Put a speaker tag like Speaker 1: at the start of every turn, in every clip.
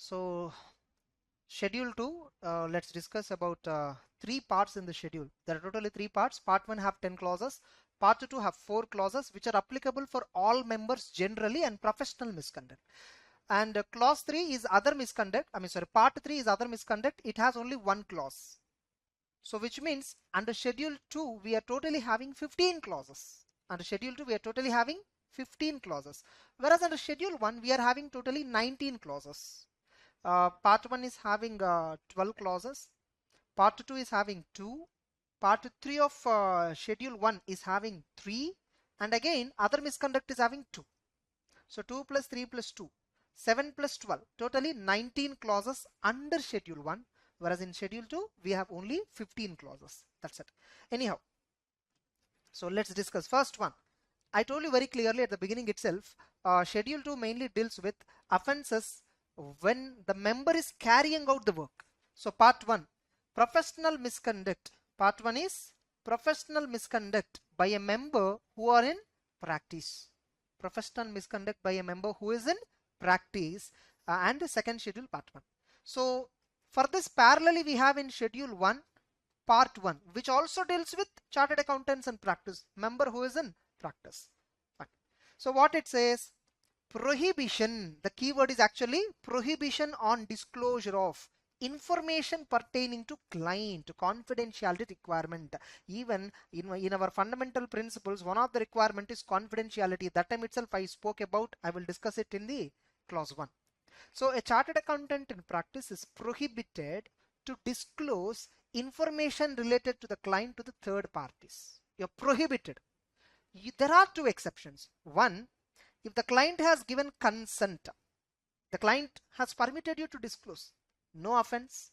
Speaker 1: So schedule 2, let's discuss about 3 parts in the schedule. There are totally 3 parts. Part 1 have 10 clauses. Part 2 have 4 clauses which are applicable for all members generally and professional misconduct. And clause 3 is other misconduct. Part 3 is other misconduct. It has only 1 clause. So which means under schedule 2 we are totally having 15 clauses. Under schedule 2 we are totally having 15 clauses. Whereas under schedule 1 we are having totally 19 clauses. Part 1 is having 12 clauses. Part 2 is having 2. Part 3 of schedule 1 is having 3. And again other misconduct is having 2. So 2 plus 3 plus 2. 7 plus 12. Totally 19 clauses under schedule 1. Whereas in schedule 2 we have only 15 clauses. That's it. Anyhow, so let's discuss first one. I told you very clearly at the beginning itself, schedule 2 mainly deals with offenses when the member is carrying out the work. So part 1, professional misconduct. Part 1 is professional misconduct by a member who are in practice. Professional misconduct by a member who is in practice, and the second schedule part 1. So for this parallelly we have in schedule 1 part 1 which also deals with chartered accountants and practice, member who is in practice. Fine. So what it says, prohibition, the keyword is actually prohibition on disclosure of information pertaining to client, confidentiality requirement. Even in our fundamental principles, one of the requirement is confidentiality. That time itself I spoke about. I will discuss it in the clause 1. So a chartered accountant in practice is prohibited to disclose information related to the client to the third parties. You're prohibited. There are 2 exceptions. One, if the client has given consent, the client has permitted you to disclose, no offense,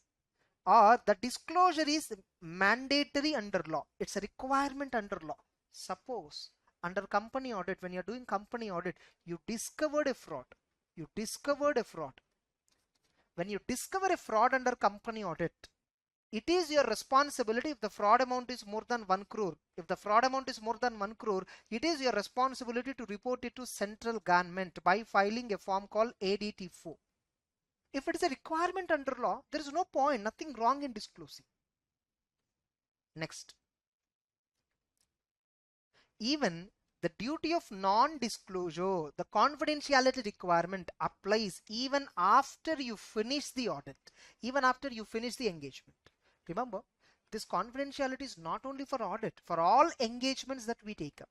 Speaker 1: or the disclosure is mandatory under law. It's a requirement under law. Suppose under company audit, when you're doing company audit, you discovered a fraud. When you discover a fraud under company audit, it is your responsibility. If the fraud amount is more than 1 crore, it is your responsibility to report it to central government by filing a form called ADT4. If it is a requirement under law, there is no point, nothing wrong in disclosing. Next, even the duty of non-disclosure, the confidentiality requirement applies even after you finish the audit, even after you finish the engagement. Remember, this confidentiality is not only for audit, for all engagements that we take up.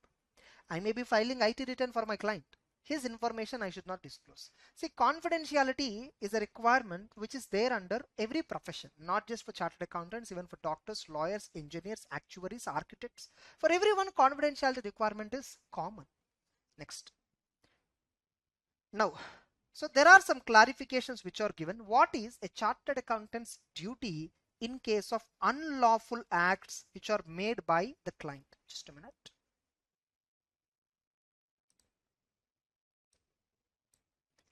Speaker 1: I may be filing IT return for my client. His information I should not disclose. See, confidentiality is a requirement which is there under every profession, not just for chartered accountants, even for doctors, lawyers, engineers, actuaries, architects. For everyone, confidentiality requirement is common. Next. Now, so there are some clarifications which are given. What is a chartered accountant's duty in case of unlawful acts which are made by the client? Just a minute.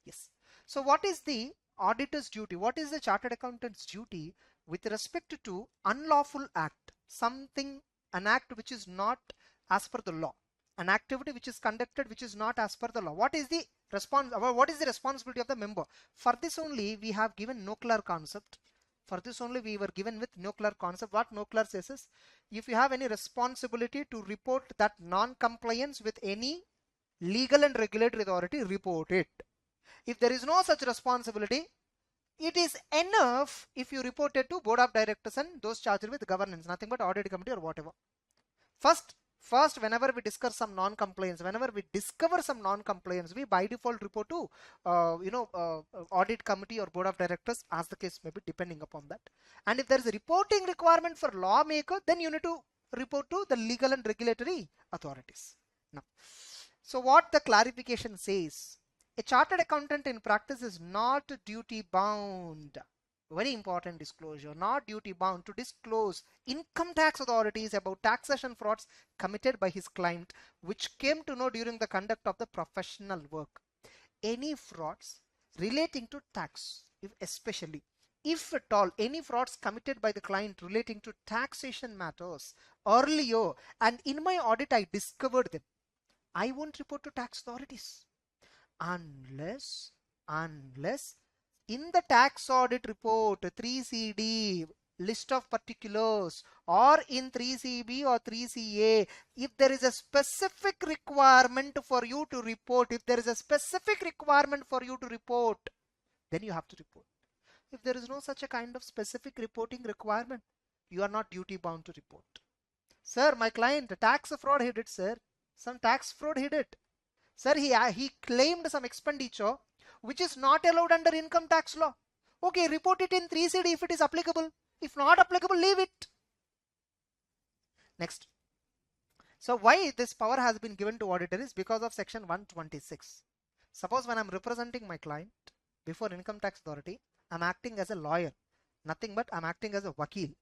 Speaker 1: Yes. So what is the auditor's duty? What is the chartered accountant's duty with respect to unlawful act? An act which is not as per the law, an activity which is conducted which is not as per the law. What is the responsibility of the member? For this only we have given no clear concept. For this only we were given with no clear concept. What no clear says is, if you have any responsibility to report that non-compliance with any legal and regulatory authority, report it. If there is no such responsibility, it is enough if you report it to board of directors and those charged with governance, nothing but audit committee or whatever. First, whenever we discuss some non-compliance, whenever we discover some non-compliance, we by default report to audit committee or board of directors, as the case may be, depending upon that. And if there is a reporting requirement for lawmaker, then you need to report to the legal and regulatory authorities. Now, so what the clarification says, a chartered accountant in practice is not duty bound. Very important disclosure, not duty bound to disclose income tax authorities about taxation frauds committed by his client which came to know during the conduct of the professional work. Any frauds relating to tax, especially if at all any frauds committed by the client relating to taxation matters earlier and in my audit I discovered them, I won't report to tax authorities unless in the tax audit report 3CD list of particulars, or in 3CB or 3CA, if there is a specific requirement for you to report, then you have to report. If there is no such a kind of specific reporting requirement, you are not duty bound to report. Sir, my client, tax fraud he did, sir. Some tax fraud he did. Sir, he claimed some expenditure which is not allowed under income tax law. Okay, report it in 3CD if it is applicable. If not applicable, leave it. Next. So why this power has been given to auditor is because of section 126. Suppose when I'm representing my client before income tax authority, I'm acting as a lawyer. Nothing but I'm acting as a vakil.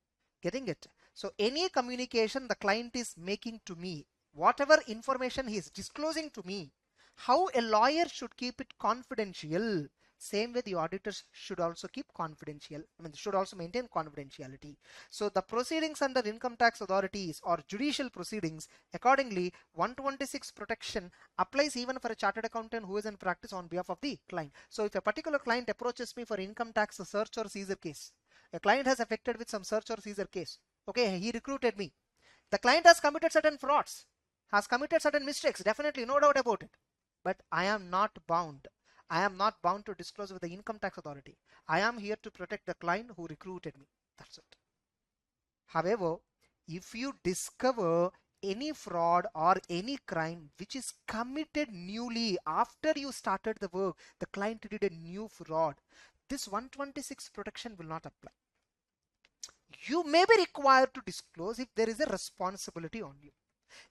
Speaker 1: Getting it? So any communication the client is making to me, whatever information he is disclosing to me, how a lawyer should keep it confidential, same way the auditors should also keep confidential. Should also maintain confidentiality. So the proceedings under income tax authorities or judicial proceedings, accordingly 126 protection applies even for a chartered accountant who is in practice on behalf of the client. So if a particular client approaches me for income tax search or seizure case, a client has affected with some search or seizure case. Okay, he recruited me. The client has committed certain frauds, has committed certain mistakes, definitely, no doubt about it. But I am not bound. I am not bound to disclose with the income tax authority. I am here to protect the client who recruited me. That's it. However, if you discover any fraud or any crime which is committed newly after you started the work, the client did a new fraud, this 126 protection will not apply. You may be required to disclose if there is a responsibility on you.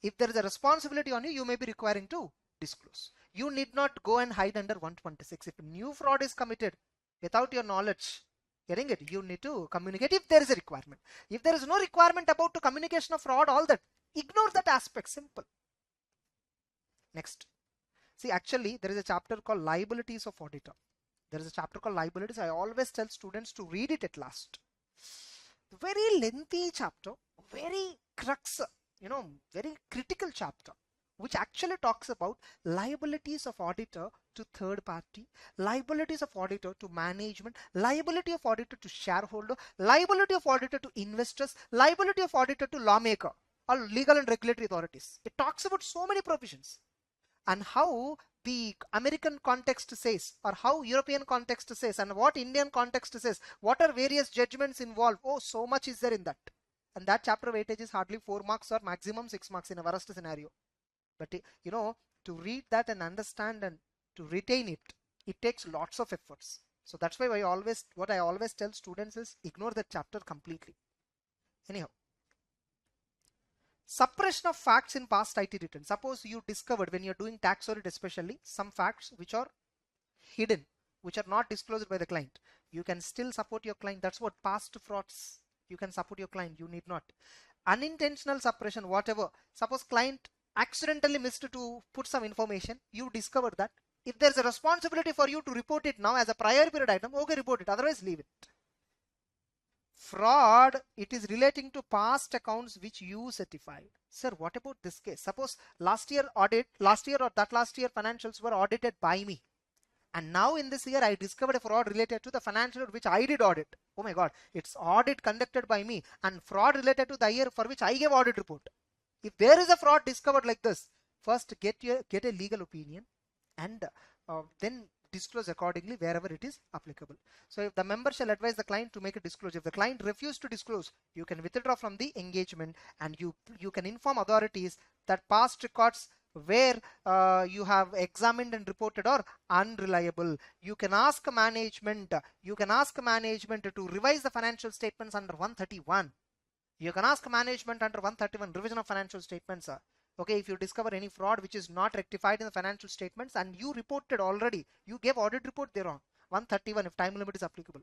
Speaker 1: If there is a responsibility on you, you may be requiring to disclose. You need not go and hide under 126. If new fraud is committed without your knowledge, getting it, you need to communicate if there is a requirement. If there is no requirement about the communication of fraud, all that, ignore that aspect, simple. Next. See, actually, there is a chapter called liabilities of auditor. There is a chapter called liabilities. I always tell students to read it at last. Very lengthy chapter, very crux, very critical chapter, which actually talks about liabilities of auditor to third party, liabilities of auditor to management, liability of auditor to shareholder, liability of auditor to investors, liability of auditor to lawmaker or legal and regulatory authorities. It talks about so many provisions and how the American context says, or how European context says, and what Indian context says, what are various judgments involved. Oh, so much is there in that. And that chapter weightage is hardly 4 marks or maximum 6 marks in a worst scenario. But to read that and understand and to retain it, it takes lots of efforts. So that's why what I always tell students is ignore that chapter completely. Anyhow, suppression of facts in past IT returns. Suppose you discovered when you're doing tax audit especially some facts which are hidden, which are not disclosed by the client. You can still support your client. That's what past frauds. You can support your client. You need not. Unintentional suppression, whatever. Suppose client accidentally missed to put some information. You discovered that. If there's a responsibility for you to report it now as a prior period item, okay, report it. Otherwise, leave it. Fraud, it is relating to past accounts which you certified. Sir, what about this case? Suppose last year financials were audited by me. And now in this year, I discovered a fraud related to the financial which I did audit. Oh my God, it's audit conducted by me and fraud related to the year for which I gave audit report. If there is a fraud discovered like this, first get a legal opinion and then disclose accordingly wherever it is applicable. So if the member shall advise the client to make a disclosure, if the client refuses to disclose, you can withdraw from the engagement and you can inform authorities that past records where you have examined and reported are unreliable. You can ask management to revise the financial statements under 131. You can ask management under 131 revision of financial statements. Okay, if you discover any fraud which is not rectified in the financial statements and you reported already, you gave audit report there on 131 if time limit is applicable.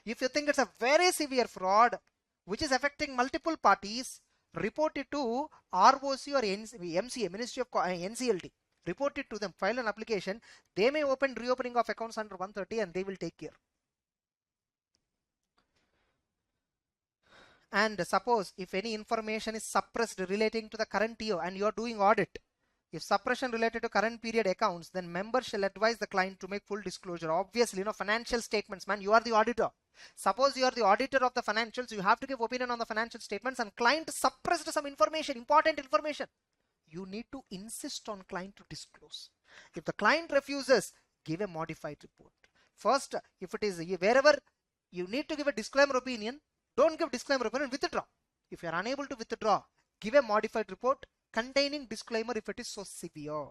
Speaker 1: If you think it's a very severe fraud which is affecting multiple parties, report it to ROC or MCA, Ministry of NCLT. Report it to them, file an application. They may open reopening of accounts under 130 and they will take care. And suppose if any information is suppressed relating to the current year and you are doing audit, If suppression related to current period accounts, then members shall advise the client to make full disclosure. Obviously, financial statements, man, you are the auditor. Suppose you are the auditor of the financials, you have to give opinion on the financial statements, and client suppressed some information, important information. You need to insist on client to disclose. If the client refuses, give a modified report. First, if it is wherever you need to give a disclaimer opinion, don't give disclaimer opinion, withdraw. If you are unable to withdraw, give a modified report containing disclaimer if it is so severe.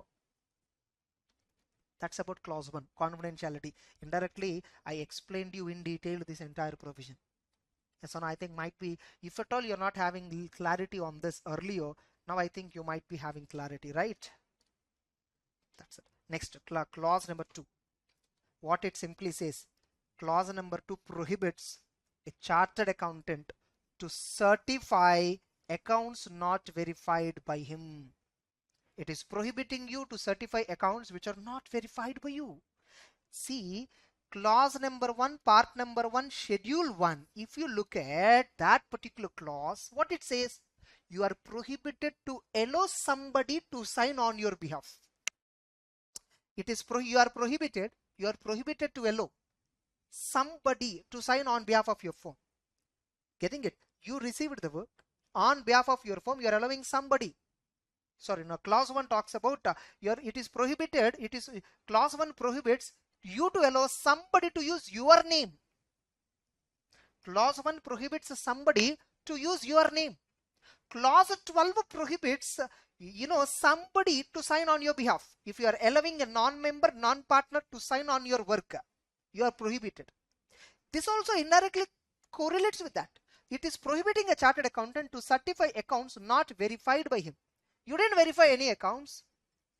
Speaker 1: That's about clause 1, confidentiality. Indirectly, I explained you in detail this entire provision. So now I think might be, if at all you're not having clarity on this earlier, now I think you might be having clarity, right? That's it. Next, clause number 2. What it simply says, clause number 2 prohibits a chartered accountant to certify accounts not verified by him. It is prohibiting you to certify accounts which are not verified by you. See, clause number 1, part number 1, schedule 1. If you look at that particular clause, what it says, you are prohibited to allow somebody to sign on your behalf. It is you are prohibited to allow somebody to sign on behalf of your firm. Getting it? You received the work on behalf of your firm, you are allowing somebody. Sorry, no, clause 1 talks about it is prohibited. Clause 1 prohibits you to allow somebody to use your name. Clause 1 prohibits somebody to use your name. Clause 12 prohibits somebody to sign on your behalf. If you are allowing a non-member, non-partner to sign on your work, you are prohibited. This also indirectly correlates with that. It is prohibiting a chartered accountant to certify accounts not verified by him. You didn't verify any accounts.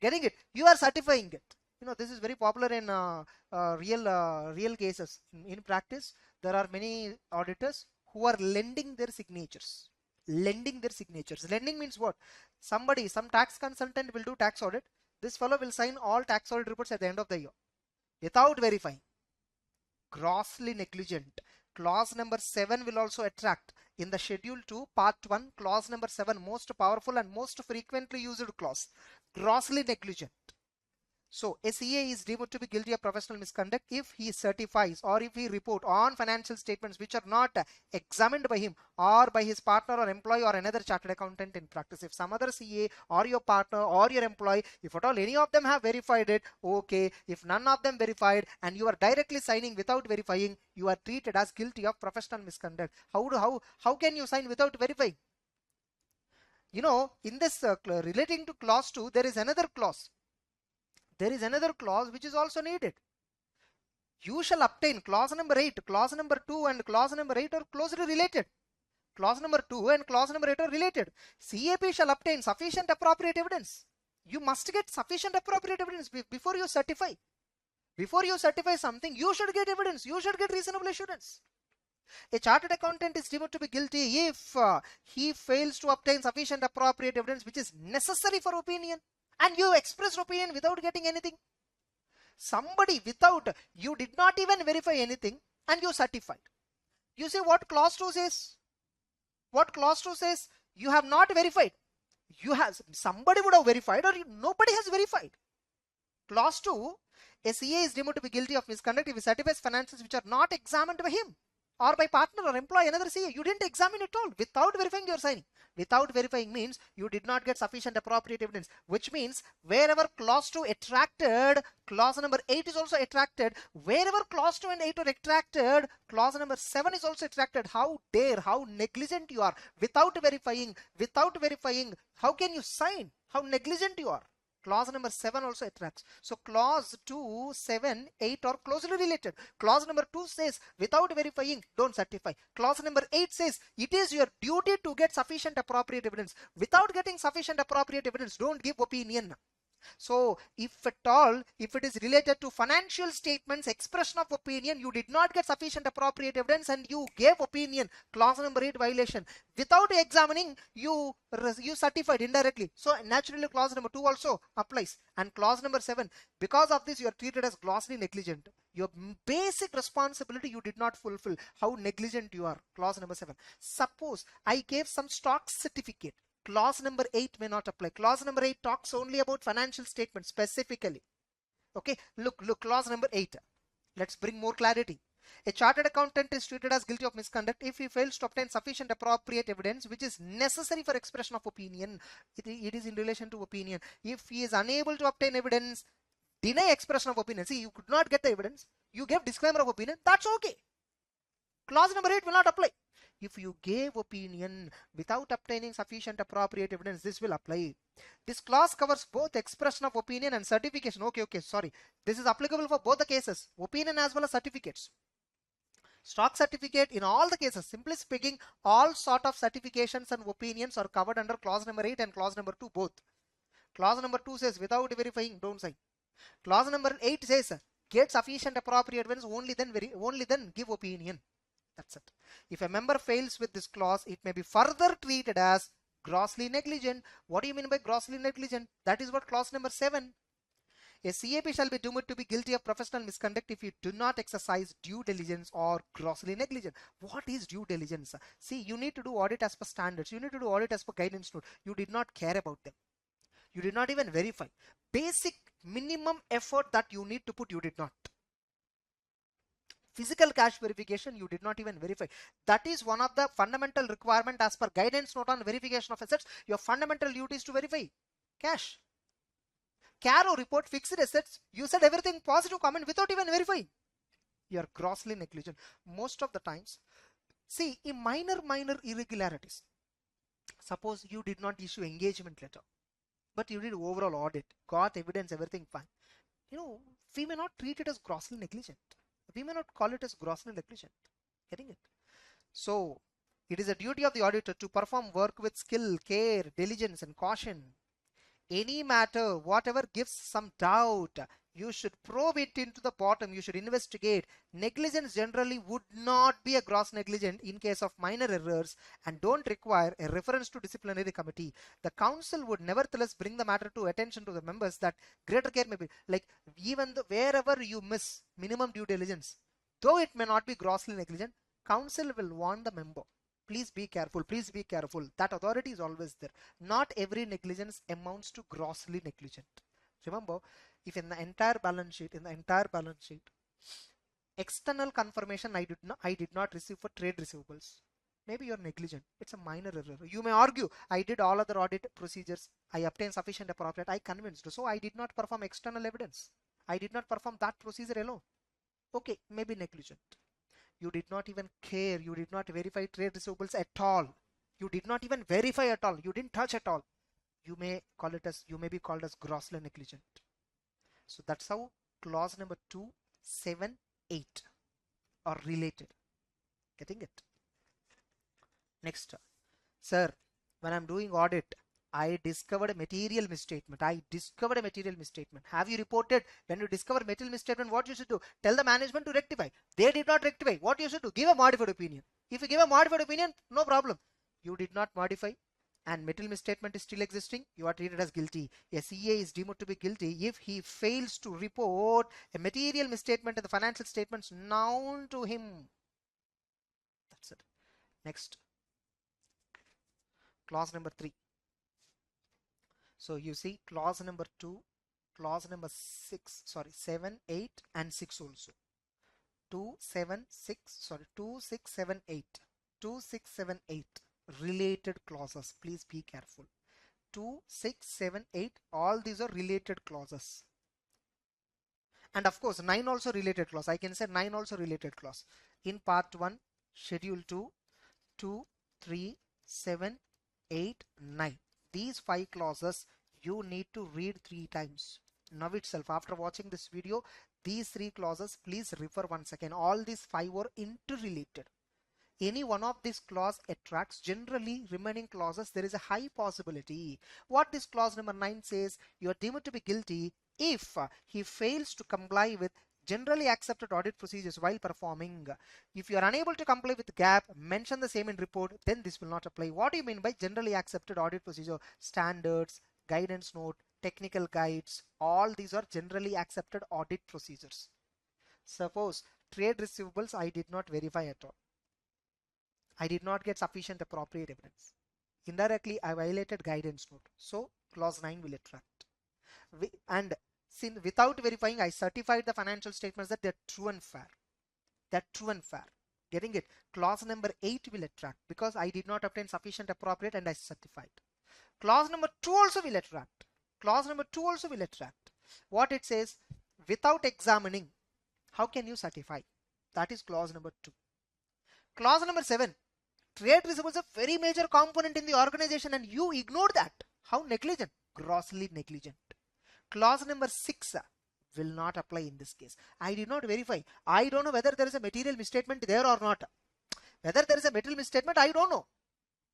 Speaker 1: Getting it? You are certifying it. This is very popular in real cases. In practice, there are many auditors who are lending their signatures. Lending means what? Some tax consultant will do tax audit. This fellow will sign all tax audit reports at the end of the year without verifying. Grossly negligent. Clause number 7 will also attract. In the schedule 2, part 1, clause number 7, most powerful and most frequently used clause. Grossly negligent. So a CA is deemed to be guilty of professional misconduct if he certifies or if he report on financial statements which are not examined by him or by his partner or employee or another chartered accountant in practice. If some other CA or your partner or your employee, if at all any of them have verified it, okay. If none of them verified and you are directly signing without verifying, you are treated as guilty of professional misconduct. How can you sign without verifying? In this relating to clause 2, there is another clause. There is another clause which is also needed. You shall obtain, clause number 8, clause number 2 and clause number 8 are closely related. Clause number 2 and clause number 8 are related. CAP shall obtain sufficient appropriate evidence. You must get sufficient appropriate evidence before you certify. Before you certify something, you should get evidence. You should get reasonable assurance. A chartered accountant is deemed to be guilty if he fails to obtain sufficient appropriate evidence which is necessary for opinion. And you expressed opinion without getting anything. Somebody you did not even verify anything and you certified. You say what clause 2 says? What clause 2 says? You have not verified. Somebody would have verified or nobody has verified. Clause 2, a CA is deemed to be guilty of misconduct if he certifies finances which are not examined by him or by partner or employee, another CA. You didn't examine it all. Without verifying, you are signing. Without verifying means you did not get sufficient appropriate evidence, which means wherever clause 2 attracted, clause number 8 is also attracted. Wherever clause 2 and 8 are attracted, clause number 7 is also attracted. How dare, how negligent you are. Without verifying, how can you sign? How negligent you are. Clause number 7 also attracts. So clause 2, 7, 8 are closely related. Clause number 2 says without verifying, don't certify. Clause number 8 says it is your duty to get sufficient appropriate evidence. Without getting sufficient appropriate evidence, don't give opinion. So if at all, if it is related to financial statements, expression of opinion, you did not get sufficient appropriate evidence and you gave opinion, clause number 8 violation. Without examining, you certified indirectly. So naturally clause number 2 also applies. And clause number 7, because of this you are treated as grossly negligent. Your basic responsibility you did not fulfill. How negligent you are. Clause number 7. Suppose I gave some stock certificate. Clause number 8 may not apply. Clause number 8 talks only about financial statements specifically. Okay, look, clause number 8. Let's bring more clarity. A chartered accountant is treated as guilty of misconduct if he fails to obtain sufficient appropriate evidence which is necessary for expression of opinion. It is in relation to opinion. If he is unable to obtain evidence, deny expression of opinion. See, you could not get the evidence. You gave disclaimer of opinion. That's okay. Clause number 8 will not apply. If you gave opinion without obtaining sufficient appropriate evidence, this will apply. This clause covers both expression of opinion and certification. Okay, sorry. This is applicable for both the cases, opinion as well as certificates. Stock certificate in all the cases. Simply speaking, all sort of certifications and opinions are covered under clause number 8 and clause number 2 both. Clause number 2 says without verifying, don't sign. Clause number 8 says get sufficient appropriate evidence, only then give opinion. That's it. If a member fails with this clause, it may be further treated as grossly negligent. What do you mean by grossly negligent? That is what clause number 7. A CAP shall be deemed to be guilty of professional misconduct if you do not exercise due diligence or grossly negligent. What is due diligence? See, you need to do audit as per standards. You need to do audit as per guidance note. You did not care about them. You did not even verify. Basic minimum effort that you need to put, you did not. Physical cash verification, you did not even verify. That is one of the fundamental requirement as per guidance note on verification of assets. Your fundamental duty is to verify cash. Caro report fixed assets, you said everything positive comment without even verifying. You are grossly negligent. Most of the times, see, in minor irregularities, suppose you did not issue engagement letter, but you did overall audit, got evidence, everything fine. We may not treat it as grossly negligent. We may not call it as grossly negligent. Getting it? So, it is a duty of the auditor to perform work with skill, care, diligence, and caution. Any matter, whatever gives some doubt, you should probe it into the bottom. You should investigate. Negligence generally would not be a gross negligence in case of minor errors and don't require a reference to disciplinary committee. The council would nevertheless bring the matter to attention to the members that greater care may be, like even wherever you miss minimum due diligence, though it may not be grossly negligent, council will warn the member. Please be careful. Please be careful. That authority is always there. Not every negligence amounts to grossly negligent. Remember, if in the entire balance sheet, external confirmation I did not receive for trade receivables, maybe you're negligent. It's a minor error. You may argue, I did all other audit procedures. I obtained sufficient appropriate. I convinced. So I did not perform external evidence. I did not perform that procedure alone. Okay, maybe negligent. You did not even care. You did not verify trade receivables at all. You did not even verify at all. You didn't touch at all. You may be called as grossly negligent. So that's how clause number 2, 7, 8 are related. Getting it? Next, sir, when I'm doing audit, I discovered a material misstatement. Have you reported? When you discover material misstatement, what you should do? Tell the management to rectify. They did not rectify. What you should do? Give a modified opinion. If you give a modified opinion, no problem. You did not modify and material misstatement is still existing, you are treated as guilty. A CA is deemed to be guilty if he fails to report a material misstatement in the financial statements known to him. That's it. Next, clause number 3. So you see clause number 2, clause number 7, 8 and 6 also. 2, 6, 7, 8. Related clauses. Please be careful. 2, 6, 7, 8. All these are related clauses. And of course 9 also related clause. I can say 9 also related clause. In part 1, schedule 2, 2, 3, 7, 8, 9. These 5 clauses you need to read 3 times. Now itself, after watching this video, these 3 clauses please refer once again. All these 5 are interrelated. Any one of these clause attracts generally remaining clauses. There is a high possibility. What this clause number 9 says, you are deemed to be guilty if he fails to comply with generally accepted audit procedures while performing. If you are unable to comply with the gap, mention the same in report, then this will not apply. What do you mean by generally accepted audit procedure? Standards, guidance note, technical guides, all these are generally accepted audit procedures. Suppose trade receivables I did not verify at all. I did not get sufficient appropriate evidence. Indirectly, I violated guidance note. So clause 9 will attract. And since without verifying, I certified the financial statements that they're true and fair. They're true and fair. Getting it? Clause number 8 will attract because I did not obtain sufficient appropriate and I certified. Clause number 2 also will attract. Clause number 2 also will attract. What it says, without examining, how can you certify? That is clause number 2. Clause number 7, trade receivables a very major component in the organization and you ignored that. How negligent? Grossly negligent. Clause number 6 will not apply in this case. I did not verify. I don't know whether there is a material misstatement there or not. Whether there is a material misstatement, I don't know.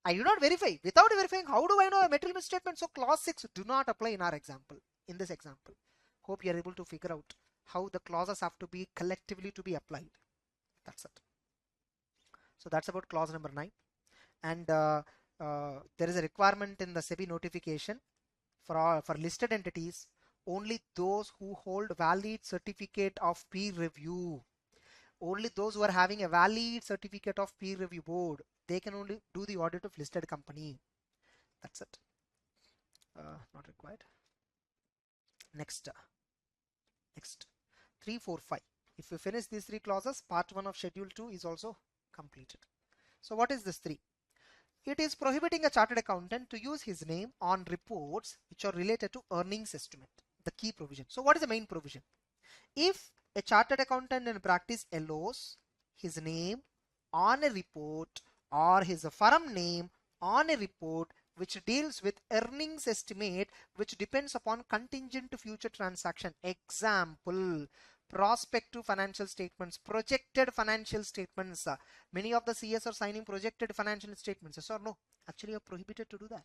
Speaker 1: I do not verify. Without verifying, how do I know a material misstatement? So clause 6 do not apply in our example, in this example. Hope you are able to figure out how the clauses have to be collectively to be applied. That's it. So that's about clause number 9. And there is a requirement in the SEBI notification for listed entities. Only those who hold valid certificate of peer review, only those who are having a valid certificate of peer review board, they can only do the audit of listed company. That's it. Not required. Next 3, 4, 5. If we finish these 3 clauses, part 1 of schedule 2 is also completed. So what is this 3? It is prohibiting a chartered accountant to use his name on reports which are related to earnings estimate, the key provision. So what is the main provision? If a chartered accountant in practice allows his name on a report or his firm name on a report which deals with earnings estimate which depends upon contingent future transaction, example, prospective financial statements, projected financial statements. Many of the CS are signing projected financial statements. Yes or no? Actually, you are prohibited to do that.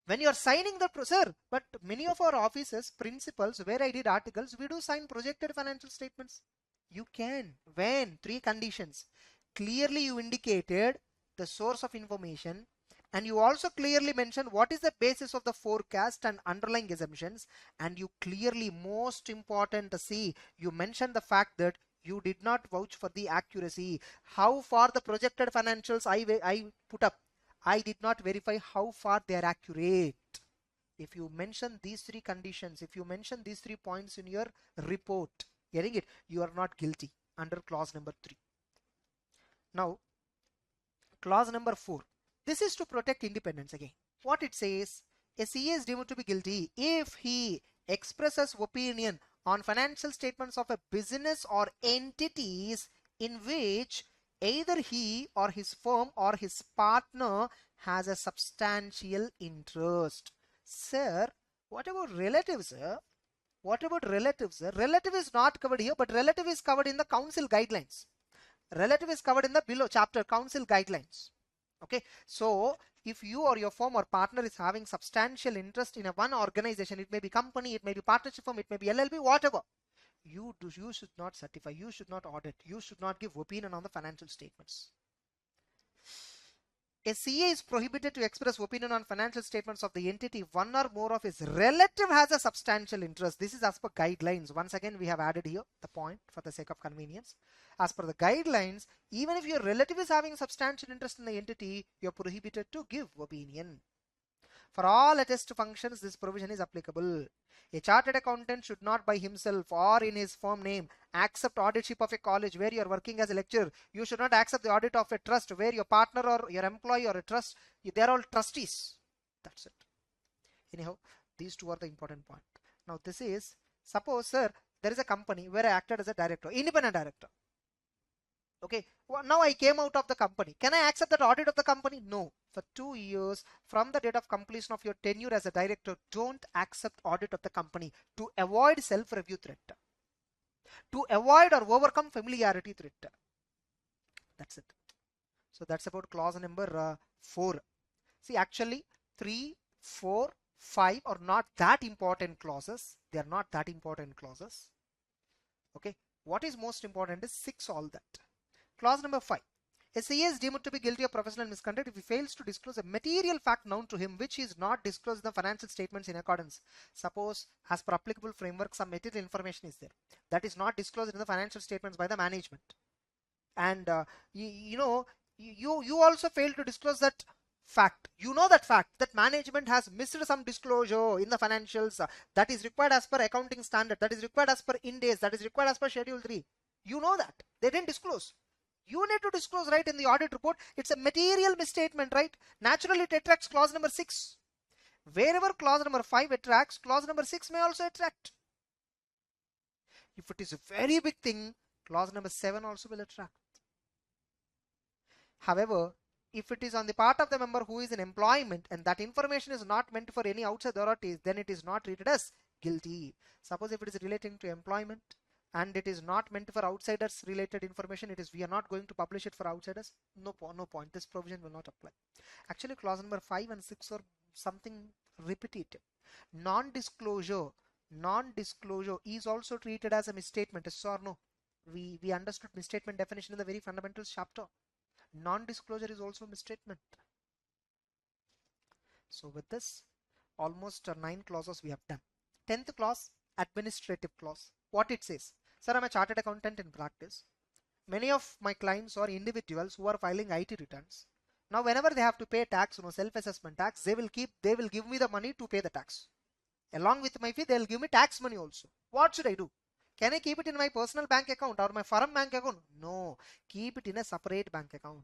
Speaker 1: When you are signing the, sir, but many of our offices, principals, where I did articles, we do sign projected financial statements. You can. When? 3 conditions. Clearly you indicated the source of information, and you also clearly mentioned what is the basis of the forecast and underlying assumptions, and you clearly, most important, see, you mentioned the fact that you did not vouch for the accuracy. How far the projected financials I put up, I did not verify how far they are accurate. If you mention these 3 conditions, if you mention these 3 points in your report, getting it, you are not guilty under clause number 3. Now, clause number 4. This is to protect independence again. What it says, a CA is deemed to be guilty if he expresses opinion on financial statements of a business or entities in which either he or his firm or his partner has a substantial interest. Sir, what about relatives, sir? What about relatives, sir? Relative is not covered here, but relative is covered in the council guidelines. Relative is covered in the below chapter council guidelines. Okay, so if you or your firm or partner is having substantial interest in a one organization, it may be company, it may be partnership firm, it may be LLB, whatever, you should not certify, you should not audit, you should not give opinion on the financial statements. A CA is prohibited to express opinion on financial statements of the entity if one or more of his relative has a substantial interest. This is as per guidelines. Once again, we have added here the point for the sake of convenience. As per the guidelines, even if your relative is having substantial interest in the entity, you are prohibited to give opinion. For all attest functions, this provision is applicable. A chartered accountant should not by himself or in his firm name accept auditship of a college where you are working as a lecturer. You should not accept the audit of a trust where your partner or your employee or a trust, they are all trustees. That's it. Anyhow, these 2 are the important point. Now this is, suppose, sir, there is a company where I acted as a director, independent director. Okay, well, now I came out of the company. Can I accept that audit of the company? No. For 2 years from the date of completion of your tenure as a director, don't accept audit of the company to avoid self-review threat, to avoid or overcome familiarity threat. That's it. So that's about clause number 4. See, actually 3, 4, 5 are not that important clauses. They are not that important clauses. Okay, what is most important is 6, all that. Clause number 5. A CA is deemed to be guilty of professional misconduct if he fails to disclose a material fact known to him which is not disclosed in the financial statements in accordance. Suppose, as per applicable framework, some material information is there that is not disclosed in the financial statements by the management. And you also fail to disclose that fact. You know that fact that management has missed some disclosure in the financials that is required as per accounting standard, that is required as per Ind AS, that is required as per Schedule 3. You know that. They didn't disclose. You need to disclose, right, in the audit report. It's a material misstatement, right? Naturally, it attracts clause number 6. Wherever clause number 5 attracts, clause number 6 may also attract. If it is a very big thing, clause number 7 also will attract. However, if it is on the part of the member who is in employment and that information is not meant for any outside authorities, then it is not treated as guilty. Suppose if it is relating to employment and it is not meant for outsiders related information, we are not going to publish it for outsiders, no point. This provision will not apply. Actually, clause number 5 and 6 are something repetitive. Non-disclosure is also treated as a misstatement, yes or no? We understood misstatement definition in the very fundamental chapter. Non-disclosure is also a misstatement. So with this, almost 9 clauses we have done. 10th clause, administrative clause. What it says? Sir, I'm a chartered accountant in practice. Many of my clients are individuals who are filing IT returns. Now, whenever they have to pay tax, self-assessment tax, they will give me the money to pay the tax. Along with my fee, they will give me tax money also. What should I do? Can I keep it in my personal bank account or my firm bank account? No, keep it in a separate bank account.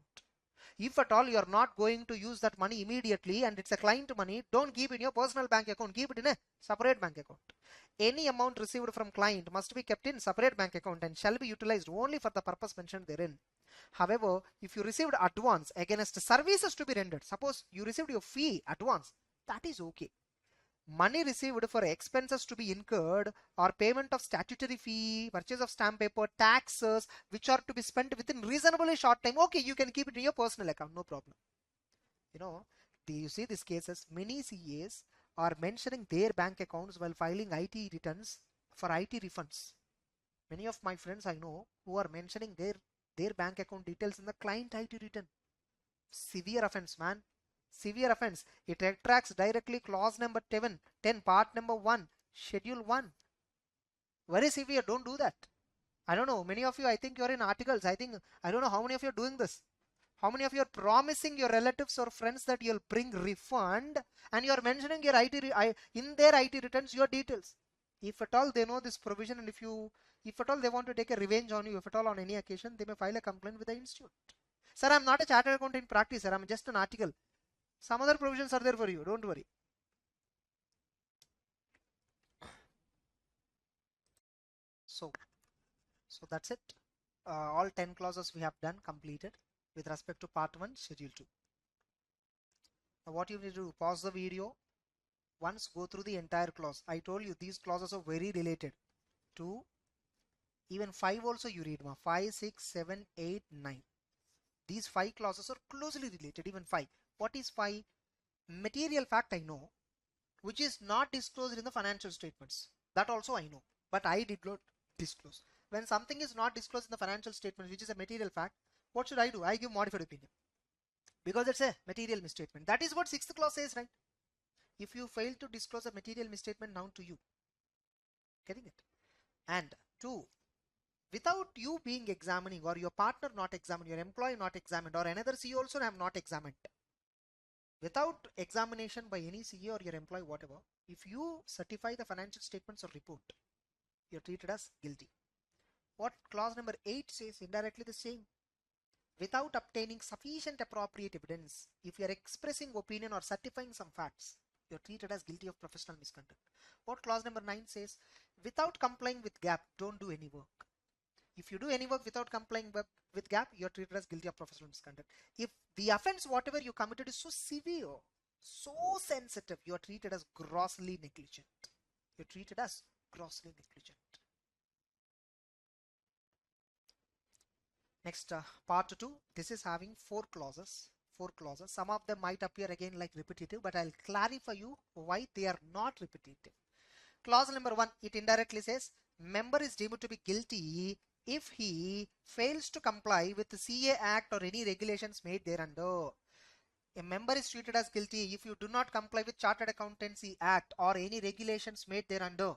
Speaker 1: If at all you are not going to use that money immediately and it's a client money, don't keep it in your personal bank account, keep it in a separate bank account. Any amount received from client must be kept in separate bank account and shall be utilized only for the purpose mentioned therein. However, if you received advance against services to be rendered, suppose you received your fee advance, that is okay. Money received for expenses to be incurred or payment of statutory fee, purchase of stamp paper, taxes which are to be spent within reasonably short time, okay, you can keep it in your personal account, no problem. You see these cases, many CAs are mentioning their bank accounts while filing IT returns for IT refunds. Many of my friends I know who are mentioning their bank account details in the client IT return. Severe offense, man. Severe offense. It attracts directly clause number 10, part number 1, schedule 1. Very severe. Don't do that. I don't know. Many of you, I think you're in articles. I don't know how many of you are doing this. How many of you are promising your relatives or friends that you'll bring refund and you're mentioning your in their IT returns your details. If at all they know this provision and if at all they want to take a revenge on you, if at all on any occasion, they may file a complaint with the institute. Sir, I'm not a chartered accountant in practice, sir. I'm just an article. Some other provisions are there for you. Don't worry. So that's it. All 10 clauses we have done, completed with respect to part 1, schedule 2. Now what you need to do, pause the video. Once go through the entire clause. I told you these clauses are very related to even 5 also you read. 5, 6, 7, 8, 9. These 5 clauses are closely related, even 5. What is 5? Material fact I know, which is not disclosed in the financial statements. That also I know, but I did not disclose. When something is not disclosed in the financial statements, which is a material fact, what should I do? I give modified opinion because it's a material misstatement. That is what 6th clause says, right? If you fail to disclose a material misstatement, down to you. Getting it? And 2, without you being examining or your partner not examined, your employee not examined, or another CEO also have not examined. Without examination by any CEO or your employee, whatever, if you certify the financial statements or report, you're treated as guilty. What clause number 8 says, indirectly the same. Without obtaining sufficient appropriate evidence, if you're expressing opinion or certifying some facts, you're treated as guilty of professional misconduct. What clause number 9 says, without complying with GAP, don't do any work. If you do any work without complying with GAP, you're treated as guilty of professional misconduct. If the offense, whatever you committed, is so severe, so sensitive, you're treated as grossly negligent. You're treated as grossly negligent. Next, part 2. This is having 4 clauses. 4 clauses. Some of them might appear again like repetitive, but I'll clarify you why they are not repetitive. Clause number 1, it indirectly says, member is deemed to be guilty if he fails to comply with the CA Act or any regulations made thereunder. A member is treated as guilty if you do not comply with Chartered Accountancy Act or any regulations made thereunder.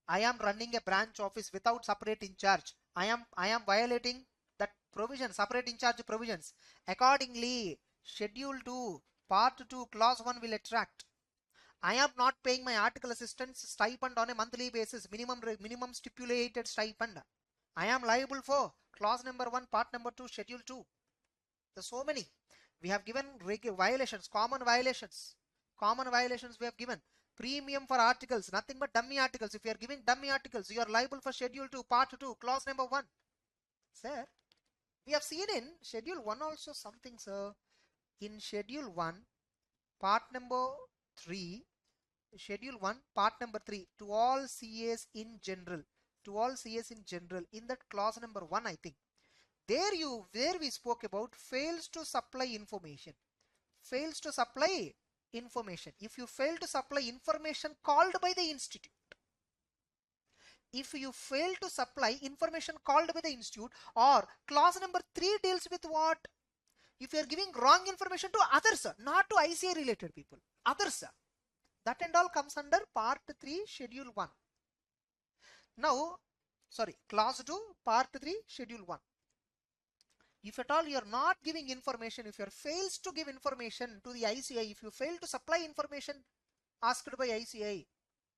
Speaker 1: I am running a branch office without separate in charge. I am violating that provision, separate in charge provisions. Accordingly, Schedule 2, Part 2, clause 1 will attract. I am not paying my article assistants stipend on a monthly basis, minimum stipulated stipend. I am liable for clause number 1, part number 2, schedule 2. There's so many. We have given violations, common violations we have given. Premium for articles, nothing but dummy articles. If you are giving dummy articles, you are liable for schedule 2, part 2, clause number 1. Sir, we have seen in schedule 1 also something, sir. In schedule 1, part number 3, schedule 1, part number 3, to all CAs in general, in that clause number 1, I think. There we spoke about fails to supply information. If you fail to supply information called by the institute, or clause number 3 deals with what? If you are giving wrong information to others, not to ICA related people, others, that and all comes under part 3, schedule 1. Now, sorry, clause 2, part 3, schedule 1. If at all you are not giving information, if you fails to give information to the ICI, if you fail to supply information asked by ICI,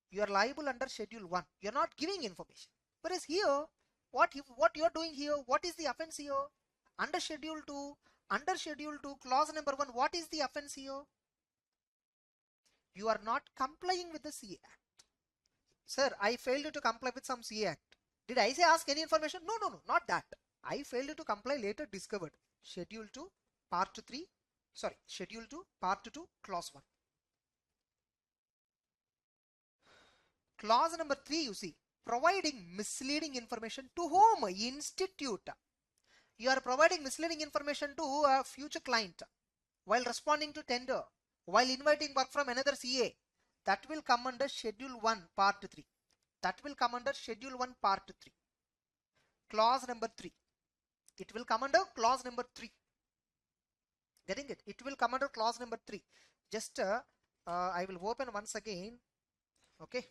Speaker 1: you are liable under schedule 1. You are not giving information. Whereas here, what you are doing here, what is the offense here? Under schedule 2, clause number 1, what is the offense here? You are not complying with the CA Act. Sir, I failed to comply with some CA Act. Did I say ask any information? No, not that. I failed to comply, later discovered. Schedule 2, part 3, sorry, schedule 2, part 2, clause 1. Clause number 3, you see, providing misleading information to whom? Institute. You are providing misleading information to a future client while responding to tender, while inviting work from another CA. That will come under schedule 1, part 3. Clause number 3. It will come under clause number 3. Getting it? It will come under clause number 3. Just I will open once again. Okay.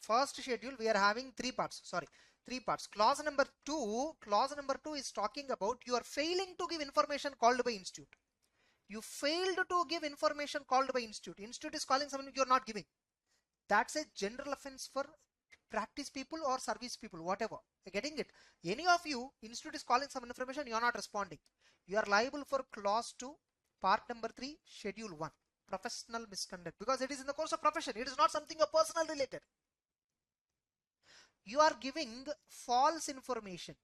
Speaker 1: First schedule we are having 3 parts. Sorry, 3 parts. Clause number 2 is talking about you are failing to give information called by institute. You failed to give information called by institute. Institute is calling someone, you are not giving. That's a general offense for practice people or service people, whatever. You're getting it? Any of you, institute is calling some information, you are not responding. You are liable for clause 2, part number 3, schedule 1. Professional misconduct. Because it is in the course of profession. It is not something personal related. You are giving false information.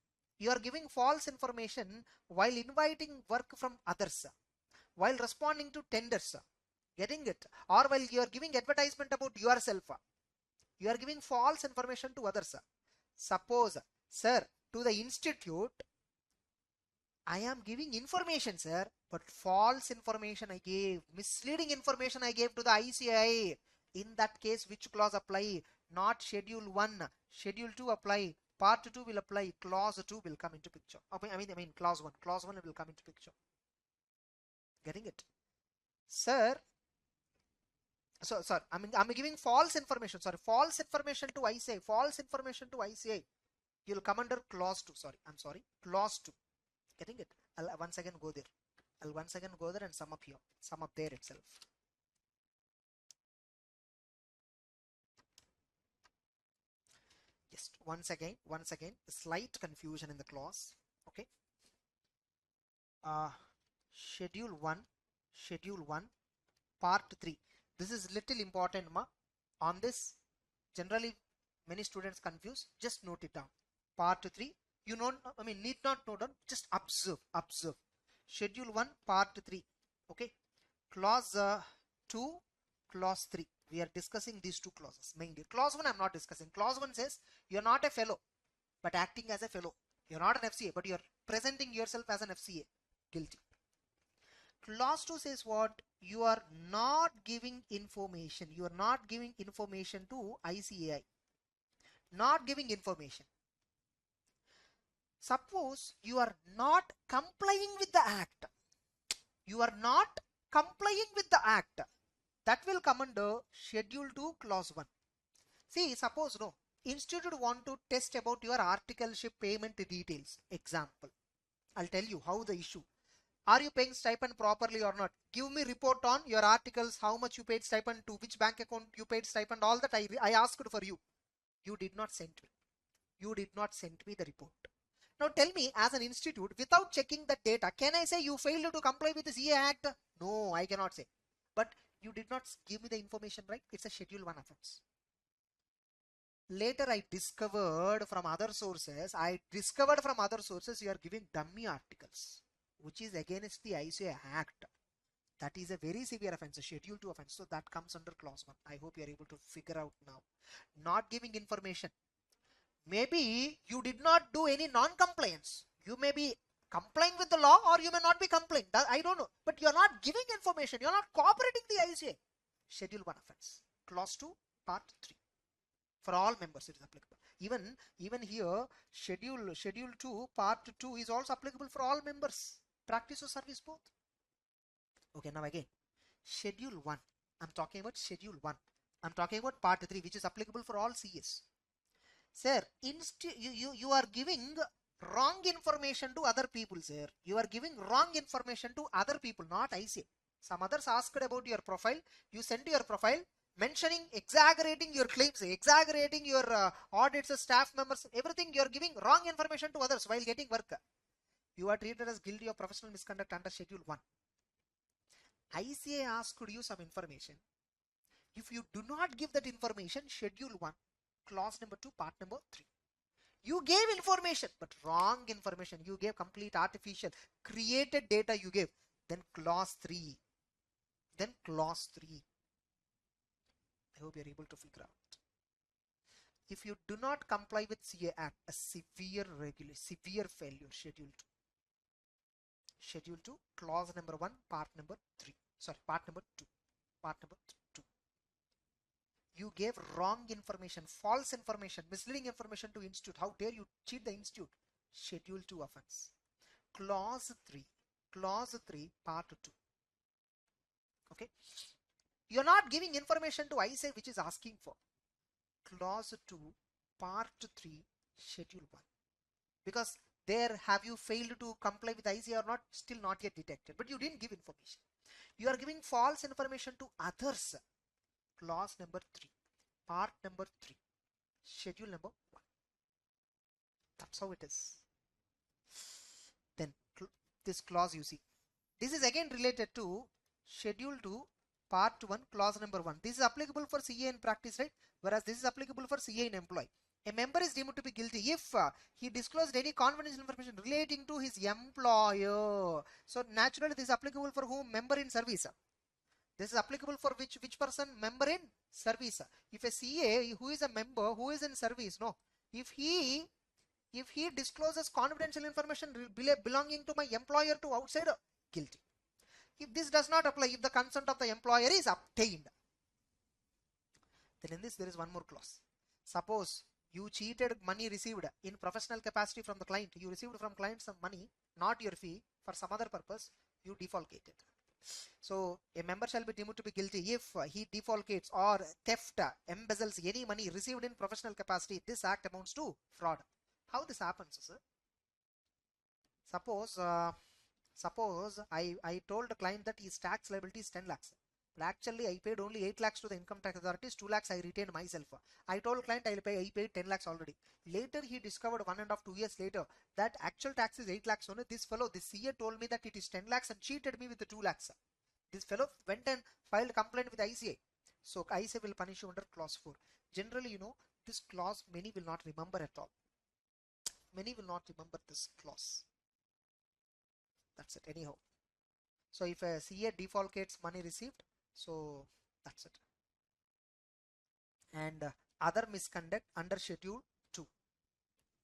Speaker 1: While inviting work from others, while responding to tenders. Getting it? Or while you are giving advertisement about yourself. You are giving false information to others. Suppose, sir, to the institute, I am giving information, sir, but false information I gave, misleading information I gave to the ICI. In that case, which clause apply? Not schedule 1, schedule 2 apply, part 2 will apply, clause 2 will come into picture. I mean clause 1 will come into picture. Getting it? Sir, so sir, I'm giving false information, sorry, false information to ICI, you'll come under clause 2, clause 2. Getting it? I'll once again go there and sum up here, sum up there itself. Just once again, slight confusion in the clause. Okay. Schedule 1, part 3. This is little important, on this generally many students confuse. Just note it down. Part 3, you know, need not note down, just observe. Schedule 1, part 3. Okay. Clause 2, clause 3. We are discussing these 2 clauses mainly. Clause 1 I'm not discussing. Clause 1 says you are not a fellow but acting as a fellow. You are not an FCA but you are presenting yourself as an FCA. Guilty. Clause 2 says what? You are not giving information. You are not giving information to ICAI. Not giving information. Suppose you are not complying with the act. That will come under schedule 2 clause 1. See, suppose no, institute want to test about your articleship payment details. Example, I'll tell you how the issue. Are you paying stipend properly or not? Give me report on your articles, how much you paid stipend, to which bank account you paid stipend, all that I asked for you. You did not send me. You did not send me the report. Now tell me, as an institute, without checking the data, can I say you failed to comply with the CA Act? No, I cannot say. But you did not give me the information, right? It's a Schedule 1 offense. Later I discovered from other sources, you are giving dummy articles, which is against the ICA Act. That is a very severe offense, a Schedule 2 offense. So that comes under clause 1. I hope you are able to figure out now. Not giving information. Maybe you did not do any non-compliance. You may be complying with the law or you may not be complying. I don't know. But you're not giving information. You're not cooperating the ICA. Schedule 1 offense. Clause 2, part 3. For all members it is applicable. Even here, Schedule 2, part 2 is also applicable for all members. Practice or service both. Okay, now again, Schedule 1. I'm talking about Schedule 1. I'm talking about part 3, which is applicable for all CS. Sir, you are giving wrong information to other people, sir. You are giving wrong information to other people, not ICA. Some others asked about your profile. You sent your profile mentioning, exaggerating your claims, exaggerating your audits, staff members, everything. You are giving wrong information to others while getting work. You are treated as guilty of professional misconduct under Schedule 1. ICA asked you some information. If you do not give that information, Schedule 1, clause number 2, part number 3. You gave information, but wrong information. You gave complete artificial, created data you gave. Then clause 3. Then clause 3. I hope you are able to figure out. If you do not comply with CA Act, a severe failure, Schedule 2. Schedule 2, clause number 1, part number 3. Sorry, part number 2. Part number 2. You gave wrong information, false information, misleading information to institute. How dare you cheat the institute? Schedule 2 offense. Clause 3. Clause 3, part 2. Okay. You're not giving information to ICA which is asking for. Clause 2, part 3, Schedule 1. Because there have you failed to comply with ICA or not? Still not yet detected. But you didn't give information. You are giving false information to others. Clause number 3, part number 3, Schedule number 1. That's how it is. Then this clause you see. This is again related to Schedule 2, part 1, clause number 1. This is applicable for CA in practice, right? Whereas this is applicable for CA in employee. A member is deemed to be guilty if he disclosed any confidential information relating to his employer. So naturally this is applicable for whom? Member in service. This is applicable for which person? Member in service. If a CA who is a member who is in service, no. If he discloses confidential information belonging to my employer to outsider, guilty. If this does not apply, if the consent of the employer is obtained, then in this there is one more clause. Suppose you cheated money received in professional capacity from the client. You received from client some money, not your fee, for some other purpose. You defalcated. So a member shall be deemed to be guilty if he defalcates or theft, embezzles any money received in professional capacity. This act amounts to fraud. How this happens, sir? Suppose I told the client that his tax liability is 10 lakhs. But actually I paid only 8 lakhs to the income tax authorities, 2 lakhs I retained myself. I told client I paid 10 lakhs already. Later he discovered 1.5 to 2 years later that actual tax is 8 lakhs only. This CA told me that it is 10 lakhs and cheated me with the 2 lakhs. This fellow went and filed complaint with ICA. So ICA will punish you under clause 4. Generally, you know, this clause many will not remember at all. Many will not remember this clause. That's it anyhow. So if a CA defalcates money received, so that's it. And other misconduct under Schedule 2,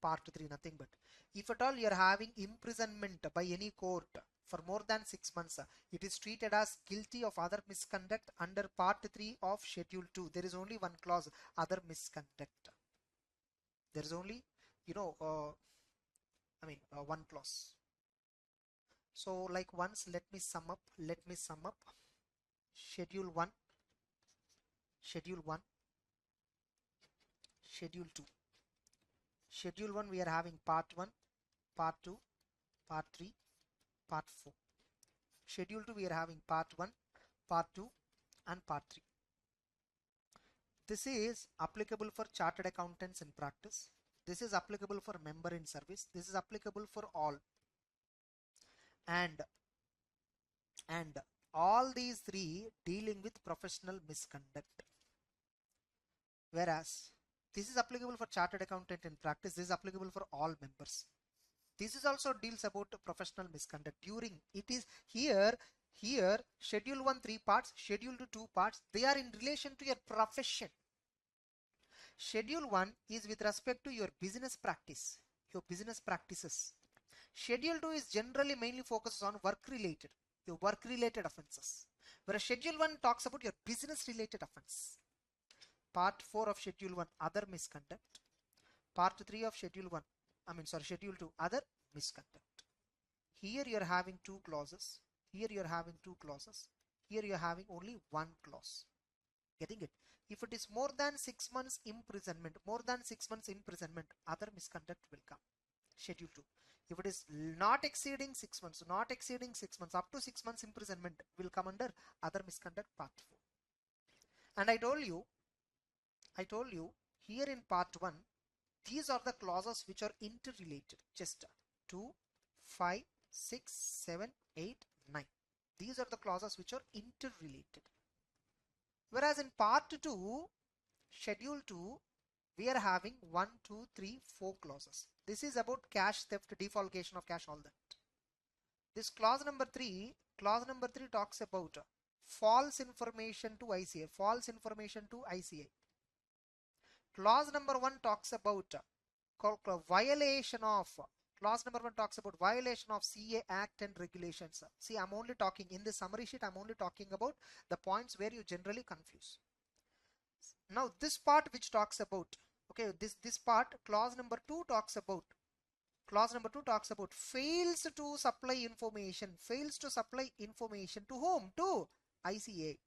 Speaker 1: part 3, nothing but. If at all you are having imprisonment by any court for more than 6 months, it is treated as guilty of other misconduct under part 3 of Schedule 2. There is only one clause, other misconduct. There is only, you know, one clause. So like once let me sum up. Schedule 1, Schedule 2. Schedule 1 we are having part 1, part 2, part 3, part 4. Schedule 2 we are having part 1, part 2 and part 3. This is applicable for chartered accountants in practice. This is applicable for member in service. This is applicable for all. And all these three dealing with professional misconduct. Whereas this is applicable for chartered accountant in practice. This is applicable for all members. This is also deals about professional misconduct. During it is here schedule 1 3 parts, schedule 2 2 parts. They are in relation to your profession. Schedule 1 is with respect to your business practice, your business practices. Schedule 2 is generally mainly focuses on work related, your work related offenses. Whereas Schedule 1 talks about your business related offense. Part 4 of Schedule 1, other misconduct. Part 3 of Schedule 2, other misconduct. Here you are having two clauses. Here you are having two clauses. Here you are having only one clause. Getting it? If it is more than 6 months imprisonment, other misconduct will come. Schedule 2. If it is not exceeding 6 months, up to 6 months imprisonment will come under other misconduct part 4. And I told you here in part 1, these are the clauses which are interrelated. Just 2, 5, 6, 7, 8, 9. These are the clauses which are interrelated. Whereas in part 2, schedule 2, we are having 1, 2, 3, 4 clauses. This is about cash theft, defalcation of cash, all that. This clause number 3 talks about false information to ICA, Clause number 1 talks about violation of CA Act and regulations. See, I'm only talking in the summary sheet, I'm only talking about the points where you generally confuse. Now this part which talks about, okay, this part, clause number 2 talks about fails to supply information. To whom? To ICA.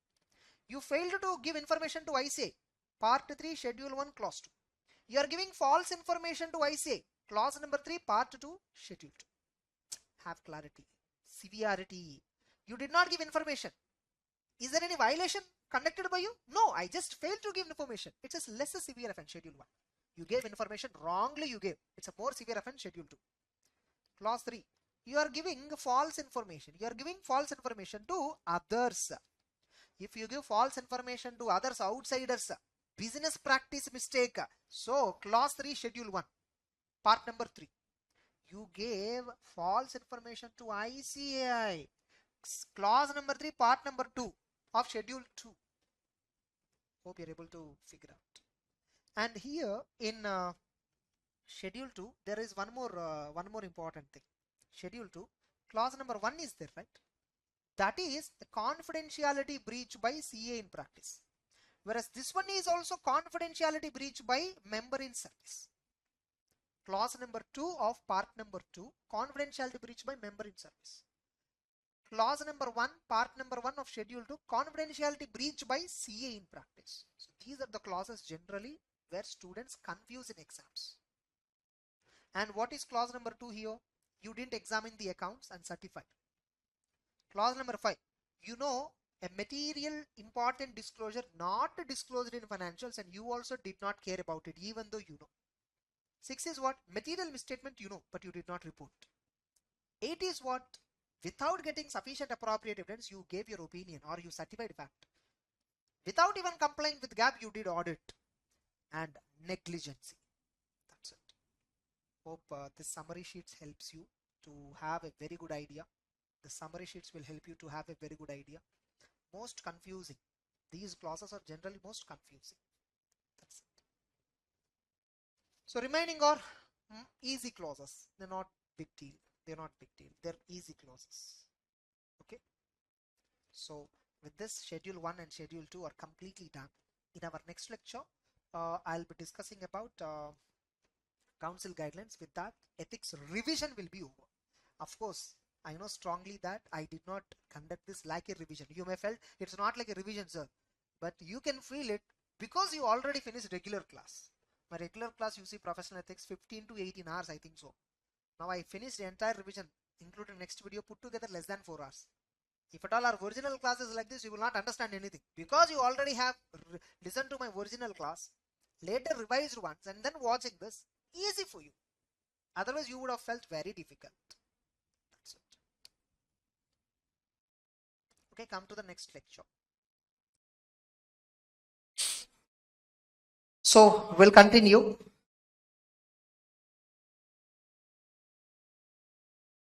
Speaker 1: You failed to give information to ICA. Part 3, Schedule 1, Clause 2. You are giving false information to ICA. Clause number 3, Part 2, Schedule 2. Have clarity. Severity. You did not give information. Is there any violation conducted by you? No, I just failed to give information. It's a lesser severe offense, Schedule 1. You gave information wrongly, you gave. It's a more severe offense, Schedule 2. Clause 3. You are giving false information. To others. If you give false information to others, outsiders, business practice mistake. So, Clause 3, Schedule 1, Part number 3. You gave false information to ICAI. Clause number 3, Part number 2 of Schedule 2. Hope you're able to figure out. And here in Schedule 2, there is one more important thing. Schedule 2, Clause number 1 is there, right? That is the confidentiality breach by CA in practice. Whereas this one is also confidentiality breach by member in service. Clause number 2 of part number 2, confidentiality breach by member in service. Clause number 1, part number 1 of Schedule 2, confidentiality breach by CA in practice. So these are the clauses generally where students confuse in exams. And what is clause number 2 here? You didn't examine the accounts and certify. Clause number 5, you know a material important disclosure not disclosed in financials and you also did not care about it even though you know. 6 is what? Material misstatement you know but you did not report. 8 is what? Without getting sufficient appropriate evidence you gave your opinion or you certified fact. Without even complying with gap you did audit. And negligence. That's it. Hope this summary sheets helps you to have a very good idea. The summary sheets will help you to have a very good idea. Most confusing. These clauses are generally most confusing. That's it. So remaining are easy clauses. They're not big deal. They're easy clauses. Okay. So with this, Schedule 1 and Schedule 2 are completely done. In our next lecture, I'll be discussing about council guidelines. With that, ethics revision will be over. Of course, I know strongly that I did not conduct this like a revision. You may felt it's not like a revision, sir, but you can feel it because you already finished regular class. My regular class, you see professional ethics 15 to 18 hours, I think so. Now I finished the entire revision, including next video, put together less than 4 hours. If at all our original class is like this, you will not understand anything, because you already have listened to my original class, later revised once, and then watching this, easy for you. Otherwise you would have felt very difficult. That's it. Okay, come to the next lecture. So we'll continue.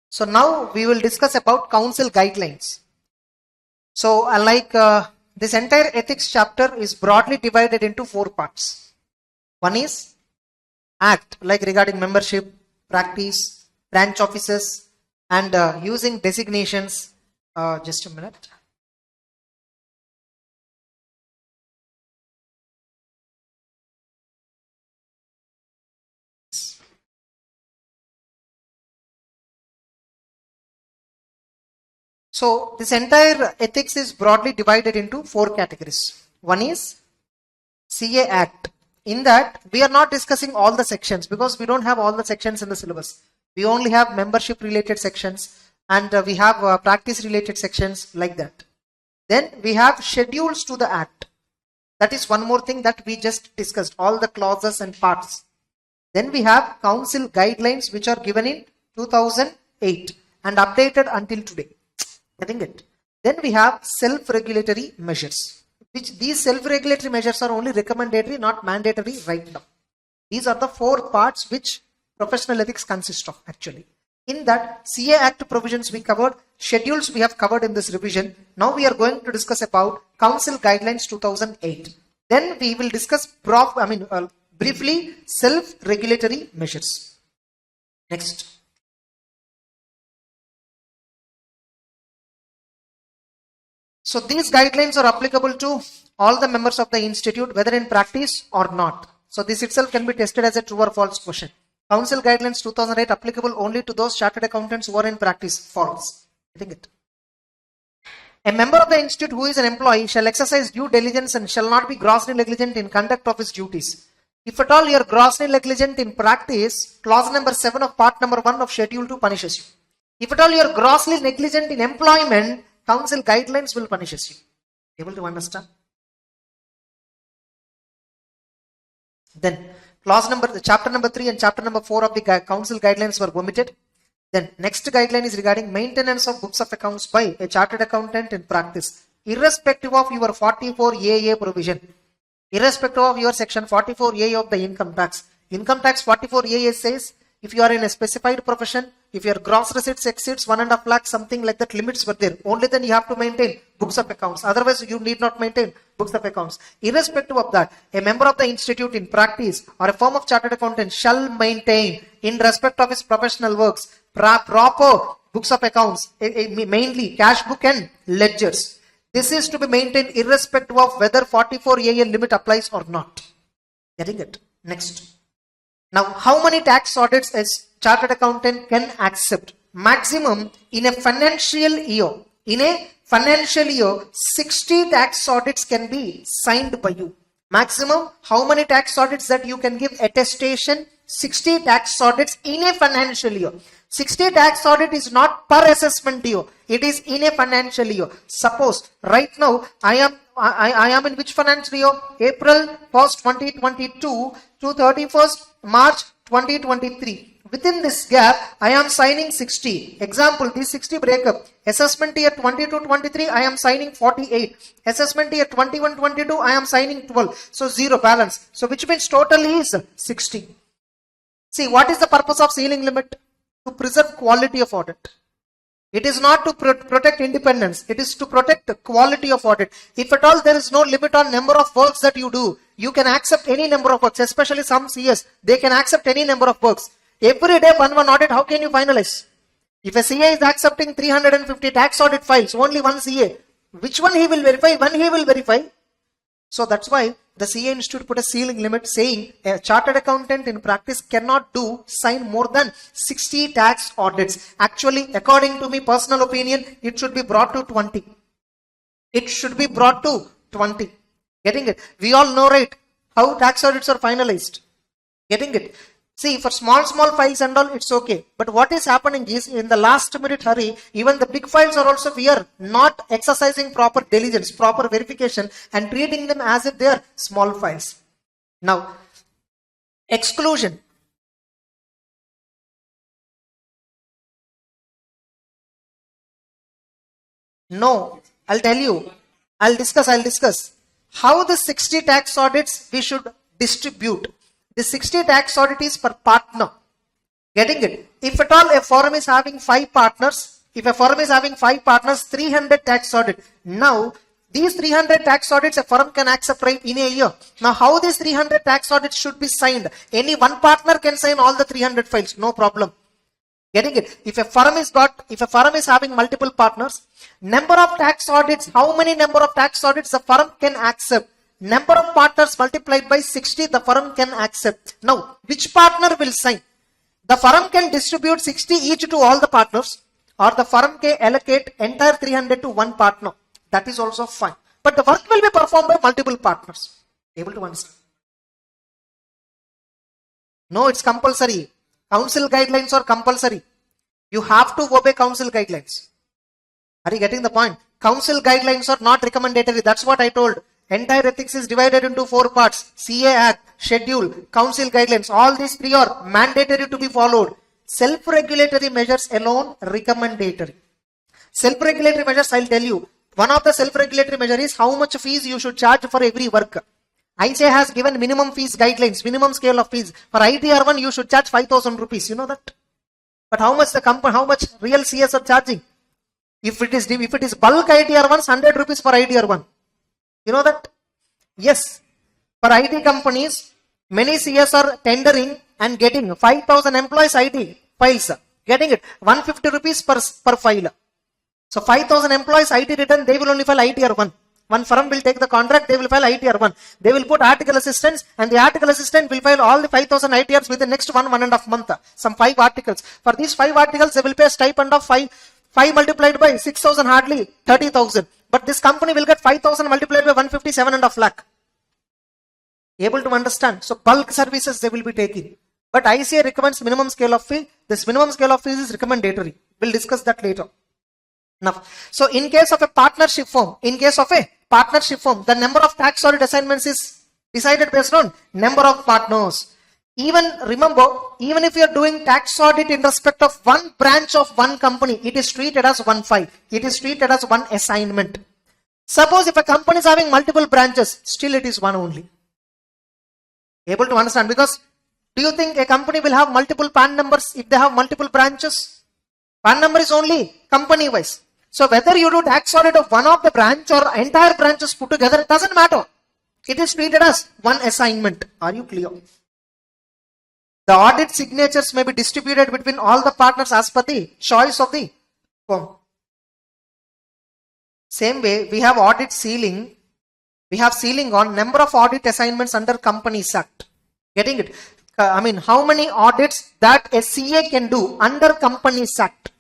Speaker 1: So now we will discuss about council guidelines. So unlike this entire ethics chapter is broadly divided into 4 parts. One is act, like regarding membership, practice, branch offices, and using designations. Just a minute. So this entire ethics is broadly divided into 4 categories. One is CA Act. In that we are not discussing all the sections, because we don't have all the sections in the syllabus. We only have membership related sections, and we have practice related sections, like that. Then we have schedules to the Act. That is one more thing that we just discussed, all the clauses and parts. Then we have council guidelines, which are given in 2008 and updated until today. Getting it? Then we have self-regulatory measures, which these self-regulatory measures are only recommendatory, not mandatory right now. These are the 4 parts which professional ethics consist of actually. In that, CA Act provisions we covered, schedules we have covered in this revision. Now we are going to discuss about Council Guidelines 2008. Then we will discuss briefly self-regulatory measures. Next. So these guidelines are applicable to all the members of the institute, whether in practice or not. So this itself can be tested as a true or false question. Council Guidelines 2008 applicable only to those chartered accountants who are in practice. False. I think it. A member of the institute who is an employee shall exercise due diligence and shall not be grossly negligent in conduct of his duties. If at all you are grossly negligent in practice, clause number 7 of part number 1 of schedule 2 punishes you. If at all you are grossly negligent in employment, council guidelines will punish you. Able to understand? Then chapter number 3 and chapter number 4 of the council guidelines were omitted. Then next guideline is regarding maintenance of books of accounts by a chartered accountant in practice, irrespective of your 44AA provision, irrespective of your section 44A of the income tax. Income tax 44AA says if you are in a specified profession, if your gross receipts exceeds 1.5 lakh, something like that, limits were there, only then you have to maintain books of accounts. Otherwise you need not maintain books of accounts. Irrespective of that, a member of the institute in practice or a firm of chartered accountant shall maintain, in respect of his professional works, proper books of accounts, mainly cash book and ledgers. This is to be maintained irrespective of whether 44AA limit applies or not. Getting it? Next. Now, how many tax audits a chartered accountant can accept? Maximum in a financial year. In a financial year, 60 tax audits can be signed by you. Maximum, how many tax audits that you can give attestation? 60 tax audits in a financial year. 60 tax audit is not per assessment year. It is in a financial year. Suppose right now I am in which financial year? April 1st, 2022 to 31st March 2023. Within this gap, I am signing 60. Example, these 60 breakup. Assessment year 22-23, I am signing 48. Assessment year 21-22, I am signing 12. So 0 balance. So which means total is 60. See, what is the purpose of ceiling limit? To preserve quality of audit. It is not to protect independence. It is to protect the quality of audit. If at all there is no limit on number of works that you do, you can accept any number of works, especially some CS. They can accept any number of works. Every day one audit, how can you finalize? If a CA is accepting 350 tax audit files, only one CA, which one he will verify? When he will verify? So that's why the CA Institute put a ceiling limit saying a chartered accountant in practice cannot sign more than 60 tax audits. Actually, according to me, personal opinion, it should be brought to 20. It should be brought to 20. Getting it? We all know, right, how tax audits are finalized. Getting it? See, for small files and all, it's okay. But what is happening is, in the last minute hurry, even the big files are also we are not exercising proper diligence, proper verification, and treating them as if they are small files. Now, exclusion. No, I'll tell you. I'll discuss. How the 60 tax audits we should distribute. The 60 tax audit is per partner. Getting it? If at all a firm is having 5 partners, 300 tax audit. Now, these 300 tax audits a firm can accept right in a year. Now, how these 300 tax audits should be signed? Any one partner can sign all the 300 files, no problem. Getting it? If a firm is having multiple partners, number of tax audits, how many number of tax audits the firm can accept? Number of partners multiplied by 60 the firm can accept. Now, which partner will sign? The firm can distribute 60 each to all the partners, or the firm can allocate entire 300 to one partner. That is also fine. But the work will be performed by multiple partners. Able to understand? No, it's compulsory. Council guidelines are compulsory. You have to obey council guidelines. Are you getting the point? Council guidelines are not recommendatory. That's what I told. Entire ethics is divided into 4 parts. CA Act, Schedule, Council guidelines. All these 3 are mandatory to be followed. Self-regulatory measures alone recommendatory. Self-regulatory measures, I'll tell you. One of the self-regulatory measures is how much fees you should charge for every work. icai has given minimum fees guidelines, minimum scale of fees. For ITR1, you should charge 5,000 rupees. You know that? But how much real CS are charging? If it is bulk ITR1, 100 rupees for ITR1. You know that? Yes. For IT companies, many CS are tendering and getting 5,000 employees IT files. Getting it? 150 rupees per file. So 5,000 employees IT return, they will only file ITR1. One firm will take the contract, they will file ITR1. They will put article assistants, and the article assistant will file all the 5,000 ITRs within the next 1.5 month. Some 5 articles. For these 5 articles, they will pay a stipend of 5 multiplied by 6,000, hardly 30,000. But this company will get 5,000 multiplied by 150, 7.5 lakh. Able to understand? So bulk services they will be taking. But ICA recommends minimum scale of fee. This minimum scale of fees is recommendatory. We'll discuss that later. Now, so in case of a partnership firm, the number of tax audit assignments is decided based on number of partners. Remember, even if you are doing tax audit in respect of one branch of one company, it is treated as one file. It is treated as one assignment. Suppose if a company is having multiple branches, still it is one only. Able to understand? Because do you think a company will have multiple PAN numbers if they have multiple branches? PAN number is only company wise. So whether you do tax audit of one of the branch or entire branches put together, it doesn't matter. It is treated as one assignment. Are you clear? The audit signatures may be distributed between all the partners as per the choice of the firm. Same way, we have audit sealing. We have sealing on number of audit assignments under Companies Act. Getting it? How many audits that a CA can do under Companies Act?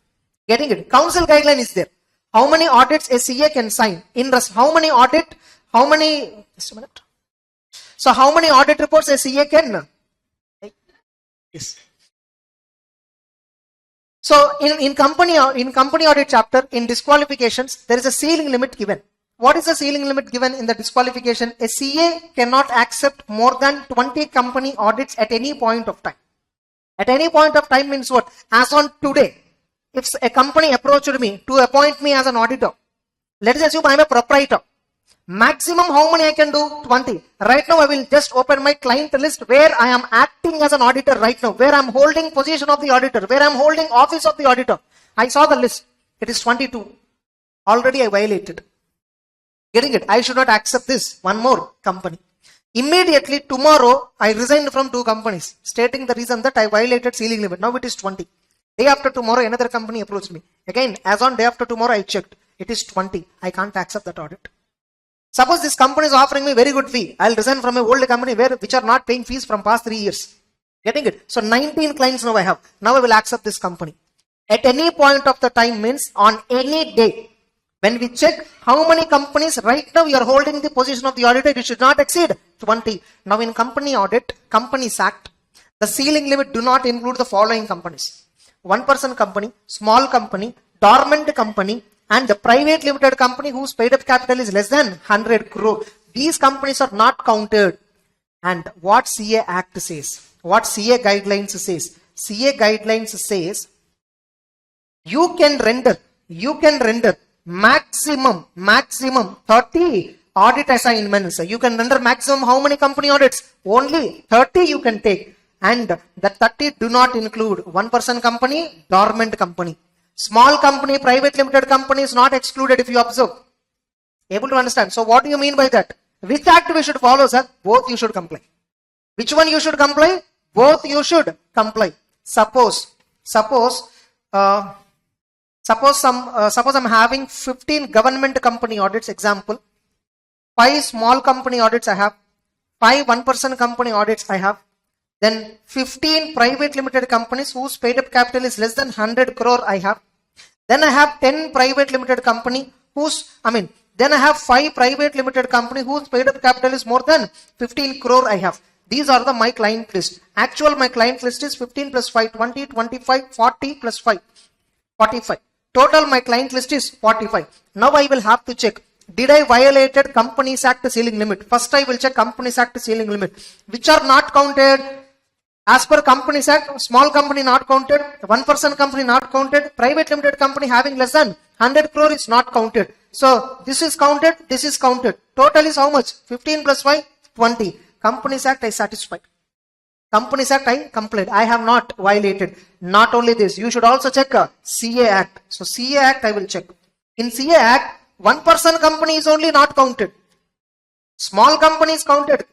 Speaker 1: Getting it? Council guideline is there. How many audits a CA can sign? Just a minute. So how many audit reports a CA can? Yes. So in company audit chapter, in disqualifications, there is a ceiling limit given. What is the ceiling limit given in the disqualification? A CA cannot accept more than 20 company audits at any point of time. At any point of time means what? As on today, if a company approached me to appoint me as an auditor, let us assume I am a proprietor. Maximum how many I can do? 20. Right now I will just open my client list where I am acting as an auditor right now, where I am holding position of the auditor, where I am holding office of the auditor. I saw the list. It is 22. Already I violated. Getting it? I should not accept this. One more company. Immediately tomorrow I resigned from 2 companies, stating the reason that I violated ceiling limit. Now it is 20. Day after tomorrow another company approached me. Again, as on day after tomorrow I checked. It is 20. I can't accept that audit. Suppose this company is offering me very good fee. I'll resign from a old company which are not paying fees from past 3 years. Getting it? So 19 clients now I have. Now I will accept this company. At any point of the time means on any day. When we check how many companies right now you are holding the position of the auditor, it should not exceed 20. Now in company audit, Companies Act, The ceiling limit do not include the following companies: one-person company, small company, dormant company, and the private limited company whose paid up capital is less than 100 crore. These companies are not counted. And what CA Act says, what CA guidelines says, CA guidelines says you can render maximum 30 audit assignments. You can render maximum how many company audits? Only 30 you can take. And the 30 do not include one-person company, dormant company. Small company, private limited company is not excluded if you observe. Able to understand? So what do you mean by that? Which act we should follow, sir? Both you should comply. Which one you should comply? Both you should comply. Suppose I'm having 15 government company audits, example. 5 small company audits I have. 5 one-person company audits I have. Then 15 private limited companies whose paid up capital is less than 100 crore I have. Then I have 10 private limited company then I have 5 private limited company whose paid up capital is more than 15 crore I have. These are my client list. Actual my client list is 15 plus 5, 20, 25, 40 plus 5, 45. Total my client list is 45. Now I will have to check. Did I violated Companies Act ceiling limit? First I will check Companies Act ceiling limit. Which are not counted? As per Companies Act, small company not counted, one-person company not counted, private limited company having less than 100 crore is not counted. So this is counted, this is counted. Total is how much? 15 plus 5, 20. Companies Act I satisfied. Companies Act I complied. I have not violated. Not only this, you should also check CA Act. So CA Act I will check. In CA Act, one-person company is only not counted. Small company is counted.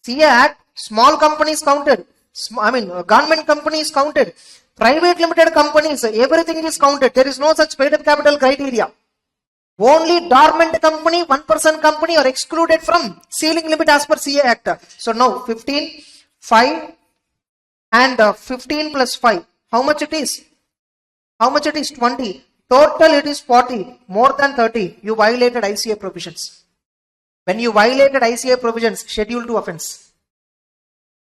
Speaker 1: CA Act, small company is counted. Government company is counted. Private limited companies, everything is counted. There is no such paid up capital criteria. Only dormant company, one-person company are excluded from ceiling limit as per CA Act. So now 15, 5 and 15 plus 5. How much it is? How much it is? 20. Total it is 40. More than 30. You violated ICA provisions. When you violated ICA provisions, Schedule 2 offense.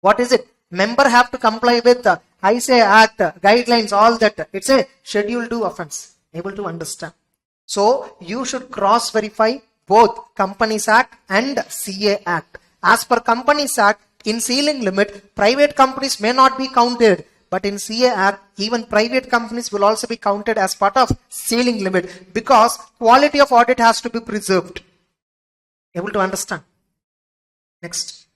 Speaker 1: What is it? Member have to comply with the ICA Act, guidelines, all that. It's a Schedule 2 offense. Able to understand? So you should cross verify both Companies Act and CA Act. As per Companies Act, in ceiling limit, private companies may not be counted. But in CA Act, even private companies will also be counted as part of ceiling limit because quality of audit has to be preserved. Able to understand? Next.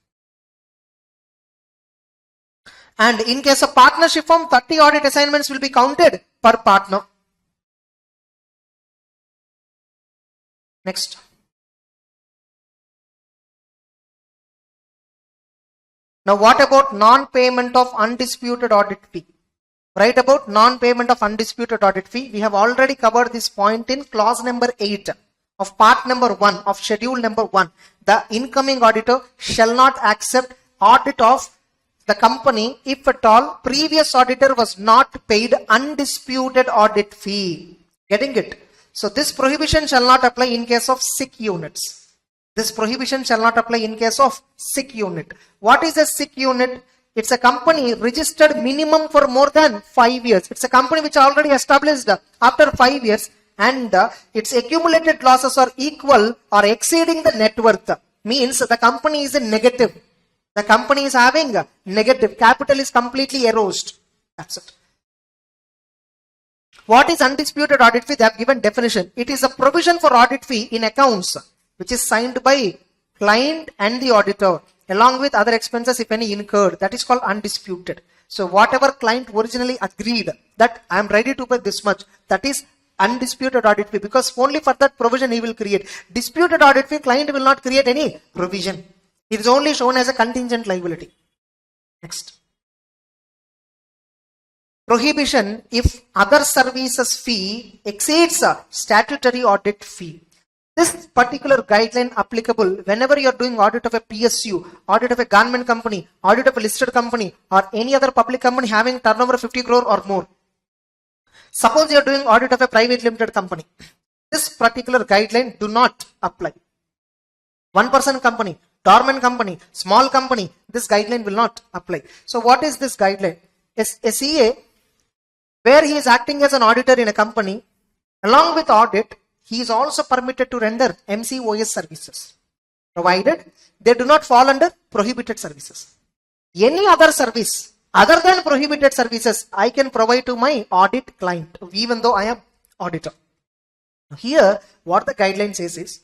Speaker 1: And in case of partnership firm, 30 audit assignments will be counted per partner. Next. Now what about non-payment of undisputed audit fee? Write about non-payment of undisputed audit fee. We have already covered this point in clause number 8 of part number 1 of schedule number 1. The incoming auditor shall not accept audit of the company if at all previous auditor was not paid undisputed audit fee. Getting it? So this prohibition shall not apply in case of sick units. This prohibition shall not apply in case of sick unit. What is a sick unit? It's a company registered minimum for more than 5 years. It's a company which already established after 5 years and its accumulated losses are equal or exceeding the net worth. Means the company is in negative. The company is having negative. Capital is completely eroded. That's it. What is undisputed audit fee? They have given definition. It is a provision for audit fee in accounts which is signed by client and the auditor along with other expenses if any incurred. That is called undisputed. So whatever client originally agreed that I am ready to pay this much, that is undisputed audit fee because only for that provision he will create. Disputed audit fee, client will not create any provision. It is only shown as a contingent liability. Next. Prohibition if other services fee exceeds a statutory audit fee. This particular guideline applicable whenever you are doing audit of a PSU, audit of a government company, audit of a listed company or any other public company having turnover of 50 crore or more. Suppose you are doing audit of a private limited company. This particular guideline do not apply. One-person company, dormant company, small company, this guideline will not apply. So what is this guideline? A CA, where he is acting as an auditor in a company, along with audit, he is also permitted to render MCOS services, provided they do not fall under prohibited services. Any other service other than prohibited services, I can provide to my audit client, even though I am auditor. Here, what the guideline says is,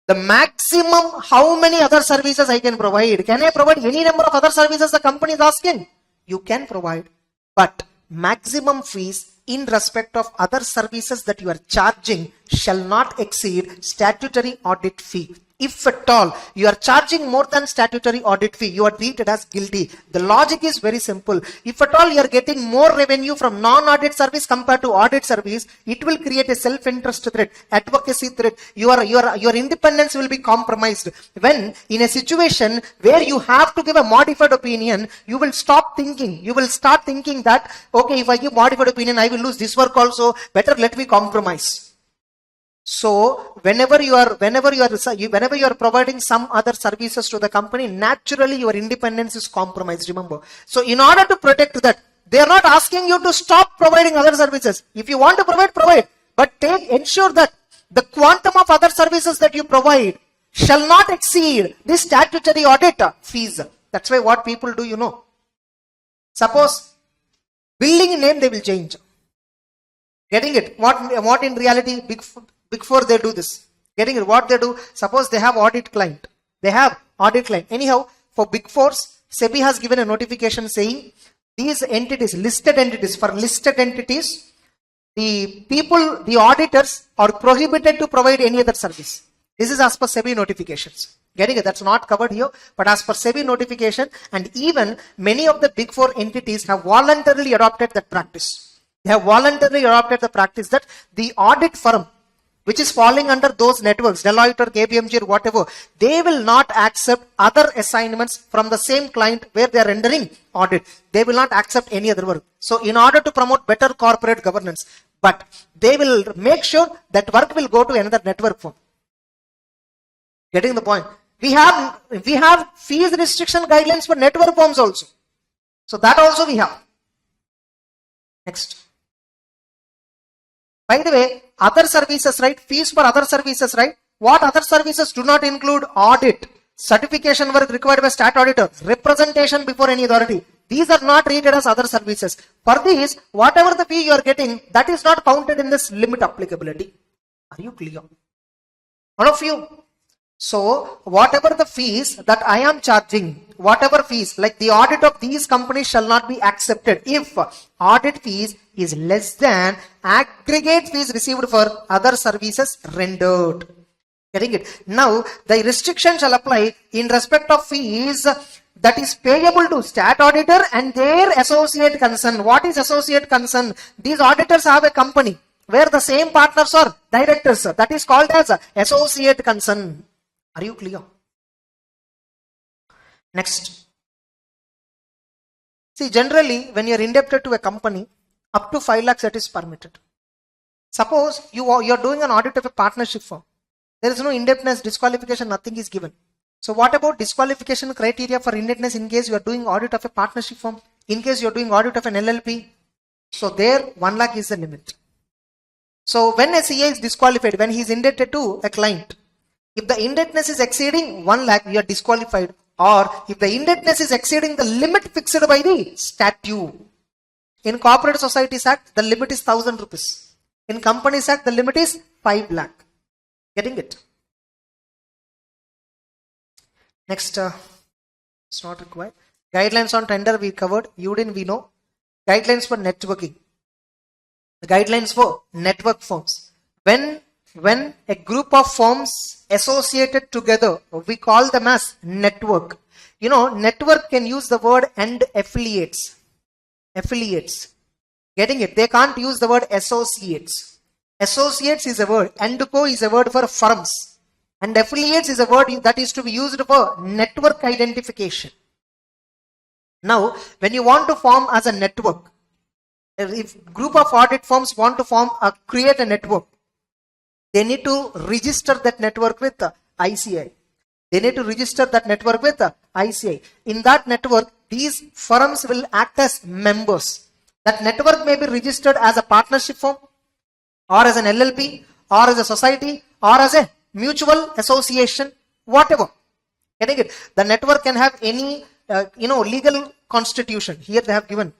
Speaker 1: the maximum how many other services I can provide. Can I provide any number of other services the company is asking? You can provide, but maximum fees in respect of other services that you are charging shall not exceed statutory audit fee. If at all you are charging more than statutory audit fee, you are treated as guilty. The logic is very simple. If at all you are getting more revenue from non-audit service compared to audit service, it will create a self-interest threat, advocacy threat. Your independence will be compromised. When in a situation where you have to give a modified opinion, you will stop thinking. You will start thinking that, okay, if I give modified opinion, I will lose this work also. Better let me compromise. So whenever you are providing some other services to the company, naturally your independence is compromised, remember. So in order to protect that, they are not asking you to stop providing other services. If you want to provide, but ensure that the quantum of other services that you provide shall not exceed this statutory audit fees. That's why what people do, suppose building name they will change. Getting it? What in reality Big Four they do this. Getting it? What they do? Suppose they have audit client. Anyhow, for Big Fours, SEBI has given a notification saying these entities, listed entities, the auditors are prohibited to provide any other service. This is as per SEBI notifications. Getting it? That's not covered here, but as per SEBI notification, and even many of the Big Four entities have voluntarily adopted that practice. They have voluntarily adopted the practice that the audit firm, which is falling under those networks, Deloitte or KPMG or whatever, they will not accept other assignments from the same client where they are rendering audit. They will not accept any other work. So in order to promote better corporate governance, but they will make sure that work will go to another network firm. Getting the point? We have fees restriction guidelines for network firms also. So that also we have. Next. By the way, other services, right? Fees for other services, right? What other services do not include audit, certification work required by stat auditor, representation before any authority. These are not treated as other services. For these, whatever the fee you are getting, that is not counted in this limit applicability. Are you clear? All of you? So, whatever the fees that I am charging, whatever fees, like the audit of these companies shall not be accepted if audit fees is less than aggregate fees received for other services rendered. Getting it? Now, the restriction shall apply in respect of fees that is payable to stat auditor and their associate concern. What is associate concern? These auditors have a company where the same partners are directors. That is called as associate concern. Are you clear? Next. See, generally, when you are indebted to a company, up to 5 lakhs that is permitted. Suppose you are doing an audit of a partnership firm. There is no indebtedness, disqualification, nothing is given. So what about disqualification criteria for indebtedness in case you are doing audit of a partnership firm? In case you are doing audit of an LLP? So there 1 lakh is the limit. So when a CA is disqualified, when he is indebted to a client, if the indebtedness is exceeding 1 lakh, you are disqualified. Or if the indebtedness is exceeding the limit fixed by the statute. In Corporate Societies Act, the limit is 1,000 rupees. In Companies Act, the limit is 5 lakh. Getting it? Next, it's not required. Guidelines on tender we covered. UDIN we know. Guidelines for networking. The guidelines for network firms. When a group of firms associated together, we call them as network. Network can use the word and affiliates. Affiliates. Getting it? They can't use the word associates. Associates is a word. And co is a word for firms. And affiliates is a word that is to be used for network identification. Now, when you want to form as a network, if group of audit firms want to create a network, they need to register that network with ICI. They need to register that network with ICI. In that network, these firms will act as members. That network may be registered as a partnership firm, or as an LLP, or as a society, or as a mutual association, whatever. Getting it? The network can have any legal constitution. Here they have given.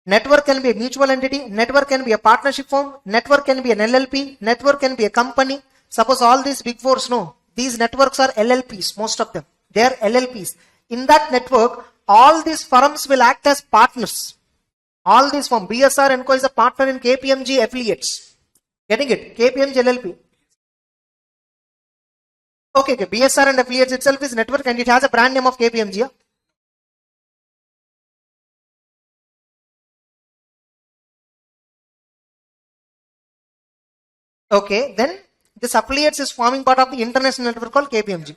Speaker 1: Network can be a mutual entity, network can be a partnership firm, network can be an LLP, network can be a company. Suppose all these big fours, no, these networks are LLPs, most of them. They are LLPs. In that network, all these firms will act as partners. All these firms, BSR & Co is a partner in KPMG affiliates. Getting it? KPMG LLP. Okay, BSR and affiliates itself is network and it has a brand name of KPMG. Yeah? Okay, then this affiliates is forming part of the international network called KPMG.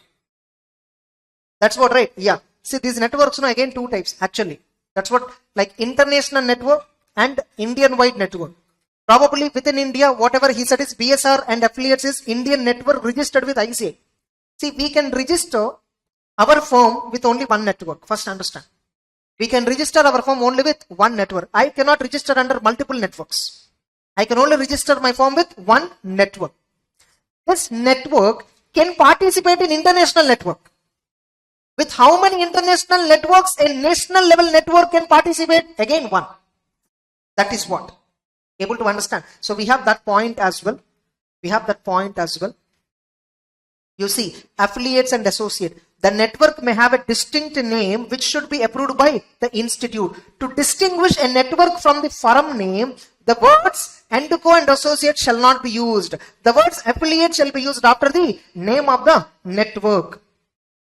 Speaker 1: That's what, right? Yeah. See, these networks, no, again, two types actually. That's what, like international network and Indian-wide network. Probably within India, whatever he said is BSR and affiliates is Indian network registered with ICI. See, we can register our firm with only one network. First understand. We can register our firm only with one network. I cannot register under multiple networks. I can only register my firm with one network. This network can participate in international network. With how many international networks a national level network can participate? Again, one. That is what. Able to understand. So we have that point as well. We have that point as well. You see, affiliates and associate. The network may have a distinct name which should be approved by the institute. To distinguish a network from the firm name, the words NBFC and associate shall not be used. The words affiliate shall be used after the name of the network.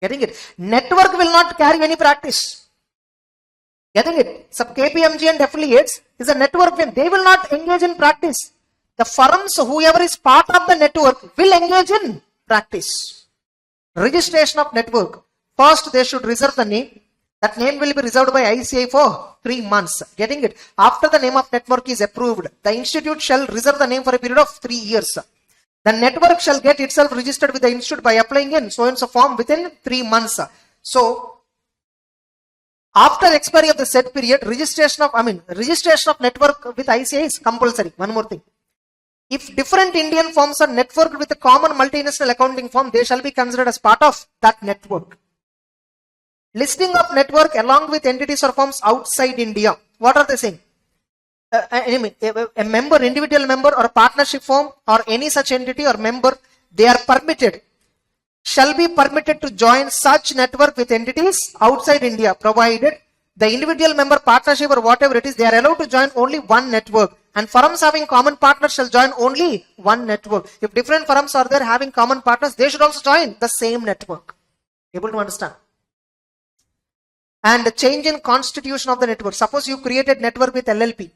Speaker 1: Getting it? Network will not carry any practice. Getting it? Sub KPMG and affiliates is a network when they will not engage in practice. The firms, whoever is part of the network, will engage in practice. Registration of network. First, they should reserve the name. That name will be reserved by ICI for 3 months. Getting it? After the name of network is approved, the institute shall reserve the name for a period of 3 years. The network shall get itself registered with the institute by applying in so and so form within 3 months. So, after expiry of the said period, registration of network with ICI is compulsory. One more thing. If different Indian firms are networked with a common multinational accounting firm, they shall be considered as part of that network. Listing of network along with entities or firms outside India. What are they saying? A member, individual member or a partnership firm or any such entity or member, they are permitted, shall be permitted to join such network with entities outside India, provided the individual member, partnership or whatever it is, they are allowed to join only one network. And firms having common partners shall join only one network. If different firms are there having common partners, they should also join the same network. Able to understand? And the change in constitution of the network. Suppose you created network with LLP.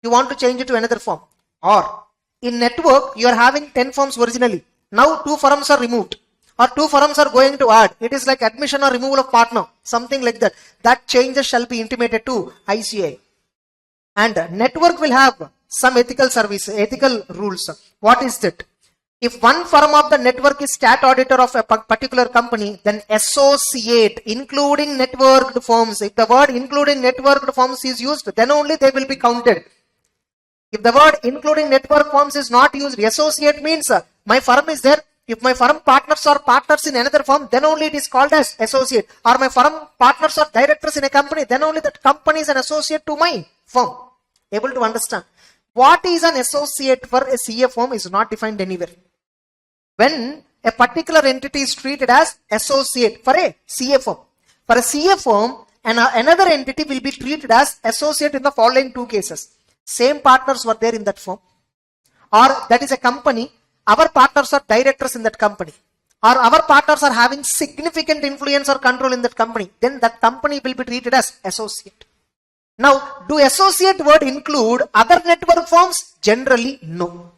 Speaker 1: You want to change it to another firm. Or in network, you are having 10 firms originally. Now 2 firms are removed. Or 2 firms are going to add. It is like admission or removal of partner. Something like that. That changes shall be intimated to ICI. And network will have some ethical rules. What is that? If one firm of the network is stat auditor of a particular company, then associate, including networked firms. If the word including networked firms is used, then only they will be counted. If the word including network firms is not used, associate means my firm is there. If my firm partners are partners in another firm, then only it is called as associate. Or my firm partners are directors in a company, then only that company is an associate to my firm. Able to understand? What is an associate for a CA firm is not defined anywhere. When a particular entity is treated as associate for a CA firm. For a CA firm, another entity will be treated as associate in the following 2 cases. Same partners were there in that firm. Or that is a company, our partners are directors in that company. Or our partners are having significant influence or control in that company. Then that company will be treated as associate. Now, do associate word include other network firms? Generally, no.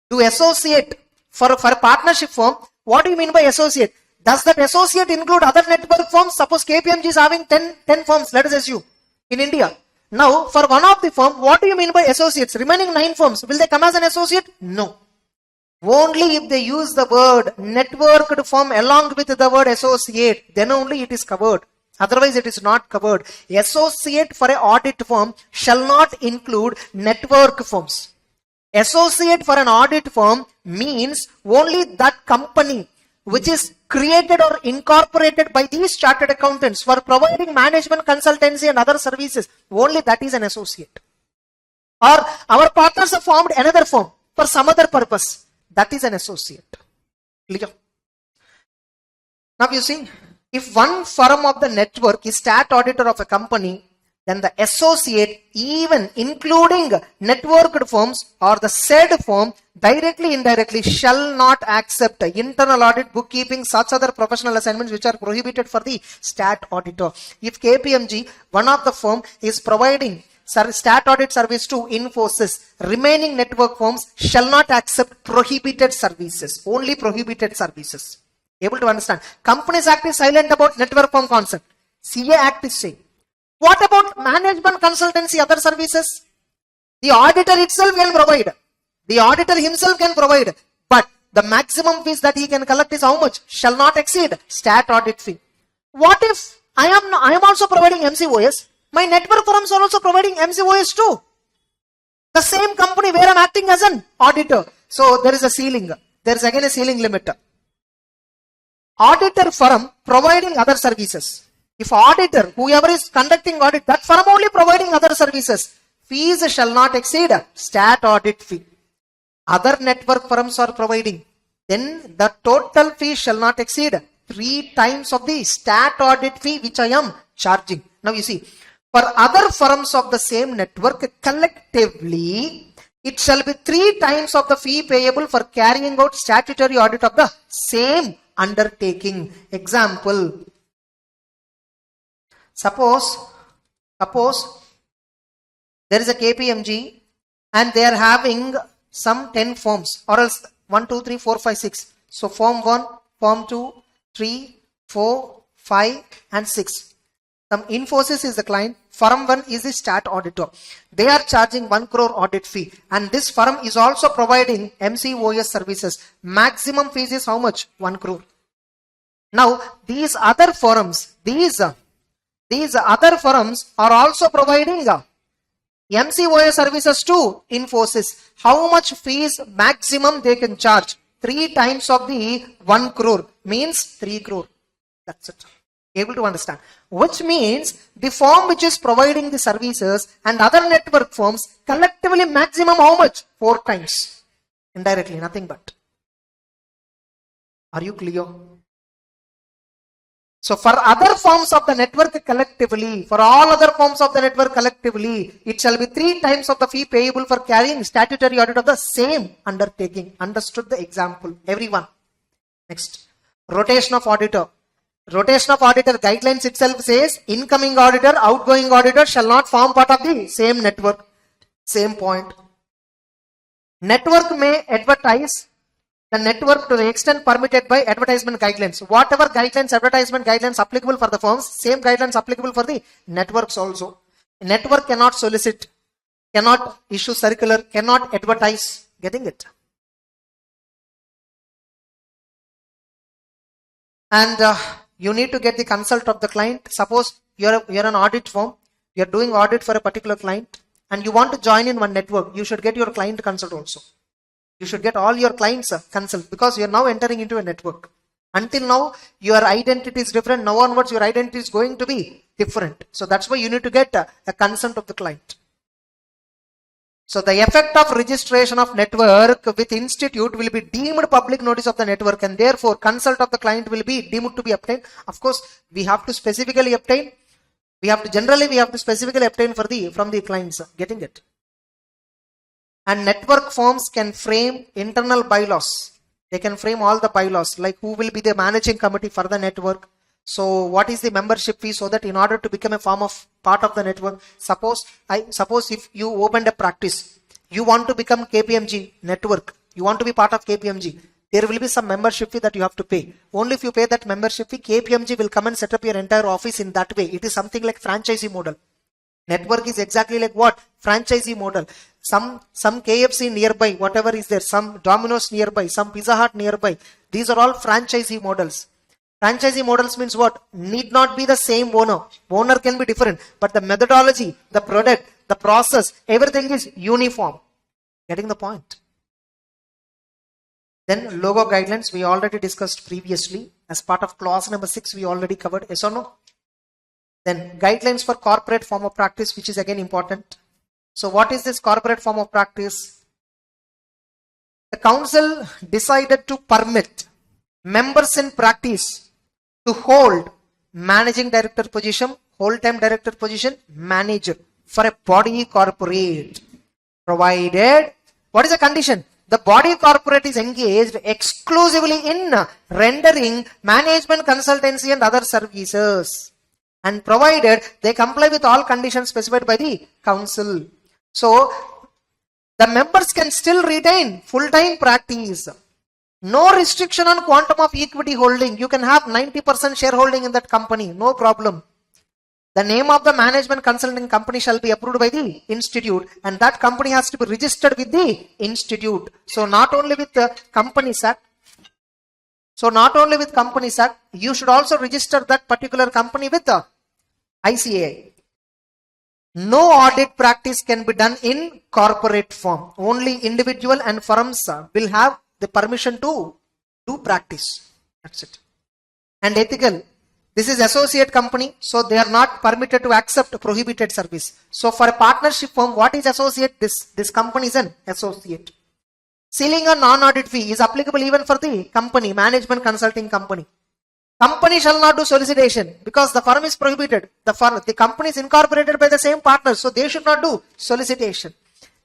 Speaker 1: Do associate for a partnership firm, what do you mean by associate? Does that associate include other network firms? Suppose KPMG is having 10 firms, let us assume, in India. Now, for one of the firm, what do you mean by associates? Remaining 9 firms, will they come as an associate? No. Only if they use the word networked firm along with the word associate, then only it is covered. Otherwise, it is not covered. Associate for an audit firm shall not include network firms. Associate for an audit firm means only that company which is created or incorporated by these chartered accountants for providing management consultancy and other services. Only that is an associate. Or our partners have formed another firm for some other purpose. That is an associate. Clear? Now you see, if one firm of the network is stat auditor of a company, then the associate, even including networked firms or the said firm, directly, indirectly, shall not accept internal audit, bookkeeping, such other professional assignments which are prohibited for the stat auditor. If KPMG, one of the firm, is providing stat audit service to Infosys, remaining network firms shall not accept prohibited services, only prohibited services. Able to understand? Companies Act is silent about network firm concept. CA Act is saying. What about management consultancy, other services? The auditor itself can provide. The auditor himself can provide. But the maximum fees that he can collect is how much? Shall not exceed stat audit fee. What if I am also providing MCOS? My network firms are also providing MCOS too. The same company where I am acting as an auditor. So there is a ceiling. There is again a ceiling limit. Auditor firm providing other services. If auditor, whoever is conducting audit, that firm only providing other services, fees shall not exceed stat audit fee. Other network firms are providing, then the total fee shall not exceed 3 times of the stat audit fee which I am charging. Now you see, for other firms of the same network, collectively, it shall be 3 times of the fee payable for carrying out statutory audit of the same undertaking. Example, suppose there is a KPMG and they are having some 10 firms, or else 1, 2, 3, 4, 5, 6. So firm 1, firm 2, 3, 4, 5 and 6. Some Infosys is the client, firm 1 is the stat auditor. They are charging 1 crore audit fee, and this firm is also providing MCOS services. Maximum fees is how much? 1 crore. Now these other firms, these other firms are also providing MCOS services to Infosys. How much fees maximum they can charge? 3 times of the 1 crore means 3 crore. That's it. Able to understand? Which means the firm which is providing the services and other network firms collectively maximum how much? 4 times. Indirectly, nothing but. Are you clear? So for other forms of the network collectively, for all other forms of the network collectively, it shall be 3 times of the fee payable for carrying statutory audit of the same undertaking. Understood the example? Everyone. Next. Rotation of auditor. Rotation of auditor guidelines itself says incoming auditor, outgoing auditor shall not form part of the same network. Same point. Network may advertise the network to the extent permitted by advertisement guidelines. Whatever guidelines, advertisement guidelines applicable for the firms, same guidelines applicable for the networks also. Network cannot solicit, cannot issue circular, cannot advertise. Getting it? And you need to get the consult of the client. Suppose you're an audit firm, you're doing audit for a particular client, and you want to join in one network. You should get your client consult also. You should get all your clients consult, because you are now entering into a network. Until now, your identity is different. Now onwards, your identity is going to be different. So that's why you need to get a consent of the client. So the effect of registration of network with institute will be deemed public notice of the network, and therefore consult of the client will be deemed to be obtained. Of course, we have to specifically obtain. We have to specifically obtain from the clients. Getting it? And network firms can frame internal bylaws. They can frame all the bylaws, like who will be the managing committee for the network. So what is the membership fee, so that in order to become a part of the network, suppose if you opened a practice, you want to become KPMG network, you want to be part of KPMG, there will be some membership fee that you have to pay. Only if you pay that membership fee, KPMG will come and set up your entire office in that way. It is something like franchisee model. Network is exactly like what? Franchisee model. some KFC nearby, whatever is there, some Domino's nearby, some Pizza Hut nearby. These are all franchisee models. Franchisee models means what? Need not be the same owner. Owner can be different, but the methodology, the product, the process, everything is uniform. Getting the point? Then logo guidelines, we already discussed previously. As part of clause number 6, we already covered. Yes or no? Then guidelines for corporate form of practice, which is again important. So what is this corporate form of practice? The council decided to permit members in practice to hold managing director position, whole-time director position, manager for a body corporate. Provided, what is the condition? The body corporate is engaged exclusively in rendering management consultancy and other services, and provided they comply with all conditions specified by the council. So the members can still retain full-time practice. No restriction on quantum of equity holding. You can have 90% shareholding in that company, no problem. The name of the management consulting company shall be approved by the institute, and that company has to be registered with the institute. So not only with the Companies Act, you should also register that particular company with the ICAI. No audit practice can be done in corporate form. Only individual and firms will have the permission to do practice. That's it. And ethical. This is associate company, so they are not permitted to accept prohibited service. So for a partnership firm, what is associate? This company is an associate. Ceiling on non-audit fee is applicable even for the company, management consulting company. Company shall not do solicitation because the firm is prohibited. The company is incorporated by the same partners, so they should not do solicitation.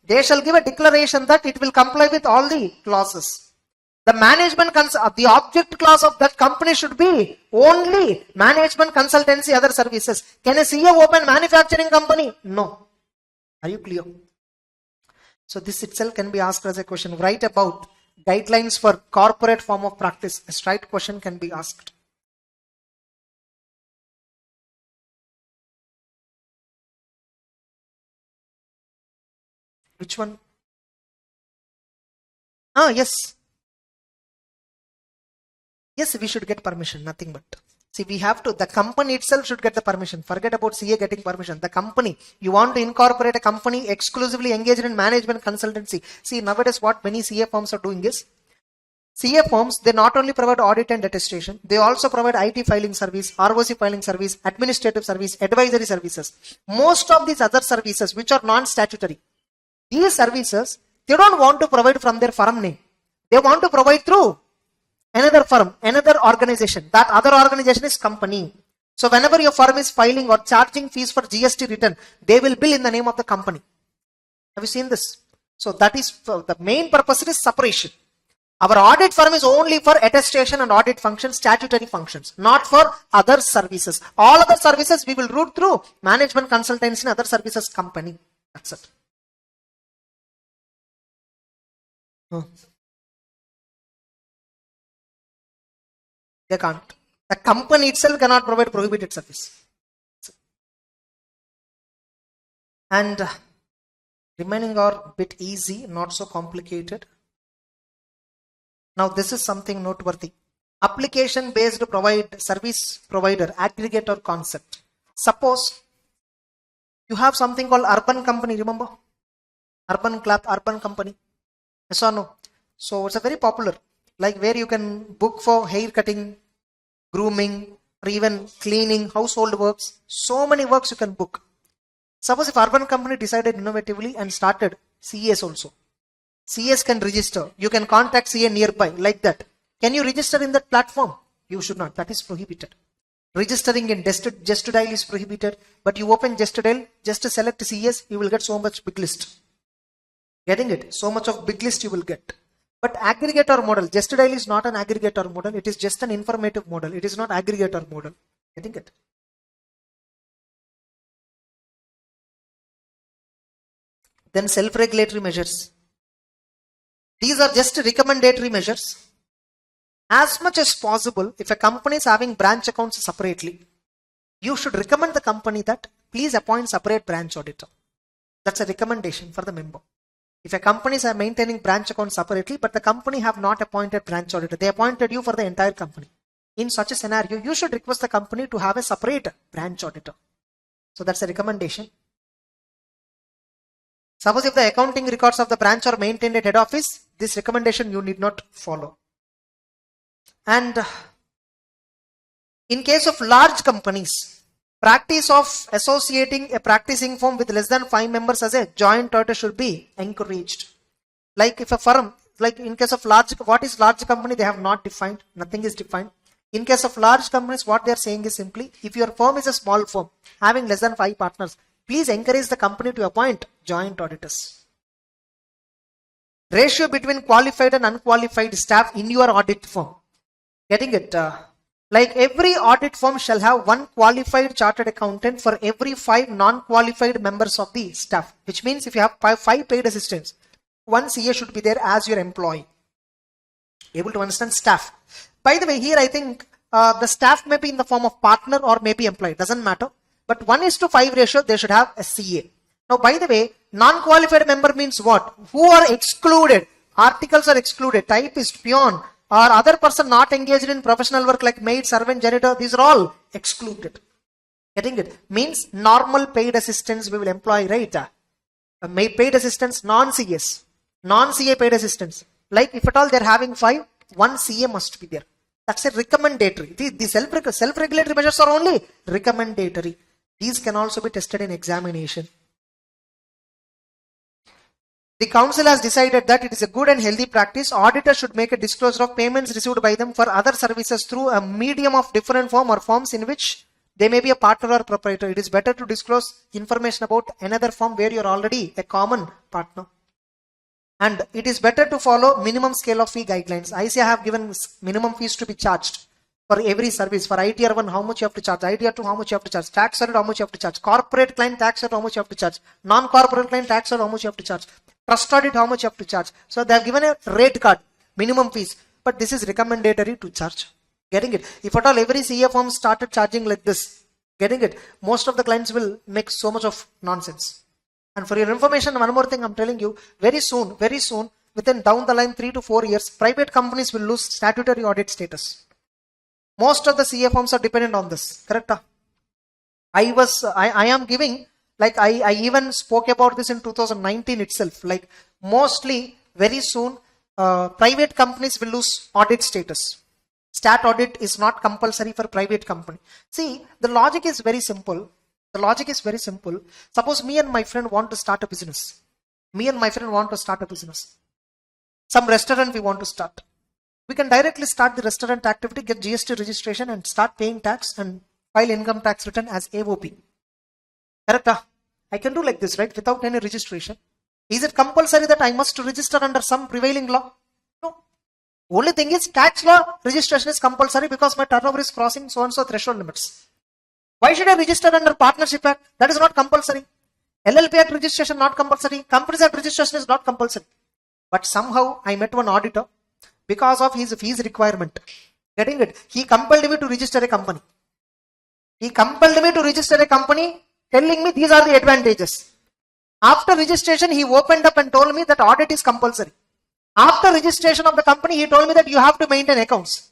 Speaker 1: They shall give a declaration that it will comply with all the clauses. The the object clause of that company should be only management consultancy, other services. Can a CEO open manufacturing company? No. Are you clear? So this itself can be asked as a question. Write about guidelines for corporate form of practice. A straight question can be asked. Which one? Yes. Yes, we should get permission, nothing but. See, we have to, the company itself should get the permission. Forget about CA getting permission. The company, you want to incorporate a company exclusively engaged in management consultancy. See, nowadays what many CA firms are doing is, CA firms, they not only provide audit and attestation, they also provide IT filing service, ROC filing service, administrative service, advisory services. Most of these other services, which are non-statutory, these services, they don't want to provide from their firm name. They want to provide through another firm, another organization. That other organization is company. So whenever your firm is filing or charging fees for GST return, they will bill in the name of the company. Have you seen this? So that is, the main purpose is separation. Our audit firm is only for attestation and audit functions, statutory functions, not for other services. All other services we will route through management consultancy and other services company. That's it. They can't. The company itself cannot provide prohibited service. And remaining are a bit easy, not so complicated. Now this is something noteworthy. Application based service provider, aggregator concept. Suppose you have something called urban company, remember? Urban company. Yes or no? So it's a very popular. Like where you can book for hair cutting, grooming, or even cleaning, household works. So many works you can book. Suppose if urban company decided innovatively and started CAs also. CAs can register. You can contact CA nearby like that. Can you register in that platform? You should not. That is prohibited. Registering in Gestodial is prohibited. But you open Gestodial, just to select CAs, you will get so much big list. Getting it? So much of big list you will get. But aggregator model, Gestodial is not an aggregator model. It is just an informative model. It is not aggregator model. Getting it? Then self-regulatory measures. These are just recommendatory measures. As much as possible, if a company is having branch accounts separately, you should recommend the company that please appoint separate branch auditor. That's a recommendation for the member. If a company is maintaining branch accounts separately, but the company have not appointed branch auditor, they appointed you for the entire company. In such a scenario, you should request the company to have a separate branch auditor. So that's a recommendation. Suppose if the accounting records of the branch are maintained at head office, this recommendation you need not follow. And in case of large companies, practice of associating a practicing firm with less than 5 members as a joint auditor should be encouraged. Like if a firm, like in case of large, what is large company? They have not defined, nothing is defined. In case of large companies, what they are saying is simply, if your firm is a small firm having less than 5 partners, please encourage the company to appoint joint auditors. Ratio between qualified and unqualified staff in your audit firm. Getting it? Like every audit firm shall have 1 qualified chartered accountant for every 5 non-qualified members of the staff. Which means if you have 5 paid assistants, 1 CA should be there as your employee. Able to understand staff. By the way, here I think the staff may be in the form of partner or maybe employee. Doesn't matter. But 1:5 ratio, they should have a CA. Now, by the way, non-qualified member means what? Who are excluded? Articles are excluded. Typist, peon, or other person not engaged in professional work like maid, servant, janitor. These are all excluded. Getting it? Means normal paid assistants we will employ, right? Paid assistants, non-CAs. Non-CA paid assistants. Like if at all they're having 5, 1 CA must be there. That's a recommendatory. The self-regulatory measures are only recommendatory. These can also be tested in examination. The council has decided that it is a good and healthy practice. Auditors should make a disclosure of payments received by them for other services through a medium of different form or forms in which they may be a partner or proprietor. It is better to disclose information about another firm where you are already a common partner. And it is better to follow minimum scale of fee guidelines. ICI have given minimum fees to be charged for every service. For ITR 1, how much you have to charge? ITR 2, how much you have to charge? Tax audit, how much you have to charge? Corporate client tax audit, how much you have to charge? Non-corporate client tax audit, how much you have to charge? Trust audit, how much you have to charge? So they have given a rate card, minimum fees. But this is recommendatory to charge. Getting it? If at all every CA firm started charging like this, getting it? Most of the clients will make so much of nonsense. And for your information, one more thing I'm telling you, very soon, within down the line 3 to 4 years, private companies will lose statutory audit status. Most of the CA firms are dependent on this. Correct? I am giving, like I even spoke about this in 2019 itself. Like mostly, very soon, private companies will lose audit status. Stat audit is not compulsory for private company. See, the logic is very simple. Suppose me and my friend want to start a business. Some restaurant we want to start. We can directly start the restaurant activity, get GST registration and start paying tax and file income tax return as AOP. Correct? I can do like this, right? Without any registration. Is it compulsory that I must register under some prevailing law? No. Only thing is tax law registration is compulsory because my turnover is crossing so and so threshold limits. Why should I register under Partnership Act? That is not compulsory. LLP Act registration not compulsory. Companies Act registration is not compulsory. But somehow I met one auditor because of his fees requirement. Getting it? He compelled me to register a company. Telling me these are the advantages. After registration, he opened up and told me that audit is compulsory. After registration of the company, he told me that you have to maintain accounts.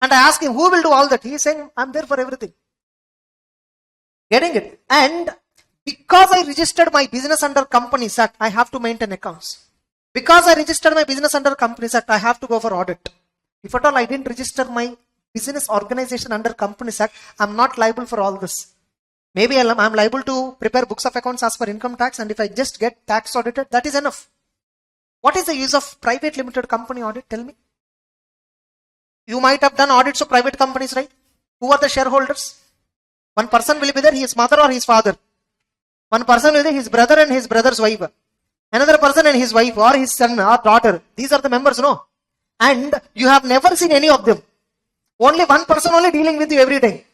Speaker 1: And I asked him, who will do all that? He is saying, I'm there for everything. Getting it? And because I registered my business under Companies Act, I have to maintain accounts. Because I registered my business under Companies Act, I have to go for audit. If at all I didn't register my business organization under Companies Act, I'm not liable for all this. Maybe I'm liable to prepare books of accounts as per income tax, and if I just get tax audited, that is enough. What is the use of private limited company audit? Tell me. You might have done audits of private companies, right? Who are the shareholders? One person will be there, his mother or his father. One person will be his brother and his brother's wife. Another person and his wife or his son or daughter. These are the members, no? And you have never seen any of them. Only one person only dealing with you every day.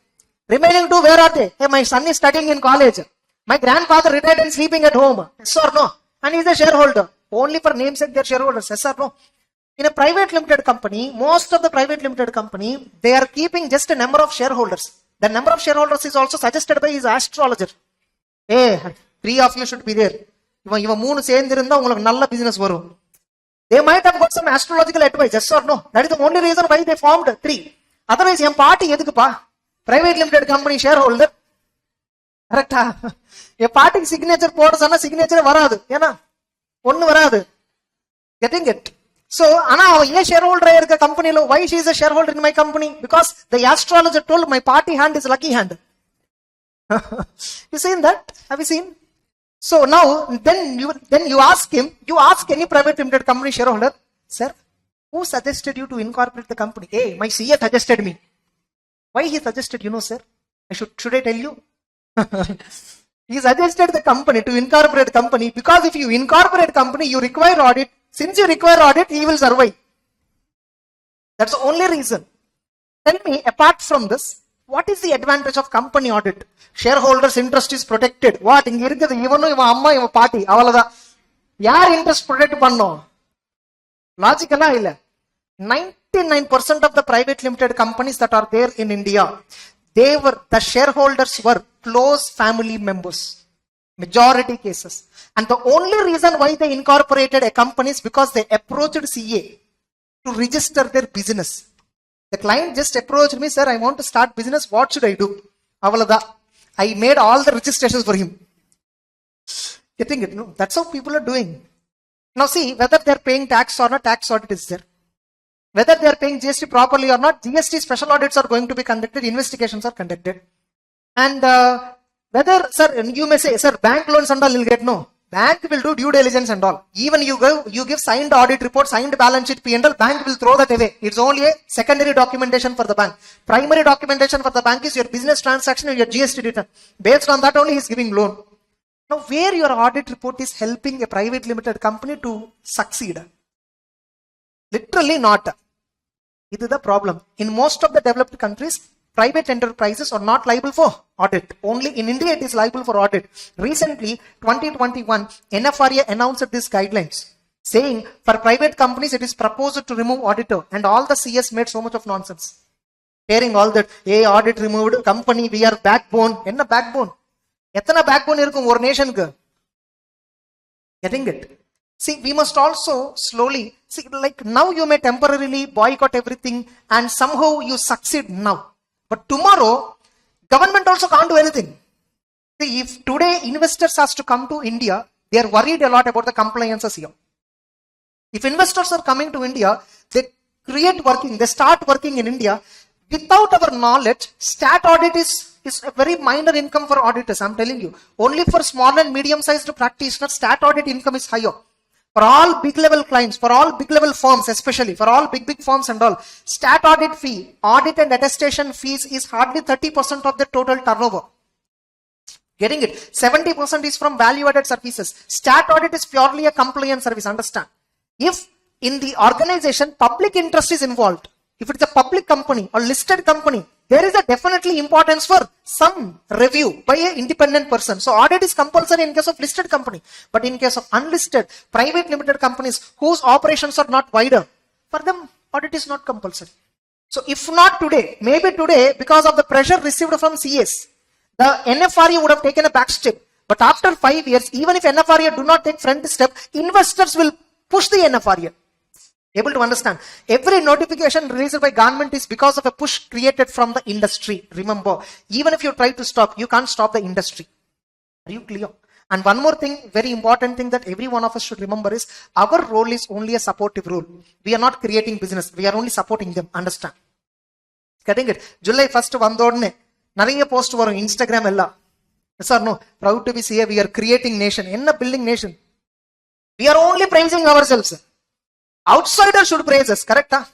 Speaker 1: Remaining two, where are they? Hey, my son is studying in college. My grandfather retired and sleeping at home. Yes or no? And he is a shareholder. Only for namesake they are shareholders. Yes or no? In a private limited company, most of the private limited company, they are keeping just a number of shareholders. The number of shareholders is also suggested by his astrologer. Hey, 3 of you should be there. இவன் மூணு சேர்ந்து இருந்தா உங்களுக்கு நல்ல business வரும். They might have got some astrological advice, yes or no? That is the only reason why they formed 3. Otherwise, என் பாட்டி எதுக்குப்பா? Private limited company shareholder. கரெக்டா? என் பாட்டிக்கு சிக்னேச்சர் போட சொன்னா சிக்னேச்சர் வராது. ஏன்னா ஒண்ணு வராது. Getting it? So, ஆனா அவ ஏன் shareholder இருக்க கம்பெனில? Why she is a shareholder in my company? Because the astrologer told my party hand is lucky hand. You seen that? Have you seen? So now, then you ask him, you ask any private limited company shareholder, sir, who suggested you to incorporate the company? Hey, my CA suggested me. Why he suggested, you know, sir? Should I tell you? He suggested the company to incorporate the company because if you incorporate company, you require audit. Since you require audit, he will survive. That's the only reason. Tell me, apart from this, what is the advantage of company audit? Shareholders interest is protected. What? இங்க இருக்குது இவனும் இவன் அம்மா இவன் பாட்டி அவ்வளவுதான். யார் interest protect பண்ணோம்? லாஜிக்கலா இல்ல. 99% of the private limited companies that are there in India, the shareholders were close family members. Majority cases. And the only reason why they incorporated a company is because they approached CA to register their business. The client just approached me, sir, I want to start business. What should I do? Avalada. I made all the registrations for him. Getting it? No, that's how people are doing. Now see, whether they're paying tax or not, tax audit is there. Whether they're paying GST properly or not, GST special audits are going to be conducted, investigations are conducted. And whether, sir, you may say, sir, bank loans and all you'll get, no. Bank will do due diligence and all. Even you give signed audit report, signed balance sheet P&L, bank will throw that away. It's only a secondary documentation for the bank. Primary documentation for the bank is your business transaction and your GST return. Based on that only he is giving loan. Now where your audit report is helping a private limited company to succeed? Literally not. This is the problem. In most of the developed countries, private enterprises are not liable for audit. Only in India it is liable for audit. Recently, 2021, NFRA announced these guidelines, saying for private companies it is proposed to remove auditor, and all the CS made so much of nonsense. Hearing all that, hey, audit removed, company, we are backbone. Enna backbone? Ethana backbone irukum or nation ku? Getting it? See, we must also slowly, see, like now you may temporarily boycott everything and somehow you succeed now. But tomorrow, government also can't do anything. See, if today investors has to come to India, they are worried a lot about the compliances here. If investors are coming to India, they start working in India. Without our knowledge, stat audit is a very minor income for auditors, I'm telling you. Only for small and medium-sized practitioners, stat audit income is higher. For all big level clients, for all big level firms, especially for all big firms and all, stat audit fee, audit and attestation fees is hardly 30% of the total turnover. Getting it? 70% is from value added services. Stat audit is purely a compliance service, understand? If in the organization public interest is involved, if it's a public company or listed company, there is a definitely importance for some review by an independent person. So audit is compulsory in case of listed company. But in case of unlisted, private limited companies whose operations are not wider, for them audit is not compulsory. So if not today, maybe today, because of the pressure received from CS, the NFRA would have taken a back step. But after 5 years, even if NFRA do not take front step, investors will push the NFRA. Able to understand? Every notification released by government is because of a push created from the industry. Remember, even if you try to stop, you can't stop the industry. Are you clear? And one more thing, very important thing that every one of us should remember is, our role is only a supportive role. We are not creating business. We are only supporting them. Understand? Getting it? July 1st vandodne, nariya post varum Instagram ella. Yes or no? Proud to be CA, we are creating nation. Enna building nation? We are only praising ourselves. Outsiders should praise us, correct? Huh?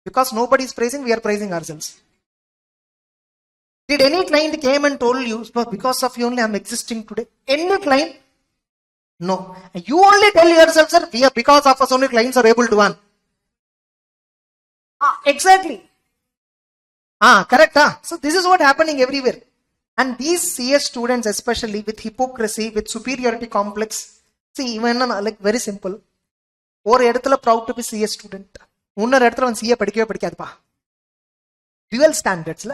Speaker 1: Because nobody is praising, we are praising ourselves. Did any client came and told you, because of you only I am existing today? Any client? No. You only tell yourself, sir, we are, because of us only clients are able to earn. Exactly. Correct. So this is what happening everywhere. And these CS students, especially with hypocrisy, with superiority complex, see, even like very simple. ஒரு இடத்துல proud to be CA student, இன்னொரு இடத்துல வந்து CA படிக்கவே படிக்காதுப்பா. Dual standardsல.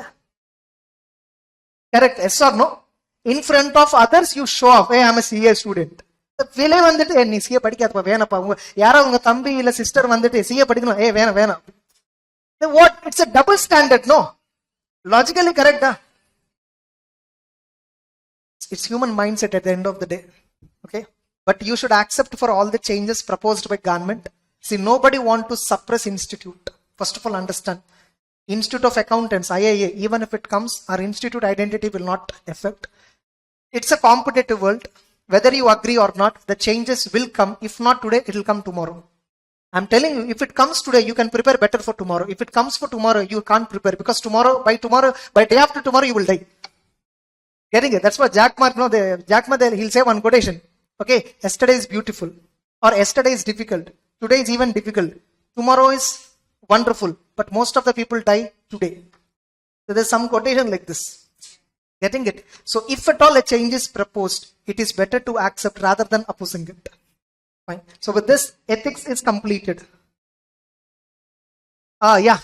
Speaker 1: Correct? Yes or no? In front of others you show off, hey, I'm a CA student. விலை வந்துட்டு நீ CA படிக்காதப்பா வேணப்பா, யாரோ உங்க தம்பி இல்ல சிஸ்டர் வந்துட்டு சிஏ படிக்கணும், வேணாம் வேணாம். What? It's a double standard, no? Logically correct, huh? It's human mindset at the end of the day. Okay? But you should accept for all the changes proposed by government. See, nobody want to suppress institute. First of all, understand. Institute of Accountants, IIA, even if it comes, our institute identity will not affect. It's a competitive world. Whether you agree or not, the changes will come. If not today, it will come tomorrow. I'm telling you, if it comes today, you can prepare better for tomorrow. If it comes for tomorrow, you can't prepare, because by day after tomorrow, you will die. Getting it? That's what Jack Ma, he'll say one quotation. Okay, yesterday is beautiful, or yesterday is difficult. Today is even difficult. Tomorrow is wonderful, but most of the people die today. So there's some quotation like this. Getting it? So if at all a change is proposed, it is better to accept rather than opposing it. Fine. So with this, ethics is completed. Yeah.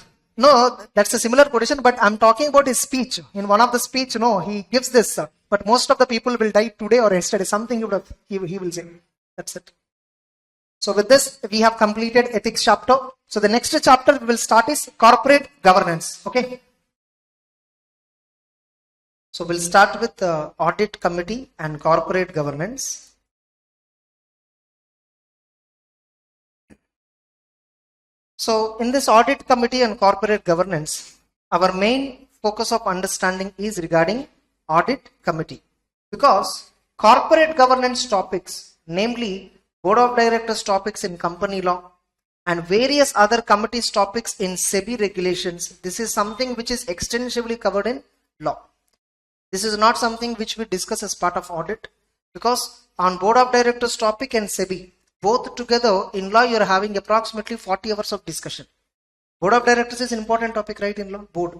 Speaker 1: No, that's a similar quotation, but I'm talking about his speech. In one of the speech, no, he gives this, but most of the people will die today or yesterday. Something he will say. That's it. So with this, we have completed ethics chapter. So the next chapter we will start is corporate governance. Okay. So we'll start with audit committee and corporate governance. So in this audit committee and corporate governance, our main focus of understanding is regarding audit committee, because corporate governance topics, namely board of directors topics in company law and various other committees topics in SEBI regulations, this is something which is extensively covered in law. This is not something which we discuss as part of audit, because on board of directors topic and SEBI, both together in law, you are having approximately 40 hours of discussion. Board of directors is an important topic, right, in law? Board.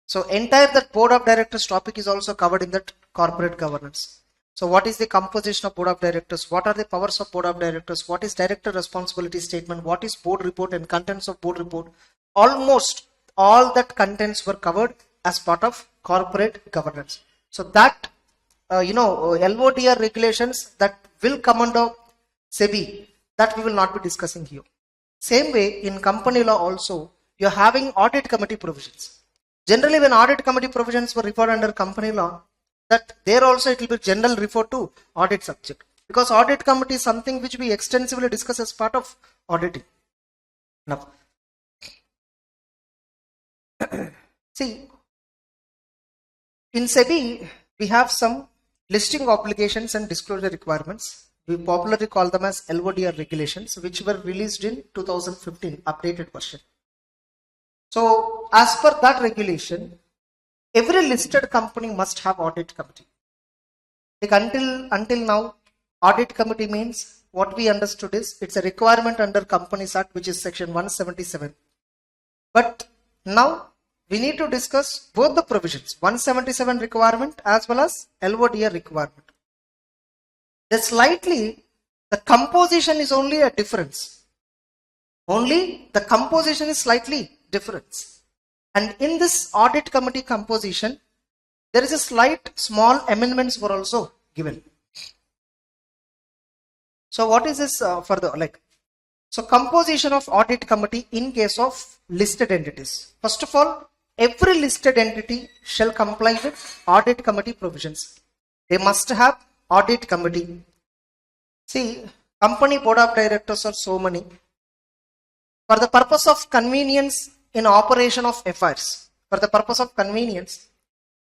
Speaker 1: So entire that board of directors topic is also covered in that corporate governance. So what is the composition of board of directors? What are the powers of board of directors? What is director responsibility statement? What is board report and contents of board report? Almost all that contents were covered as part of corporate governance. So that, LODR regulations that will come under SEBI, that we will not be discussing here. Same way in company law also, you're having audit committee provisions. Generally, when audit committee provisions were referred under company law, that there also it will be general refer to audit subject, because audit committee is something which we extensively discuss as part of auditing. Now, see, in SEBI, we have some listing obligations and disclosure requirements. We popularly call them as LODR regulations, which were released in 2015, updated version. So as per that regulation, every listed company must have audit committee. Like until now, audit committee means, what we understood is, it's a requirement under Companies Act, which is section 177. But now we need to discuss both the provisions, 177 requirement as well as LODR requirement. The composition is only a difference. Only the composition is slightly different. And in this audit committee composition, there is a slight small amendments were also given. So what is this further like? So composition of audit committee in case of listed entities. First of all, every listed entity shall comply with audit committee provisions. They must have audit committee. See, company board of directors are so many. For the purpose of convenience in operation of affairs,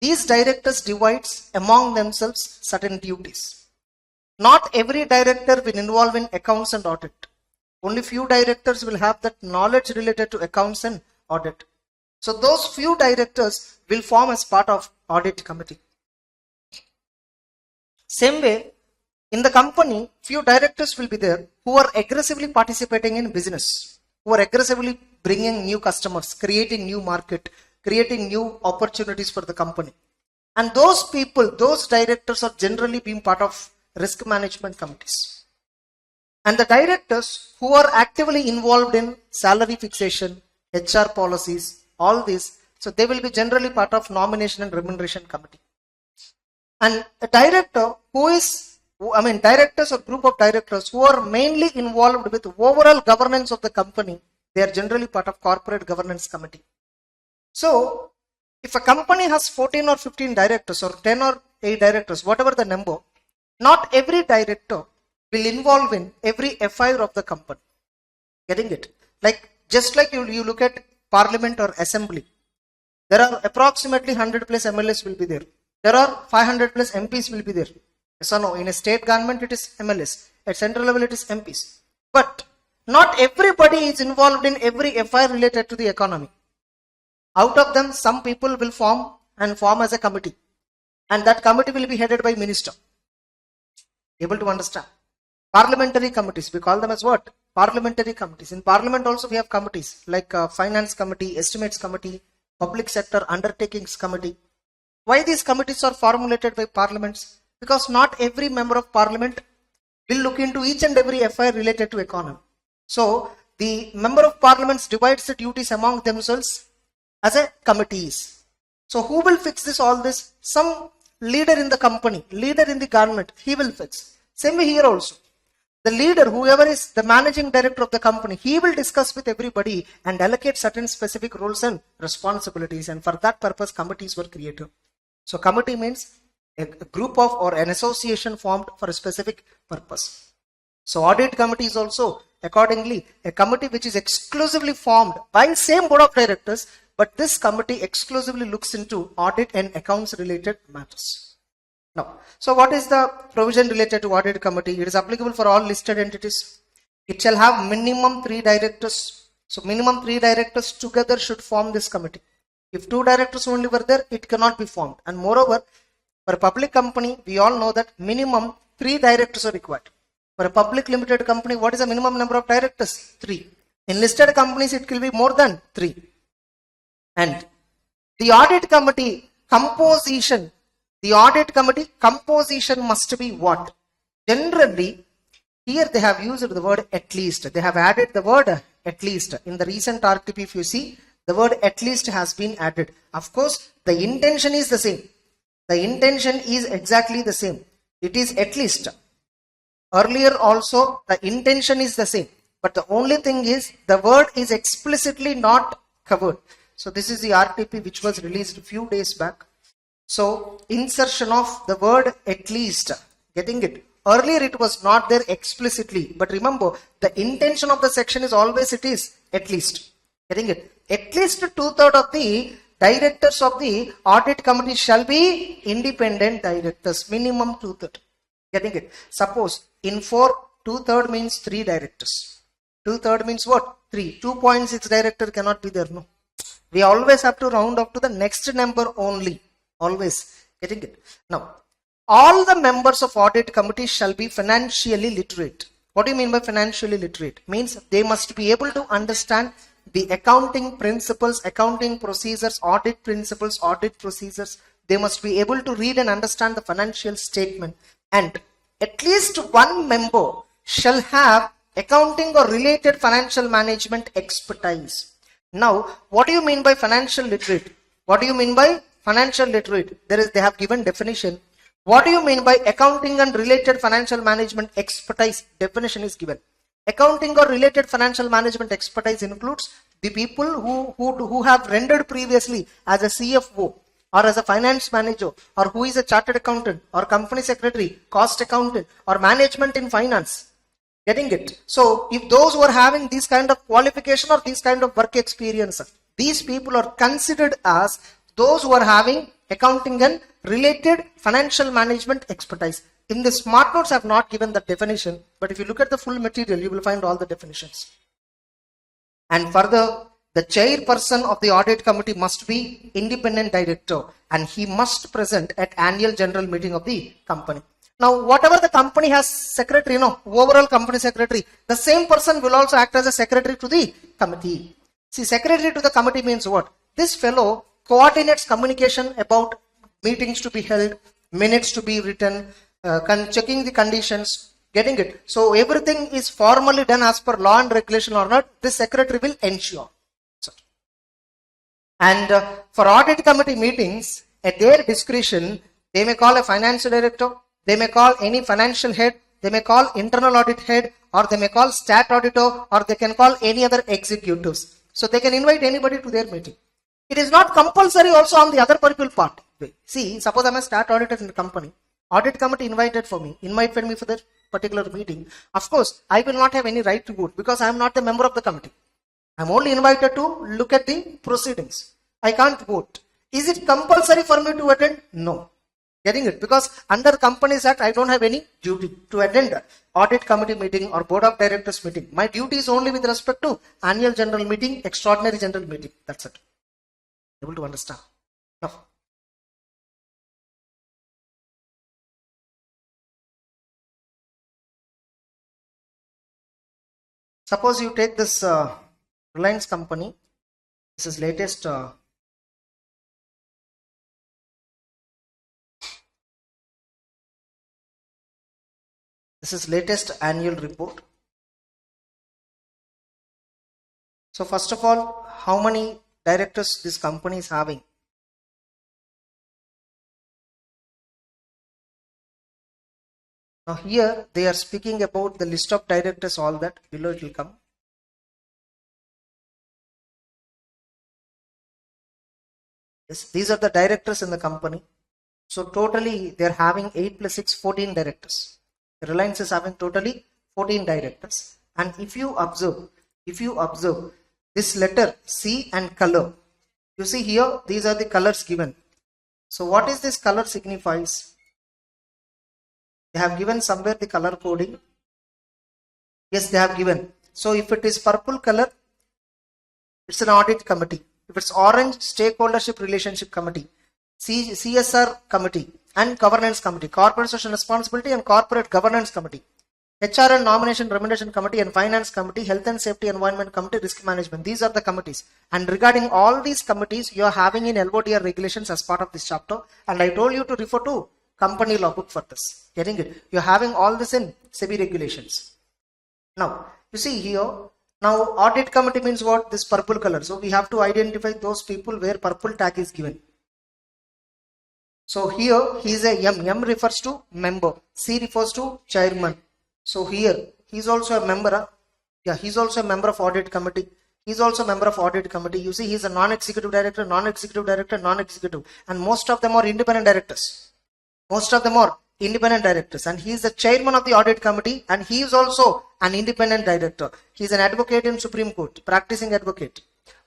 Speaker 1: these directors divides among themselves certain duties. Not every director will involve in accounts and audit. Only few directors will have that knowledge related to accounts and audit. So those few directors will form as part of audit committee. Same way, in the company, few directors will be there who are aggressively participating in business, who are aggressively bringing new customers, creating new market, creating new opportunities for the company. And those people, those directors are generally being part of risk management committees. And the directors who are actively involved in salary fixation, HR policies, all this, so they will be generally part of nomination and remuneration committee. And a director who is directors or group of directors who are mainly involved with overall governance of the company, they are generally part of corporate governance committee. So if a company has 14 or 15 directors or 10 or 8 directors, whatever the number, not every director will involve in every FIR of the company. Getting it? Like, just like you look at parliament or assembly, there are approximately 100 plus MLAs will be there. There are 500 plus MPs will be there. Yes or no? In a state government, it is MLAs. At central level, it is MPs. But not everybody is involved in every FIR related to the economy. Out of them, some people will form as a committee. And that committee will be headed by minister. Able to understand? Parliamentary committees, we call them as what? Parliamentary committees. In parliament also we have committees like finance committee, estimates committee, public sector undertakings committee. Why these committees are formulated by parliaments? Because not every member of parliament will look into each and every FIR related to economy. So the member of parliaments divides the duties among themselves as a committees. So who will fix all this? Some leader in the company, leader in the government, he will fix. Same way here also. The leader, whoever is the managing director of the company, he will discuss with everybody and allocate certain specific roles and responsibilities. And for that purpose, committees were created. So committee means a group of or an association formed for a specific purpose. So audit committee is also accordingly a committee which is exclusively formed by same board of directors, but this committee exclusively looks into audit and accounts related matters. Now, so what is the provision related to audit committee? It is applicable for all listed entities. It shall have minimum 3 directors. So minimum 3 directors together should form this committee. If 2 directors only were there, it cannot be formed. And moreover, for a public company, we all know that minimum 3 directors are required. For a public limited company, what is the minimum number of directors? 3. In listed companies, it will be more than 3. And the audit committee composition must be what? Generally, here they have used the word at least. They have added the word at least. In the recent RTP, if you see, the word at least has been added. Of course, the intention is the same. The intention is exactly the same. It is at least. Earlier also, the intention is the same. But the only thing is, the word is explicitly not covered. So this is the RTP which was released a few days back. So insertion of the word at least, getting it? Earlier it was not there explicitly, but remember the intention of the section is always it is at least, getting it? At least 2/3 of the directors of the audit committee shall be independent directors, minimum 2/3, getting it? Suppose in 4, 2/3 means 3 directors. 2/3 means what? 3. 2.6 director cannot be there, no. We always have to round up to the next number only. Always, getting it? Now, all the members of audit committee shall be financially literate. What do you mean by financially literate? Means they must be able to understand the accounting principles, accounting procedures, audit principles, audit procedures. They must be able to read and understand the financial statement. And at least one member shall have accounting or related financial management expertise. Now, what do you mean by financial literate? What do you mean by financial literate? They have given definition. What do you mean by accounting and related financial management expertise? Definition is given. Accounting or related financial management expertise includes the people who have rendered previously as a CFO or as a finance manager, or who is a chartered accountant or company secretary, cost accountant, or management in finance. Getting it? So if those who are having this kind of qualification or this kind of work experience, these people are considered as those who are having accounting and related financial management expertise. In the smart notes I have not given the definition, but if you look at the full material, you will find all the definitions. And further, the chairperson of the audit committee must be independent director, and he must present at annual general meeting of the company. Now, whatever the company has secretary, overall company secretary, the same person will also act as a secretary to the committee. See, secretary to the committee means what? This fellow coordinates communication about meetings to be held, minutes to be written, checking the conditions, getting it? So everything is formally done as per law and regulation or not, this secretary will ensure. And for audit committee meetings, at their discretion, they may call a finance director, They may call any financial head, they may call internal audit head, or they may call stat auditor, or they can call any other executives. So they can invite anybody to their meeting. It is not compulsory also on the other people part. See, suppose I'm a stat auditor in the company. Audit committee invited me for that particular meeting. Of course, I will not have any right to vote because I am not a member of the committee. I am only invited to look at the proceedings. I can't vote. Is it compulsory for me to attend? No. Getting it? Because under Companies Act, I don't have any duty to attend audit committee meeting or board of directors meeting. My duty is only with respect to annual general meeting, extraordinary general meeting. That's it. Able to understand? Now, suppose you take this Reliance company. This is latest annual report. So first of all, how many directors this company is having? Now here they are speaking about the list of directors, all that below it will come. Yes, these are the directors in the company. So totally they are having 8 plus 6, 14 directors. Reliance is having totally 14 directors. And if you observe this letter C and color, you see here these are the colors given. So what is this color signifies? They have given somewhere the color coding. Yes, they have given. So if it is purple color, it's an audit committee. If it's orange, stakeholdership relationship committee, CSR committee and governance committee, corporate social responsibility and corporate governance committee, HR and nomination remuneration committee and finance committee, health and safety environment committee, risk management. These are the committees. And regarding all these committees, you are having in LODR regulations as part of this chapter. And I told you to refer to company law book for this. Getting it? You are having all this in SEBI regulations. Now, you see here, now audit committee means what? This purple color. So we have to identify those people where purple tag is given. So here he is a M. M refers to member. C refers to chairman. So here he is also a member. Yeah, he is also a member of audit committee. He is also a member of audit committee. You see, he is a non-executive director, non-executive director, non-executive, and most of them are independent directors. Most of them are independent directors, and he is the chairman of the audit committee, and he is also an independent director. He is an advocate in Supreme Court, practicing advocate.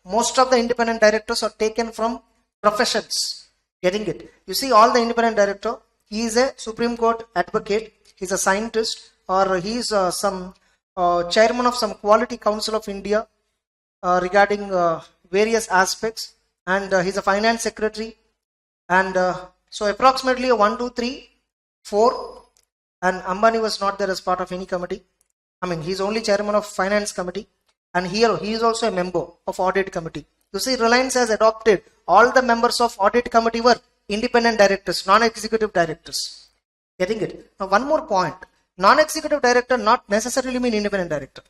Speaker 1: Most of the independent directors are taken from professions. Getting it? You see, all the independent director, he is a Supreme Court advocate, he is a scientist, or he is some chairman of some Quality Council of India regarding various aspects, and he is a finance secretary, and so approximately 1, 2, 3, 4, and Ambani was not there as part of any committee. I mean, he is only chairman of finance committee, and here he is also a member of audit committee. You see, Reliance has adopted all the members of audit committee were independent directors, non-executive directors. Getting it? Now one more point. Non-executive director not necessarily mean independent director.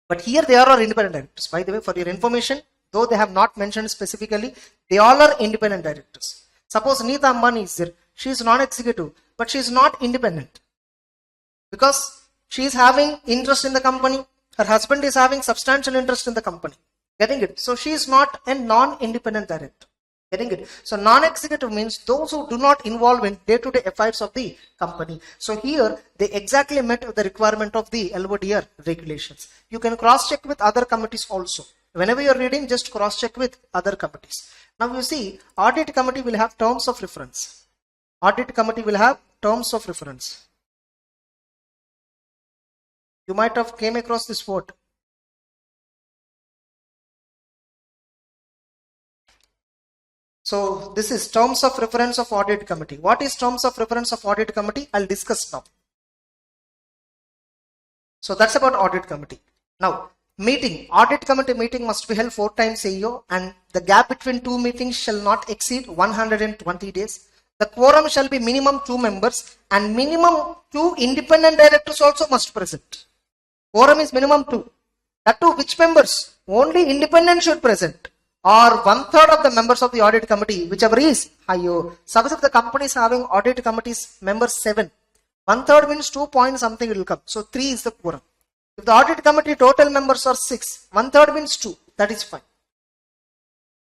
Speaker 1: But here they are all independent directors. By the way, for your information, though they have not mentioned specifically, they all are independent directors. Suppose Neeta Ambani is there. She is non-executive, but she is not independent. Because she is having interest in the company. Her husband is having substantial interest in the company. Getting it? So she is not a non-independent director. Getting it? So non-executive means those who do not involve in day-to-day affairs of the company. So here they exactly met the requirement of the LODR regulations. You can cross-check with other committees also. Whenever you are reading, just cross-check with other committees. Now you see, audit committee will have terms of reference. Audit committee will have terms of reference. You might have came across this word. So this is terms of reference of audit committee. What is terms of reference of audit committee? I'll discuss now. So that's about audit committee. Now meeting, audit committee meeting must be held 4 times a year, and the gap between 2 meetings shall not exceed 120 days. The quorum shall be minimum 2 members, and minimum 2 independent directors also must present. Quorum is minimum 2. That too, which members? Only independent should present. or 1/3 of the members of the audit committee, whichever is higher. Suppose if the company is having audit committees members 7, 1/3 means 2 point something will come. So 3 is the quorum. If the audit committee total members are 6, 1/3 means 2. That is fine.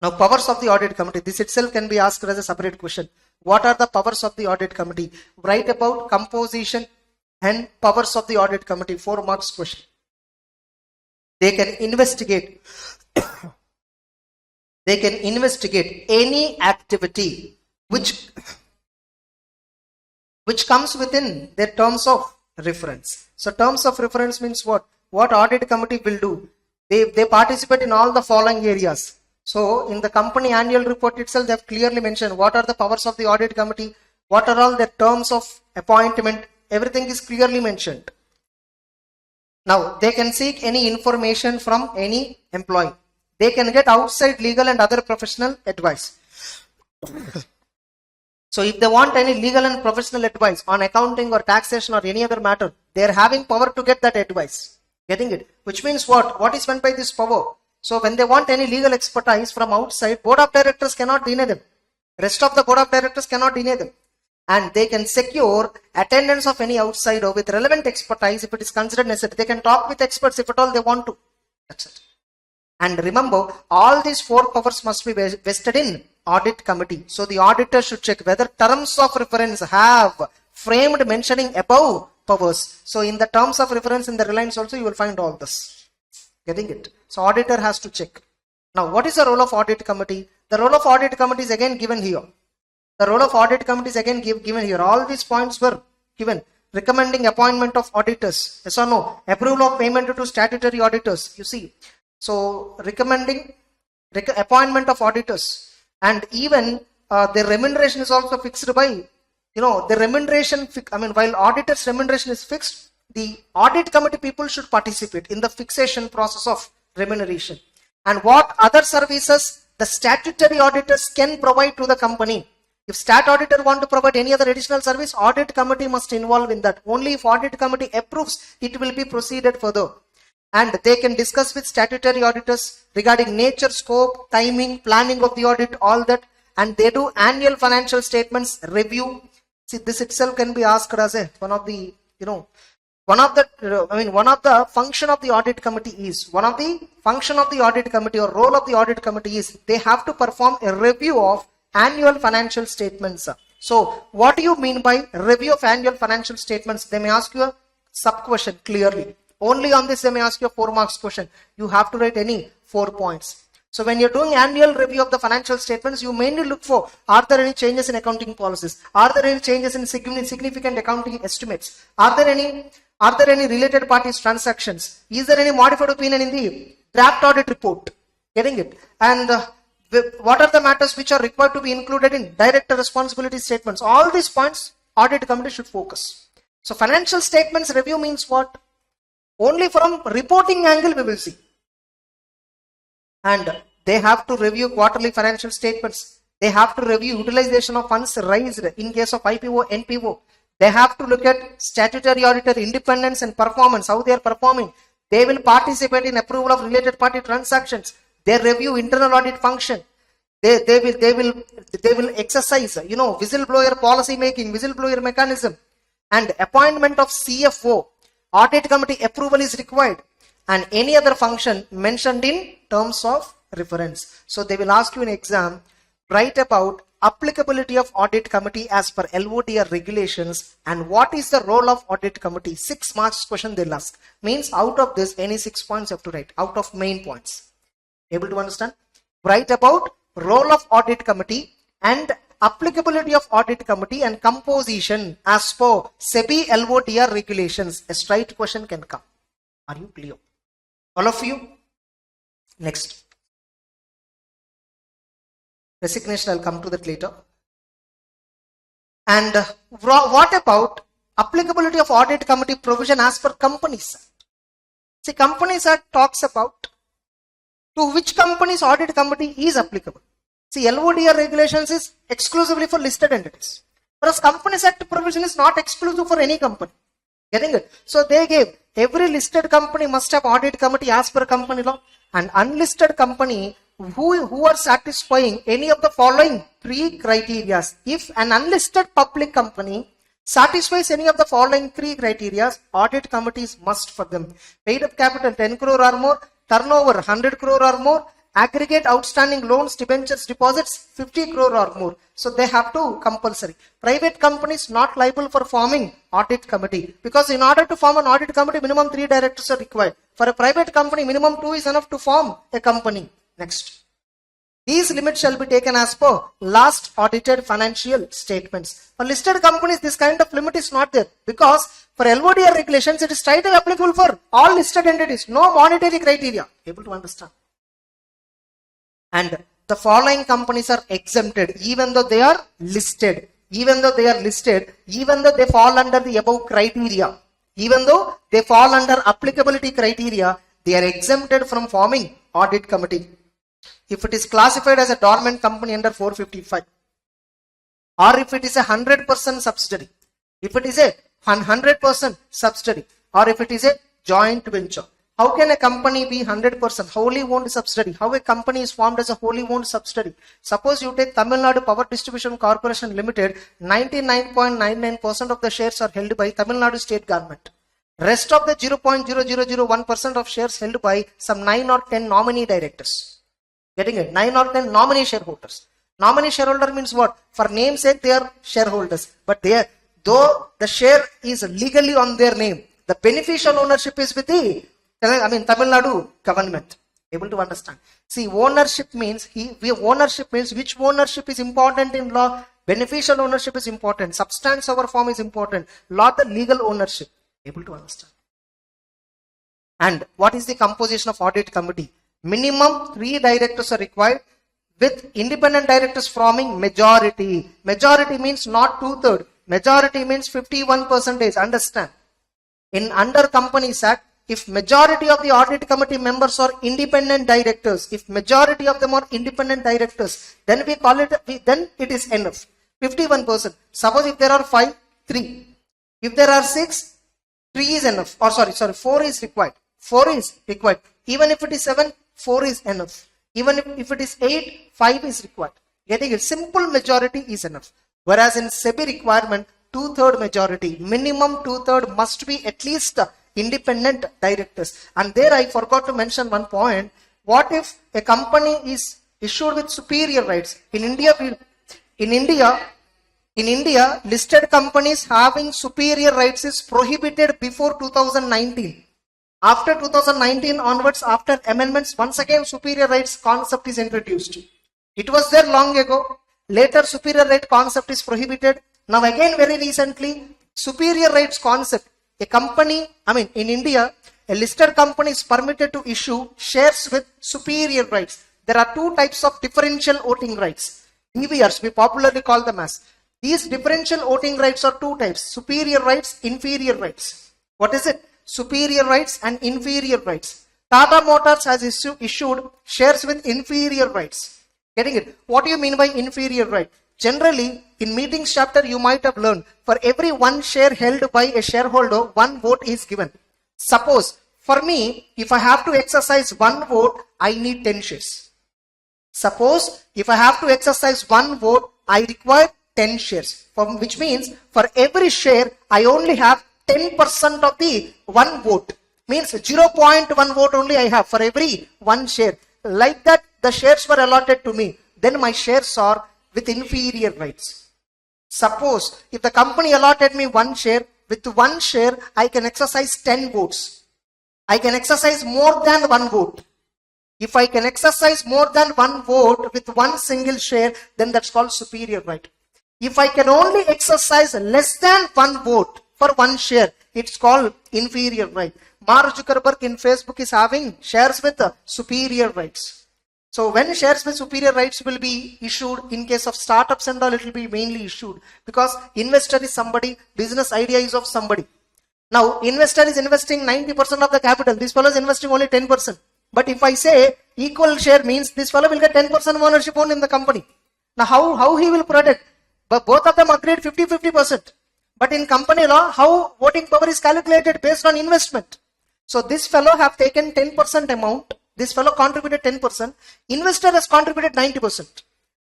Speaker 1: Now powers of the audit committee. This itself can be asked as a separate question. What are the powers of the audit committee? Write about composition and powers of the audit committee. 4 marks question. They can investigate. They can investigate any activity which comes within their terms of reference. So terms of reference means what? What audit committee will do? They participate in all the following areas. So in the company annual report itself, they have clearly mentioned what are the powers of the audit committee, what are all the terms of appointment, everything is clearly mentioned. Now they can seek any information from any employee. They can get outside legal and other professional advice. So if they want any legal and professional advice on accounting or taxation or any other matter, they are having power to get that advice. Getting it? Which means what? What is meant by this power? So when they want any legal expertise from outside, board of directors cannot deny them. Rest of the board of directors cannot deny them. And they can secure attendance of any outsider with relevant expertise if it is considered necessary. They can talk with experts if at all they want to. That's it. And remember, all these 4 powers must be vested in audit committee. So the auditor should check whether terms of reference have framed mentioning above powers. So in the terms of reference in the Reliance also you will find all this. Getting it? So auditor has to check. Now what is the role of audit committee? The role of audit committee is again given here. The role of audit committee is again given here. All these points were given. Recommending appointment of auditors. Yes or no? Approval of payment to statutory auditors. You see. So recommending appointment of auditors, and even their remuneration is also fixed by, the remuneration, while auditors remuneration is fixed, the audit committee people should participate in the fixation process of remuneration. And what other services the statutory auditors can provide to the company. If stat auditor want to provide any other additional service, audit committee must involve in that. Only if audit committee approves, it will be proceeded further. And they can discuss with statutory auditors regarding nature, scope, timing, planning of the audit, all that. And they do annual financial statements review. See, this itself can be asked as one of the function of the audit committee is, one of the function of the audit committee or role of the audit committee is they have to perform a review of annual financial statements. So what do you mean by review of annual financial statements? They may ask you a sub question clearly. Only on this they may ask you a 4 marks question. You have to write any 4 points. So when you're doing annual review of the financial statements, you mainly look for, are there any changes in accounting policies? Are there any changes in significant accounting estimates? Are there any related parties transactions? Is there any modified opinion in the draft audit report? Getting it? And what are the matters which are required to be included in director responsibility statements? All these points audit committee should focus. So financial statements review means what? Only from reporting angle we will see. And they have to review quarterly financial statements. They have to review utilization of funds raised in case of IPO, NPO. They have to look at statutory auditor independence and performance, how they are performing. They will participate in approval of related party transactions. They review internal audit function. They will exercise, whistleblower policy making, whistleblower mechanism, and appointment of CFO. Audit committee approval is required, and any other function mentioned in terms of reference. So they will ask you in exam, write about applicability of audit committee as per LODR regulations and what is the role of audit committee. 6 marks question they'll ask. Means out of this, any 6 points you have to write out of main points. Able to understand? Write about role of audit committee and applicability of audit committee and composition as per SEBI LODR regulations. A straight question can come. Are you clear? All of you? Next. Resignation, I'll come to that later. And what about applicability of audit committee provision as per Companies Act? See, Companies Act talks about to which companies audit committee is applicable. See, LODR regulations is exclusively for listed entities. Whereas Companies Act provision is not exclusive for any company. Getting it? So they gave every listed company must have audit committee as per company law, and unlisted company who are satisfying any of the following three criteria. If an unlisted public company satisfies any of the following three criteria, audit committees must for them. Paid up capital 10 crore or more, turnover 100 crore or more, aggregate outstanding loans, debentures, deposits 50 crore or more. So they have to compulsory. Private companies not liable for forming audit committee, because in order to form an audit committee, minimum 3 directors are required. For a private company, minimum 2 is enough to form a company. Next. These limits shall be taken as per last audited financial statements. For listed companies, this kind of limit is not there, because for LODR regulations, it is strictly applicable for all listed entities. No monetary criteria. Able to understand? And the following companies are exempted even though they are listed. Even though they are listed, even though they fall under the above criteria, even though they fall under applicability criteria, they are exempted from forming audit committee. If it is classified as a dormant company under 455, or if it is a 100% subsidiary, if it is a 100% subsidiary, or if it is a joint venture. How can a company be 100% wholly owned subsidiary? How a company is formed as a wholly owned subsidiary? Suppose you take Tamil Nadu Power Distribution Corporation Limited, 99.99% of the shares are held by Tamil Nadu state government. Rest of the 0.0001% of shares held by some 9 or 10 nominee directors. Getting it? 9 or 10 nominee shareholders. Nominee shareholder means what? For namesake they are shareholders, but they are, though the share is legally on their name, the beneficial ownership is with the Tamil Nadu government. Able to understand? See, ownership means which ownership is important in law? Beneficial ownership is important. Substance over form is important. Not the legal ownership. Able to understand? And what is the composition of audit committee? Minimum 3 directors are required, with independent directors forming majority. Majority means not 2/3. Majority means 51%. Understand? In under Companies Act, if majority of the audit committee members are independent directors, if majority of them are independent directors, then we call it, then it is enough. 51%. Suppose if there are 5, 3. If there are 6, 3 is enough. Or sorry, 4 is required. 4 is required. Even if it is 7, 4 is enough. Even if it is 8, 5 is required. Getting it? Simple majority is enough. Whereas in SEBI requirement, 2/3 majority, minimum 2/3 must be at least independent directors. And there I forgot to mention one point. What if a company is issued with superior rights? In India, listed companies having superior rights is prohibited before 2019. After 2019 onwards, after amendments, once again superior rights concept is introduced. It was there long ago. Later superior right concept is prohibited. Now again very recently, superior rights concept. A company, in India, a listed company is permitted to issue shares with superior rights. There are 2 types of differential voting rights. DVRs, we popularly call them as. These differential voting rights are 2 types. Superior rights, inferior rights. What is it? Superior rights and inferior rights. Tata Motors has issued shares with inferior rights. Getting it? What do you mean by inferior right? Generally, in meetings chapter, you might have learned, for every 1 share held by a shareholder, 1 vote is given. Suppose, for me, if I have to exercise 1 vote, I need 10 shares. Suppose, if I have to exercise 1 vote, I require 10 shares. Which means, for every share, I only have 10% of the 1 vote. Means 0.1 vote only I have for every 1 share. Like that, the shares were allotted to me. Then my shares are with inferior rights. Suppose if the company allotted me 1 share, with 1 share I can exercise 10 votes. I can exercise more than 1 vote. If I can exercise more than 1 vote with 1 single share, then that's called superior right. If I can only exercise less than 1 vote for 1 share, it's called inferior right. Mark Zuckerberg in Facebook is having shares with superior rights. So when shares with superior rights will be issued, in case of startups and all, it will be mainly issued, because investor is somebody, business idea is of somebody. Now investor is investing 90% of the capital, this fellow is investing only 10%. But if I say equal share means this fellow will get 10% ownership owned in the company. Now how he will protect? But both of them agreed 50-50%. But in company law, how voting power is calculated based on investment. So this fellow have taken 10% amount. This fellow contributed 10%. Investor has contributed 90%.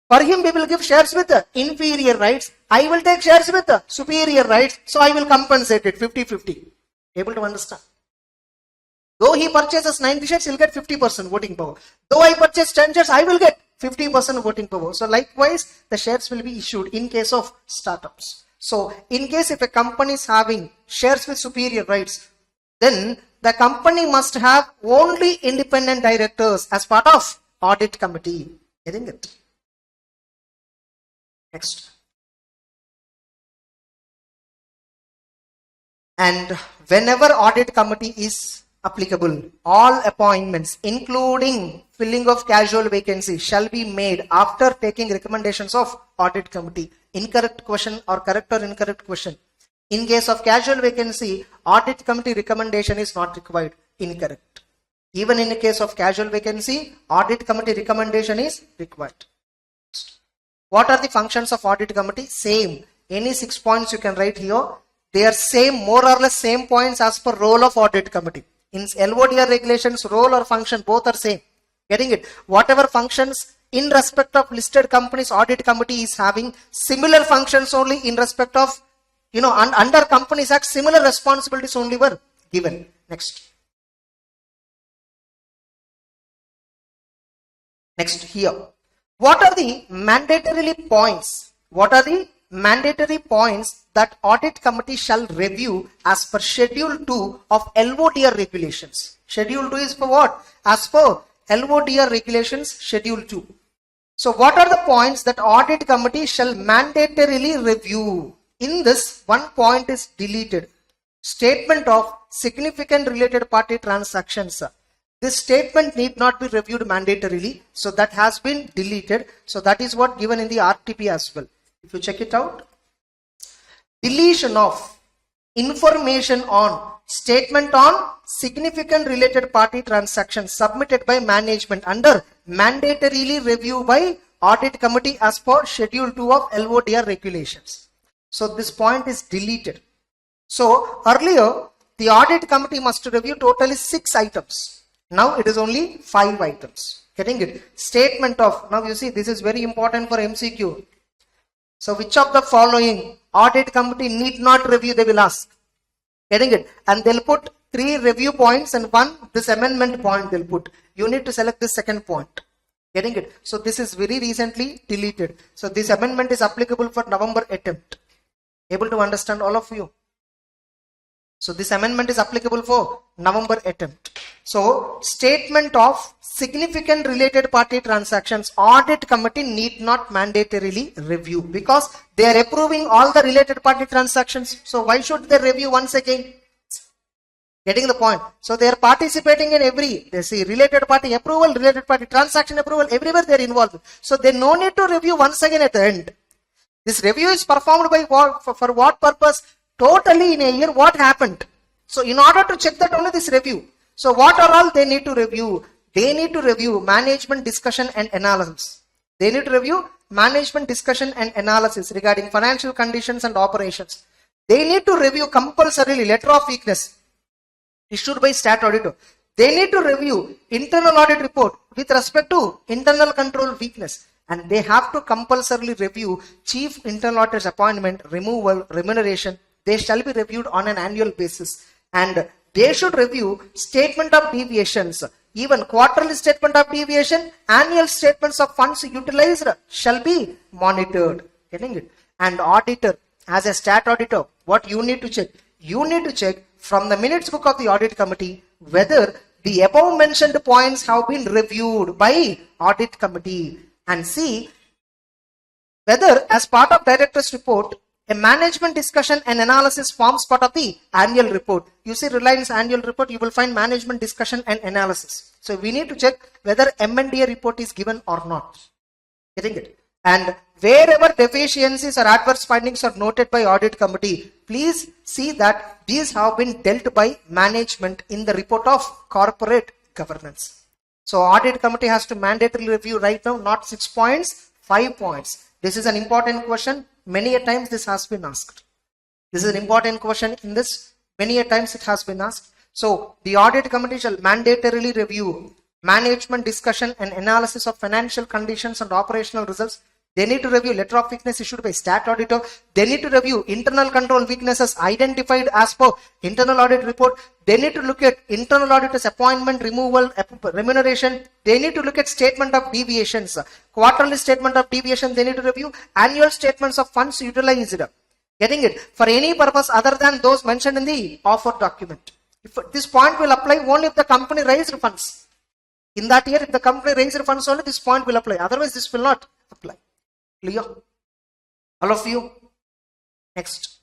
Speaker 1: For him, we will give shares with inferior rights. I will take shares with superior rights. So I will compensate it 50-50. Able to understand? Though he purchases 90 shares, he'll get 50% voting power. Though I purchase 10 shares, I will get 50% voting power. So likewise, the shares will be issued in case of startups. So in case if a company is having shares with superior rights, then the company must have only independent directors as part of audit committee. Getting it? Next. And whenever audit committee is applicable, all appointments, including filling of casual vacancy, shall be made after taking recommendations of audit committee. Incorrect question or correct or incorrect question. In case of casual vacancy, audit committee recommendation is not required. Incorrect. Even in the case of casual vacancy, audit committee recommendation is required. What are the functions of audit committee? Same. Any 6 points you can write here. They are same, more or less same points as per role of audit committee. In LODR regulations, role or function, both are same. Getting it? Whatever functions in respect of listed companies, audit committee is having similar functions only in respect of, under Companies Act, similar responsibilities only were given. Next. Next here. What are the mandatorily points? What are the mandatory points that audit committee shall review as per Schedule 2 of LODR regulations? Schedule 2 is for what? As per LODR regulations, Schedule 2. So what are the points that audit committee shall mandatorily review? In this, one point is deleted. Statement of significant related party transactions. This statement need not be reviewed mandatorily. So that has been deleted. So that is what given in the RTP as well. If you check it out, deletion of information on statement on significant related party transactions submitted by management under mandatorily review by audit committee as per Schedule 2 of LODR regulations. So this point is deleted. So earlier the audit committee must review totally 6 items. Now it is only 5 items. Getting it? Statement of, now you see this is very important for MCQ. So which of the following audit committee need not review, they will ask. Getting it? And they'll put 3 review points and 1 this amendment point they'll put. You need to select this second point. Getting it? So this is very recently deleted. So this amendment is applicable for November attempt. Able to understand all of you? So this amendment is applicable for November attempt. So statement of significant related party transactions, audit committee need not mandatorily review because they are approving all the related party transactions. So why should they review once again? Getting the point? So they are participating in every, they see related party approval, related party transaction approval, everywhere they are involved. So they no need to review once again at the end. This review is performed by what, for what purpose? Totally in a year, what happened? So in order to check that only this review. So what are all they need to review? They need to review management discussion and analysis. They need to review management discussion and analysis regarding financial conditions and operations. They need to review compulsorily letter of weakness issued by stat auditor. They need to review internal audit report with respect to internal control weakness. And they have to compulsorily review chief internal auditor's appointment, removal, remuneration. They shall be reviewed on an annual basis. And they should review statement of deviations, even quarterly statement of deviation, annual statements of funds utilized shall be monitored. Getting it? And auditor, as a stat auditor, what you need to check? You need to check from the minutes book of the audit committee whether the above mentioned points have been reviewed by audit committee and see whether as part of director's report a management discussion and analysis forms part of the annual report. You see Reliance annual report, you will find management discussion and analysis. So we need to check whether M&A report is given or not. Getting it? And wherever deficiencies or adverse findings are noted by audit committee, please see that these have been dealt by management in the report of corporate governance. So audit committee has to mandatorily review right now, not 6 points, 5 points. This is an important question. Many a times this has been asked. This is an important question in this. Many a times it has been asked. So the audit committee shall mandatorily review management discussion and analysis of financial conditions and operational results. They need to review letter of weakness issued by stat auditor. They need to review internal control weaknesses identified as per internal audit report. They need to look at internal auditor's appointment, removal, remuneration. They need to look at statement of deviations, quarterly statement of deviation. They need to review annual statements of funds utilized. Getting it? For any purpose other than those mentioned in the offer document. If this point will apply only if the company raised funds. In that year, if the company raised funds only, this point will apply. Otherwise, this will not apply. Clear? All of you? Next.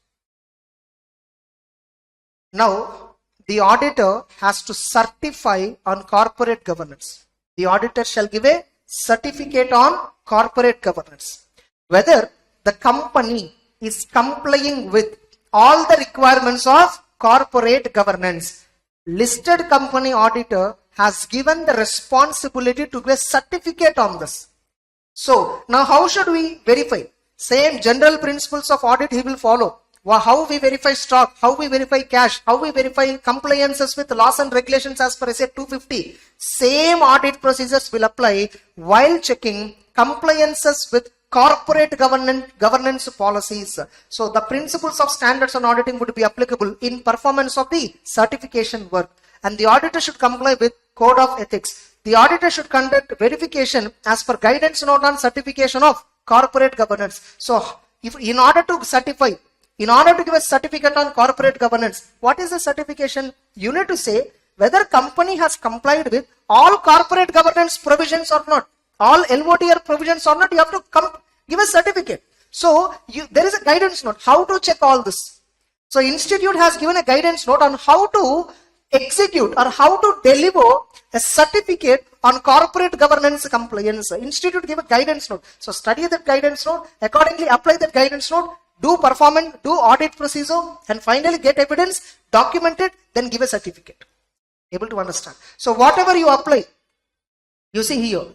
Speaker 1: Now, the auditor has to certify on corporate governance. The auditor shall give a certificate on corporate governance. Whether the company is complying with all the requirements of corporate governance. Listed company auditor has given the responsibility to give a certificate on this. So, now how should we verify? Same general principles of audit he will follow. How we verify stock, how we verify cash, how we verify compliances with laws and regulations as per SA 250. Same audit procedures will apply while checking compliances with corporate governance policies. So the principles of standards on auditing would be applicable in performance of the certification work. And the auditor should comply with code of ethics. The auditor should conduct verification as per guidance note on certification of corporate governance. So if in order to certify, in order to give a certificate on corporate governance, what is the certification? You need to say whether company has complied with all corporate governance provisions or not. All LODR provisions or not, you have to give a certificate. So there is a guidance note. How to check all this? So institute has given a guidance note on how to execute or how to deliver a certificate on corporate governance compliance. Institute give a guidance note. So study that guidance note, accordingly apply that guidance note, do performance, do audit procedure, and finally get evidence, document it, then give a certificate. Able to understand? So whatever you apply, you see here,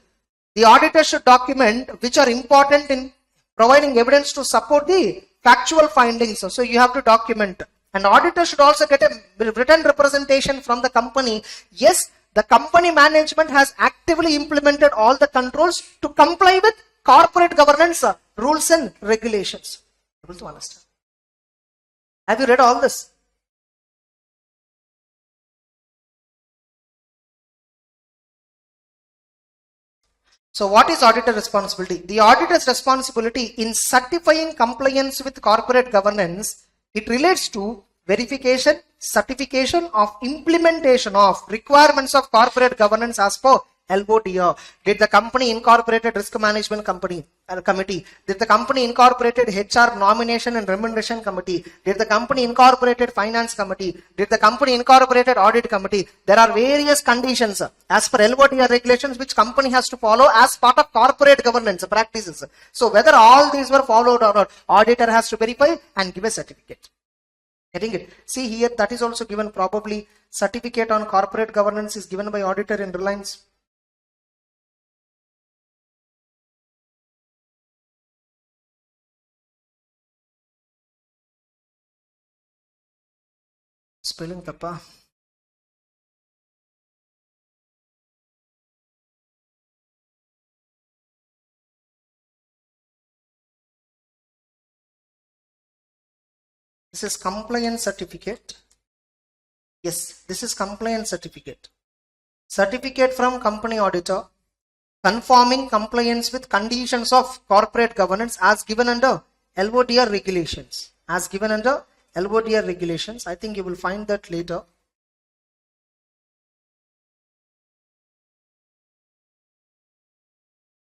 Speaker 1: the auditor should document which are important in providing evidence to support the factual findings. So you have to document. And auditor should also get a written representation from the company. Yes, the company management has actively implemented all the controls to comply with corporate governance rules and regulations. Able to understand? Have you read all this? So what is auditor responsibility? The auditor's responsibility in certifying compliance with corporate governance, it relates to verification, certification of implementation of requirements of corporate governance as per LODR. Did the company incorporated risk management committee? Did the company incorporated HR nomination and remuneration committee? Did the company incorporated finance committee? Did the company incorporated audit committee? There are various conditions as per LODR regulations which company has to follow as part of corporate governance practices. So whether all these were followed or not, auditor has to verify and give a certificate. Getting it? See here, that is also given. Probably certificate on corporate governance is given by auditor in Reliance. Spelling tappa. This is compliance certificate. Yes, this is compliance certificate. Certificate from company auditor confirming compliance with conditions of corporate governance as given under LODR regulations. As given under LODR regulations. I think you will find that later.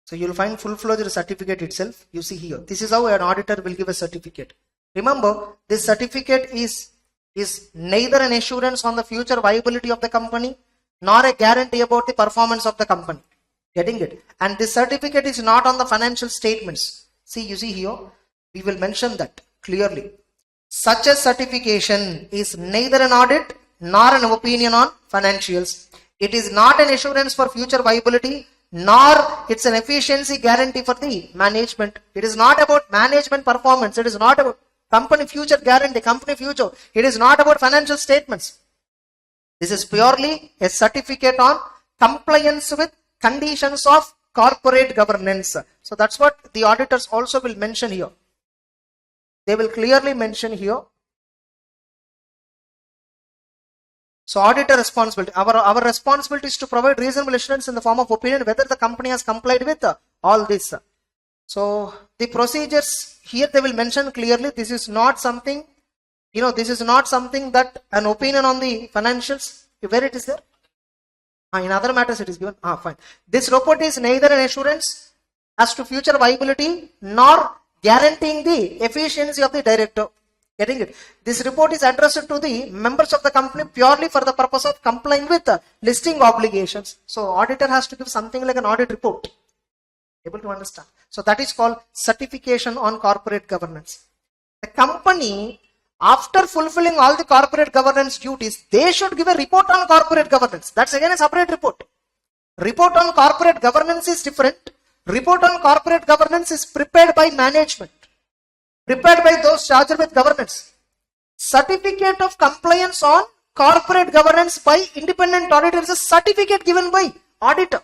Speaker 1: So you will find full-fledged certificate itself. You see here. This is how an auditor will give a certificate. Remember, this certificate is neither an assurance on the future viability of the company nor a guarantee about the performance of the company. Getting it? And this certificate is not on the financial statements. See, you see here, we will mention that clearly. Such a certification is neither an audit nor an opinion on financials. It is not an assurance for future viability, nor it's an efficiency guarantee for the management. It is not about management performance. It is not about company future guarantee, company future. It is not about financial statements. This is purely a certificate on compliance with conditions of corporate governance. So that's what the auditors also will mention here. They will clearly mention here. So auditor responsibility. Our responsibility is to provide reasonable assurance in the form of opinion whether the company has complied with all this. So the procedures here they will mention clearly. This is not something, this is not something that an opinion on the financials. Where it is there? In other matters it is given. Fine. This report is neither an assurance as to future viability nor guaranteeing the efficiency of the director. Getting it? This report is addressed to the members of the company purely for the purpose of complying with listing obligations. So auditor has to give something like an audit report. Able to understand? So that is called certification on corporate governance. The company, after fulfilling all the corporate governance duties, they should give a report on corporate governance. That's again a separate report. Report on corporate governance is different. Report on corporate governance is prepared by management, prepared by those charged with governance. Certificate of compliance on corporate governance by independent auditor is a certificate given by auditor.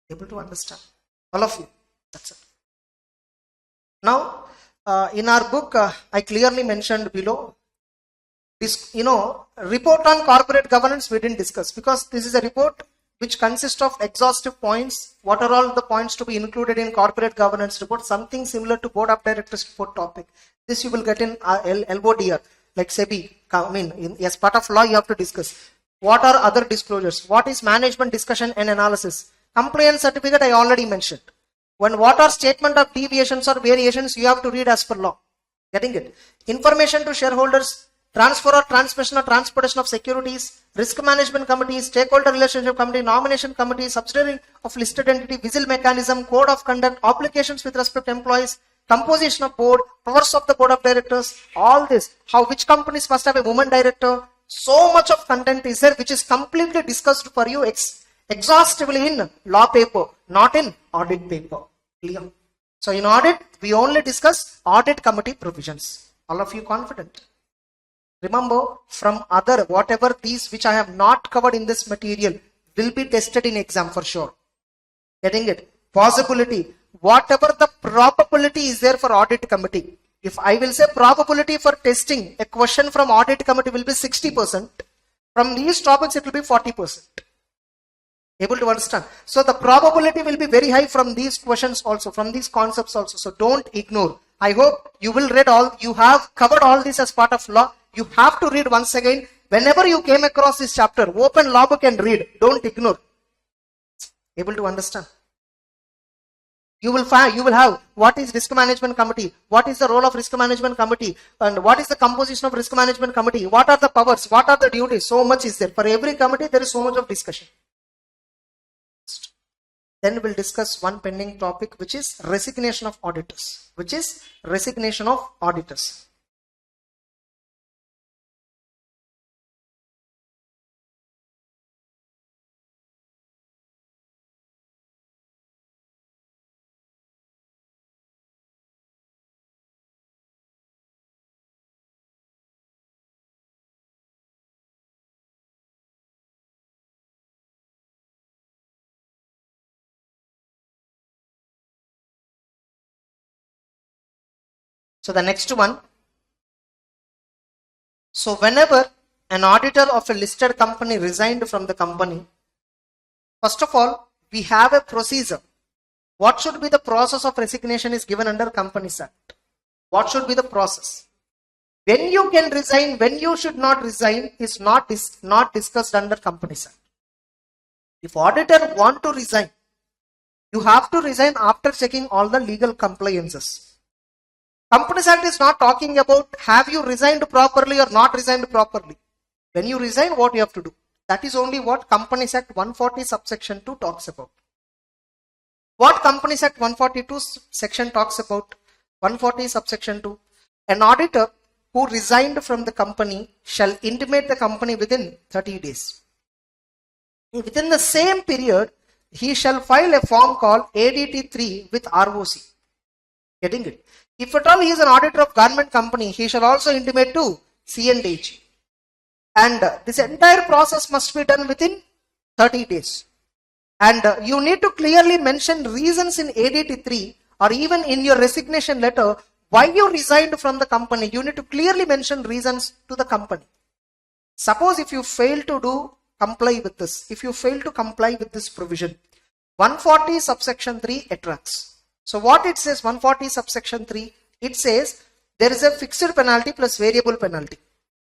Speaker 1: Able to understand? All of you. That's it. Now, in our book, I clearly mentioned below, this, report on corporate governance we didn't discuss because this is a report which consists of exhaustive points. What are all the points to be included in corporate governance report? Something similar to board of directors report topic. This you will get in LBODR, like SEBI. As part of law, you have to discuss. What are other disclosures? What is management discussion and analysis? Compliance certificate I already mentioned. What are statement of deviations or variations, you have to read as per law. Getting it? Information to shareholders, transfer or transmission or transportation of securities, risk management committee, stakeholder relationship committee, nomination committee, subsidiary of listed entity, whistle mechanism, code of conduct, obligations with respect to employees, composition of board, powers of the board of directors, all this, which companies must have a woman director. So much of content is there which is completely discussed for you exhaustively in law paper, not in audit paper. Clear? So in audit, we only discuss audit committee provisions. All of you confident? Remember, from other, whatever these which I have not covered in this material will be tested in exam for sure. Getting it? Possibility. Whatever the probability is there for audit committee. If I will say probability for testing, a question from audit committee will be 60%. From these topics, it will be 40%. Able to understand? So the probability will be very high from these questions also, from these concepts also. So don't ignore. I hope you will read all, you have covered all this as part of law. You have to read once again. Whenever you came across this chapter, open law book and read. Don't ignore. Able to understand? You will have what is risk management committee, what is the role of risk management committee, and what is the composition of risk management committee, what are the powers, what are the duties. So much is there. For every committee, there is so much of discussion. Then we'll discuss one pending topic, which is resignation of auditors. So the next one. So whenever an auditor of a listed company resigned from the company, first of all, we have a procedure. What should be the process of resignation is given under Companies Act. What should be the process? When you can resign, when you should not resign is not discussed under Companies Act. If auditor want to resign, you have to resign after checking all the legal compliances. Companies Act is not talking about have you resigned properly or not resigned properly. When you resign, what you have to do. That is only what Companies Act 140 subsection 2 talks about. What Companies Act 142 section talks about? 140 subsection 2. An auditor who resigned from the company shall intimate the company within 30 days. Within the same period, he shall file a form called ADT 3 with ROC. Getting it? If at all he is an auditor of government company, he shall also intimate to C&H. And this entire process must be done within 30 days. And you need to clearly mention reasons in ADT 3 or even in your resignation letter why you resigned from the company. You need to clearly mention reasons to the company. Suppose if you fail to comply with this, if you fail to comply with this provision, 140 subsection 3 attracts. So what it says, 140 subsection 3, it says there is a fixed penalty plus variable penalty.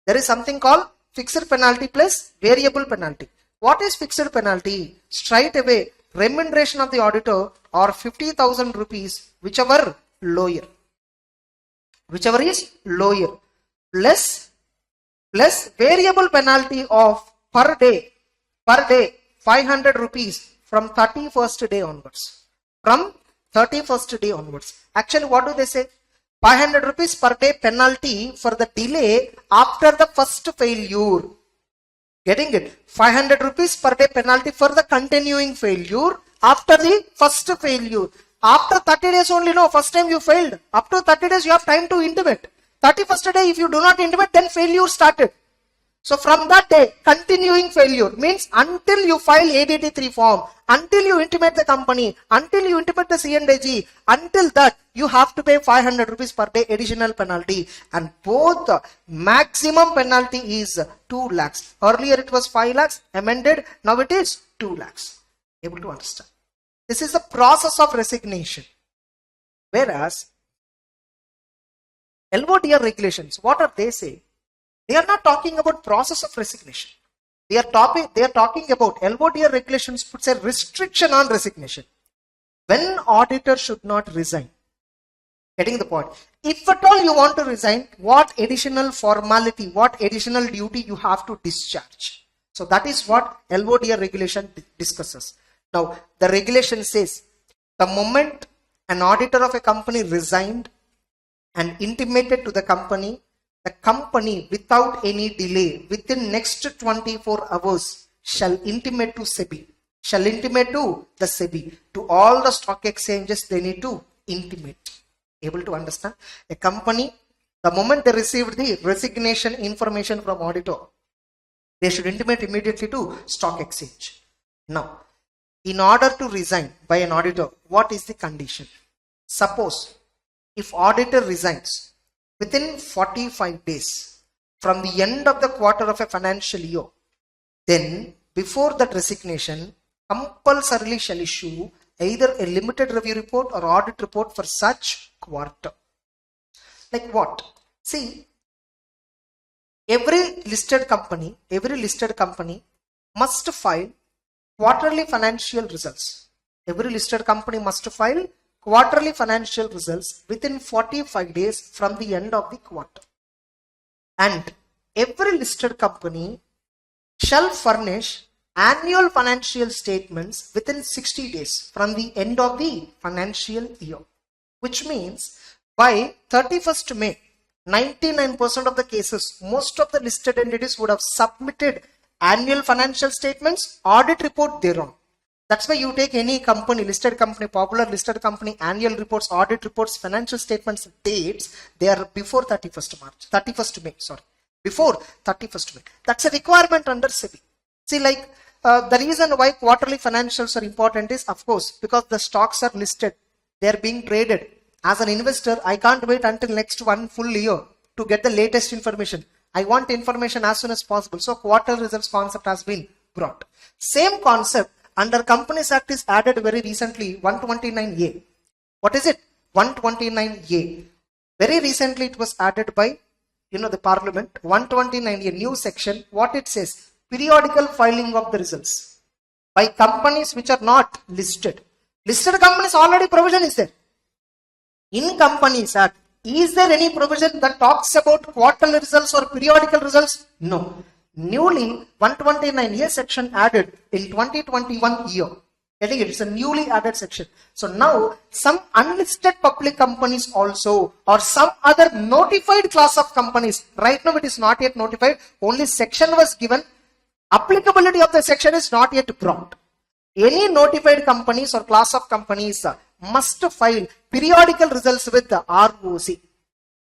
Speaker 1: There is something called fixed penalty plus variable penalty. What is fixed penalty? Straight away, remuneration of the auditor or 50,000 rupees, whichever lower. Whichever is lower. Plus variable penalty of per day 500 rupees from 31st day onwards. From 31st day onwards. Actually, what do they say? 500 rupees per day penalty for the delay after the first failure. Getting it? 500 rupees per day penalty for the continuing failure after the first failure. After 30 days only, no, first time you failed. Up to 30 days you have time to intimate. 31st day, if you do not intimate, then failure started. So from that day, continuing failure means until you file ADT 3 form, until you intimate the company, until you intimate the C&AG, until that you have to pay 500 rupees per day additional penalty. And both maximum penalty is 2 lakhs. Earlier it was 5 lakhs, amended, now it is 2 lakhs. Able to understand? This is the process of resignation. Whereas LODR regulations, what are they saying? They are not talking about process of resignation. They are talking about LODR regulations puts a restriction on resignation. When auditor should not resign. Getting the point? If at all you want to resign, what additional formality, what additional duty you have to discharge. So that is what LODR regulation discusses. Now the regulation says the moment an auditor of a company resigned and intimated to the company without any delay within next 24 hours shall intimate to SEBI, shall intimate to the SEBI, to all the stock exchanges they need to intimate. Able to understand? A company, the moment they received the resignation information from auditor, they should intimate immediately to stock exchange. Now, in order to resign by an auditor, what is the condition? Suppose if auditor resigns within 45 days from the end of the quarter of a financial year, then before that resignation, compulsorily shall issue either a limited review report or audit report for such quarter. Like what? See, every listed company must file quarterly financial results. Every listed company must file quarterly financial results within 45 days from the end of the quarter. And every listed company shall furnish annual financial statements within 60 days from the end of the financial year. Which means by 31st May, 99% of the cases, most of the listed entities would have submitted annual financial statements, audit report thereon. That's why you take any company, listed company, popular listed company, annual reports, audit reports, financial statements, dates, they are before 31st May, before 31st May. That's a requirement under SEBI. See, like the reason why quarterly financials are important is, of course, because the stocks are listed, they are being traded. As an investor, I can't wait until next one full year to get the latest information. I want information as soon as possible. So quarter results concept has been brought. Same concept under Companies Act is added very recently, 129A. What is it? 129A. Very recently it was added by, the Parliament. 129A, new section. What it says? Periodical filing of the results by companies which are not listed. Listed companies already provision is there. In Companies Act, is there any provision that talks about quarterly results or periodical results? No. Newly 129A section added in 2021 year. Getting it? It's a newly added section. So now some unlisted public companies also, or some other notified class of companies, right now it is not yet notified, only section was given, applicability of the section is not yet brought. Any notified companies or class of companies must file periodical results with the ROC.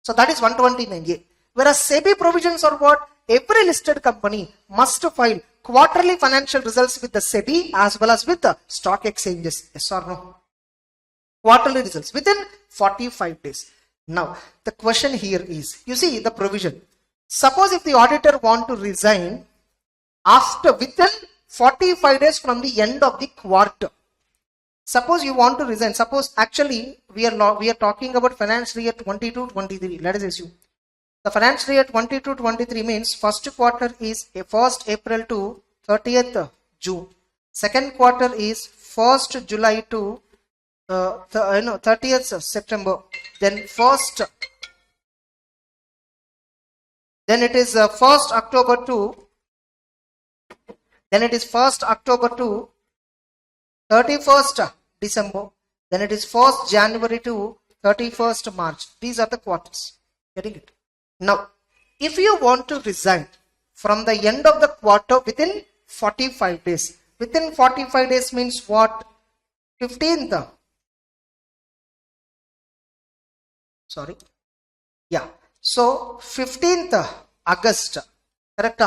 Speaker 1: So that is 129A. Whereas SEBI provisions are what? Every listed company must file quarterly financial results with the SEBI as well as with the stock exchanges? Yes or no? Quarterly results within 45 days. Now, the question here is, you see the provision. Suppose if the auditor want to resign within 45 days from the end of the quarter. Suppose you want to resign. Suppose actually we are talking about financial year 22-23. Let us assume the financial year 22-23 means first quarter is 1st April to 30th June. Second quarter is 1st July to 30th September. Then it is 1st October to 31st December. Then it is 1st January to 31st March. These are the quarters. Getting it? Now, if you want to resign from the end of the quarter within 45 days. Within 45 days means what? 15th. Sorry. Yeah. So, 15th August. Correct?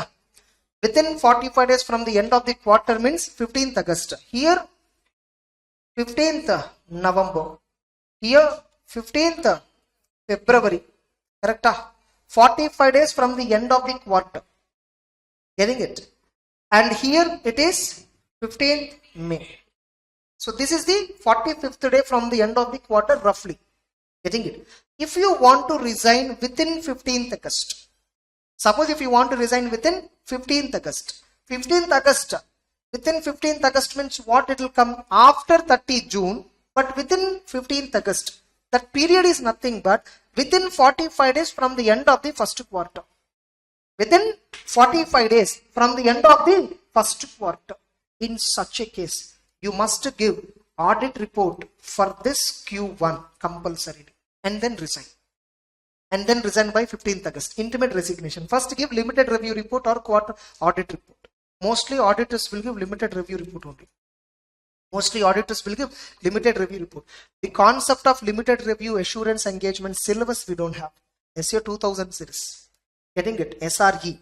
Speaker 1: Within 45 days from the end of the quarter means 15th August. Here 15th November. Here 15th February. Correct? 45 days from the end of the quarter. Getting it? And here it is 15th May. So this is the 45th day from the end of the quarter roughly. Getting it? If you want to resign within 15th August. Suppose if you want to resign within 15th August. 15th August. Within 15th August means what? It will come after 30 June. But within 15th August. That period is nothing but within 45 days from the end of the first quarter. Within 45 days from the end of the first quarter. In such a case, you must give audit report for this Q1 compulsorily and then resign. And then resign by 15th August. Intimate resignation. First give limited review report or quarter audit report. Mostly auditors will give limited review report only. Mostly auditors will give limited review report. The concept of limited review assurance engagement syllabus we don't have. SEO 2000 series. Getting it? SRE.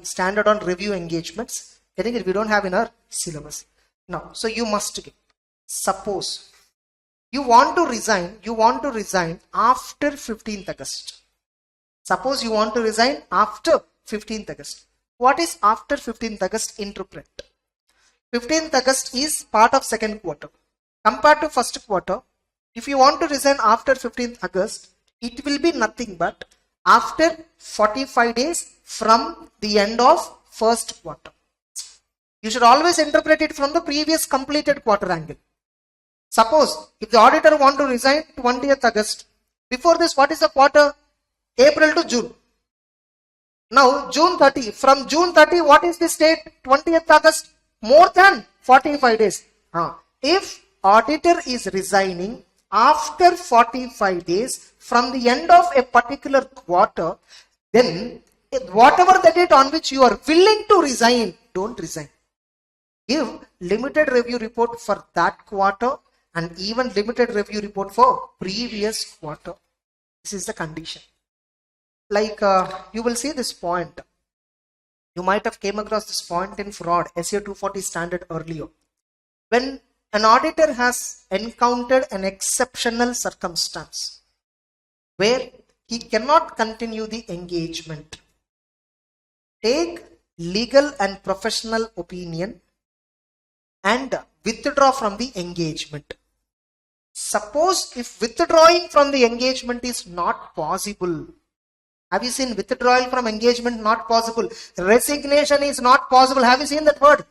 Speaker 1: Standard on review engagements. Getting it? We don't have in our syllabus. Now, so you must give. Suppose you want to resign after 15th August. Suppose you want to resign after 15th August. What is after 15th August? Interpret. 15th August is part of second quarter. Compared to first quarter, if you want to resign after 15th August, it will be nothing but after 45 days from the end of first quarter. You should always interpret it from the previous completed quarter angle. Suppose if the auditor want to resign 20th August, before this what is the quarter? April to June. Now June 30. From June 30, what is the date? 20th August. More than 45 days. If auditor is resigning after 45 days from the end of a particular quarter, then whatever the date on which you are willing to resign, don't resign. Give limited review report for that quarter and even limited review report for previous quarter. This is the condition. Like you will see this point. You might have came across this point in fraud, SEO 240 standard earlier. When an auditor has encountered an exceptional circumstance where he cannot continue the engagement, take legal and professional opinion and withdraw from the engagement. Suppose if withdrawing from the engagement is not possible. Have you seen withdrawal from engagement not possible? Resignation is not possible. Have you seen that word?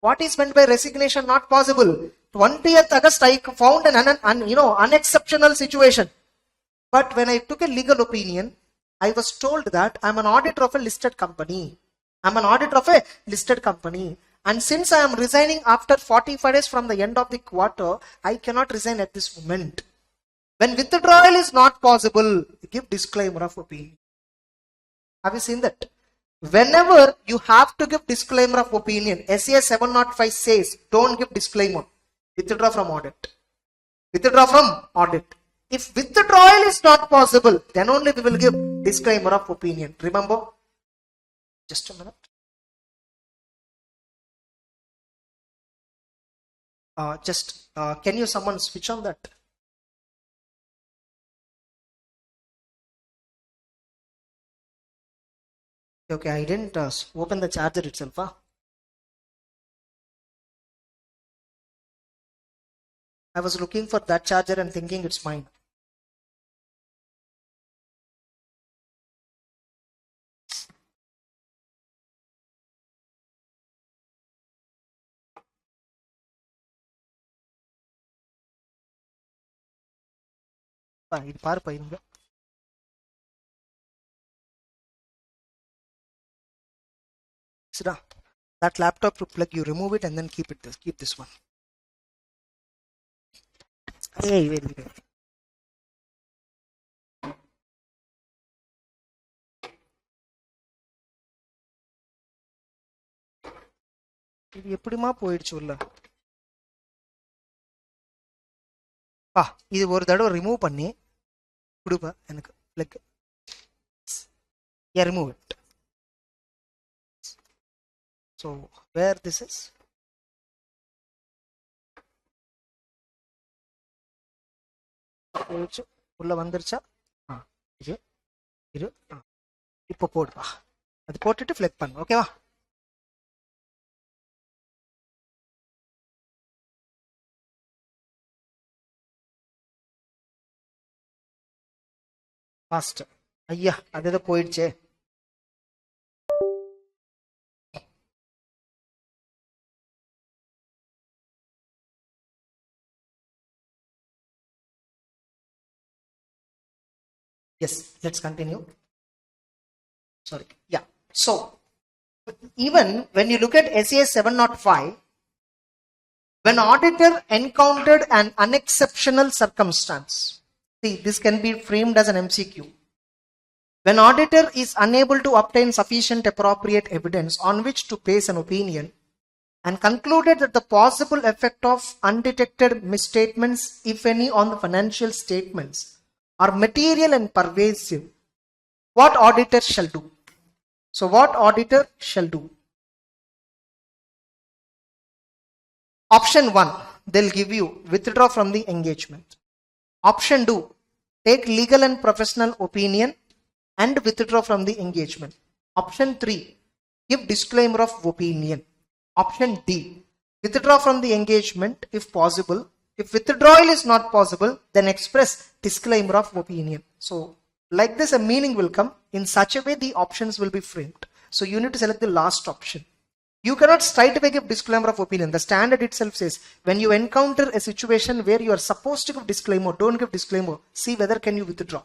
Speaker 1: What is meant by resignation not possible? 20th August I found an unexceptional situation. But when I took a legal opinion, I was told that I am an auditor of a listed company. And since I am resigning after 45 days from the end of the quarter, I cannot resign at this moment. When withdrawal is not possible, give disclaimer of opinion. Have you seen that? Whenever you have to give disclaimer of opinion, SEA 705 says, don't give disclaimer. Withdraw from audit. If withdrawal is not possible, then only we will give disclaimer of opinion. Remember? Just a minute. Can you someone switch on that? Okay, I didn't open the charger itself. I was looking for that charger and thinking it's mine. இது பாருப்பா இங்க. That laptop plug, you remove it and then keep this one. Hey, wait. இது எப்படிமா போயிடுச்சு உள்ள? இது ஒரு தடவை ரிமூவ் பண்ணி கொடுப்பா எனக்கு plug. Yeah, remove it. So where this is? உள்ள வந்துருச்சா? இரு இப்போ போடுப்பா. அது போட்டுட்டு ஃபிளக் பண்ணு. ஓகேவா? ஃபாஸ்ட். ஐயா அது போயிடுச்சே. Yes, let's continue. Sorry. Yeah. So even when you look at SAS 705, when auditor encountered an unexceptional circumstance, see, this can be framed as an MCQ. When auditor is unable to obtain sufficient appropriate evidence on which to base an opinion and concluded that the possible effect of undetected misstatements, if any, on the financial statements are material and pervasive, what auditor shall do? So what auditor shall do? Option 1, they'll give you withdraw from the engagement. Option 2, take legal and professional opinion and withdraw from the engagement. Option 3, give disclaimer of opinion. Option D, withdraw from the engagement if possible. If withdrawal is not possible, then express disclaimer of opinion. So like this, a meaning will come. In such a way, the options will be framed. So you need to select the last option. You cannot straight away give disclaimer of opinion. The standard itself says, when you encounter a situation where you are supposed to give disclaimer, don't give disclaimer. See whether can you withdraw.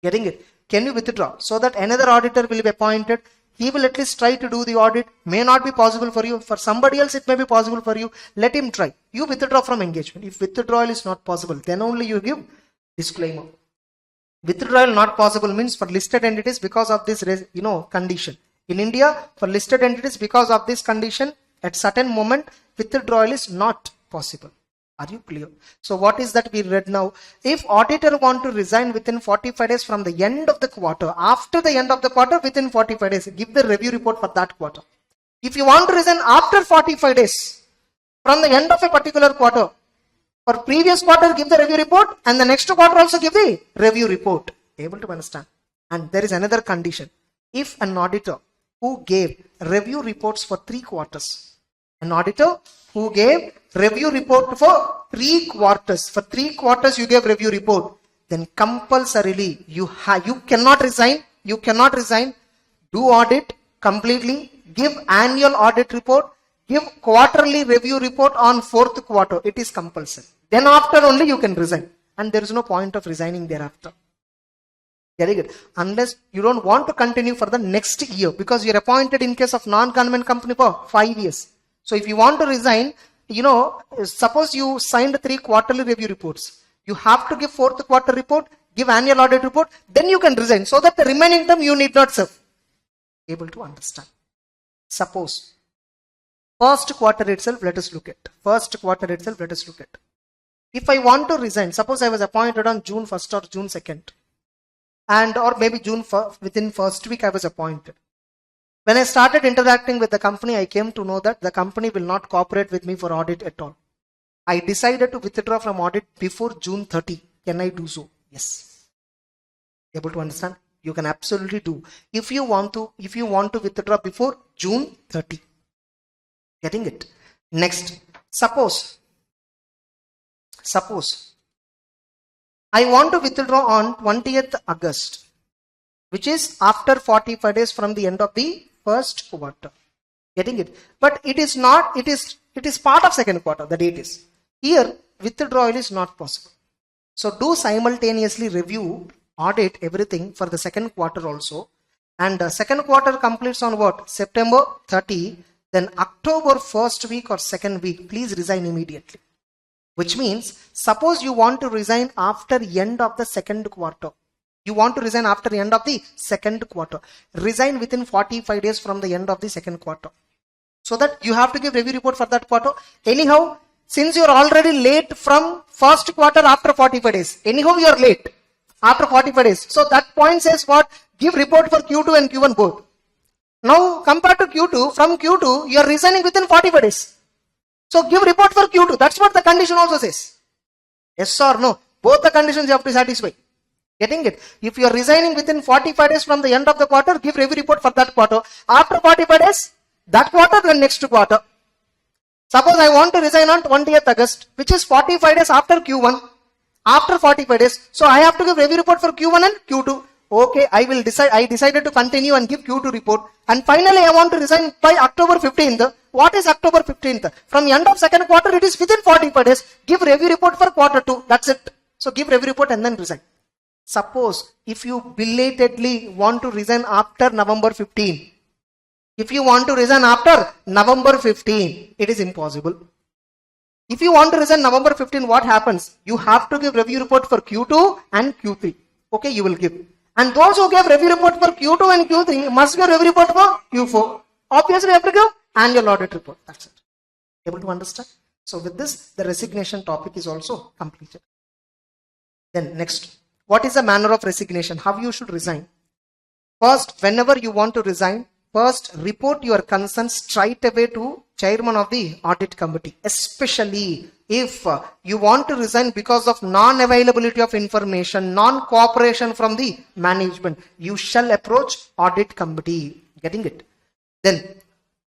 Speaker 1: Getting it? Can you withdraw? So that another auditor will be appointed. He will at least try to do the audit. May not be possible for you. For somebody else, it may be possible for you. Let him try. You withdraw from engagement. If withdrawal is not possible, then only you give disclaimer. Withdrawal not possible means for listed entities because of this, condition. In India, for listed entities because of this condition, at certain moment, withdrawal is not possible. Are you clear? So what is that we read now? If auditor want to resign within 45 days from the end of the quarter, after the end of the quarter, within 45 days, give the review report for that quarter. If you want to resign after 45 days, from the end of a particular quarter, for previous quarter, give the review report, and the next quarter also give the review report. Able to understand? And there is another condition. If an auditor who gave review reports for 3 quarters, an auditor who gave review report for 3 quarters, for 3 quarters you gave review report, then compulsorily you cannot resign, do audit completely, give annual audit report, give quarterly review report on 4th quarter. It is compulsory. Then after only you can resign, and there is no point of resigning thereafter. Very good. Unless you don't want to continue for the next year, because you are appointed in case of non-government company for 5 years. So if you want to resign, suppose you signed 3 quarterly review reports, you have to give 4th quarter report, give annual audit report, then you can resign, so that the remaining term you need not serve. Able to understand? Suppose first quarter itself, let us look at. If I want to resign, suppose I was appointed on June 1st or June 2nd, or maybe June 1st, within first week I was appointed. When I started interacting with the company, I came to know that the company will not cooperate with me for audit at all. I decided to withdraw from audit before June 30. Can I do so? Yes. Able to understand? You can absolutely do. If you want to withdraw before June 30. Getting it? Next, suppose I want to withdraw on 20th August, which is after 45 days from the end of the first quarter. Getting it? But it is not, it is part of second quarter, the date is. Here, withdrawal is not possible. So do simultaneously review, audit everything for the second quarter also. And the second quarter completes on what? September 30. Then October first week or second week, please resign immediately. Which means, suppose you want to resign after end of the second quarter. You want to resign after the end of the second quarter. Resign within 45 days from the end of the second quarter. So that you have to give review report for that quarter. Anyhow, since you are already late from first quarter after 45 days. Anyhow, you are late after 45 days. So that point says what? Give report for Q2 and Q1 both. Now compared to Q2, from Q2, you are resigning within 45 days. So give report for Q2. That's what the condition also says. Yes or no? Both the conditions you have to satisfy. Getting it? If you are resigning within 45 days from the end of the quarter, give review report for that quarter. After 45 days, that quarter, then next quarter. Suppose I want to resign on 20th August, which is 45 days after Q1. After 45 days. So I have to give review report for Q1 and Q2. Okay, I decided to continue and give Q2 report. And finally, I want to resign by October 15th. What is October 15th? From the end of second quarter, it is within 45 days. Give review report for quarter 2. That's it. So give review report and then resign. Suppose if you belatedly want to resign after November 15. If you want to resign after November 15, it is impossible. If you want to resign November 15, what happens? You have to give review report for Q2 and Q3. Okay, you will give. And those who gave review report for Q2 and Q3 must give review report for Q4. Obviously, you have to give annual audit report. That's it. Able to understand? So with this, the resignation topic is also completed. Then next, what is the manner of resignation? How you should resign? First, whenever you want to resign, first report your concerns straight away to chairman of the audit committee. Especially if you want to resign because of non-availability of information, non-cooperation from the management, you shall approach audit committee. Getting it? Then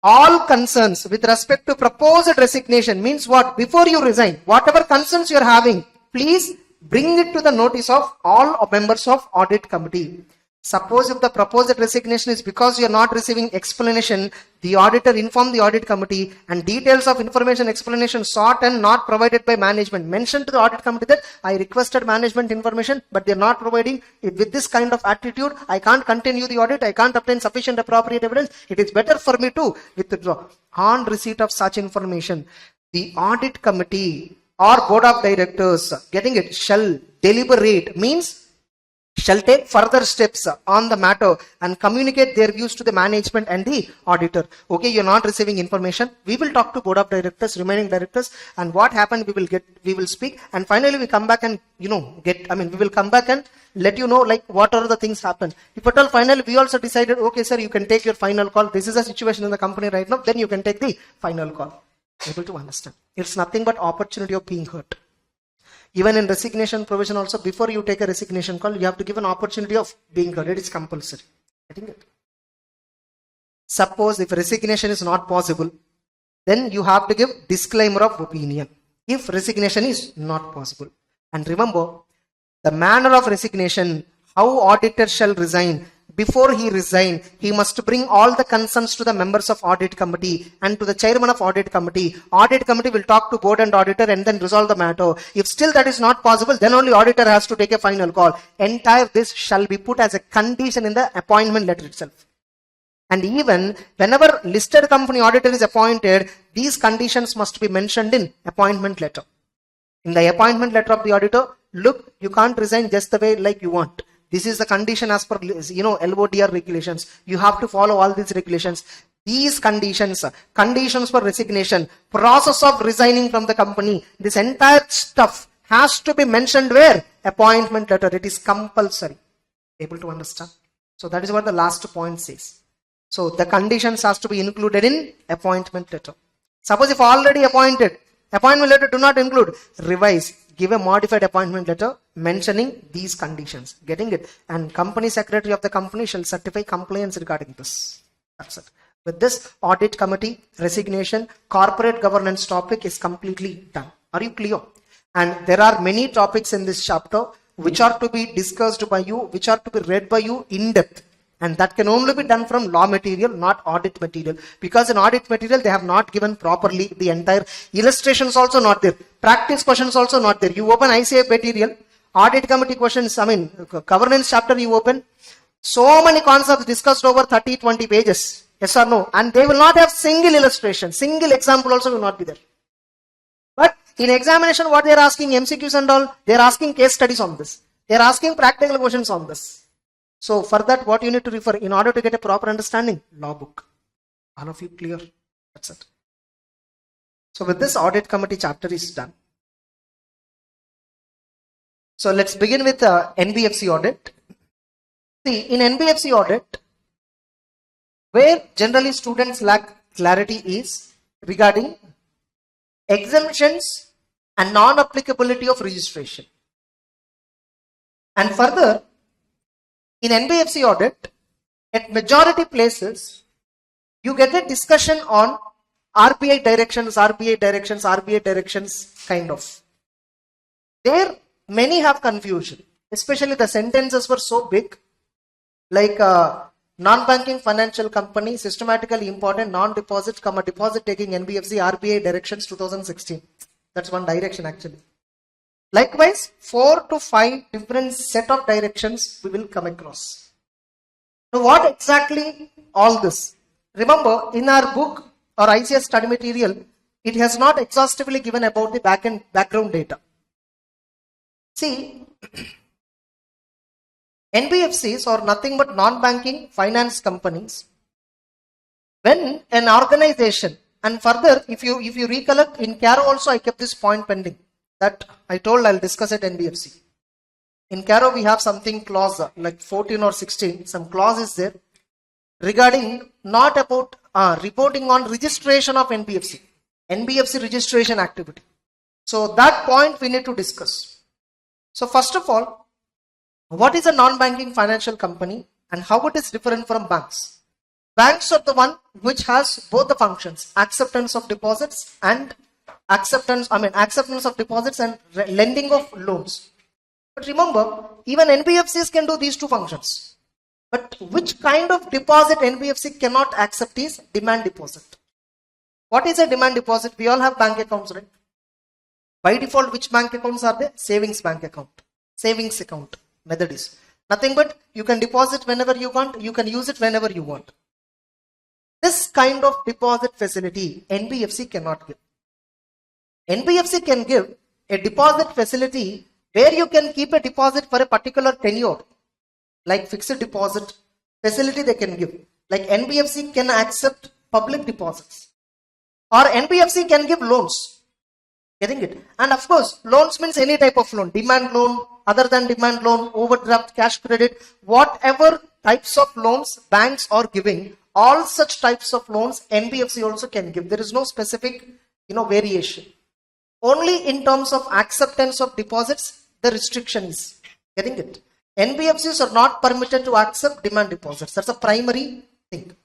Speaker 1: all concerns with respect to proposed resignation means what? Before you resign, whatever concerns you are having, please bring it to the notice of all members of audit committee. Suppose if the proposed resignation is because you are not receiving explanation, the auditor inform the audit committee and details of information explanation sought and not provided by management. Mention to the audit committee that I requested management information, but they are not providing it. With this kind of attitude, I can't continue the audit. I can't obtain sufficient appropriate evidence. It is better for me to withdraw. On receipt of such information, the audit committee or board of directors, getting it, shall deliberate, means shall take further steps on the matter and communicate their views to the management and the auditor. Okay, you're not receiving information. We will talk to board of directors, remaining directors, and what happened we will speak, and finally we come back and we will come back and let you know like what are the things happen. If at all finally we also decided, okay sir, you can take your final call. This is the situation in the company right now, then you can take the final call. Able to understand? It's nothing but opportunity of being hurt. Even in resignation provision also, before you take a resignation call, you have to give an opportunity of being heard. It is compulsory. Getting it? Suppose if resignation is not possible, then you have to give disclaimer of opinion. If resignation is not possible. And remember, the manner of resignation, how auditor shall resign. Before he resign, he must bring all the concerns to the members of audit committee and to the chairman of audit committee. Audit committee will talk to board and auditor and then resolve the matter. If still that is not possible, then only auditor has to take a final call. Entire this shall be put as a condition in the appointment letter itself. And even whenever listed company auditor is appointed, these conditions must be mentioned in appointment letter. In the appointment letter of the auditor, look, you can't resign just the way like you want. This is the condition as per, LODR regulations. You have to follow all these regulations. These conditions for resignation, process of resigning from the company, this entire stuff has to be mentioned where? Appointment letter. It is compulsory. Able to understand? So that is what the last point says. So the conditions has to be included in appointment letter. Suppose if already appointed, Appointment letter do not include. Revise. Give a modified appointment letter mentioning these conditions. Getting it? And company secretary of the company shall certify compliance regarding this. That's it. With this, audit committee, resignation, corporate governance topic is completely done. Are you clear? And there are many topics in this chapter which are to be discussed by you, which are to be read by you in depth. And that can only be done from law material, not audit material. Because in audit material, they have not given properly the entire illustrations also not there. Practice questions also not there. You open ICI material, audit committee questions, governance chapter you open. So many concepts discussed over 30-20 pages. Yes or no? And they will not have single illustration. Single example also will not be there. But in examination, what they are asking, MCQs and all, they are asking case studies on this. They are asking practical questions on this. So for that, what you need to refer in order to get a proper understanding? Law book. All of you clear? That's it. So with this, audit committee chapter is done. So let's begin with NBFC audit. See, in NBFC audit, where generally students lack clarity is regarding exemptions and non-applicability of registration. And further, in NBFC audit, at majority places, you get a discussion on RBI directions kind of. There, many have confusion, especially the sentences were so big, like non-banking financial company, systematically important, non-deposit, deposit taking NBFC, RBI directions 2016. That's one direction actually. Likewise, 4 to 5 different set of directions we will come across. Now, what exactly all this? Remember, in our book or ICS study material, it has not exhaustively given about the background data. See, NBFCs are nothing but non-banking finance companies. When an organization, and further, if you recollect, in CARO also I kept this point pending. That I told I'll discuss at NBFC. In CARO we have something clause like 14 or 16, some clause is there regarding not about reporting on registration of NBFC registration activity. So that point we need to discuss. So first of all, what is a non-banking financial company and how it is different from banks? Banks are the one which has both the functions, acceptance of deposits and acceptance of deposits and lending of loans. But remember, even NBFCs can do these two functions. But which kind of deposit NBFC cannot accept is demand deposit. What is a demand deposit? We all have bank accounts, right? By default, which bank accounts are there? Savings bank account. Savings account method is nothing but you can deposit whenever you want, you can use it whenever you want. This kind of deposit facility NBFC cannot give. NBFC can give a deposit facility where you can keep a deposit for a particular tenure, like fixed deposit facility they can give. Like NBFC can accept public deposits or NBFC can give loans. Getting it? And of course, loans means any type of loan, demand loan, other than demand loan, overdraft, cash credit, whatever types of loans banks are giving, all such types of loans NBFC also can give. There is no specific, variation. Only in terms of acceptance of deposits, the restriction is. Getting it? NBFCs are not permitted to accept demand deposits. That's a primary thing.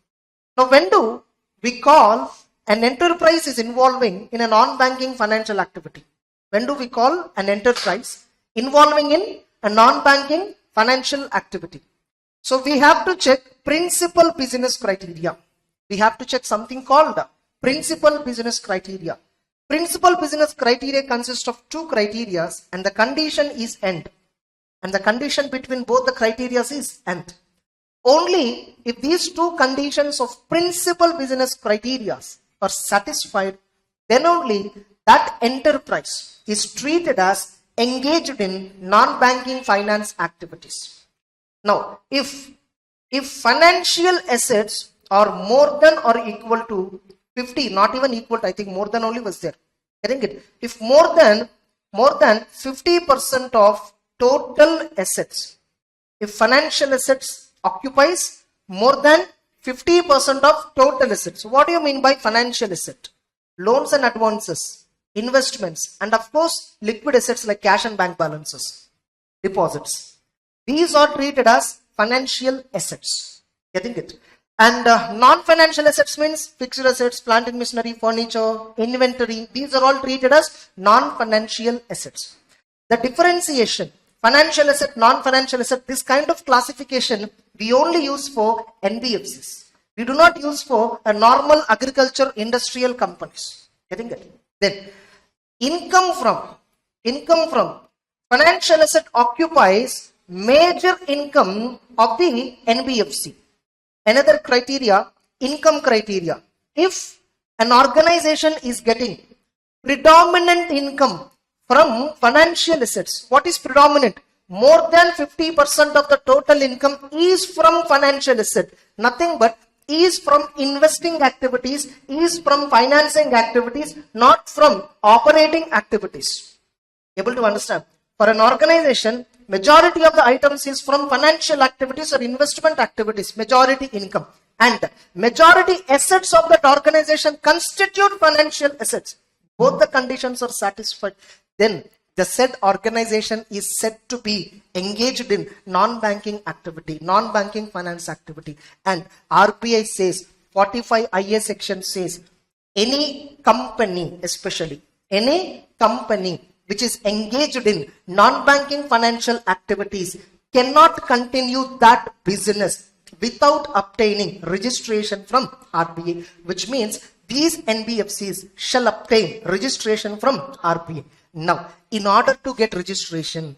Speaker 1: Now, when do we call an enterprise is involving in a non-banking financial activity? When do we call an enterprise involving in a non-banking financial activity? So we have to check principal business criteria. We have to check something called principal business criteria. Principal business criteria consists of 2 criteria and the condition is end. And the condition between both the criteria is end. Only if these 2 conditions of principal business criteria are satisfied, then only that enterprise is treated as engaged in non-banking finance activities. Now, if financial assets are more than or equal to 50, not even equal to, I think more than only was there. Getting it? If more than 50% of total assets, if financial assets occupies more than 50% of total assets. What do you mean by financial asset? Loans and advances, investments, and of course liquid assets like cash and bank balances, deposits. These are treated as financial assets. Getting it? And non-financial assets means fixed assets, plant and machinery, furniture, inventory. These are all treated as non-financial assets. The differentiation, financial asset, non-financial asset, this kind of classification we only use for NBFCs. We do not use for a normal agriculture industrial companies. Getting it? Then income from financial asset occupies major income of the NBFC. Another criteria, income criteria. If an organization is getting predominant income from financial assets, what is predominant? More than 50% of the total income is from financial asset. Nothing but is from investing activities, is from financing activities, not from operating activities. Able to understand? For an organization, majority of the items is from financial activities or investment activities, majority income. And majority assets of that organization constitute financial assets. Both the conditions are satisfied. Then the said organization is said to be engaged in non-banking activity, non-banking finance activity. And RBI says, 45 IA section says, any company, especially any company which is engaged in non-banking financial activities cannot continue that business without obtaining registration from RBI, which means these NBFCs shall obtain registration from RBI. Now, in order to get registration,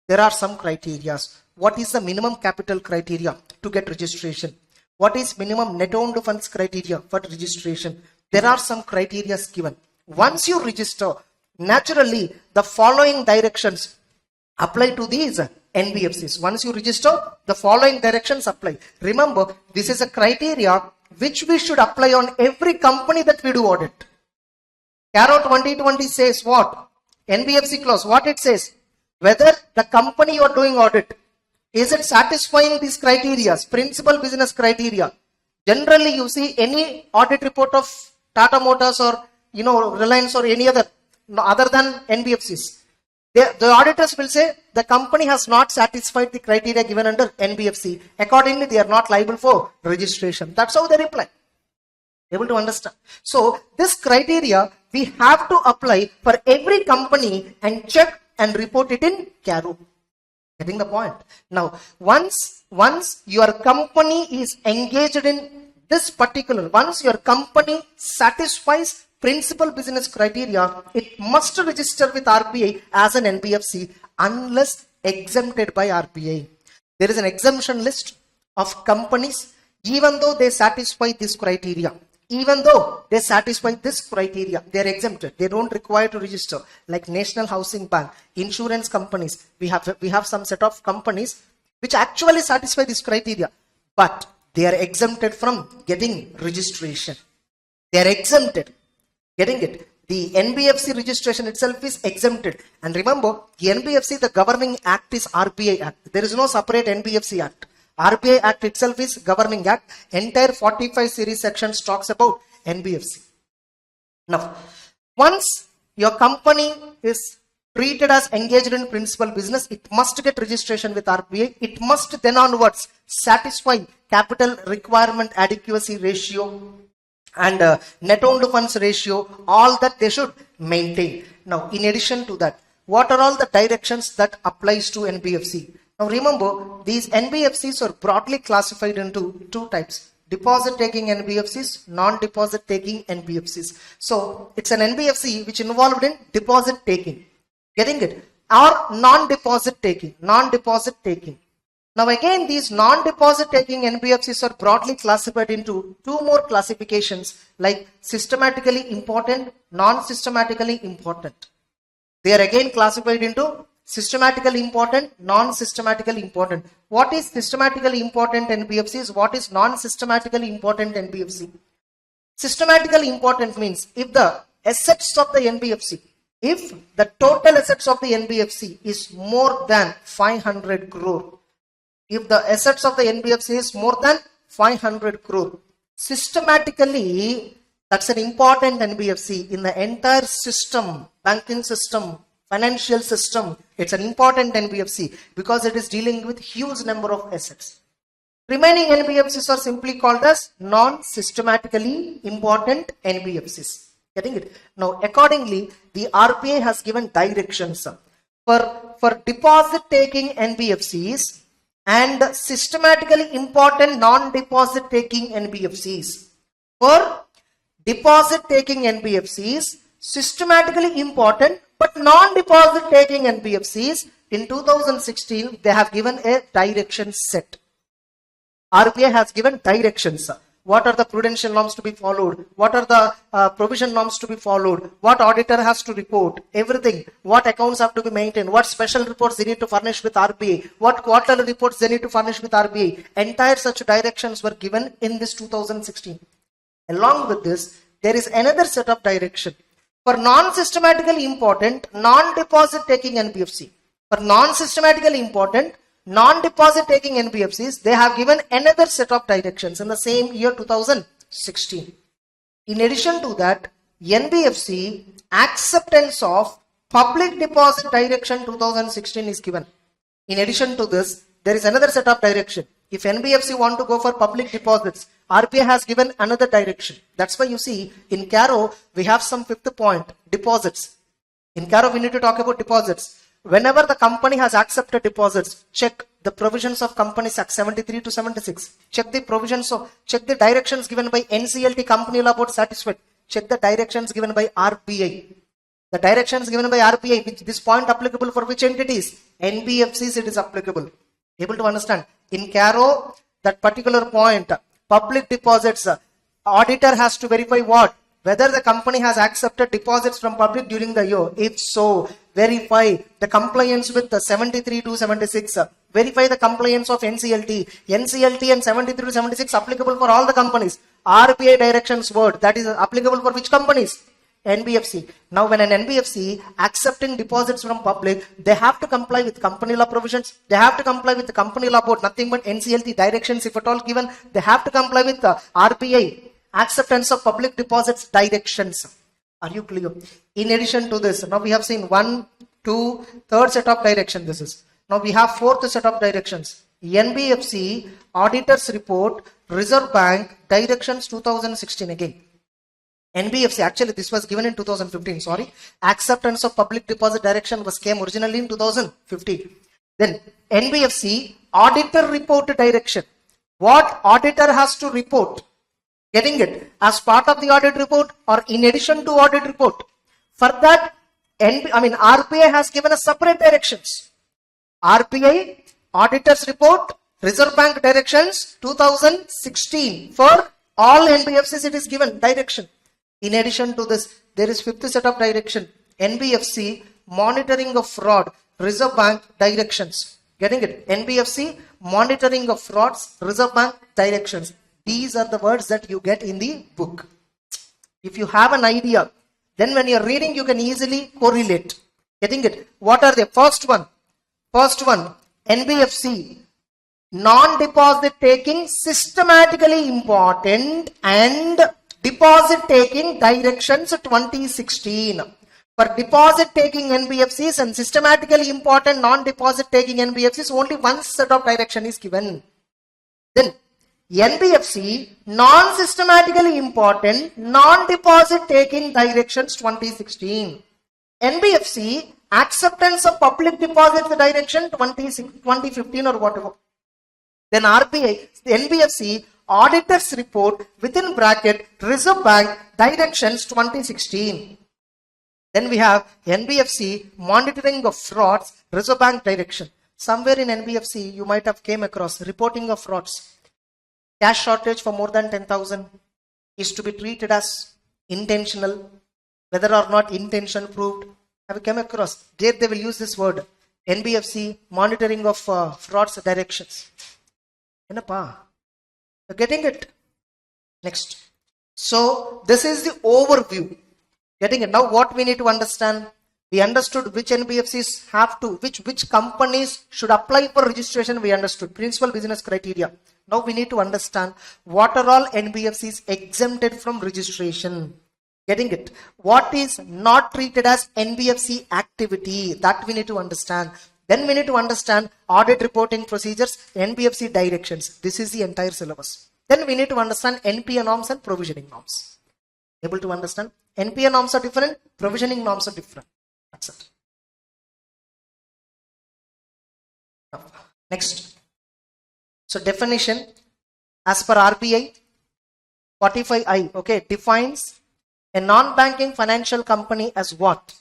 Speaker 1: there are some criteria. What is the minimum capital criteria to get registration? What is minimum net owned funds criteria for registration? There are some criteria given. Once you register, naturally, the following directions apply to these NBFCs. Once you register, the following directions apply. Remember, this is a criteria which we should apply on every company that we do audit. CARO 2020 says what? NBFC clause, what it says? Whether the company you are doing audit, is it satisfying these criteria, principal business criteria? Generally, you see any audit report of Tata Motors or Reliance or any other than NBFCs. The auditors will say the company has not satisfied the criteria given under NBFC. Accordingly, they are not liable for registration. That's how they reply. Able to understand? So this criteria we have to apply for every company and check and report it in CARO. Getting the point? Now, once your company is engaged in this particular, once your company satisfies principal business criteria, it must register with RBI as an NBFC unless exempted by RBI. There is an exemption list of companies even though they satisfy this criteria. Even though they satisfy this criteria, they are exempted. They don't require to register. Like National Housing Bank, insurance companies, we have some set of companies which actually satisfy this criteria, but they are exempted from getting registration. They are exempted. Getting it? The NBFC registration itself is exempted. And remember, the NBFC, the governing act is RBI Act. There is no separate NBFC Act. RBI Act itself is governing act. Entire 45 series sections talks about NBFC. Now, once your company is treated as engaged in principal business, it must get registration with RBI. It must then onwards satisfy capital requirement adequacy ratio and net owned funds ratio, all that they should maintain. Now, in addition to that, what are all the directions that applies to NBFC? Now, remember, these NBFCs are broadly classified into two types: deposit taking NBFCs, non-deposit taking NBFCs. So, it's an NBFC which involved in deposit taking. Getting it? Or non-deposit taking. Non-deposit taking. Now again, these non-deposit taking NBFCs are broadly classified into two more classifications, like systematically important, non-systematically important. They are again classified into systematically important, non-systematically important. What is systematically important NBFCs? What is non-systematically important NBFC? Systematically important means if the assets of the NBFC, if the total assets of the NBFC is more than 500 crore, if the assets of the NBFC is more than 500 crore, systematically That's an important NBFC in the entire system, banking system, financial system. It's an important NBFC because it is dealing with huge number of assets. Remaining NBFCs are simply called as non-systematically important NBFCs. Getting it? Now, accordingly, the RBI has given directions for deposit taking NBFCs and systematically important non-deposit taking NBFCs. For deposit taking NBFCs, systematically important but non-deposit taking NBFCs, in 2016 they have given a direction set. RBI has given directions. What are the prudential norms to be followed? What are the provision norms to be followed? What auditor has to report? Everything. What accounts have to be maintained? What special reports they need to furnish with RBI? What quarterly reports they need to furnish with RBI? Entire such directions were given in this 2016. Along with this, there is another set of direction for non-systematically important, non-deposit taking NBFC. For non-systematically important, non-deposit taking NBFCs, they have given another set of directions in the same year 2016. In addition to that, NBFC acceptance of public deposit direction 2016 is given. In addition to this, there is another set of direction. If NBFC want to go for public deposits, RBI has given another direction. That's why you see in CARO, we have some fifth point, deposits. In CARO, we need to talk about deposits. Whenever the company has accepted deposits, check the provisions of Companies Act 73 to 76. Check the directions given by NCLT Company Law Board satisfied. Check the directions given by RBI. The directions given by RBI, which this point applicable for which entities? NBFCs it is applicable. Able to understand? In CARO, that particular point, public deposits, auditor has to verify what? Whether the company has accepted deposits from public during the year. If so, verify the compliance with the 73 to 76. Verify the compliance of NCLT. NCLT and 73 to 76 applicable for all the companies. RBI directions word, that is applicable for which companies? NBFC. Now when an NBFC accepting deposits from public, they have to comply with company law provisions. They have to comply with the company law board, nothing but NCLT directions if at all given. They have to comply with the RBI acceptance of public deposits directions. Are you clear? In addition to this, now we have seen 1, 2, third set of direction this is. Now we have fourth set of directions. NBFC auditors report, Reserve Bank directions 2016 again. NBFC, actually this was given in 2015, sorry. Acceptance of public deposit direction came originally in 2015. Then NBFC auditor report direction. What auditor has to report? Getting it? As part of the audit report or in addition to audit report. For that, RBI has given a separate directions. RBI auditors report, Reserve Bank directions 2016. For all NBFCs it is given direction. In addition to this, there is fifth set of direction. NBFC monitoring of fraud, Reserve Bank directions. Getting it? NBFC monitoring of frauds, Reserve Bank directions. These are the words that you get in the book. If you have an idea, then when you're reading, you can easily correlate. Getting it? What are the first one, NBFC non-deposit taking systematically important and deposit taking directions 2016. For deposit taking NBFCs and systematically important non-deposit taking NBFCs, only one set of direction is given. Then NBFC non-systematically important non-deposit taking directions 2016. NBFC acceptance of public deposits direction 2015 or whatever. Then RBI, NBFC auditors report within bracket Reserve Bank directions 2016. Then we have NBFC monitoring of frauds, Reserve Bank direction. Somewhere in NBFC you might have came across reporting of frauds. Cash shortage for more than 10,000 is to be treated as intentional, whether or not intention proved. Have you come across? There they will use this word, NBFC monitoring of frauds directions. Enapa? You're getting it? Next. So this is the overview. Getting it? Now what we need to understand? We understood which NBFCs have to, which companies should apply for registration. We understood principal business criteria. Now we need to understand what are all NBFCs exempted from registration. Getting it? What is not treated as NBFC activity? That we need to understand. Then we need to understand audit reporting procedures, NBFC directions. This is the entire syllabus. Then we need to understand NPA norms and provisioning norms. Able to understand? NPA norms are different, provisioning norms are different. That's it. Next. So definition as per RBI 45I, okay, defines a non-banking financial company as what?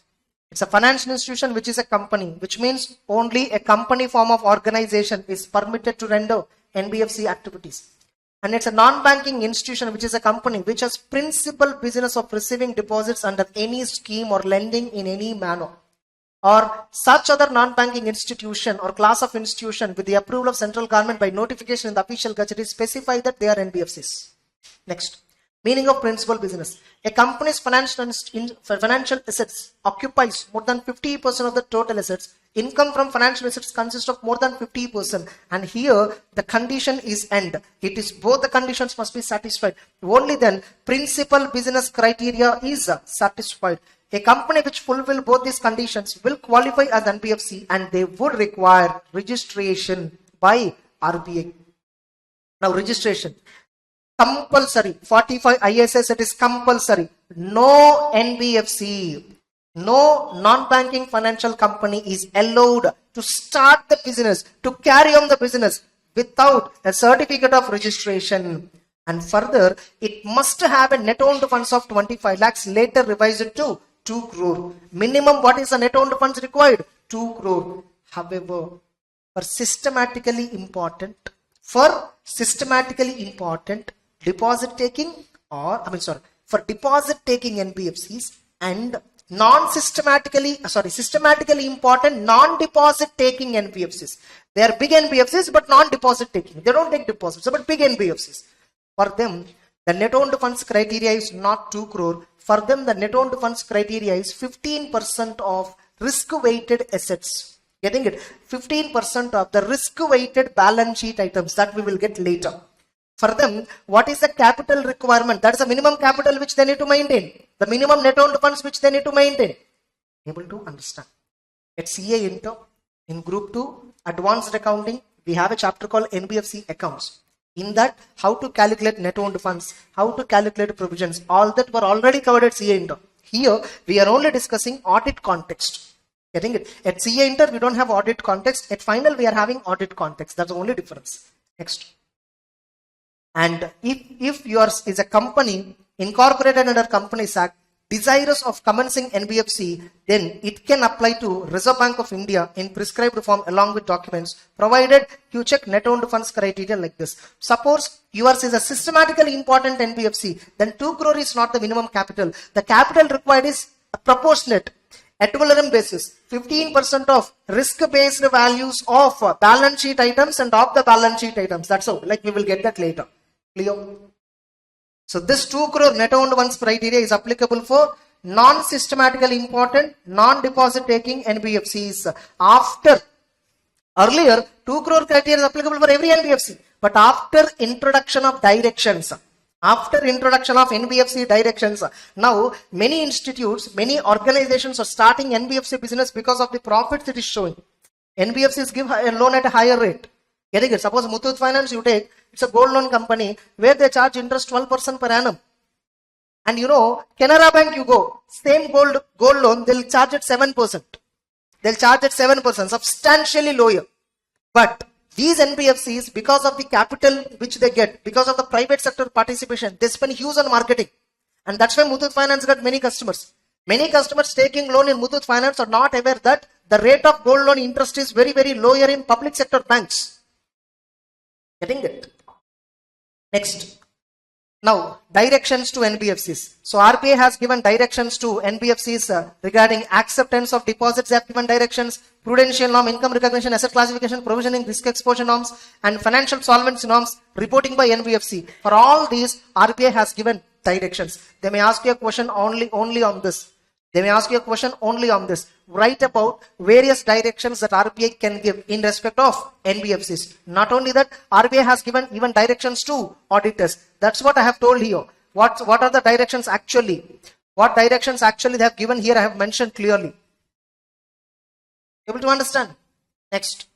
Speaker 1: It's a financial institution which is a company, which means only a company form of organization is permitted to render NBFC activities. And it's a non-banking institution which is a company which has principal business of receiving deposits under any scheme or lending in any manner, or such other non-banking institution or class of institution with the approval of central government by notification in the official gazette specify that they are NBFCs. Next. Meaning of principal business. A company's financial assets occupies more than 50% of the total assets. Income from financial assets consists of more than 50%. And here the condition is end. It is both the conditions must be satisfied. Only then principal business criteria is satisfied. A company which fulfill both these conditions will qualify as NBFC and they would require registration by RBI. Now registration. Compulsory. 45 ISS, it is compulsory. No NBFC, no non-banking financial company is allowed to start the business, to carry on the business without a certificate of registration. And further, it must have a net owned funds of 25 lakhs, later revised to 2 crore. Minimum, what is the net owned funds required? 2 crore. However, for systematically important deposit taking for deposit taking NBFCs and systematically important non-deposit taking NBFCs. They are big NBFCs but non-deposit taking. They don't take deposits, but big NBFCs. For them, the net owned funds criteria is not 2 crore. For them, the net owned funds criteria is 15% of risk-weighted assets. Getting it? 15% of the risk-weighted balance sheet items that we will get later. For them, what is the capital requirement? That is the minimum capital which they need to maintain. The minimum net owned funds which they need to maintain. Able to understand. At CA Inter, in Group 2, Advanced Accounting, we have a chapter called NBFC Accounts. In that, how to calculate net owned funds, how to calculate provisions, all that were already covered at CA Inter. Here, we are only discussing audit context. Getting it? At CA Inter, we don't have audit context. At final, we are having audit context. That's the only difference. Next. And if yours is a company incorporated under Companies Act, desirous of commencing NBFC, then it can apply to Reserve Bank of India in prescribed form along with documents, provided you check net owned funds criteria like this. Suppose yours is a systematically important NBFC, then 2 crore is not the minimum capital. The capital required is proportionate. Ad valorem basis, 15% of risk-based values of balance sheet items and of the balance sheet items. That's all. Like we will get that later. Clear? So this 2 crore net owned funds criteria is applicable for non-systematically important, non-deposit taking NBFCs. Earlier, 2 crore criteria is applicable for every NBFC. But after introduction of directions, after introduction of NBFC directions, now many institutes, many organizations are starting NBFC business because of the profits it is showing. NBFCs give a loan at a higher rate. Getting it? Suppose Muthoot Finance you take, it's a gold loan company where they charge interest 12% per annum. And you know, Canara Bank you go, same gold loan, they'll charge at 7%. They'll charge at 7%, substantially lower. But these NBFCs, because of the capital which they get, because of the private sector participation, they spend huge on marketing. And that's why Muthoot Finance got many customers. Many customers taking loan in Muthoot Finance are not aware that the rate of gold loan interest is very, very lower in public sector banks. Getting it? Next. Now, directions to NBFCs. So, RBI has given directions to NBFCs regarding acceptance of deposits. They have given directions, prudential norm, income recognition, asset classification, provisioning, risk exposure norms, and financial solvency norms, reporting by NBFC. For all these, RBI has given directions. They may ask you a question only on this. They may ask you a question only on this. Write about various directions that RBI can give in respect of NBFCs. Not only that, RBI has given even directions to auditors. That's what I have told here. What are the directions actually? What directions actually they have given here, I have mentioned clearly. Able to understand? Next.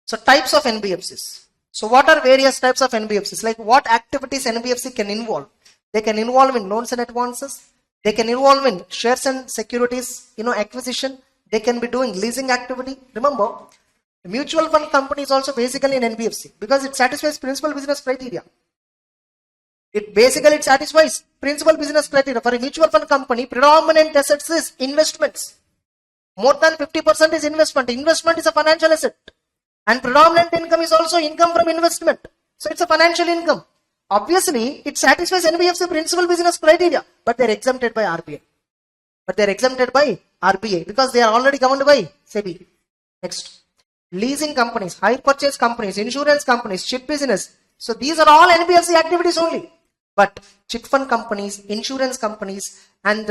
Speaker 1: So types of NBFCs. So what are various types of NBFCs? Like what activities NBFC can involve? They can involve in loans and advances. They can involve in shares and securities, acquisition. They can be doing leasing activity. Remember, a mutual fund company is also basically an NBFC because it satisfies principal business criteria. It satisfies principal business criteria. For a mutual fund company, predominant assets is investments. More than 50% is investment. Investment is a financial asset. And predominant income is also income from investment. So it's a financial income. Obviously, it satisfies NBFC principal business criteria, but they're exempted by RBI. Because they are already governed by SEBI. Next. Leasing companies, hire purchase companies, insurance companies, chit business. So these are all NBFC activities only. But chit fund companies, insurance companies, and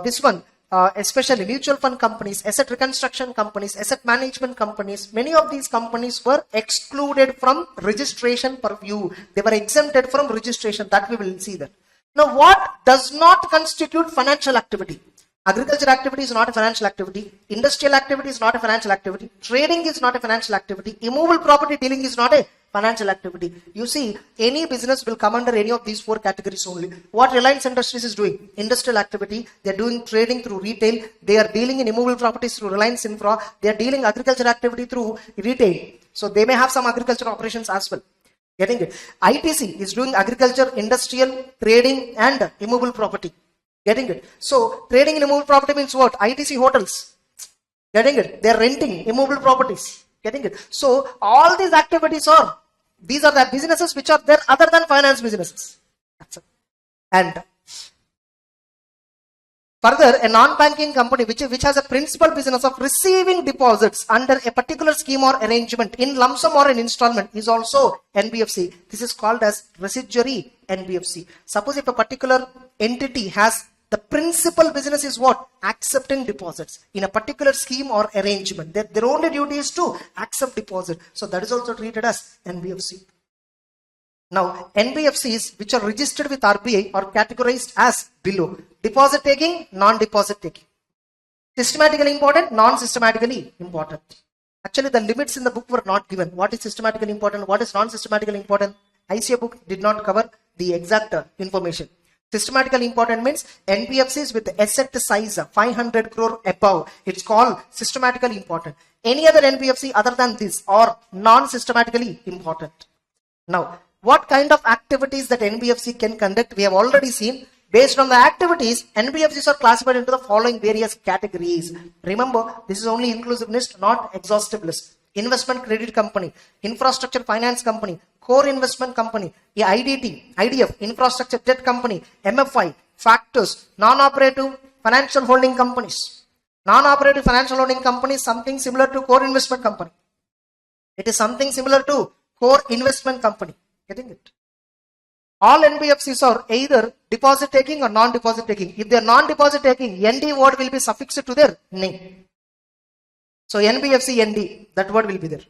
Speaker 1: this one, especially mutual fund companies, asset reconstruction companies, asset management companies, many of these companies were excluded from registration purview. They were exempted from registration. That we will see that. Now, what does not constitute financial activity? Agriculture activity is not a financial activity. Industrial activity is not a financial activity. Trading is not a financial activity. Immovable property dealing is not a financial activity. You see, any business will come under any of these four categories only. What Reliance Industries is doing? Industrial activity. They are doing trading through retail. They are dealing in immovable properties through Reliance Infra. They are dealing agriculture activity through retail. So they may have some agriculture operations as well. Getting it? ITC is doing agriculture, industrial, trading and immovable property. Getting it? So trading in immovable property means what? ITC hotels. Getting it? They are renting immovable properties. Getting it? So all these activities these are the businesses which are there other than finance businesses. That's it. And further, a non-banking company which has a principal business of receiving deposits under a particular scheme or arrangement in lump sum or an installment is also NBFC. This is called as residuary NBFC. Suppose if a particular entity has the principal business is what? Accepting deposits in a particular scheme or arrangement. Their only duty is to accept deposit. So that is also treated as NBFC. Now, NBFCs which are registered with RBI are categorized as below. Deposit taking, non-deposit taking. Systematically important, non-systematically important. Actually, the limits in the book were not given. What is systematically important? What is non-systematically important? ICA book did not cover the exact information. Systematically important means NBFCs with asset size 500 crore above. It's called systematically important. Any other NBFC other than this are non-systematically important. Now, what kind of activities that NBFC can conduct? We have already seen. Based on the activities, NBFCs are classified into the following various categories. Remember, this is only inclusive list, not exhaustive list. Investment credit company, infrastructure finance company, core investment company, IDT, IDF, infrastructure debt company, MFI, factors, non-operative financial holding companies. Non-operative financial holding company is something similar to core investment company. It is something similar to core investment company. Getting it? All NBFCs are either deposit taking or non-deposit taking. If they are non-deposit taking, ND word will be suffixed to their name. So NBFC ND, that word will be there.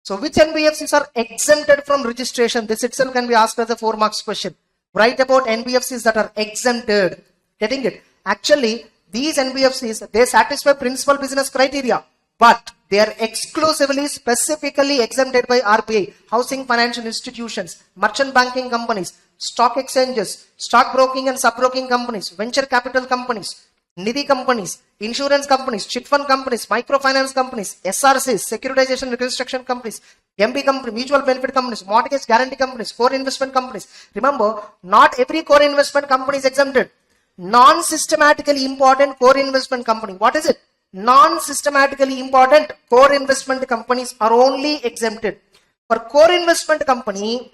Speaker 1: So which NBFCs are exempted from registration? This itself can be asked as a 4 marks question. Write about NBFCs that are exempted. Getting it? Actually, these NBFCs, they satisfy principal business criteria, but they are exclusively, specifically exempted by RBI. Housing financial institutions, merchant banking companies, stock exchanges, stock broking and sub-broking companies, venture capital companies, Nidhi companies, insurance companies, chit fund companies, microfinance companies, SRCs, securitization reconstruction companies, MB company, mutual benefit companies, mortgage guarantee companies, core investment companies. Remember, not every core investment company is exempted. Non-systematically important core investment company. What is it? Non-systematically important core investment companies are only exempted. For core investment company,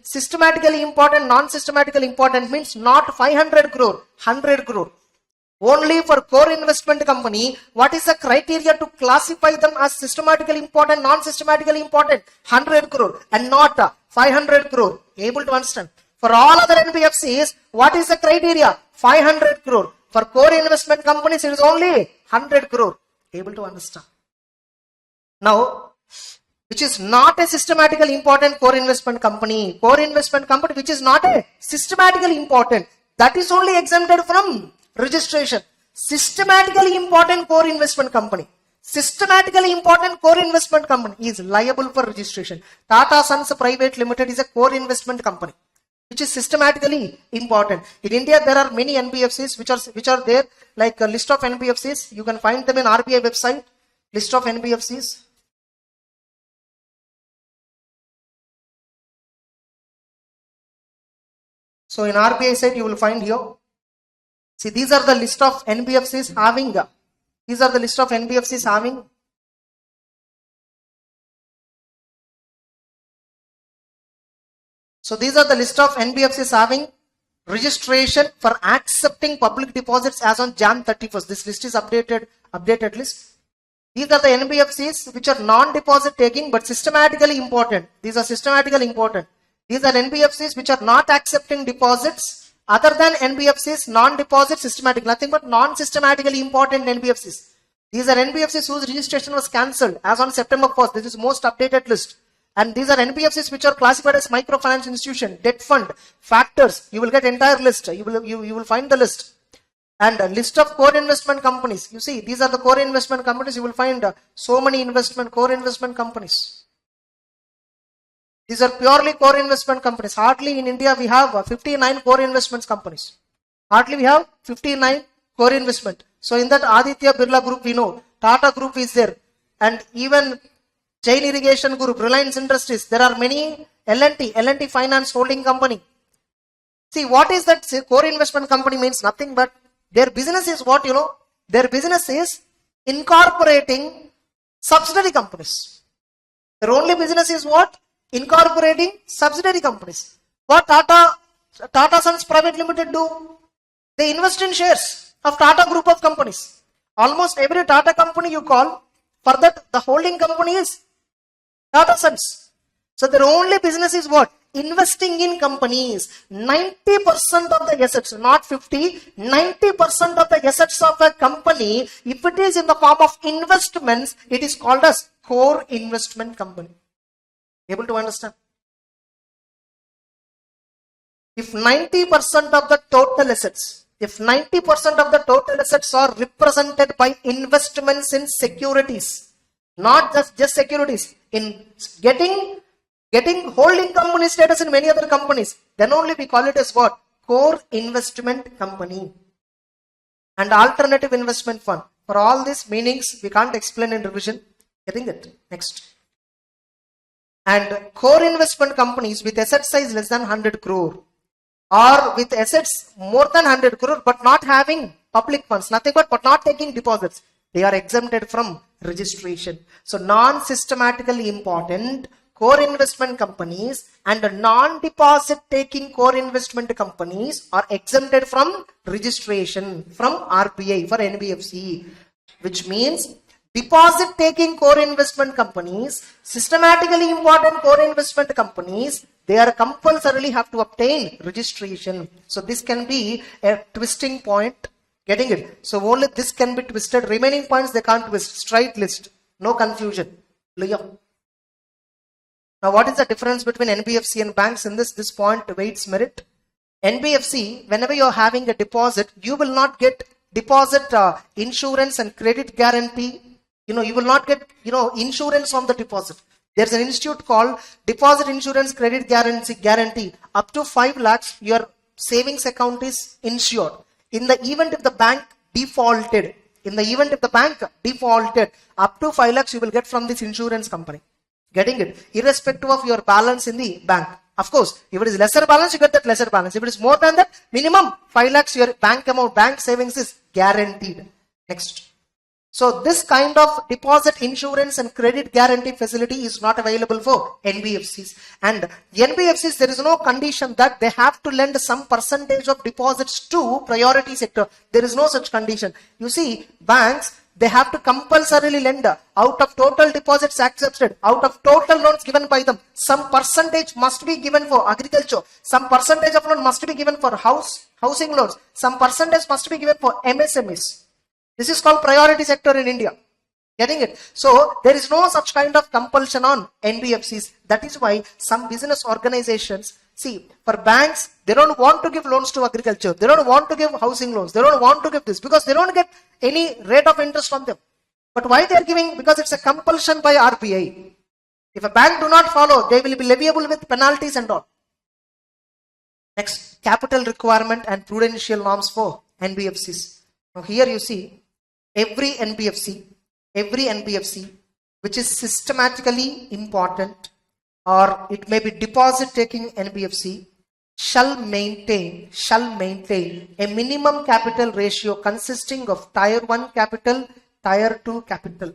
Speaker 1: systematically important, non-systematically important means not 500 crore, 100 crore. Only for core investment company, what is the criteria to classify them as systematically important, non-systematically important? 100 crore and not 500 crore. Able to understand? For all other NBFCs, what is the criteria? 500 crore. For core investment companies, it is only 100 crore. Able to understand? Now, which is not a systematically important core investment company which is not a systematically important, that is only exempted from registration. Systematically important core investment company is liable for registration. Tata Sons Private Limited is a core investment company which is systematically important. In India, there are many NBFCs which are there, like a list of NBFCs. You can find them in RBI website, list of NBFCs. So in RBI site, you will find here. See, these are the list of NBFCs having. So these are the list of NBFCs having registration for accepting public deposits as on Jan 31st. This list is updated list. These are the NBFCs which are non-deposit taking but systematically important. These are systematically important. These are NBFCs which are not accepting deposits other than NBFCs, non-deposit systematic, nothing but non-systematically important NBFCs. These are NBFCs whose registration was cancelled as on September 1st. This is most updated list. And these are NBFCs which are classified as microfinance institution, debt fund, factors. You will get entire list. You will find the list. And a list of core investment companies. You see, these are the core investment companies. You will find so many core investment companies. These are purely core investment companies. Hardly in India we have 59 core investment companies. Hardly we have 59 core investment. So in that Aditya Birla Group we know, Tata Group is there, and even Chain Irrigation Group, Reliance Industries. There are many L&T Finance Holding Company. See, what is that core investment company means? Nothing but their business is what, their business is incorporating subsidiary companies. Their only business is what? Incorporating subsidiary companies. What Tata Sons Private Limited do? They invest in shares of Tata Group of companies. Almost every Tata company you call, for that the holding company is Tata Sons. So their only business is what? Investing in companies. 90% of the assets, not 50, 90% of the assets of a company, if it is in the form of investments, it is called as core investment company. Able to understand? If 90% of the total assets, are represented by investments in securities, not just securities, in getting holding company status in many other companies, then only we call it as what? Core investment company. And alternative investment fund. For all these meanings, we can't explain in revision. Getting it? Next. And core investment companies with asset size less than 100 crore or with assets more than 100 crore but not having public funds, nothing but not taking deposits, they are exempted from registration. So non-systematically important core investment companies and non-deposit taking core investment companies are exempted from registration from RBI for NBFC, which means deposit taking core investment companies, systematically important core investment companies, they are compulsorily have to obtain registration. So this can be a twisting point. Getting it? So only this can be twisted. Remaining points they can't twist. Straight list. No confusion. Now what is the difference between NBFC and banks in this point weights merit? NBFC, whenever you are having a deposit, you will not get deposit insurance and credit guarantee. You will not get, insurance on the deposit. There's an institute called Deposit Insurance Credit Guarantee. Up to 5 lakhs, your savings account is insured. In the event if the bank defaulted, up to 5 lakhs you will get from this insurance company. Getting it? Irrespective of your balance in the bank. Of course, if it is lesser balance, you get that lesser balance. If it is more than that, minimum 5 lakhs, your bank savings is guaranteed. Next. So this kind of deposit insurance and credit guarantee facility is not available for NBFCs. And NBFCs, there is no condition that they have to lend some percentage of deposits to priority sector. There is no such condition. You see, banks, they have to compulsorily lend out of total deposits accepted, out of total loans given by them. Some percentage must be given for agriculture. Some percentage of loan must be given for housing loans. Some percentage must be given for MSMEs. This is called priority sector in India. Getting it? So there is no such kind of compulsion on NBFCs. That is why some business organizations, see, for banks, they don't want to give loans to agriculture. They don't want to give housing loans. They don't want to give this because they don't get any rate of interest on them. But why they are giving? Because it's a compulsion by RBI. If a bank do not follow, they will be leviable with penalties and all. Next, capital requirement and prudential norms for NBFCs. Now here you see, every NBFC which is systematically important, or it may be deposit taking NBFC, shall maintain a minimum capital ratio consisting of tier 1 capital, tier 2 capital.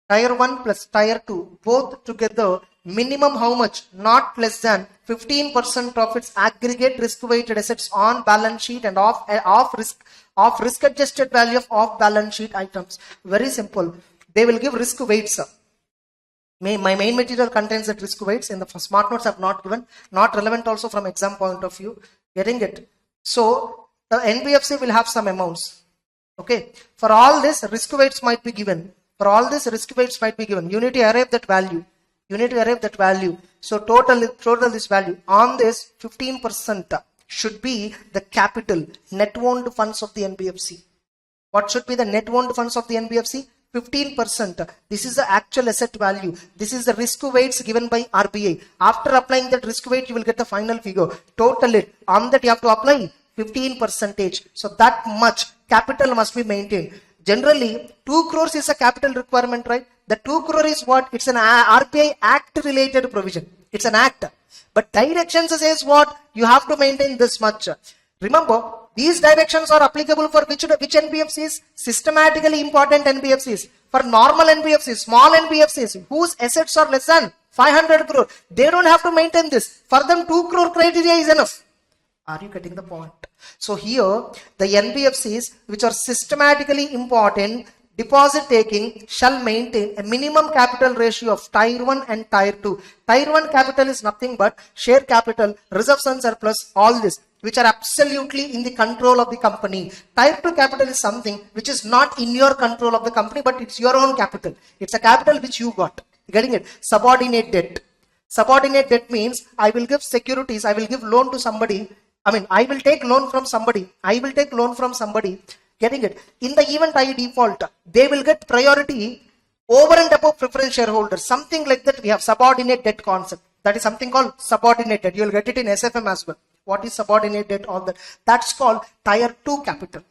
Speaker 1: Tier 1 plus tier 2 both together, minimum how much? Not less than 15% of its aggregate risk weighted assets on balance sheet and off risk adjusted value of off balance sheet items. Very simple. They will give risk weights. My main material contains that risk weights. In the smart notes I have not given, not relevant also from exam point of view. Getting it? So the NBFC will have some amounts. Okay. For all this, risk weights might be given. You need to arrive that value. So total this value. On this, 15% should be the capital, net owned funds of the NBFC. What should be the net owned funds of the NBFC? 15%. This is the actual asset value. This is the risk weights given by RBI. After applying that risk weight, you will get the final figure. Total it. On that you have to apply 15%. So that much capital must be maintained. Generally, 2 crores is a capital requirement, right? The 2 crore is what? It's an RBI Act related provision. It's an act. But directions says what? You have to maintain this much. Remember, these directions are applicable for which NBFCs? Systematically important NBFCs. For normal NBFCs, small NBFCs, whose assets are less than 500 crore, they don't have to maintain this. For them, 2 crore criteria is enough. Are you getting the point? So here, the NBFCs which are systematically important, deposit taking, shall maintain a minimum capital ratio of tier 1 and tier 2. Tier 1 capital is nothing but share capital, reserves and surplus, all this, which are absolutely in the control of the company. Tier 2 capital is something which is not in your control of the company, but it's your own capital. It's a capital which you got. Getting it? Subordinate debt. Subordinate debt means I will give securities, I will give loan to somebody. I will take loan from somebody. Getting it? In the event I default, they will get priority over and above preference shareholders. Something like that we have subordinate debt concept. That is something called subordinate debt. You will get it in SFM as well. What is subordinate debt? All that. That's called tier 2 capital.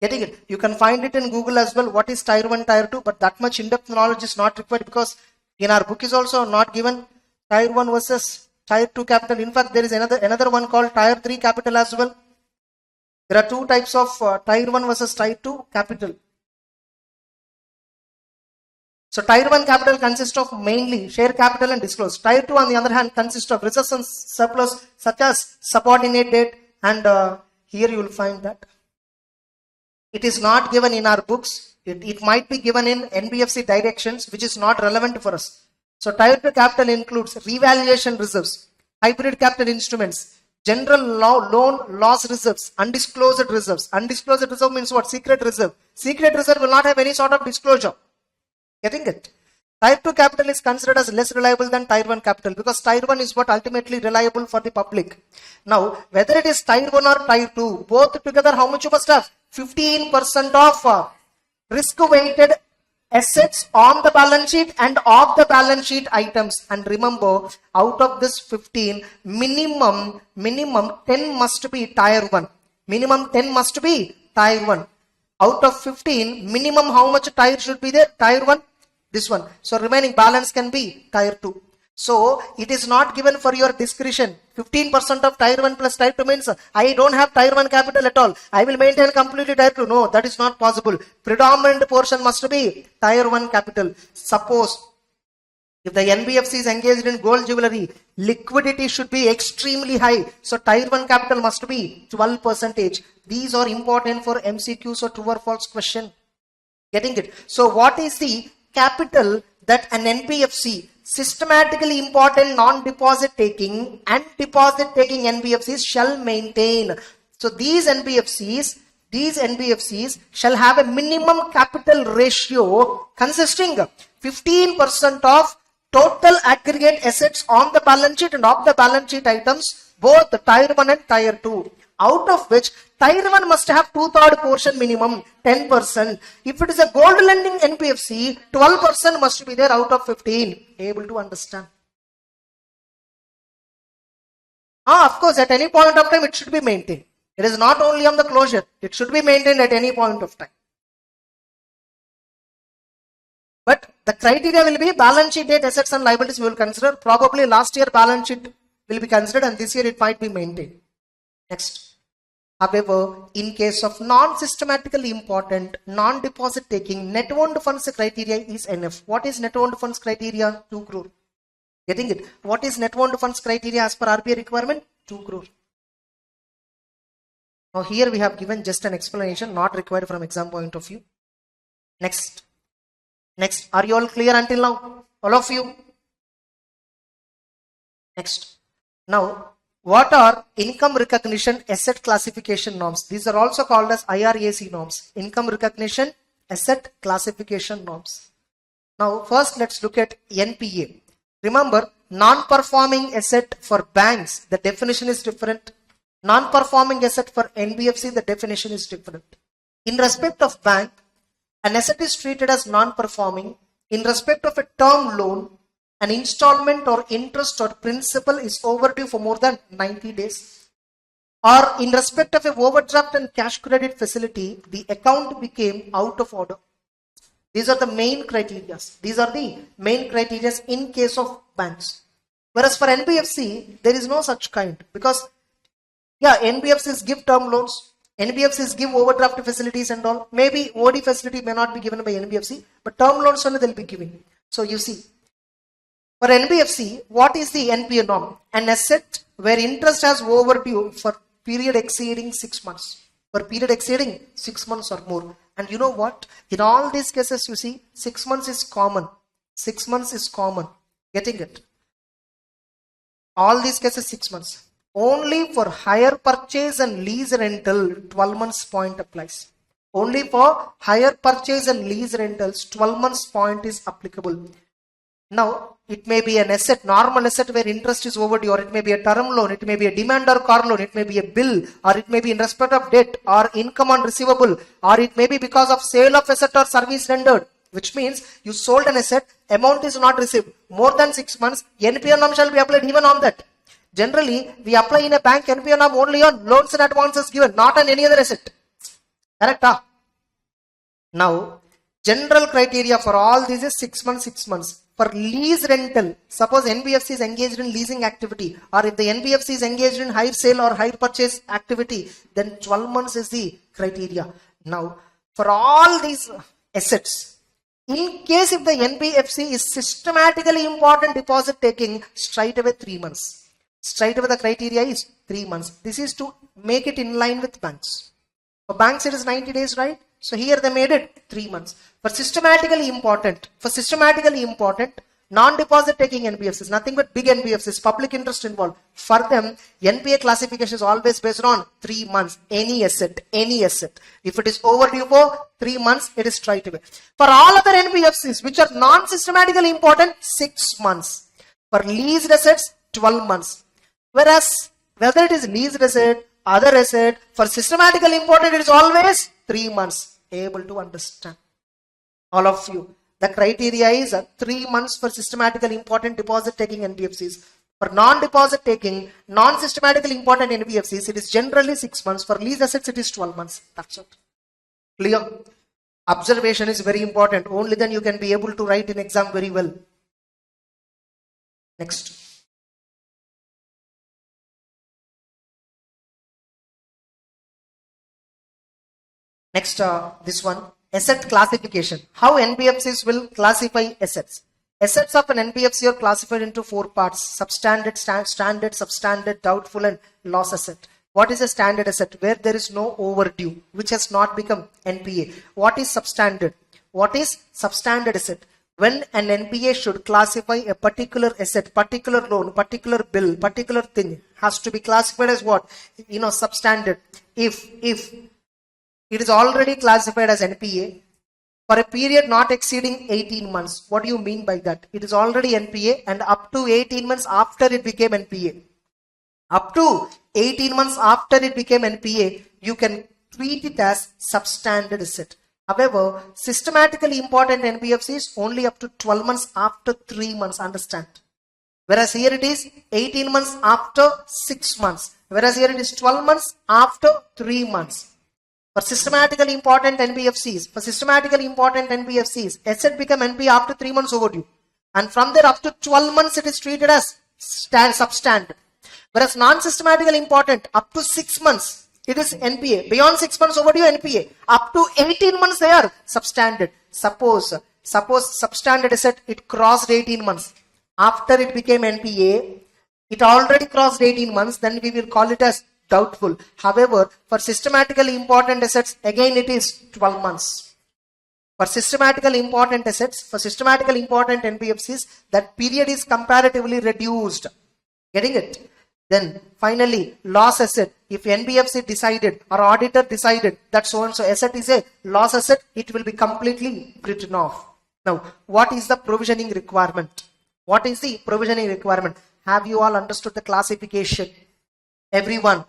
Speaker 1: Getting it? You can find it in Google as well. What is tier 1, tier 2? But that much in-depth knowledge is not required because in our book is also not given tier 1 versus tier 2 capital. In fact, there is another one called tier 3 capital as well. There are 2 types of tier 1 versus tier 2 capital. So tier 1 capital consists of mainly share capital and disclosed. Tier 2 on the other hand consists of reserves and surplus such as subordinate debt, and here you will find that. It is not given in our books. It might be given in NBFC directions, which is not relevant for us. So tier 2 capital includes revaluation reserves, hybrid capital instruments, general loan loss reserves, undisclosed reserves. Undisclosed reserve means what? Secret reserve. Secret reserve will not have any sort of disclosure. Getting it? Tier 2 capital is considered as less reliable than tier 1 capital because tier 1 is what ultimately reliable for the public. Now, whether it is tier 1 or tier 2, both together how much you must have? 15% of risk weighted assets on the balance sheet and off the balance sheet items. And remember, out of this 15, minimum 10 must be tier 1. Minimum 10 must be tier 1. Out of 15, minimum how much tier should be there? Tier 1. This one. So remaining balance can be tier 2. So it is not given for your discretion. 15% of tier 1 plus tier 2 means I don't have tier 1 capital at all. I will maintain completely tier 2. No, that is not possible. Predominant portion must be tier 1 capital. Suppose if the NBFC is engaged in gold jewelry, liquidity should be extremely high. So tier 1 capital must be 12%. These are important for MCQs or true or false question. Getting it? So what is the capital that an NBFC, systematically important non-deposit taking and deposit taking NBFCs shall maintain? So these NBFCs shall have a minimum capital ratio consisting 15% of total aggregate assets on the balance sheet and off the balance sheet items, both the tier 1 and tier 2. Out of which tier 1 must have 2/3 portion minimum, 10%. If it is a gold lending NBFC, 12% must be there out of 15. Able to understand? Of course, at any point of time, it should be maintained. It is not only on the closure. It should be maintained at any point of time. But the criteria will be balance sheet date, assets and liabilities we will consider. Probably last year balance sheet will be considered and this year it might be maintained. Next. However, in case of non-systematically important, non-deposit taking, net owned funds criteria is enough. What is net owned funds criteria? 2 crore. Getting it? What is net owned funds criteria as per RBI requirement? 2 crore. Now here we have given just an explanation, not required from exam point of view. Next. Are you all clear until now? All of you? Next. Now, what are income recognition asset classification norms? These are also called as IRAC norms. Income recognition asset classification norms. Now, first let's look at NPA. Remember, non-performing asset for banks, the definition is different. Non-performing asset for NBFC, the definition is different. In respect of bank, an asset is treated as non-performing. In respect of a term loan, an installment or interest or principal is overdue for more than 90 days. Or in respect of a overdraft and cash credit facility, the account became out of order. These are the main criteria. In case of banks. Whereas for NBFC, there is no such kind. Because, NBFCs give term loans. NBFCs give overdraft facilities and all. Maybe OD facility may not be given by NBFC, but term loans only they'll be giving. So you see, for NBFC, what is the NPA norm? An asset where interest has overdue for period exceeding 6 months. For period exceeding 6 months or more. And you know what? In all these cases, you see, 6 months is common. 6 months is common. Getting it? All these cases, 6 months. Only for hire purchase and lease rental, 12 months point applies. Only for hire purchase and lease rentals, 12 months point is applicable. Now, it may be an asset, normal asset where interest is overdue, or it may be a term loan, it may be a demand or car loan, it may be a bill, or it may be in respect of debt or income on receivable, or it may be because of sale of asset or service rendered, which means you sold an asset, amount is not received. More than 6 months, NPA norm shall be applied even on that. Generally, we apply in a bank NPA norm only on loans and advances given, not on any other asset. Correct? Now, general criteria for all these is 6 months, 6 months. For lease rental, suppose NBFC is engaged in leasing activity, or if the NBFC is engaged in hire sale or hire purchase activity, then 12 months is the criteria. Now, for all these assets, in case if the NBFC is systematically important deposit taking, straight away 3 months. Straight away the criteria is 3 months. This is to make it in line with banks. For banks it is 90 days, right? So here they made it 3 months. For systematically important, non-deposit taking NBFCs, nothing but big NBFCs, public interest involved. For them, NPA classification is always based on 3 months. Any asset. If it is overdue for 3 months, it is straight away. For all other NBFCs, which are non-systematically important, 6 months. For leased assets, 12 months. Whereas, whether it is leased asset, other asset, for systematically important, it is always 3 months. Able to understand? All of you. The criteria is 3 months for systematically important deposit taking NBFCs. For non-deposit taking, non-systematically important NBFCs, it is generally 6 months. For lease assets, it is 12 months. That's it. Clear? Observation is very important. Only then you can be able to write in exam very well. Next. Next, this one, asset classification. How NBFCs will classify assets. Assets of an NBFC are classified into 4 parts: substandard, standard, substandard, doubtful, and loss asset. What is a standard asset? Where there is no overdue, which has not become NPA. What is substandard? What is substandard asset? When an NPA should classify a particular asset, particular loan, particular bill, particular thing has to be classified as what? Substandard. If it is already classified as NPA for a period not exceeding 18 months. What do you mean by that? It is already NPA and up to 18 months after it became NPA. Up to 18 months after it became NPA, you can treat it as substandard asset. However, systematically important NBFCs only up to 12 months after 3 months, understand. Whereas here it is 18 months after 6 months. Whereas here it is 12 months after 3 months. For systematically important NBFCs, asset become NPA after 3 months overdue. And from there up to 12 months it is treated as substandard. Whereas non-systematically important, up to 6 months, it is NPA. Beyond 6 months overdue, NPA. Up to 18 months they are substandard. Suppose substandard asset, it crossed 18 months. After it became NPA, it already crossed 18 months, then we will call it as doubtful. However, for systematically important assets, again it is 12 months. For systematically important assets, for systematically important NBFCs, that period is comparatively reduced. Getting it? Then finally, loss asset. If NBFC decided or auditor decided that so and so asset is a loss asset, it will be completely written off. Now, what is the provisioning requirement? What is the provisioning requirement? Have you all understood the classification? Everyone,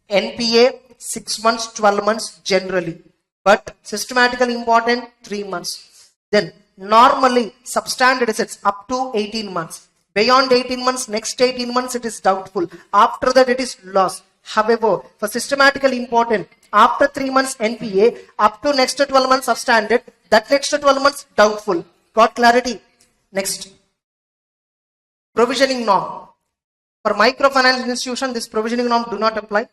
Speaker 1: NPA 6 months, 12 months generally, but systematically important 3 months. Then normally substandard assets up to 18 months. Beyond 18 months, next 18 months it is doubtful. After that it is loss. However, for systematically important, after 3 months NPA, up to next 12 months substandard, that next 12 months doubtful. Got clarity? Next. Provisioning norm. For microfinance institution, this provisioning norm do not apply.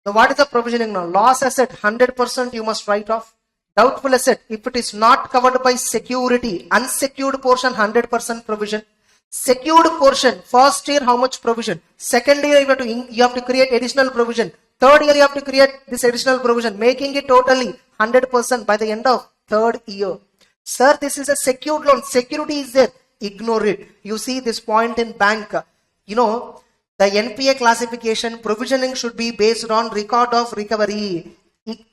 Speaker 1: Now what is the provisioning norm? Loss asset 100% you must write off. Doubtful asset, if it is not covered by security, unsecured portion 100% provision. Secured portion, first year how much provision? Second year you have to create additional provision. Third year you have to create this additional provision, making it totally 100% by the end of third year. Sir, this is a secured loan. Security is there. Ignore it. You see this point in bank. The NPA classification provisioning should be based on record of recovery.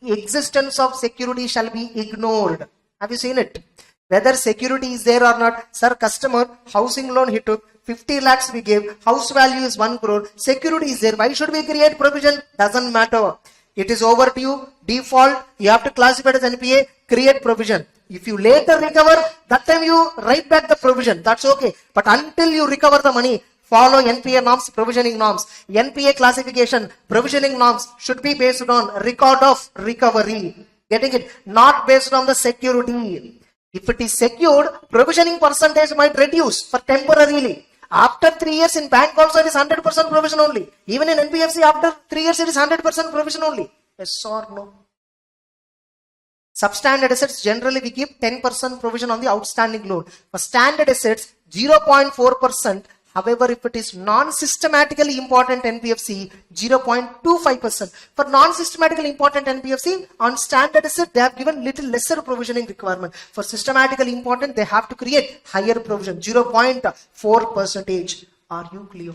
Speaker 1: Existence of security shall be ignored. Have you seen it? Whether security is there or not. Sir, customer, housing loan he took, 50 lakhs we gave, house value is 1 crore, security is there. Why should we create provision? Doesn't matter. It is overdue, default, you have to classify it as NPA, create provision. If you later recover, that time you write back the provision. That's okay. But until you recover the money, follow NPA norms, provisioning norms. NPA classification, provisioning norms should be based on record of recovery. Getting it? Not based on the security. If it is secured, provisioning percentage might reduce for temporarily. After 3 years in bank also it is 100% provision only. Even in NBFC after 3 years it is 100% provision only. Yes or no? Substandard assets generally we give 10% provision on the outstanding loan. For standard assets 0.4%. However, if it is non-systematically important NBFC, 0.25%. For non-systematically important NBFC, on standard asset, they have given little lesser provisioning requirement. For systematically important, they have to create higher provision, 0.4%. Are you clear?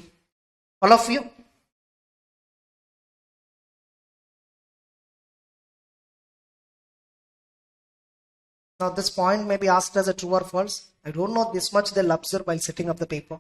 Speaker 1: All of you? Now, this point may be asked as a true or false. I don't know this much they'll observe while setting up the paper.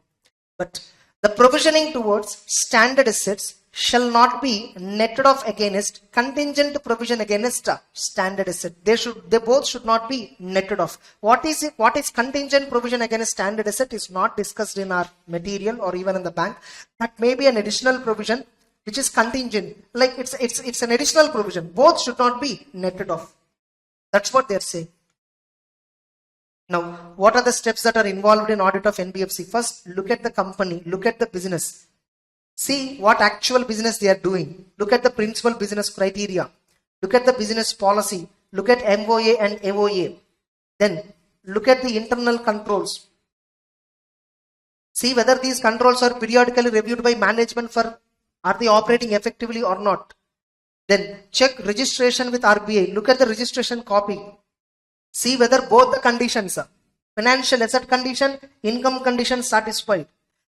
Speaker 1: But the provisioning towards standard assets shall not be netted off against contingent provision against standard asset. They both should not be netted off. What is contingent provision against standard asset is not discussed in our material or even in the bank. That may be an additional provision which is contingent. Like it's an additional provision. Both should not be netted off. That's what they're saying. Now, what are the steps that are involved in audit of NBFC? First, look at the company, look at the business. See what actual business they are doing. Look at the principal business criteria. Look at the business policy. Look at MOA and AOA. Then look at the internal controls. See whether these controls are periodically reviewed by management for are they operating effectively or not. Then check registration with RBI. Look at the registration copy. See whether both the conditions, financial asset condition, income condition satisfied.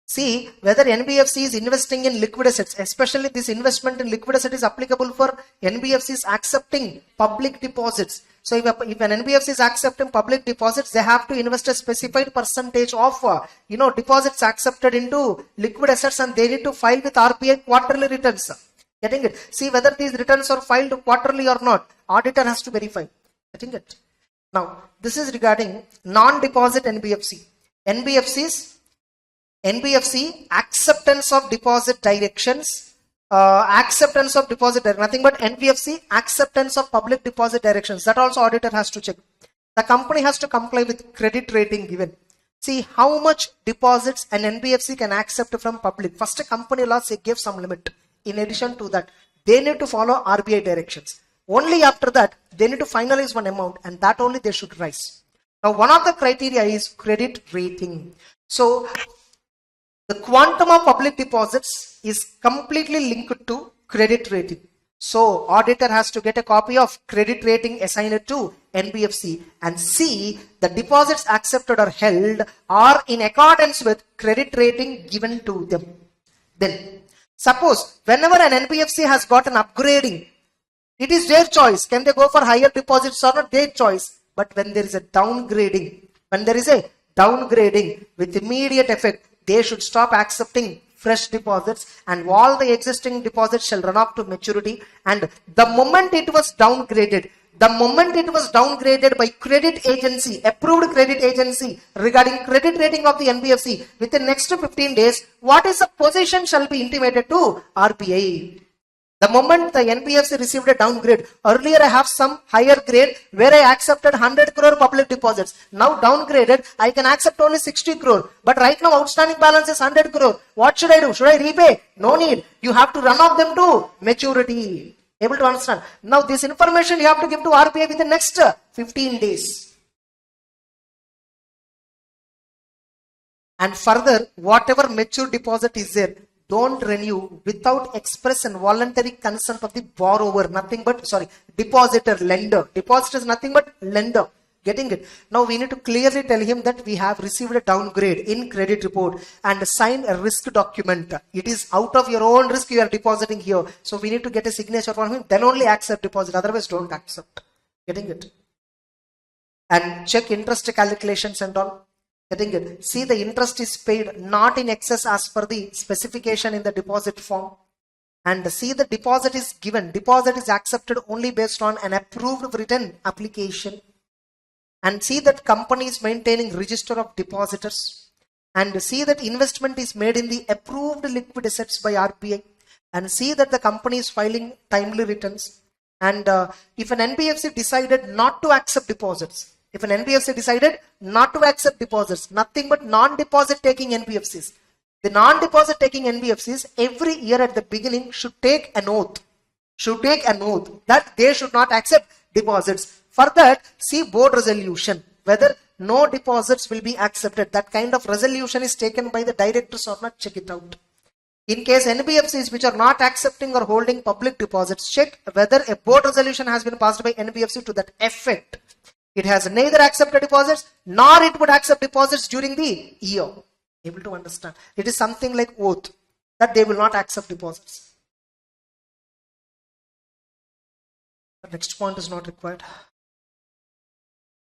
Speaker 1: See whether NBFC is investing in liquid assets, especially this investment in liquid asset is applicable for NBFCs accepting public deposits. So if an NBFC is accepting public deposits, they have to invest a specified percentage of deposits accepted into liquid assets, and they need to file with RBI quarterly returns. Getting it? See whether these returns are filed quarterly or not. Auditor has to verify. Getting it? Now, this is regarding non-deposit NBFC. NBFC acceptance of deposit directions, nothing but NBFC acceptance of public deposit directions. That also auditor has to check. The company has to comply with credit rating given. See how much deposits an NBFC can accept from public. First, a company law give some limit. In addition to that, they need to follow RBI directions. Only after that, they need to finalize one amount, and that only they should rise. Now, one of the criteria is credit rating. So, the quantum of public deposits is completely linked to credit rating. So, auditor has to get a copy of credit rating assigned to NBFC and see the deposits accepted or held are in accordance with credit rating given to them. Then, suppose whenever an NBFC has got an upgrading, it is their choice. Can they go for higher deposits or not? Their choice. But when there is a downgrading, with immediate effect, they should stop accepting fresh deposits, and all the existing deposits shall run off to maturity. And the moment it was downgraded by credit agency, approved credit agency regarding credit rating of the NBFC, within next 15 days, what is the position shall be intimated to RBI. The moment the NBFC received a downgrade, earlier I have some higher grade where I accepted 100 crore public deposits. Now downgraded, I can accept only 60 crore. But right now outstanding balance is 100 crore. What should I do? Should I repay? No need. You have to run off them to maturity. Able to understand? Now this information you have to give to RBI within next 15 days. And further, whatever mature deposit is there, don't renew without express and voluntary consent of the borrower, depositor, lender. Depositor is nothing but lender. Getting it? Now we need to clearly tell him that we have received a downgrade in credit report and sign a risk document. It is out of your own risk you are depositing here. So we need to get a signature from him, then only accept deposit. Otherwise don't accept. Getting it? And check interest calculations and all. Getting it? See the interest is paid not in excess as per the specification in the deposit form. And see the deposit is given. Deposit is accepted only based on an approved written application. And see that company is maintaining register of depositors. And see that investment is made in the approved liquid assets by RBI. And see that the company is filing timely returns. And if an NBFC decided not to accept deposits, nothing but non-deposit taking NBFCs. The non-deposit taking NBFCs every year at the beginning should take an oath that they should not accept deposits. For that, see board resolution, whether no deposits will be accepted. That kind of resolution is taken by the directors or not, check it out. In case NBFCs which are not accepting or holding public deposits, check whether a board resolution has been passed by NBFC to that effect. It has neither accepted deposits nor it would accept deposits during the year. Able to understand? It is something like oath that they will not accept deposits. The next point is not required.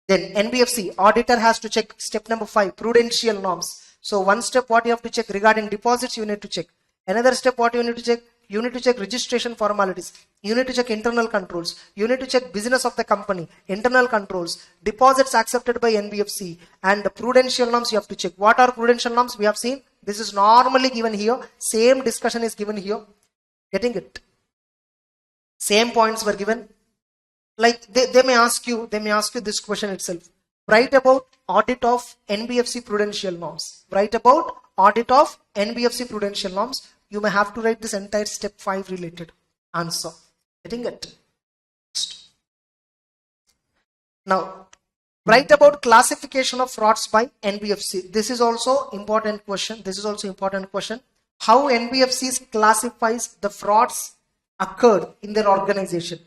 Speaker 1: Then NBFC auditor has to check step number 5, prudential norms. So one step what you have to check regarding deposits, you need to check. Another step what you need to check, you need to check registration formalities. You need to check internal controls. You need to check business of the company, internal controls, deposits accepted by NBFC, and the prudential norms you have to check. What are prudential norms? We have seen. This is normally given here. Same discussion is given here. Getting it? Same points were given. Like they may ask you this question itself. Write about audit of NBFC prudential norms. Write about audit of NBFC prudential norms. You may have to write this entire step 5 related answer. Getting it? Now, write about classification of frauds by NBFC. This is also important question. How NBFCs classifies the frauds occurred in their organization.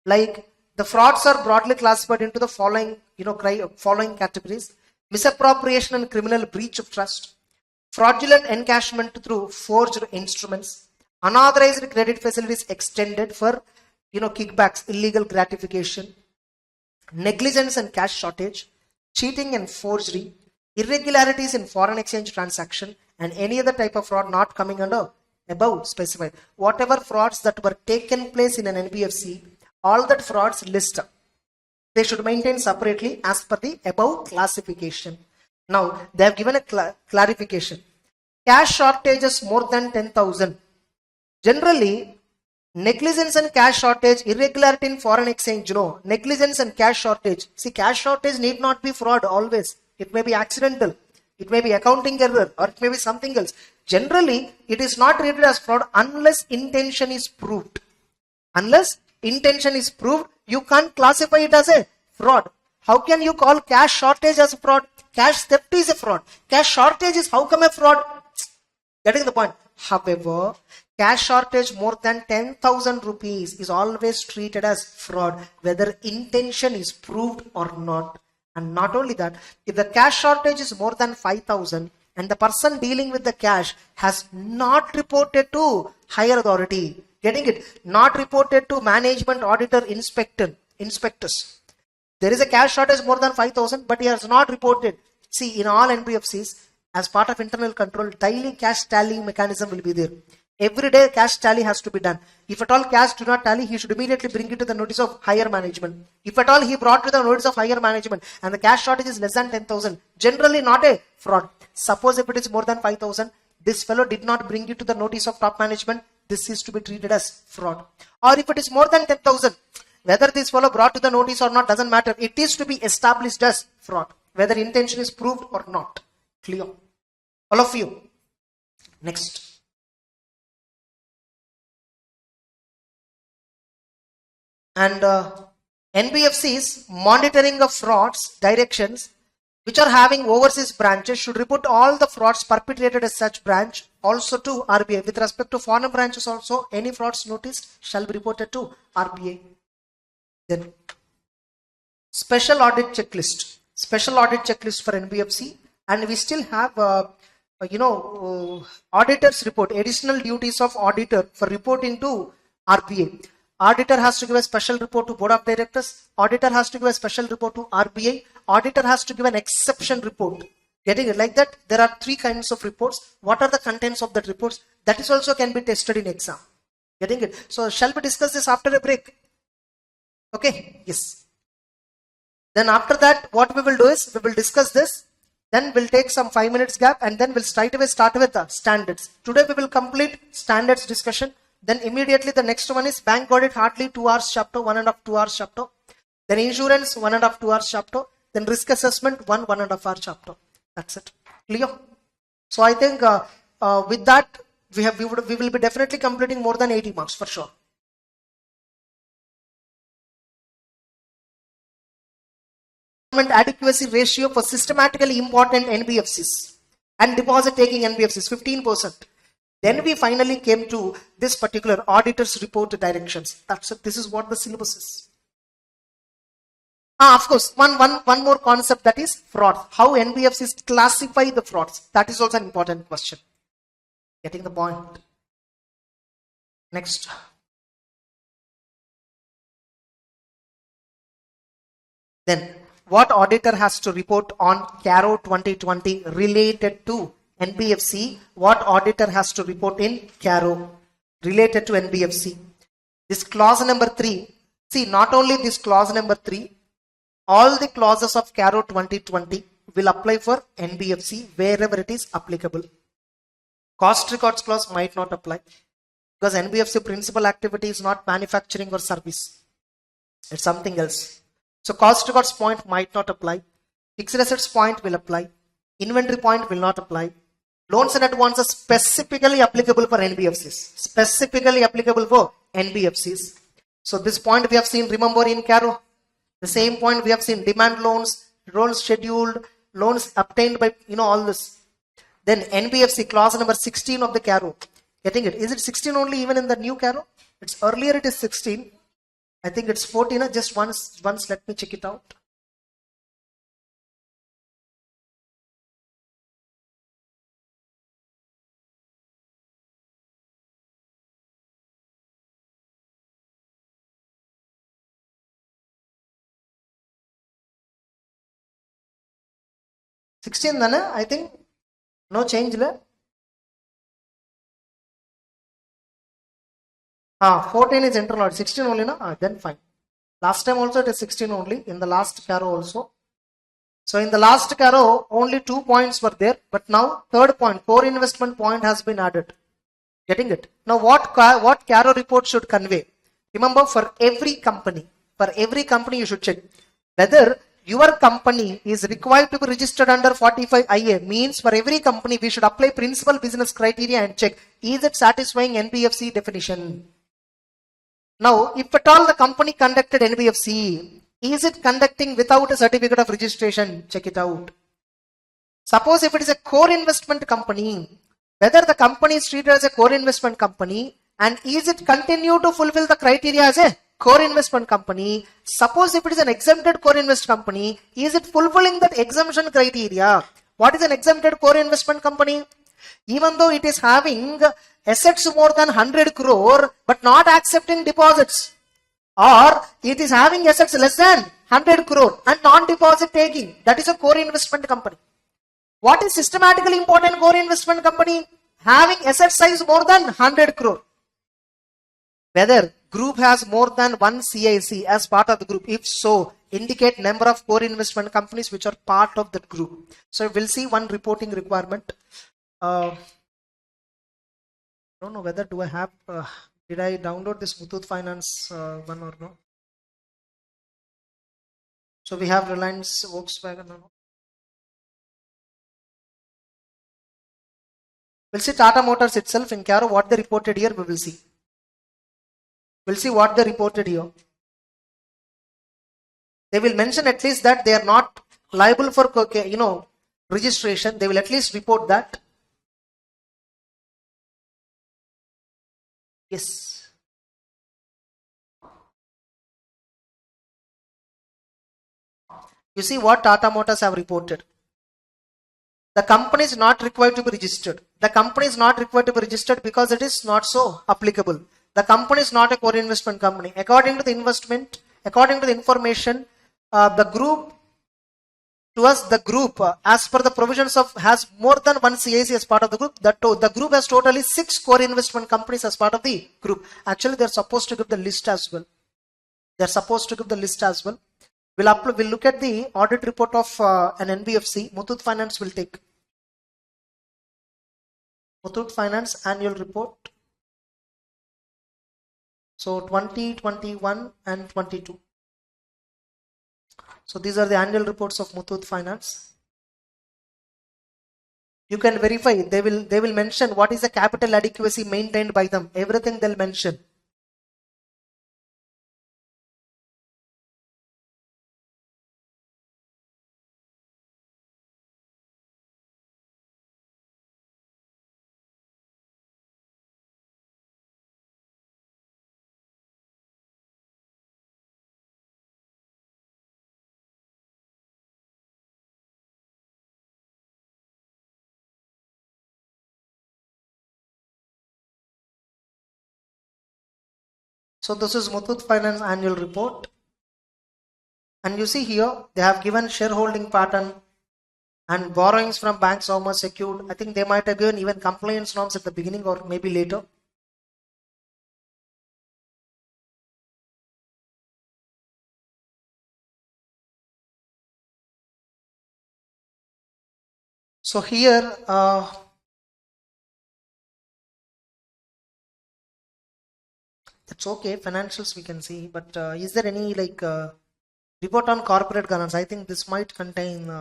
Speaker 1: Like the frauds are broadly classified into the following, following categories: misappropriation and criminal breach of trust, fraudulent encashment through forged instruments, unauthorized credit facilities extended for, kickbacks, illegal gratification, negligence and cash shortage, cheating and forgery, irregularities in foreign exchange transaction, and any other type of fraud not coming under above specified. Whatever frauds that were taken place in an NBFC, all that frauds list. They should maintain separately as per the above classification. Now, they have given a clarification. Cash shortages more than 10,000. Generally, negligence and cash shortage, irregularity in foreign exchange, negligence and cash shortage. See, cash shortage need not be fraud always. It may be accidental. It may be accounting error, or it may be something else. Generally, it is not treated as fraud unless intention is proved. Unless intention is proved, you can't classify it as a fraud. How can you call cash shortage as a fraud? Cash theft is a fraud. Cash shortage is how come a fraud? Getting the point. However, cash shortage more than 10,000 rupees is always treated as fraud, whether intention is proved or not. And not only that, if the cash shortage is more than 5,000 and the person dealing with the cash has not reported to higher authority, getting it? Not reported to management, auditor, inspectors. There is a cash shortage more than 5,000, but he has not reported. See, in all NBFCs, as part of internal control, daily cash tally mechanism will be there. Every day cash tally has to be done. If at all cash do not tally, he should immediately bring it to the notice of higher management. If at all he brought to the notice of higher management and the cash shortage is less than 10,000, generally not a fraud. Suppose if it is more than 5,000, this fellow did not bring it to the notice of top management, this is to be treated as fraud. Or if it is more than 10,000, whether this fellow brought to the notice or not doesn't matter. It is to be established as fraud, whether intention is proved or not. Clear? All of you. Next. And NBFCs monitoring of frauds directions which are having overseas branches should report all the frauds perpetrated as such branch also to RBI. With respect to foreign branches also, any frauds noticed shall be reported to RBI. Then special audit checklist. Special audit checklist for NBFC, and we still have auditor's report, additional duties of auditor for reporting to RBI. Auditor has to give a special report to board of directors. Auditor has to give a special report to RBI. Auditor has to give an exception report. Getting it? Like that, there are 3 kinds of reports. What are the contents of that reports? That is also can be tested in exam. Getting it? So shall we discuss this after a break? Okay, yes. Then after that, what we will do is, we will discuss this. Then we'll take some 5 minutes gap, and then we'll straight away start with the standards. Today we will complete standards discussion. Then immediately the next one is bank audit, hardly 2 hours chapter, 1.5 2 hours chapter. Then insurance, 1.5 2 hours chapter. Then risk assessment, 1.5 hour chapter. That's it. Clear? So I think with that we will be definitely completing more than 80 marks for sure. Adequacy ratio for systematically important NBFCs and deposit taking NBFCs 15%. Then we finally came to this particular auditor's report directions. That's it. This is what the syllabus is. Of course, one more concept, that is fraud. How NBFCs classify the frauds. That is also an important question. Getting the point. Next. Then, what auditor has to report on CARO 2020 related to NBFC? What auditor has to report in CARO related to NBFC? This clause number 3. See, not only this clause number 3, all the clauses of CARO 2020 will apply for NBFC wherever it is applicable. Cost records clause might not apply because NBFC principal activity is not manufacturing or service. It's something else. So cost records point might not apply. Fixed assets point will apply. Inventory point will not apply. Loans and advances specifically applicable for NBFCs. Specifically applicable for NBFCs. So this point we have seen, remember in Caro. The same point we have seen demand loans, loans scheduled, loans obtained by, all this. Then NBFC clause number 16 of the Caro. Getting it? Is it 16 only even in the new Caro? It's earlier it is 16. I think it's 14. Just once let me check it out. Sixteen, I think no change. 14 is internal audit. 16 only, then fine. Last time also it is 16 only. In the last Caro also. So in the last Caro, only 2 points were there. But now, third point, core investment point has been added. Getting it? Now what Caro report should convey? Remember, for every company you should check whether your company is required to be registered under 45 IA. Means for every company we should apply principal business criteria and check, is it satisfying NBFC definition? Now, if at all the company conducted NBFC, is it conducting without a certificate of registration? Check it out. Suppose if it is a core investment company, whether the company is treated as a core investment company and is it continue to fulfill the criteria as a core investment company. Suppose if it is an exempted core invest company, is it fulfilling that exemption criteria? What is an exempted core investment company? Even though it is having assets more than 100 crore but not accepting deposits, or it is having assets less than 100 crore and non-deposit taking, that is a core investment company. What is systematically important core investment company? Having asset size more than 100 crore. Whether group has more than one CIC as part of the group. If so, indicate number of core investment companies which are part of that group. So we'll see one reporting requirement. I don't know whether do I have, did I download this Muthoot Finance one or no? So we have Reliance, Volkswagen. No. We'll see Tata Motors itself in Caro, what they reported here, we will see. We'll see what they reported here. They will mention at least that they are not liable for, registration. They will at least report that. Yes. You see what Tata Motors have reported. The company is not required to be registered. The company is not required to be registered because it is not so applicable. The company is not a core investment company. According to the investment, according to the information, the group, as per the provisions of, has more than one CIC as part of the group. The group has totally 6 core investment companies as part of the group. Actually, they're supposed to give the list as well. We'll look at the audit report of an NBFC. Muthoot Finance will take. Muthoot Finance annual report. So 20, 21 and 22. So these are the annual reports of Muthoot Finance. You can verify. They will mention what is the capital adequacy maintained by them. Everything they'll mention. So this is Muthoot Finance annual report. And you see here, they have given shareholding pattern and borrowings from banks how much secured. I think they might have given even compliance norms at the beginning or maybe later. So here, it's okay, financials we can see, but is there any Report on corporate governance. I think this might contain,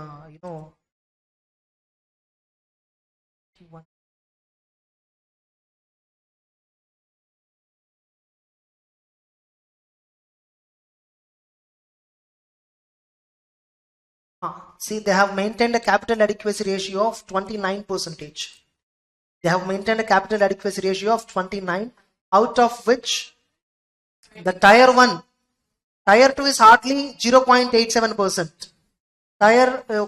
Speaker 1: see, they have maintained a capital adequacy ratio of 29%. They have maintained a capital adequacy ratio of 29, out of which the tier 1, tier 2 is hardly 0.87%.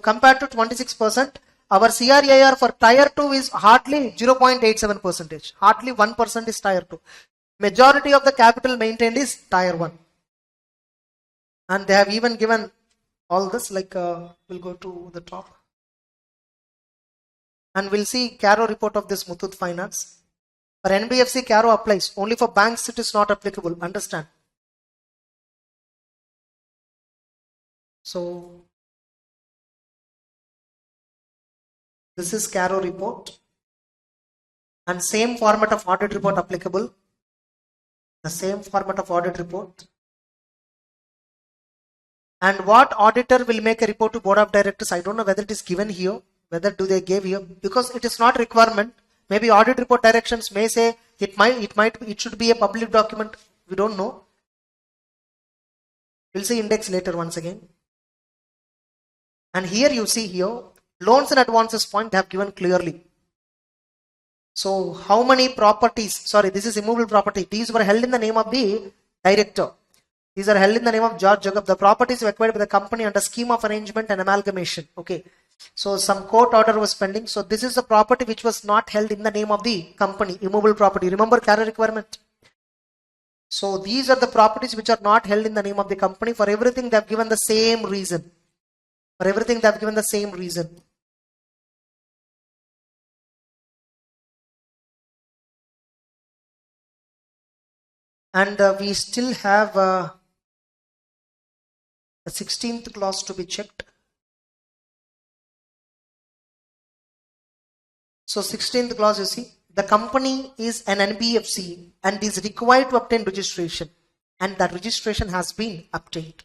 Speaker 1: Compared to 26%, our CRAR for tier 2 is hardly 0.87%. Hardly 1% is tier 2. Majority of the capital maintained is tier 1. And they have even given all this, like we'll go to the top. And we'll see Caro report of this Muthoot Finance. For NBFC, Caro applies. Only for banks it is not applicable. Understand? So, this is Caro report. And same format of audit report applicable. The same format of audit report. And what auditor will make a report to board of directors? I don't know whether it is given here. Whether do they give here, because it is not requirement. Maybe audit report directions may say it should be a public document. We don't know. We'll see index later once again. And here you see here loans and advances point they have given clearly. So how many properties? Sorry, this is immovable property. These were held in the name of the director. These are held in the name of George Jacob. The properties were acquired by the company under scheme of arrangement and amalgamation. Okay. So some court order was pending. So this is the property which was not held in the name of the company, immovable property. Remember Caro requirement. So these are the properties which are not held in the name of the company. For everything they have given the same reason. For everything they have given the same reason. And we still have the 16th clause to be checked. So 16th clause, you see, the company is an NBFC and is required to obtain registration, and that registration has been obtained.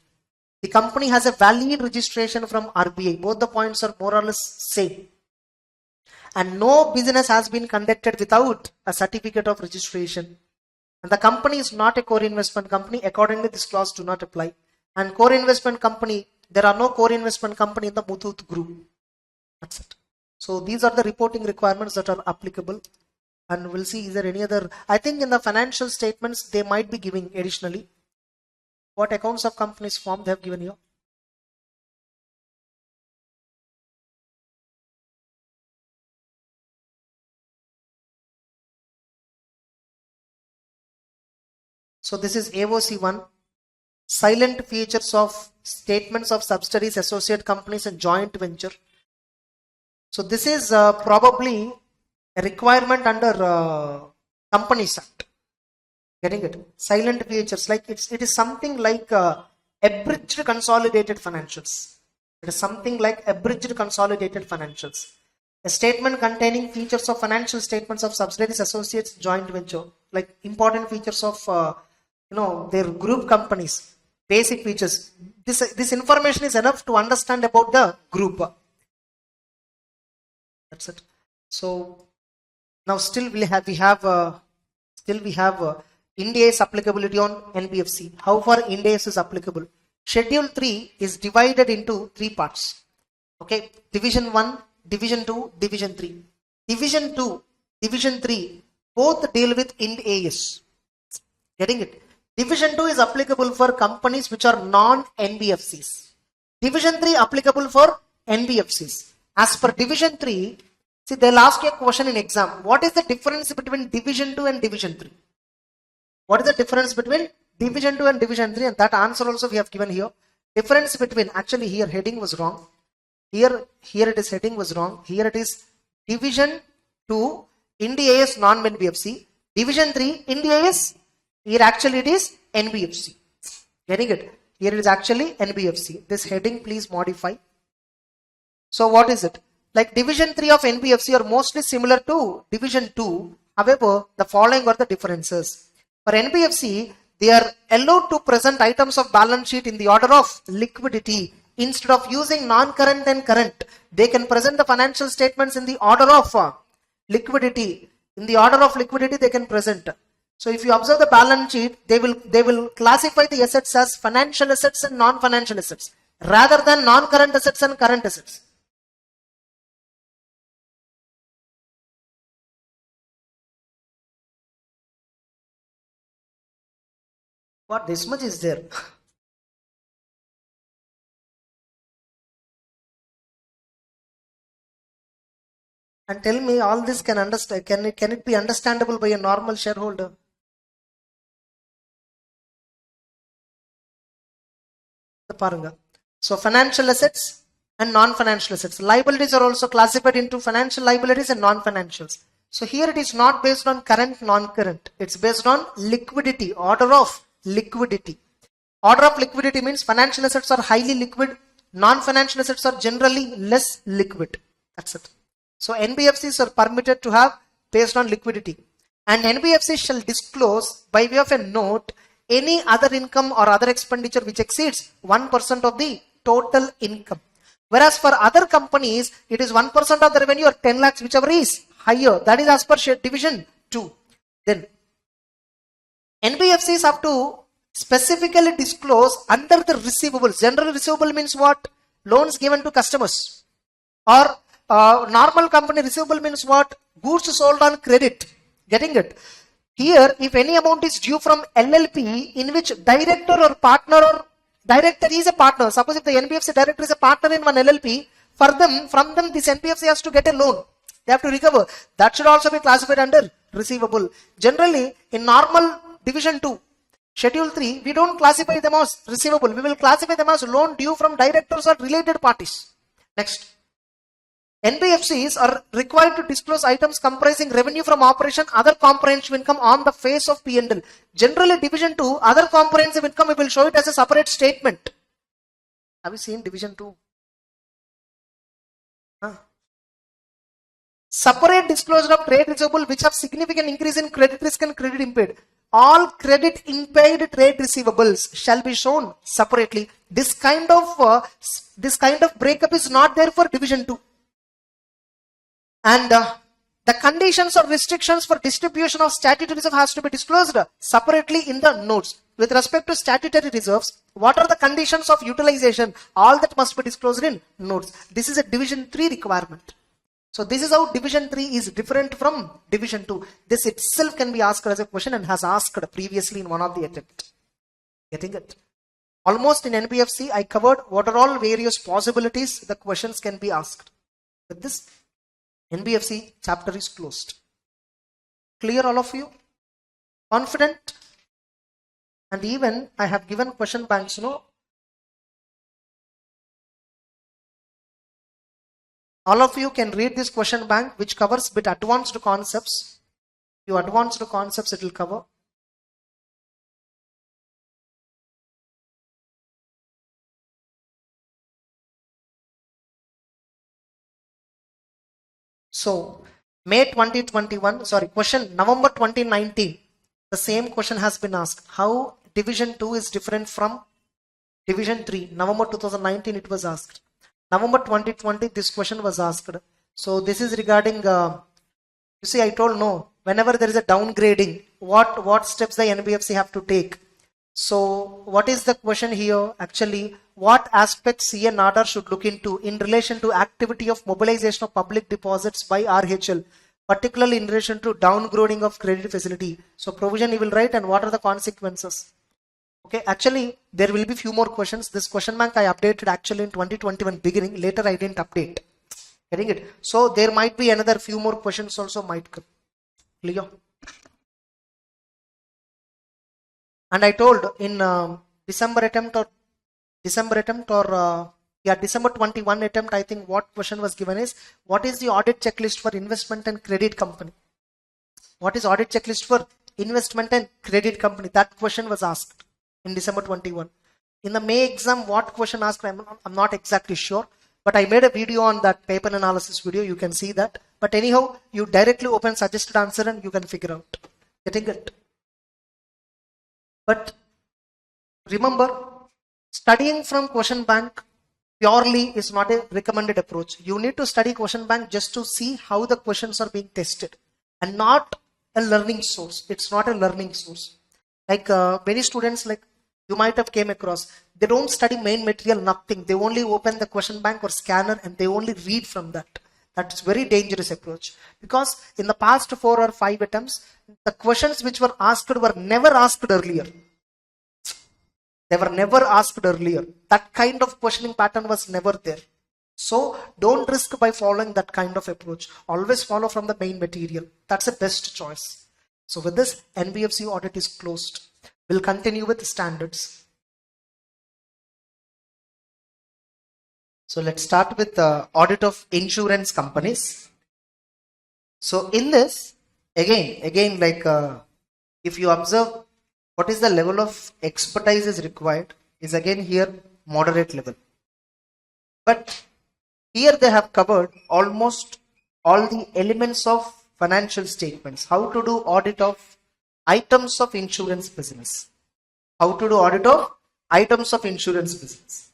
Speaker 1: The company has a valid registration from RBI. Both the points are more or less same. And no business has been conducted without a certificate of registration. And the company is not a core investment company. Accordingly, this clause do not apply. And core investment company, there are no core investment company in the Muthoot group. That's it. So these are the reporting requirements that are applicable. And we'll see, is there any other? I think in the financial statements, they might be giving additionally. What accounts of companies form they have given here? So this is AOC1. Silent features of statements of subsidiaries, associate companies and joint venture. So this is probably a requirement under Companies Act. Getting it? Silent features, like it is something like abridged consolidated financials. It is something like abridged consolidated financials. A statement containing features of financial statements of subsidiaries, associates, joint venture, like important features of their group companies, basic features. This information is enough to understand about the group. That's it. So now still we have Ind AS applicability on NBFC. How far Ind AS is applicable? Schedule 3 is divided into 3 parts. Okay, Division 1, Division 2, Division 3. Division 2, Division 3 both deal with Ind AS. Getting it? Division 2 is applicable for companies which are non-NBFCs. Division 3 applicable for NBFCs. As per Division 3, see, they'll ask you a question in exam. What is the difference between Division 2 and Division 3? What is the difference between Division 2 and Division 3? And that answer also we have given here. Difference between, actually here heading was wrong. Here it is heading was wrong. Here it is Division 2, Ind AS non-NBFC. Division 3, Ind AS. Here actually it is NBFC. Getting it? Here it is actually NBFC. This heading please modify. So what is it? Like Division 3 of NBFC are mostly similar to Division 2. However, the following are the differences. For NBFC, they are allowed to present items of balance sheet in the order of liquidity. Instead of using non-current and current, they can present the financial statements in the order of liquidity. In the order of liquidity, they can present. So if you observe the balance sheet, they will classify the assets as financial assets and non-financial assets, rather than non-current assets and current assets. What, this much is there? And tell me, all this can it be understandable by a normal shareholder? So financial assets and non-financial assets. Liabilities are also classified into financial liabilities and non-financials. So here it is not based on current, non-current. It's based on liquidity, order of liquidity. Order of liquidity means financial assets are highly liquid, non-financial assets are generally less liquid. That's it. So NBFCs are permitted to have based on liquidity. And NBFC shall disclose by way of a note any other income or other expenditure which exceeds 1% of the total income. Whereas for other companies, it is 1% of the revenue or 10 lakhs, whichever is higher. That is as per division 2. Then NBFCs have to specifically disclose under the receivables. General receivable means what? Loans given to customers. Or normal company receivable means what? Goods sold on credit. Getting it? Here, if any amount is due from LLP in which director or partner or director is a partner. Suppose if the NBFC director is a partner in one LLP, from them this NBFC has to get a loan. They have to recover. That should also be classified under receivable. Generally, in normal division 2, schedule 3, we don't classify them as receivable. We will classify them as loan due from directors or related parties. Next. NBFCs are required to disclose items comprising revenue from operation, other comprehensive income on the face of P&L. Generally, division 2, other comprehensive income, we will show it as a separate statement. Have you seen division 2? Separate disclosure of trade receivable which have significant increase in credit risk and credit impaired. All credit impaired trade receivables shall be shown separately. This kind of breakup is not there for division 2. And the conditions or restrictions for distribution of statutory reserve has to be disclosed separately in the notes. With respect to statutory reserves, what are the conditions of utilization? All that must be disclosed in notes. This is a division 3 requirement. So this is how division 3 is different from division 2. This itself can be asked as a question and has asked previously in one of the attempts. Getting it? Almost in NBFC, I covered what are all various possibilities the questions can be asked. With this, NBFC chapter is closed. Clear all of you? Confident? And even I have given question banks, all of you can read this question bank which covers bit advanced concepts. Few advanced concepts it will cover. So, question November 2019, the same question has been asked. How division 2 is different from division 3? November 2019 it was asked. November 2020 this question was asked. So this is regarding, you see I told no, whenever there is a downgrading, what steps the NBFC have to take. So what is the question here? Actually, what aspects CNRR should look into in relation to activity of mobilization of public deposits by RHL, particularly in relation to downgrading of credit facility. So provision you will write and what are the consequences. Okay, actually there will be few more questions. This question bank I updated actually in 2021 beginning, later I didn't update. Getting it? So there might be another few more questions also might come. Clear? And I told in December 21 attempt, I think what question was given is, what is the audit checklist for investment and credit company? What is audit checklist for investment and credit company? That question was asked in December 21. In the May exam, what question asked, I'm not exactly sure, but I made a video on that paper analysis video. You can see that. But anyhow, you directly open suggested answer and you can figure out. Getting it? But remember, studying from question bank purely is not a recommended approach. You need to study question bank just to see how the questions are being tested, and not a learning source. It's not a learning source. Like many students, like you might have came across, they don't study main material, nothing. They only open the question bank or scanner and they only read from that. That's very dangerous approach, because in the past 4 or 5 attempts, the questions which were asked were never asked earlier. They were never asked earlier. That kind of questioning pattern was never there. So don't risk by following that kind of approach. Always follow from the main material. That's the best choice. So with this, NBFC audit is closed. We'll continue with standards. So let's start with the audit of insurance companies. So in this, again, like if you observe what is the level of expertise is required, is again here moderate level. But here they have covered almost all the elements of financial statements. How to do audit of items of insurance business. How to do audit of items of insurance business.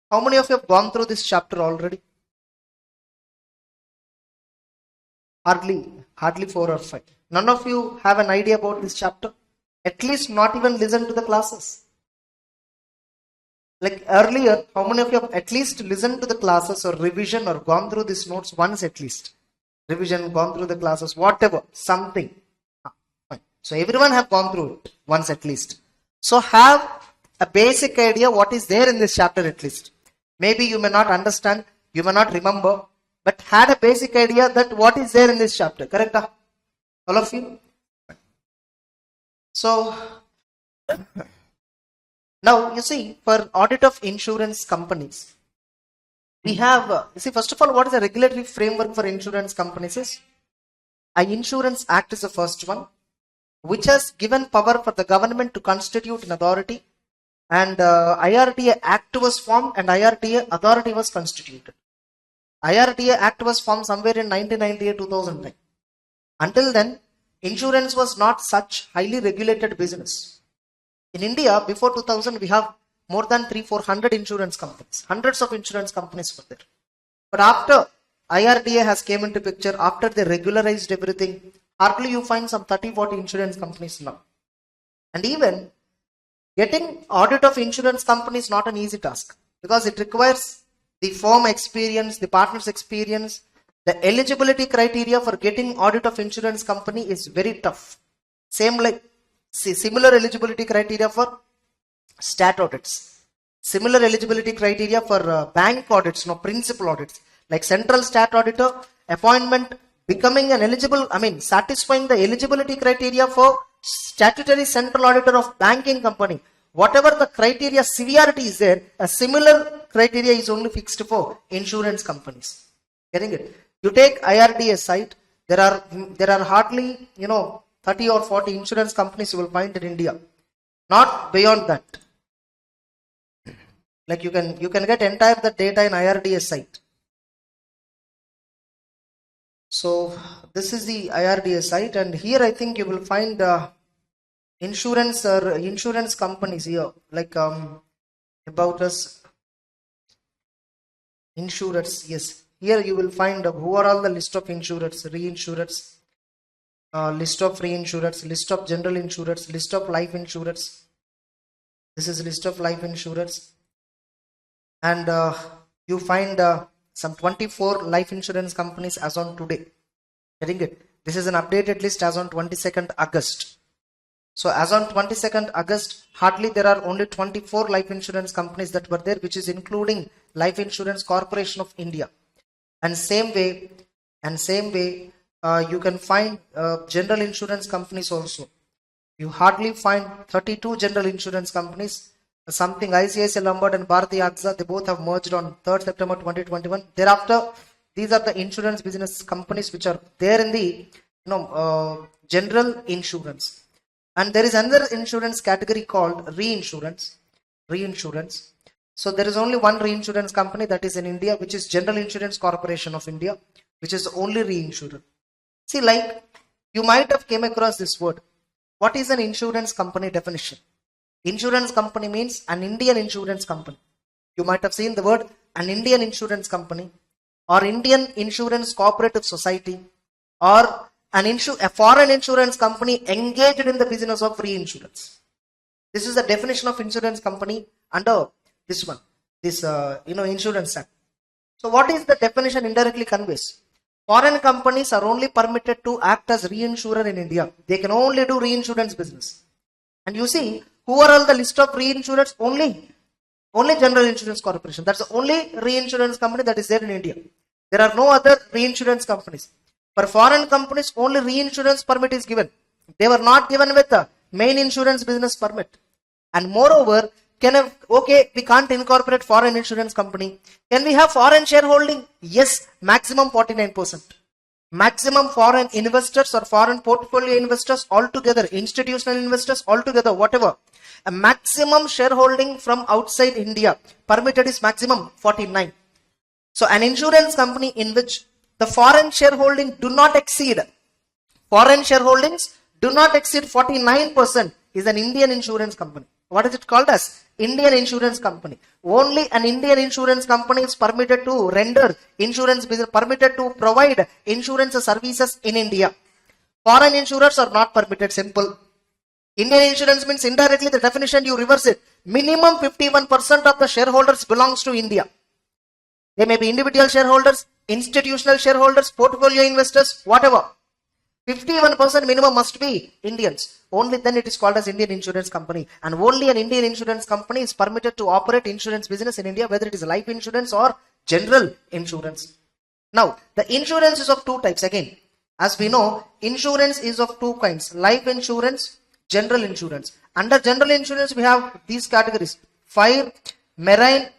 Speaker 1: How many of you have gone through this chapter already? Hardly 4 or 5. None of you have an idea about this chapter. At least not even listen to the classes. Like earlier, how many of you have at least listened to the classes or revision or gone through these notes once at least? Revision, gone through the classes, whatever, something. Fine. So everyone have gone through it once at least. So have a basic idea what is there in this chapter at least. Maybe you may not understand, you may not remember, but had a basic idea that what is there in this chapter. Correct? All of you? So now you see, for audit of insurance companies, we have, you see, first of all, what is the regulatory framework for insurance companies is, Insurance Act is the first one, which has given power for the government to constitute an authority, and IRDA Act was formed and IRDA authority was constituted. IRDA Act was formed somewhere in 1998-2009. Until then, insurance was not such highly regulated business. In India, before 2000, we have more than 300-400 insurance companies. Hundreds of insurance companies were there. But after IRDA has came into picture, after they regularized everything, hardly you find some 30-40 insurance companies now. And even getting audit of insurance company is not an easy task, because it requires the firm experience, the partner's experience. The eligibility criteria for getting audit of insurance company is very tough. Same like similar eligibility criteria for stat audits. Similar eligibility criteria for bank audits, principal audits. Like central stat auditor, appointment, becoming an eligible, satisfying the eligibility criteria for statutory central auditor of banking company. Whatever the criteria severity is there, a similar criteria is only fixed for insurance companies. Getting it? You take IRDA site, there are hardly 30 or 40 insurance companies you will find in India. Not beyond that. Like you can get entire the data in IRDA site. So this is the IRDA site, and here I think you will find insurance companies here, like about us, insurers. Yes, here you will find who are all the list of insurers, reinsurers, list of reinsurers, list of general insurers, list of life insurers. This is list of life insurers, and you find some 24 life insurance companies as on today. Getting it? This is an updated list as on 22nd August. So as on 22nd August, hardly there are only 24 life insurance companies that were there, which is including Life Insurance Corporation of India. And same way, you can find general insurance companies also. You hardly find 32 general insurance companies. Something ICICI Lombard and Bharti AXA, they both have merged on 3rd September 2021. Thereafter, these are the insurance business companies which are there in the general insurance. And there is another insurance category called reinsurance. So there is only one reinsurance company that is in India, which is General Insurance Corporation of India, which is only reinsurer. See, like you might have came across this word. What is an insurance company definition?
Speaker 2: Insurance company means an Indian insurance company. You might have seen the word an Indian insurance company or Indian Insurance Cooperative Society or a foreign insurance company engaged in the business of reinsurance. This is the definition of insurance company under this one, this Insurance Act. So what is the definition indirectly conveys? Foreign companies are only permitted to act as reinsurer in India. They can only do reinsurance business. And you see, who are all the list of reinsurers? Only General Insurance Corporation. That's the only reinsurance company that is there in India. There are no other reinsurance companies. For foreign companies, only reinsurance permit is given. They were not given with the main insurance business permit. And moreover, we can't incorporate foreign insurance company. Can we have foreign shareholding? Yes, maximum 49%. Maximum foreign investors or foreign portfolio investors altogether, institutional investors altogether, whatever. A maximum shareholding from outside India permitted is maximum 49. So an insurance company in which the foreign shareholding do not exceed 49% is an Indian insurance company. What is it called as? Indian insurance company. Only an Indian insurance company is permitted to render insurance business, permitted to provide insurance services in India. Foreign insurers are not permitted. Simple. Indian insurance means indirectly the definition you reverse it. Minimum 51% of the shareholders belongs to India. They may be individual shareholders, institutional shareholders, portfolio investors, whatever. 51% minimum must be Indians. Only then it is called as Indian insurance company. And only an Indian insurance company is permitted to operate insurance business in India, whether it is life insurance or general insurance. Now, the insurance is of two types again. As we know, insurance is of two kinds. Life insurance, general insurance. Under general insurance, we have these categories. Fire, marine,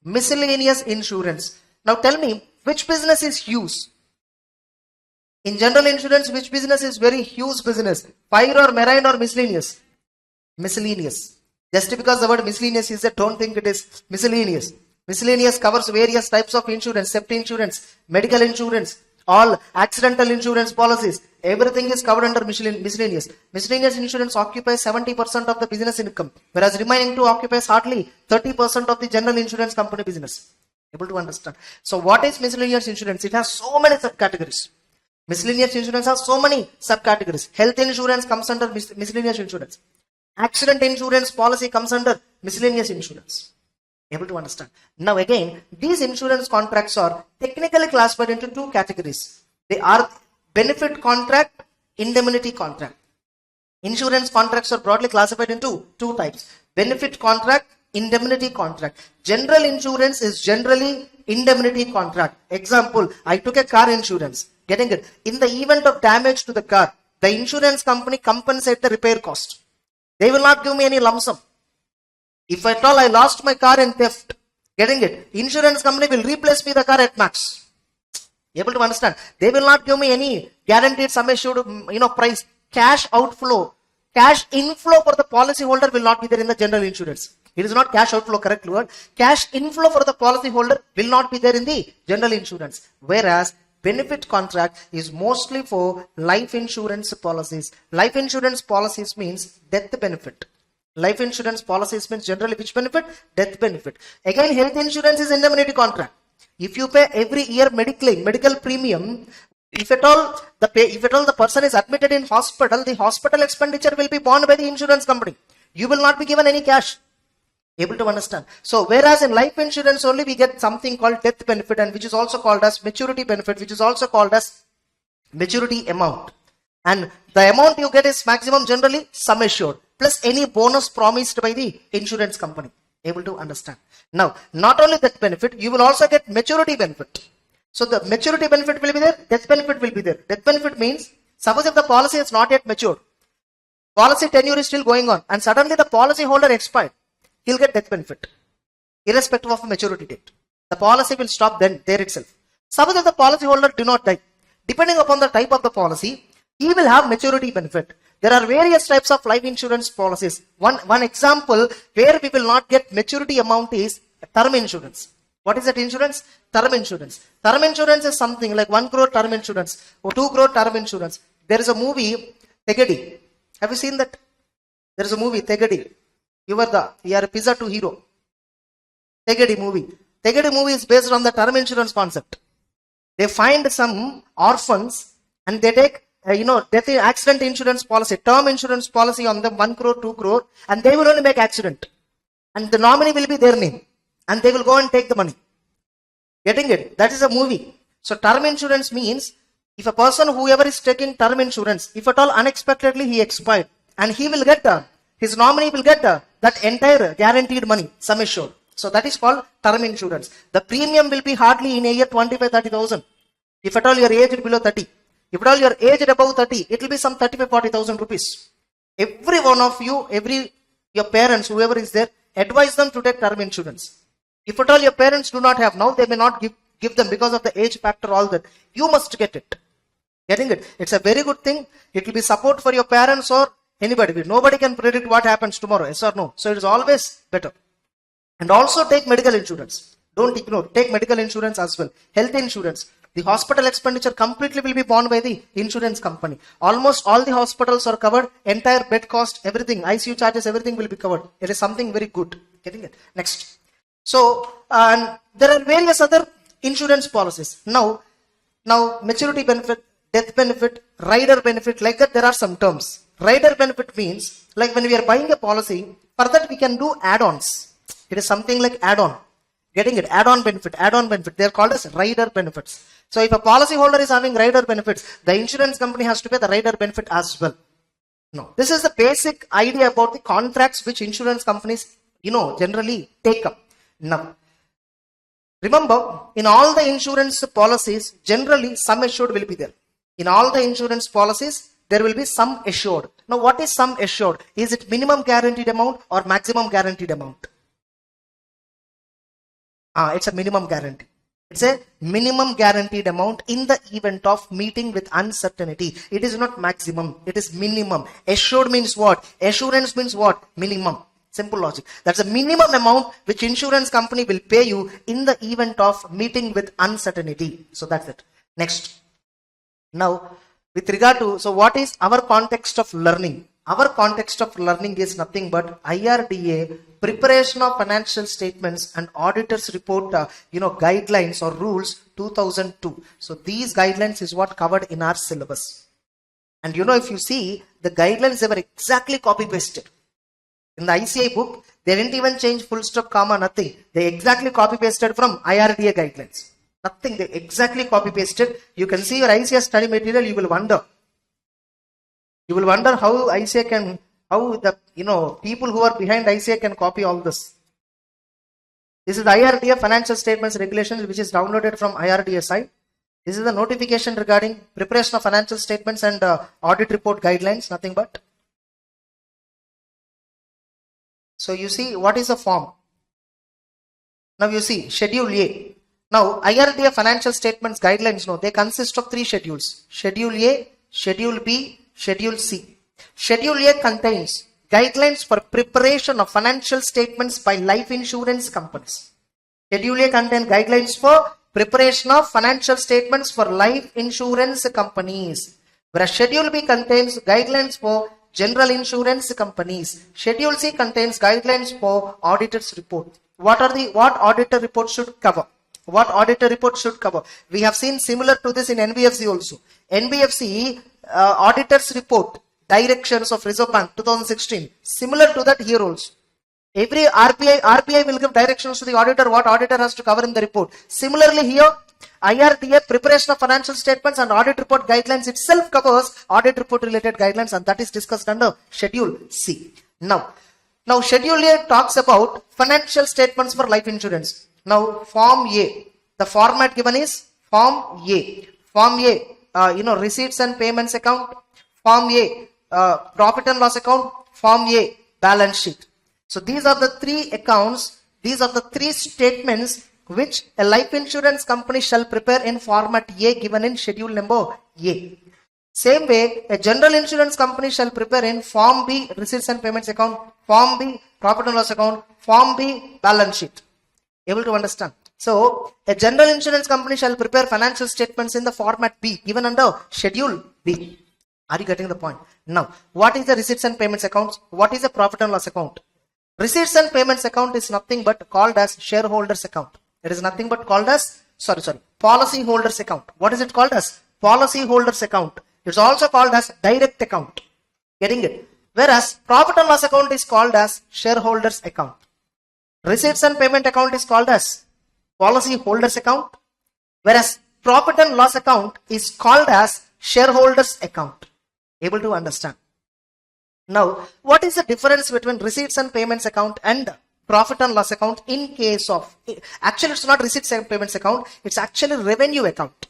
Speaker 2: miscellaneous insurance. Now tell me, which business is huge? In general insurance, which business is very huge business? Fire or marine or miscellaneous? Miscellaneous. Just because the word miscellaneous is there, don't think it is miscellaneous. Miscellaneous covers various types of insurance, safety insurance, medical insurance, all accidental insurance policies. Everything is covered under miscellaneous. Miscellaneous insurance occupies 70% of the business income, whereas remaining to occupies hardly 30% of the general insurance company business. Able to understand? So what is miscellaneous insurance? It has so many subcategories. Miscellaneous insurance has so many subcategories. Health insurance comes under miscellaneous insurance. Accident insurance policy comes under miscellaneous insurance. Able to understand? Now again, these insurance contracts are technically classified into two categories. They are benefit contract, indemnity contract. Insurance contracts are broadly classified into two types. Benefit contract, indemnity contract. General insurance is generally indemnity contract. Example, I took a car insurance. Getting it? In the event of damage to the car, the insurance company compensates the repair cost. They will not give me any lump sum. If at all I lost my car in theft, getting it? Insurance company will replace me the car at max. Able to understand? They will not give me any guaranteed sum assured, price. Cash outflow, cash inflow for the policy holder will not be there in the general insurance. It is not cash outflow, correct word. Cash inflow for the policy holder will not be there in the general insurance. Whereas benefit contract is mostly for life insurance policies. Life insurance policies means death benefit. Life insurance policies means generally which benefit? Death benefit. Again, health insurance is indemnity contract. If you pay every year medical premium, if at all the person is admitted in hospital, the hospital expenditure will be borne by the insurance company. You will not be given any cash. Able to understand? So whereas in life insurance only we get something called death benefit, and which is also called as maturity benefit, which is also called as maturity amount. And the amount you get is maximum generally sum assured plus any bonus promised by the insurance company. Able to understand? Now, not only that benefit, you will also get maturity benefit. So the maturity benefit will be there, death benefit will be there. Death benefit means, suppose if the policy is not yet matured, policy tenure is still going on, and suddenly the policy holder expired, he'll get death benefit, irrespective of the maturity date. The policy will stop then, there itself. Suppose if the policy holder do not die, depending upon the type of the policy, he will have maturity benefit. There are various types of life insurance policies. One example where we will not get maturity amount is term insurance. What is that insurance? Term insurance. Term insurance is something like 1 crore term insurance or 2 crore term insurance. There is a movie, Tegadi. Have you seen that? There is a movie, Tegadi. You are a pizza to hero. Tegedi movie. Tegedi movie is based on the term insurance concept. They find some orphans and they take, death accident insurance policy, term insurance policy on them 1 crore, 2 crore, and they will only make accident. And the nominee will be their name. And they will go and take the money. Getting it? That is a movie. So term insurance means if a person, whoever is taking term insurance, if at all unexpectedly he expired, and he will get, his nominee will get that entire guaranteed money, sum assured. So that is called term insurance. The premium will be hardly in a year 25-30,000. If at all you are aged below 30. If at all you are aged above 30, it will be some 35-40,000 rupees. Every one of you, your parents, whoever is there, advise them to take term insurance. If at all your parents do not have, now they may not give them because of the age factor, all that. You must get it. Getting it? It's a very good thing. It will be support for your parents or anybody. Nobody can predict what happens tomorrow, yes or no. So it is always better. And also take medical insurance. Don't ignore. Take medical insurance as well. Health insurance. The hospital expenditure completely will be borne by the insurance company. Almost all the hospitals are covered. Entire bed cost, everything, ICU charges, everything will be covered. It is something very good. Getting it? Next. So, there are various other insurance policies. Now maturity benefit, death benefit, rider benefit, like that there are some terms. Rider benefit means, like when we are buying a policy, for that we can do add-ons. It is something like add-on. Getting it? Add-on benefit. They are called as rider benefits. So if a policy holder is having rider benefits, the insurance company has to pay the rider benefit as well. No. This is the basic idea about the contracts which insurance companies, generally take up. Now, remember, in all the insurance policies, generally sum assured will be there. In all the insurance policies, there will be sum assured. Now, what is sum assured? Is it minimum guaranteed amount or maximum guaranteed amount? It's a minimum guarantee. It's a minimum guaranteed amount in the event of meeting with uncertainty. It is not maximum. It is minimum. Assured means what? Assurance means what? Minimum. Simple logic. That's a minimum amount which insurance company will pay you in the event of meeting with uncertainty. So that's it. Next. Now, with regard to, so what is our context of learning? Our context of learning is nothing but IRDA, preparation of financial statements and auditors report, guidelines or rules 2002. So these guidelines is what covered in our syllabus. And if you see the guidelines, they were exactly copy pasted. In the ICI book, they didn't even change full stop, comma, nothing. They exactly copy pasted from IRDA guidelines. Nothing, they exactly copy pasted. You can see your ICI study material, you will wonder. You will wonder how ICI can, how the, people who are behind ICI can copy all this. This is the IRDA financial statements regulations which is downloaded from IRDA site. This is the notification regarding preparation of financial statements and audit report guidelines, nothing but. So you see what is a form. Now you see Schedule A. Now IRDA financial statements guidelines, they consist of 3 schedules. Schedule A, Schedule B, Schedule C. Schedule A contains guidelines for preparation of financial statements by life insurance companies. Schedule A contains guidelines for preparation of financial statements for life insurance companies. Whereas Schedule B contains guidelines for general insurance companies. Schedule C contains guidelines for auditors report. What auditor report should cover? What auditor report should cover? We have seen similar to this in NBFC also. NBFC auditors report directions of Reserve Bank 2016. Similar to that here also. Every RBI will give directions to the auditor what auditor has to cover in the report. Similarly here, IRDA preparation of financial statements and audit report guidelines itself covers audit report related guidelines, and that is discussed under Schedule C. Now Schedule A talks about financial statements for life insurance. Now Form A, the format given is Form A. Form A, receipts and payments account. Form A, profit and loss account. Form A, balance sheet. So these are the 3 accounts, these are the 3 statements which a life insurance company shall prepare in format A given in schedule number A. Same way, a general insurance company shall prepare in Form B, receipts and payments account, Form B, profit and loss account, Form B, balance sheet. Able to understand? So, a general insurance company shall prepare financial statements in the format B given under schedule B. Are you getting the point? Now, what is the receipts and payments accounts? What is the profit and loss account? Receipts and payments account is nothing but called as shareholders account. It is nothing but called as, policy holders account. What is it called as? Policy holders account. It's also called as direct account. Getting it? Whereas profit and loss account is called as shareholders account. Receipts and payment account is called as policy holders account. Whereas profit and loss account is called as shareholders account. Able to understand? Now, what is the difference between receipts and payments account and profit and loss account in case of, actually it's not receipts and payments account, it's actually revenue account.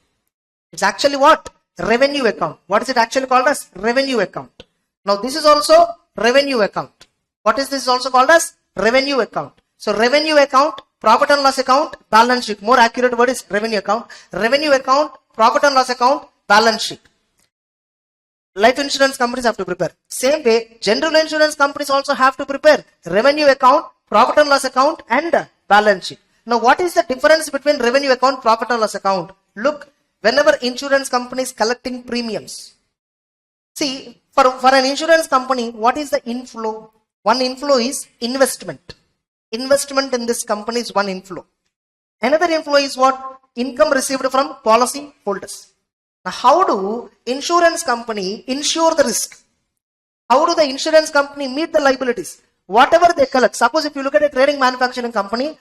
Speaker 2: It's actually what? Revenue account. What is it actually called as? Revenue account. Now this is also revenue account. What is this also called as? Revenue account. So revenue account, profit and loss account, balance sheet. More accurate word is revenue account. Revenue account, profit and loss account, balance sheet. Life insurance companies have to prepare. Same way, general insurance companies also have to prepare revenue account, profit and loss account and balance sheet. Now what is the difference between revenue account, profit and loss account? Look, whenever insurance company is collecting premiums. See, for an insurance company, what is the inflow? One inflow is investment. Investment in this company is one inflow. Another inflow is what? Income received from policy holders. Now, how do insurance company insure the risk? How do the insurance company meet the liabilities? Whatever they collect, suppose if you look at a trading manufacturing company,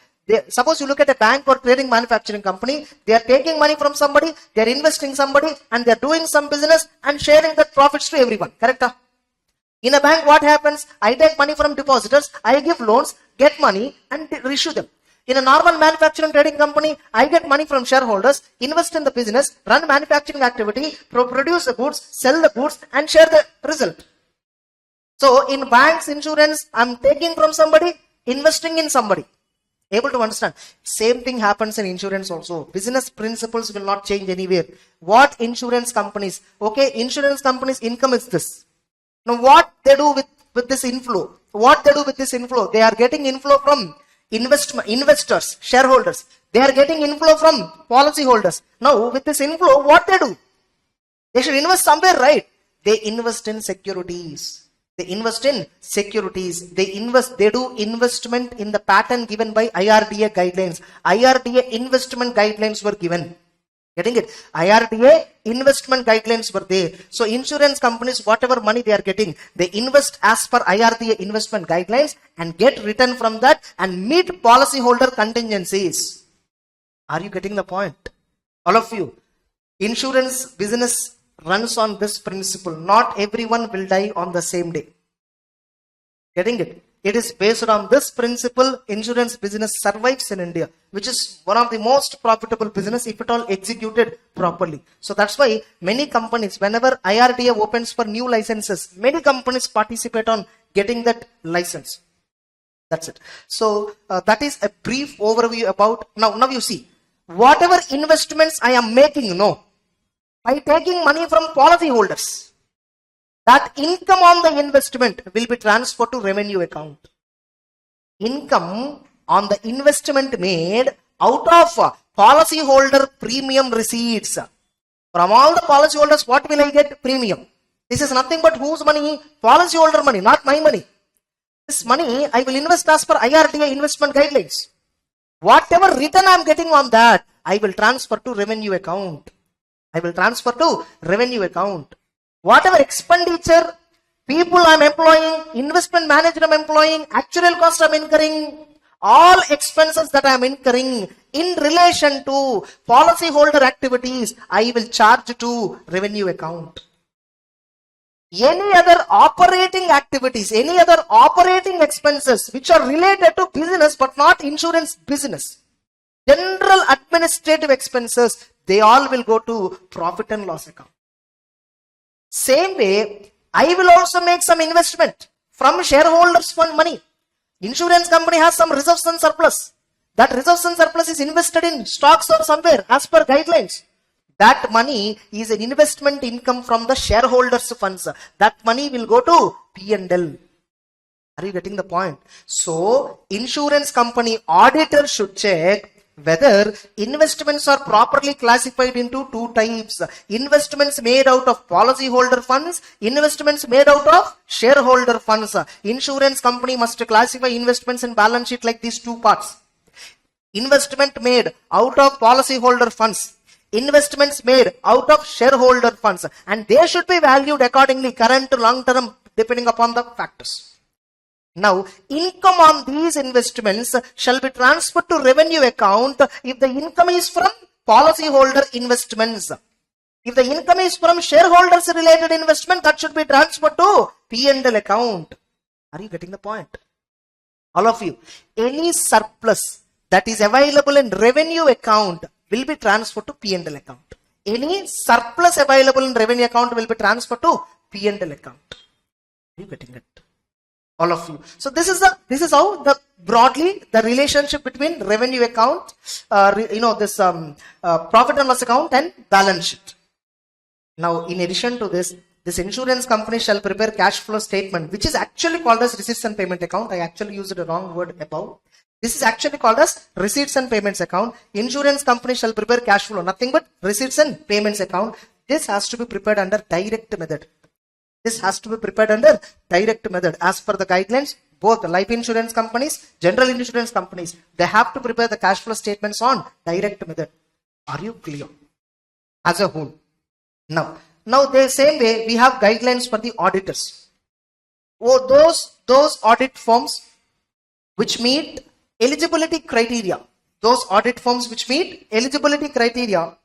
Speaker 2: suppose you look at a bank or trading manufacturing company, they are taking money from somebody, they are investing somebody, and they are doing some business and sharing the profits to everyone. Correct? In a bank, what happens? I take money from depositors, I give loans, get money, and reissue them. In a normal manufacturing trading company, I get money from shareholders, invest in the business, run manufacturing activity, produce the goods, sell the goods, and share the result. So in banks, insurance, I'm taking from somebody, investing in somebody. Able to understand? Same thing happens in insurance also. Business principles will not change anywhere. What insurance companies? Okay, insurance companies' income is this. Now what they do with this inflow? What they do with this inflow? They are getting inflow from investors, shareholders. They are getting inflow from policy holders. Now with this inflow, what they do? They should invest somewhere, right? They invest in securities. They invest in securities. They do investment in the pattern given by IRDA guidelines. IRDA investment guidelines were given. Getting it? IRDA investment guidelines were there. So insurance companies, whatever money they are getting, they invest as per IRDA investment guidelines and get return from that and meet policyholder contingencies. Are you getting the point? All of you. Insurance business runs on this principle. Not everyone will die on the same day. Getting it? It is based on this principle, insurance business survives in India, which is one of the most profitable business if at all executed properly. So that's why many companies, whenever IRDA opens for new licenses, many companies participate on getting that license. That's it. So that is a brief overview about, now you see, whatever investments I am making, by taking money from policy holders, that income on the investment will be transferred to revenue account. Income on the investment made out of policyholder premium receipts. From all the policyholders, what will I get? Premium. This is nothing but whose money? Policyholder money, not my money. This money I will invest as per IRDA investment guidelines. Whatever return I am getting on that, I will transfer to revenue account. I will transfer to revenue account. Whatever expenditure, people I am employing, investment manager I am employing, actual cost I am incurring, all expenses that I am incurring in relation to policyholder activities, I will charge to revenue account. Any other operating activities, any other operating expenses which are related to business but not insurance business, general administrative expenses, they all will go to profit and loss account. Same way, I will also make some investment from shareholders' fund money. Insurance company has some reserves and surplus. That reserves and surplus is invested in stocks or somewhere as per guidelines. That money is an investment income from the shareholders' funds. That money will go to P&L. Are you getting the point? So, insurance company auditor should check whether investments are properly classified into two types. Investments made out of policyholder funds, investments made out of shareholder funds. Insurance company must classify investments in balance sheet like these two parts. Investment made out of policyholder funds, investments made out of shareholder funds, and they should be valued accordingly, current to long term, depending upon the factors. Now, income on these investments shall be transferred to revenue account if the income is from policyholder investments. If the income is from shareholders related investment, that should be transferred to P&L account. Are you getting the point? All of you, any surplus that is available in revenue account will be transferred to P&L account. Any surplus available in revenue account will be transferred to P&L account. Are you getting it? All of you. So this is how broadly the relationship between revenue account, profit and loss account and balance sheet. Now, in addition to this insurance company shall prepare cash flow statement, which is actually called as receipts and payment account. I actually used a wrong word above. This is actually called as receipts and payments account. Insurance company shall prepare cash flow, nothing but receipts and payments account. This has to be prepared under direct method. This has to be prepared under direct method. As per the guidelines, both life insurance companies, general insurance companies, they have to prepare the cash flow statements on direct method. Are you clear? As a whole. Now the same way we have guidelines for the auditors. Those audit firms which meet eligibility criteria, those audit firms which meet eligibility criteria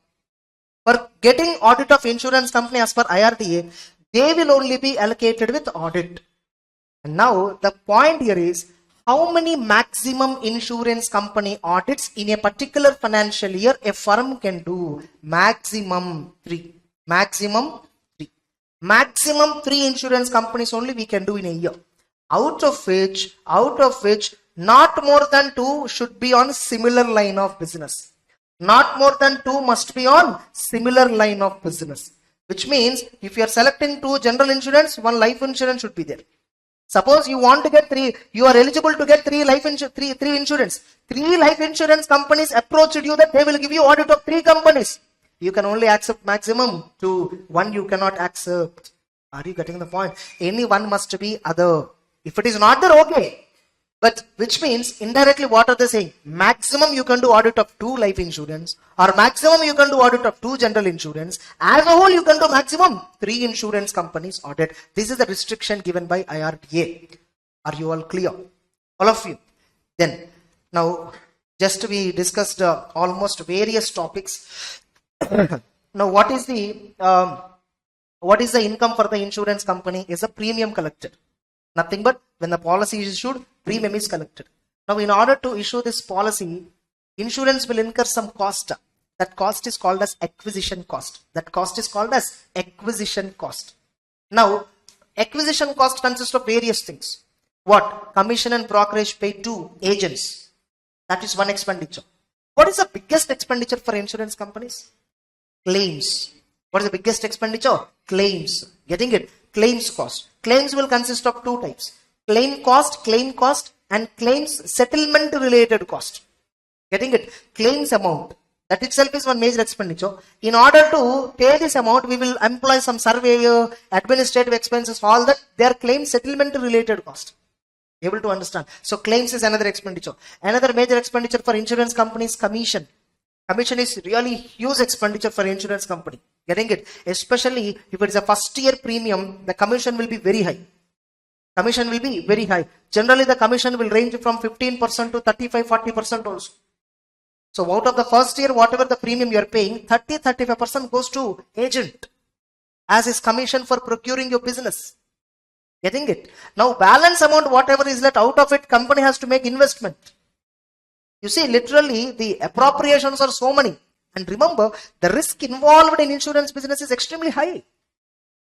Speaker 2: for getting audit of insurance company as per IRDA, they will only be allocated with audit. And now the point here is, how many maximum insurance company audits in a particular financial year a firm can do? Maximum 3. Maximum 3 insurance companies only we can do in a year. Out of which not more than 2 should be on similar line of business. Not more than 2 must be on similar line of business. Which means if you are selecting 2 general insurance, 1 life insurance should be there. Suppose you want to get 3, you are eligible to get 3 insurance. 3 life insurance companies approached you that they will give you audit of 3 companies. You can only accept maximum 2, 1 you cannot accept. Are you getting the point? Any one must be other. If it is not there, okay. But which means indirectly what are they saying? Maximum you can do audit of 2 life insurance, or maximum you can do audit of 2 general insurance. As a whole you can do maximum 3 insurance companies audit. This is the restriction given by IRDA. Are you all clear? All of you. Then now just we discussed almost various topics. Now what is the income for the insurance company? Is a premium collected. Nothing but when the policy is issued, premium is collected. Now in order to issue this policy, insurance will incur some cost. That cost is called as acquisition cost. Now acquisition cost consists of various things. What? Commission and brokerage paid to agents. That is one expenditure. What is the biggest expenditure for insurance companies? Claims. What is the biggest expenditure? Claims. Getting it? Claims cost. Claims will consist of 2 types. Claim cost, and claims settlement related cost. Getting it? Claims amount. That itself is one major expenditure. In order to pay this amount, we will employ some surveyor, administrative expenses, all that. They are claim settlement related cost. Able to understand? So claims is another expenditure. Another major expenditure for insurance companies, commission. Commission is really huge expenditure for insurance company. Getting it? Especially if it is a first year premium, the commission will be very high. Generally the commission will range from 15% to 35-40% also. So out of the first year, whatever the premium you are paying, 30-35% goes to agent as his commission for procuring your business. Getting it? Now balance amount, whatever is left, out of it, company has to make investment. You see, literally the appropriations are so many. And remember, the risk involved in insurance business is extremely high.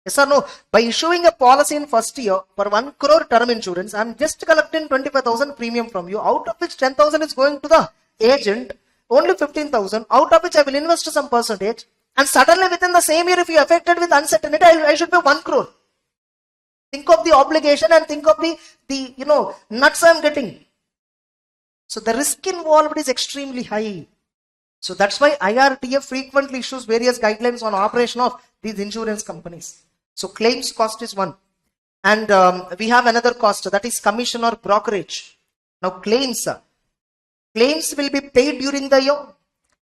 Speaker 2: Yes or no? By issuing a policy in first year for 1 crore term insurance, I am just collecting 25,000 premium from you, out of which 10,000 is going to the agent, only 15,000, out of which I will invest some percentage, and suddenly within the same year, if you are affected with uncertainty, I should pay 1 crore. Think of the obligation and think of the nuts I am getting. So the risk involved is extremely high. So that's why IRTF frequently issues various guidelines on operation of these insurance companies. So claims cost is one. And we have another cost, that is commission or brokerage. Now claims will be paid during the year.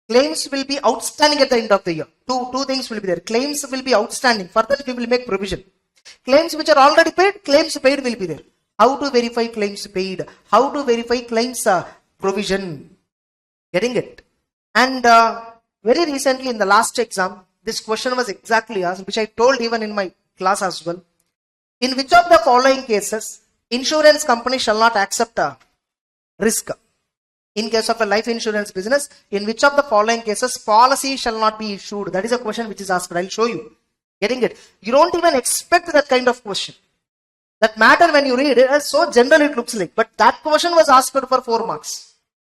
Speaker 2: Claims will be outstanding at the end of the year. Two things will be there. Claims will be outstanding. For that we will make provision. Claims which are already paid, claims paid will be there. How to verify claims paid? How to verify claims provision? Getting it? And very recently in the last exam, this question was exactly asked, which I told even in my class as well. In which of the following cases, insurance company shall not accept a risk? In case of a life insurance business, in which of the following cases policy shall not be issued? That is a question which is asked. I'll show you. Getting it? You don't even expect that kind of question. That matter when you read it, as so general it looks like. But that question was asked for 4 marks.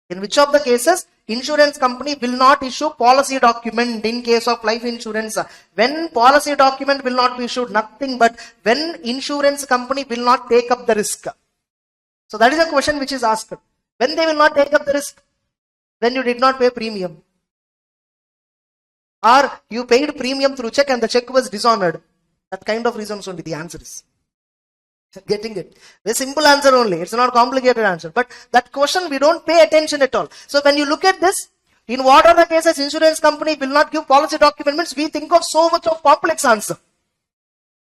Speaker 2: In which of the cases insurance company will not issue policy document in case of life insurance? When policy document will not be issued? Nothing but when insurance company will not take up the risk. So that is a question which is asked. When they will not take up the risk? When you did not pay premium. Or you paid premium through check and the check was dishonored. That kind of reasons only the answer is. Getting it? A simple answer only. It's not complicated answer. But that question we don't pay attention at all. So when you look at this, in what are the cases insurance company will not give policy document means we think of so much of complex answer.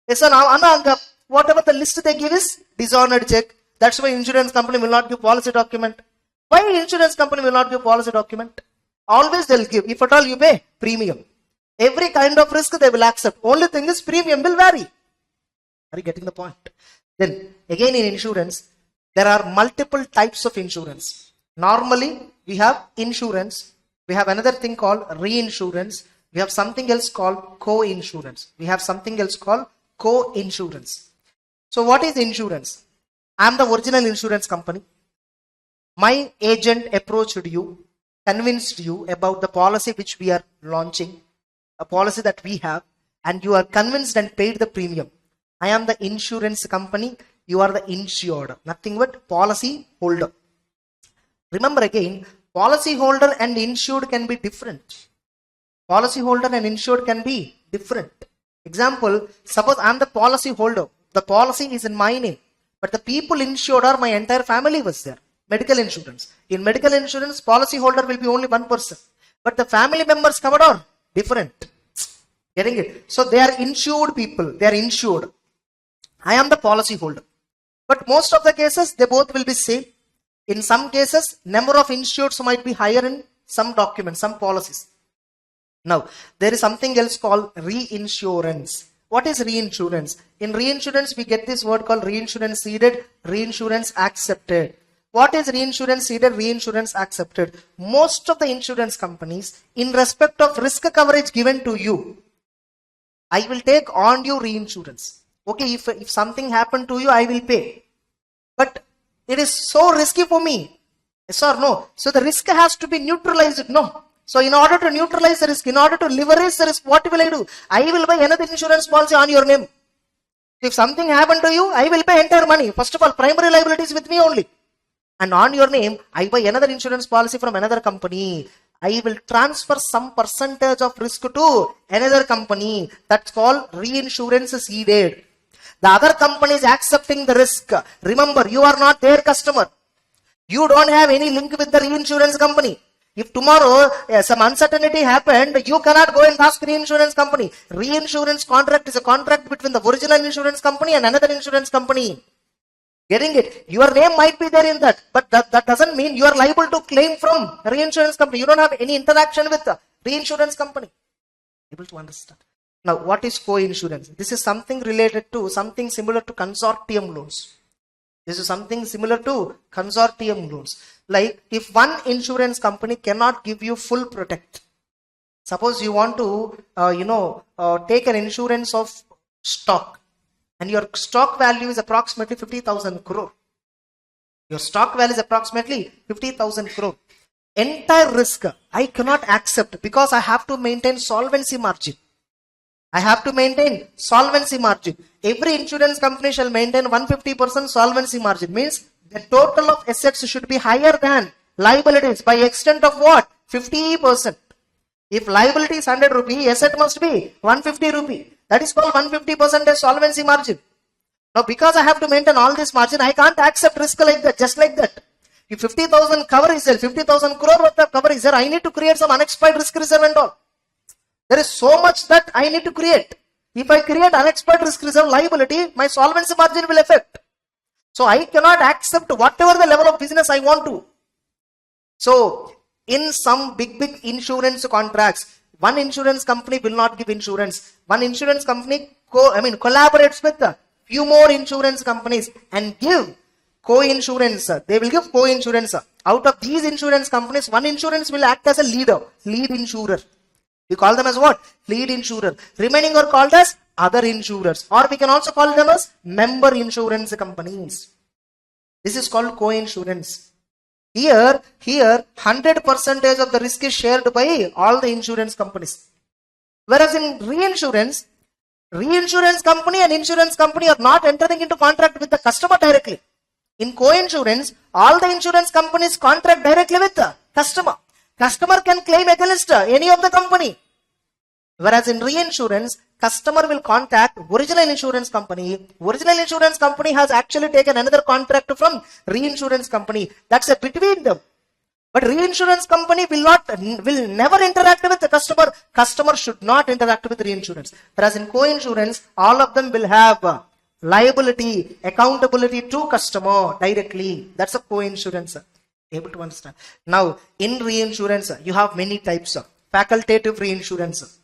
Speaker 2: Yes, sir, now whatever the list they give is dishonored check. That's why insurance company will not give policy document. Why insurance company will not give policy document? Always they'll give. If at all you pay premium. Every kind of risk they will accept. Only thing is premium will vary. Are you getting the point? Then again in insurance, there are multiple types of insurance. Normally we have insurance. We have another thing called reinsurance. We have something else called co-insurance. We have something else called co-insurance. So what is insurance? I am the original insurance company. My agent approached you, convinced you about the policy which we are launching, a policy that we have, and you are convinced and paid the premium. I am the insurance company, you are the insured. Nothing but policy holder. Remember again, policy holder and insured can be different. Policy holder and insured can be different. Example, suppose I am the policy holder. The policy is in my name. But the people insured are my entire family was there. Medical insurance. In medical insurance, policy holder will be only one person. But the family members covered are different. Getting it? So they are insured people. They are insured. I am the policy holder. But most of the cases, they both will be same. In some cases, number of insureds might be higher in some documents, some policies. Now, there is something else called reinsurance. What is reinsurance? In reinsurance, we get this word called reinsurance ceded, reinsurance accepted. What is reinsurance ceded, reinsurance accepted? Most of the insurance companies, in respect of risk coverage given to you, I will take on you reinsurance. Okay, if something happened to you, I will pay. But it is so risky for me. Yes or no? So the risk has to be neutralized. No. So in order to neutralize the risk, in order to leverage the risk, what will I do? I will buy another insurance policy on your name. If something happened to you, I will pay entire money. First of all, primary liability is with me only. And on your name, I buy another insurance policy from another company. I will transfer some percentage of risk to another company. That's called reinsurance ceded. The other company is accepting the risk. Remember, you are not their customer. You don't have any link with the reinsurance company. If tomorrow some uncertainty happened, you cannot go and ask reinsurance company. Reinsurance contract is a contract between the original insurance company and another insurance company. Getting it? Your name might be there in that, but that doesn't mean you are liable to claim from reinsurance company. You don't have any interaction with the reinsurance company. Able to understand? Now, what is co-insurance? This is something related to something similar to consortium loans. This is something similar to consortium loans. Like if one insurance company cannot give you full protect. Suppose you want to, take an insurance of stock and your stock value is approximately 50,000 crore. Your stock value is approximately 50,000 crore. Entire risk I cannot accept because I have to maintain solvency margin. I have to maintain solvency margin. Every insurance company shall maintain 150% solvency margin. Means the total of assets should be higher than liabilities by extent of what? 50%. If liability is 100 rupee, asset must be 150 rupee. That is called 150% solvency margin. Now, because I have to maintain all this margin, I can't accept risk like that, just like that. If 50,000 cover is there, 50,000 crore worth of cover is there, I need to create some unexpired risk reserve and all. There is so much that I need to create. If I create unexpired risk reserve liability, my solvency margin will affect. So I cannot accept whatever the level of business I want to. So in some big insurance contracts, one insurance company will not give insurance. One insurance company collaborates with a few more insurance companies and give co-insurance. They will give co-insurance. Out of these insurance companies, one insurance will act as a lead insurer. We call them as what? Lead insurer. Remaining are called as other insurers, or we can also call them as member insurance companies. This is called co-insurance. Here 100% of the risk is shared by all the insurance companies. Whereas in reinsurance company and insurance company are not entering into contract with the customer directly. In co-insurance, all the insurance companies contract directly with the customer. Customer can claim against any of the company. Whereas in reinsurance, customer will contact original insurance company. Original insurance company has actually taken another contract from reinsurance company. That's a between them. But reinsurance company will never interact with the customer. Customer should not interact with reinsurance. Whereas in co-insurance, all of them will have liability, accountability to customer directly. That's a co-insurance. Able to understand. Now, in reinsurance, you have many types of facultative reinsurance,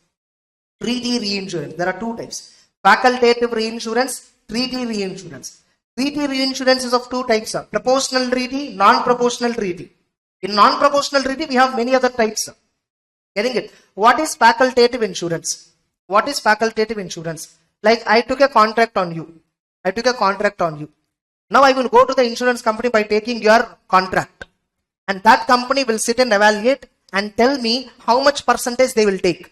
Speaker 2: treaty reinsurance. There are two types: facultative reinsurance, treaty reinsurance. Treaty reinsurance is of two types: proportional treaty, non-proportional treaty. In non-proportional treaty, we have many other types. Getting it? What is facultative insurance? What is facultative insurance? Like I took a contract on you. Now I will go to the insurance company by taking your contract. And that company will sit and evaluate and tell me how much percentage they will take.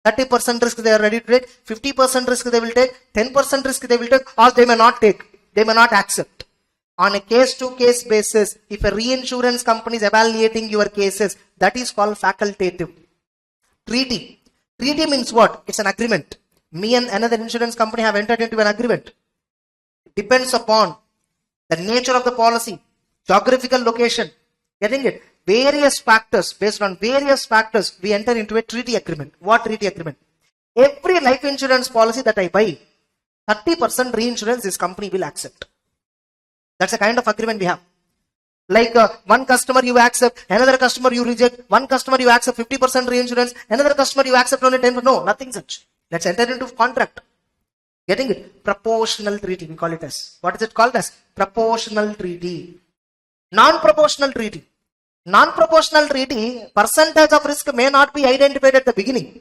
Speaker 2: 30% risk they are ready to take, 50% risk they will take, 10% risk they will take, or they may not take. They may not accept. On a case-to-case basis, if a reinsurance company is evaluating your cases, that is called facultative. Treaty. Treaty means what? It's an agreement. Me and another insurance company have entered into an agreement. It depends upon the nature of the policy, geographical location. Getting it? Various factors, based on various factors, we enter into a treaty agreement. What treaty agreement? Every life insurance policy that I buy, 30% reinsurance this company will accept. That's a kind of agreement we have. Like one customer you accept, another customer you reject, one customer you accept 50% reinsurance, another customer you accept only 10%. No, nothing such. Let's enter into contract. Getting it? Proportional treaty, we call it as. What is it called as? Proportional treaty. Non-proportional treaty. Non-proportional treaty, percentage of risk may not be identified at the beginning.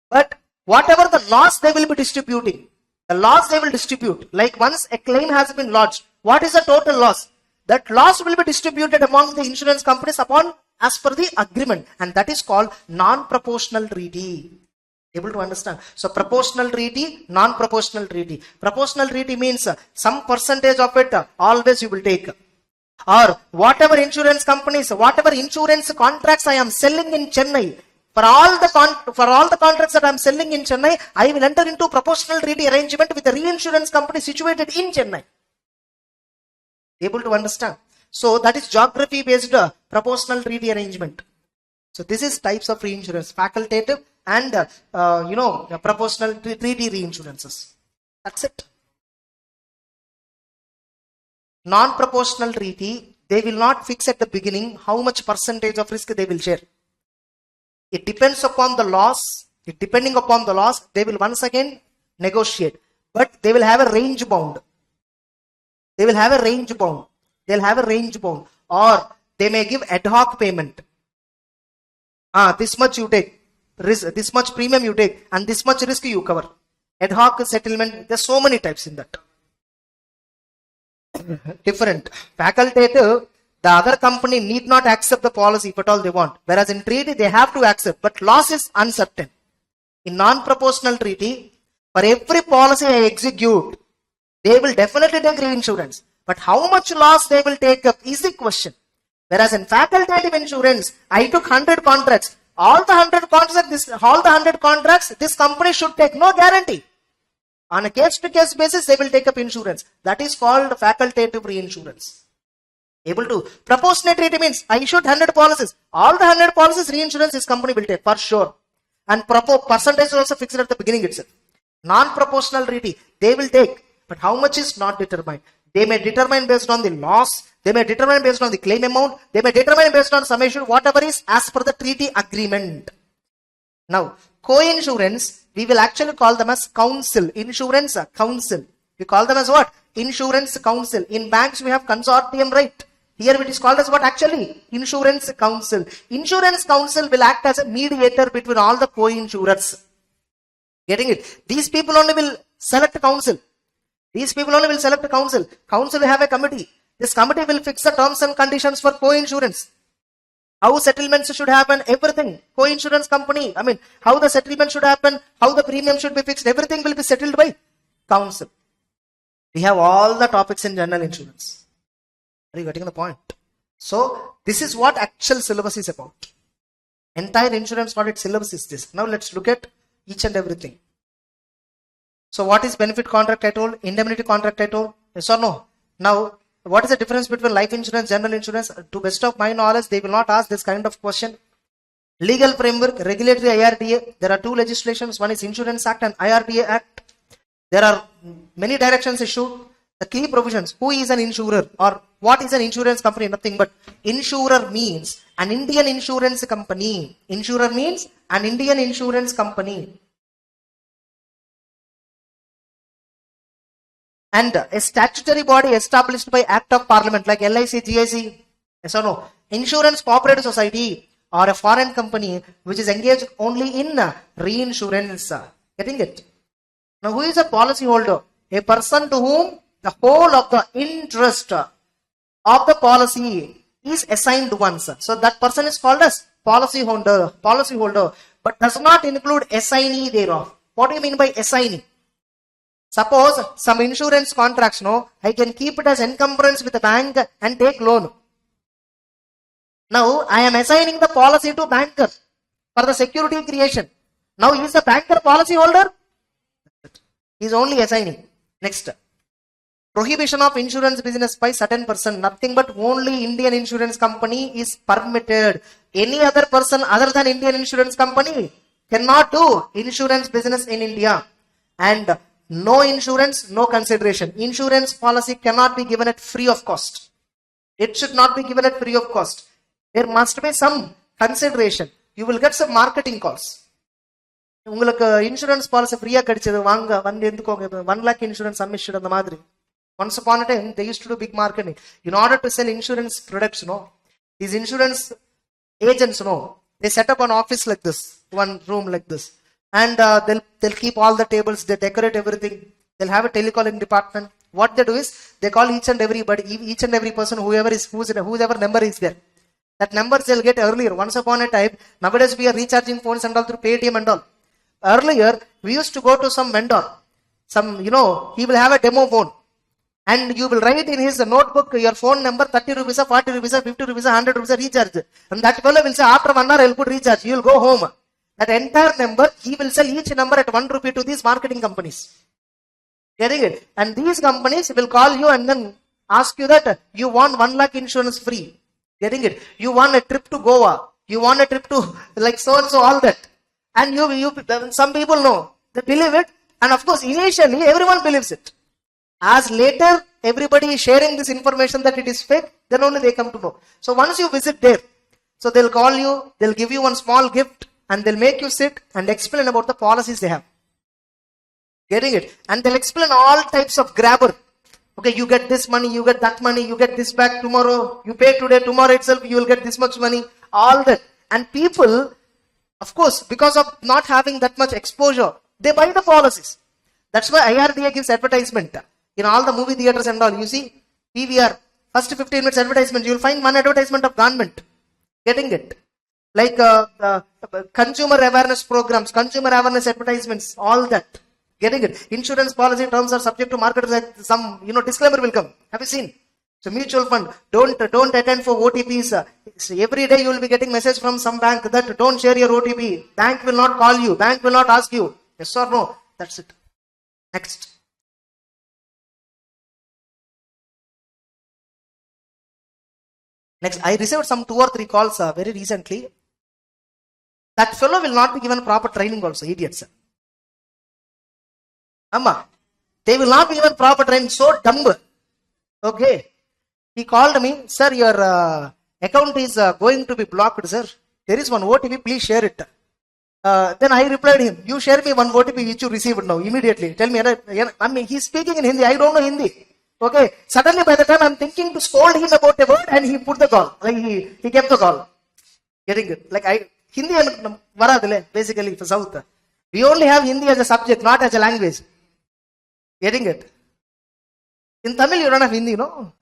Speaker 2: But whatever the loss they will be distributing, the loss they will distribute. Like once a claim has been lodged, what is the total loss? That loss will be distributed among the insurance companies upon as per the agreement. And that is called non-proportional treaty. Able to understand? So proportional treaty, non-proportional treaty. Proportional treaty means some percentage of it always you will take. Or whatever insurance companies, whatever insurance contracts I am selling in Chennai, for all the contracts that I am selling in Chennai, I will enter into proportional treaty arrangement with a reinsurance company situated in Chennai. Able to understand? So that is geography based proportional treaty arrangement. So this is types of reinsurance: facultative and proportional treaty reinsurances. That's it. Non-proportional treaty, they will not fix at the beginning how much percentage of risk they will share. It depends upon the loss. Depending upon the loss, they will once again negotiate. But they will have a range bound. They will have a range bound. They'll have a range bound. Or they may give ad hoc payment. This much you take, risk, this much premium you take, and this much risk you cover. Ad hoc settlement, there's so many types in that. Different. Facultative, the other company need not accept the policy if at all they want. Whereas in treaty, they have to accept, but loss is uncertain. In non-proportional treaty, for every policy I execute, they will definitely take reinsurance. But how much loss they will take up is the question. Whereas in facultative insurance, I took 100 contracts. All the 100 contracts, this company should take, no guarantee. On a case-to-case basis, they will take up insurance. That is called facultative reinsurance. Able to. Proportionate treaty means I issued 100 policies. All the 100 policies reinsurance this company will take for sure. And percentage is also fixed at the beginning itself. Non-proportional treaty, they will take. But how much is not determined. They may determine based on the loss. They may determine based on the claim amount. They may determine based on summation, whatever is as per the treaty agreement. Now, co-insurance, we will actually call them as council. Insurance council. We call them as what? Insurance council. In banks, we have consortium, right? Here it is called as what actually? Insurance council. Insurance council will act as a mediator between all the co-insurers. Getting it? These people only will select a council. These people only will select a council. Council will have a committee. This committee will fix the terms and conditions for co-insurance. How settlements should happen, everything. Co-insurance company, how the settlement should happen, how the premium should be fixed, everything will be settled by council. We have all the topics in general insurance. Are you getting the point? So, this is what actual syllabus is about. Entire insurance audit syllabus is this. Now, let's look at each and everything. So, what is benefit contract I told? Indemnity contract I told? Yes or no? Now, what is the difference between life insurance, general insurance? To best of my knowledge, they will not ask this kind of question. Legal framework, regulatory IRDA. There are two legislations. One is Insurance Act and IRDA Act. There are many directions issued. The key provisions. Who is an insurer or what is an insurance company? Nothing but insurer means an Indian insurance company. Insurer means an Indian insurance company. And a statutory body established by Act of Parliament like LIC, GIC, yes or no? Insurance cooperative society or a foreign company which is engaged only in reinsurance. Getting it? Now, who is a policy holder? A person to whom the whole of the interest of the policy is assigned once. So, that person is called as policy holder, but does not include assignee thereof. What do you mean by assignee? Suppose some insurance contracts, I can keep it as encumbrance with the bank and take loan. Now, I am assigning the policy to banker for the security creation. Now, is the banker policy holder? He is only assigning. Next. Prohibition of insurance business by certain person. Nothing but only Indian insurance company is permitted. Any other person other than Indian insurance company cannot do insurance business in India. And no insurance, no consideration. Insurance policy cannot be given at free of cost. It should not be given at free of cost. There must be some consideration. You will get some marketing calls. உங்களுக்கு insurance policy ஃப்ரீயா கிடைச்சது வாங்க வந்து எடுத்துக்கோங்க 1 lakh insurance submission அந்த மாதிரி. Once upon a time they used to do big marketing in order to sell insurance products. These insurance agents, they set up an office like this, one room like this, and they'll keep all the tables, they decorate everything, they'll have a telecalling department. What they do is they call each and every person, whoever number is there. That numbers they'll get earlier. Once upon a time, nowadays we are recharging phones and all through Paytm and all. Earlier, we used to go to some vendor. He will have a demo phone. And you will write in his notebook your phone number, 30 rupees, 40 rupees, 50 rupees, 100 rupees recharge. And that fellow will say, after 1 hour, I'll put recharge. You will go home. That entire number, he will sell each number at 1 rupee to these marketing companies. Getting it? And these companies will call you and then ask you that you want 1 lakh insurance free. Getting it? You want a trip to Goa. You want a trip to like so and so, all that. And some people know, they believe it, and of course initially everyone believes it. As later everybody is sharing this information that it is fake, then only they come to know. So once you visit there, so they'll call you, they'll give you one small gift, and they'll make you sit and explain about the policies they have. Getting it? And they'll explain all types of grabber. Okay, you get this money, you get that money, you get this back tomorrow, you pay today, tomorrow itself you will get this much money, all that. And people, of course, because of not having that much exposure, they buy the policies. That's why IRDA gives advertisement. In all the movie theaters and all, you see, PVR, first 15 minutes advertisement, you will find one advertisement of government. Getting it? Like consumer awareness programs, consumer awareness advertisements, all that. Getting it? Insurance policy terms are subject to market, some, disclaimer will come. Have you seen? So mutual fund, don't attend for OTPs. So every day you will be getting message from some bank that don't share your OTP. Bank will not call you. Bank will not ask you. Yes or no? That's it. Next. Next, I received some 2 or 3 calls very recently. That fellow will not be given proper training also, idiots. Amma, they will not be given proper training, so dumb. Okay. He called me, sir, your account is going to be blocked, sir. There is one OTP, please share it. Then I replied him, you share me one OTP which you received now, immediately. Tell me, I mean, he's speaking in Hindi, I don't know Hindi. Okay, suddenly by the time I'm thinking to scold him about a word and he put the call, like he kept the call. Getting it? Like Hindi varadile, basically for South. We only have Hindi as a subject, not as a language. Getting it? In Tamil you don't have Hindi, no?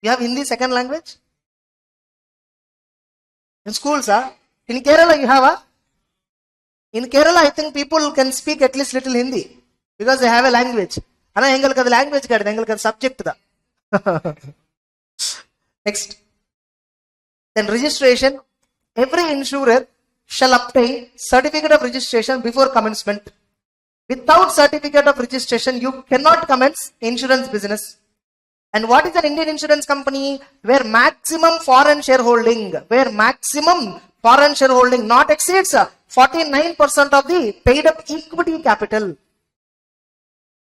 Speaker 2: You have Hindi second language? In schools, in Kerala you have In Kerala I think people can speak at least little Hindi because they have a language. Ana engalku adu language kaadu, engalku adu subject da. Next. Then registration. Every insurer shall obtain certificate of registration before commencement. Without certificate of registration, you cannot commence insurance business. And what is an Indian insurance company? Where maximum foreign shareholding not exceeds 49% of the paid up equity capital.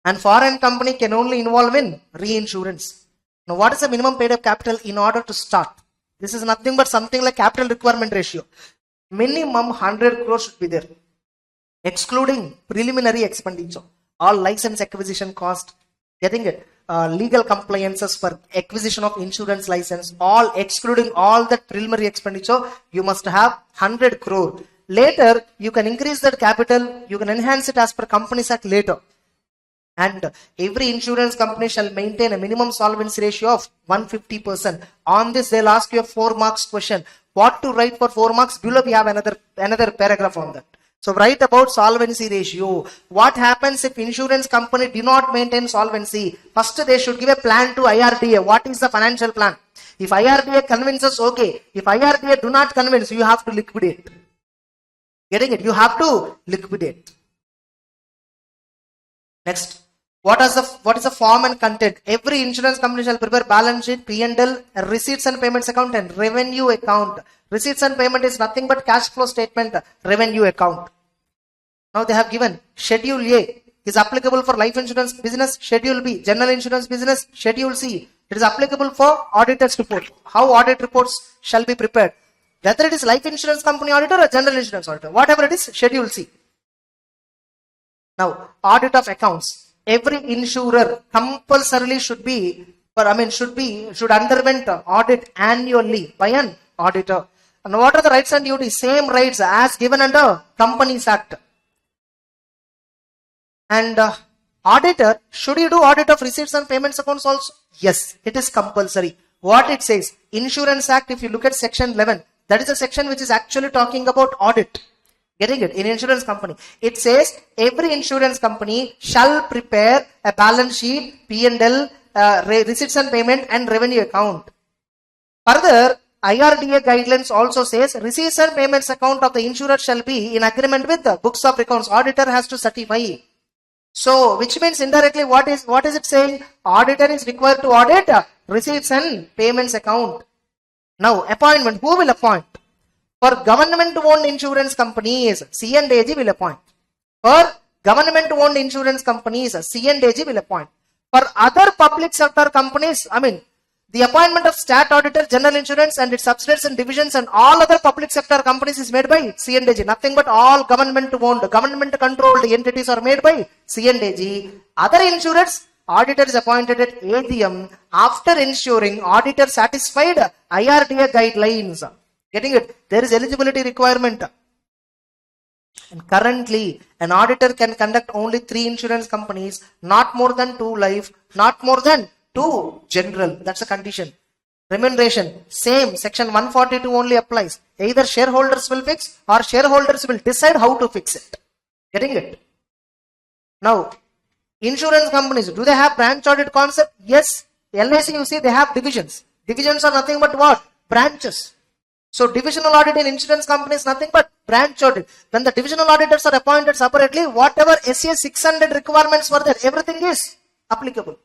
Speaker 2: And foreign company can only involve in reinsurance. Now, what is the minimum paid up capital in order to start? This is nothing but something like capital requirement ratio. Minimum 100 crores should be there, excluding preliminary expenditure, all license acquisition cost, getting it, legal compliances for acquisition of insurance license, all excluding all that preliminary expenditure, you must have 100 crore. Later, you can increase that capital, you can enhance it as per Companies Act later. And every insurance company shall maintain a minimum solvency ratio of 150%. On this, they'll ask you a 4 marks question. What to write for 4 marks? Below we have another paragraph on that. So write about solvency ratio. What happens if insurance company do not maintain solvency? First, they should give a plan to IRDA. What is the financial plan? If IRDA convinces, okay. If IRDA do not convince, you have to liquidate. Getting it? You have to liquidate. Next. What is the form and content? Every insurance company shall prepare balance sheet, P&L, receipts and payments account, and revenue account. Receipts and payment is nothing but cash flow statement, revenue account. Now they have given Schedule A is applicable for life insurance business, Schedule B, general insurance business, Schedule C. It is applicable for auditor's report. How audit reports shall be prepared? Whether it is life insurance company auditor or general insurance auditor, whatever it is, Schedule C. Now, audit of accounts. Every insurer compulsorily should underwent audit annually by an auditor. And what are the rights and duties? Same rights as given under Companies Act. And auditor, should you do audit of receipts and payments accounts also? Yes, it is compulsory. What it says? Insurance Act, if you look at section 11, that is a section which is actually talking about audit. Getting it? In insurance company. It says every insurance company shall prepare a balance sheet, P&L, receipts and payment and revenue account. Further, IRDA guidelines also says receipts and payments account of the insurer shall be in agreement with the books of accounts. Auditor has to certify. So, which means indirectly what is it saying? Auditor is required to audit receipts and payments account. Now, appointment. Who will appoint? For government-owned insurance companies, C&AG will appoint. For government-owned insurance companies, C&AG will appoint. For other public sector companies, the appointment of stat auditor, general insurance and its subsidiaries and divisions and all other public sector companies is made by C&AG. Nothing but all government-owned, government-controlled entities are made by C&AG. Other insurers, auditor is appointed at AGM after ensuring auditor satisfied IRDA guidelines. Getting it? There is eligibility requirement. And currently, an auditor can conduct only 3 insurance companies, not more than 2 life, not more than 2 general. That's a condition. Remuneration, same, section 142 only applies. Either shareholders will fix or shareholders will decide how to fix it. Getting it? Now, insurance companies, do they have branch audit concept? Yes. LIC, you see, they have divisions. Divisions are nothing but what? Branches. So divisional audit in insurance company is nothing but branch audit. When the divisional auditors are appointed separately, whatever SA 600 requirements were there, everything is applicable.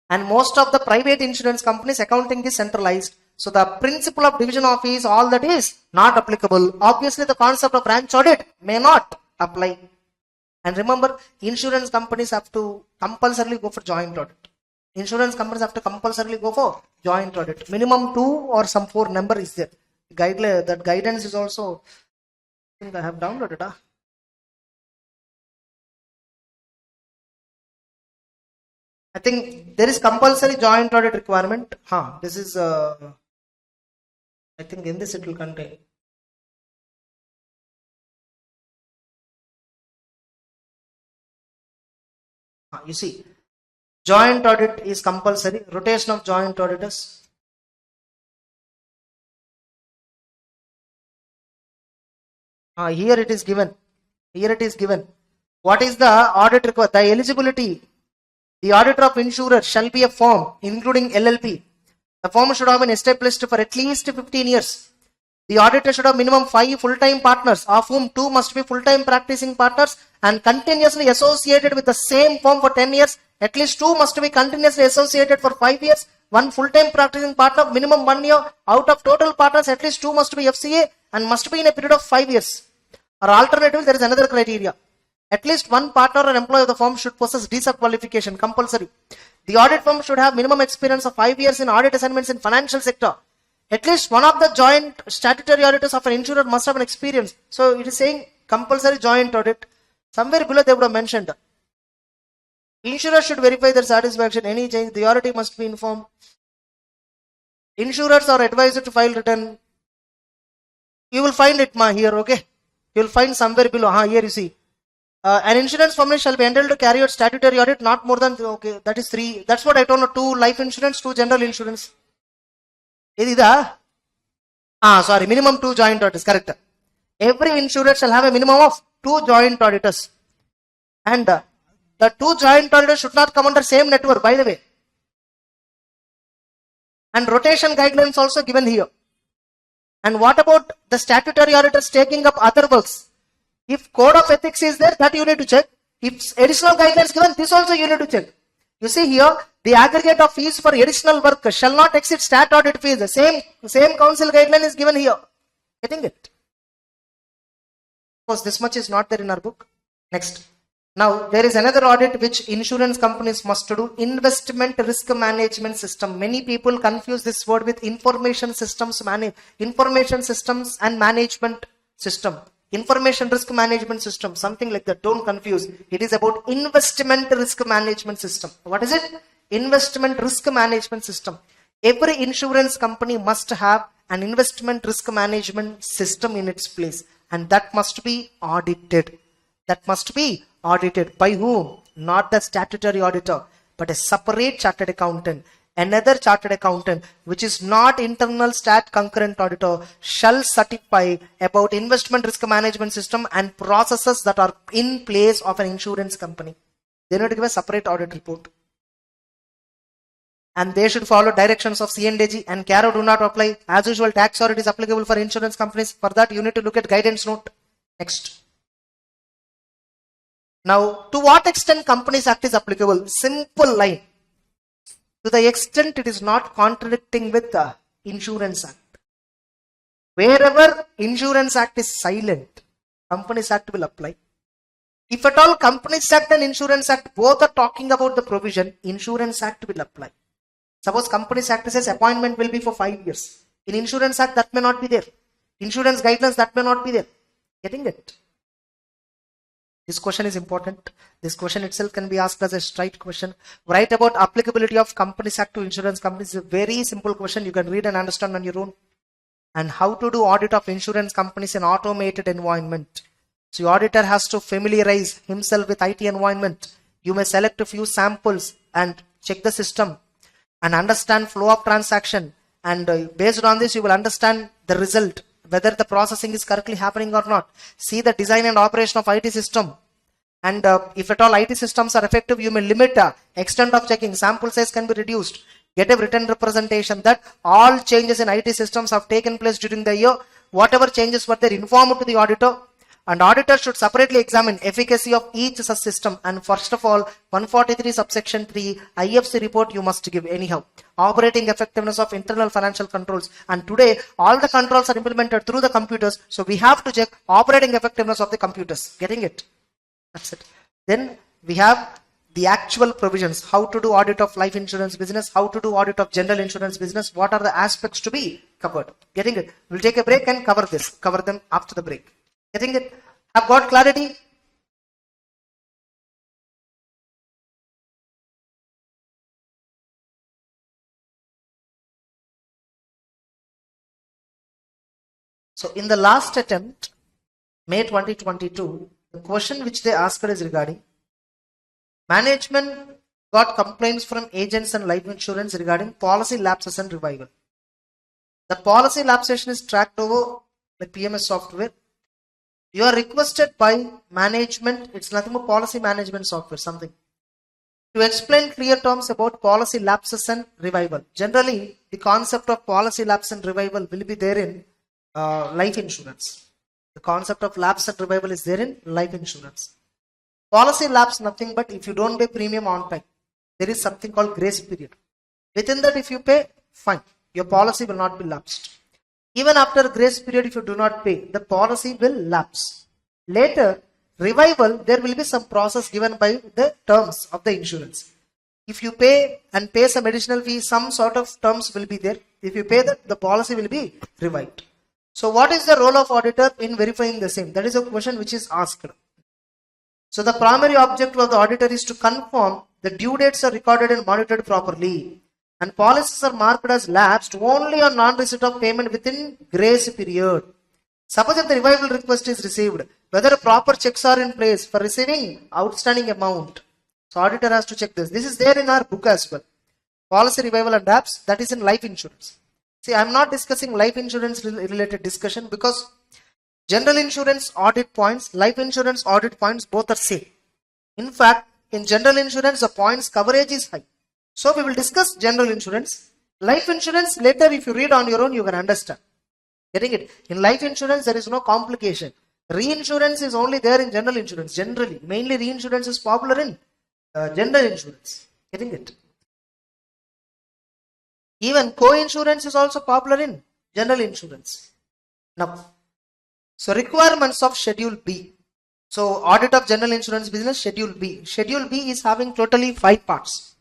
Speaker 2: And most of the private insurance companies, accounting is centralized. So the principle of division of fees, all that is not applicable. Obviously, the concept of branch audit may not apply. And remember, insurance companies have to compulsorily go for joint audit. Insurance companies have to compulsorily go for joint audit. Minimum 2 or some 4 number is there. Guideline, that guidance is also, I think I have downloaded. I think there is compulsory joint audit requirement. This is, I think in this it will contain. You see, joint audit is compulsory. Rotation of joint auditors. Here it is given. Here it is given. What is the audit required? The eligibility. The auditor of insurer shall be a firm, including LLP. The firm should have been established for at least 15 years. The auditor should have minimum 5 full-time partners, of whom 2 must be full-time practicing partners and continuously associated with the same firm for 10 years. At least 2 must be continuously associated for 5 years. 1 full-time practicing partner, minimum 1 year. Out of total partners, at least 2 must be FCA and must be in a period of 5 years. Or alternatively, there is another criteria. At least 1 partner or employee of the firm should possess DSAP qualification, compulsory. The audit firm should have minimum experience of 5 years in audit assignments in financial sector. At least one of the joint statutory auditors of an insurer must have an experience. So it is saying compulsory joint audit. Somewhere below they would have mentioned. Insurer should verify their satisfaction. Any change, the authority must be informed. Insurers are advised to file return. You will find it here, okay? You will find somewhere below. Here you see. An insurance company shall be entitled to carry out statutory audit not more than, okay, that is 3. That's what I told you, 2 life insurance, 2 general insurance. Sorry, minimum 2 joint auditors, correct. Every insurer shall have a minimum of 2 joint auditors. And the 2 joint auditors should not come under same network, by the way. And rotation guidelines also given here. And what about the statutory auditors taking up other works? If code of ethics is there, that you need to check. If additional guidelines given, this also you need to check. You see here, the aggregate of fees for additional work shall not exceed stat audit fees. The same council guideline is given here. Getting it? Of course, this much is not there in our book. Next. Now, there is another audit which insurance companies must do. Investment risk management system. Many people confuse this word with information systems and management system. Information risk management system, something like that. Don't confuse. It is about investment risk management system. What is it? Investment risk management system. Every insurance company must have an investment risk management system in its place, and that must be audited. That must be audited by whom? Not the statutory auditor, but a separate chartered accountant. Another chartered accountant, which is not internal stat concurrent auditor, shall certify about investment risk management system and processes that are in place of an insurance company. They need to give a separate audit report. And they should follow directions of CNDG and CARO do not apply. As usual, tax audit is applicable for insurance companies. For that, you need to look at guidance note. Next. Now, to what extent Companies Act is applicable? Simple line. To the extent it is not contradicting with the Insurance Act. Wherever Insurance Act is silent, Companies Act will apply. If at all Companies Act and Insurance Act both are talking about the provision, Insurance Act will apply. Suppose Companies Act says appointment will be for 5 years. In Insurance Act that may not be there. Insurance guidelines that may not be there. Getting it? This question is important. This question itself can be asked as a straight question. Write about applicability of Companies Act to insurance companies. It's a very simple question. You can read and understand on your own. And how to do audit of insurance companies in automated environment. So your auditor has to familiarize himself with IT environment. You may select a few samples and check the system and understand flow of transaction. And based on this, you will understand the result, whether the processing is correctly happening or not. See the design and operation of IT system. And if at all IT systems are effective, you may limit extent of checking. Sample size can be reduced. Get a written representation that all changes in IT systems have taken place during the year. Whatever changes were there, informed to the auditor. And auditor should separately examine efficacy of each such system. And first of all, 143 subsection 3 IFC report you must give anyhow. Operating effectiveness of internal financial controls. And today, all the controls are implemented through the computers. So we have to check operating effectiveness of the computers. Getting it? That's it. Then we have the actual provisions. How to do audit of life insurance business. How to do audit of general insurance business. What are the aspects to be covered. Getting it? We'll take a break and cover this. Cover them after the break. Getting it? Have got clarity? So in the last attempt, May 2022, the question which they asked is regarding management got complaints from agents and life insurance regarding policy lapses and revival. The policy lapsation is tracked over the PMS software. You are requested by management, it's nothing but policy management software, something, to explain clear terms about policy lapses and revival. Generally, the concept of policy lapse and revival will be there in life insurance. The concept of lapse and revival is there in life insurance. Policy lapse nothing but if you don't pay premium on time, there is something called grace period. Within that, if you pay, fine, your policy will not be lapsed. Even after grace period, if you do not pay, the policy will lapse. Later, revival, there will be some process given by the terms of the insurance. If you pay and pay some additional fee, some sort of terms will be there. If you pay that, the policy will be revived. So what is the role of auditor in verifying the same? That is a question which is asked. So the primary objective of the auditor is to confirm the due dates are recorded and monitored properly. And policies are marked as lapsed only on non-receipt of payment within grace period. Suppose if the revival request is received, whether proper checks are in place for receiving outstanding amount. So auditor has to check this. This is there in our book as well. Policy revival and lapse, that is in life insurance. See, I am not discussing life insurance related discussion because general insurance audit points, life insurance audit points, both are same. In fact, in general insurance, the points coverage is high. So we will discuss general insurance. Life insurance, later if you read on your own, you can understand. Getting it? In life insurance, there is no complication. Reinsurance is only there in general insurance, generally. Mainly reinsurance is popular in general insurance. Getting it? Even co-insurance is also popular in general insurance. Now, so requirements of Schedule B. So audit of general insurance business, Schedule B. Schedule B is having totally 5 parts.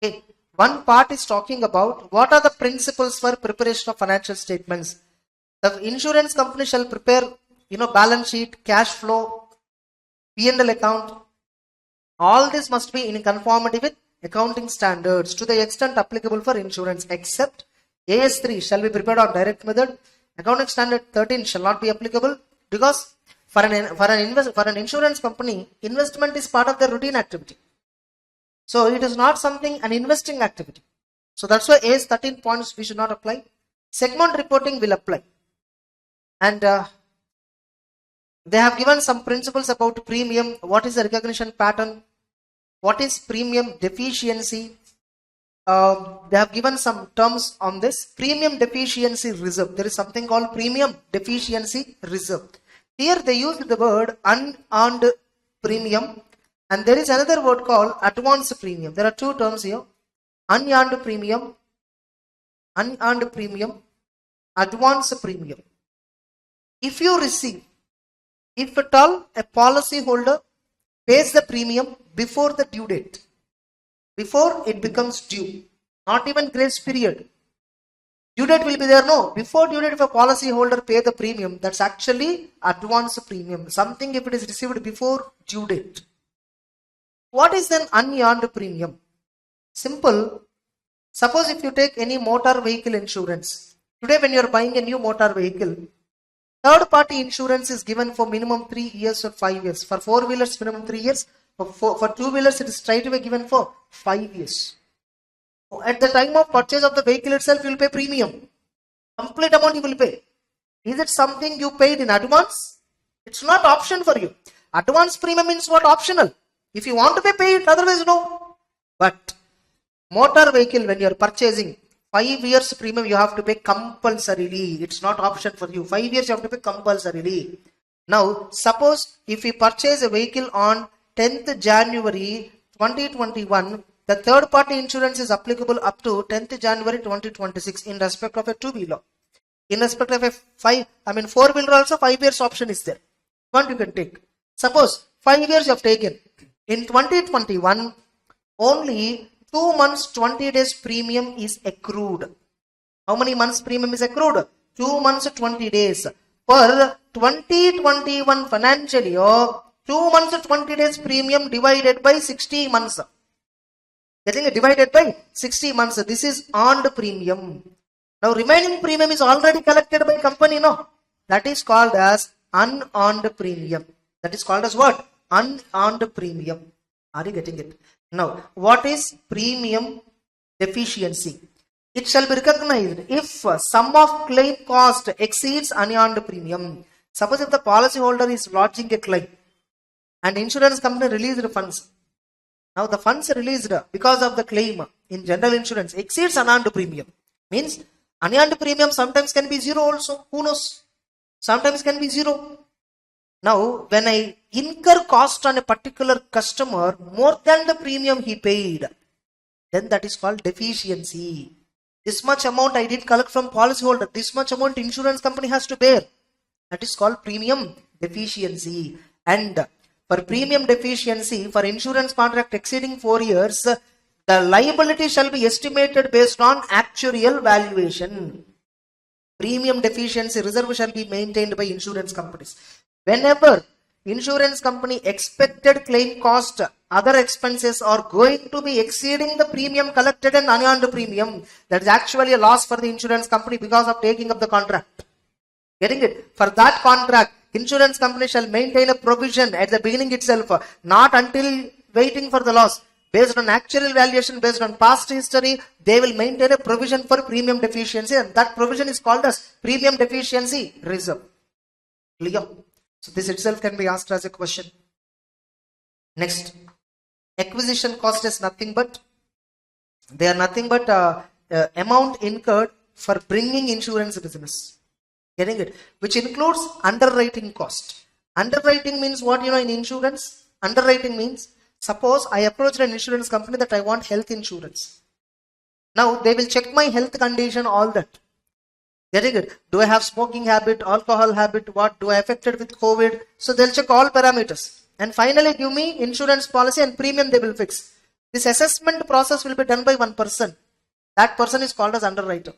Speaker 2: Okay. One part is talking about what are the principles for preparation of financial statements. The insurance company shall prepare, balance sheet, cash flow, P&L account. All this must be in conformity with accounting standards to the extent applicable for insurance, except AS3 shall be prepared on direct method. Accounting standard 13 shall not be applicable because for an insurance company, investment is part of their routine activity. So it is not something an investing activity. So that's why AS 13 points we should not apply. Segment reporting will apply. And they have given some principles about premium. What is the recognition pattern? What is premium deficiency? They have given some terms on this. Premium deficiency reserve. There is something called premium deficiency reserve. Here they use the word unearned premium. And there is another word called advance premium. There are 2 terms here. Unearned premium, advance premium. If you receive, if at all a policy holder pays the premium before the due date, before it becomes due, not even grace period. Due date will be there, no. Before due date, if a policy holder pay the premium, that's actually advance premium. Something if it is received before due date. What is then unearned premium? Simple. Suppose if you take any motor vehicle insurance. Today when you are buying a new motor vehicle, third party insurance is given for minimum 3 years or 5 years. For 4-wheelers minimum 3 years. For 2-wheelers it is straight away given for 5 years. At the time of purchase of the vehicle itself you will pay premium. Complete amount you will pay. Is it something you paid in advance? It's not option for you. Advance premium means what? Optional. If you want to pay it, otherwise no. But motor vehicle, when you are purchasing, 5 years premium you have to pay compulsorily. It's not option for you. 5 years you have to pay compulsorily. Now, suppose if we purchase a vehicle on 10th January 2021, the third party insurance is applicable up to 10th January 2026 in respect of a two-wheeler. In respect of a 4-wheeler also 5 years option is there. What you can take. Suppose 5 years you have taken. In 2021, only 2 months 20 days premium is accrued. How many months premium is accrued? 2 months 20 days. For 2021 financial year, 2 months 20 days premium divided by 60 months. Getting it divided by 60 months. This is earned premium. Now remaining premium is already collected by company, no? That is called as unearned premium. That is called as what? Unearned premium. Are you getting it? Now, what is premium deficiency? It shall be recognized if sum of claim cost exceeds unearned premium. Suppose if the policyholder is lodging a claim and insurance company released funds. Now the funds released because of the claim in general insurance exceeds unearned premium. Means unearned premium sometimes can be zero also. Who knows? Sometimes can be zero. Now, when I incur cost on a particular customer more than the premium he paid, then that is called deficiency. This much amount I did collect from policyholder. This much amount insurance company has to bear. That is called premium deficiency. And for premium deficiency, for insurance contract exceeding 4 years, the liability shall be estimated based on actuarial valuation. Premium deficiency reserve shall be maintained by insurance companies. Whenever insurance company expected claim cost, other expenses are going to be exceeding the premium collected and unearned premium, that is actually a loss for the insurance company because of taking up the contract. Getting it? For that contract, insurance company shall maintain a provision at the beginning itself, not until waiting for the loss. Based on actual valuation, based on past history, they will maintain a provision for premium deficiency, and that provision is called as premium deficiency reserve. Clear? So this itself can be asked as a question. Next, acquisition cost is nothing but, they are nothing but amount incurred for bringing insurance business. Getting it? Which includes underwriting cost. Underwriting means what, in insurance? Underwriting means, suppose I approached an insurance company that I want health insurance. Now they will check my health condition, all that. Getting it? Do I have smoking habit, alcohol habit, what? Do I affected with COVID? So they'll check all parameters. And finally give me insurance policy and premium they will fix. This assessment process will be done by one person. That person is called as underwriter.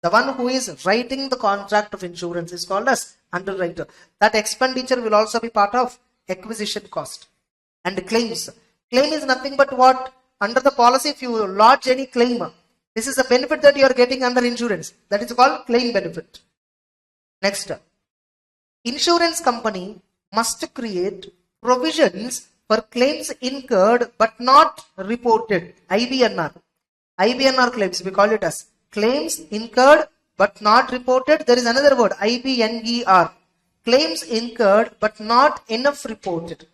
Speaker 2: The one who is writing the contract of insurance is called as underwriter. That expenditure will also be part of acquisition cost. And claims. Claim is nothing but what? Under the policy, if you lodge any claim, this is a benefit that you are getting under insurance. That is called claim benefit. Next, insurance company must create provisions for claims incurred but not reported. IBNR. IBNR claims, we call it as claims incurred but not reported. There is another word, IBNER. Claims incurred but not enough reported.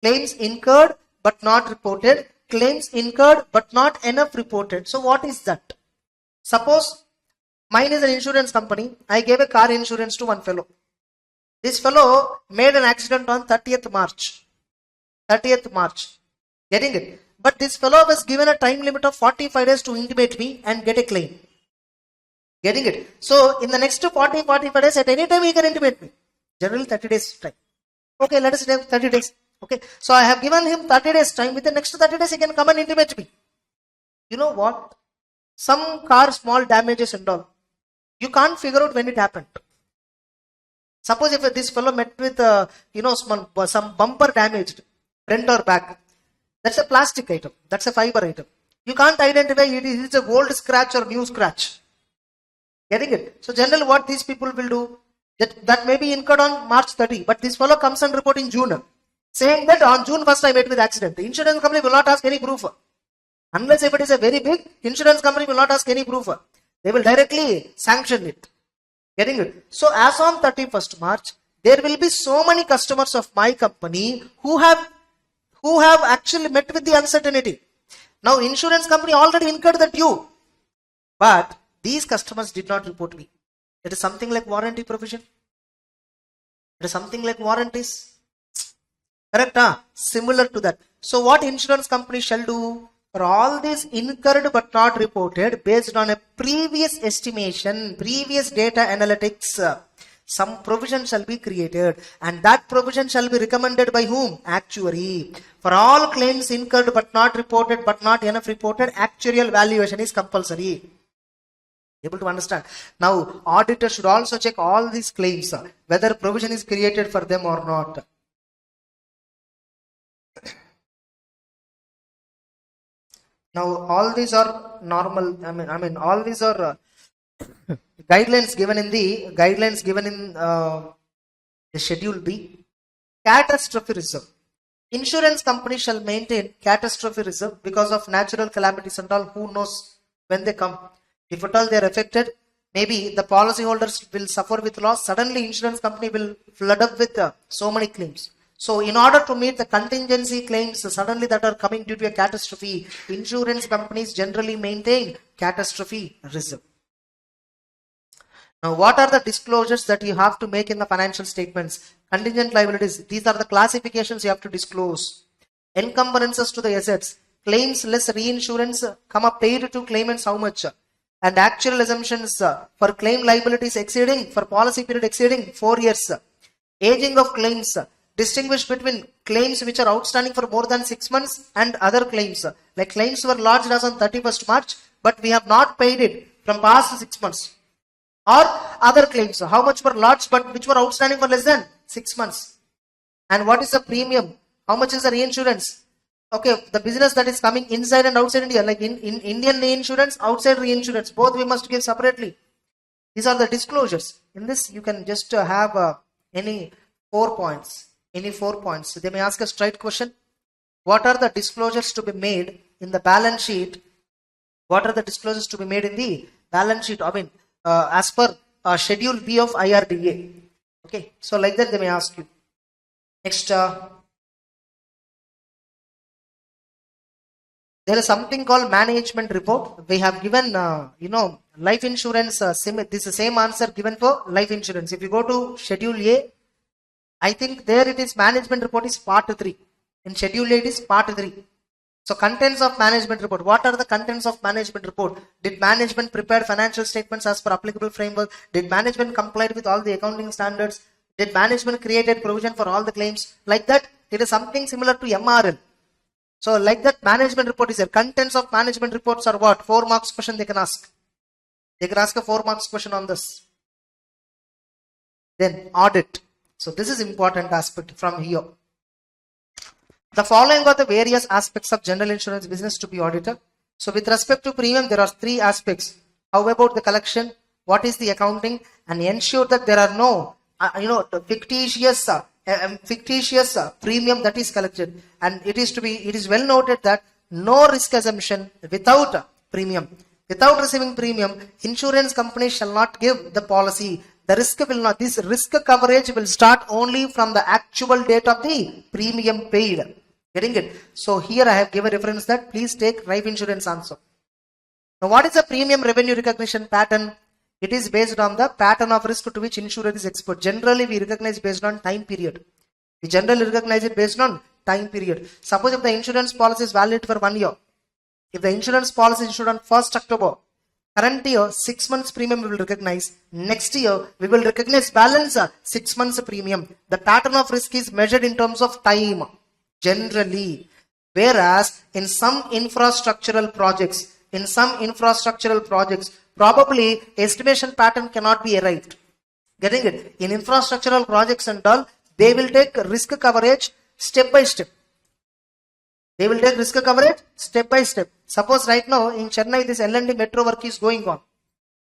Speaker 2: Claims incurred but not reported. Claims incurred but not enough reported. So what is that? Suppose mine is an insurance company. I gave a car insurance to one fellow. This fellow made an accident on 30th March. 30th March. Getting it? But this fellow was given a time limit of 45 days to intimate me and get a claim. Getting it? So in the next 45 days, at any time he can intimate me. Generally 30 days time. Okay, let us take 30 days. Okay, so I have given him 30 days time. With the next 30 days, he can come and intimate me. You know what? Some car small damages and all. You can't figure out when it happened. Suppose if this fellow met with, some bumper damaged, front or back. That's a plastic item. That's a fiber item. You can't identify it is a old scratch or new scratch. Getting it? So generally what these people will do, that may be incurred on March 30, but this fellow comes and report in June. Saying that on June 1st I met with accident. The insurance company will not ask any proof. Unless if it is a very big, insurance company will not ask any proof. They will directly sanction it. Getting it? So as on 31st March, there will be so many customers of my company who have actually met with the uncertainty. Now insurance company already incurred the due, but these customers did not report me. It is something like warranty provision. It is something like warranties. Correct? Similar to that. So what insurance company shall do? For all these incurred but not reported, based on a previous estimation, previous data analytics, some provision shall be created, and that provision shall be recommended by whom? Actuary. For all claims incurred but not reported, but not enough reported, actuarial valuation is compulsory. Able to understand? Now, auditor should also check all these claims, whether provision is created for them or not. Now, all these are normal. I mean, all these are guidelines given in the Schedule B. Catastrophe reserve. Insurance company shall maintain catastrophe reserve because of natural calamities and all. Who knows when they come? If at all they are affected, maybe the policyholders will suffer with loss. Suddenly, insurance company will flood up with so many claims. So, in order to meet the contingency claims suddenly that are coming due to a catastrophe, insurance companies generally maintain catastrophe reserve. Now, what are the disclosures that you have to make in the financial statements? Contingent liabilities. These are the classifications you have to disclose. Encumbrances to the assets. Claims less reinsurance, paid to claimants how much? And actual assumptions for claim liabilities exceeding, for policy period exceeding 4 years. Aging of claims. Distinguish between claims which are outstanding for more than 6 months and other claims. Like claims were lodged as on 31st March, but we have not paid it from past 6 months. Or other claims. How much were lodged but which were outstanding for less than 6 months. And what is the premium? How much is the reinsurance? Okay, the business that is coming inside and outside India, like in Indian reinsurance, outside reinsurance, both we must give separately. These are the disclosures. In this, you can just have any 4 points. Any 4 points. So they may ask a straight question. What are the disclosures to be made in the balance sheet? What are the disclosures to be made in the balance sheet? I mean, as per Schedule B of IRDA. Okay, so like that they may ask you. Next, there is something called management report. We have given, life insurance. This is the same answer given for life insurance. If you go to Schedule A, I think there it is management report is part 3. In Schedule A it is part 3. So contents of management report. What are the contents of management report? Did management prepare financial statements as per applicable framework? Did management comply with all the accounting standards? Did management create provision for all the claims? Like that, it is something similar to MRL. So like that, management report is there. Contents of management reports are what? 4 marks question they can ask. They can ask a 4 marks question on this. Then audit. So this is important aspect from here. The following are the various aspects of general insurance business to be audited. So with respect to premium, there are 3 aspects. How about the collection? What is the accounting? And ensure that there are no, fictitious premium that is collected. And it is well noted that no risk assumption without premium. Without receiving premium, insurance companies shall not give the policy. The risk will not, this risk coverage will start only from the actual date of the premium paid. Getting it? So here I have given reference that please take life insurance answer. Now what is the premium revenue recognition pattern? It is based on the pattern of risk to which insurer is expert. Generally we recognize based on time period. We generally recognize it based on time period. Suppose if the insurance policy is valid for 1 year. If the insurance policy is issued on 1st October, current year 6 months premium we will recognize. Next year we will recognize balance 6 months premium. The pattern of risk is measured in terms of time generally. Whereas in some infrastructural projects, probably estimation pattern cannot be arrived. Getting it? In infrastructural projects and all, they will take risk coverage step by step. They will take risk coverage step by step. Suppose right now in Chennai this L&D metro work is going on.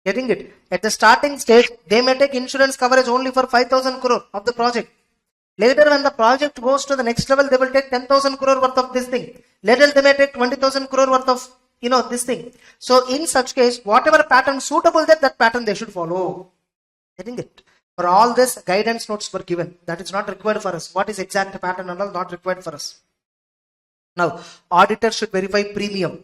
Speaker 2: Getting it? At the starting stage, they may take insurance coverage only for 5,000 crore of the project. Later when the project goes to the next level, they will take 10,000 crore worth of this thing. Later they may take 20,000 crore worth of this thing. So in such case, whatever pattern suitable that pattern they should follow. Getting it? For all this, guidance notes were given. That is not required for us. What is exact pattern and all not required for us. Now, auditor should verify premium.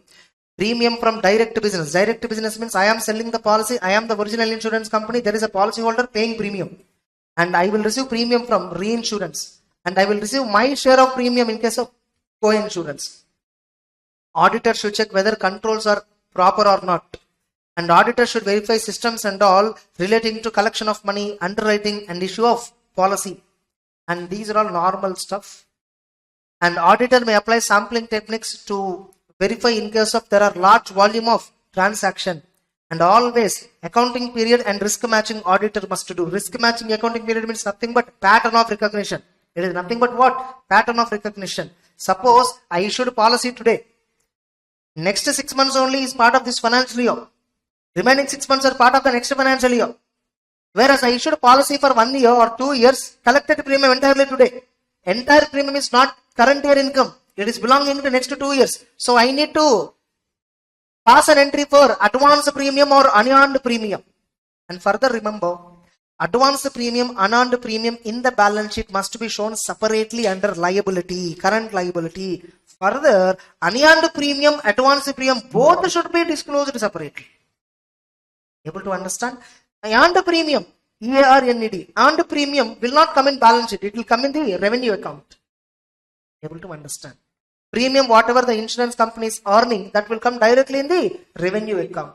Speaker 2: Premium from direct business. Direct business means I am selling the policy. I am the original insurance company. There is a policy holder paying premium. And I will receive premium from reinsurance. And I will receive my share of premium in case of co-insurance. Auditor should check whether controls are proper or not. And auditor should verify systems and all relating to collection of money, underwriting and issue of policy. And these are all normal stuff. And auditor may apply sampling techniques to verify in case of there are large volume of transaction. And always accounting period and risk matching auditor must do. Risk matching accounting period means nothing but pattern of recognition. It is nothing but what? Pattern of recognition. Suppose I issued policy today. Next 6 months only is part of this financial year. Remaining 6 months are part of the next financial year. Whereas I issued a policy for 1 year or 2 years, collected premium entirely today. Entire premium is not current year income. It is belonging to next 2 years. So I need to pass an entry for advance premium or unearned premium. And further remember, advance premium, unearned premium in the balance sheet must be shown separately under liability, current liability. Further, unearned premium, advance premium, both should be disclosed separately. Able to understand? Earned premium, EARNED, earned premium will not come in balance sheet. It will come in the revenue account. Able to understand? Premium, whatever the insurance company is earning, that will come directly in the revenue account.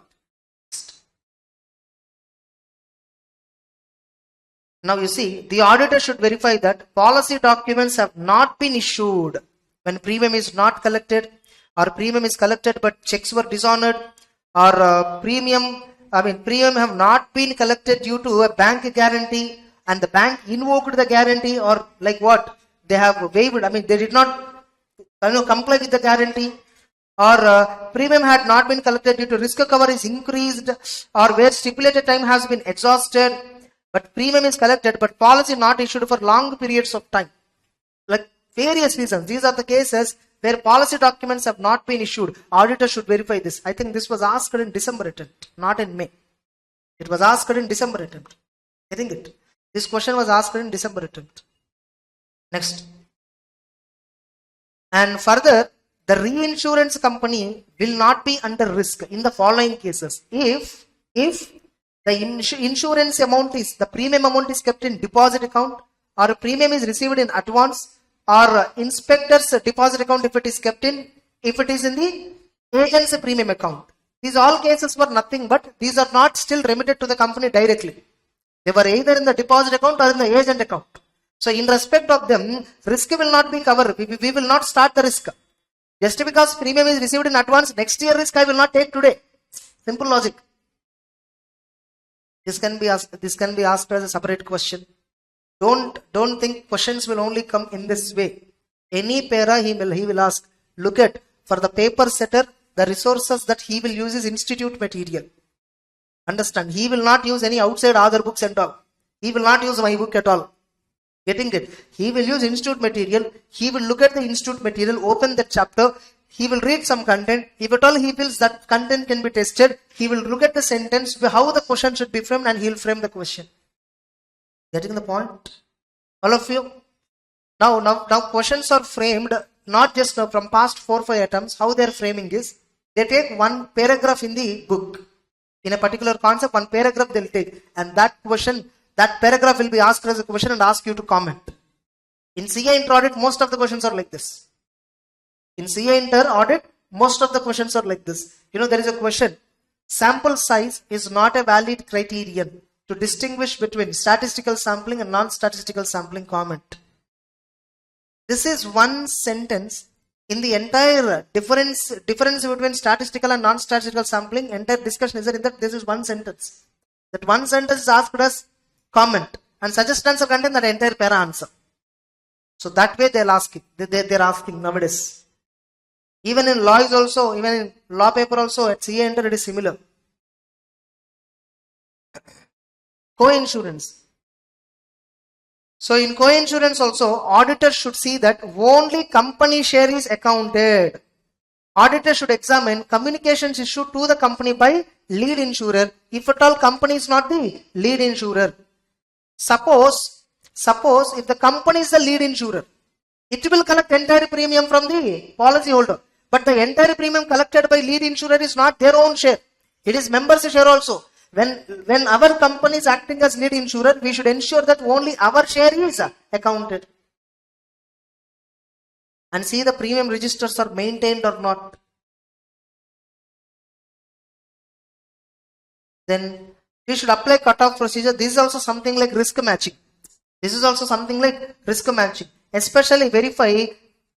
Speaker 2: Now you see, the auditor should verify that policy documents have not been issued when premium is not collected, or premium is collected but checks were dishonored, or premium have not been collected due to a bank guarantee and the bank invoked the guarantee, or like what? They have waived, they did not comply with the guarantee, or premium had not been collected due to risk cover is increased, or where stipulated time has been exhausted, but premium is collected but policy not issued for long periods of time. Like various reasons. These are the cases where policy documents have not been issued. Auditor should verify this. I think this was asked in December attempt, not in May. It was asked in December attempt. I think it. This question was asked in December attempt. Next. And further, the reinsurance company will not be under risk in the following cases. If the insurance amount is, the premium amount is kept in deposit account, or a premium is received in advance, or inspector's deposit account if it is kept in, if it is in the agent's premium account. These all cases were nothing but these are not still remitted to the company directly. They were either in the deposit account or in the agent account. So in respect of them, risk will not be covered. We will not start the risk. Just because premium is received in advance, next year risk I will not take today. Simple logic. This can be asked as a separate question. Don't think questions will only come in this way. Any para he will ask. Look at, for the paper setter, the resources that he will use is institute material. Understand? He will not use any outside other books and all. He will not use my book at all. Getting it? He will use institute material. He will look at the institute material, open that chapter. He will read some content. If at all he feels that content can be tested, he will look at the sentence, how the question should be framed, and he will frame the question. Getting the point? All of you? Now questions are framed not just from past 4-5 attempts. How they are framing is, they take one paragraph in the book. In a particular concept, one paragraph they will take. And that question, that paragraph will be asked as a question and ask you to comment. In CA Inter Audit, most of the questions are like this. In CA Inter Audit, most of the questions are like this. There is a question. Sample size is not a valid criterion to distinguish between statistical sampling and non-statistical sampling. Comment. This is one sentence in the entire difference between statistical and non-statistical sampling. Entire discussion is in that this is one sentence. That one sentence is asked as comment and suggest answer content that entire para answer. So that way they'll ask it. They're asking nowadays. Even in law is also, even in law paper also at CA Inter it is similar. Co-insurance. So in co-insurance also, auditors should see that only company share is accounted. Auditor should examine communications issued to the company by lead insurer, if at all company is not the lead insurer. Suppose if the company is the lead insurer, it will collect entire premium from the policy holder. But the entire premium collected by lead insurer is not their own share. It is members' share also. When our company is acting as lead insurer, we should ensure that only our share is accounted. And see the premium registers are maintained or not. Then we should apply cutoff procedure. This is also something like risk matching. Especially verify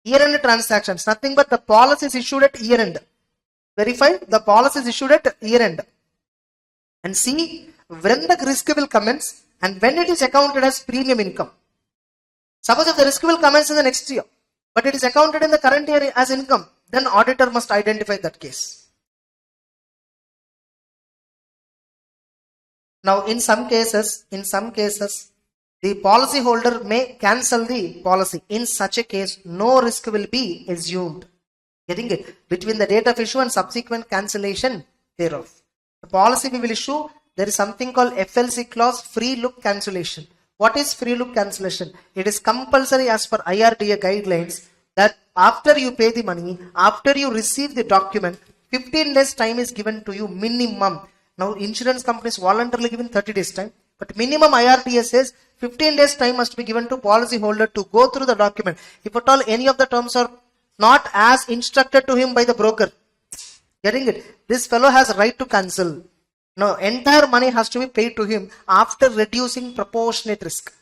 Speaker 2: year-end transactions. Nothing but the policies issued at year-end. Verify the policies issued at year-end. And see when the risk will commence and when it is accounted as premium income. Suppose if the risk will commence in the next year, but it is accounted in the current year as income, then auditor must identify that case. Now in some cases, the policy holder may cancel the policy. In such a case, no risk will be assumed. Getting it? Between the date of issue and subsequent cancellation thereof. The policy we will issue, there is something called FLC clause, free look cancellation. What is free look cancellation? It is compulsory as per IRDA guidelines that after you pay the money, after you receive the document, 15 days time is given to you minimum. Now insurance companies voluntarily given 30 days time, but minimum IRDA says 15 days time must be given to policy holder to go through the document. If at all any of the terms are not as instructed to him by the broker, getting it? This fellow has right to cancel. No, entire money has to be paid to him after reducing proportionate risk.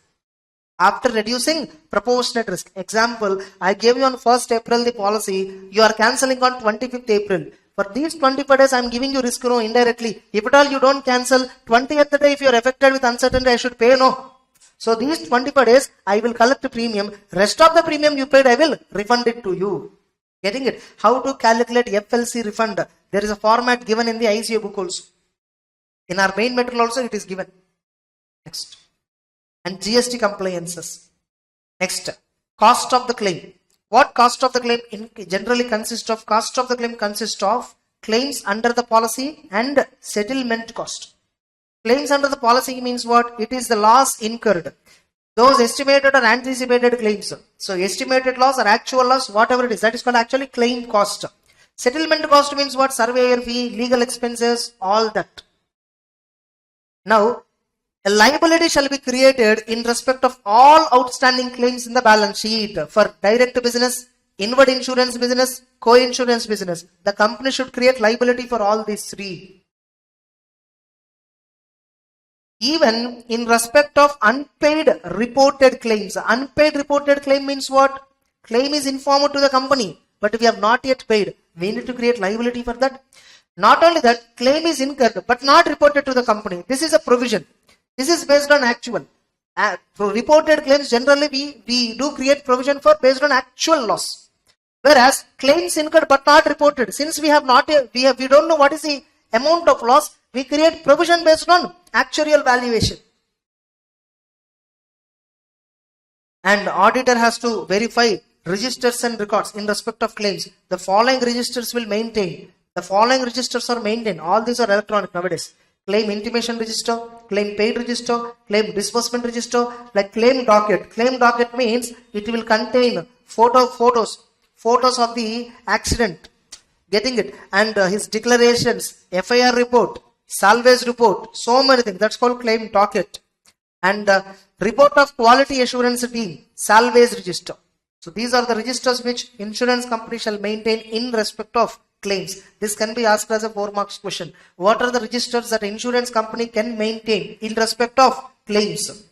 Speaker 2: Example, I gave you on 1st April the policy, you are cancelling on 25th April. For these 25 days, I am giving you risk indirectly. If at all you don't cancel, 20th day if you are affected with uncertainty, I should pay no. So these 25 days, I will collect the premium. Rest of the premium you paid, I will refund it to you. Getting it? How to calculate FLC refund? There is a format given in the ICA book also. In our main material also it is given. Next. And GST compliances. Next. Cost of the claim. What cost of the claim generally consists of? Cost of the claim consists of claims under the policy and settlement cost. Claims under the policy means what? It is the loss incurred. Those estimated or anticipated claims. So estimated loss or actual loss, whatever it is, that is called actually claim cost. Settlement cost means what? Surveyor fee, legal expenses, all that. Now, a liability shall be created in respect of all outstanding claims in the balance sheet for direct business, inward insurance business, co-insurance business. The company should create liability for all these three. Even in respect of unpaid reported claims. Unpaid reported claim means what? Claim is informed to the company, but we have not yet paid. We need to create liability for that. Not only that, claim is incurred but not reported to the company. This is a provision. This is based on actual. Reported claims generally we do create provision for based on actual loss. Whereas claims incurred but not reported, since we have not we don't know what is the amount of loss, we create provision based on actuarial valuation. And auditor has to verify registers and records in respect of claims. The following registers will maintain. The following registers are maintained. All these are electronic nowadays. Claim intimation register, claim paid register, claim disbursement register, like claim docket. Claim docket means it will contain photos of the accident. Getting it? And his declarations, FIR report, salvage report, so many things. That's called claim docket. And report of quality assurance team, salvage register. So these are the registers which insurance company shall maintain in respect of claims. This can be asked as a 4 marks question. What are the registers that insurance company can maintain in respect of claims?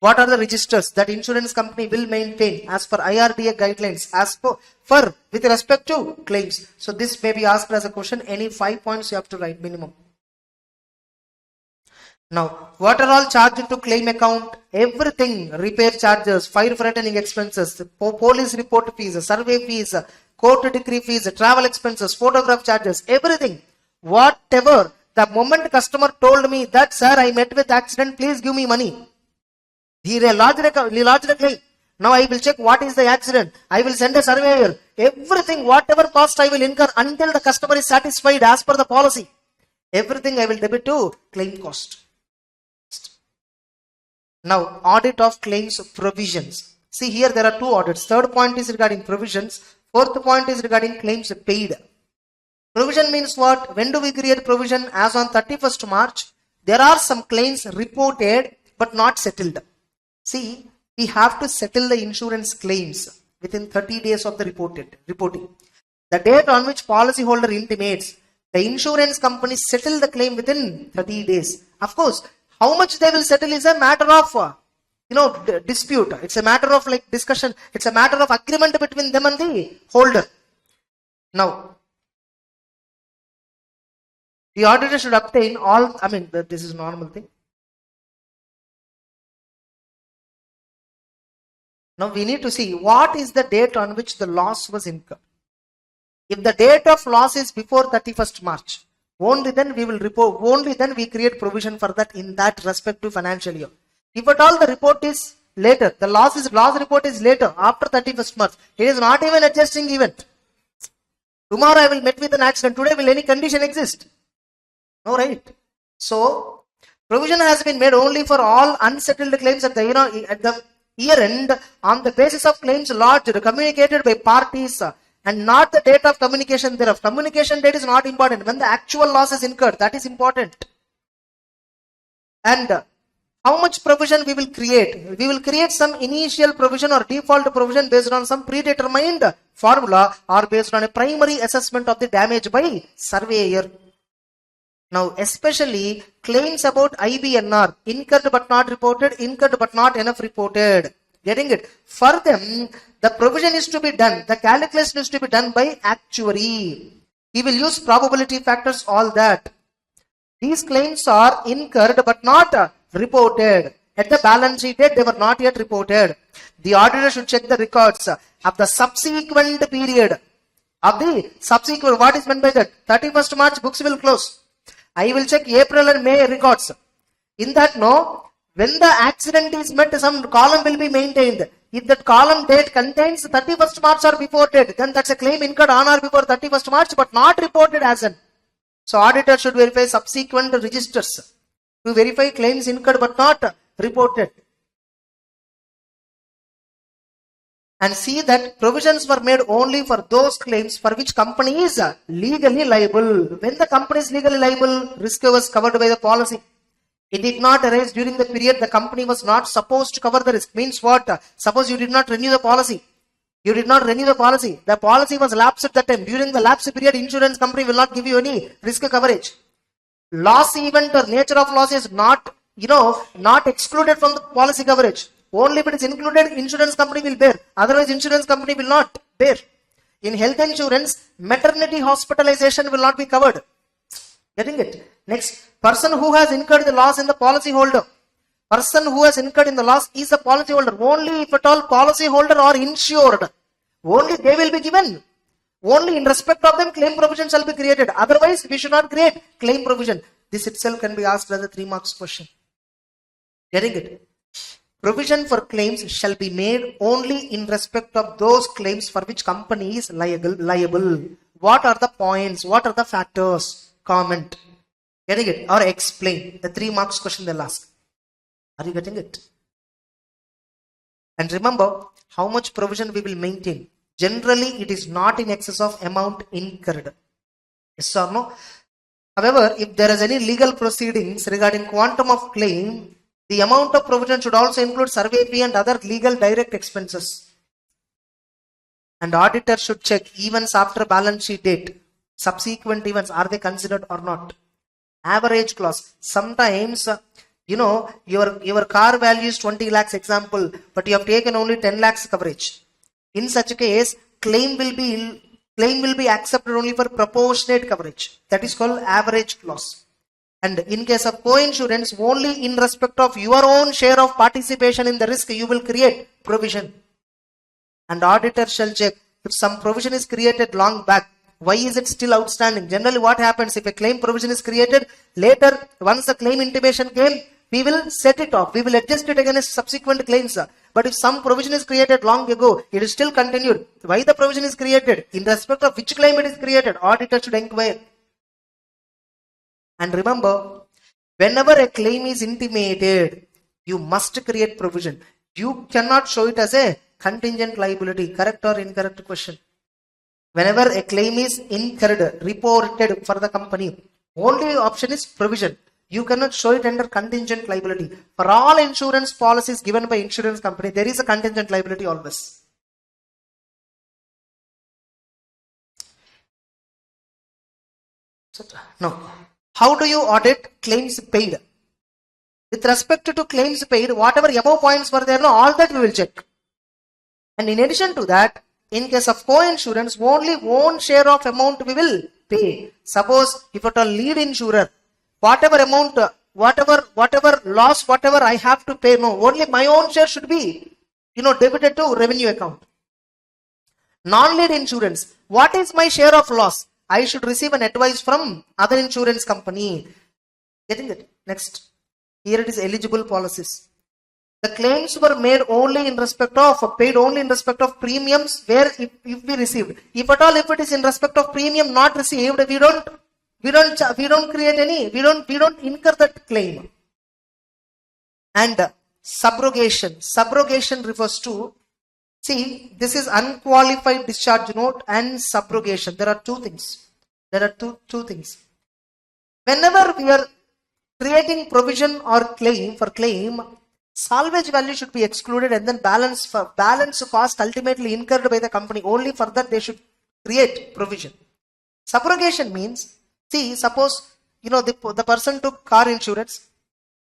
Speaker 2: What are the registers that insurance company will maintain as per IRDA guidelines as for with respect to claims? So this may be asked as a question. Any 5 points you have to write minimum. Now, what are all charged to claim account? Everything, repair charges, fire frightening expenses, police report fees, survey fees, court decree fees, travel expenses, photograph charges, everything. Whatever, the moment customer told me that, sir, I met with accident, please give me money. He lodged a claim. Now I will check what is the accident. I will send a surveyor. Everything, whatever cost I will incur until the customer is satisfied as per the policy. Everything I will debit to claim cost. Now, audit of claims provisions. See, here there are two audits. Third point is regarding provisions. Fourth point is regarding claims paid. Provision means what? When do we create provision? As on 31st March, there are some claims reported but not settled. See, we have to settle the insurance claims within 30 days of the reporting. The date on which policyholder intimates, the insurance company settle the claim within 30 days. Of course, how much they will settle is a matter of dispute. It's a matter of like discussion. It's a matter of agreement between them and the holder. Now, the auditor should obtain all, this is a normal thing. Now we need to see what is the date on which the loss was incurred. If the date of loss is before 31st March, only then we will report, only then we create provision for that in that respective financial year. If at all the report is later, the loss report is later, after 31st March, it is not even adjusting event. Tomorrow I will meet with an accident, today will any condition exist? No, right? So, provision has been made only for all unsettled claims at the year end on the basis of claims lodged, communicated by parties, and not the date of communication thereof. Communication date is not important. When the actual loss is incurred, that is important. And how much provision we will create? We will create some initial provision or default provision based on some predetermined formula or based on a primary assessment of the damage by surveyor. Now, especially claims about IBNR, incurred but not reported, incurred but not enough reported. Getting it? For them, the provision is to be done, the calculation is to be done by actuary. He will use probability factors, all that. These claims are incurred but not reported. At the balance sheet date, they were not yet reported. The auditor should check the records of the subsequent period. What is meant by that? 31st March, books will close. I will check April and May records. In that, when the accident is met, some column will be maintained. If that column date contains 31st March or before date, then that's a claim incurred on or before 31st March but not reported as an. So auditor should verify subsequent registers to verify claims incurred but not reported. And see that provisions were made only for those claims for which company is legally liable. When the company is legally liable, risk was covered by the policy. It did not arise during the period the company was not supposed to cover the risk. Means what? Suppose you did not renew the policy. The policy was lapsed at that time. During the lapse period, insurance company will not give you any risk coverage. Loss event or nature of loss is not excluded from the policy coverage. Only if it is included, insurance company will bear. Otherwise, insurance company will not bear. In health insurance, maternity hospitalization will not be covered. Getting it? Next, person who has incurred the loss in the policy holder. Person who has incurred in the loss is a policy holder. Only if at all policy holder or insured, only they will be given. Only in respect of them, claim provision shall be created. Otherwise, we should not create claim provision. This itself can be asked as a 3 marks question. Getting it? Provision for claims shall be made only in respect of those claims for which company is liable. What are the points? What are the factors? Comment. Getting it? Or explain. The 3 marks question they'll ask. Are you getting it? And remember, how much provision we will maintain. Generally, it is not in excess of amount incurred. Yes or no? However, if there is any legal proceedings regarding quantum of claim, the amount of provision should also include survey fee and other legal direct expenses. And auditor should check events after balance sheet date. Subsequent events, are they considered or not? Average clause. Sometimes, your car value is 20 lakhs example, but you have taken only 10 lakhs coverage. In such a case, claim will be accepted only for proportionate coverage. That is called average clause. And in case of co-insurance, only in respect of your own share of participation in the risk, you will create provision. And auditor shall check if some provision is created long back. Why is it still outstanding? Generally, what happens if a claim provision is created later, once the claim intimation came, we will set it off. We will adjust it against subsequent claims. But if some provision is created long ago, it is still continued. Why the provision is created? In respect of which claim it is created? Auditor should inquire. And remember, whenever a claim is intimated, You must create provision. You cannot show it as a contingent liability. Correct or incorrect question? Whenever a claim is incurred, reported for the company, only option is provision. You cannot show it under contingent liability. For all insurance policies given by insurance company, there is a contingent liability always. No. How do you audit claims paid? With respect to claims paid, whatever above points were there, no, all that we will check. And in addition to that, in case of co-insurance, only own share of amount we will pay. Suppose if at a lead insurer, whatever amount, whatever loss, whatever I have to pay, no, only my own share should be, debited to revenue account. Non-lead insurance, what is my share of loss? I should receive an advice from other insurance company. Getting it? Next. Here it is eligible policies. The claims were made only in respect of, paid only in respect of premiums where if we received. If at all, if it is in respect of premium not received, we don't create any, we don't incur that claim. And subrogation. Subrogation refers to, see, this is unqualified discharge note and subrogation. There are two things. There are two things. Whenever we are creating provision or claim for claim, salvage value should be excluded and then balance cost ultimately incurred by the company. Only for that they should create provision. Subrogation means, see, suppose, the person took car insurance.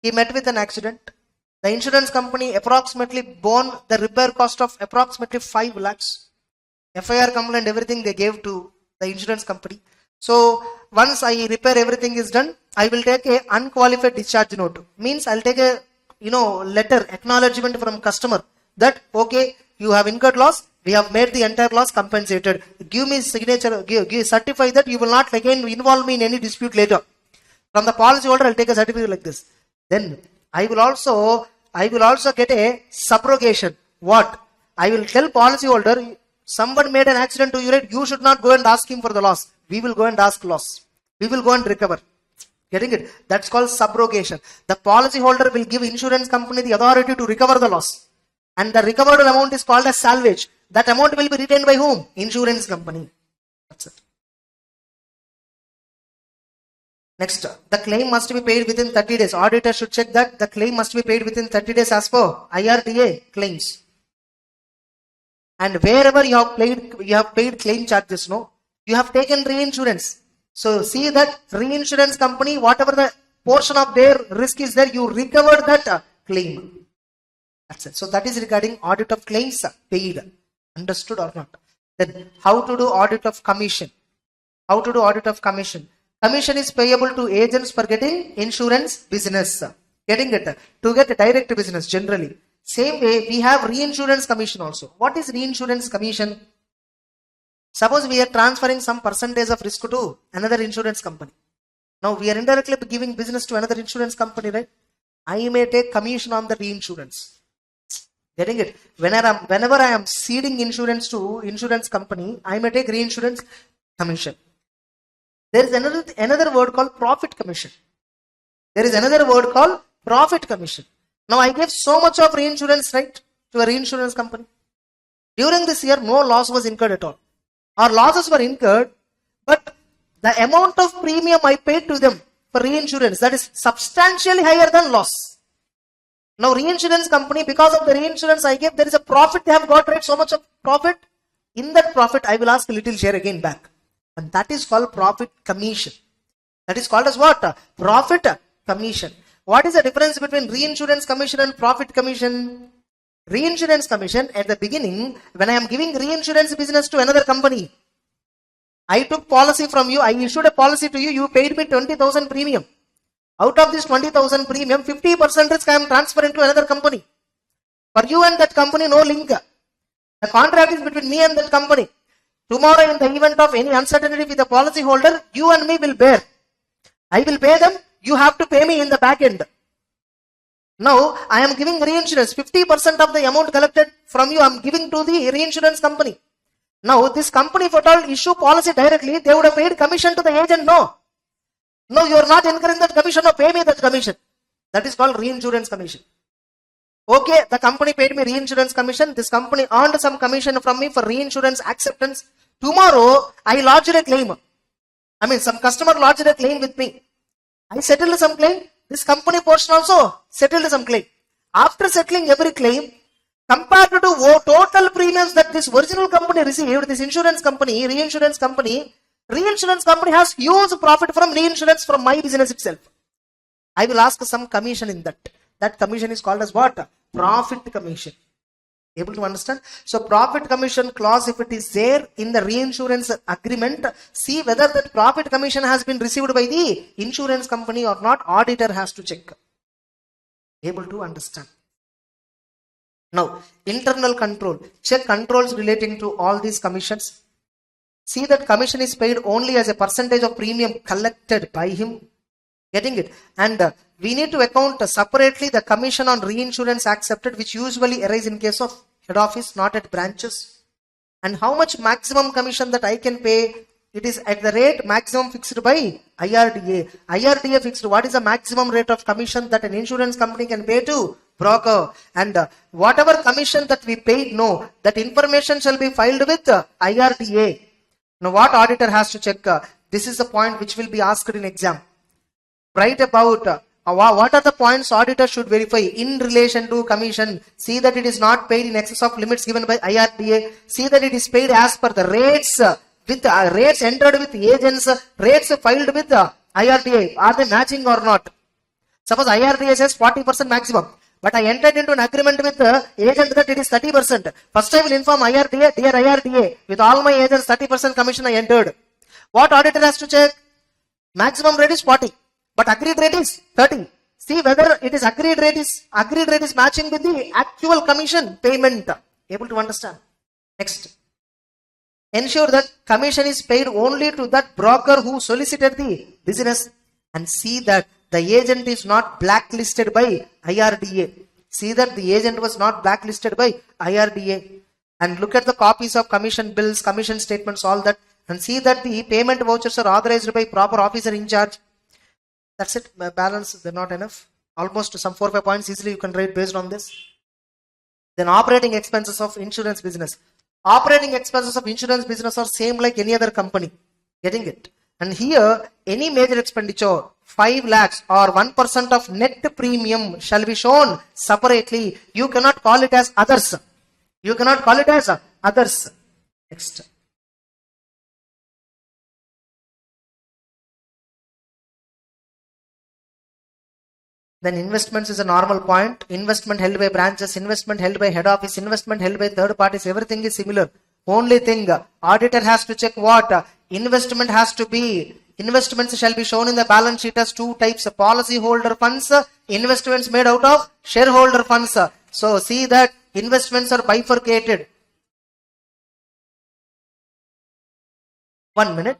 Speaker 2: He met with an accident. The insurance company approximately borne the repair cost of approximately 5 lakhs. FIR complaint, everything they gave to the insurance company. So once I repair, everything is done, I will take a unqualified discharge note. Means I'll take a letter, acknowledgement from customer that, okay, you have incurred loss, we have made the entire loss compensated. Give me signature, certify that you will not again involve me in any dispute later. From the policy holder, I'll take a certificate like this. Then I will also get a subrogation. What? I will tell policy holder, someone made an accident to you, right? You should not go and ask him for the loss. We will go and ask loss. We will go and recover. Getting it? That's called subrogation. The policy holder will give insurance company the authority to recover the loss. And the recovered amount is called as salvage. That amount will be retained by whom? Insurance company. That's it. Next, the claim must be paid within 30 days. Auditor should check that the claim must be paid within 30 days as per IRDA claims. And wherever you have paid claim charges, no, you have taken reinsurance. So see that reinsurance company, whatever the portion of their risk is there, you recovered that claim. That's it. So that is regarding audit of claims paid. Understood or not? Then how to do audit of commission? How to do audit of commission? Commission is payable to agents for getting insurance business. Getting it? To get direct business generally. Same way we have reinsurance commission also. What is reinsurance commission? Suppose we are transferring some percentage of risk to another insurance company. Now we are indirectly giving business to another insurance company, right? I may take commission on the reinsurance. Getting it? Whenever I am ceding insurance to insurance company, I may take reinsurance commission. There is another word called profit commission. There is another word called profit commission. Now I gave so much of reinsurance, right, to a reinsurance company. During this year, no loss was incurred at all. Our losses were incurred, but the amount of premium I paid to them for reinsurance, that is substantially higher than loss. Now reinsurance company, because of the reinsurance I gave, there is a profit they have got, right? So much of profit. In that profit, I will ask a little share again back. And that is called profit commission. That is called as what? Profit commission. What is the difference between reinsurance commission and profit commission? Reinsurance commission, at the beginning, when I am giving reinsurance business to another company, I took policy from you, I issued a policy to you, you paid me 20,000 premium. Out of this 20,000 premium, 50% risk I am transferring to another company. For you and that company, no link. The contract is between me and that company. Tomorrow, in the event of any uncertainty with the policy holder, you and me will bear. I will pay them, you have to pay me in the back end. Now, I am giving reinsurance. 50% of the amount collected from you, I am giving to the reinsurance company. Now, this company, if at all issue policy directly, they would have paid commission to the agent. No. No, you are not incurring that commission. No, pay me that commission. That is called reinsurance commission. Okay, the company paid me reinsurance commission. This company earned some commission from me for reinsurance acceptance. Tomorrow, I lodged a claim. I mean, some customer lodged a claim with me. I settled some claim. This company portion also settled some claim. After settling every claim, compared to total premiums that this original company received, this reinsurance company has huge profit from reinsurance from my business itself. I will ask some commission in that. That commission is called as what? Profit commission. Able to understand? So profit commission clause, if it is there in the reinsurance agreement, see whether that profit commission has been received by the insurance company or not. Auditor has to check. Able to understand? Now, internal control. Check controls relating to all these commissions. See that commission is paid only as a percentage of premium collected by him. Getting it? And we need to account separately the commission on reinsurance accepted, which usually arise in case of head office, not at branches. And how much maximum commission that I can pay? It is at the rate maximum fixed by IRDA. IRDA fixed what is the maximum rate of commission that an insurance company can pay to broker. And whatever commission that we paid, no, that information shall be filed with IRDA. Now what auditor has to check? This is the point which will be asked in exam. Write about what are the points auditor should verify in relation to commission. See that it is not paid in excess of limits given by IRDA. See that it is paid as per the rates with rates entered with agents, rates filed with IRDA. Are they matching or not? Suppose IRDA says 40% maximum, but I entered into an agreement with the agent that it is 30%. First I will inform IRDA, dear IRDA, with all my agents 30% commission I entered. What auditor has to check? Maximum rate is 40. But agreed rate is 30. See whether it is agreed rate is matching with the actual commission payment. Able to understand? Next. Ensure that commission is paid only to that broker who solicited the business, and see that the agent is not blacklisted by IRDA. See that the agent was not blacklisted by IRDA. And look at the copies of commission bills, commission statements, all that, and see that the payment vouchers are authorized by proper officer in charge. That's it. Balance, they're not enough. Almost some 4 or 5 points easily you can write based on this. Then operating expenses of insurance business. Operating expenses of insurance business are same like any other company. Getting it? And here, any major expenditure, 5 lakhs or 1% of net premium shall be shown separately. You cannot call it as others. You cannot call it as others. Next. Then investments is a normal point. Investment held by branches, investment held by head office, investment held by third parties, everything is similar. Only thing, auditor has to check what? Investment has to be, investments shall be shown in the balance sheet as 2 types, policy holder funds, investments made out of shareholder funds. So see that investments are bifurcated. 1 minute.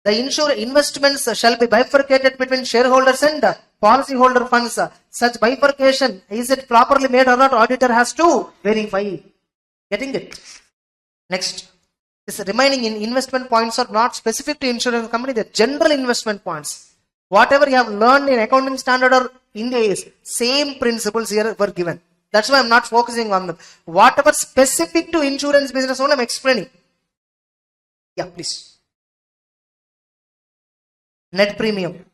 Speaker 2: The investments shall be bifurcated between shareholders and policyholder funds. Such bifurcation, is it properly made or not? Auditor has to verify. Getting it? Next. This remaining in investment points are not specific to insurance company, they're general investment points. Whatever you have learned in accounting standard or India is same principles here were given. That's why I'm not focusing on them. Whatever specific to insurance business only I'm explaining. Yeah, please. Net premium.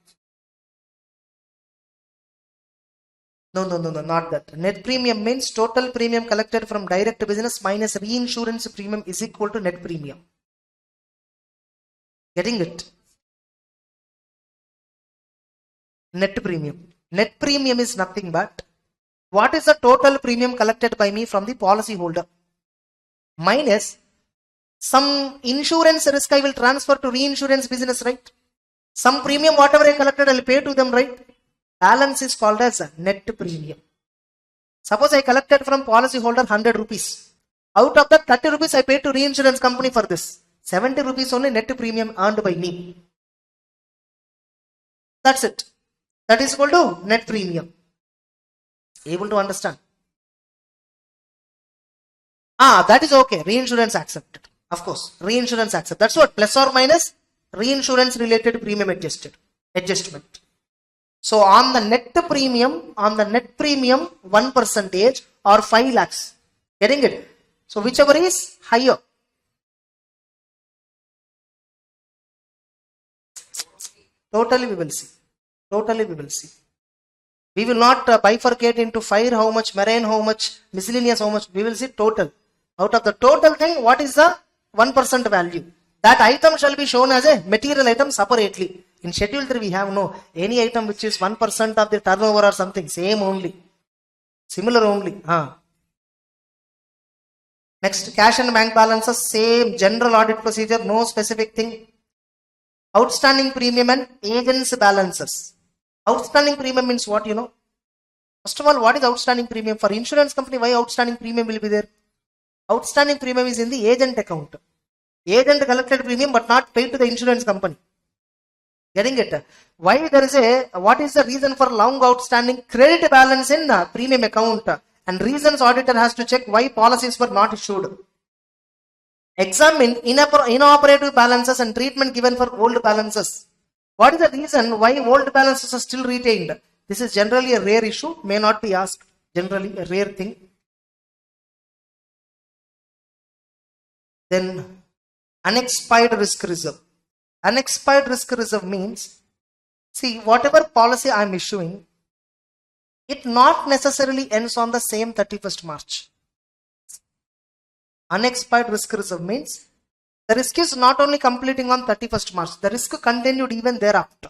Speaker 2: No, not that. Net premium means total premium collected from direct business minus reinsurance premium is equal to net premium. Getting it? Net premium. Net premium is nothing but what is the total premium collected by me from the policy holder minus some insurance risk I will transfer to reinsurance business, right? Some premium, whatever I collected, I will pay to them, right? Balance is called as net premium. Suppose I collected from policy holder 100 rupees. Out of that 30 rupees I paid to reinsurance company for this. 70 rupees only net premium earned by me. That's it. That is equal to net premium. Able to understand? That is okay. Reinsurance accepted. Of course, reinsurance accepted. That's what? Plus or minus reinsurance related premium adjustment. So on the net premium, 1% or 5 lakhs. Getting it? So whichever is higher. Totally we will see. We will not bifurcate into fire, how much, marine, how much, miscellaneous, how much. We will see total. Out of the total thing, what is the 1% value? That item shall be shown as a material item separately. In schedule 3, we have no any item which is 1% of the turnover or something. Same only. Similar only. Next, cash and bank balances, same general audit procedure, no specific thing. Outstanding premium and agents balances. Outstanding premium means what, you know? First of all, what is outstanding premium? For insurance company, why outstanding premium will be there? Outstanding premium is in the agent account. Agent collected premium but not paid to the insurance company. Getting it? Why there is what is the reason for long outstanding credit balance in premium account? And reasons auditor has to check why policies were not issued. Examine inoperative balances and treatment given for old balances. What is the reason why old balances are still retained? This is generally a rare issue, may not be asked. Generally a rare thing. Then unexpired risk reserve. Unexpired risk reserve means, see, whatever policy I am issuing, it not necessarily ends on the same 31st March. Unexpired risk reserve means the risk is not only completing on 31st March, the risk continued even thereafter.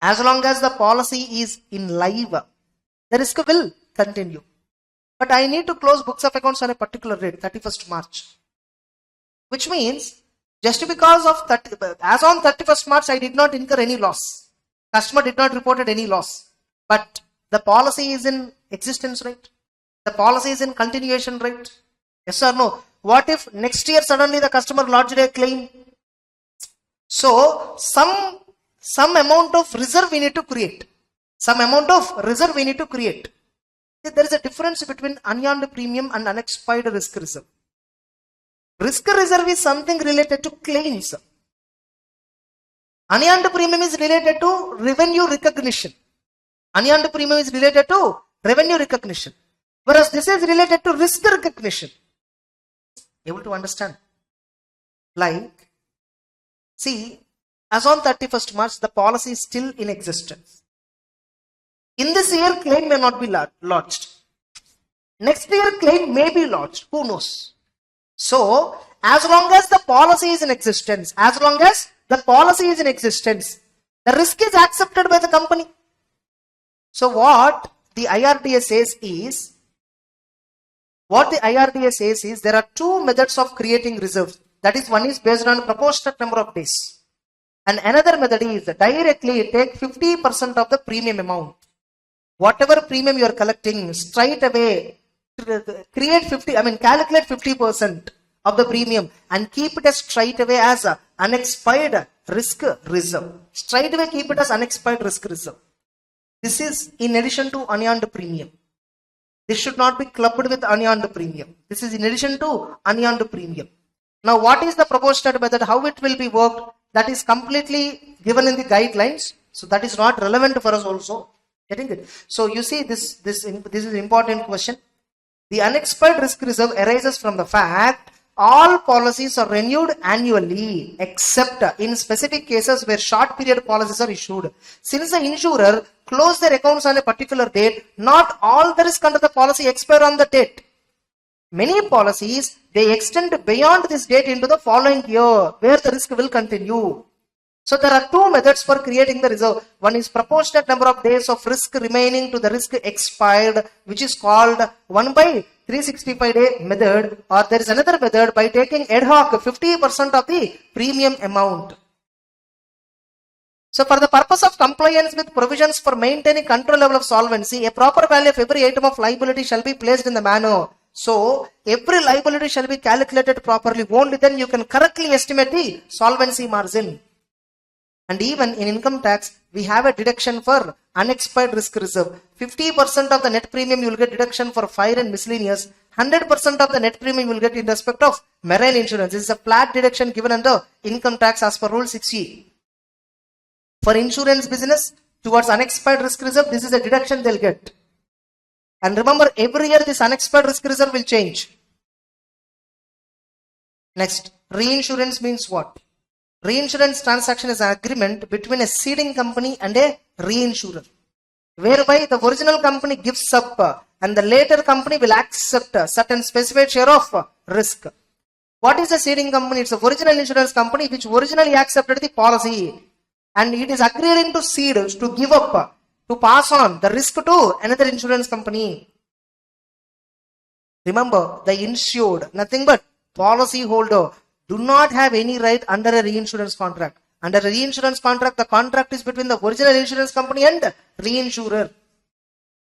Speaker 2: As long as the policy is in live, the risk will continue. But I need to close books of accounts on a particular date, 31st March. Which means, just because of as on 31st March, I did not incur any loss. Customer did not report any loss. But the policy is in existence, right? The policy is in continuation, right? Yes or no? What if next year suddenly the customer lodged a claim? So, some amount of reserve we need to create. There is a difference between unearned premium and unexpired risk reserve. Risk reserve is something related to claims. Unearned premium is related to revenue recognition. Whereas this is related to risk recognition. Able to understand? Like, see, as on 31st March, the policy is still in existence. In this year, claim may not be lodged. Next year, claim may be lodged. Who knows? So, as long as the policy is in existence, the risk is accepted by the company. So, what the IRDA says is, there are two methods of creating reserves. That is, one is based on proportionate number of days. And another method is directly take 50% of the premium amount. Whatever premium you are collecting, straight away, calculate 50% of the premium and keep it as straight away as unexpired risk reserve. Straight away keep it as unexpired risk reserve. This is in addition to unearned premium. This should not be clubbed with unearned premium. This is in addition to unearned premium. Now, what is the proportionate method? How it will be worked? That is completely given in the guidelines. So that is not relevant for us also. Getting it? So you see, this is an important question. The unexpired risk reserve arises from the fact all policies are renewed annually except in specific cases where short period policies are issued. Since the insurer closed their accounts on a particular date, not all the risk under the policy expire on the date. Many policies, they extend beyond this date into the following year where the risk will continue. So there are two methods for creating the reserve. One is proportionate number of days of risk remaining to the risk expired, which is called 1/365 day method, or there is another method by taking ad hoc 50% of the premium amount. So for the purpose of compliance with provisions for maintaining control level of solvency, a proper value of every item of liability shall be placed in the manner. So every liability shall be calculated properly. Only then you can correctly estimate the solvency margin. And even in income tax, we have a deduction for unexpired risk reserve. 50% of the net premium you will get deduction for fire and miscellaneous. 100% of the net premium you will get in respect of marine insurance. This is a flat deduction given under income tax as per Rule 6E. For insurance business, towards unexpired risk reserve, this is a deduction they'll get. And remember, every year this unexpired risk reserve will change. Next, reinsurance means what? Reinsurance transaction is an agreement between a ceding company and a reinsurer, whereby the original company gives up and the later company will accept a certain specified share of risk. What is a ceding company? It's the original insurance company which originally accepted the policy, and it is agreeing to cede, to give up, to pass on the risk to another insurance company. Remember, the insured, nothing but policy holder, do not have any right under a reinsurance contract. Under a reinsurance contract, the contract is between the original insurance company and reinsurer.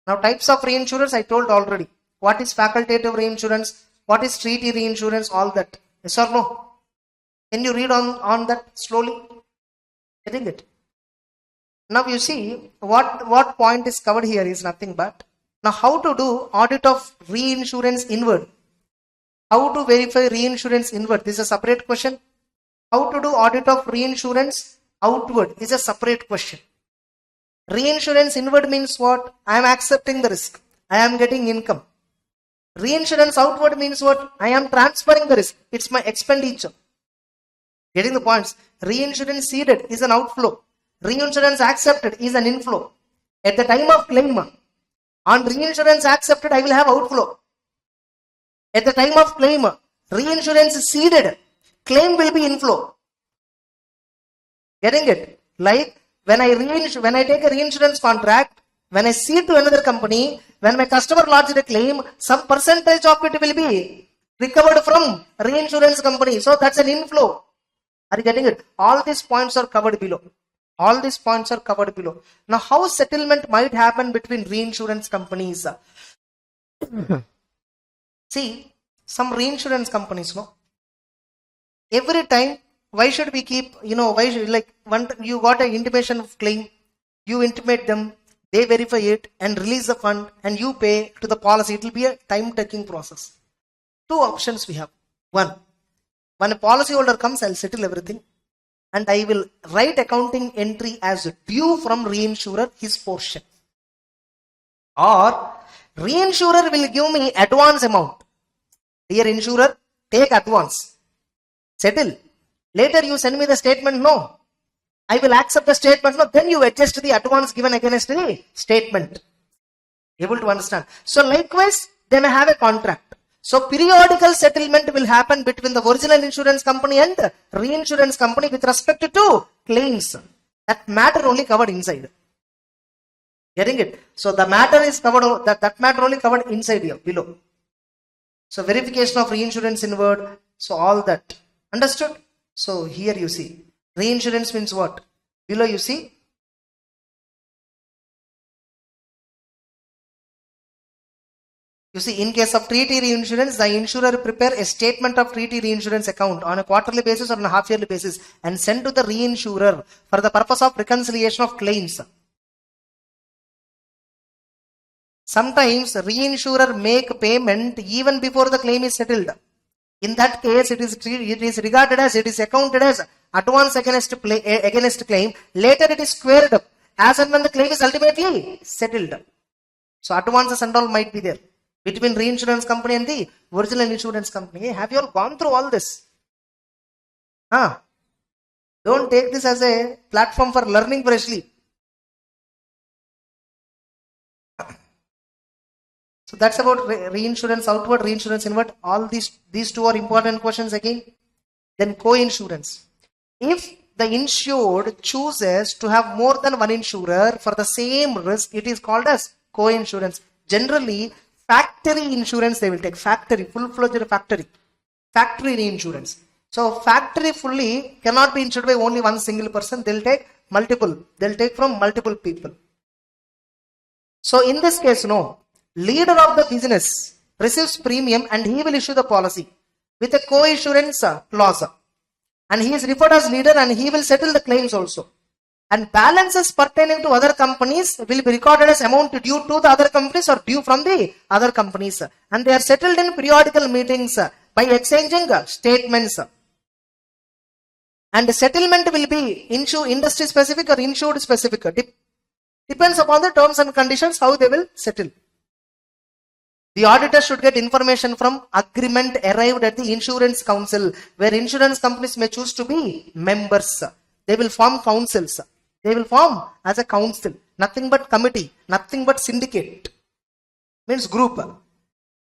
Speaker 2: Now, types of reinsurers I told already. What is facultative reinsurance? What is treaty reinsurance? All that. Yes or no? Can you read on that slowly? Getting it? Now you see what point is covered here is nothing but, now how to do audit of reinsurance inward. How to verify reinsurance inward? This is a separate question. How to do audit of reinsurance outward is a separate question. Reinsurance inward means what? I am accepting the risk. I am getting income. Reinsurance outward means what? I am transferring the risk. It's my expenditure. Getting the points? Reinsurance ceded is an outflow. Reinsurance accepted is an inflow. At the time of claim, on reinsurance accepted, I will have outflow. At the time of claim, reinsurance ceded, claim will be inflow. Getting it? Like when I take a reinsurance contract, when I cede to another company, when my customer lodges a claim, some percentage of it will be recovered from reinsurance company. So that's an inflow. Are you getting it? All these points are covered below. All these points are covered below. Now, how settlement might happen between reinsurance companies? See, some reinsurance companies, no? Every time, why should we keep, why should, like, you got an intimation of claim, you intimate them, they verify it and release the fund and you pay to the policy. It will be a time-taking process. Two options we have. One, when a policyholder comes, I'll settle everything and I will write accounting entry as due from reinsurer his portion. Or reinsurer will give me advance amount. Dear insurer, take advance. Settle. Later you send me the statement, no. I will accept the statement, no. Then you adjust the advance given against the statement. Able to understand. So likewise, they may have a contract. So periodical settlement will happen between the original insurance company and the reinsurance company with respect to claims. That matter only covered inside. Getting it? So the matter is covered, that matter only covered inside here, below. So verification of reinsurance inward. So all that. Understood? So here you see. Reinsurance means what? Below you see. You see, in case of treaty reinsurance, the insurer prepare a statement of treaty reinsurance account on a quarterly basis or on a half-yearly basis and send to the reinsurer for the purpose of reconciliation of claims. Sometimes reinsurer make payment even before the claim is settled. In that case, it is regarded as, it is accounted as advance against claim. Later it is squared up as and when the claim is ultimately settled. So advances and all might be there between reinsurance company and the original insurance company. Hey, have you all gone through all this? Don't take this as a platform for learning freshly. So that's about reinsurance outward, reinsurance inward. All these two are important questions again. Then co-insurance. If the insured chooses to have more than one insurer for the same risk, it is called as co-insurance. Generally, factory insurance they will take. Factory, full-fledged factory reinsurance. So factory fully cannot be insured by only one single person. They'll take multiple. They'll take from multiple people. So in this case, no. Leader of the business receives premium and he will issue the policy with a co-insurance clause. And he is referred as leader and he will settle the claims also. And balances pertaining to other companies will be recorded as amount due to the other companies or due from the other companies. And they are settled in periodical meetings by exchanging statements. And the settlement will be industry specific or insured specific. Depends upon the terms and conditions how they will settle. The auditor should get information from agreement arrived at the insurance council, where insurance companies may choose to be members. They will form councils. They will form as a council. Nothing but committee, nothing but syndicate. Means group.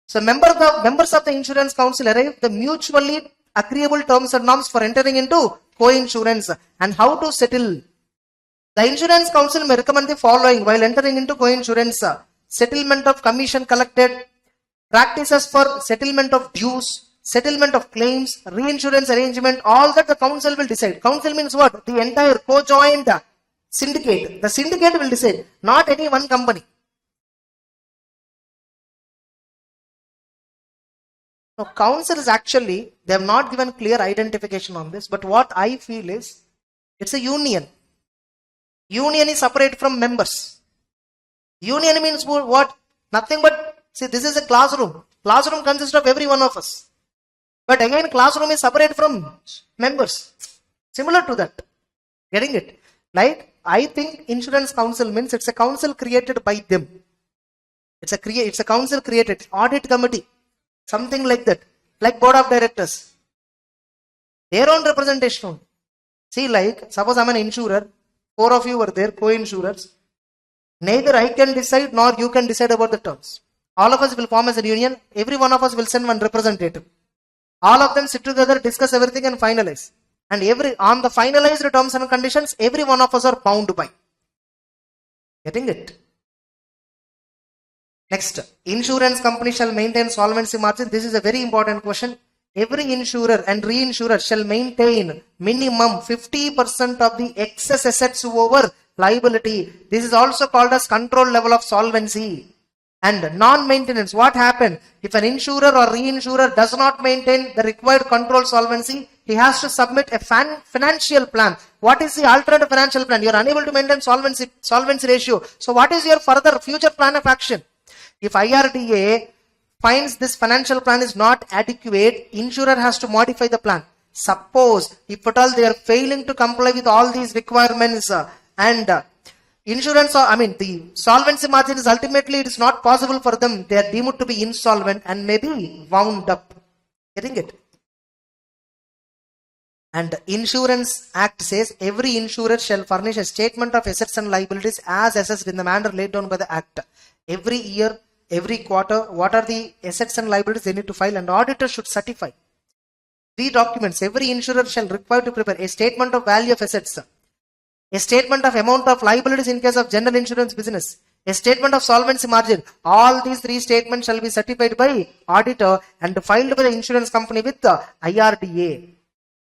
Speaker 2: So members of the insurance council arrive the mutually agreeable terms and norms for entering into co-insurance and how to settle. The insurance council may recommend the following while entering into co-insurance: settlement of commission collected, practices for settlement of dues, settlement of claims, reinsurance arrangement, all that the council will decide. Council means what? The entire co-joint syndicate. The syndicate will decide, not any one company. Now, councils actually, they have not given clear identification on this, but what I feel is, it's a union. Union is separate from members. Union means what? Nothing but, see, this is a classroom. Classroom consists of every one of us. But again, classroom is separate from members. Similar to that. Getting it? Like, I think insurance council means it's a council created by them. It's a council created. Audit committee. Something like that. Like board of directors. Their own representation only. See, like, suppose I'm an insurer. 4 of you were there, co-insurers. Neither I can decide nor you can decide about the terms. All of us will form as a union. Every one of us will send one representative. All of them sit together, discuss everything and finalize. And on the finalized terms and conditions, every one of us are bound by. Getting it? Next, insurance company shall maintain solvency margin. This is a very important question. Every insurer and reinsurer shall maintain minimum 50% of the excess assets over liability. This is also called as control level of solvency. And non-maintenance, what happens? If an insurer or reinsurer does not maintain the required control solvency, he has to submit a financial plan. What is the alternate financial plan? You are unable to maintain solvency ratio. So what is your further future plan of action? If IRDA finds this financial plan is not adequate, insurer has to modify the plan. Suppose, if at all they are failing to comply with all these requirements the solvency margin is ultimately, it is not possible for them. They are deemed to be insolvent and may be wound up. Getting it? And Insurance Act says every insurer shall furnish a statement of assets and liabilities as assessed in the manner laid down by the Act. Every year, every quarter, what are the assets and liabilities they need to file, and auditor should certify. 3 documents. Every insurer shall require to prepare a statement of value of assets, a statement of amount of liabilities in case of general insurance business, a statement of solvency margin. All these 3 statements shall be certified by auditor and filed by the insurance company with the IRDA.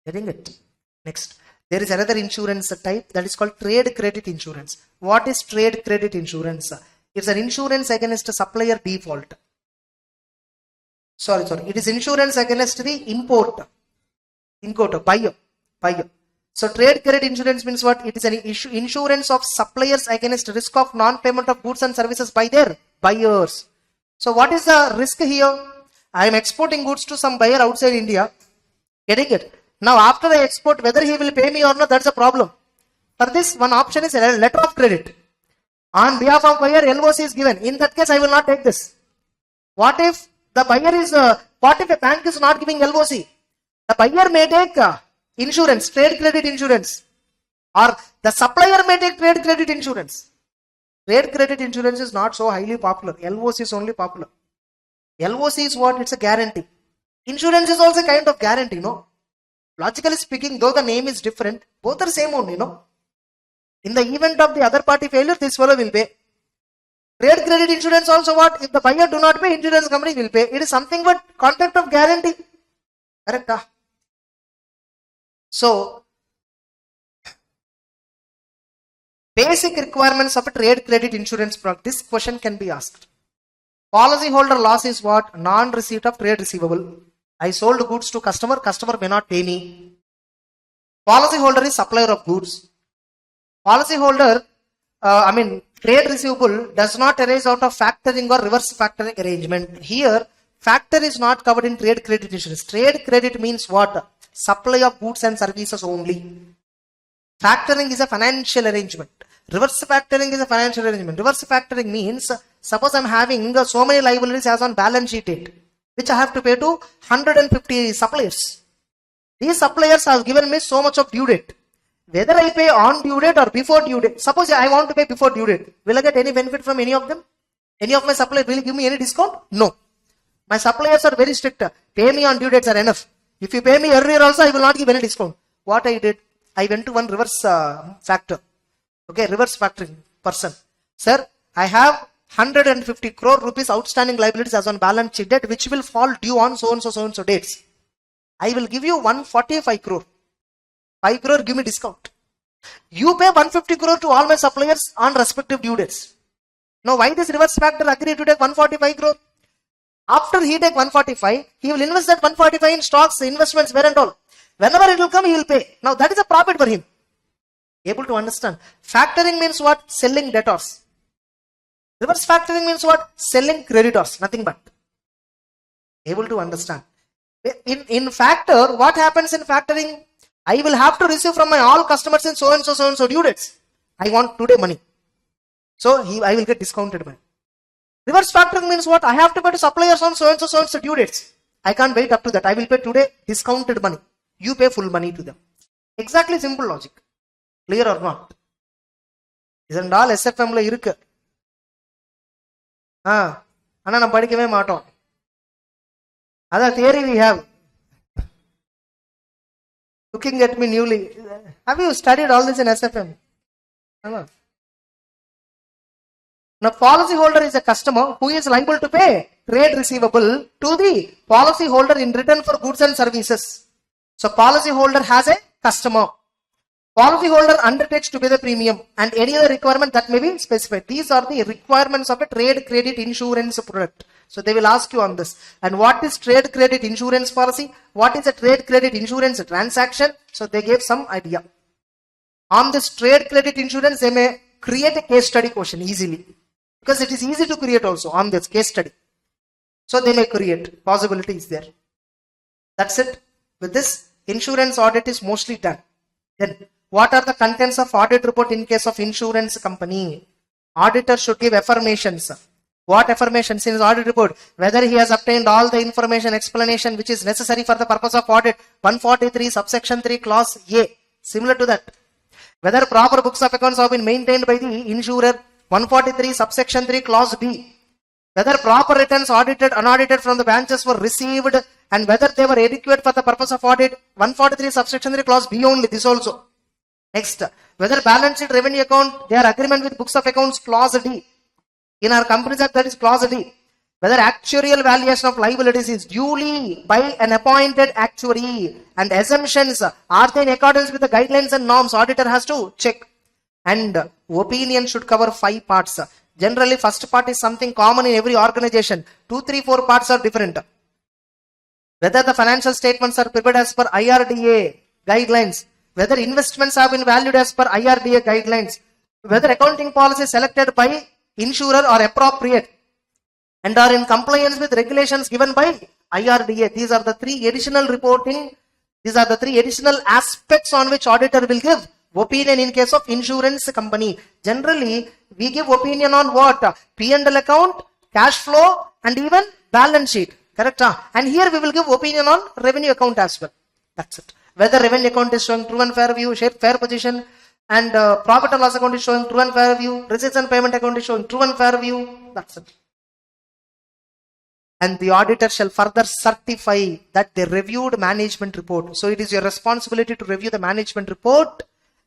Speaker 2: Getting it? Next, there is another insurance type that is called trade credit insurance. What is trade credit insurance? It's an insurance against a supplier default. It is insurance against the importer, buyer. So trade credit insurance means what? It is an insurance of suppliers against risk of non-payment of goods and services by their buyers. So what is the risk here? I am exporting goods to some buyer outside India. Getting it? Now after I export, whether he will pay me or not, that's a problem. For this, one option is a letter of credit. On behalf of buyer, LOC is given. In that case, I will not take this. What if the buyer is, what if a bank is not giving LOC? The buyer may take insurance, trade credit insurance, or the supplier may take trade credit insurance. Trade credit insurance is not so highly popular. LOC is only popular. LOC is what? It's a guarantee. Insurance is also kind of guarantee, no? Logically speaking, though the name is different, both are same only, no? In the event of the other party failure, this fellow will pay. Trade credit insurance also what? If the buyer do not pay, insurance company will pay. It is something but contract of guarantee. Correct? So, basic requirements of a trade credit insurance product. This question can be asked. Policyholder loss is what? Non-receipt of trade receivable. I sold goods to customer may not pay me. Policyholder is supplier of goods. Policyholder, trade receivable does not arise out of factoring or reverse factoring arrangement. Here, factor is not covered in trade credit insurance. Trade credit means what? Supply of goods and services only. Factoring is a financial arrangement. Reverse factoring is a financial arrangement. Reverse factoring means, suppose I'm having so many liabilities as on balance sheet date, which I have to pay to 150 suppliers. These suppliers have given me so much of due date. Whether I pay on due date or before due date, suppose I want to pay before due date, will I get any benefit from any of them? Any of my suppliers will give me any discount? No. My suppliers are very strict. Pay me on due dates are enough. If you pay me earlier also, I will not give any discount. What I did, I went to one reverse factor. Okay, reverse factoring person. Sir, I have 150 crore rupees outstanding liabilities as on balance sheet date, which will fall due on so and so dates. I will give you 145 crore. 5 crore, give me discount. You pay 150 crore to all my suppliers on respective due dates. Now, why this reverse factor agree to take 145 crore? After he take 145, he will invest that 145 in stocks, investments, where and all. Whenever it will come, he will pay. Now, that is a profit for him. Able to understand? Factoring means what? Selling debtors. Reverse factoring means what? Selling creditors. Nothing but. Able to understand? In factor, what happens in factoring? I will have to receive from my all customers in so and so due dates. I want today money. So I will get discounted money. Reverse factoring means what? I have to pay to suppliers on so and so due dates. I can't wait up to that. I will pay today discounted money. You pay full money to them. Exactly simple logic. Clear or not? Isn't all SFM la irukku? Ana nam padikave maatom. Other theory we have. Looking at me newly. Have you studied all this in SFM? Now, policyholder is a customer who is liable to pay trade receivable to the policyholder in return for goods and services. So, policyholder has a customer. Policyholder undertakes to pay the premium and any other requirement that may be specified. These are the requirements of a trade credit insurance product. So, they will ask you on this. And what is trade credit insurance policy? What is a trade credit insurance transaction? So, they gave some idea. On this trade credit insurance, they may create a case study question easily. Because it is easy to create also on this case study. So, they may create. Possibility is there. That's it. With this, insurance audit is mostly done. Then, what are the contents of audit report in case of insurance company? Auditor should give affirmations. What affirmations in his audit report? Whether he has obtained all the information explanation which is necessary for the purpose of audit. 143 subsection 3 clause A. Similar to that. Whether proper books of accounts have been maintained by the insurer. 143 subsection 3 clause B. Whether proper returns audited, unaudited from the branches were received and whether they were adequate for the purpose of audit. 143 subsection 3 clause B only. This also. Next, whether balance sheet revenue account, their agreement with books of accounts, clause D. In our Companies Act, that is clause D. Whether actuarial valuation of liabilities is duly by an appointed actuary and assumptions are they in accordance with the guidelines and norms, auditor has to check. And opinion should cover 5 parts. Generally, first part is something common in every organization. 2, 3, 4 parts are different. Whether the financial statements are prepared as per IRDA guidelines. Whether investments have been valued as per IRDA guidelines, whether accounting policy selected by insurer are appropriate and are in compliance with regulations given by IRDA. These are the 3 additional reporting, these are the 3 additional aspects on which auditor will give opinion in case of insurance company. Generally, we give opinion on what? P&L account, cash flow and even balance sheet. Correct? And here we will give opinion on revenue account as well. That's it. Whether revenue account is showing true and fair view, share fair position, and profit and loss account is showing true and fair view, receipts and payment account is showing true and fair view. That's it. And the auditor shall further certify that they reviewed management report. So it is your responsibility to review the management report,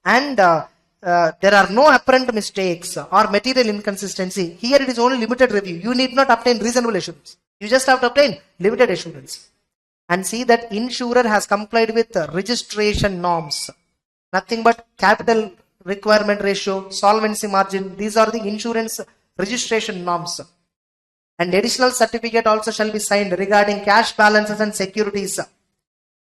Speaker 2: and there are no apparent mistakes or material inconsistency. Here it is only limited review. You need not obtain reasonable assurance. You just have to obtain limited assurance. And see that insurer has complied with registration norms. Nothing but capital requirement ratio, solvency margin. These are the insurance registration norms. And additional certificate also shall be signed regarding cash balances and securities.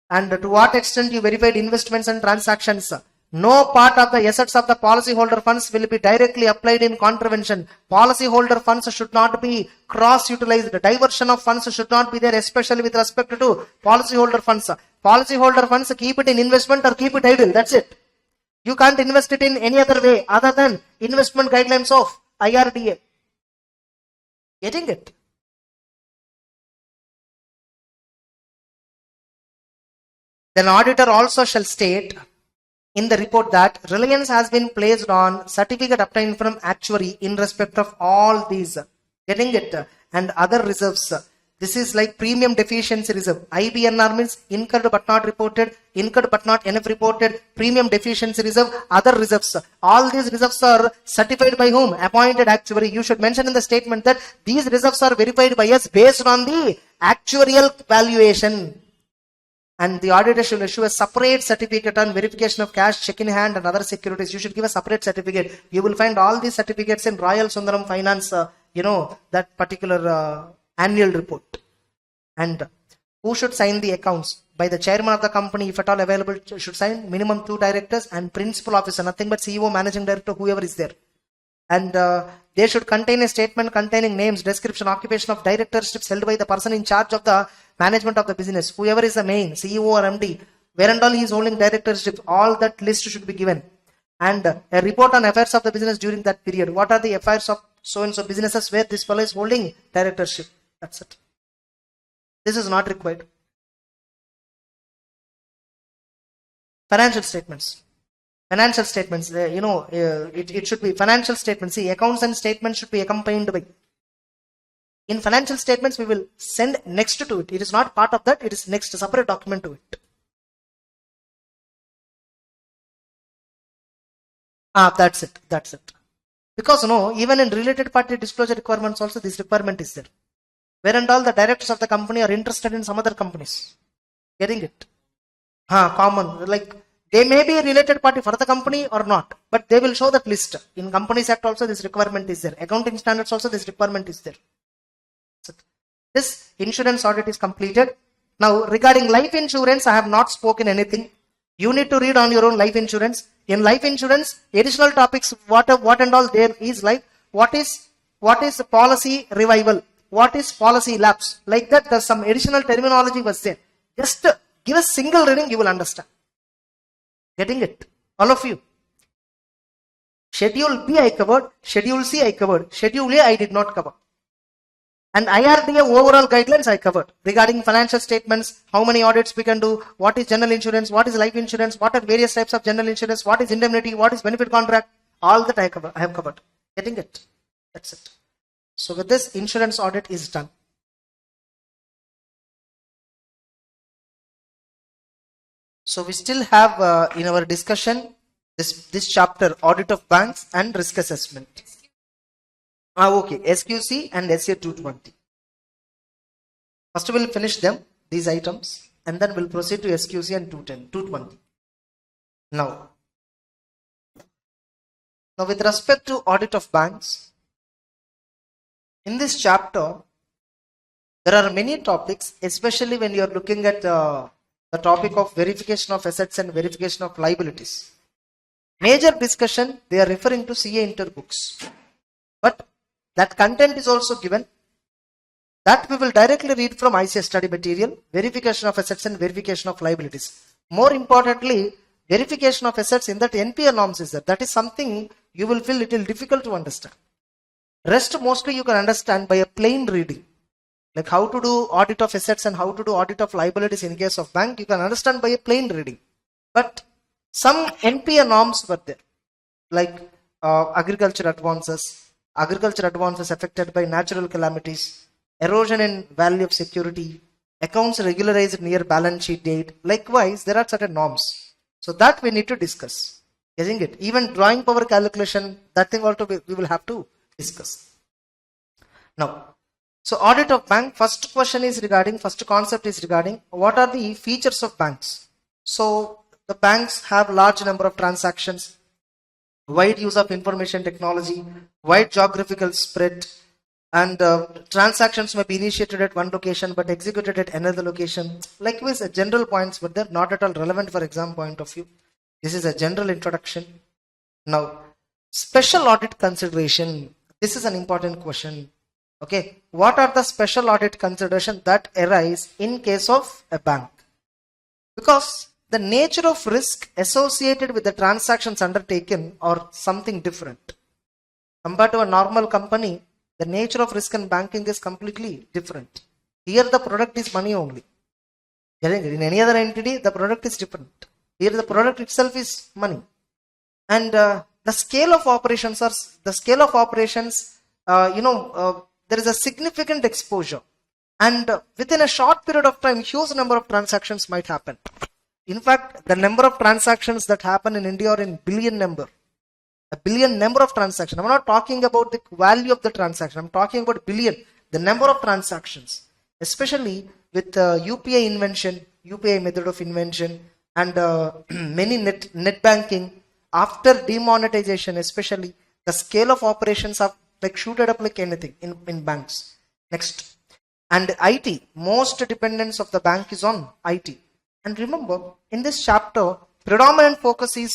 Speaker 2: And to what extent you verified investments and transactions. No part of the assets of the policyholder funds will be directly applied in contravention. Policyholder funds should not be cross-utilized. Diversion of funds should not be there, especially with respect to policyholder funds. Policyholder funds, keep it in investment or keep it idle. That's it. You can't invest it in any other way other than investment guidelines of IRDA. Getting it? Then auditor also shall state in the report that reliance has been placed on certificate obtained from actuary in respect of all these. Getting it? And other reserves. This is like premium deficiency reserve. IBNR means incurred but not reported, incurred but not enough reported, premium deficiency reserve, other reserves. All these reserves are certified by whom? Appointed actuary. You should mention in the statement that these reserves are verified by us based on the actuarial valuation. And the auditor should issue a separate certificate on verification of cash, check in hand and other securities. You should give a separate certificate. You will find all these certificates in Royal Sundaram Finance, that particular annual report. And who should sign the accounts? By the chairman of the company, if at all available, should sign. Minimum 2 directors and principal officer, nothing but CEO, managing director, whoever is there. And they should contain a statement containing names, description, occupation of directorships held by the person in charge of the management of the business, whoever is the main, CEO or MD, where and all he is holding directorship, all that list should be given. And a report on affairs of the business during that period. What are the affairs of so-and-so businesses where this fellow is holding directorship? That's it. This is not required. Financial statements. Financial statements, it should be financial statements. See, accounts and statements should be accompanied by. In financial statements, we will send next to it. It is not part of that. It is next, a separate document to it. That's it. That's it. Because even in related party disclosure requirements also, this requirement is there. Where and all the directors of the company are interested in some other companies. Getting it? Common. Like, they may be a related party for the company or not, but they will show that list. In Companies Act also this requirement is there. Accounting standards also this requirement is there. So this insurance audit is completed. Now regarding life insurance, I have not spoken anything. You need to read on your own life insurance. In life insurance, additional topics, what and all there is like, what is policy revival? What is policy lapse? Like that, there's some additional terminology was there. Just give a single reading, you will understand. Getting it? All of you. Schedule B I covered, Schedule C I covered, Schedule A I did not cover. And IRDA overall guidelines I covered. Regarding financial statements, how many audits we can do, what is general insurance, what is life insurance, what are various types of general insurance, what is indemnity, what is benefit contract, all that I have covered. Getting it? That's it. So with this, insurance audit is done. So we still have in our discussion this chapter, audit of banks and risk assessment. Okay, SQC and SA 220. First we'll finish them, these items, and then we'll proceed to SQC and 220. Now with respect to audit of banks, in this chapter, there are many topics, especially when you are looking at the topic of verification of assets and verification of liabilities. Major discussion, they are referring to CA Inter books. But that content is also given. That we will directly read from ICA study material, verification of assets and verification of liabilities. More importantly, verification of assets in that NPA norms is there. That is something you will feel little difficult to understand. Rest mostly you can understand by a plain reading. Like how to do audit of assets and how to do audit of liabilities in case of bank, you can understand by a plain reading. But some NPA norms were there, like agriculture advances affected by natural calamities, erosion in value of security, accounts regularized near balance sheet date. Likewise, there are certain norms. So that we need to discuss. Isn't it? Even drawing power calculation, that thing also we will have to discuss. Now, so audit of bank, first concept is regarding what are the features of banks. So the banks have large number of transactions, wide use of information technology, wide geographical spread, and transactions may be initiated at one location but executed at another location. Likewise, general points were there, not at all relevant for exam point of view. This is a general introduction. Now, special audit consideration. This is an important question. Okay, what are the special audit considerations that arise in case of a bank? Because the nature of risk associated with the transactions undertaken are something different. Compared to a normal company, the nature of risk in banking is completely different. Here the product is money only. In any other entity, the product is different. Here the product itself is money. And the scale of operations there is a significant exposure. And within a short period of time, huge number of transactions might happen. In fact, the number of transactions that happen in India are in billion number. A billion number of transactions. I'm not talking about the value of the transaction. I'm talking about billion. The number of transactions. Especially with UPI invention, UPI method of invention, and many net banking. After demonetization, especially, the scale of operations have like shooted up like anything in banks. Next. And IT. Most dependence of the bank is on IT. And remember, in this chapter, predominant focus is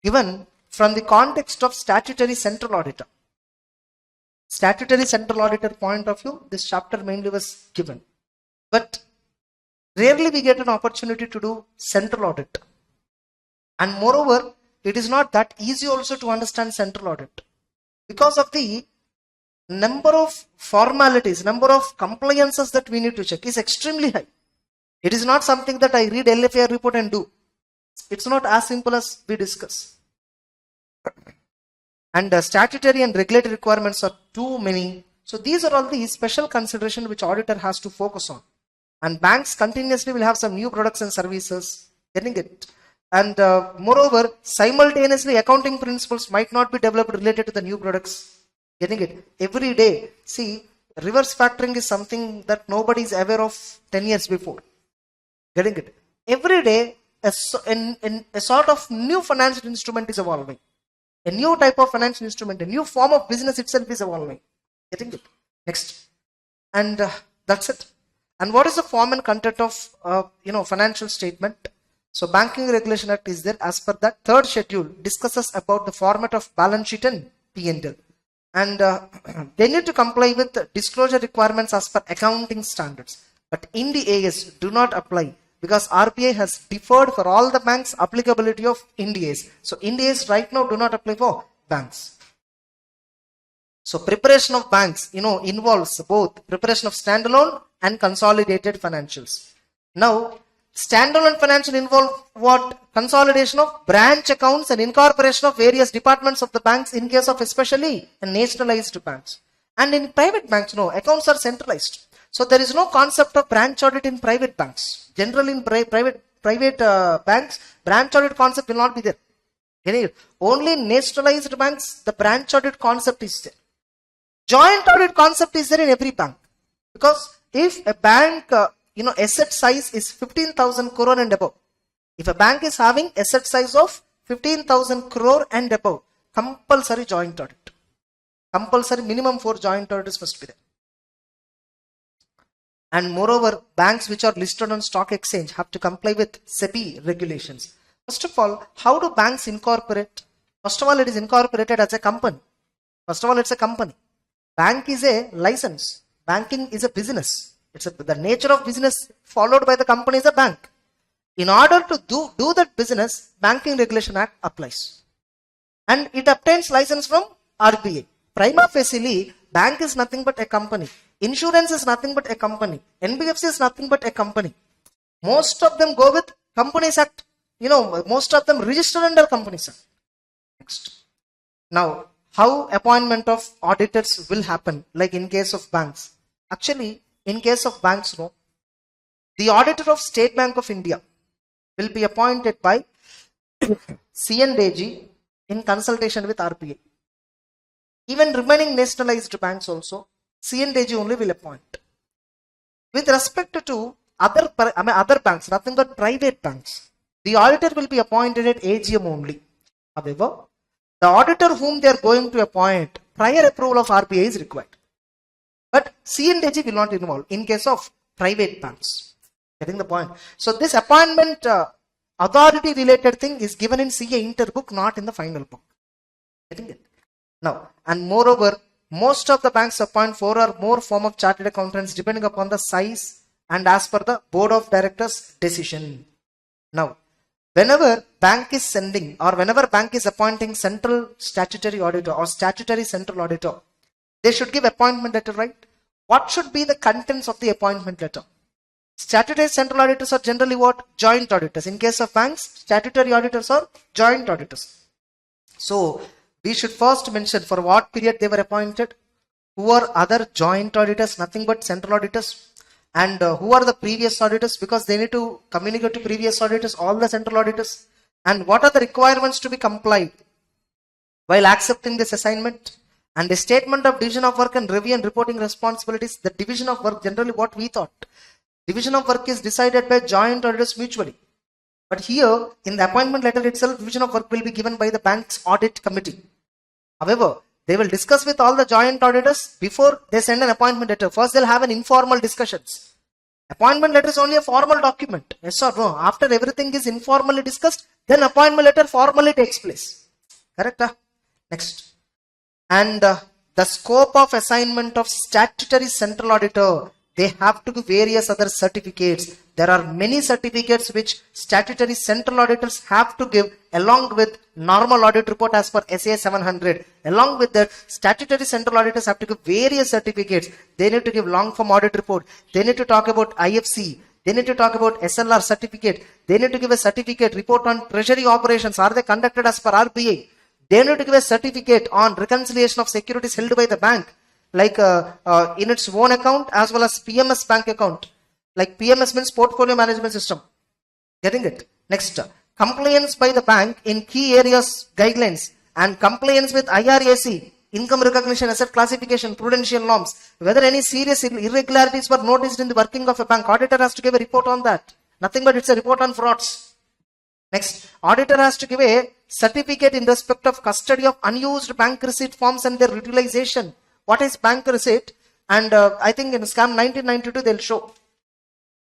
Speaker 2: given from the context of statutory central auditor. Statutory central auditor point of view, this chapter mainly was given. But rarely we get an opportunity to do central audit. And moreover, it is not that easy also to understand central audit. Because of the number of formalities, number of compliances that we need to check is extremely high. It is not something that I read LFAR report and do. It's not as simple as we discuss. And statutory and regulatory requirements are too many. So these are all the special consideration which auditor has to focus on. And banks continuously will have some new products and services. Getting it? And moreover, simultaneously accounting principles might not be developed related to the new products. Getting it? Every day. See, reverse factoring is something that nobody is aware of 10 years before. Getting it? Every day, a sort of new financial instrument is evolving. A new type of financial instrument, a new form of business itself is evolving. Getting it? Next. And that's it. And what is the form and content of financial statement? So Banking Regulation Act is there. As per that, third schedule discusses about the format of balance sheet and P&L. And they need to comply with disclosure requirements as per accounting standards. But in the AS do not apply because RBI has deferred for all the banks applicability of Ind AS. So Ind AS right now do not apply for banks. So preparation of banks, involves both preparation of standalone and consolidated financials. Now, standalone financial involve what? Consolidation of branch accounts and incorporation of various departments of the banks in case of especially nationalized banks. And in private banks, accounts are centralized. So there is no concept of branch audit in private banks. Generally in private banks, branch audit concept will not be there. Only in nationalized banks, the branch audit concept is there. Joint audit concept is there in every bank. Because if a bank, asset size is 15,000 crore and above. If a bank is having asset size of 15,000 crore and above, compulsory joint audit. Compulsory minimum 4 joint audits must be there. And moreover, banks which are listed on stock exchange have to comply with SEBI regulations. First of all, how do banks incorporate? First of all, it is incorporated as a company. First of all, it's a company. Bank is a license. Banking is a business. The nature of business followed by the company is a bank. In order to do that business, Banking Regulation Act applies. And it obtains license from RBI. Prima facie, bank is nothing but a company. Insurance is nothing but a company. NBFC is nothing but a company. Most of them go with Companies Act. Most of them register under Companies Act. Next. Now, how appointment of auditors will happen, like in case of banks? Actually, in case of banks, the auditor of State Bank of India will be appointed by CNDG in consultation with RBI. Even remaining nationalized banks also, CNDG only will appoint. With respect to other banks, nothing but private banks, the auditor will be appointed at AGM only. However, the auditor whom they are going to appoint, prior approval of RBI is required. But CNDG will not involve in case of private banks. Getting the point? So this appointment authority related thing is given in CA interbook, not in the final book. Getting it? Now, and moreover, most of the banks appoint 4 or more form of chartered accountants depending upon the size and as per the board of directors decision. Now, Whenever bank is sending or whenever bank is appointing central statutory auditor or statutory central auditor, they should give appointment letter, right? What should be the contents of the appointment letter? Statutory central auditors are generally what? Joint auditors. In case of banks, statutory auditors are joint auditors. So we should first mention for what period they were appointed, who are other joint auditors, nothing but central auditors, and who are the previous auditors, because they need to communicate to previous auditors, all the central auditors, and what are the requirements to be complied while accepting this assignment, and a statement of division of work and review and reporting responsibilities. The division of work, generally what we thought, division of work is decided by joint auditors mutually. But here in the appointment letter itself, division of work will be given by the bank's audit committee. However, they will discuss with all the joint auditors before they send an appointment letter. First, they'll have an informal discussions. Appointment letter is only a formal document. Yes or no? After everything is informally discussed, then appointment letter formally takes place. Correct? Next. And the scope of assignment of statutory central auditor, they have to give various other certificates. There are many certificates which statutory central auditors have to give along with normal audit report as per SA 700. Along with that, statutory central auditors have to give various certificates. They need to give long form audit report. They need to talk about IFC. They need to talk about SLR certificate. They need to give a certificate report on treasury operations. Are they conducted as per RBI? They need to give a certificate on reconciliation of securities held by the bank, like in its own account as well as PMS bank account. Like PMS means portfolio management system. Getting it? Next, compliance by the bank in key areas guidelines and compliance with IRAC, income recognition, asset classification, prudential norms. Whether any serious irregularities were noticed in the working of a bank, auditor has to give a report on that. Nothing but it's a report on frauds. Next, auditor has to give a certificate in respect of custody of unused bank receipt forms and their utilization. What is bank receipt? And I think in scam 1992 they'll show.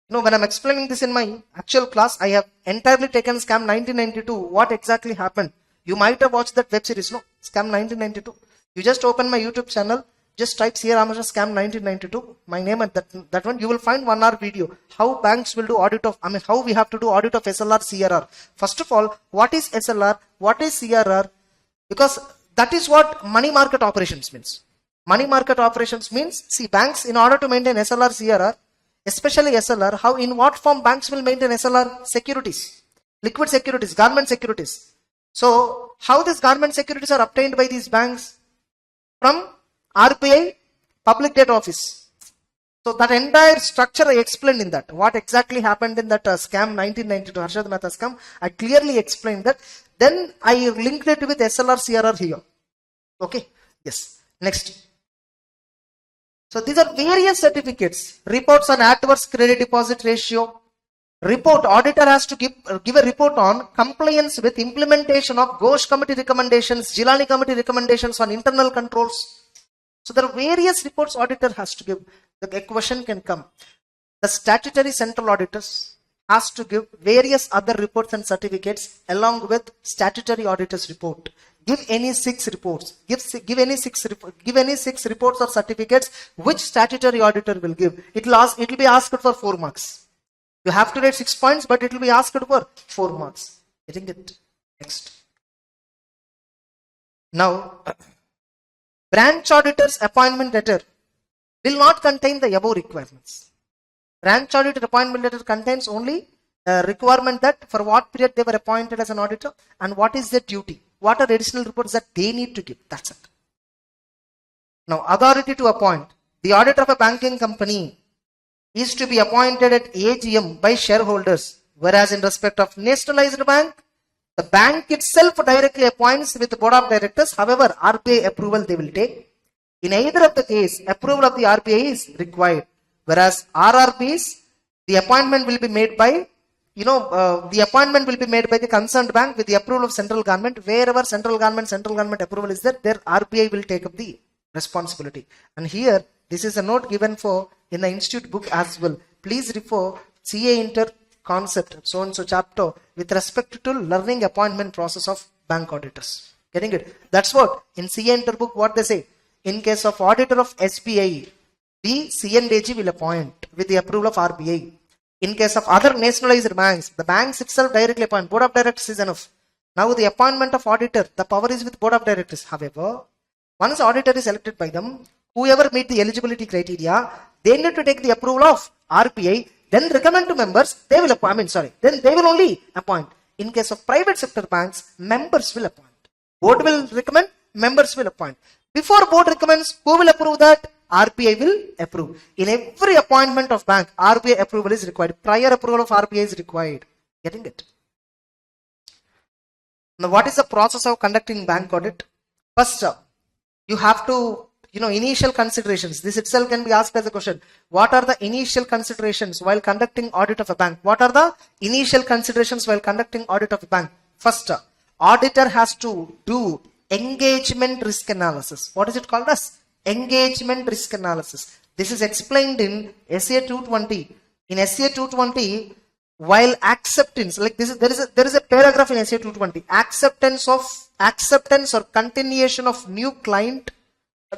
Speaker 2: When I'm explaining this in my actual class, I have entirely taken scam 1992. What exactly happened? You might have watched that web series, no? Scam 1992. You just open my YouTube channel, just type caramharsha scam 1992, my name and that one, you will find 1 hour video. How banks will do audit of, how we have to do audit of SLR, CRR. First of all, what is SLR? What is CRR? Because that is what money market operations means. Money market operations means, see, banks in order to maintain SLR, CRR, especially SLR, how in what form banks will maintain SLR? Securities, liquid securities, government securities. So how these government securities are obtained by these banks? From RBI public debt office. So that entire structure I explained in that. What exactly happened in that scam 1992, Harsha Mehta scam, I clearly explained that. Then I linked it with SLR, CRR here. Okay. Yes. Next. So these are various certificates. Reports on adverse credit deposit ratio. Report, auditor has to give a report on compliance with implementation of Ghosh committee recommendations, Jilani committee recommendations on internal controls. So there are various reports auditor has to give. A question can come. The statutory central auditors has to give various other reports and certificates along with statutory auditor's report. Give any 6 reports. Give any six reports or certificates which statutory auditor will give. It will be asked for 4 marks. You have to rate 6 points, but it will be asked for 4 marks. Getting it? Next. Now, branch auditor's appointment letter will not contain the above requirements. Branch auditor appointment letter contains only a requirement that for what period they were appointed as an auditor and what is their duty. What are additional reports that they need to give. That's it. Now, authority to appoint. The auditor of a banking company is to be appointed at AGM by shareholders, whereas in respect of nationalized bank, the bank itself directly appoints with the board of directors. However, RBI approval they will take. In either of the case, approval of the RBI is required. Whereas RRBs, the appointment will be made by, the concerned bank with the approval of central government. Wherever central government approval is there, RBI will take up the responsibility. And here, this is a note given for in the institute book as well. Please refer CA Inter concept, so and so chapter with respect to learning appointment process of bank auditors. Getting it? That's what in CA Inter book what they say. In case of auditor of SBI, the CNDG will appoint with the approval of RBI. In case of other nationalized banks, the banks itself directly appoint. Board of directors is enough. Now the appointment of auditor, the power is with board of directors. However, once auditor is elected by them, whoever meet the eligibility criteria, they need to take the approval of RPI, then recommend to members, they will appoint, then they will only appoint. In case of private sector banks, members will appoint. Board will recommend, members will appoint. Before board recommends, who will approve that? RPI will approve. In every appointment of bank, RPI approval is required. Prior approval of RPI is required. Getting it? Now, what is the process of conducting bank audit? First, you have to, initial considerations. This itself can be asked as a question. What are the initial considerations while conducting audit of a bank? What are the initial considerations while conducting audit of a bank? First, auditor has to do engagement risk analysis. What is it called as? Engagement risk analysis. This is explained in SA 220. In SA 220, while acceptance, like this is, there is a paragraph in SA 220. Acceptance or continuation of new client.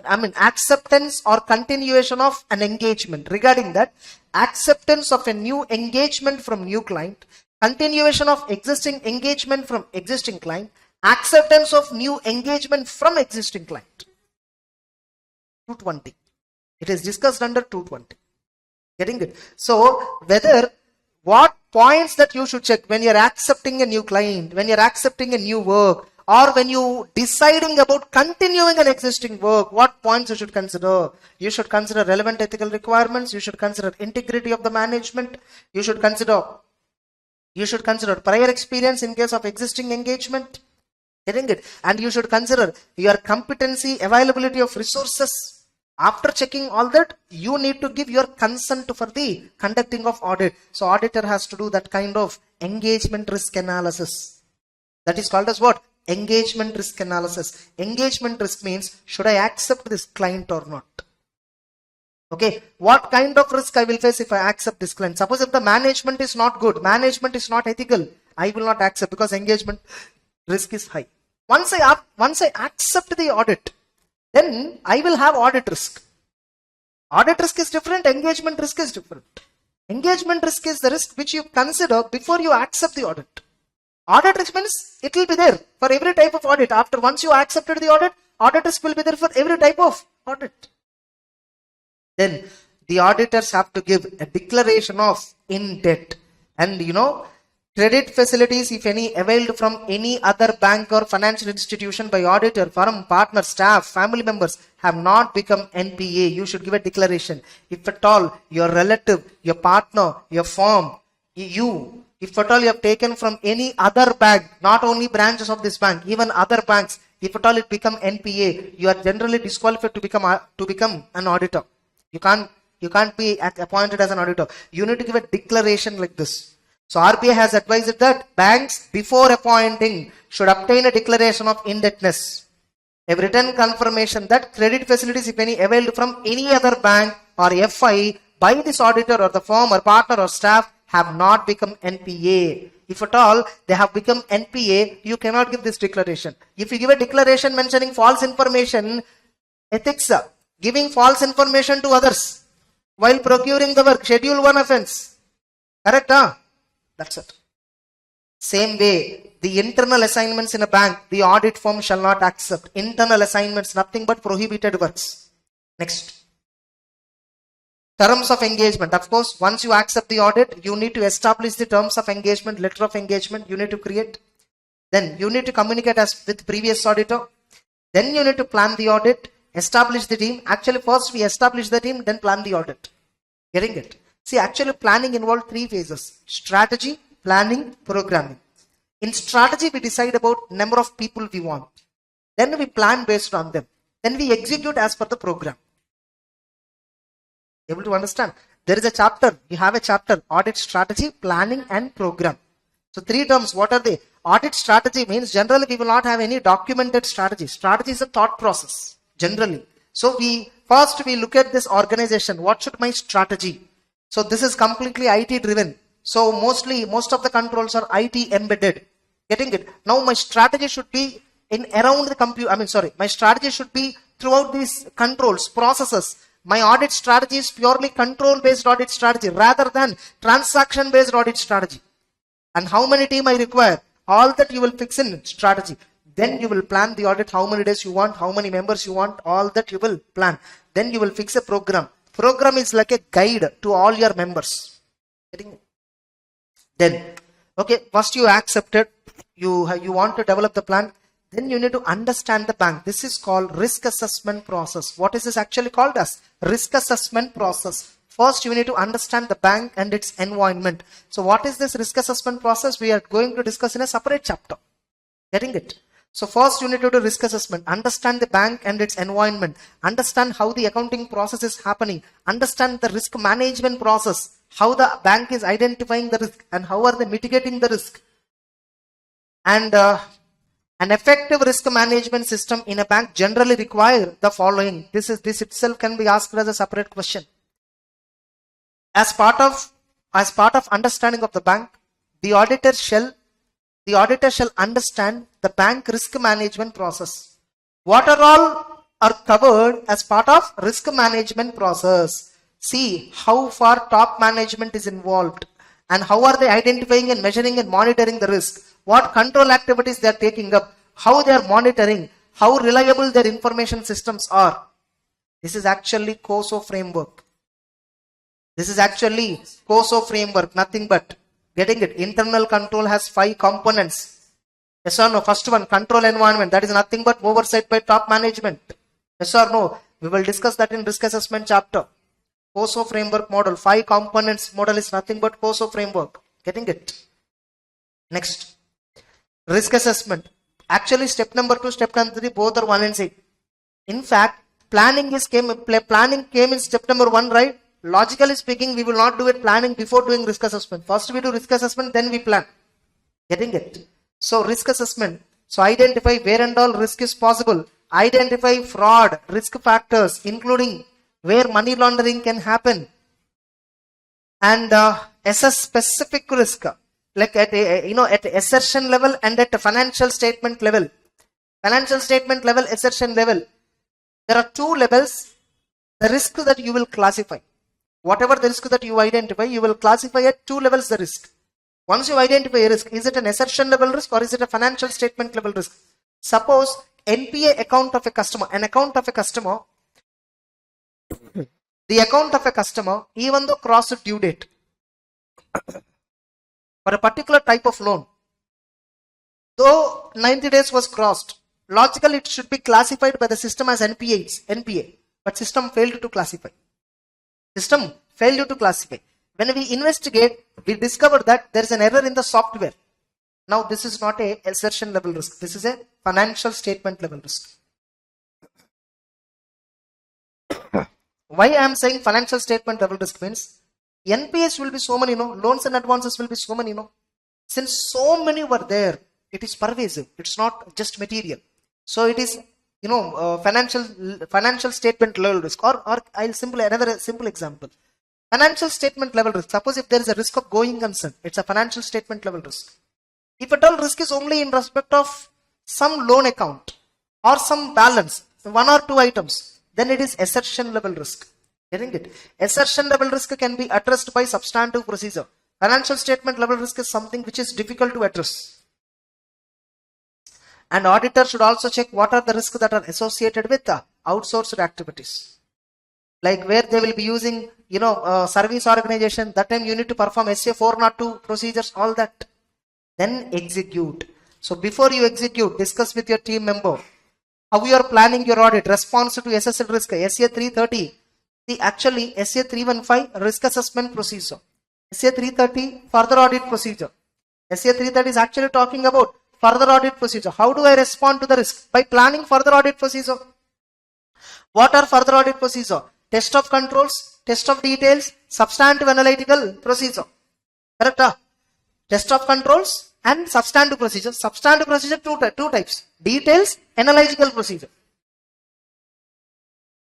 Speaker 2: Acceptance or continuation of an engagement. Regarding that, acceptance of a new engagement from new client, continuation of existing engagement from existing client, acceptance of new engagement from existing client. 220. It is discussed under 220. Getting it? So, what points that you should check when you're accepting a new client, when you're accepting a new work, or when you deciding about continuing an existing work, what points you should consider? You should consider relevant ethical requirements. You should consider integrity of the management. You should consider prior experience in case of existing engagement. Getting it? And you should consider your competency, availability of resources. After checking all that, you need to give your consent for the conducting of audit. So auditor has to do that kind of engagement risk analysis. That is called as what? Engagement risk analysis. Engagement risk means, should I accept this client or not? Okay, what kind of risk I will face if I accept this client? Suppose if the management is not good, management is not ethical, I will not accept because engagement risk is high. Once I accept the audit, then I will have audit risk. Audit risk is different, engagement risk is different. Engagement risk is the risk which you consider before you accept the audit. Audit risk means it will be there for every type of audit. Once you accepted the audit, audit risk will be there for every type of audit. Then the auditors have to give a declaration of in debt. And credit facilities, if any, availed from any other bank or financial institution by auditor, firm, partner, staff, family members have not become NPA. You should give a declaration. If at all your relative, your partner, your firm, if at all you have taken from any other bank, not only branches of this bank, even other banks, if at all it become NPA, you are generally disqualified to become an auditor. You can't be appointed as an auditor. You need to give a declaration like this. So RBI has advised that banks before appointing should obtain a declaration of indebtedness, a written confirmation that credit facilities, if any, availed from any other bank or FI by this auditor or the firm or partner or staff have not become NPA. If at all they have become NPA, you cannot give this declaration. If you give a declaration mentioning false information, ethics, giving false information to others while procuring the work, Schedule 1 offense. Correct? That's it. Same way, the internal assignments in a bank, the audit firm shall not accept. Internal assignments, nothing but prohibited works. Next. Terms of engagement. Of course, once you accept the audit, you need to establish the terms of engagement, letter of engagement, you need to create. Then you need to communicate as with previous auditor. Then you need to plan the audit, establish the team. Actually, first we establish the team, then plan the audit. Getting it? See, actually planning involves 3 phases. Strategy, planning, programming. In strategy, we decide about number of people we want. Then we plan based on them. Then we execute as per the program. Able to understand? There is a chapter. You have a chapter. Audit strategy, planning and program. So 3 terms. What are they? Audit strategy means generally we will not have any documented strategy. Strategy is a thought process. Generally. So first we look at this organization. What should my strategy? So this is completely IT driven. So most of the controls are IT embedded. Getting it? Now my strategy should be around the computer. My strategy should be throughout these controls, processes. My audit strategy is purely control based audit strategy rather than transaction based audit strategy. And how many team I require, all that you will fix in strategy. Then you will plan the audit, how many days you want, how many members you want, all that you will plan. Then you will fix a program. Program is like a guide to all your members. Then, okay, first you accepted, you want to develop the plan. Then you need to understand the bank. This is called risk assessment process. What is this actually called as? Risk assessment process. First, you need to understand the bank and its environment. So what is this risk assessment process? We are going to discuss in a separate chapter. Getting it? So first you need to do risk assessment, understand the bank and its environment, understand how the accounting process is happening, understand the risk management process, how the bank is identifying the risk and how are they mitigating the risk. And an effective risk management system in a bank generally require the following. This itself can be asked as a separate question. As part of understanding of the bank, the auditor shall understand the bank risk management process. What all are covered as part of risk management process? See how far top management is involved and how are they identifying and measuring and monitoring the risk. What control activities they are taking up, how they are monitoring, how reliable their information systems are. This is actually COSO framework. This is actually COSO framework, nothing but. Getting it? Internal control has 5 components. Yes or no? First one, control environment. That is nothing but oversight by top management. Yes or no? We will discuss that in risk assessment chapter. COSO framework model. 5 components model is nothing but COSO framework. Getting it? Next. Risk assessment. Actually, step number 2, step number 3, both are one and same. In fact, planning came in step number 1, right? Logically speaking, we will not do it planning before doing risk assessment. First we do risk assessment, then we plan. Getting it? So risk assessment. So identify where and all risk is possible. Identify fraud, risk factors, including where money laundering can happen. And assess specific risk, like at assertion level and at a financial statement level. Financial statement level, assertion level. There are 2 levels. The risk that you will classify. Whatever the risk that you identify, you will classify at 2 levels the risk. Once you identify a risk, is it an assertion level risk or is it a financial statement level risk? Suppose NPA account of a customer, an account of a customer, the account of a customer, even though crossed due date for a particular type of loan, though 90 days was crossed, logically it should be classified by the system as NPA, but system failed to classify. System failed to classify. When we investigate, we discover that there is an error in the software. Now this is not a assertion level risk. This is a financial statement level risk. Why I am saying financial statement level risk means NPS will be so many, loans and advances will be so many, Since so many were there, it is pervasive. It's not just material. So it is financial statement level risk, or I'll another simple example. Financial statement level risk. Suppose if there is a risk of going concern, it's a financial statement level risk. If at all risk is only in respect of some loan account or some balance, 1 or 2 items, then it is assertion level risk. Getting it? Assertion level risk can be addressed by substantive procedure. Financial statement level risk is something which is difficult to address. And auditor should also check what are the risks that are associated with the outsourced activities. Like where they will be using, service organization, that time you need to perform SA 402 procedures, all that. Then execute. So before you execute, discuss with your team member how you are planning your audit, response to assessed risk, SA 330. See, actually SA 315 risk assessment procedure. SA 330 further audit procedure. SA 330 is actually talking about further audit procedure. How do I respond to the risk? By planning further audit procedure. What are further audit procedure? Test of controls, test of details, substantive analytical procedure. Correct? Test of controls and substantive procedure. Substantive procedure, two types. Details, analytical procedure.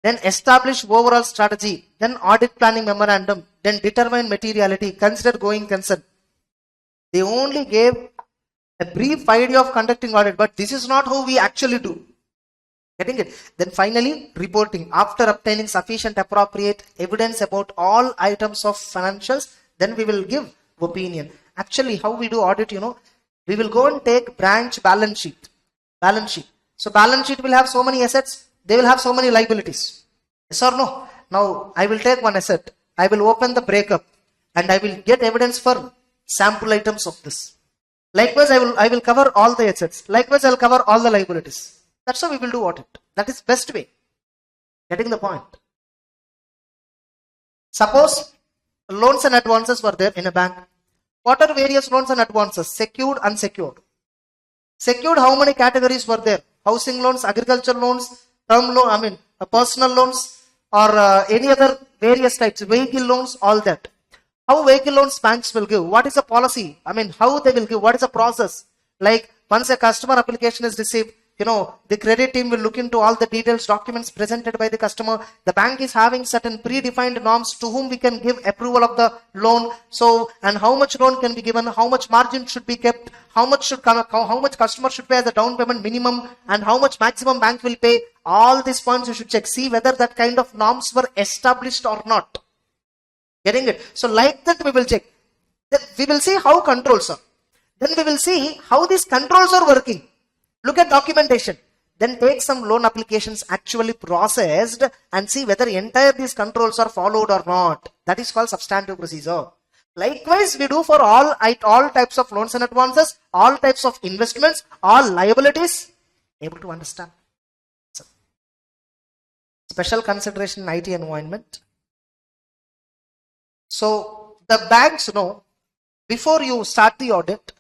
Speaker 2: Then establish overall strategy. Then audit planning memorandum. Then determine materiality. Consider going concern. They only gave a brief idea of conducting audit, but this is not how we actually do. Getting it? Then finally, reporting. After obtaining sufficient appropriate evidence about all items of financials, then we will give opinion. Actually, how we do audit, we will go and take branch balance sheet. Balance sheet. So balance sheet will have so many assets, they will have so many liabilities. Yes or no? Now, I will take one asset, I will open the breakup, and I will get evidence for sample items of this. Likewise, I will cover all the assets. Likewise, I will cover all the liabilities. That's how we will do audit. That is best way. Getting the point. Suppose loans and advances were there in a bank. What are various loans and advances? Secured, unsecured. Secured, how many categories were there? Housing loans, agriculture loans, term loan, personal loans, or any other various types, vehicle loans, all that. How vehicle loans banks will give? What is the policy? How they will give? What is the process? Like once a customer application is received, the credit team will look into all the details, documents presented by the customer. The bank is having certain predefined norms to whom we can give approval of the loan. So, and how much loan can be given, how much margin should be kept, how much customer should pay as a down payment minimum, and how much maximum bank will pay. All these points you should check. See whether that kind of norms were established or not. Getting it? So like that we will check. Then we will see how controls are. Then we will see how these controls are working. Look at documentation. Then take some loan applications actually processed and see whether entire these controls are followed or not. That is called substantive procedure. Likewise, we do for all types of loans and advances, all types of investments, all liabilities. Able to understand? So, special consideration in IT environment. So the banks know before you start the audit,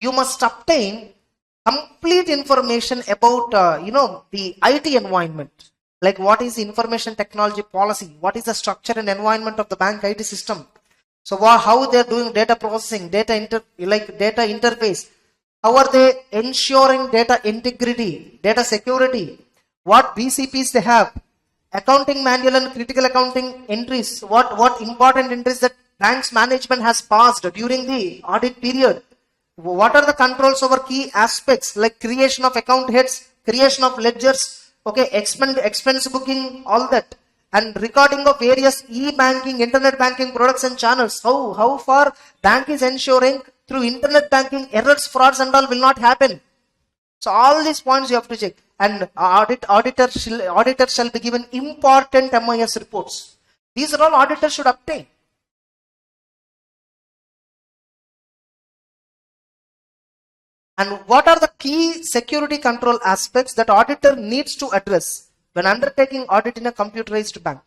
Speaker 2: you must obtain complete information about the IT environment, like what is the information technology policy, what is the structure and environment of the bank IT system. So how they are doing data processing, data interface, how are they ensuring data integrity, data security, what BCPs they have, accounting manual and critical accounting entries, what important entries that bank's management has passed during the audit period. What are the controls over key aspects like creation of account heads, creation of ledgers, expense booking, all that, and recording of various e-banking, internet banking products and channels. How far bank is ensuring through internet banking errors, frauds and all will not happen. So all these points you have to check. And auditor shall be given important MIS reports. These are all auditors should obtain. And what are the key security control aspects that auditor needs to address when undertaking audit in a computerized bank?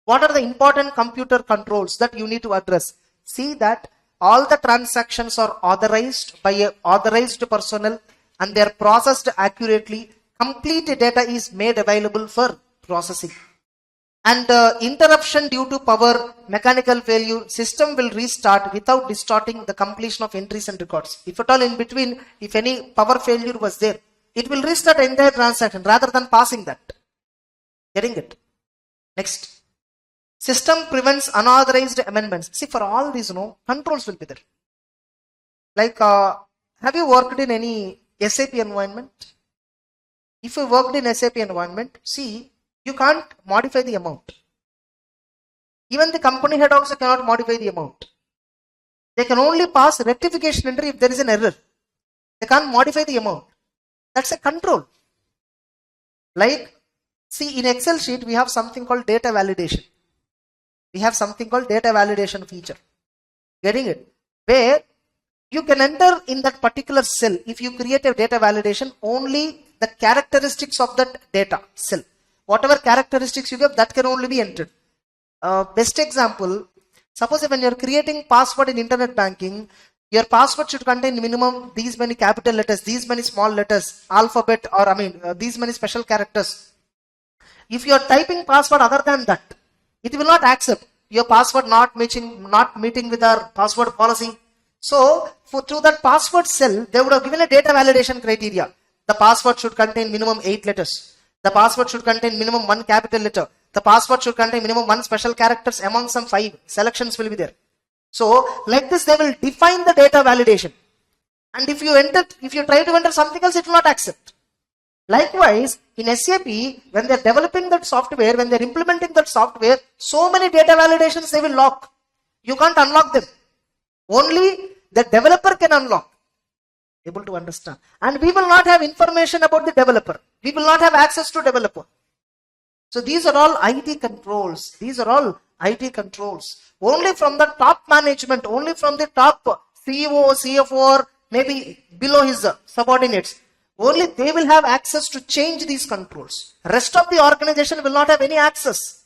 Speaker 2: What are the important computer controls that you need to address? See that all the transactions are authorized by an authorized personnel and they are processed accurately. Complete data is made available for processing. And interruption due to power, mechanical failure, system will restart without distorting the completion of entries and records. If at all in between, if any power failure was there, it will restart entire transaction rather than passing that. Getting it? Next. System prevents unauthorized amendments. See, for all these, controls will be there. Like, have you worked in any SAP environment? If you worked in SAP environment, see, you can't modify the amount. Even the company head also cannot modify the amount. They can only pass rectification entry if there is an error. They can't modify the amount. That's a control. Like, see, in Excel sheet, we have something called data validation. We have something called data validation feature. Getting it? Where you can enter in that particular cell. If you create a data validation, only the characteristics of that data cell. Whatever characteristics you give, that can only be entered. Best example, suppose when you're creating password in internet banking, your password should contain minimum these many capital letters, these many small letters, alphabet, or these many special characters. If you're typing password other than that, it will not accept. Your password not meeting with our password policy. So, through that password cell, they would have given a data validation criteria. The password should contain minimum 8 letters. The password should contain minimum 1 capital letter. The password should contain minimum 1 special characters among some 5 selections will be there. So, like this, they will define the data validation. And if you try to enter something else, it will not accept. Likewise, in SAP, when they're developing that software, when they're implementing that software, so many data validations they will lock. You can't unlock them. Only the developer can unlock. Able to understand. And we will not have information about the developer. We will not have access to developer. So these are all IT controls. These are all IT controls. Only from the top management, only from the top CEO, CFO, or maybe below his subordinates, only they will have access to change these controls. Rest of the organization will not have any access.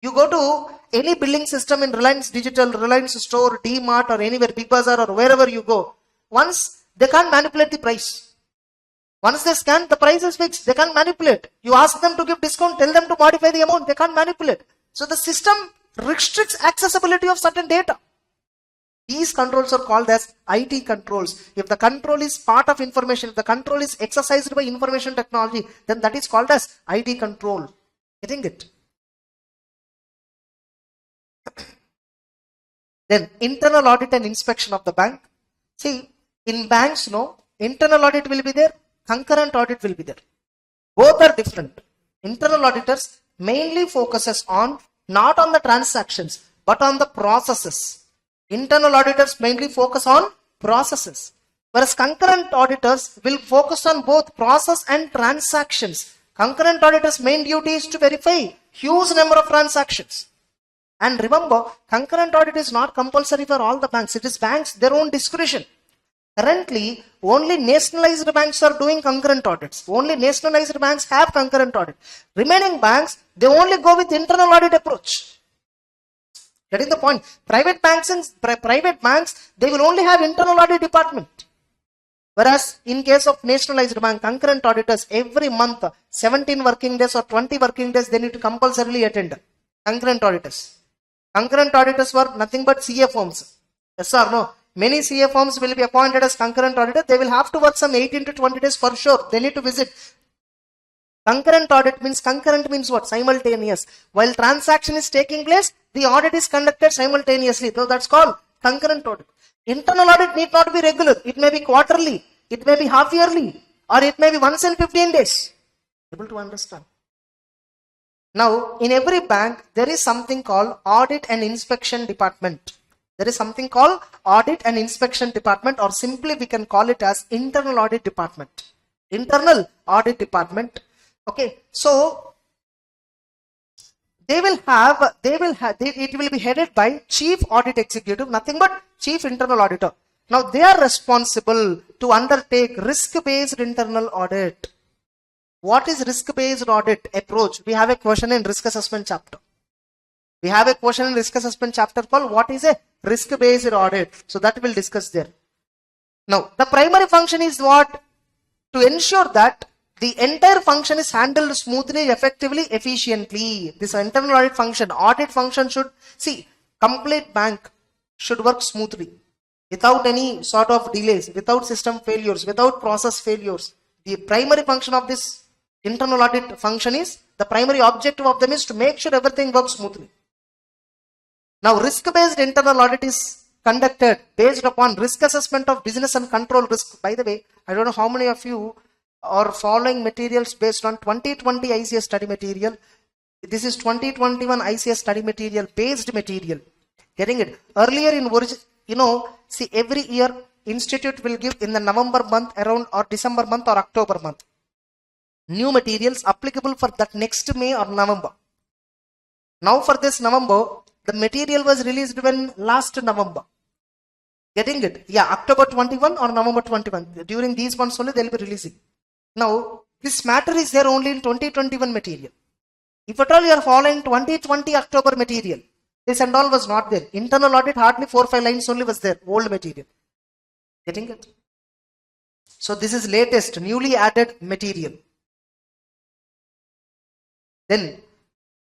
Speaker 2: You go to any billing system in Reliance Digital, Reliance Store, D-Mart, or anywhere, Big Bazaar, or wherever you go. Once they can't manipulate the price. Once they scan, the price is fixed. They can't manipulate. You ask them to give discount, tell them to modify the amount. They can't manipulate. So the system restricts accessibility of certain data. These controls are called as IT controls. If the control is part of information, if the control is exercised by information technology, then that is called as IT control. Getting it? Then internal audit and inspection of the bank. See, in banks, no, internal audit will be there, concurrent audit will be there. Both are different. Internal auditors mainly focuses on not on the transactions, but on the processes. Internal auditors mainly focus on processes, whereas concurrent auditors will focus on both process and transactions. Concurrent auditors' main duty is to verify huge number of transactions. And remember, concurrent audit is not compulsory for all the banks. It is banks' their own discretion. Currently, only nationalized banks are doing concurrent audits. Only nationalized banks have concurrent audit. Remaining banks, they only go with internal audit approach. Getting the point? Private banks, they will only have internal audit department. Whereas in case of nationalized bank, concurrent auditors, every month, 17 working days or 20 working days, they need to compulsorily attend. Concurrent auditors. Concurrent auditors were nothing but CA firms. Yes or no? Many CA firms will be appointed as concurrent auditor. They will have to work some 18 to 20 days for sure. They need to visit. Concurrent audit means, concurrent means what? Simultaneous. While transaction is taking place, the audit is conducted simultaneously. So that's called concurrent audit. Internal audit need not be regular. It may be quarterly. It may be half yearly. Or it may be once in 15 days. Able to understand? Now, in every bank, there is something called audit and inspection department. There is something called audit and inspection department, or simply we can call it as internal audit department. Internal audit department. Okay, so it will be headed by chief audit executive, nothing but chief internal auditor. Now they are responsible to undertake risk-based internal audit. What is risk-based audit approach? We have a question in risk assessment chapter. We have a question in risk assessment chapter called what is a risk-based audit. So that we'll discuss there. Now the primary function is what? To ensure that the entire function is handled smoothly, effectively, efficiently. This internal audit function should, see, complete bank should work smoothly, without any sort of delays, without system failures, without process failures. The primary function of this internal audit function is, the primary objective of them is to make sure everything works smoothly. Now, risk-based internal audit is conducted based upon risk assessment of business and control risk. By the way, I don't know how many of you are following materials based on 2020 ICS study material. This is 2021 ICS study material, based material. Getting it? Earlier in origin, see, every year institute will give in the November month around, or December month or October month, new materials applicable for that next May or November. Now for this November, the material was released when last November. Getting it? Yeah, October 21 or November 21. During these months only they will be releasing. Now, this matter is there only in 2021 material. If at all you are following 2020 October material, this and all was not there. Internal audit, hardly 4 or 5 lines only was there, old material. Getting it? So this is latest, newly added material. Then,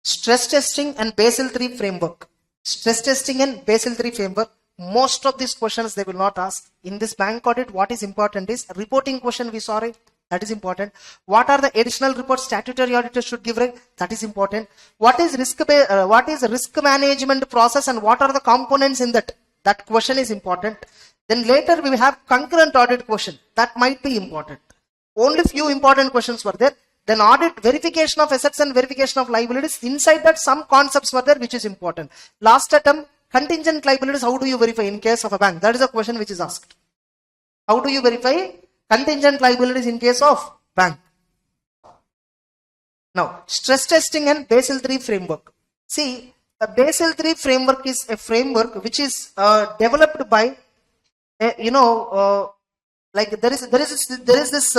Speaker 2: stress testing and Basel III framework. Stress testing and Basel III framework. Most of these questions they will not ask. In this bank audit, what is important is reporting question we saw, right? That is important. What are the additional reports statutory auditors should give, right? That is important. What is risk management process and what are the components in that? That question is important. Then later we have concurrent audit question. That might be important. Only few important questions were there. Then audit, verification of assets and verification of liabilities. Inside that, some concepts were there, which is important. Last attempt, contingent liabilities, how do you verify in case of a bank? That is a question which is asked. How do you verify contingent liabilities in case of bank? Now, stress testing and Basel III framework. See, the Basel III framework is a framework which is developed by, like there is this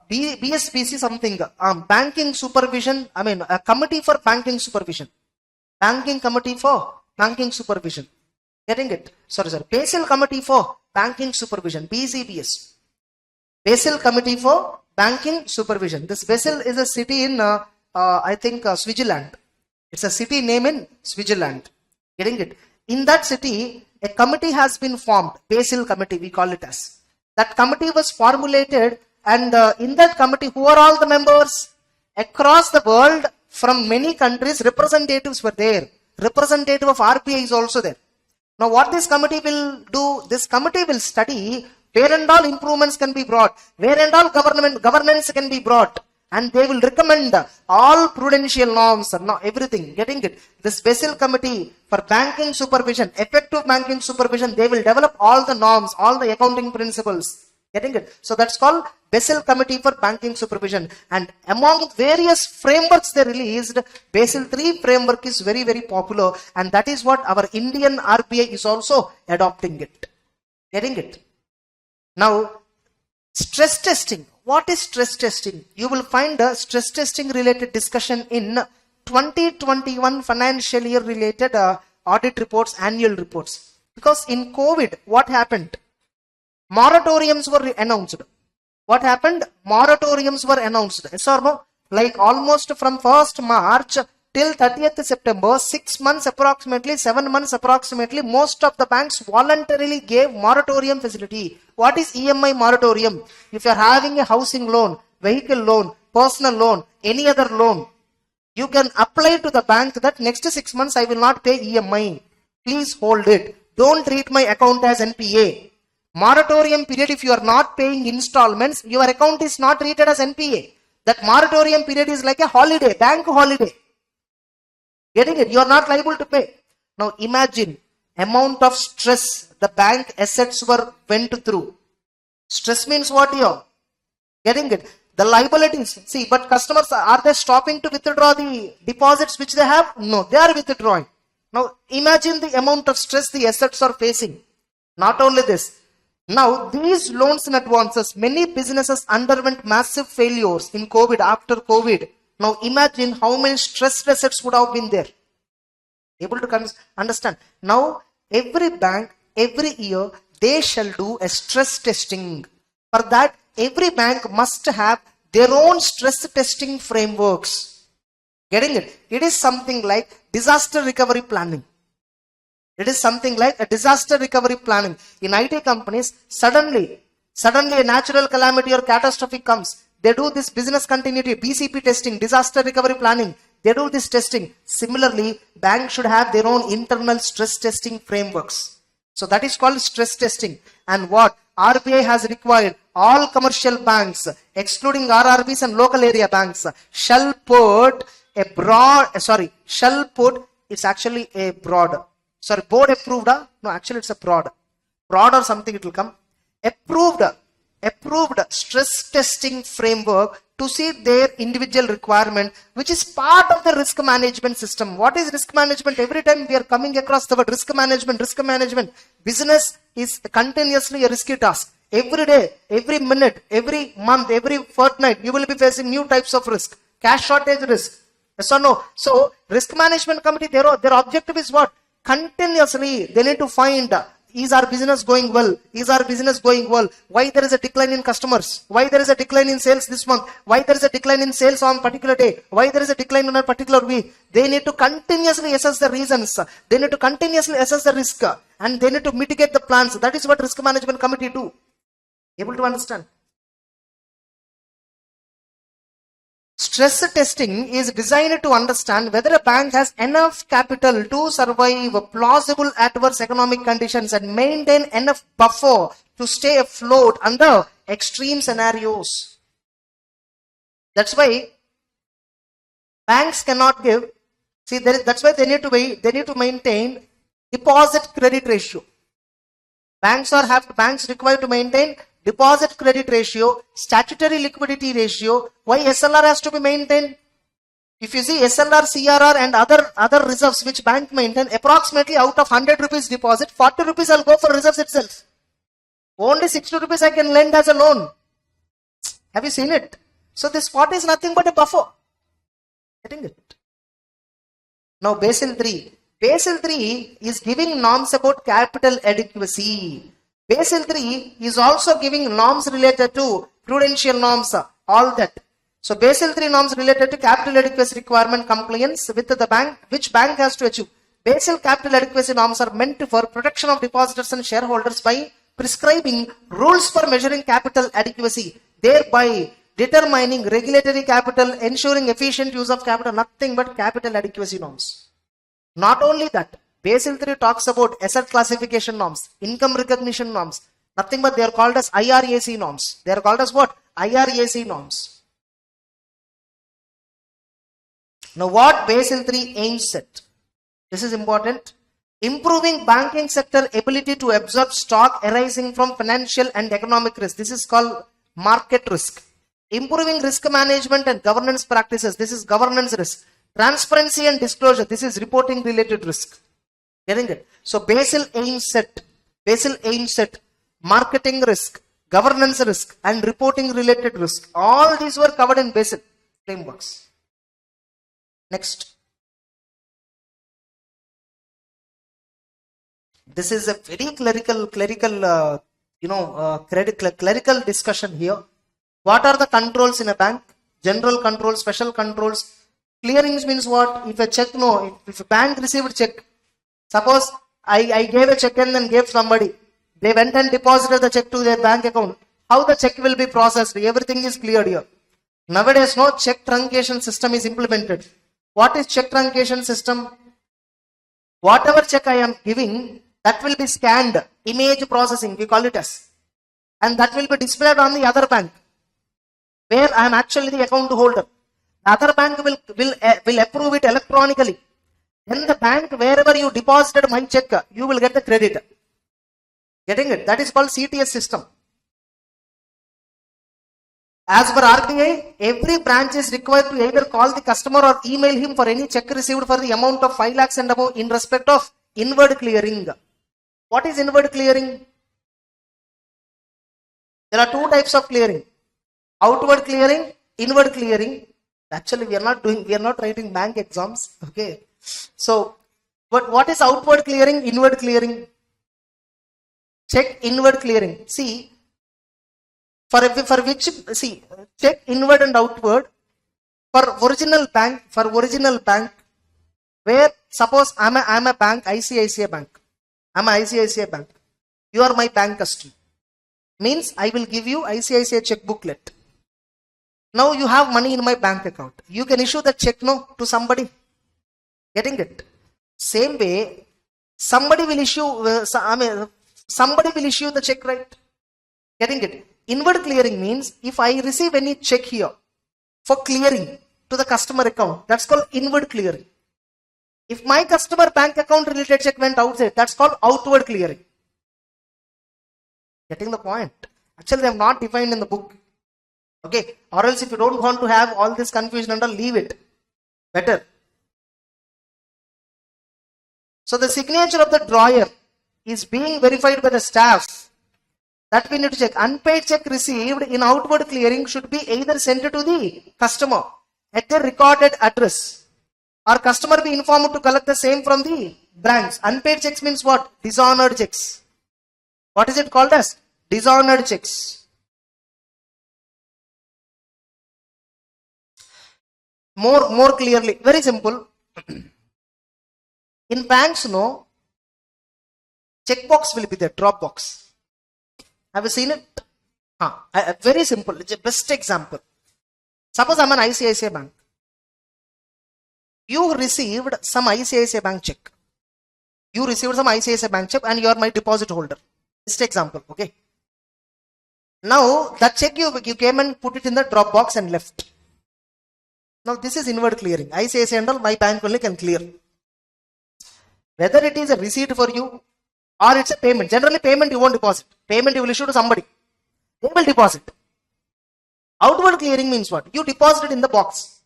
Speaker 2: BSBC something, banking supervision. I mean, a committee for banking supervision. Banking committee for banking supervision. Getting it? Sorry. Basel committee for banking supervision. BCBS. Basel committee for banking supervision. This Basel is a city in, I think, Switzerland. It's a city name in Switzerland. Getting it? In that city, a committee has been formed. Basel committee, we call it as. That committee was formulated, and in that committee, who are all the members? Across the world, from many countries, representatives were there. Representative of RBI is also there. Now, what this committee will do? This committee will study where and all improvements can be brought, where and all governance can be brought, and they will recommend all prudential norms, everything. Getting it? This Basel committee for banking supervision, effective banking supervision, they will develop all the norms, all the accounting principles. Getting it? So that's called Basel committee for banking supervision. And among various frameworks they released, Basel III framework is very, very popular, and that is what our Indian RBI is also adopting it. Getting it? Now, stress testing. What is stress testing? You will find a stress testing related discussion in 2021 financial year related audit reports, annual reports. Because in COVID, what happened? Moratoriums were announced. What happened? Moratoriums were announced. Yes or no? Like almost from 1st March till 30th September, 6 months approximately, 7 months approximately, most of the banks voluntarily gave moratorium facility. What is EMI moratorium? If you are having a housing loan, vehicle loan, personal loan, any other loan, you can apply to the bank that next 6 months I will not pay EMI. Please hold it. Don't treat my account as NPA. Moratorium period, if you are not paying installments, your account is not treated as NPA. That moratorium period is like a holiday, bank holiday. Getting it? You are not liable to pay. Now imagine amount of stress the bank assets went through. Stress means what here? Getting it? The liabilities. See, but customers, are they stopping to withdraw the deposits which they have? No, they are withdrawing. Now imagine the amount of stress the assets are facing. Not only this. Now these loans and advances, many businesses underwent massive failures in COVID, after COVID. Now imagine how many stressed assets would have been there. Able to understand? Now every bank, every year, they shall do a stress testing. For that, every bank must have their own stress testing frameworks. Getting it? It is something like disaster recovery planning. It is something like a disaster recovery planning. In IT companies, suddenly a natural calamity or catastrophe comes. They do this business continuity, BCP testing, disaster recovery planning. They do this testing. Similarly, banks should have their own internal stress testing frameworks. So that is called stress testing. And what RBI has required, all commercial banks, excluding RRBs and local area banks, shall put a broad, it's actually a broad. Sorry, board approved, no, actually it's a broad or something it will come. Approved stress testing framework to see their individual requirement, which is part of the risk management system. What is risk management? Every time we are coming across the word risk management. Business is continuously a risky task. Every day, every minute, every month, every fortnight, you will be facing new types of risk. Cash shortage risk. Yes or no? So, risk management committee, their objective is what? Continuously, they need to find, is our business going well? Is our business going well? Why there is a decline in customers? Why there is a decline in sales this month? Why there is a decline in sales on particular day? Why there is a decline on a particular week? They need to continuously assess the reasons. They need to continuously assess the risk. And they need to mitigate the plans. That is what risk management committee do. Able to understand? Stress testing is designed to understand whether a bank has enough capital to survive plausible adverse economic conditions and maintain enough buffer to stay afloat under extreme scenarios. That's why banks cannot give. See, that's why they need to maintain deposit credit ratio. Banks required to maintain deposit credit ratio, statutory liquidity ratio. Why SLR has to be maintained? If you see SLR, CRR and other reserves which bank maintain, approximately out of 100 rupees deposit, 40 rupees I'll go for reserves itself. Only 60 rupees I can lend as a loan. Have you seen it? So this 40 is nothing but a buffer. Getting it? Now Basel III. Basel III is giving norms about capital adequacy. Basel III is also giving norms related to prudential norms, all that. So Basel III norms related to capital adequacy requirement compliance with the bank, which bank has to achieve. Basel capital adequacy norms are meant for protection of depositors and shareholders by prescribing rules for measuring capital adequacy, thereby determining regulatory capital, ensuring efficient use of capital, nothing but capital adequacy norms. Not only that, Basel III talks about asset classification norms, income recognition norms, nothing but they are called as IRAC norms. They are called as what? IRAC norms. Now what Basel III aims at? This is important. Improving banking sector ability to absorb stock arising from financial and economic risk. This is called market risk. Improving risk management and governance practices. This is governance risk. Transparency and disclosure. This is reporting related risk. Getting it? So Basel aims at marketing risk, governance risk and reporting related risk. All these were covered in Basel frameworks. Next. This is a very clerical discussion here. What are the controls in a bank? General controls, special controls. Clearings means what? If a check, if a bank received a check, suppose I gave a check and then gave somebody, they went and deposited the check to their bank account. How the check will be processed? Everything is cleared here. Nowadays, no check truncation system is implemented. What is check truncation system? Whatever check I am giving, that will be scanned, image processing, we call it as, and that will be displayed on the other bank, where I am actually the account holder. The other bank will approve it electronically. Then the bank, wherever you deposited my check, you will get the credit. Getting it? That is called CTS system. As per RBI, every branch is required to either call the customer or email him for any check received for the amount of 5 lakhs and above in respect of inward clearing. What is inward clearing? There are two types of clearing. Outward clearing, inward clearing. Actually, we are not writing bank exams. Okay. So, but what is outward clearing, inward clearing? Check inward clearing. See, check inward and outward for original bank, where suppose I'm a bank, ICICI bank. I'm a ICICI bank. You are my bank customer. Means I will give you ICICI check booklet. Now you have money in my bank account. You can issue the check to somebody. Getting it? Same way, somebody will issue the check, right? Getting it? Inward clearing means if I receive any check here for clearing to the customer account, that's called inward clearing. If my customer bank account related check went outside, that's called outward clearing. Getting the point? Actually, they have not defined in the book. Okay, or else if you don't want to have all this confusion and all, leave it. Better. So the signature of the drawer is being verified by the staff. That we need to check. Unpaid check received in outward clearing should be either sent to the customer at the recorded address, or customer be informed to collect the same from the branch. Unpaid checks means what? Dishonored checks. What is it called as? Dishonored checks. More clearly, very simple. In banks, checkbox will be there, drop box. Have you seen it? Very simple. It's the best example. Suppose I'm an ICICI bank. You received some ICICI bank check. And you are my deposit holder. Best example, okay? Now that check you came and put it in the drop box and left. Now this is inward clearing. ICICI and all, my bank only can clear. Whether it is a receipt for you or it's a payment. Generally payment you won't deposit. Payment you will issue to somebody. They will deposit. Outward clearing means what? You deposit it in the box.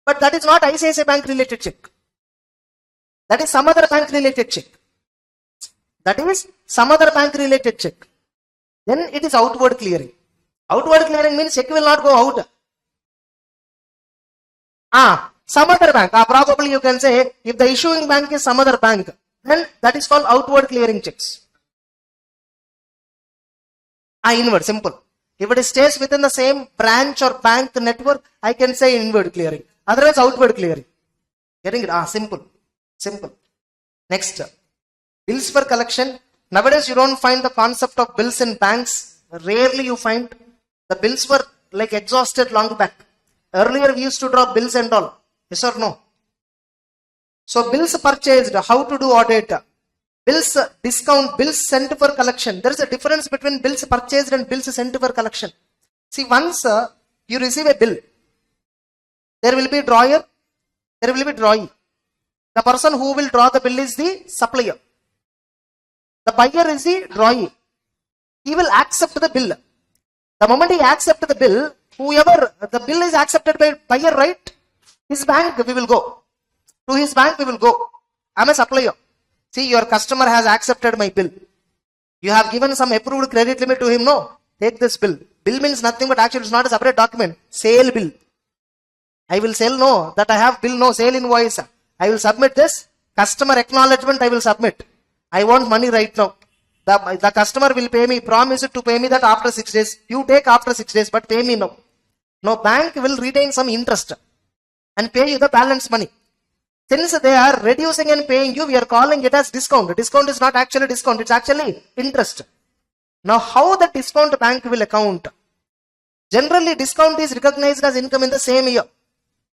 Speaker 2: But that is not ICICI bank related check. That is some other bank related check. That is some other bank related check. Then it is outward clearing. Outward clearing means check will not go out. Some other bank. Probably you can say if the issuing bank is some other bank, then that is called outward clearing checks. Inward, simple. If it stays within the same branch or bank network, I can say inward clearing. Otherwise outward clearing. Getting it? Simple. Simple. Next, bills for collection. Nowadays you don't find the concept of bills in banks. Rarely you find. The bills were like exhausted long back. Earlier we used to draw bills and all. Yes or no? So bills purchased, how to do audit? Bills discount, bills sent for collection. There is a difference between bills purchased and bills sent for collection. See, once you receive a bill, there will be a drawer, there will be a drawee. The person who will draw the bill is the supplier. The buyer is the drawee. He will accept the bill. The moment he accepts the bill, whoever, the bill is accepted by buyer, right? His bank we will go. To his bank we will go. I am a supplier. See, your customer has accepted my bill. You have given some approved credit limit to him. No, take this bill. Bill means nothing but actually it's not a separate document. Sale bill. I will sell, no. That I have bill, no. Sale invoice. I will submit this. Customer acknowledgement I will submit. I want money right now. The customer will pay me. Promise to pay me that after 6 days. You take after 6 days but pay me now. No, bank will retain some interest and pay you the balance money. Since they are reducing and paying you, we are calling it as discount. Discount is not actually discount, it's actually interest. Now, how the discount bank will account? Generally, discount is recognized as income in the same year.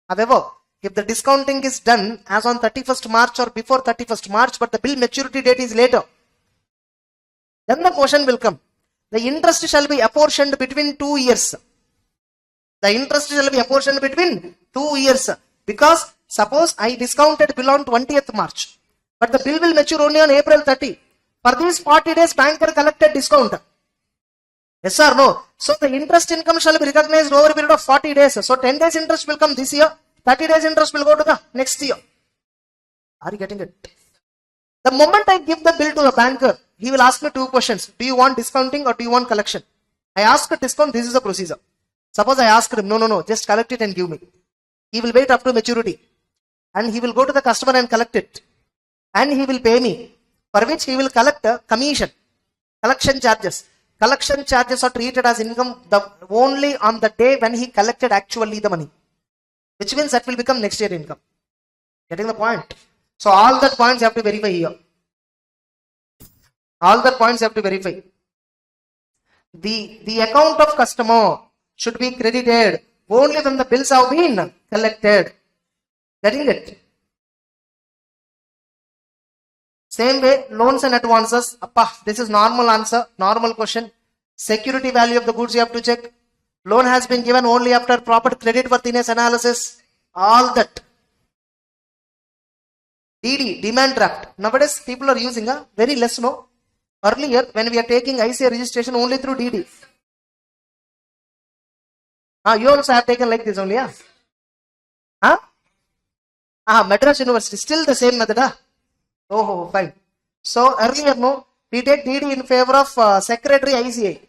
Speaker 2: However, if the discounting is done as on 31st March or before 31st March, but the bill maturity date is later, then the question will come. The interest shall be apportioned between 2 years. The interest shall be apportioned between 2 years. Because suppose I discounted bill on 20th March, but the bill will mature only on April 30. For these 40 days, banker collected discount. Yes or no? So the interest income shall be recognized over a period of 40 days. So 10 days interest will come this year, 30 days interest will go to the next year. Are you getting it? The moment I give the bill to the banker, he will ask me 2 questions. Do you want discounting or do you want collection? I ask a discount, this is the procedure. Suppose I ask him, no, just collect it and give me. He will wait up to maturity. And he will go to the customer and collect it. And he will pay me. For which he will collect a commission. Collection charges. Collection charges are treated as income only on the day when he collected actually the money. Which means that will become next year income. Getting the point? So all that points you have to verify here. All that points you have to verify. The account of customer should be credited only when the bills have been collected. Getting it? Same way, loans and advances. This is normal answer, normal question. Security value of the goods you have to check. Loan has been given only after proper credit worthiness analysis. All that. DD, demand draft. Nowadays, people are using very less, no? Earlier, when we are taking ICA registration only through DD. You also have taken like this only, Madras University, still the same method, Oh, fine. So earlier, no, we take DD in favor of Secretary ICA.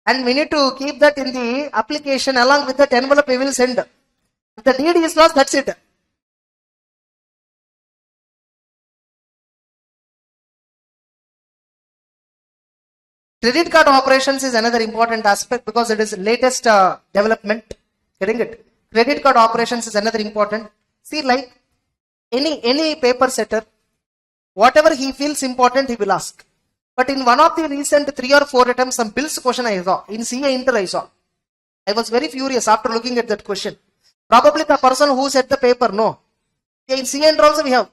Speaker 2: And we need to keep that in the application along with that envelope we will send. If the DD is lost, that's it. Credit card operations is another important aspect because it is latest development. Getting it? Credit card operations is another important. See, like any paper setter, whatever he feels important, he will ask. But in one of the recent 3 or 4 attempts, some bills question I saw. In CA Inter I saw. I was very furious after looking at that question. Probably the person who set the paper, no. In CA Inter also we have.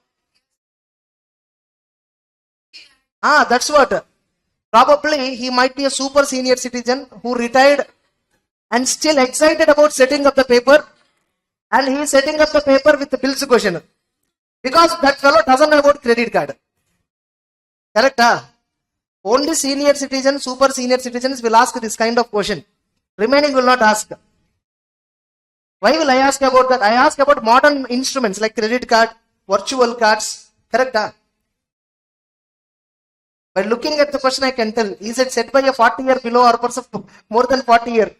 Speaker 2: That's what. Probably he might be a super senior citizen who retired and still excited about setting up the paper, and he is setting up the paper with the bills question because that fellow doesn't know about credit card. Correct? Only senior citizens, super senior citizens will ask this kind of question. Remaining will not ask. Why will I ask about that? I ask about modern instruments like credit card, virtual cards. Correct? By looking at the question, I can tell, is it set by a 40-year below or person more than 40-year?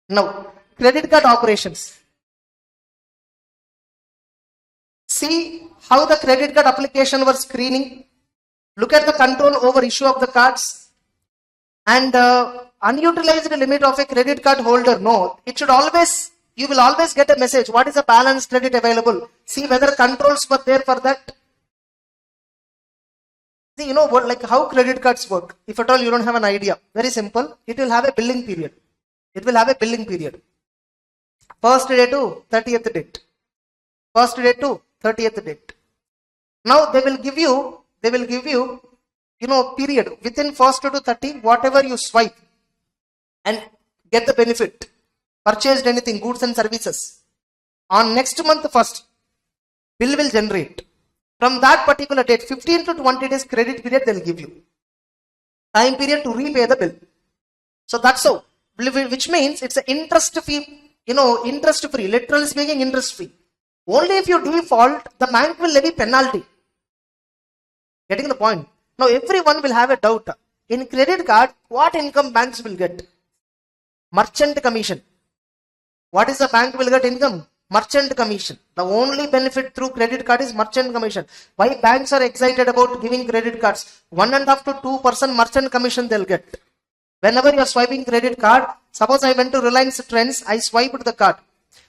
Speaker 2: Now, credit card operations. See how the credit card application was screening. Look at the control over issue of the cards. And unutilized limit of a credit card holder. No, it should always, you will always get a message. What is the balance credit available? See whether controls were there for that. See, you know what, like how credit cards work. If at all you don't have an idea, very simple. It will have a billing period. It will have a billing period. First day to 30th date. First day to 30th date. Now they will give you, period within first to 30, whatever you swipe and get the benefit. Purchased anything, goods and services. On next month first, bill will generate. From that particular date, 15 to 20 days credit period they will give you. Time period to repay the bill. So that's how. Which means it's an interest fee, interest free, literally speaking interest free. Only if you default, the bank will levy penalty. Getting the point? Now everyone will have a doubt. In credit card, what income banks will get? Merchant commission. What is the bank will get income? Merchant commission. The only benefit through credit card is merchant commission. Why banks are excited about giving credit cards? 1.5 to 2% merchant commission they'll get. Whenever you are swiping credit card, suppose I went to Reliance Trends, I swiped the card.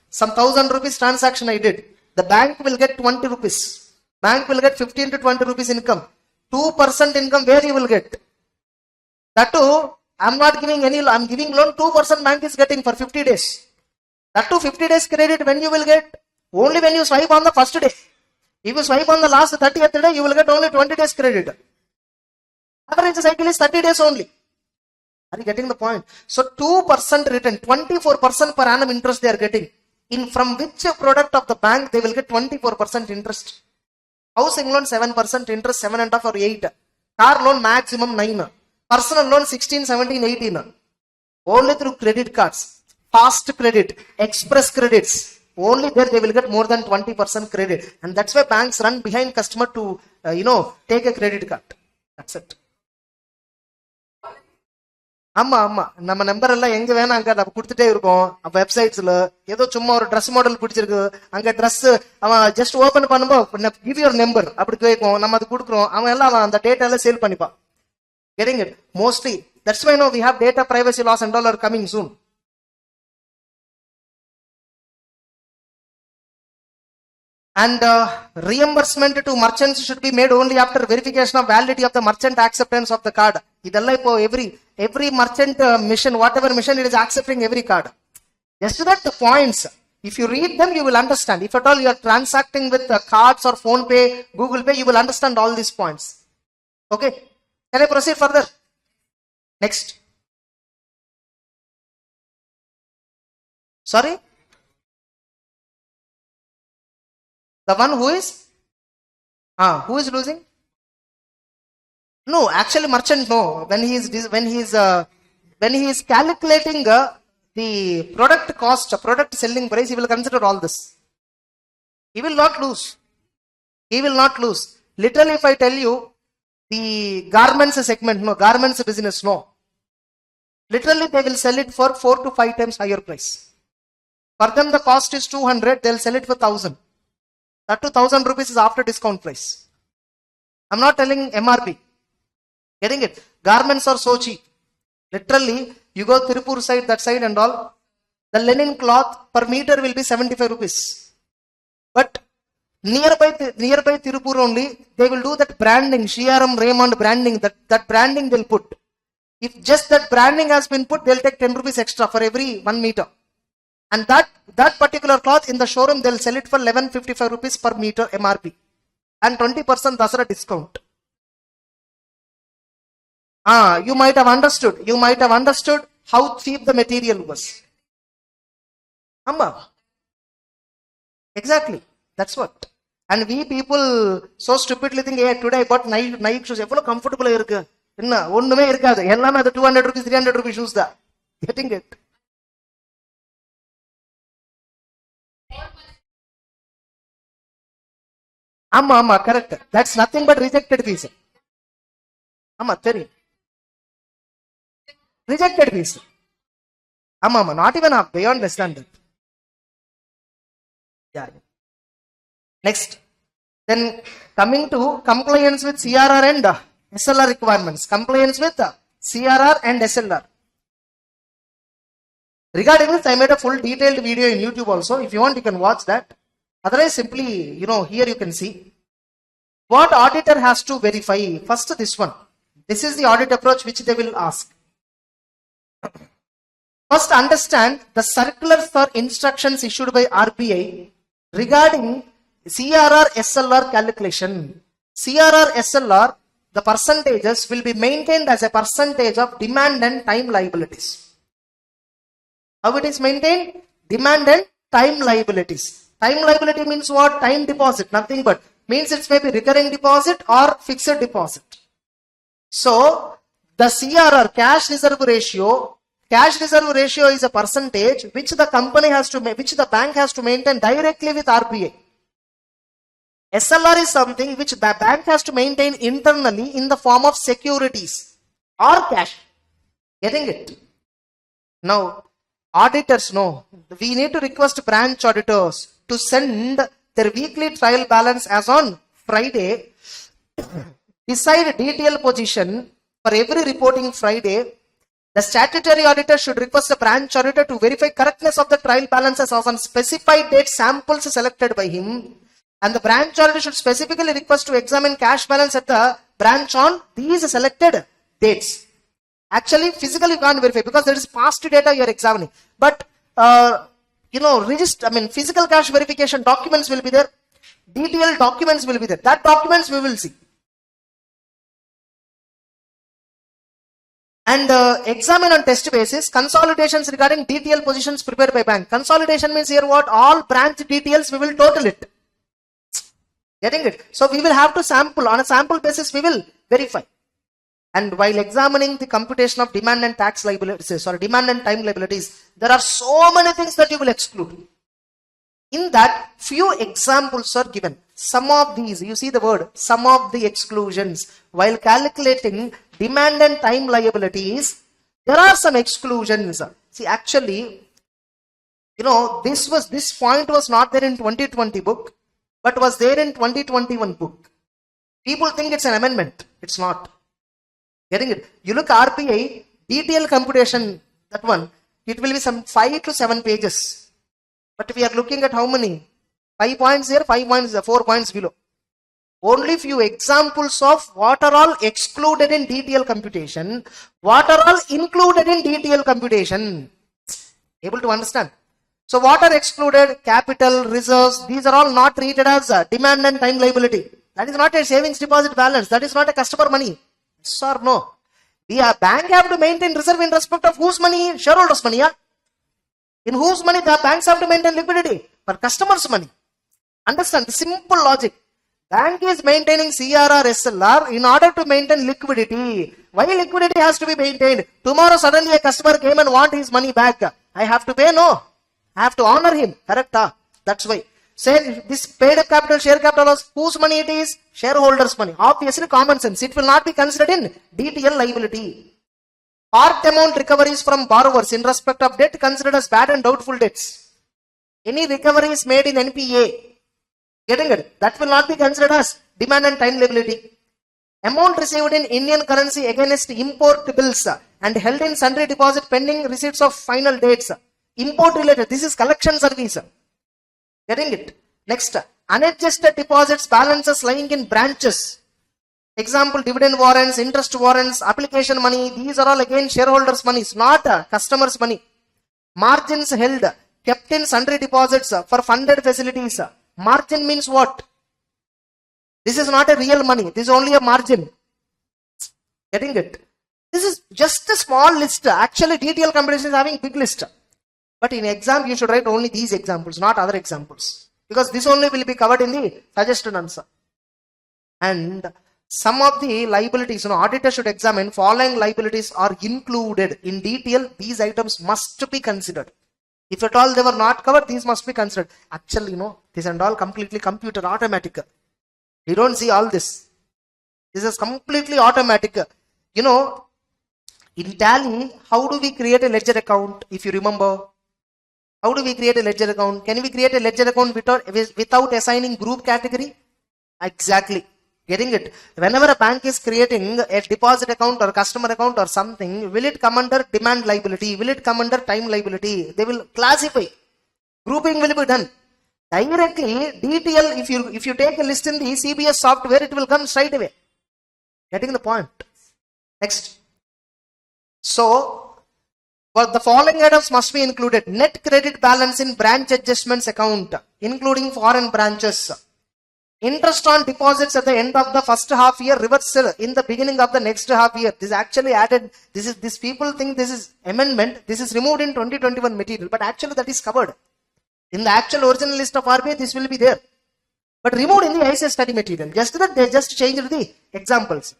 Speaker 2: Some 1,000 rupees transaction I did. The bank will get 20 rupees. Bank will get 15 to 20 rupees income. 2% income where you will get. That too, I'm not giving any, I'm giving loan, 2% bank is getting for 50 days. That too 50 days credit when you will get? Only when you swipe on the first day. If you swipe on the last 30th day, you will get only 20 days credit. Average cycle is 30 days only. Are you getting the point? So 2% return, 24% per annum interest they are getting. In from which product of the bank they will get 24% interest. Housing loan 7% interest, 7.5 or 8. Car loan maximum 9. Personal loan 16, 17, 18. Only through credit cards. Fast credit, express credits. Only there they will get more than 20% credit. And that's why banks run behind customer to, take a credit card. That's it. ஆமா நம்ம number எல்லாம் எங்க வேணா அங்க நம்ம கொடுத்துட்டே இருக்கோம். வெப்சைட்ஸ்ல ஏதோ சும்மா ஒரு ட்ரெஸ் மாடல் பிடிச்சிருக்கு, அங்க ட்ரெஸ் அவன் ஜஸ்ட் ஓபன் பண்ணும்போது கிவ் யுவர் நம்பர் அப்படி கேட்கும், நம்ம அது கொடுக்குறோம், அவன் எல்லாம் அந்த டேட்டா எல்லாம் sale பண்ணிப்பான். Getting it? Mostly. That's why we have data privacy laws and all are coming soon. And reimbursement to merchants should be made only after verification of validity of the merchant acceptance of the card. Idella ipo every merchant mission, whatever mission, it is accepting every card. Just that the points, if you read them, you will understand. If at all you are transacting with cards or phone pay, Google Pay, you will understand all these points. Okay, can I proceed further? Next. Sorry? The one who is losing? No, actually merchant no. When he is calculating the product cost, product selling price, he will consider all this. He will not lose. He will not lose. Literally, if I tell you the garments segment, no, garments business, no. Literally, they will sell it for 4 to 5 times higher price. For them, the cost is 200. They'll sell it for 1,000. That 2,000 rupees is after discount price. I'm not telling MRP. Getting it? Garments are so cheap. Literally, you go Tirupur side, that side and all, the linen cloth per meter will be 75 rupees. But nearby Tirupur only, they will do that branding, Shiaram Raymond branding, that branding they'll put. If just that branding has been put, they'll take 10 rupees extra for every 1 meter. And that particular cloth in the showroom, they'll sell it for 1155 rupees per meter MRP. And 20% Dasara discount. You might have understood. You might have understood how cheap the material was. Amma. Exactly. That's what. And we people so stupidly think, hey, today I got Nike shoes. Evlo comfortable irukku. Enna onnume irukadu. Ellame adu 200 rupees, 300 rupees shoes da. Getting it. Amma, correct. That's nothing but rejected piece. Amma, teri. Rejected piece. Amma, not even half, beyond less than that. Yeah. Next. Then coming to compliance with CRR and SLR requirements. Compliance with CRR and SLR. Regarding this, I made a full detailed video in YouTube also. If you want, you can watch that. Otherwise, simply, here you can see. What auditor has to verify? First, this one. This is the audit approach which they will ask. First, understand the circulars or instructions issued by RBI regarding CRR SLR calculation. CRR SLR, the percentages will be maintained as a percentage of demand and time liabilities. How it is maintained? Demand and time liabilities. Time liability means what? Time deposit, nothing but. Means it's maybe recurring deposit or fixed deposit. So, the CRR, cash reserve ratio is a percentage which the company has to, which the bank has to maintain directly with RBI. SLR is something which the bank has to maintain internally in the form of securities or cash. Getting it? Now, auditors know, we need to request branch auditors to send their weekly trial balance as on Friday. Decide detailed position for every reporting Friday. The statutory auditor should request the branch auditor to verify correctness of the trial balances as on specified date samples selected by him. And the branch auditor should specifically request to examine cash balance at the branch on these selected dates. Actually, physically you can't verify because there is past data you are examining. But, physical cash verification documents will be there. Detailed documents will be there. That documents we will see. And examine on test basis consolidations regarding detailed positions prepared by bank. Consolidation means here what? All branch details we will total it. Getting it? So we will have to sample. On a sample basis we will verify. And while examining the computation of demand and tax liabilities, or demand and time liabilities, there are so many things that you will exclude. In that, few examples are given. Some of these, you see the word, some of the exclusions. While calculating demand and time liabilities, there are some exclusions. See, actually, this point was not there in 2020 book, but was there in 2021 book. People think it's an amendment. It's not. Getting it? You look RBI, detailed computation, that one, it will be some 5 to 7 pages. But we are looking at how many? 5 points here, 5 points, 4 points below. Only few examples of what are all excluded in detailed computation, what are all included in detailed computation. Able to understand? So what are excluded? Capital, reserves, these are all not treated as demand and time liability. That is not a savings deposit balance. That is not a customer money. Yes or no? The bank have to maintain reserve in respect of whose money? Shareholders' money. Yeah? In whose money the banks have to maintain liquidity? For customers' money. Understand the simple logic. Bank is maintaining CRR SLR in order to maintain liquidity. Why liquidity has to be maintained? Tomorrow suddenly a customer came and want his money back. I have to pay? No. I have to honor him. Correct? That's why. Say this paid up capital, share capital, whose money it is? Shareholders' money. Obviously common sense. It will not be considered in DTL liability. Part amount recoveries from borrowers in respect of debt considered as bad and doubtful debts. Any recoveries made in NPA. Getting it? That will not be considered as demand and time liability. Amount received in Indian currency against import bills and held in sundry deposit pending receipts of final dates. Import related. This is collection service. Getting it? Next, unadjusted deposits balances lying in branches. Example, dividend warrants, interest warrants, application money. These are all again shareholders' money, not customers' money. Margins held, kept in sundry deposits for funded facilities. Margin means what? This is not a real money. This is only a margin. Getting it? This is just a small list. Actually, detailed computation is having big list. But in exam, you should write only these examples, not other examples. Because this only will be covered in the suggested answer. And some of the liabilities, auditor should examine following liabilities are included in detail. These items must be considered. If at all they were not covered, these must be considered. Actually, this and all completely computer automatic. You don't see all this. This is completely automatic. In Tally, how do we create a ledger account? If you remember, how do we create a ledger account? Can we create a ledger account without assigning group category? Exactly. Getting it? Whenever a bank is creating a deposit account or customer account or something, will it come under demand liability? Will it come under time liability? They will classify. Grouping will be done. Directly, detail, if you take a list in the CBS software, it will come straight away. Getting the point? Next. So, the following items must be included. Net credit balance in branch adjustments account, including foreign branches. Interest on deposits at the end of the first half year, reversal in the beginning of the next half year. This is actually added. This people think this is amendment. This is removed in 2021 material, but actually that is covered. In the actual original list of RBI, this will be there. But removed in the ICI study material. Just that they just changed the examples.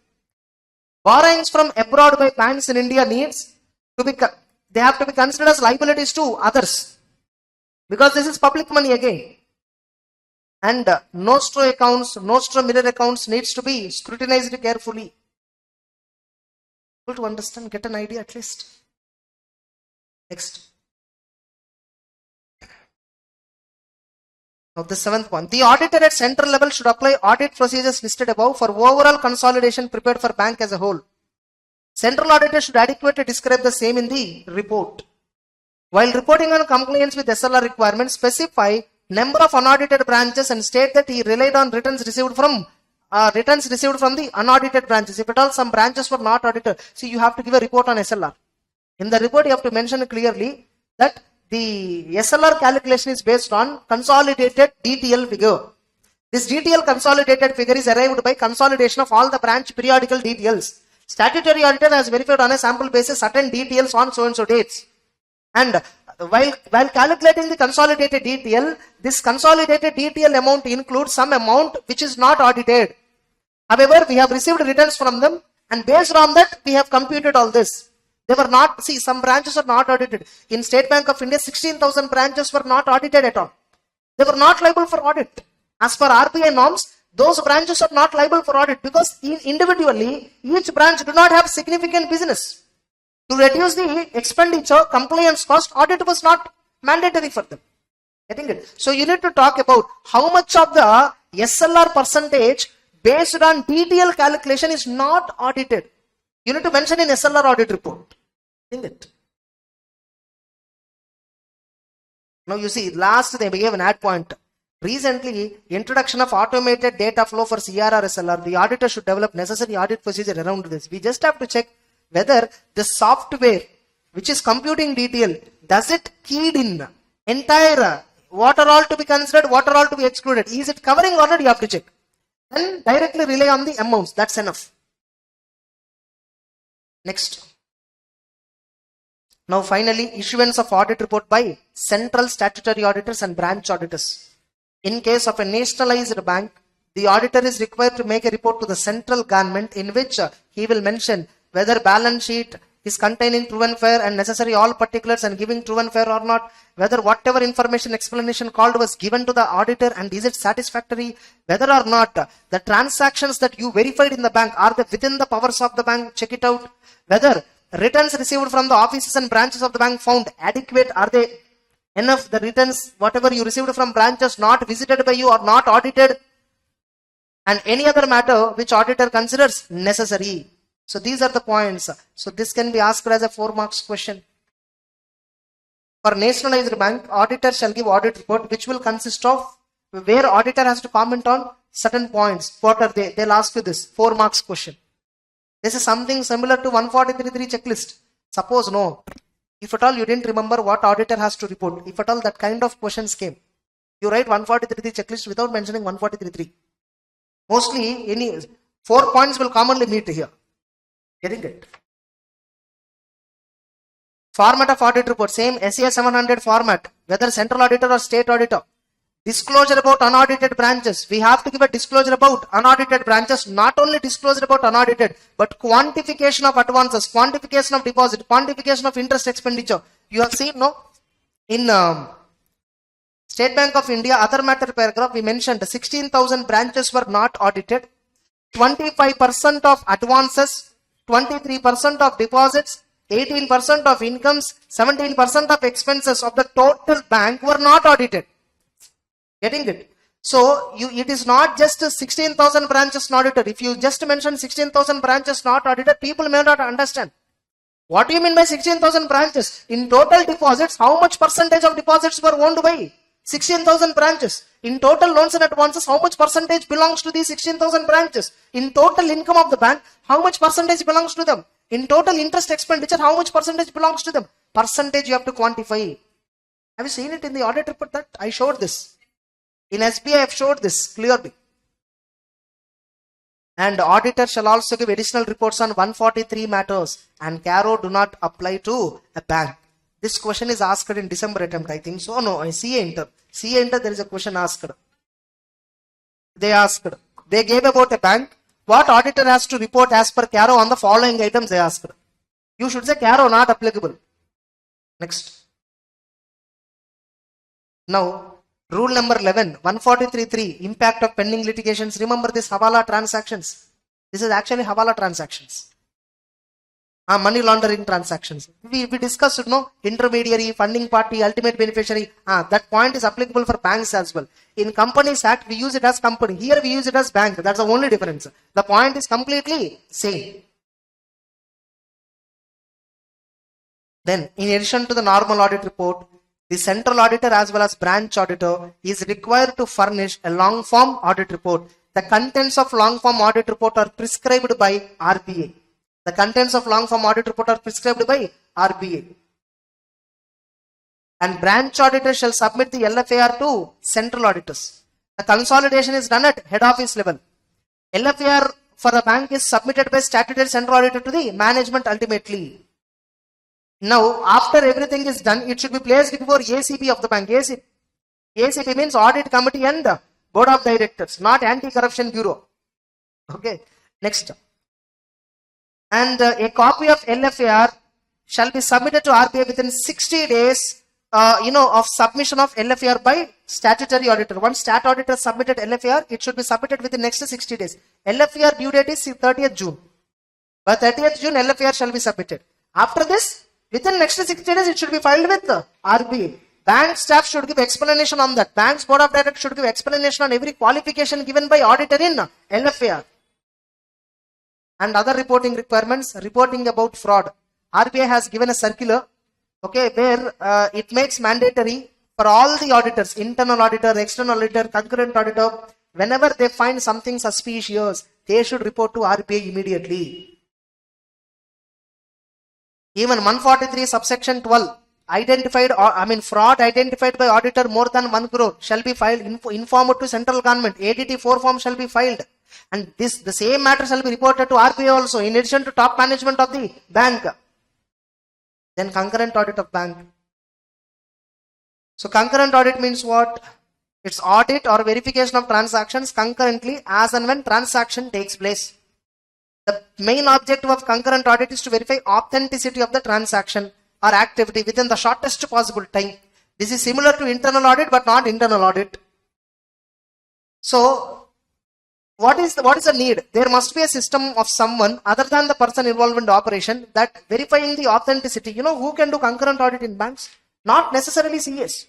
Speaker 2: Borrowings from abroad by banks in India they have to be considered as liabilities to others. Because this is public money again. And nostro accounts, nostro mirror accounts needs to be scrutinized carefully. Able to understand, get an idea at least. Next. Now the seventh one. The auditor at central level should apply audit procedures listed above for overall consolidation prepared for bank as a whole. Central auditor should adequately describe the same in the report. While reporting on compliance with SLR requirements, specify number of unaudited branches and state that he relied on returns received from the unaudited branches. If at all some branches were not audited, see, you have to give a report on SLR. In the report, you have to mention clearly that the SLR calculation is based on consolidated DTL figure. This DTL consolidated figure is arrived by consolidation of all the branch periodical details. Statutory auditor has verified on a sample basis certain details on so and so dates. And while calculating the consolidated DTL, this consolidated DTL amount includes some amount which is not audited. However, we have received returns from them, and based on that, we have computed all this. They were not, see, some branches are not audited. In State Bank of India, 16,000 branches were not audited at all. They were not liable for audit. As per RBI norms, those branches are not liable for audit because individually, each branch do not have significant business. To reduce the expenditure, compliance cost, audit was not mandatory for them. Getting it? So you need to talk about how much of the SLR percentage based on DTL calculation is not audited. You need to mention in SLR audit report. Getting it? Now you see, last they gave an add point. Recently, introduction of automated data flow for CRR SLR. The auditor should develop necessary audit procedure around this. We just have to check whether the software which is computing detail, does it keyed in entire what are all to be considered, what are all to be excluded. Is it covering or not? You have to check. Then directly rely on the amounts. That's enough. Next. Now finally, issuance of audit report by central statutory auditors and branch auditors. In case of a nationalized bank, the auditor is required to make a report to the central government in which he will mention whether balance sheet is containing true and fair and necessary all particulars and giving true and fair or not, whether whatever information explanation called was given to the auditor and is it satisfactory, whether or not the transactions that you verified in the bank are they within the powers of the bank, check it out, whether returns received from the offices and branches of the bank found adequate, are they enough, the returns whatever you received from branches not visited by you or not audited, and any other matter which auditor considers necessary. So these are the points. So this can be asked as a 4 marks question. For nationalized bank, auditor shall give audit report which will consist of where auditor has to comment on certain points. What are they? They'll ask you this 4 marks question. This is something similar to 143.3 checklist. Suppose no. If at all you didn't remember what auditor has to report, if at all that kind of questions came, you write 143.3 checklist without mentioning 143.3. Mostly any 4 points will commonly meet here. Getting it? Format of audit report, same SES 700 format, whether central auditor or state auditor. Disclosure about unaudited branches. We have to give a disclosure about unaudited branches, not only disclosure about unaudited, but quantification of advances, quantification of deposit, quantification of interest expenditure. You have seen, no? In State Bank of India, other matter paragraph, we mentioned 16,000 branches were not audited, 25% of advances, 23% of deposits, 18% of incomes, 17% of expenses of the total bank were not audited. Getting it? So, it is not just 16,000 branches not audited. If you just mention 16,000 branches not audited, people may not understand. What do you mean by 16,000 branches? In total deposits, how much percentage of deposits were owned by 16,000 branches? In total loans and advances, how much percentage belongs to these 16,000 branches? In total income of the bank, how much percentage belongs to them? In total interest expenditure, how much percentage belongs to them? Percentage you have to quantify. Have you seen it in the audit report that I showed this? In SBI, I have showed this clearly. And auditor shall also give additional reports on 143 matters, and CARO do not apply to a bank. This question is asked in December attempt, I think. So, no, CA Inter. CA Inter, there is a question asked. They gave about a bank. What auditor has to report as per CARO on the following items they asked. You should say CARO not applicable. Next. Now, rule number 11, 143.3, impact of pending litigations. Remember this Hawala transactions. This is actually Hawala transactions. Money laundering transactions. We discussed, intermediary, funding party, ultimate beneficiary. That point is applicable for banks as well. In Companies Act, we use it as company. Here we use it as bank. That's the only difference. The point is completely same. Then, in addition to the normal audit report, the central auditor as well as branch auditor is required to furnish a long form audit report. The contents of long form audit report are prescribed by RBA. The contents of long form audit report are prescribed by RBA. And branch auditor shall submit the LFAR to central auditors. The consolidation is done at head office level. LFAR for the bank is submitted by statutory central auditor to the management ultimately. Now, after everything is done, it should be placed before ACB of the bank. ACB means Audit Committee and Board of Directors, not Anti-Corruption Bureau. Okay, next. And a copy of LFAR shall be submitted to RBI within 60 days, of submission of LFAR by statutory auditor. Once stat auditor submitted LFAR, it should be submitted within next 60 days. LFAR due date is 30th June. By 30th June, LFAR shall be submitted. After this, within next 60 days, it should be filed with RBI. Bank staff should give explanation on that. Bank's board of directors should give explanation on every qualification given by auditor in LFAR. And other reporting requirements, reporting about fraud. RBI has given a circular, where it makes mandatory for all the auditors, internal auditor, external auditor, concurrent auditor, whenever they find something suspicious, they should report to RBI immediately. Even 143 subsection 12, fraud identified by auditor more than 1 crore shall be filed, informed to central government. ADT 4 form shall be filed. And the same matter shall be reported to RBI also, in addition to top management of the bank. Then concurrent audit of bank. So concurrent audit means what? It's audit or verification of transactions concurrently as and when transaction takes place. The main objective of concurrent audit is to verify authenticity of the transaction or activity within the shortest possible time. This is similar to internal audit but not internal audit. So, what is the need? There must be a system of someone other than the person involved in the operation that verifying the authenticity. Who can do concurrent audit in banks? Not necessarily CS.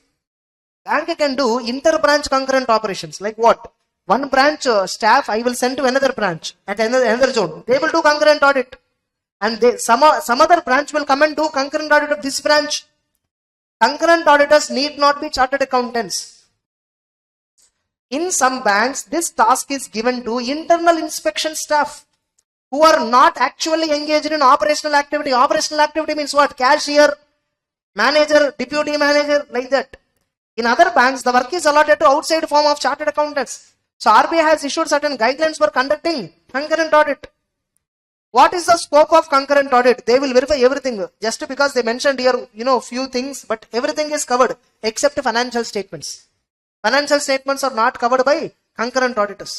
Speaker 2: Bank can do inter-branch concurrent operations. Like what? One branch staff I will send to another branch at another zone. They will do concurrent audit. And some other branch will come and do concurrent audit of this branch. Concurrent auditors need not be chartered accountants. In some banks, this task is given to internal inspection staff who are not actually engaged in operational activity. Operational activity means what? Cashier, manager, deputy manager, like that. In other banks, the work is allotted to outside form of chartered accountants. So RBI has issued certain guidelines for conducting concurrent audit. What is the scope of concurrent audit? They will verify everything. Just because they mentioned here, few things, but everything is covered except financial statements. Financial statements are not covered by concurrent auditors.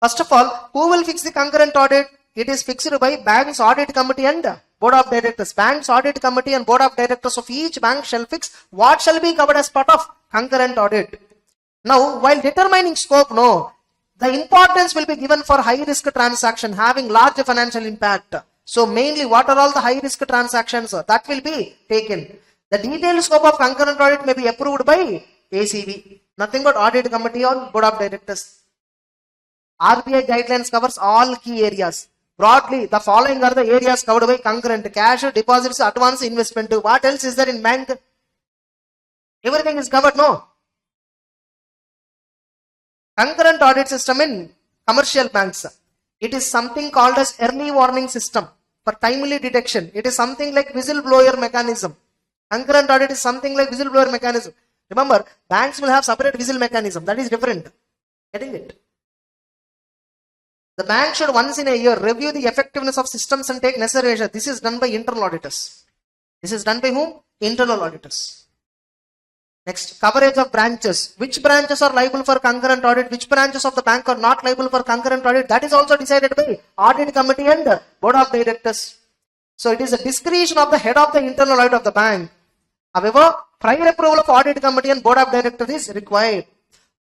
Speaker 2: First of all, who will fix the concurrent audit? It is fixed by bank's audit committee and board of directors. Bank's audit committee and board of directors of each bank shall fix what shall be covered as part of concurrent audit. Now, while determining scope, the importance will be given for high risk transaction having large financial impact. So mainly what are all the high risk transactions that will be taken. The detailed scope of concurrent audit may be approved by ACV. Nothing but audit committee or board of directors. RBI guidelines covers all key areas. Broadly, the following are the areas covered by concurrent: cash, deposits, advance, investment. What else is there in bank? Everything is covered, no? Concurrent audit system in commercial banks. It is something called as early warning system for timely detection. It is something like whistleblower mechanism. Concurrent audit is something like whistleblower mechanism. Remember, banks will have separate whistle mechanism. That is different. Getting it? The bank should once in a year review the effectiveness of systems and take necessary measures. This is done by internal auditors. This is done by whom? Internal auditors. Next, coverage of branches. Which branches are liable for concurrent audit? Which branches of the bank are not liable for concurrent audit? That is also decided by audit committee and board of directors. So it is a discretion of the head of the internal audit of the bank. However, prior approval of audit committee and board of directors is required.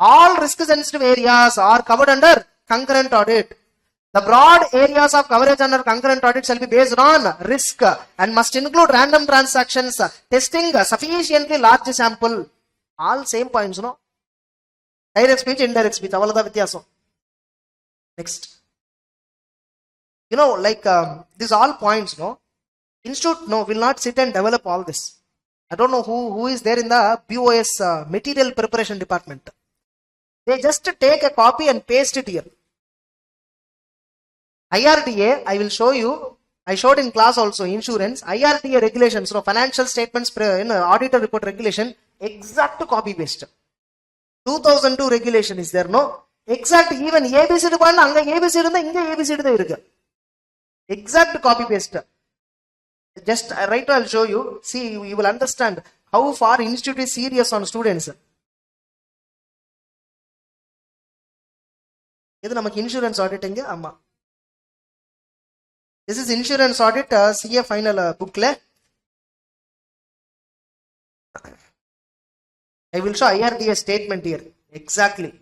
Speaker 2: All risk sensitive areas are covered under concurrent audit. The broad areas of coverage under concurrent audit shall be based on risk and must include random transactions, testing sufficiently large sample. All same points, no? Direct speech, indirect speech. Next. These all points, no? Institute, will not sit and develop all this. I don't know who is there in the BOS material preparation department. They just take a copy and paste it here. IRDA, I will show you. I showed in class also, insurance. IRDA regulations, financial statements, auditor report regulation, exact copy paste. 2002 regulation is there, no? Exact, even ABC department, anga ABC irundha, inga ABC irukku. Exact copy paste. Just right now I will show you. See, you will understand how far institute is serious on students. This is insurance auditing. This is insurance audit CA final booklet. I will show IRDA statement here. Exactly.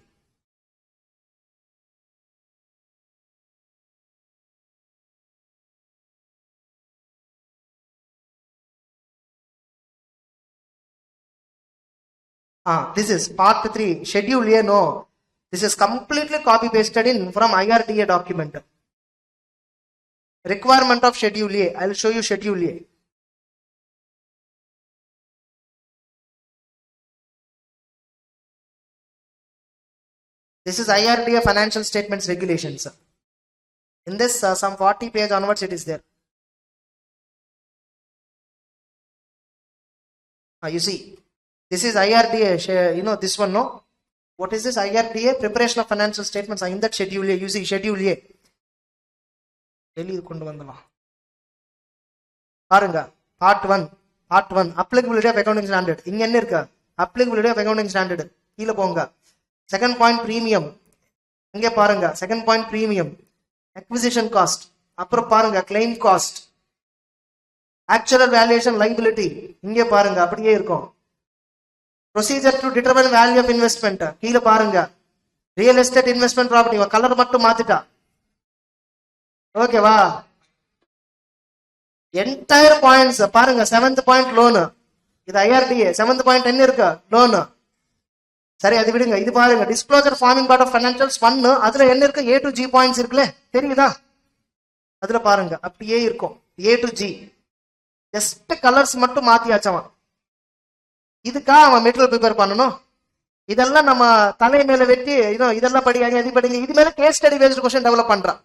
Speaker 2: This is part 3, schedule A, no. This is completely copy pasted in from IRDA document. Requirement of schedule A. I will show you schedule A. This is IRDA financial statements regulations. In this some 40 page onwards it is there. You see, this is IRDA, this one, no? What is this? IRDA preparation of financial statements. In that schedule A, you see schedule A. Part 1, applicability of accounting standard. Applicability of accounting standard. Second point, premium. Second point, premium. Acquisition cost. Claim cost. Actual valuation liability. Procedure to determine value of investment. Real estate investment property. Color mattu mathita. Okay, wow. Entire points. 7th point loan. This IRDA. 7th point loan. Sorry, disclosure forming part of financials 1. A to G points. A to G. Just colors mattu maathiyaachama. இதுக்கா அவன் material prepare பண்ணணும். இதெல்லாம் நம்ம தலை மேல வெட்டி இதெல்லாம் படிங்க இது படிங்க, இது மேல case study based question develop பண்றான்.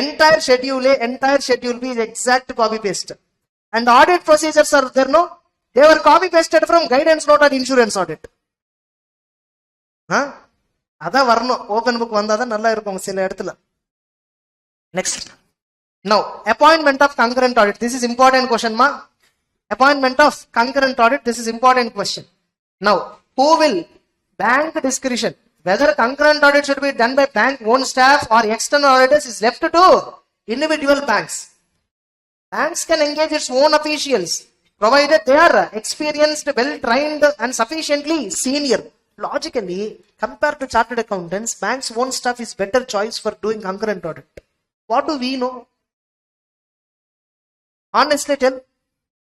Speaker 2: Entire schedule B is exact copy paste. And audit procedures are there, no? They were copy pasted from guidance note on insurance audit. அதான் வரணும். ஓபன் புக் வந்தாதான் நல்லா இருக்கும் சில இடத்துல. Next. Now, appointment of concurrent audit. This is important question, ma. Appointment of concurrent audit. This is important question. Now, who will bank discretion? Whether concurrent audit should be done by bank own staff or external auditors is left to individual banks. Banks can engage its own officials, provided they are experienced, well-trained and sufficiently senior. Logically, compared to chartered accountants, banks' own staff is better choice for doing concurrent audit. What do we know? Honestly tell,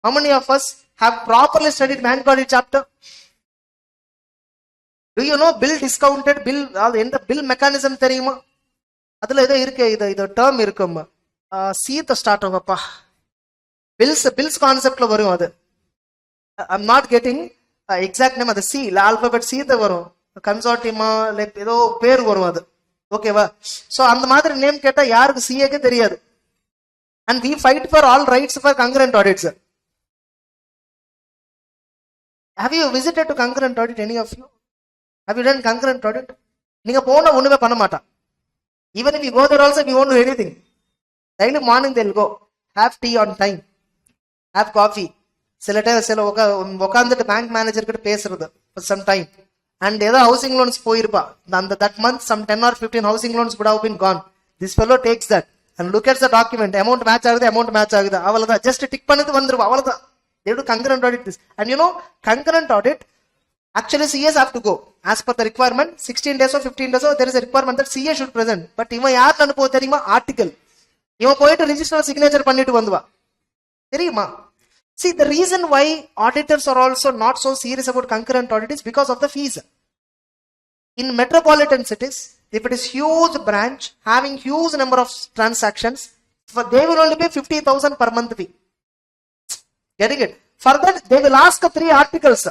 Speaker 2: how many of us have properly studied bank audit chapter? Do you know bill discounted, bill, the bill mechanism தெரியுமா? அதுல ஏதோ இருக்கு, இது term இருக்கும். C த start ஆகும்ப்பா. bills கான்செப்ட்ல வரும் அது. I'm not getting exact name, அது C, alphabet C த வரும். கன்சார்டியமா லைக் ஏதோ பேர் வரும் அது. ஓகேவா? சோ அந்த மாதிரி நேம் கேட்டா யாருக்கு CA-க்கு தெரியாது. And we fight for all rights for concurrent audits. Have you visited to concurrent audit, any of you? Have you done concurrent audit? நீங்க போனா ஒண்ணுமே பண்ண மாட்டான். Even if you go there also, we won't do anything. Daily morning they'll go, have tea on time, have coffee. சில உட்காந்துட்டு bank manager கிட்ட பேசுறது for some time. And ஏதோ ஹவுசிங் லோன்ஸ் போயிருப்பா. that month some 10 or 15 housing loans would have been gone. This fellow takes that and look at the document. Amount match ஆகுது, amount match ஆகுது. அவ்வளவுதான், just tick பண்ணிட்டு வந்துருவா, அவ்வளவுதான். They do concurrent audit this. And you know, concurrent audit, actually CAs have to go. As per the requirement, 16 days or 15 days, there is a requirement that CA should present. But இவன் யார் அனுப்ப தெரியுமா? Article. இவன் போயிட்டு register signature பண்ணிட்டு வந்துவா. தெரியுமா? See, the reason why auditors are also not so serious about concurrent audit is because of the fees. In metropolitan cities, if it is huge branch having huge number of transactions, they will only pay 50,000 per month fee. Getting it? For that, they will ask 3 articles.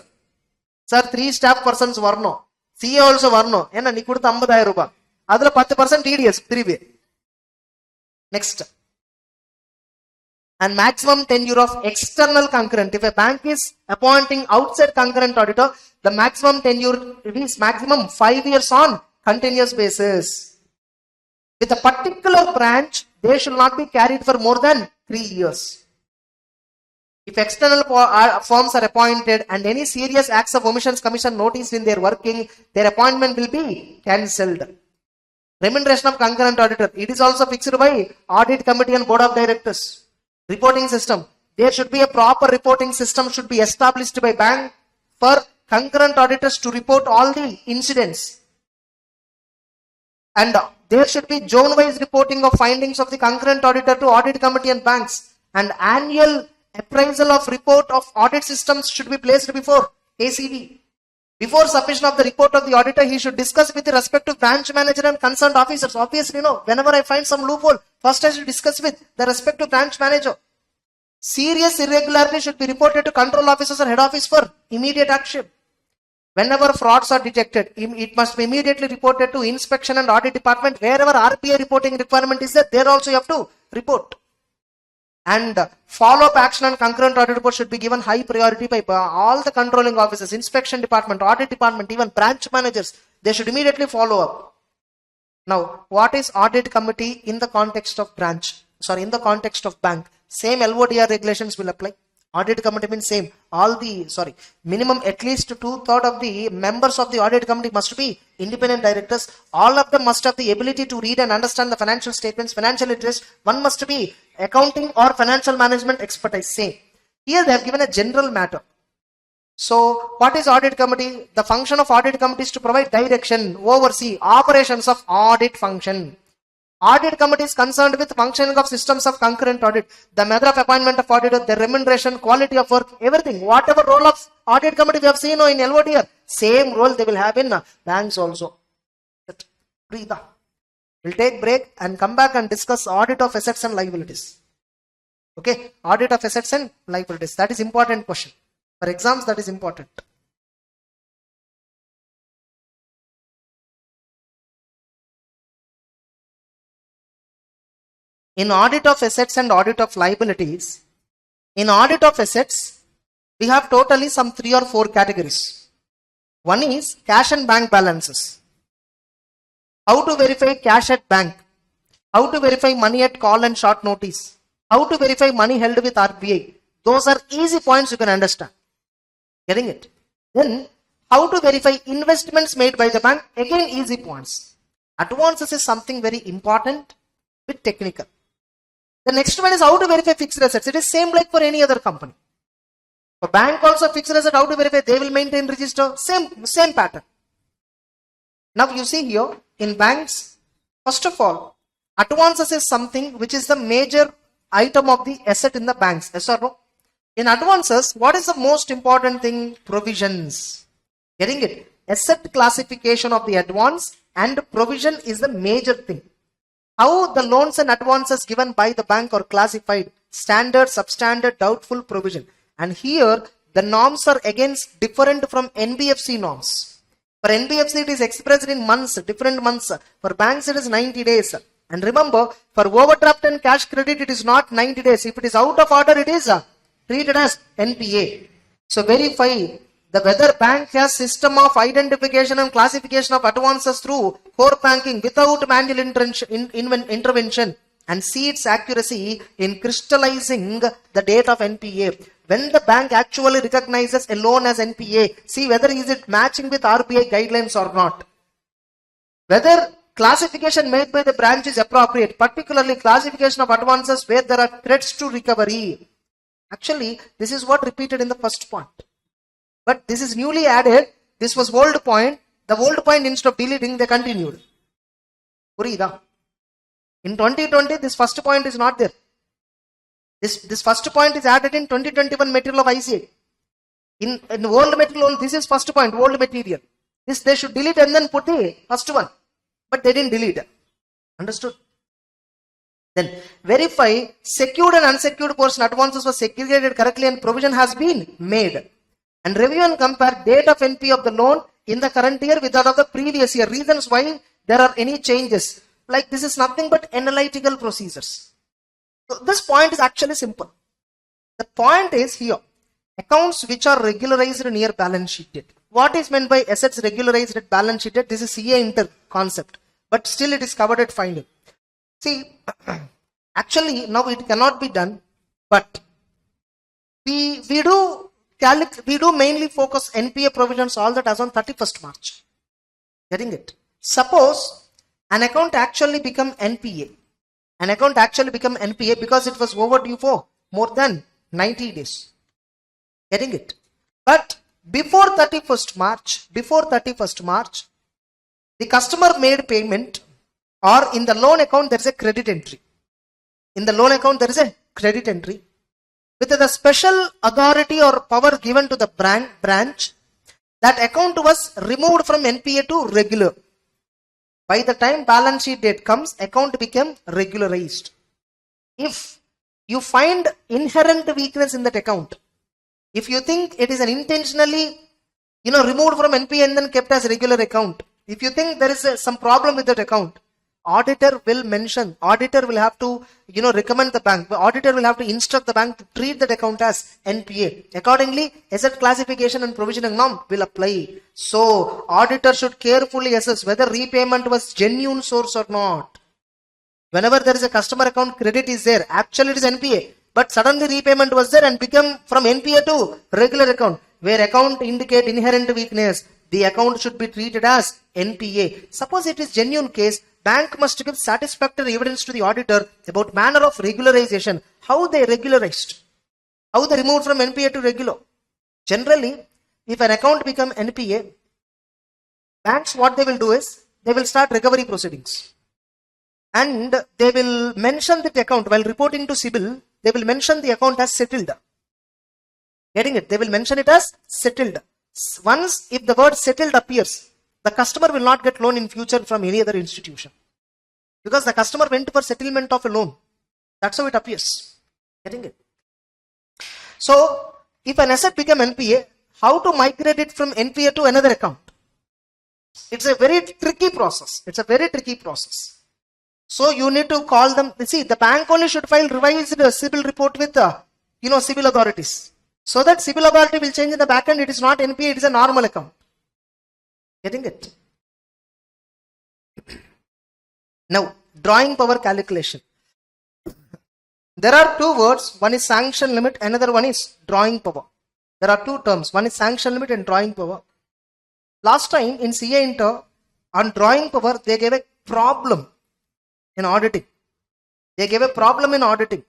Speaker 2: Sir, 3 staff persons varno. CA also varno. Enna nee kudutha 50,000 rupees. Adula 10% TDS 3-way. Next. And maximum tenure of external concurrent. If a bank is appointing outside concurrent auditor, the maximum tenure is maximum 5 years on continuous basis. With a particular branch, they should not be carried for more than 3 years. If external firms are appointed and any serious acts of omissions commission noticed in their working, their appointment will be cancelled. Remuneration of concurrent auditor. It is also fixed by audit committee and board of directors. Reporting system. There should be a proper reporting system should be established by bank for concurrent auditors to report all the incidents. And there should be zone-wise reporting of findings of the concurrent auditor to audit committee and banks. And annual appraisal of report of audit systems should be placed before ACV. Before submission of the report of the auditor, he should discuss with the respective branch manager and concerned officers. Obviously, no. Whenever I find some loophole, first I should discuss with the respective branch manager. Serious irregularity should be reported to control officers or head office for immediate action. Whenever frauds are detected, it must be immediately reported to inspection and audit department. Wherever RPA reporting requirement is there also you have to report. And follow-up action on concurrent audit report should be given high priority by all the controlling officers, inspection department, audit department, even branch managers. They should immediately follow up. Now, what is audit committee in the context of branch? Sorry, in the context of bank? Same LODR regulations will apply. Audit committee means same. Minimum at least 2/3 of the members of the audit committee must be independent directors. All of them must have the ability to read and understand the financial statements, financial interest. One must be accounting or financial management expertise. Same. Here they have given a general matter. So, what is audit committee? The function of audit committee is to provide direction, oversee operations of audit function. Audit committee is concerned with functioning of systems of concurrent audit, the method of appointment of auditor, the remuneration, quality of work, everything. Whatever role of audit committee we have seen in LODR, same role they will have in banks also. Breathe. We'll take break and come back and discuss audit of assets and liabilities. Okay, audit of assets and liabilities. That is important question. For exams, that is important. In audit of assets and audit of liabilities, in audit of assets, we have totally some 3 or 4 categories. One is cash and bank balances. how to verify cash at bank, how to verify money at call and short notice, how to verify money held with RBI. Those are easy points you can understand. Getting it? Then how to verify investments made by the bank, again easy points. Advances is something very important, bit technical. The next one is how to verify fixed assets. It is same like for any other company. For bank also fixed asset, how to verify, they will maintain register, same pattern. Now you see here in banks, first of all, advances is something which is the major item of the asset in the banks. Yes or no? In advances, what is the most important thing? Provisions. Getting it? Asset classification of the advance and provision is the major thing. How the loans and advances given by the bank are classified: standard, substandard, doubtful, provision. And here the norms are again different from NBFC norms. For NBFC it is expressed in months, different months. For banks it is 90 days. And remember, for overdraft and cash credit it is not 90 days. If it is out of order, it is treated as NPA. So verify whether bank has system of identification and classification of advances through core banking without manual intervention, and see its accuracy in crystallizing the date of NPA. When the bank actually recognizes a loan as NPA, see whether is it matching with RBI guidelines or not. Whether classification made by the branch is appropriate, particularly classification of advances where there are threats to recovery. Actually, this is what repeated in the first point. But this is newly added. This was old point. The old point, instead of deleting, they continued. Purida. In 2020, this first point is not there. This first point is added in 2021 material of ICI. In old material, this is first point, old material. This they should delete and then put the first one. But they didn't delete. Understood? Then verify secured and unsecured portion advances were segregated correctly and provision has been made. And review and compare date of NPA of the loan in the current year with that of the previous year. Reasons why there are any changes. Like this is nothing but analytical procedures. So this point is actually simple. The point is here. Accounts which are regularized near balance sheet date. What is meant by assets regularized at balance sheet date? This is CA inter concept. But still it is covered at final. See, actually now it cannot be done. But we do mainly focus NPA provisions all that as on 31st March. Getting it? Suppose an account actually become NPA. An account actually become NPA because it was overdue for more than 90 days. Getting it? But before 31st March, the customer made payment, or in the loan account there is a credit entry. In the loan account there is a credit entry. With the special authority or power given to the branch, that account was removed from NPA to regular. By the time balance sheet date comes, account became regularized. If you find inherent weakness in that account, if you think it is an intentionally, removed from NPA and then kept as regular account, if you think there is some problem with that account, auditor will have to, recommend the bank. The auditor will have to instruct the bank to treat that account as NPA. Accordingly, asset classification and provisioning norm will apply. So, auditor should carefully assess whether repayment was genuine source or not. Whenever there is a customer account credit is there, actually it is NPA. But suddenly repayment was there and become from NPA to regular account. Where account indicate inherent weakness, the account should be treated as NPA. Suppose it is genuine case, bank must give satisfactory evidence to the auditor about manner of regularization. How they regularized. How they removed from NPA to regular. Generally, if an account become NPA, banks what they will do is, they will start recovery proceedings. And they will mention that account, while reporting to CIBIL, they will mention the account as settled. Getting it? They will mention it as settled. Once if the word settled appears, the customer will not get loan in future from any other institution. Because the customer went for settlement of a loan. That's how it appears. Getting it? So, if an asset become NPA, how to migrate it from NPA to another account? It's a very tricky process. So, you need to call them. See, the bank only should file revised CIBIL report with CIBIL authorities. So that CIBIL authority will change in the back end. It is not NPA, it is a normal account. Getting it? Now, drawing power calculation. There are two words. One is sanction limit, another one is drawing power. There are two terms. One is sanction limit and drawing power. Last time in CA Inter, on drawing power, they gave a problem in auditing. They gave a problem in auditing.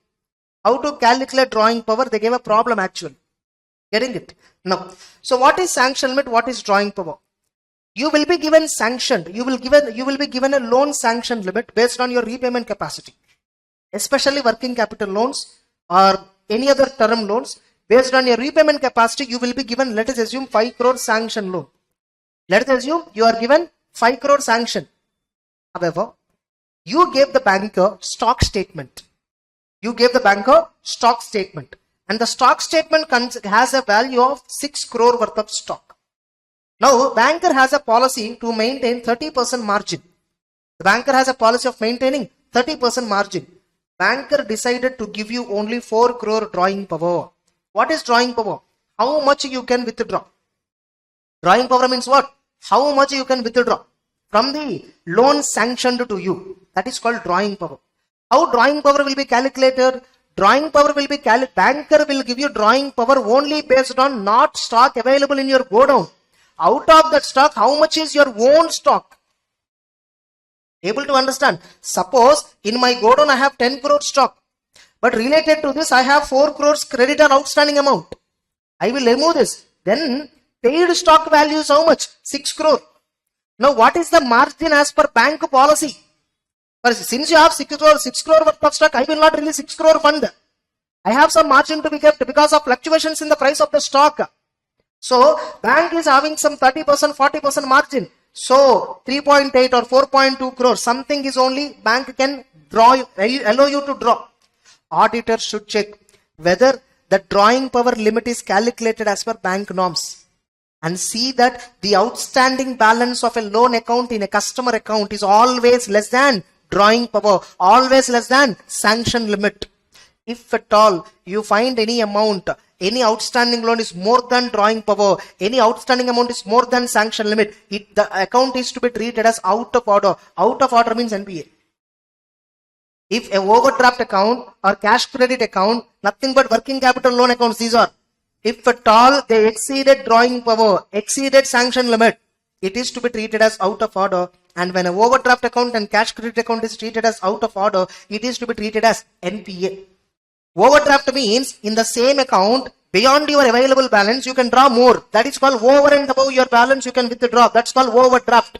Speaker 2: How to calculate drawing power? They gave a problem actually. Getting it? Now, so what is sanction limit? What is drawing power? You will be given sanctioned. You will be given a loan sanction limit based on your repayment capacity. Especially working capital loans or any other term loans. Based on your repayment capacity, you will be given, let us assume 5 crore sanction loan. Let us assume you are given 5 crore sanction. However, you gave the banker stock statement. You gave the banker stock statement. And the stock statement has a value of 6 crore worth of stock. Now, banker has a policy to maintain 30% margin. The banker has a policy of maintaining 30% margin. Banker decided to give you only 4 crore drawing power. What is drawing power? How much you can withdraw? Drawing power means what? How much you can withdraw from the loan sanctioned to you. That is called drawing power. How drawing power will be calculated? Drawing power will be banker will give you drawing power only based on not stock available in your godown. Out of that stock, how much is your own stock? Able to understand? Suppose in my godown I have 10 crore stock. But related to this, I have 4 crores credit or outstanding amount. I will remove this. Then paid stock value is how much? 6 crore. Now what is the margin as per bank policy? Since you have 6 crore worth of stock, I will not release 6 crore fund. I have some margin to be kept because of fluctuations in the price of the stock. So bank is having some 30%, 40% margin. So 3.8 or 4.2 crore, something is only bank can draw, allow you to draw. Auditor should check whether the drawing power limit is calculated as per bank norms and see that the outstanding balance of a loan account in a customer account is always less than drawing power, always less than sanction limit. If at all you find any amount, any outstanding loan is more than drawing power, any outstanding amount is more than sanction limit, the account is to be treated as out of order. Out of order means NPA. If a overdraft account or cash credit account, nothing but working capital loan accounts these are. If at all they exceeded drawing power, exceeded sanction limit, it is to be treated as out of order. And when an overdraft account and cash credit account is treated as out of order, it is to be treated as NPA. Overdraft means in the same account, beyond your available balance, you can draw more. That is called over and above your balance, you can withdraw. That's called overdraft.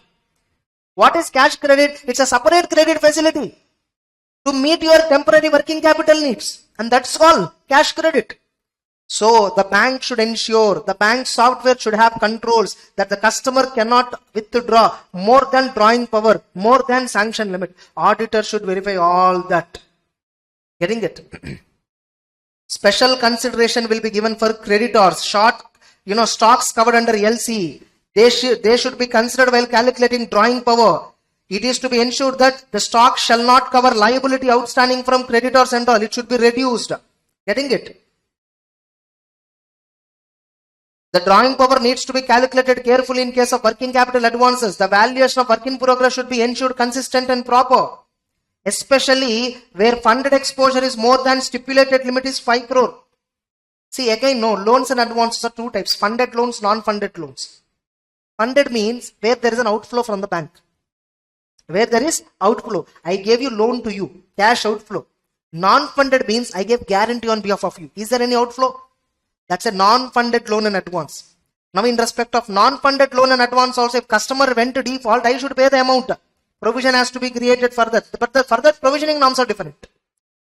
Speaker 2: What is cash credit? It's a separate credit facility to meet your temporary working capital needs. And that's called cash credit. So the bank should ensure, the bank software should have controls that the customer cannot withdraw more than drawing power, more than sanction limit. Auditor should verify all that. Getting it? Special consideration will be given for creditors, stocks covered under LC. They should be considered while calculating drawing power. It is to be ensured that the stock shall not cover liability outstanding from creditors and all. It should be reduced. Getting it? The drawing power needs to be calculated carefully in case of working capital advances. The valuation of work in progress should be ensured consistent and proper. Especially where funded exposure is more than stipulated limit is 5 crore. See again, no, loans and advances are two types. Funded loans, non-funded loans. Funded means where there is an outflow from the bank. Where there is outflow. I gave you loan to you, cash outflow. Non-funded means I gave guarantee on behalf of you. Is there any outflow? That's a non-funded loan and advance. Now in respect of non-funded loan and advance also, if customer went to default, I should pay the amount. Provision has to be created for that. But the further provisioning norms are different.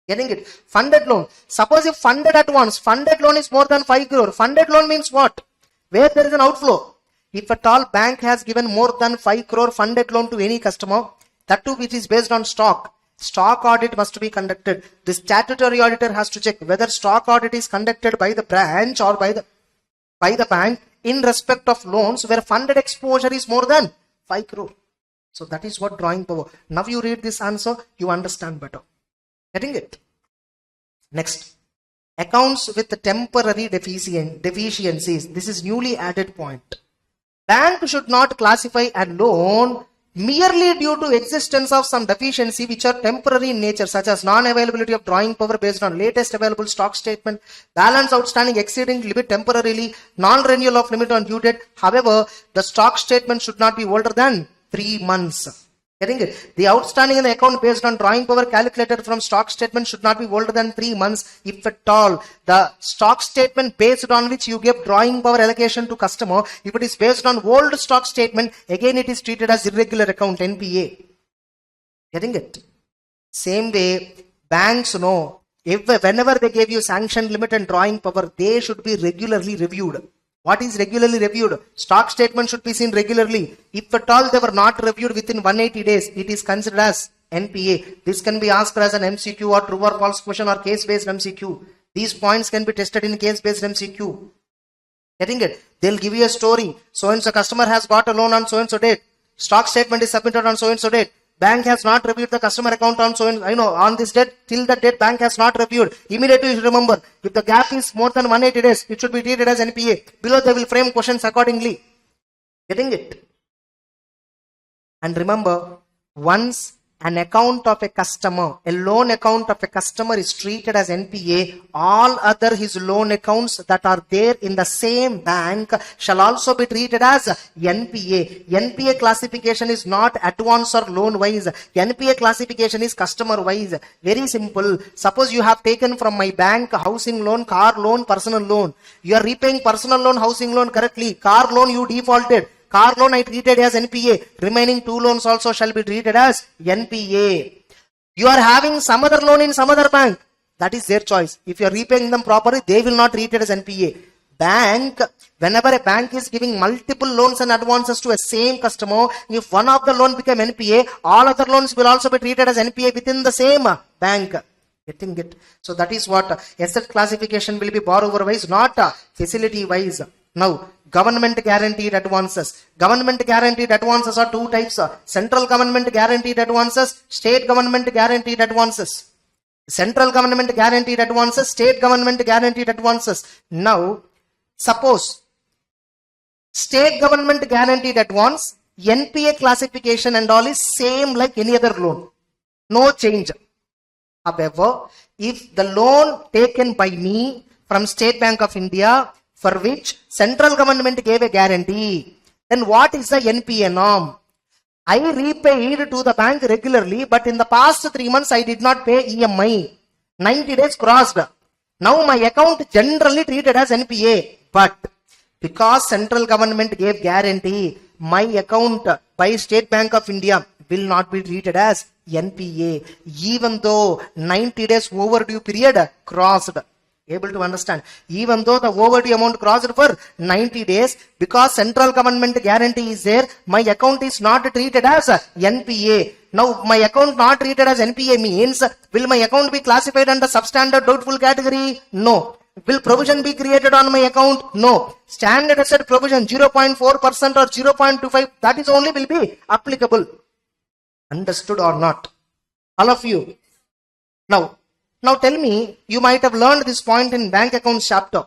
Speaker 2: Getting it? Funded loan. Suppose if funded advance, funded loan is more than 5 crore. Funded loan means what? Where there is an outflow. If at all bank has given more than 5 crore funded loan to any customer, that too which is based on stock, stock audit must be conducted. The statutory auditor has to check whether stock audit is conducted by the branch or by the bank in respect of loans where funded exposure is more than 5 crore. So that is what drawing power. Now you read this answer, you understand better. Getting it? Next. Accounts with temporary deficiencies. This is newly added point. Bank should not classify a loan merely due to existence of some deficiency which are temporary in nature, such as non-availability of drawing power based on latest available stock statement, balance outstanding exceeding limit temporarily, non-renewal of limit on due date. However, the stock statement should not be older than 3 months. Getting it? The outstanding in the account based on drawing power calculated from stock statement should not be older than 3 months, if at all. The stock statement based on which you give drawing power allocation to customer, if it is based on old stock statement, again it is treated as irregular account, NPA. Getting it? Same way, banks know, whenever they gave you sanction limit and drawing power, they should be regularly reviewed. What is regularly reviewed? Stock statement should be seen regularly. If at all they were not reviewed within 180 days, it is considered as NPA. This can be asked as an MCQ or true or false question or case-based MCQ. These points can be tested in case-based MCQ. Getting it? They'll give you a story. So-and-so customer has got a loan on so-and-so date. Stock statement is submitted on so-and-so date. Bank has not reviewed the customer account on on this date, till that date bank has not reviewed. Immediately you should remember, if the gap is more than 180 days, it should be treated as NPA. Below they will frame questions accordingly. Getting it? And remember, once an account of a customer, a loan account of a customer is treated as NPA, all other his loan accounts that are there in the same bank shall also be treated as NPA. NPA classification is not advance or loan wise. NPA classification is customer wise. Very simple. Suppose you have taken from my bank housing loan, car loan, personal loan. You are repaying personal loan, housing loan correctly. Car loan you defaulted. Car loan I treated as NPA. Remaining 2 loans also shall be treated as NPA. You are having some other loan in some other bank. That is their choice. If you are repaying them properly, they will not treat it as NPA. Bank, whenever a bank is giving multiple loans and advances to a same customer, if one of the loan become NPA, all other loans will also be treated as NPA within the same bank. Getting it? So that is what asset classification will be borrower wise, not facility wise. Now, government guaranteed advances. Government guaranteed advances are 2 types. Central government guaranteed advances, state government guaranteed advances. Central government guaranteed advances, state government guaranteed advances. Now, suppose state government guaranteed advance, NPA classification and all is same like any other loan. No change. However, if the loan taken by me from State Bank of India, for which central government gave a guarantee, then what is the NPA norm? I repaid to the bank regularly, but in the past 3 months I did not pay EMI. 90 days crossed. Now my account generally treated as NPA, but because central government gave guarantee, my account by State Bank of India will not be treated as NPA, even though 90 days overdue period crossed. Able to understand? Even though the overdue amount crossed for 90 days, because central government guarantee is there, my account is not treated as NPA. Now, my account not treated as NPA means, will my account be classified under substandard doubtful category? No. Will provision be created on my account? No. Standard asset provision 0.4% or 0.25, that is only will be applicable. Understood or not? All of you. Now tell me, you might have learned this point in bank accounts chapter.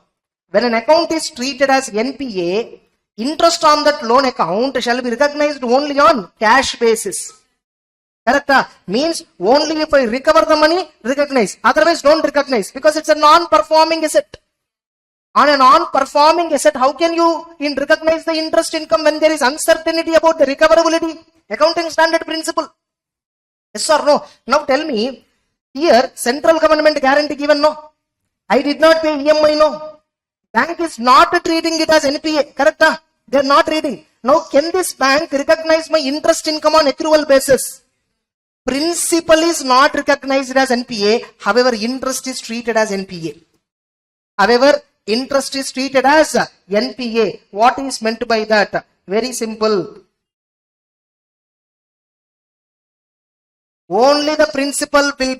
Speaker 2: When an account is treated as NPA, interest on that loan account shall be recognized only on cash basis. Correct? Means only if I recover the money, recognize. Otherwise don't recognize, because it's a non-performing asset. On a non-performing asset, how can you recognize the interest income when there is uncertainty about the recoverability? Accounting standard principle. Yes or no? Now tell me, here central government guarantee given, no. I did not pay EMI, no. Bank is not treating it as NPA, correct? They are not treating. Now can this bank recognize my interest income on accrual basis? Principal is not recognized as NPA, however interest is treated as NPA. However, interest is treated as NPA. What is meant by that? Very simple. Only the principal will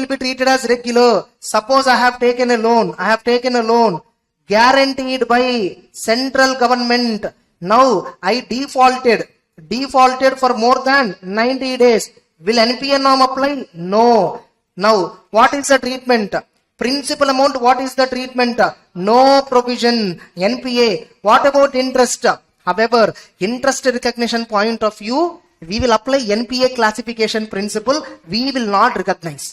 Speaker 2: be treated as regular. Suppose I have taken a loan guaranteed by central government. Now I defaulted for more than 90 days. Will NPA norm apply? No. Now what is the treatment? Principal amount, what is the treatment? No provision, NPA. What about interest? However, interest recognition point of view, we will apply NPA classification principle. We will not recognize.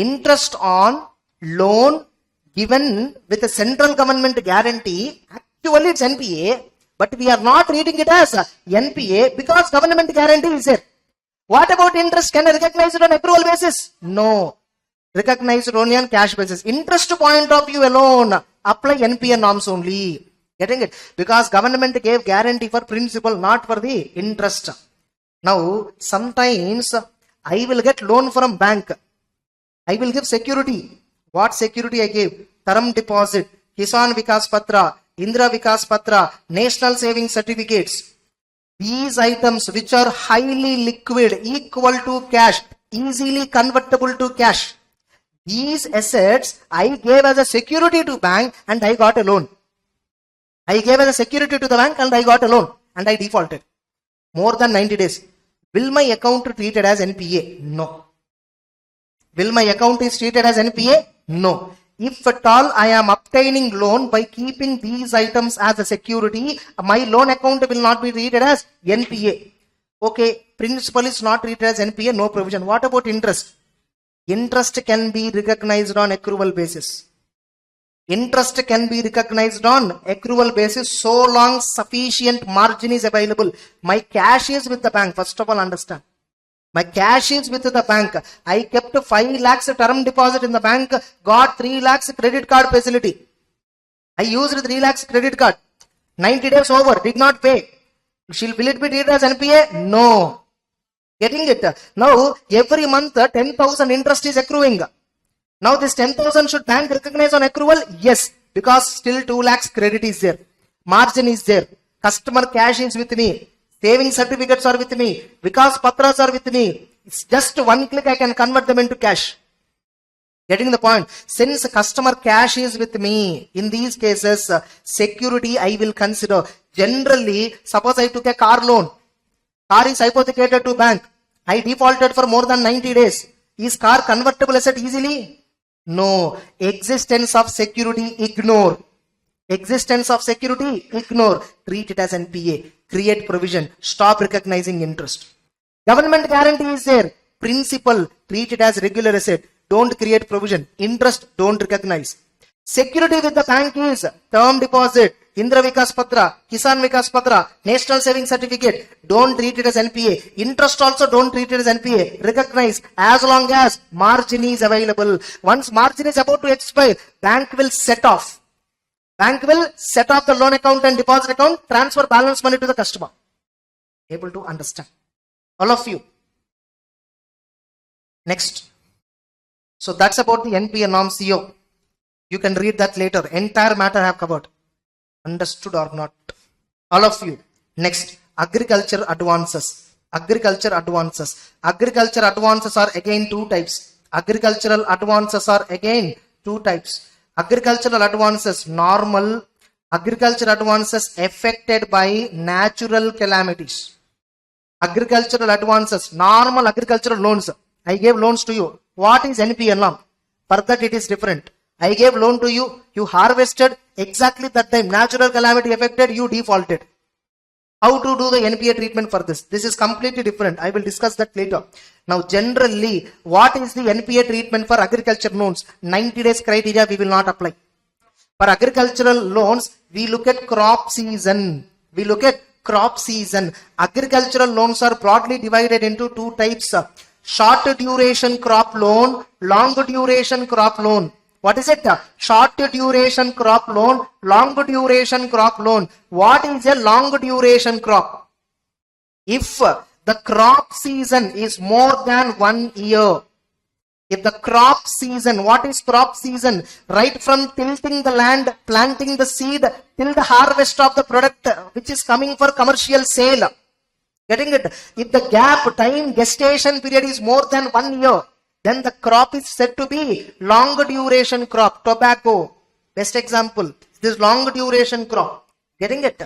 Speaker 2: Interest on loan given with a central government guarantee, actually it's NPA, but we are not reading it as NPA because government guarantee is there. What about interest? Can I recognize it on accrual basis? No. Recognize it only on cash basis. Interest point of view alone, apply NPA norms only. Getting it? Because government gave guarantee for principal, not for the interest. Now, sometimes I will get loan from bank. I will give security. What security I gave? Term deposit, Kisan Vikas Patra, Indra Vikas Patra, National Savings Certificates. These items which are highly liquid, equal to cash, easily convertible to cash. These assets I gave as a security to bank and I got a loan. I gave as a security to the bank and I got a loan and I defaulted. More than 90 days. Will my account treated as NPA? No. Will my account is treated as NPA? No. If at all I am obtaining loan by keeping these items as a security, my loan account will not be treated as NPA. Okay, principal is not treated as NPA, no provision. What about interest? Interest can be recognized on accrual basis. Interest can be recognized on accrual basis so long sufficient margin is available. My cash is with the bank. First of all, understand. My cash is with the bank. I kept 5 lakhs term deposit in the bank, got 3 lakhs credit card facility. I used 3 lakhs credit card. 90 days over, did not pay. Will it be treated as NPA? No. Getting it? Now, every month 10,000 interest is accruing. Now, this 10,000 should bank recognize on accrual? Yes, because still 2 lakhs credit is there. Margin is there. Customer cash is with me. Saving certificates are with me. Vikas Patras are with me. It's just one click I can convert them into cash. Getting the point? Since customer cash is with me, in these cases, security I will consider. Generally, suppose I took a car loan. Car is hypothecated to bank. I defaulted for more than 90 days. Is car convertible asset easily? No. Existence of security, ignore. Existence of security, ignore. Treat it as NPA. Create provision. Stop recognizing interest. Government guarantee is there. Principal, treat it as regular asset. Don't create provision. Interest, don't recognize. Security with the bank is term deposit, Indra Vikas Patra, Kisan Vikas Patra, National Savings Certificate. Don't treat it as NPA. Interest also don't treat it as NPA. Recognize as long as margin is available. Once margin is about to expire, bank will set off. Bank will set off the loan account and deposit account, transfer balance money to the customer. Able to understand? All of you. Next. So that's about the NPA norm CO. You can read that later. Entire matter I have covered. Understood or not? All of you. Next. Agriculture advances. Agriculture advances. Agriculture advances are again 2 types. Agricultural advances are again 2 types. Agricultural advances, normal. Agricultural advances affected by natural calamities. Agricultural advances, normal agricultural loans. I gave loans to you. What is NPA norm? For that it is different. I gave loan to you. You harvested exactly that time. Natural calamity affected, you defaulted. How to do the NPA treatment for this? This is completely different. I will discuss that later. Now, generally, what is the NPA treatment for agriculture loans? 90 days criteria we will not apply. For agricultural loans, we look at crop season. We look at crop season. Agricultural loans are broadly divided into 2 types. Short duration crop loan, long duration crop loan. What is it? Short duration crop loan, long duration crop loan. What is a long duration crop? If the crop season is more than 1 year, if the crop season, what is crop season? Right from tilting the land, planting the seed, till the harvest of the product which is coming for commercial sale. Getting it? If the gap time gestation period is more than 1 year, then the crop is said to be long duration crop. Tobacco, best example. This long duration crop. Getting it?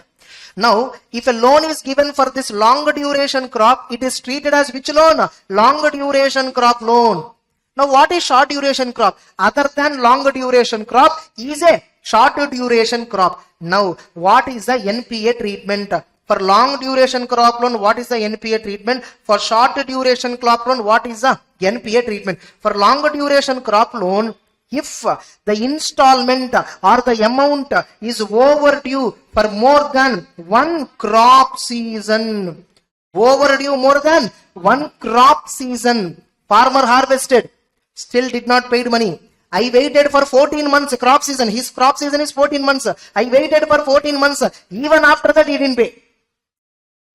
Speaker 2: Now, if a loan is given for this long duration crop, it is treated as which loan? Long duration crop loan. Now what is short duration crop? Other than long duration crop is a short duration crop. Now what is the NPA treatment? For long duration crop loan, what is the NPA treatment? For short duration crop loan, what is the NPA treatment? For long duration crop loan, if the installment or the amount is overdue for more than one crop season, overdue more than one crop season, farmer harvested, still did not paid money. I waited for 14 months crop season. His crop season is 14 months. I waited for 14 months. Even after that he didn't pay.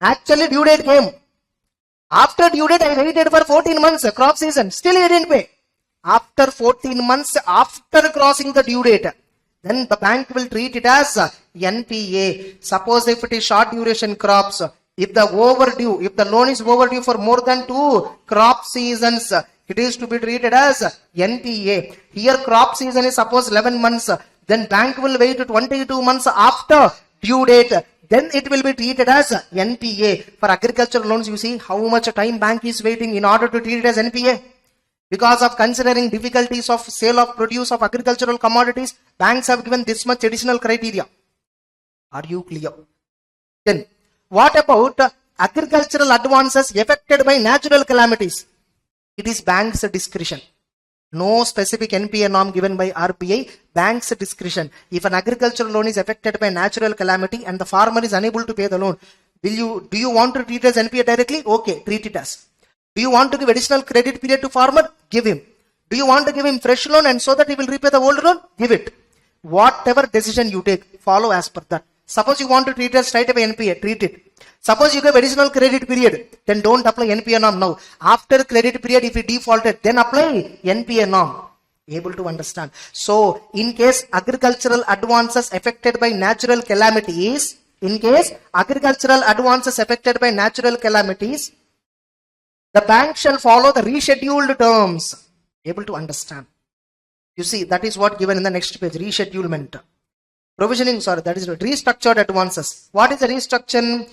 Speaker 2: Actually due date came. After due date I waited for 14 months crop season. Still he didn't pay. After 14 months after crossing the due date, then the bank will treat it as NPA. Suppose if it is short duration crops, if the loan is overdue for more than 2 crop seasons, it is to be treated as NPA. Here crop season is suppose 11 months, then bank will wait 22 months after due date, then it will be treated as NPA. For agricultural loans, you see how much time bank is waiting in order to treat it as NPA. Because of considering difficulties of sale of produce of agricultural commodities, banks have given this much additional criteria. Are you clear? Then what about agricultural advances affected by natural calamities? It is bank's discretion. No specific NPA norm given by RBI, bank's discretion. If an agricultural loan is affected by natural calamity and the farmer is unable to pay the loan, do you want to treat it as NPA directly? Okay, treat it as. Do you want to give additional credit period to farmer? Give him. Do you want to give him fresh loan and so that he will repay the old loan? Give it. Whatever decision you take, follow as per that. Suppose you want to treat it as straight away NPA, treat it. Suppose you give additional credit period, then don't apply NPA norm now. After credit period, if he defaulted, then apply NPA norm. Able to understand? So, in case agricultural advances affected by natural calamities, the bank shall follow the rescheduled terms. Able to understand? You see, that is what given in the next page, reschedulement. Provisioning, that is restructured advances. What is a restructure?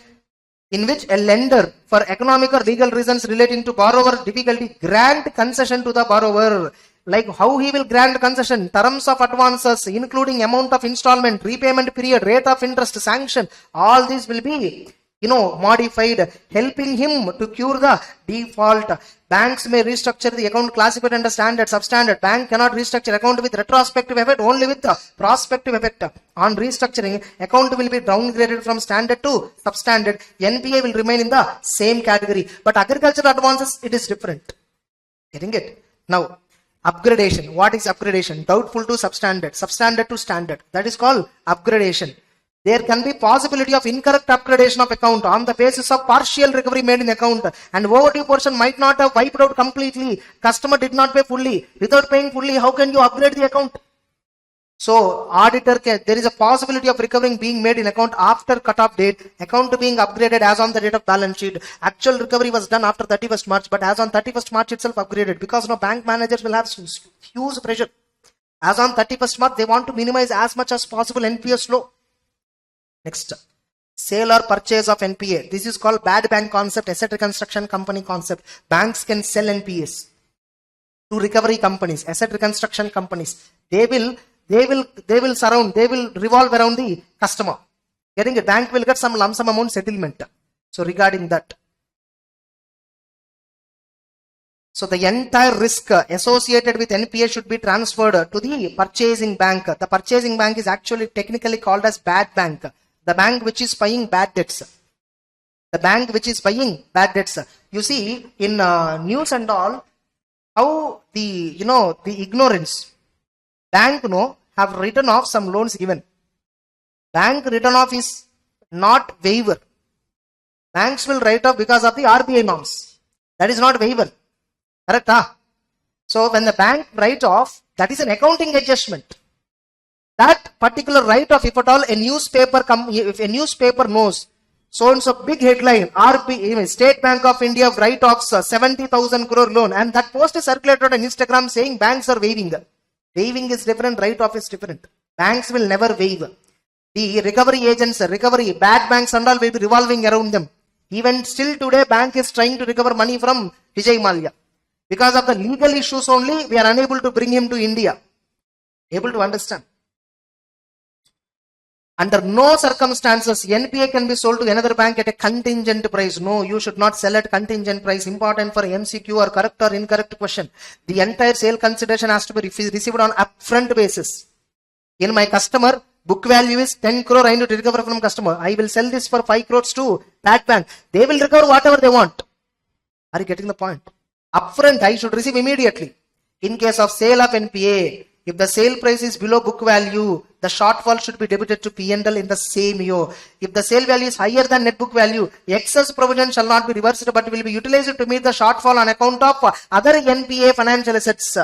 Speaker 2: In which a lender, for economic or legal reasons relating to borrower difficulty, grant concession to the borrower. Like how he will grant concession? Terms of advances, including amount of installment, repayment period, rate of interest, sanction. All these will be modified, helping him to cure the default. Banks may restructure the account classified under standard, substandard. Bank cannot restructure account with retrospective effect, only with the prospective effect. On restructuring, account will be downgraded from standard to substandard. NPA will remain in the same category. But agricultural advances, it is different. Getting it? Now, upgradation. What is upgradation? Doubtful to substandard, substandard to standard. That is called upgradation. There can be possibility of incorrect upgradation of account on the basis of partial recovery made in account, and overdue portion might not have wiped out completely. Customer did not pay fully. Without paying fully, how can you upgrade the account? So, auditor there is a possibility of recovering being made in account after cutoff date, account being upgraded as on the date of balance sheet. Actual recovery was done after 31st March, but as on 31st March itself upgraded, because now bank managers will have huge pressure. As on 31st March, they want to minimize as much as possible NPA flow. Next, sale or purchase of NPA. This is called bad bank concept, asset reconstruction company concept. Banks can sell NPAs to recovery companies, asset reconstruction companies. They will revolve around the customer. Getting a bank will get some lump sum amount settlement. So regarding that. So the entire risk associated with NPA should be transferred to the purchasing bank. The purchasing bank is actually technically called as bad bank. The bank which is paying bad debts. The bank which is paying bad debts. You see in news and all, how the ignorance. Bank have written off some loans given. Bank written off is not waiver. Banks will write off because of the RBI norms. That is not waiver. Correct? So when the bank write off, that is an accounting adjustment. That particular write-off, if at all if a newspaper knows, so and so big headline, RBI, State Bank of India write-offs 70,000 crore loan, and that post is circulated on Instagram saying banks are waiving. Waiving is different, write-off is different. Banks will never waive. The recovery agents, bad banks and all will be revolving around them. Even still today, bank is trying to recover money from Vijay Mallya. Because of the legal issues only, we are unable to bring him to India. Able to understand? Under no circumstances, NPA can be sold to another bank at a contingent price. No, you should not sell at contingent price. Important for MCQ or correct or incorrect question. The entire sale consideration has to be received on upfront basis. In my customer, book value is 10 crore. I need to recover from customer. I will sell this for 5 crores to that bank. They will recover whatever they want. Are you getting the point? Upfront, I should receive immediately. In case of sale of NPA, if the sale price is below book value, the shortfall should be debited to P&L in the same year. If the sale value is higher than net book value, excess provision shall not be reversed but will be utilized to meet the shortfall on account of other NPA financial assets.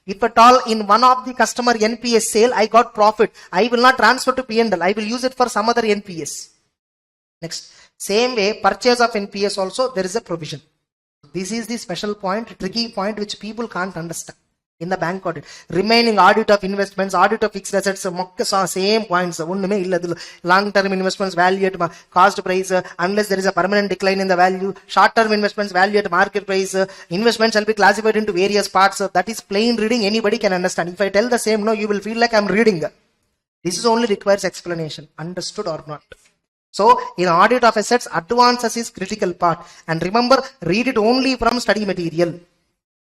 Speaker 2: If at all in one of the customer NPA sale, I got profit, I will not transfer to P&L. I will use it for some other NPS. Next, same way, purchase of NPS also, there is a provision. This is the special point, tricky point which people can't understand. In the bank audit, remaining audit of investments, audit of fixed assets, same points. Long-term investments value at cost price, unless there is a permanent decline in the value. Short-term investments value at market price. Investments shall be classified into various parts. That is plain reading. Anybody can understand. If I tell the same, no, you will feel like I'm reading. This is only requires explanation. Understood or not? So, in audit of assets, advances is critical part. And remember, read it only from study material.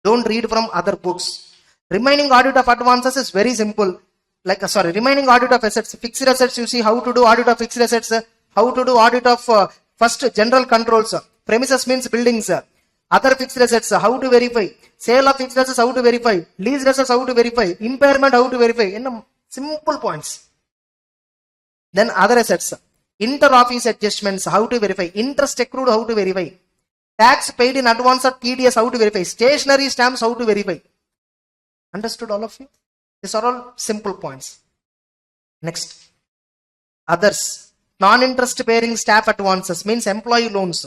Speaker 2: Don't read from other books. Remaining audit of advances is very simple. Remaining audit of assets, fixed assets, you see how to do audit of fixed assets, how to do audit of first general controls. Premises means buildings. Other fixed assets, how to verify. Sale of fixed assets, how to verify. Lease assets, how to verify. Impairment, how to verify. In simple points. Then other assets. Inter-office adjustments, how to verify. Interest accrued, how to verify. Tax paid in advance of TDS, how to verify. Stationery stamps, how to verify. Understood all of you? These are all simple points. Next. Others. Non-interest bearing staff advances means employee loans.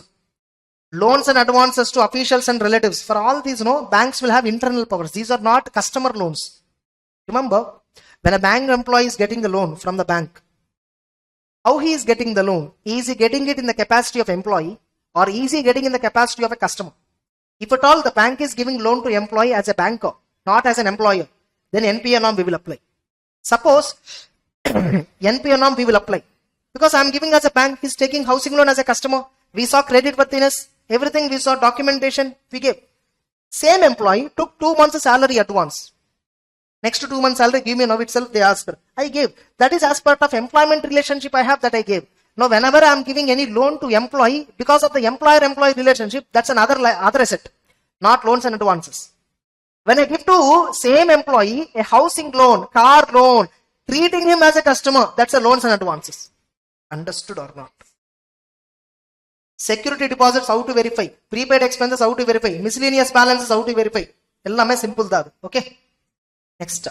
Speaker 2: Loans and advances to officials and relatives. For all these, banks will have internal powers. These are not customer loans. Remember, when a bank employee is getting the loan from the bank, how he is getting the loan? Is he getting it in the capacity of employee or is he getting in the capacity of a customer? If at all the bank is giving loan to employee as a banker, not as an employer, then NPA norm we will apply. Suppose NPA norm we will apply. Because I am giving as a bank, he is taking housing loan as a customer. We saw credit worthiness, everything we saw, documentation, we gave. Same employee took 2 months salary advance. Next to 2 months salary, give me now itself, they asked. I gave. That is as part of employment relationship I have that I gave. Now whenever I am giving any loan to employee, because of the employer-employee relationship, that's another asset, not loans and advances. When I give to same employee a housing loan, car loan, treating him as a customer, that's a loans and advances. Understood or not? Security deposits, how to verify. Prepaid expenses, how to verify. Miscellaneous balances, how to verify. Ellame simple da. Okay. Next.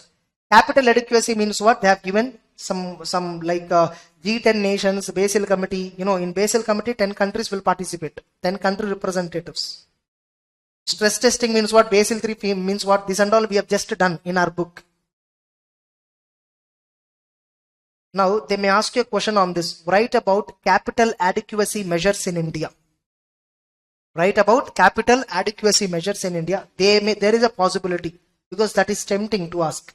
Speaker 2: Capital adequacy means what? They have given some like G10 nations, Basel committee. In Basel committee, 10 countries will participate. 10 country representatives. Stress testing means what? Basel 3 means what? This and all we have just done in our book. Now, they may ask you a question on this. Write about capital adequacy measures in India. Write about capital adequacy measures in India. There is a possibility because that is tempting to ask.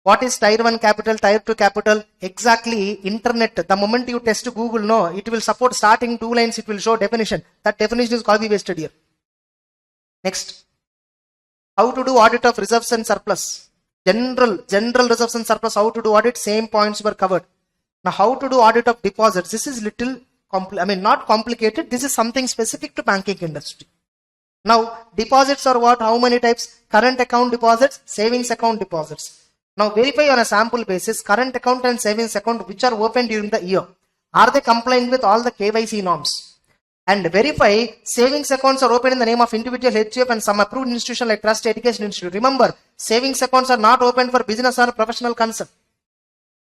Speaker 2: What is tier 1 capital, tier 2 capital? Exactly, internet. The moment you test Google, it will support starting 2 lines, it will show definition. That definition is copy pasted here. Next. How to do audit of reserves and surplus. General reserves and surplus, how to do audit, same points were covered. Now, how to do audit of deposits. This is little, not complicated. This is something specific to banking industry. Now, deposits are what? How many types? Current account deposits, savings account deposits. Now, verify on a sample basis current account and savings account which are opened during the year. Are they complying with all the KYC norms? And verify savings accounts are opened in the name of individual HUF and some approved institution like Trust Education Institute. Remember, savings accounts are not opened for business or professional concern.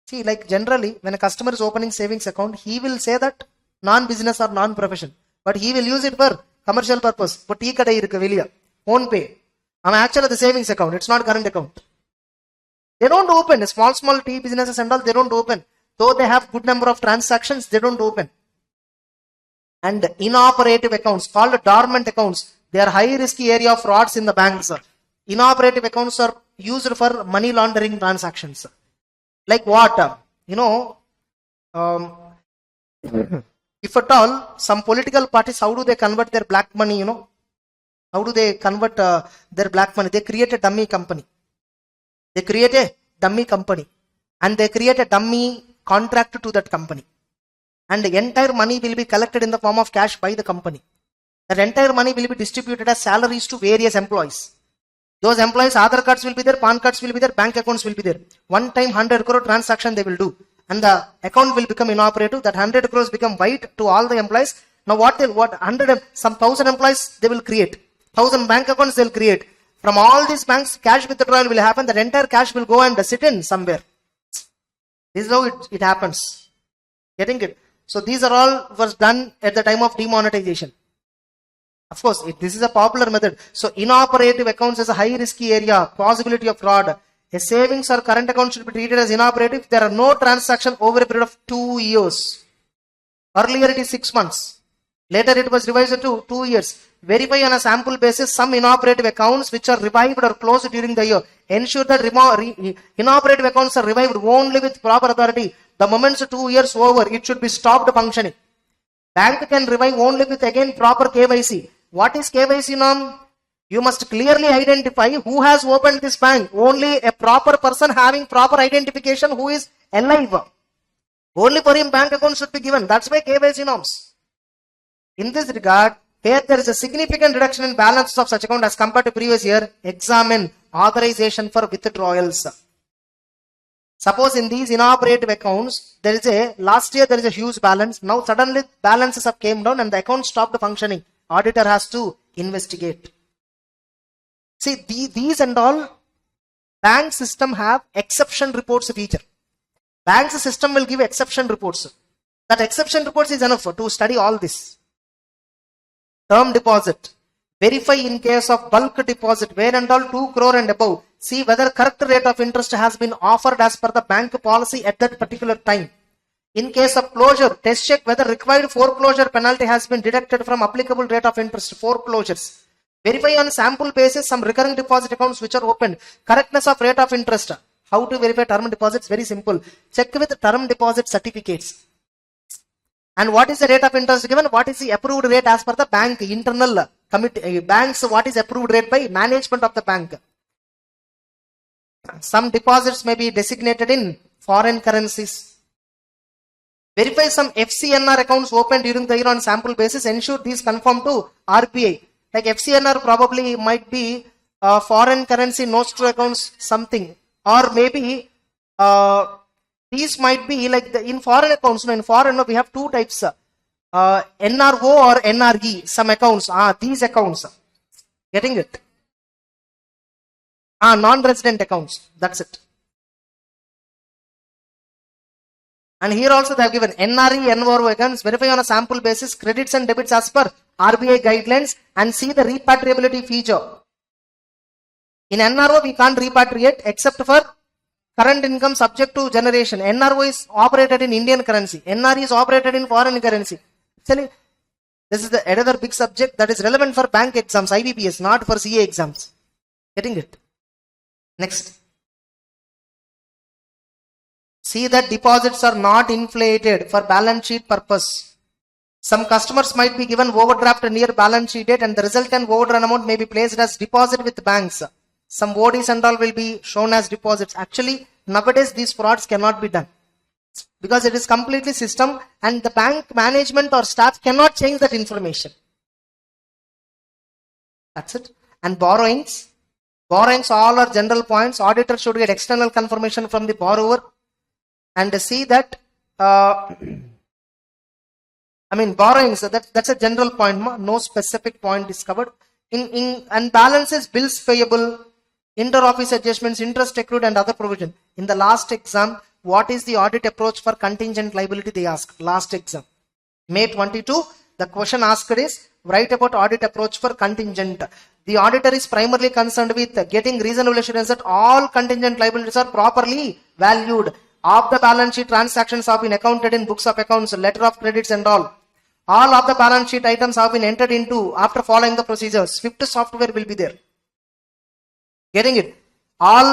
Speaker 2: See, like generally, when a customer is opening savings account, he will say that non-business or non-profession. But he will use it for commercial purpose. But tea kadai irukku veliya, own pay. Actually the savings account, it's not current account. They don't open. Small tea businesses and all, they don't open. Though they have good number of transactions, they don't open. And inoperative accounts called dormant accounts. They are high risky area of frauds in the banks. Inoperative accounts are used for money laundering transactions. Like what? Um, if at all, some political parties, how do they convert their black money, How do they convert their black money? They create a dummy company. They create a dummy company. And they create a dummy contract to that company. And the entire money will be collected in the form of cash by the company. That entire money will be distributed as salaries to various employees. Those employees, Aadhaar cards will be there, PAN cards will be there, bank accounts will be there. One time 100 crore transaction they will do. And the account will become inoperative. That 100 crores become white to all the employees. Now some 1,000 employees they will create. 1,000 bank accounts they will create. From all these banks, cash withdrawal will happen. That entire cash will go and sit in somewhere. This is how it happens. Getting it? So these are all was done at the time of demonetization. Of course, this is a popular method. So inoperative accounts is a high risky area, possibility of fraud. A savings or current account should be treated as inoperative if there are no transactions over a period of 2 years. Earlier it is 6 months. Later it was revised to 2 years. Verify on a sample basis some inoperative accounts which are revived or closed during the year. Ensure that inoperative accounts are revived only with proper authority. The moment 2 years over, it should be stopped functioning. Bank can revive only with again proper KYC. What is KYC norm? You must clearly identify who has opened this bank. Only a proper person having proper identification who is alive. Only for him bank account should be given. That's why KYC norms. In this regard, here there is a significant reduction in balances of such account as compared to previous year. Examine authorization for withdrawals. Suppose in these inoperative accounts, last year there is a huge balance. Now suddenly balances have came down and the account stopped functioning. Auditor has to investigate. See, these and all, bank system have exception reports feature. Bank's system will give exception reports. That exception reports is enough to study all this. Term deposit. Verify in case of bulk deposit, where and all 2 crore and above. See whether correct rate of interest has been offered as per the bank policy at that particular time. In case of closure, test check whether required foreclosure penalty has been deducted from applicable rate of interest. Foreclosures. Verify on sample basis some recurring deposit accounts which are opened. Correctness of rate of interest. How to verify term deposits? Very simple. Check with term deposit certificates. And what is the rate of interest given? What is the approved rate as per the bank internal committee? Banks, what is approved rate by management of the bank? Some deposits may be designated in foreign currencies. Verify some FCNR accounts opened during the year on sample basis. Ensure these conform to RBI. Like FCNR probably might be foreign currency notes to accounts something. Or maybe these might be like in foreign accounts. In foreign we have two types. NRO or NRE. Some accounts. These accounts. Getting it? Non-resident accounts. That's it. And here also they have given NRE, NRO accounts. Verify on a sample basis credits and debits as per RBI guidelines and see the repatriability feature. In NRO we can't repatriate except for current income subject to generation. NRO is operated in Indian currency. NRE is operated in foreign currency. Actually, this is another big subject that is relevant for bank exams, IBPS, not for CA exams. Getting it? Next. See that deposits are not inflated for balance sheet purpose. Some customers might be given overdraft near balance sheet date and the resultant overdrawn amount may be placed as deposit with banks. Some ODs and all will be shown as deposits. Actually, nowadays these frauds cannot be done because it is completely system and the bank management or staff cannot change that information. That's it. And borrowings. Borrowings all are general points. Auditor should get external confirmation from the borrower and see that borrowings, that's a general point. No specific point is covered. And balances, bills payable, inter-office adjustments, interest accrued and other provision. In the last exam, what is the audit approach for contingent liability they asked? Last exam. May 22, the question asked is, write about audit approach for contingent. The auditor is primarily concerned with getting reasonable assurance that all contingent liabilities are properly valued. Of the balance sheet transactions have been accounted in books of accounts, letter of credits and all. All of the balance sheet items have been entered into after following the procedures. Swift software will be there. Getting it? All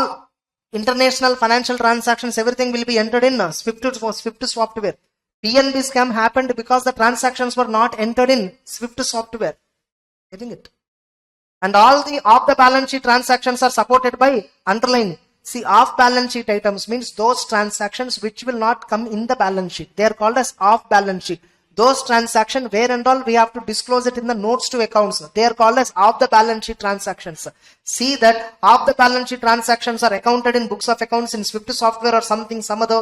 Speaker 2: international financial transactions, everything will be entered in Swift software. PNB scam happened because the transactions were not entered in Swift software. Getting it? And all the off the balance sheet transactions are supported by underline. See, off balance sheet items means those transactions which will not come in the balance sheet. They are called as off balance sheet. Those transactions where and all we have to disclose it in the notes to accounts. They are called as off the balance sheet transactions. See that off the balance sheet transactions are accounted in books of accounts in Swift software or something, some other.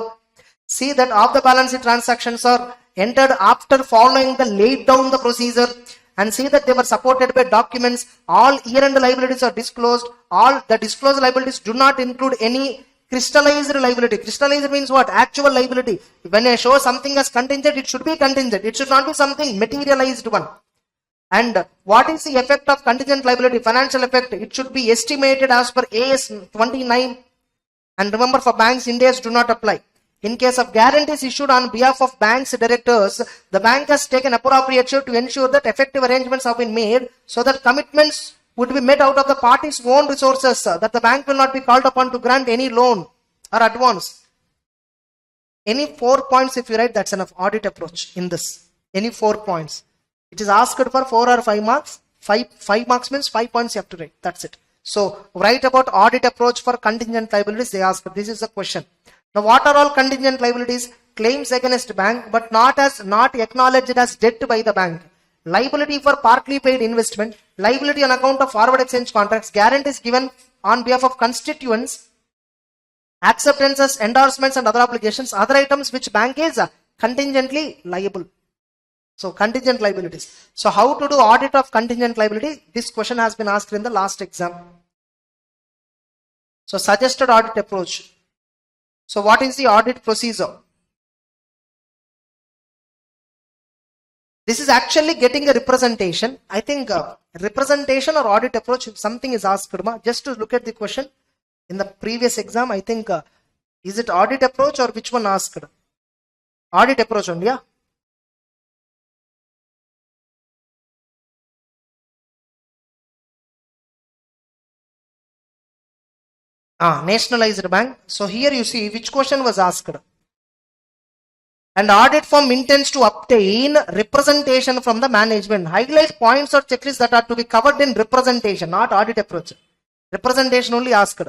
Speaker 2: See that off the balance sheet transactions are entered after following the laid down the procedure, and see that they were supported by documents. All year-end liabilities are disclosed. All the disclosed liabilities do not include any crystallized liability. Crystallized means what? Actual liability. When I show something as contingent, it should be contingent. It should not be something materialized one. And what is the effect of contingent liability? Financial effect. It should be estimated as per AS 29. And remember, for banks, Ind AS do not apply. In case of guarantees issued on behalf of banks directors, the bank has taken appropriate steps to ensure that effective arrangements have been made so that commitments would be met out of the parties' own resources, that the bank will not be called upon to grant any loan or advance. Any 4 points, if you write, that's enough. Audit approach in this. Any 4 points. It is asked for 4 or 5 marks. 5 marks means 5 points you have to write. That's it. So write about audit approach for contingent liabilities. They ask. This is the question. Now, what are all contingent liabilities? Claims against bank, but not acknowledged as debt by the bank. Liability for partly paid investment. Liability on account of forward exchange contracts. Guarantees given on behalf of constituents. Acceptances, endorsements, and other obligations. Other items which bank is contingently liable. So contingent liabilities. So how to do audit of contingent liability? This question has been asked in the last exam. So suggested audit approach. So what is the audit procedure? This is actually getting a representation. I think representation or audit approach, if something is asked, just to look at the question in the previous exam, I think, is it audit approach or which one asked? Audit approach only, yeah? Nationalized bank. So here you see which question was asked. And audit firm intends to obtain representation from the management. Highlight points or checklists that are to be covered in representation, not audit approach. Representation only asked.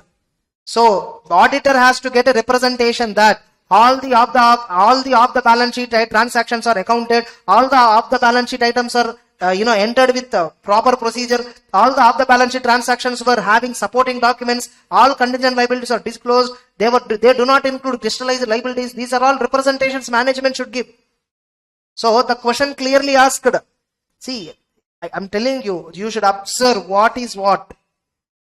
Speaker 2: So the auditor has to get a representation that all the off the balance sheet transactions are accounted. All the off the balance sheet items are entered with proper procedure. All the off the balance sheet transactions were having supporting documents. All contingent liabilities are disclosed. They do not include crystallized liabilities. These are all representations management should give. So the question clearly asked. See, I'm telling you, you should observe what is what.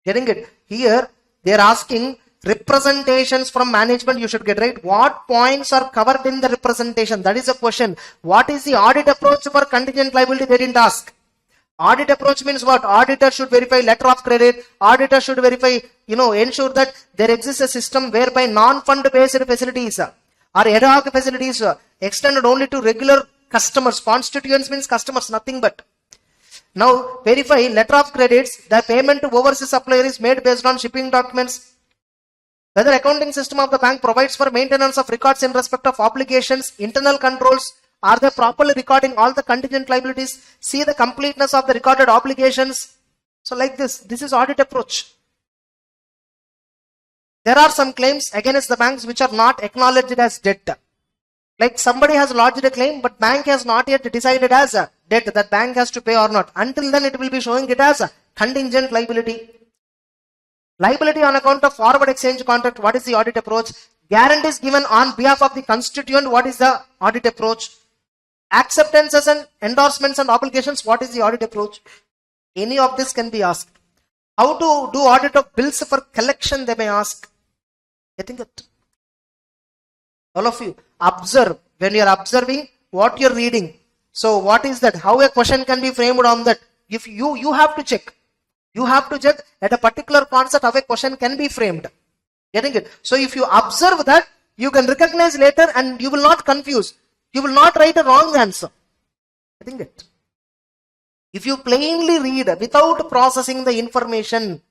Speaker 2: Getting it? Here they are asking representations from management you should get, right? What points are covered in the representation? That is a question. What is the audit approach for contingent liability? They didn't ask. Audit approach means what? Auditor should verify letter of credit. Auditor should verify, ensure that there exists a system whereby non-fund based facilities or ad hoc facilities extended only to regular customers. Constituents means customers, nothing but. Now verify letter of credits. The payment to overseas supplier is made based on shipping documents. Whether accounting system of the bank provides for maintenance of records in respect of obligations, internal controls, are they properly recording all the contingent liabilities? See the completeness of the recorded obligations. So like this is audit approach. There are some claims against the banks which are not acknowledged as debt. Like somebody has lodged a claim, but bank has not yet decided as a debt that bank has to pay or not. Until then it will be showing it as a contingent liability. Liability on account of forward exchange contract, what is the audit approach? Guarantees given on behalf of the constituent, what is the audit approach? Acceptances and endorsements and obligations, what is the audit approach? Any of this can be asked. How to do audit of bills for collection, they may ask. Getting it? All of you, observe. When you are observing, what you are reading. So what is that? How a question can be framed on that? If you have to check. You have to check at a particular concept how a question can be framed. Getting it? So if you observe that, you can recognize later and you will not confuse. You will not write a wrong answer. Getting it? If you plainly read without processing the information,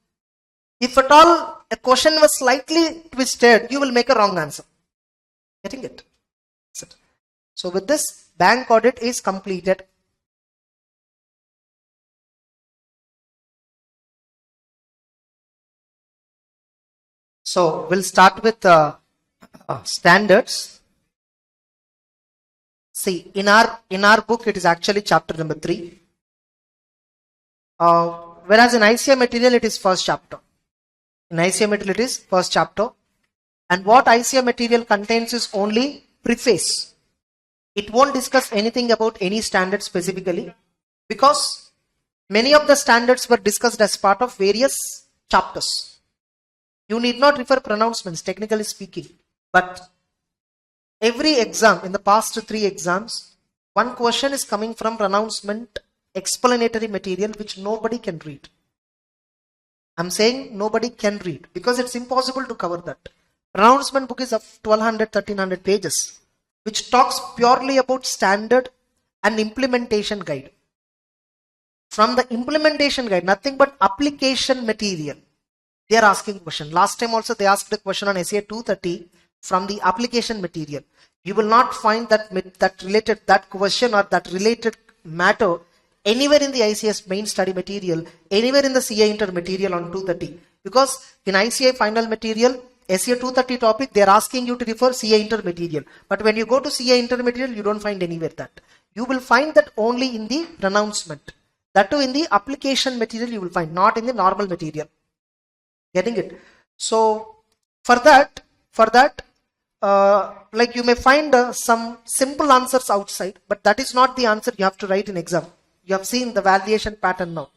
Speaker 2: if at all a question was slightly twisted, you will make a wrong answer. Getting it? So with this, bank audit is completed. So we'll start with standards. See, in our book, it is actually chapter number 3. Whereas in ICI material, it is first chapter. In ICI material, it is first chapter. And what ICI material contains is only preface. It won't discuss anything about any standard specifically, because many of the standards were discussed as part of various chapters. You need not refer pronouncements, technically speaking, but every exam, in the past 3 exams, one question is coming from pronouncement explanatory material which nobody can read. I'm saying nobody can read because it's impossible to cover that. Pronouncement book is of 1200, 1300 pages, which talks purely about standard and implementation guide. From the implementation guide, nothing but application material. They are asking question. Last time also they asked a question on SCI 230 from the application material. You will not find that question or that related matter anywhere in the ICS main study material, anywhere in the CA inter material on 230. Because in ICI final material, SCA 230 topic, they are asking you to refer CA inter material. But when you go to CA inter material, you don't find anywhere that. You will find that only in the pronouncement. That too in the application material you will find, not in the normal material. Getting it? So for that, like you may find some simple answers outside, but that is not the answer you have to write in exam. You have seen the valuation pattern now.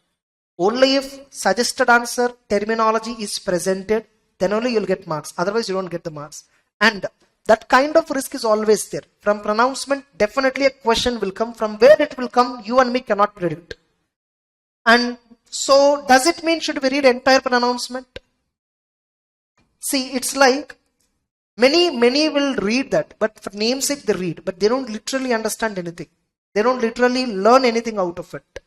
Speaker 2: Only if suggested answer terminology is presented, then only you'll get marks. Otherwise you don't get the marks. And that kind of risk is always there. From pronouncement, definitely a question will come. From where it will come, you and me cannot predict. And so does it mean should we read entire pronouncement? See, it's like many will read that, but for namesake they read, but they don't literally understand anything. They don't literally learn anything out of it.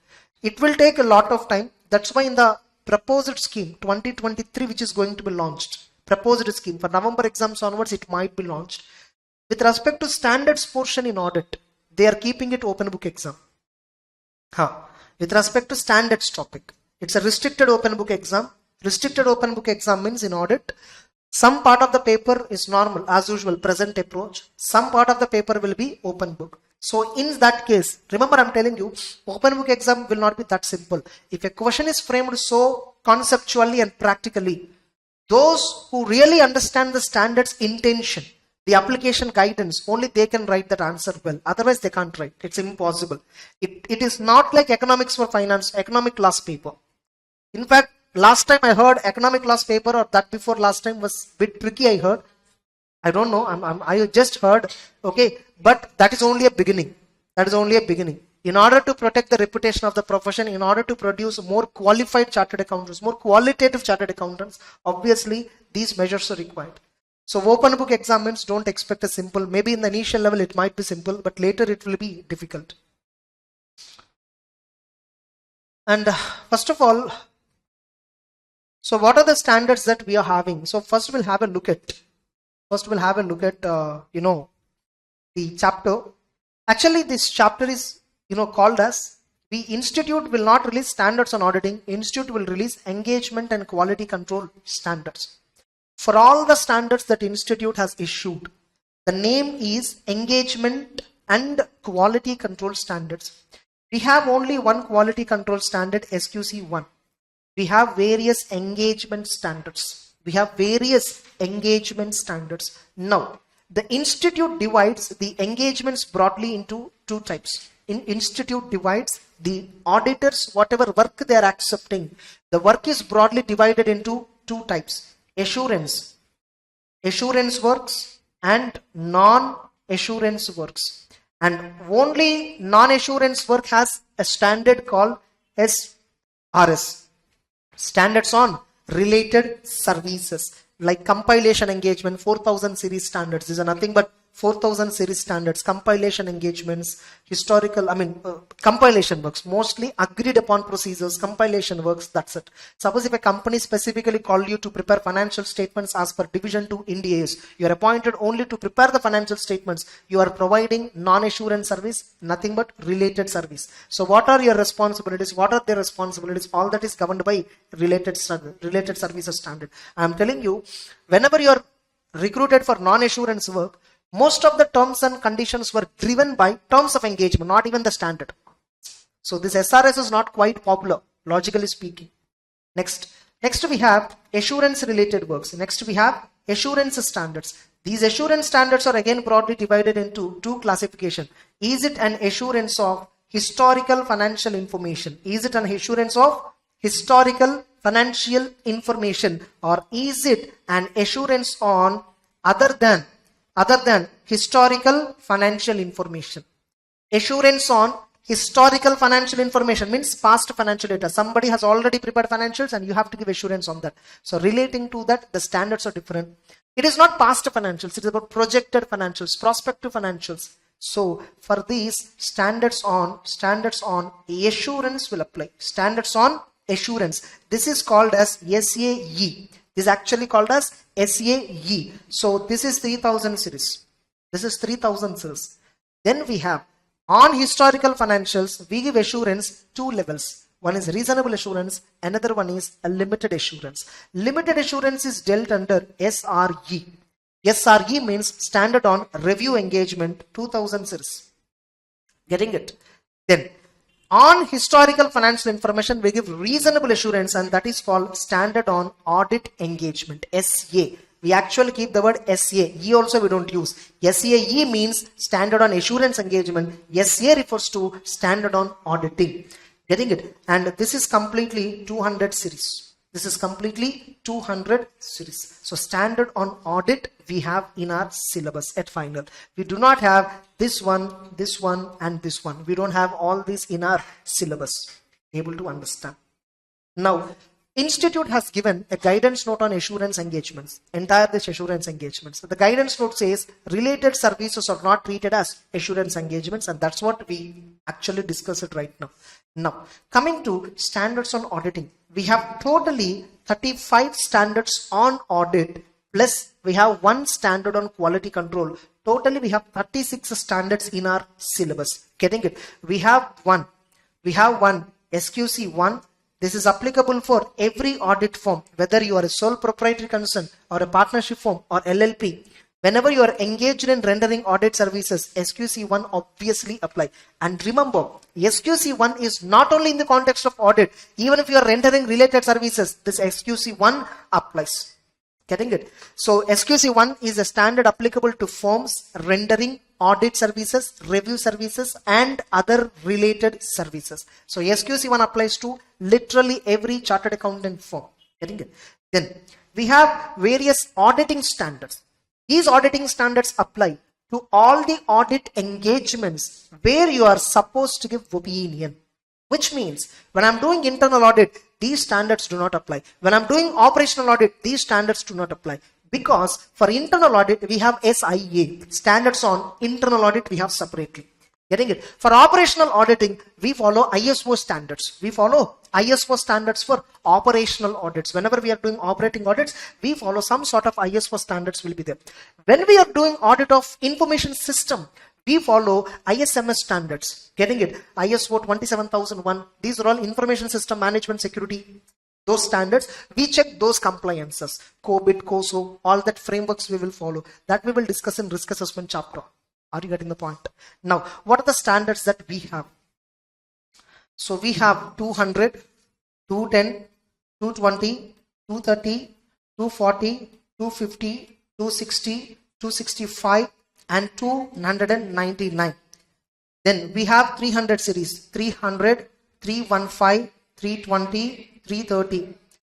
Speaker 2: It will take a lot of time. That's why in the proposed scheme 2023, which is going to be launched, proposed scheme for November exams onwards, it might be launched. With respect to standards portion in audit, they are keeping it open book exam. With respect to standards topic, it's a restricted open book exam. Restricted open book exam means in audit, some part of the paper is normal, as usual, present approach. Some part of the paper will be open book. So in that case, remember I'm telling you, open book exam will not be that simple. If a question is framed so conceptually and practically, those who really understand the standards intention, the application guidance, only they can write that answer well. Otherwise they can't write. It's impossible. It is not like economics for finance, economic class paper. In fact, last time I heard economic class paper, or that before last time, was a bit tricky. I heard. I don't know. I just heard. Okay, but that is only a beginning. That is only a beginning. In order to protect the reputation of the profession, in order to produce more qualified chartered accountants, more qualitative chartered accountants, obviously these measures are required. So open book exams, don't expect a simple. Maybe in the initial level it might be simple, but later it will be difficult. And first of all, so what are the standards that we are having? So first we'll have a look at. The chapter. Actually, this chapter is called as the Institute will not release standards on auditing. Institute will release engagement and quality control standards. For all the standards that Institute has issued, the name is engagement and quality control standards. We have only one quality control standard, SQC1. We have various engagement standards. Now, the Institute divides the engagements broadly into 2 types. Institute divides the auditors, whatever work they are accepting. The work is broadly divided into 2 types. Assurance works and non-assurance works. And only non-assurance work has a standard called SRS. Standards on related services, like compilation engagement, 4000 series standards. These are nothing but 4000 series standards, compilation engagements, historical, compilation works, mostly agreed upon procedures, compilation works, that's it. Suppose if a company specifically called you to prepare financial statements as per Division 2 Ind AS, you are appointed only to prepare the financial statements. You are providing non-assurance service, nothing but related service. So what are your responsibilities? What are their responsibilities? All that is governed by related services standard. I am telling you, whenever you are recruited for non-assurance work, most of the terms and conditions were driven by terms of engagement, not even the standard. So this SRS is not quite popular, logically speaking. Next we have assurance related works. Next we have assurance standards. These assurance standards are again broadly divided into two classifications. Is it an assurance of historical financial information? Is it an assurance of historical financial information, or is it an assurance on other than historical financial information? Assurance on historical financial information means past financial data. Somebody has already prepared financials and you have to give assurance on that. So relating to that, the standards are different. It is not past financials, it is about projected financials, prospective financials. So for these, standards on assurance will apply. Standards on assurance. This is called as SAE. This is actually called as SAE. So this is 3000 series. This is 3000 series. Then we have on historical financials, we give assurance two levels. One is reasonable assurance, another one is a limited assurance. Limited assurance is dealt under SRE. SRE means standard on review engagement 2000 series. Getting it? Then on historical financial information, we give reasonable assurance, and that is called standard on audit engagement, SA. We actually keep the word SA. E also we don't use. SAE means standard on assurance engagement. SA refers to standard on auditing. Getting it? And this is completely 200 series. This is completely 200 series. So standard on audit we have in our syllabus at final. We do not have this one, and this one. We don't have all these in our syllabus. Able to understand. Now, Institute has given a guidance note on assurance engagements, entire this assurance engagements. So the guidance note says related services are not treated as assurance engagements, and that's what we actually discuss it right now. Now, coming to standards on auditing, we have totally 35 standards on audit, plus we have one standard on quality control. Totally we have 36 standards in our syllabus. Getting it? We have one SQC1. This is applicable for every audit firm, whether you are a sole proprietary concern or a partnership firm or LLP. Whenever you are engaged in rendering audit services, SQC1 obviously apply. And remember, SQC1 is not only in the context of audit. Even if you are rendering related services, this SQC1 applies. Getting it? So SQC1 is a standard applicable to firms rendering audit services, review services, and other related services. So SQC1 applies to literally every chartered accountant firm. Getting it? Then we have various auditing standards. These auditing standards apply to all the audit engagements where you are supposed to give opinion. Which means when I'm doing internal audit, these standards do not apply. When I'm doing operational audit, these standards do not apply. Because for internal audit, we have SIA. Standards on internal audit we have separately. Getting it? For operational auditing, we follow ISO standards. We follow ISO standards for operational audits. Whenever we are doing operating audits, we follow some sort of ISO standards will be there. When we are doing audit of information system, we follow ISMS standards. Getting it? ISO 27001. These are all information system management security. Those standards, we check those compliances. COBIT, COSO, all that frameworks we will follow. That we will discuss in risk assessment chapter. Are you getting the point? Now, what are the standards that we have? So we have 200, 210, 220, 230, 240, 250, 260, 265, and 299. Then we have 300 series, 300, 315, 320, 330.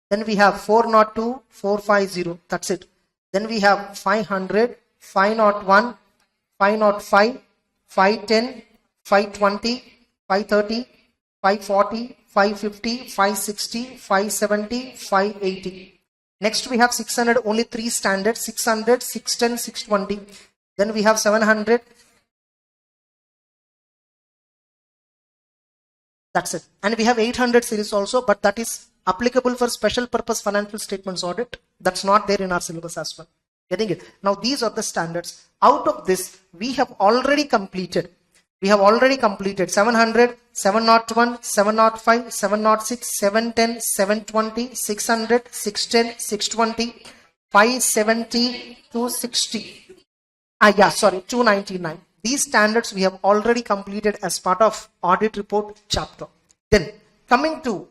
Speaker 2: Then we have 402, 450. That's it. Then we have 500, 501, 505, 510, 520, 530, 540, 550, 560, 570, 580. Next we have 600, only 3 standards, 600, 610, 620. Then we have 700. That's it. And we have 800 series also, but that is applicable for special purpose financial statements audit. That's not there in our syllabus as well. Getting it? Now these are the standards. Out of this, we have already completed 700, 701, 705, 706, 710, 720, 600, 610, 620, 570, 260. 299. These standards we have already completed as part of audit report chapter. Then coming to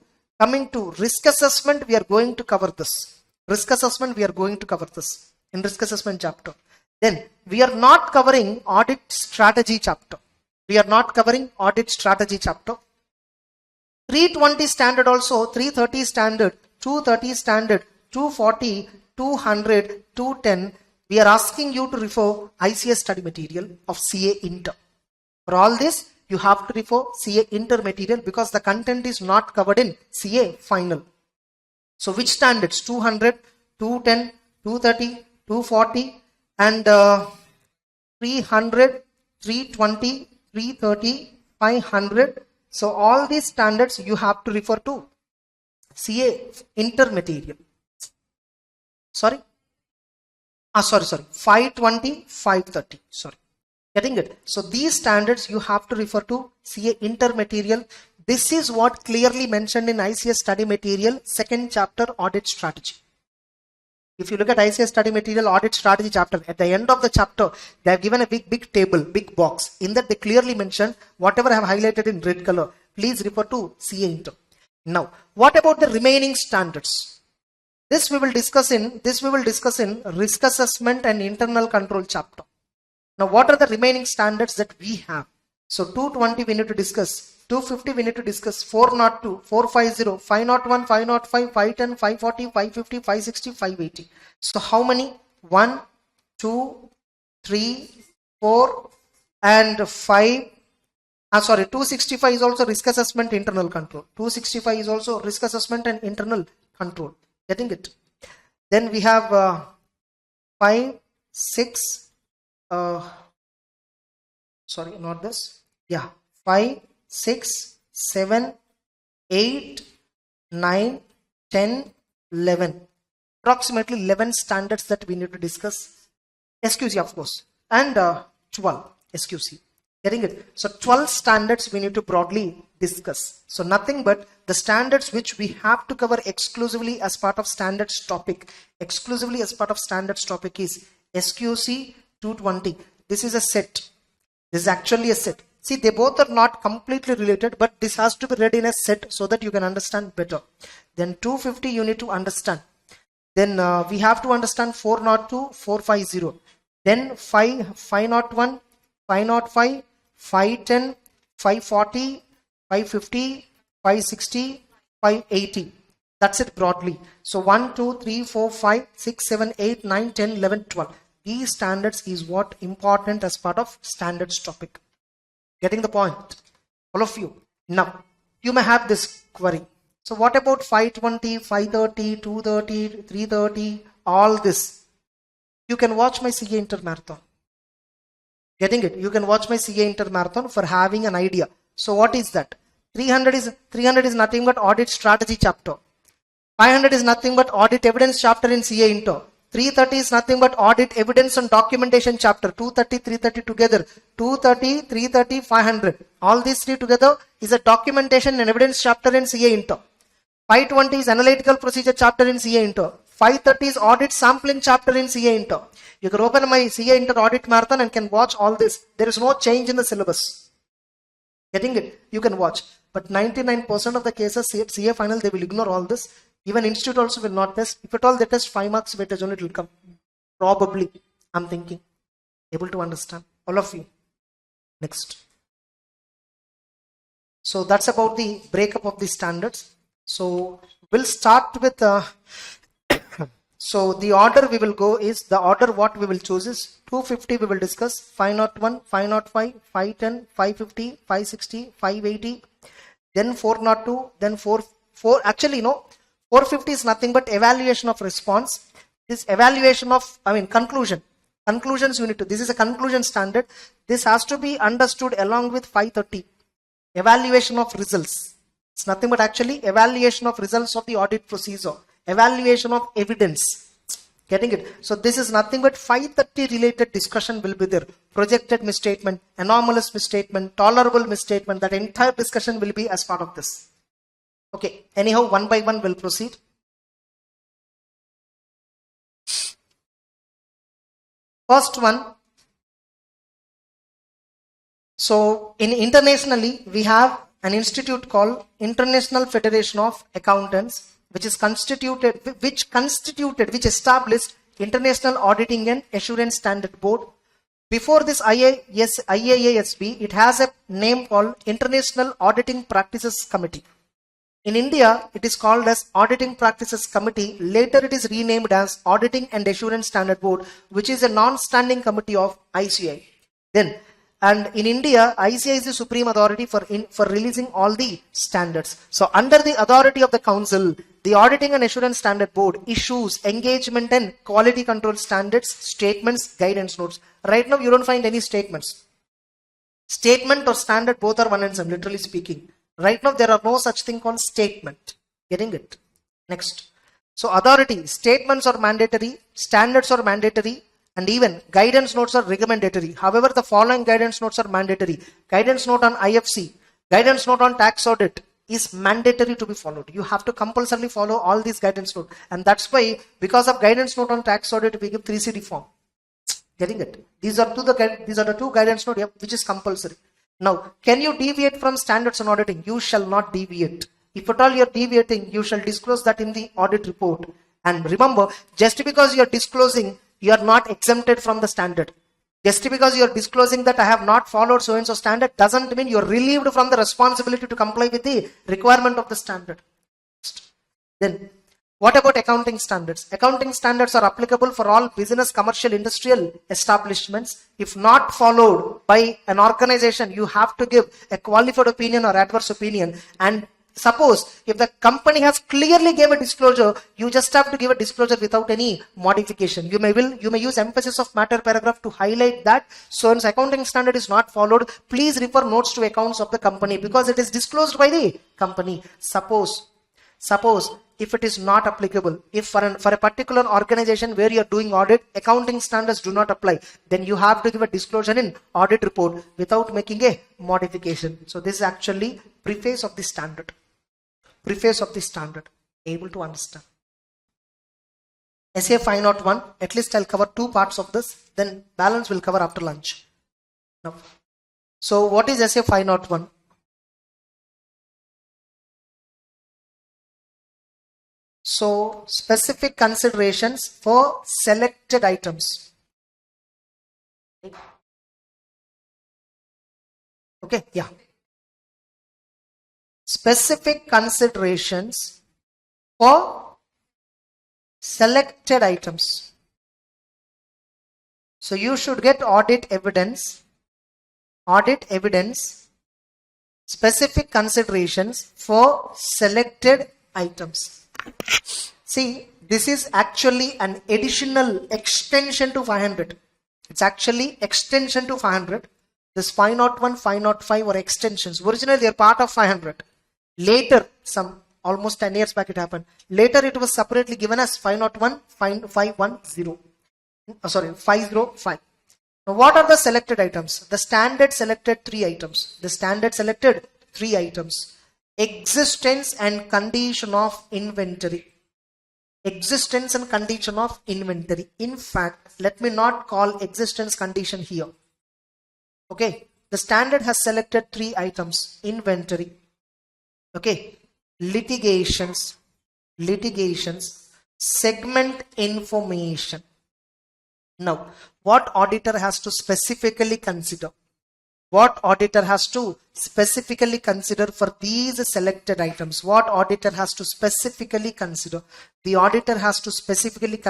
Speaker 2: risk assessment, we are going to cover this. Risk assessment, we are going to cover this in risk assessment chapter. Then we are not covering audit strategy chapter. 320 standard also, 330 standard, 230 standard, 240, 200, 210. We are asking you to refer ICS study material of CA Inter. For all this, you have to refer CA Inter material because the content is not covered in CA Final. So which standards? 200, 210, 230, 240 and 300, 320, 330, 500. So all these standards you have to refer to CA Inter material. 520, 530. Getting it? So these standards you have to refer to CA Inter material. This is what clearly mentioned in ICS study material, second chapter, audit strategy. If you look at ICS study material, audit strategy chapter, at the end of the chapter, they have given a big table, big box. In that they clearly mention whatever I have highlighted in red color. Please refer to CA Inter. Now, what about the remaining standards? This we will discuss in risk assessment and internal control chapter. Now, what are the remaining standards that we have? So 220 we need to discuss, 250 we need to discuss, 402, 450, 501, 505, 510, 540, 550, 560, 580. So how many? 1, 2, 3, 4 and 5. 265 is also risk assessment internal control. 265 is also risk assessment and internal control. Getting it? Then we have 5, 6, 5, 6, 7, 8, 9, 10, 11. Approximately 11 standards that we need to discuss. SQC of course. And 12 SQC. Getting it? So 12 standards we need to broadly discuss. So nothing but the standards which we have to cover exclusively as part of standards topic. Exclusively as part of standards topic is SQC 220. This is a set. This is actually a set. See, they both are not completely related, but this has to be read in a set so that you can understand better. Then 250 you need to understand. Then we have to understand 402, 450. Then 501, 505, 510, 540, 550, 560, 580. That's it broadly. So 1, 2, 3, 4, 5, 6, 7, 8, 9, 10, 11, 12. These standards is what important as part of standards topic. Getting the point? All of you. Now, you may have this query. So what about 520, 530, 230, 330, all this? You can watch my CA Inter Marathon. Getting it? You can watch my CA Inter Marathon for having an idea. So what is that? 300 is nothing but audit strategy chapter. 500 is nothing but audit evidence chapter in CA Inter. 330 is nothing but audit evidence and documentation chapter. 230, 330 together. 230, 330, 500. All these three together is a documentation and evidence chapter in CA Inter. 520 is analytical procedure chapter in CA Inter. 530 is audit sampling chapter in CA Inter. You can open my CA Inter audit marathon and can watch all this. There is no change in the syllabus. Getting it? You can watch. But 99% of the cases, CA final, they will ignore all this. Even institute also will not test. If at all they test 5 marks weightage only, it will come. Probably, I'm thinking. Able to understand? All of you. Next. So that's about the breakup of the standards. So we'll start with so the order we will go is, the order what we will choose is 250 we will discuss, 501, 505, 510, 550, 560, 580, then 402, then 450 is nothing but evaluation of response. This evaluation of, conclusion. Conclusions you need to, this is a conclusion standard. This has to be understood along with 530. Evaluation of results. It's nothing but actually evaluation of results of the audit procedure. Evaluation of evidence. Getting it? So this is nothing but 530 related discussion will be there. Projected misstatement, anomalous misstatement, tolerable misstatement. That entire discussion will be as part of this. Okay. Anyhow, one by one we'll proceed. First one. So in internationally, we have an institute called International Federation of Accountants, which established International Auditing and Assurance Standard Board. Before this IAASB, it has a name called International Auditing Practices Committee. In India, it is called as Auditing Practices Committee. Later, it is renamed as Auditing and Assurance Standard Board, which is a non-standing committee of ICI. And in India, ICI is the supreme authority for releasing all the standards. So under the authority of the council, the Auditing and Assurance Standard Board issues engagement and quality control standards, statements, guidance notes. Right now, you don't find any statements. Statement or standard, both are one and same, literally speaking. Right now, there are no such thing called statement. Getting it? Next. So authority, statements are mandatory, standards are mandatory, and even guidance notes are recommendatory. However, the following guidance notes are mandatory. Guidance note on IFC, guidance note on tax audit is mandatory to be followed. You have to compulsorily follow all these guidance notes. And that's why, because of guidance note on tax audit, we give 3CD form. Getting it? These are the two guidance notes which is compulsory. Now, can you deviate from standards on auditing? You shall not deviate. If at all you are deviating, you shall disclose that in the audit report. And remember, just because you are disclosing, you are not exempted from the standard. Just because you are disclosing that I have not followed so and so standard doesn't mean you are relieved from the responsibility to comply with the requirement of the standard. Then, what about accounting standards? Accounting standards are applicable for all business, commercial, industrial establishments. If not followed by an organization, you have to give a qualified opinion or adverse opinion. And suppose if the company has clearly gave a disclosure, you just have to give a disclosure without any modification. You may use emphasis of matter paragraph to highlight that. So once accounting standard is not followed, please refer notes to accounts of the company because it is disclosed by the company. Suppose if it is not applicable, if for a particular organization where you are doing audit, accounting standards do not apply, then you have to give a disclosure in audit report without making a modification. So this is actually preface of the standard. Preface of the standard. Able to understand. SA 501, at least I'll cover two parts of this, then balance will cover after lunch. Now, so what is SA 501? So specific considerations for selected items. Okay, yeah. Specific considerations for selected items. So you should get audit evidence, specific considerations for selected items. See, this is actually an additional extension to 500. It's actually extension to 500. This 501, 505 were extensions. Originally, they are part of 500. Later, almost 10 years back it happened. Later, it was separately given as 501, 510. 505. Now, what are the selected items? The standard selected 3 items. Existence and condition of inventory. Existence and condition of inventory. In fact, let me not call existence condition here. Okay. The standard has selected 3 items. Inventory. Okay. Litigations. Segment information. Now, what auditor has to specifically consider? What auditor has to specifically consider for these selected items? What auditor has to specifically consider? The auditor has to specifically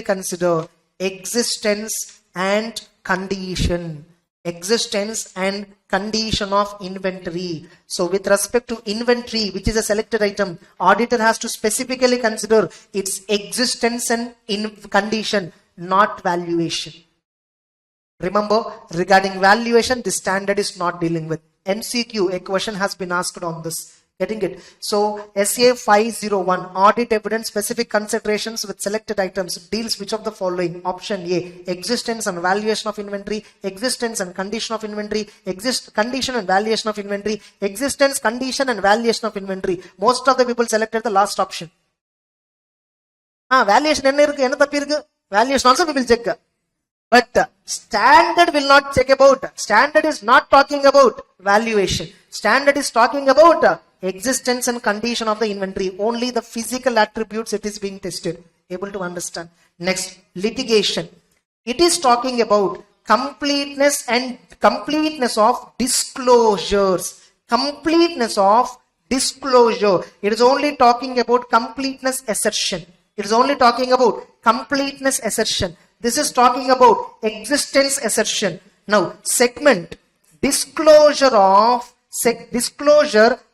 Speaker 2: consider existence and condition. existence and condition of inventory. So with respect to inventory, which is a selected item, auditor has to specifically consider its existence and condition, not valuation. Remember, regarding valuation, the standard is not dealing with. MCQ, a question has been asked on this. Getting it? So SA 501, audit evidence specific considerations with selected items, deals which of the following? Option A, existence and valuation of inventory, existence and condition of inventory, condition and valuation of inventory, existence, condition and valuation of inventory. Most of the people selected the last option. Valuation valuation also we will check. But standard will not check about. Standard is not talking about valuation. Standard is talking about existence and condition of the inventory. Only the physical attributes it is being tested. Able to understand. Next, litigation. It is talking about completeness of disclosures. Completeness of disclosure. It is only talking about completeness assertion. It is only talking about completeness assertion. This is talking about existence assertion. Now, segment, disclosure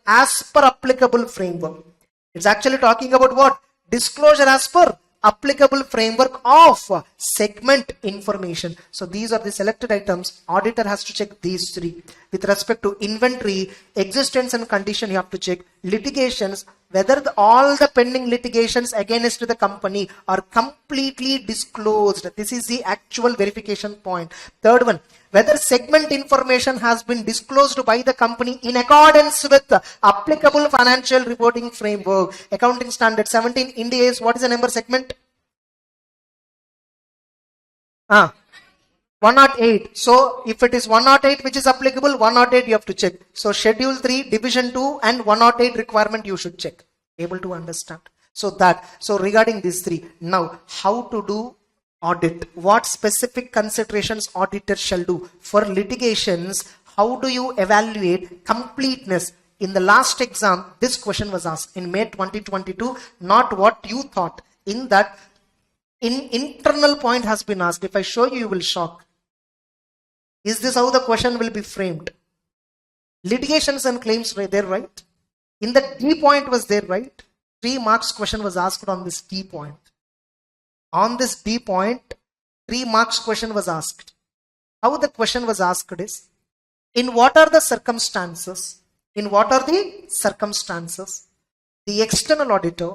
Speaker 2: as per applicable framework. It's actually talking about what? Disclosure as per applicable framework of segment information. So these are the selected items. Auditor has to check these three. With respect to inventory, existence and condition, you have to check. Litigations, whether all the pending litigations against the company are completely disclosed. This is the actual verification point. Third one, whether segment information has been disclosed by the company in accordance with the applicable financial reporting framework. Accounting standard 17, India is, what is the number segment? 108. So if it is 108 which is applicable, 108 you have to check. So schedule 3, division 2 and 108 requirement you should check. Able to understand. So regarding these three, now how to do audit? What specific considerations auditor shall do? For litigations, how do you evaluate completeness? In the last exam, this question was asked in May 2022, not what you thought. In that, internal point has been asked. If I show you, you will shock. Is this how the question will be framed? Litigations and claims were there, right? In the D point was there, right? 3 marks question was asked on this D point. On this D point, 3 marks question was asked. How the question was asked is, in what are the circumstances? In what are the circumstances the external auditor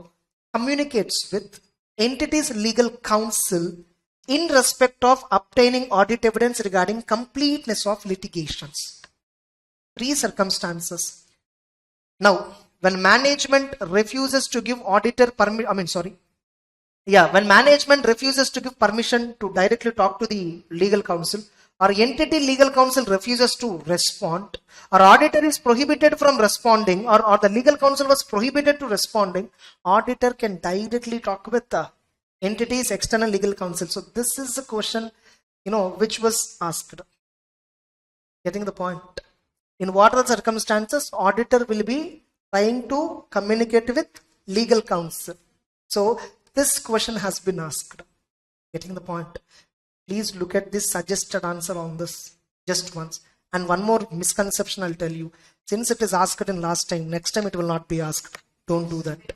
Speaker 2: communicates with entity's legal counsel in respect of obtaining audit evidence regarding completeness of litigations? 3 circumstances. Now, when management refuses to give auditor when management refuses to give permission to directly talk to the legal counsel, or entity legal counsel refuses to respond, or auditor is prohibited from responding, or the legal counsel was prohibited to responding, auditor can directly talk with the entity's external legal counsel. So this is the question, which was asked. Getting the point? In what are the circumstances auditor will be trying to communicate with legal counsel? So this question has been asked. Getting the point? Please look at this suggested answer on this just once. And one more misconception I'll tell you. Since it is asked in last time, next time it will not be asked. Don't do that.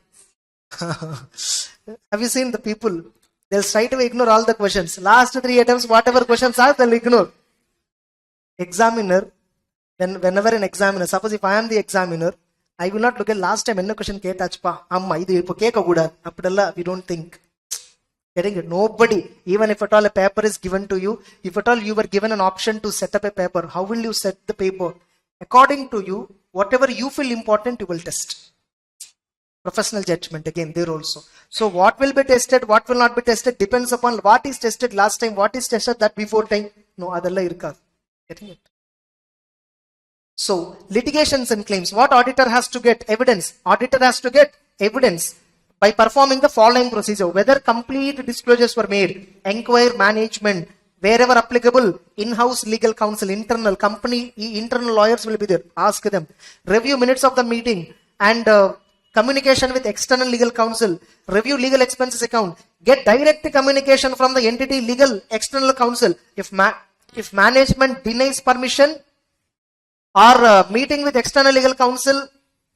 Speaker 2: Have you seen the people? They'll straight away ignore all the questions. Last 3 attempts, whatever questions are, they'll ignore. Examiner, whenever an examiner, suppose if I am the examiner, I will not look at last time enna question ketachpa. Amma, idu ipo keka kuda. Appadalla we don't think. Getting it? Nobody, even if at all a paper is given to you, if at all you were given an option to set up a paper, how will you set the paper? According to you, whatever you feel important, you will test. Professional judgment, again, there also. So what will be tested, what will not be tested, depends upon what is tested last time, what is tested that before time. No, adalla irka. Getting it? So, litigations and claims. What auditor has to get? Evidence. Auditor has to get evidence by performing the following procedure. Whether complete disclosures were made, inquire management, wherever applicable, in-house legal counsel, internal company, internal lawyers will be there. Ask them. Review minutes of the meeting and communication with external legal counsel. Review legal expenses account. Get direct communication from the entity legal external counsel. If management denies permission or meeting with external legal counsel,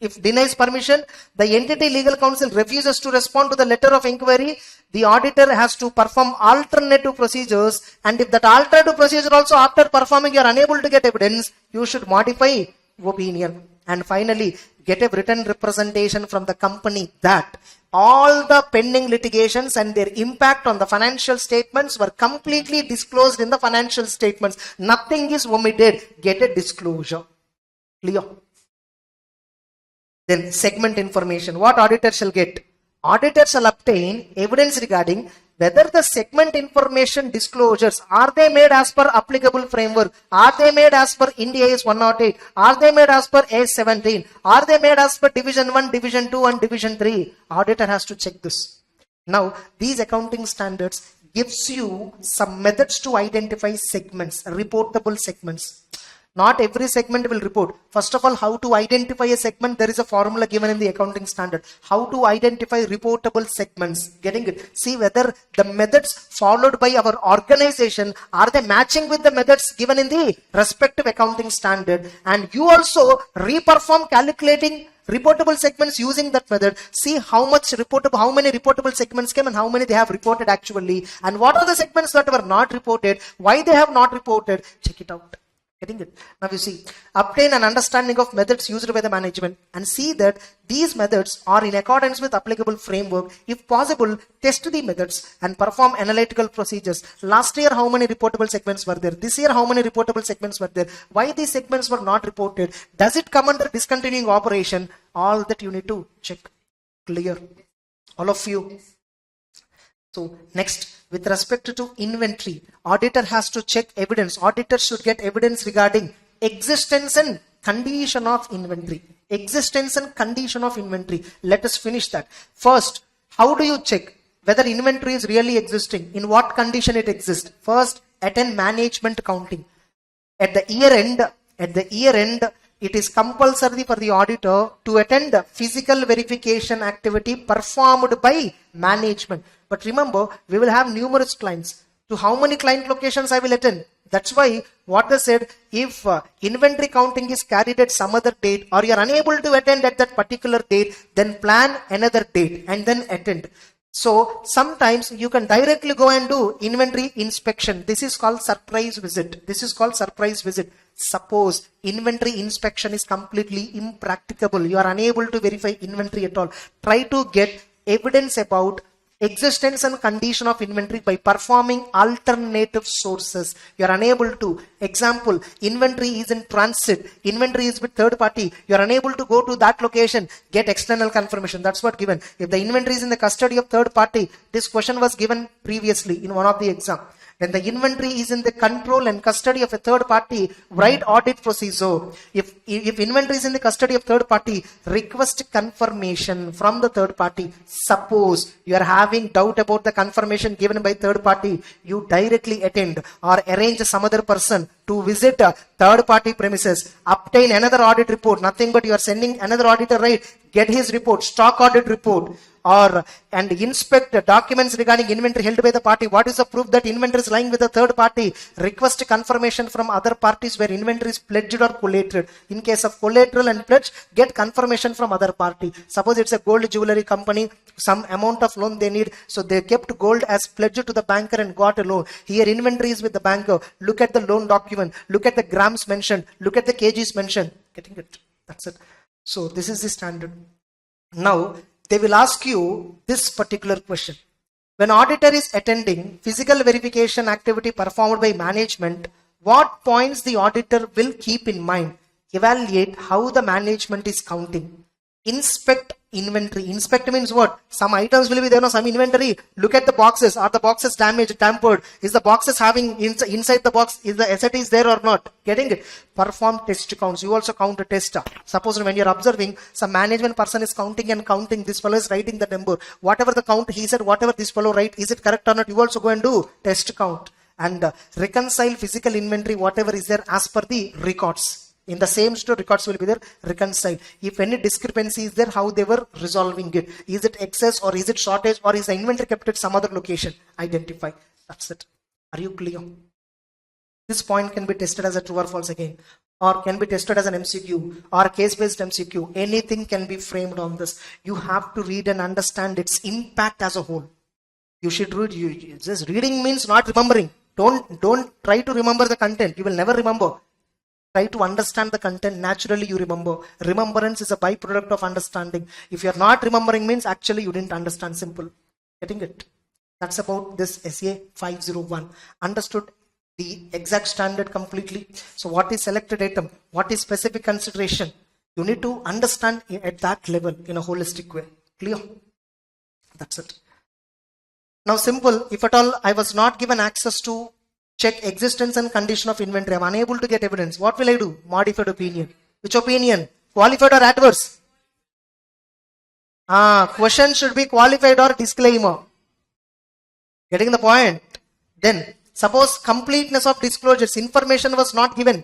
Speaker 2: if denies permission, the entity legal counsel refuses to respond to the letter of inquiry, the auditor has to perform alternative procedures, and if that alternative procedure also after performing you are unable to get evidence, you should modify opinion. And finally, get a written representation from the company that all the pending litigations and their impact on the financial statements were completely disclosed in the financial statements. Nothing is omitted. Get a disclosure. Clear? Then segment information. What auditor shall get? Auditor shall obtain evidence regarding whether the segment information disclosures, are they made as per applicable framework? Are they made as per India AS 108? Are they made as per AS 17? Are they made as per Division 1, Division 2 and Division 3? Auditor has to check this. Now, these accounting standards gives you some methods to identify segments, reportable segments. Not every segment will report. First of all, how to identify a segment, there is a formula given in the accounting standard. How to identify reportable segments. Getting it? See whether the methods followed by our organization, are they matching with the methods given in the respective accounting standard. And you also reperform calculating reportable segments using that method. See how many reportable segments came and how many they have reported actually. And what are the segments that were not reported, why they have not reported. Check it out. Getting it? Now you see, obtain an understanding of methods used by the management and see that these methods are in accordance with applicable framework. If possible, test the methods and perform analytical procedures. Last year, how many reportable segments were there? This year, how many reportable segments were there? Why these segments were not reported? Does it come under discontinuing operation? All that you need to check. Clear? All of you? So next, with respect to inventory, auditor has to check evidence. Auditor should get evidence regarding existence and condition of inventory. Existence and condition of inventory. Let us finish that. First, how do you check whether inventory is really existing? In what condition it exists? First, attend management accounting. At the year end, it is compulsory for the auditor to attend physical verification activity performed by management. But remember, we will have numerous clients. To how many client locations I will attend? That's why what they said, if inventory counting is carried at some other date or you are unable to attend at that particular date, then plan another date and then attend. So sometimes you can directly go and do inventory inspection. This is called surprise visit. This is called surprise visit. Suppose inventory inspection is completely impracticable. You are unable to verify inventory at all. Try to get evidence about existence and condition of inventory by performing alternative sources. You are unable to. Example, inventory is in transit. Inventory is with third party. You are unable to go to that location. Get external confirmation. That's what given. If the inventory is in the custody of third party, this question was given previously in one of the exam. When the inventory is in the control and custody of a third party, write audit procedure. If inventory is in the custody of third party, request confirmation from the third party. Suppose you are having doubt about the confirmation given by third party, you directly attend or arrange some other person to visit a third party premises, obtain another audit report. Nothing but you are sending another auditor, right? Get his report, stock audit report, and inspect the documents regarding inventory held by the party. What is the proof that inventory is lying with a third party? Request confirmation from other parties where inventory is pledged or collateral. In case of collateral and pledge, get confirmation from other party. Suppose it's a gold jewelry company, some amount of loan they need, so they kept gold as pledge to the banker and got a loan. Here inventory is with the banker. Look at the loan document, look at the grams mentioned, look at the kgs mentioned. Getting it? That's it. So this is the standard. Now they will ask you this particular question. When auditor is attending physical verification activity performed by management, what points the auditor will keep in mind? Evaluate how the management is counting. Inspect inventory. Inspect means what? Some items will be there, no, some inventory. Look at the boxes. Are the boxes damaged, tampered? Is the boxes having inside the box, is the asset is there or not? Getting it? Perform test counts. You also count a test. Suppose when you're observing, some management person is counting and counting. This fellow is writing the number. Whatever the count he said, whatever this fellow write, is it correct or not? You also go and do test count. And reconcile physical inventory, whatever is there as per the records. In the same store, records will be there, reconcile. If any discrepancy is there, how they were resolving it. Is it excess or is it shortage or is the inventory kept at some other location? Identify. That's it. Are you clear? This point can be tested as a true or false again, or can be tested as an MCQ or case-based MCQ. Anything can be framed on this. You have to read and understand its impact as a whole. You should read. Just reading means not remembering. Don't try to remember the content. You will never remember. Try to understand the content. Naturally you remember. Remembrance is a byproduct of understanding. If you are not remembering means actually you didn't understand. Simple. Getting it? That's about this SA 501. Understood the exact standard completely. So what is selected item? What is specific consideration? You need to understand at that level in a holistic way. Clear? That's it. Now simple, if at all I was not given access to check existence and condition of inventory, I'm unable to get evidence. What will I do? Modified opinion. Which opinion? Qualified or adverse? Question should be qualified or disclaimer. Getting the point? Then, suppose completeness of disclosures, information was not given.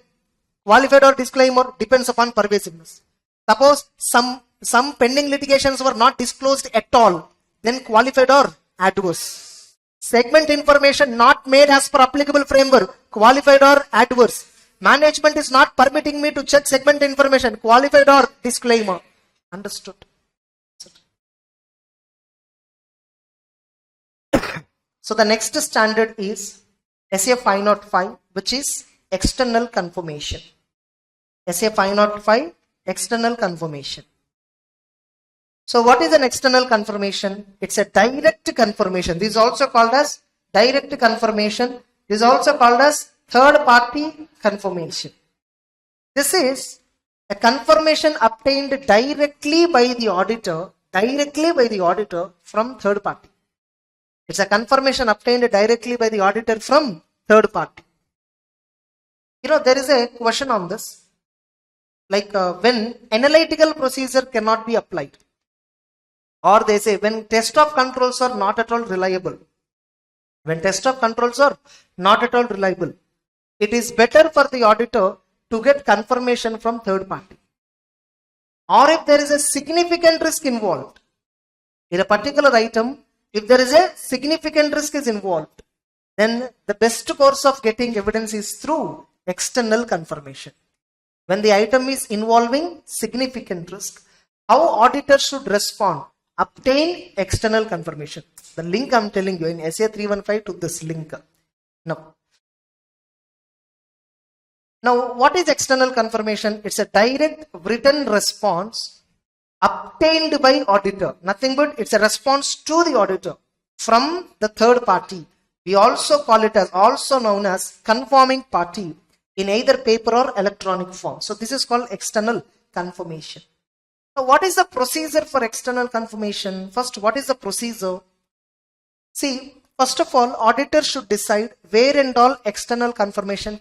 Speaker 2: Qualified or disclaimer depends upon pervasiveness. Suppose some pending litigations were not disclosed at all. Then qualified or adverse. Segment information not made as per applicable framework. Qualified or adverse. Management is not permitting me to check segment information. Qualified or disclaimer. Understood? So the next standard is SA 505, which is external confirmation. SA 505, external confirmation. So what is an external confirmation? It's a direct confirmation. This is also called as direct confirmation. This is also called as third party confirmation. This is a confirmation obtained directly by the auditor from third party. It's a confirmation obtained directly by the auditor from third party. There is a question on this. Like when analytical procedure cannot be applied. Or they say when test of controls are not at all reliable. When test of controls are not at all reliable, it is better for the auditor to get confirmation from third party. Or if there is a significant risk involved in a particular item, if there is a significant risk is involved, then the best course of getting evidence is through external confirmation. When the item is involving significant risk, how auditors should respond? Obtain external confirmation. The link I'm telling you in SA 315 to this link. Now, what is external confirmation? It's a direct written response obtained by auditor. Nothing but it's a response to the auditor from the third party. We also call it as also known as confirming party in either paper or electronic form. So this is called external confirmation. Now what is the procedure for external confirmation? First, what is the procedure? See, first of all, auditor should decide where and all external confirmation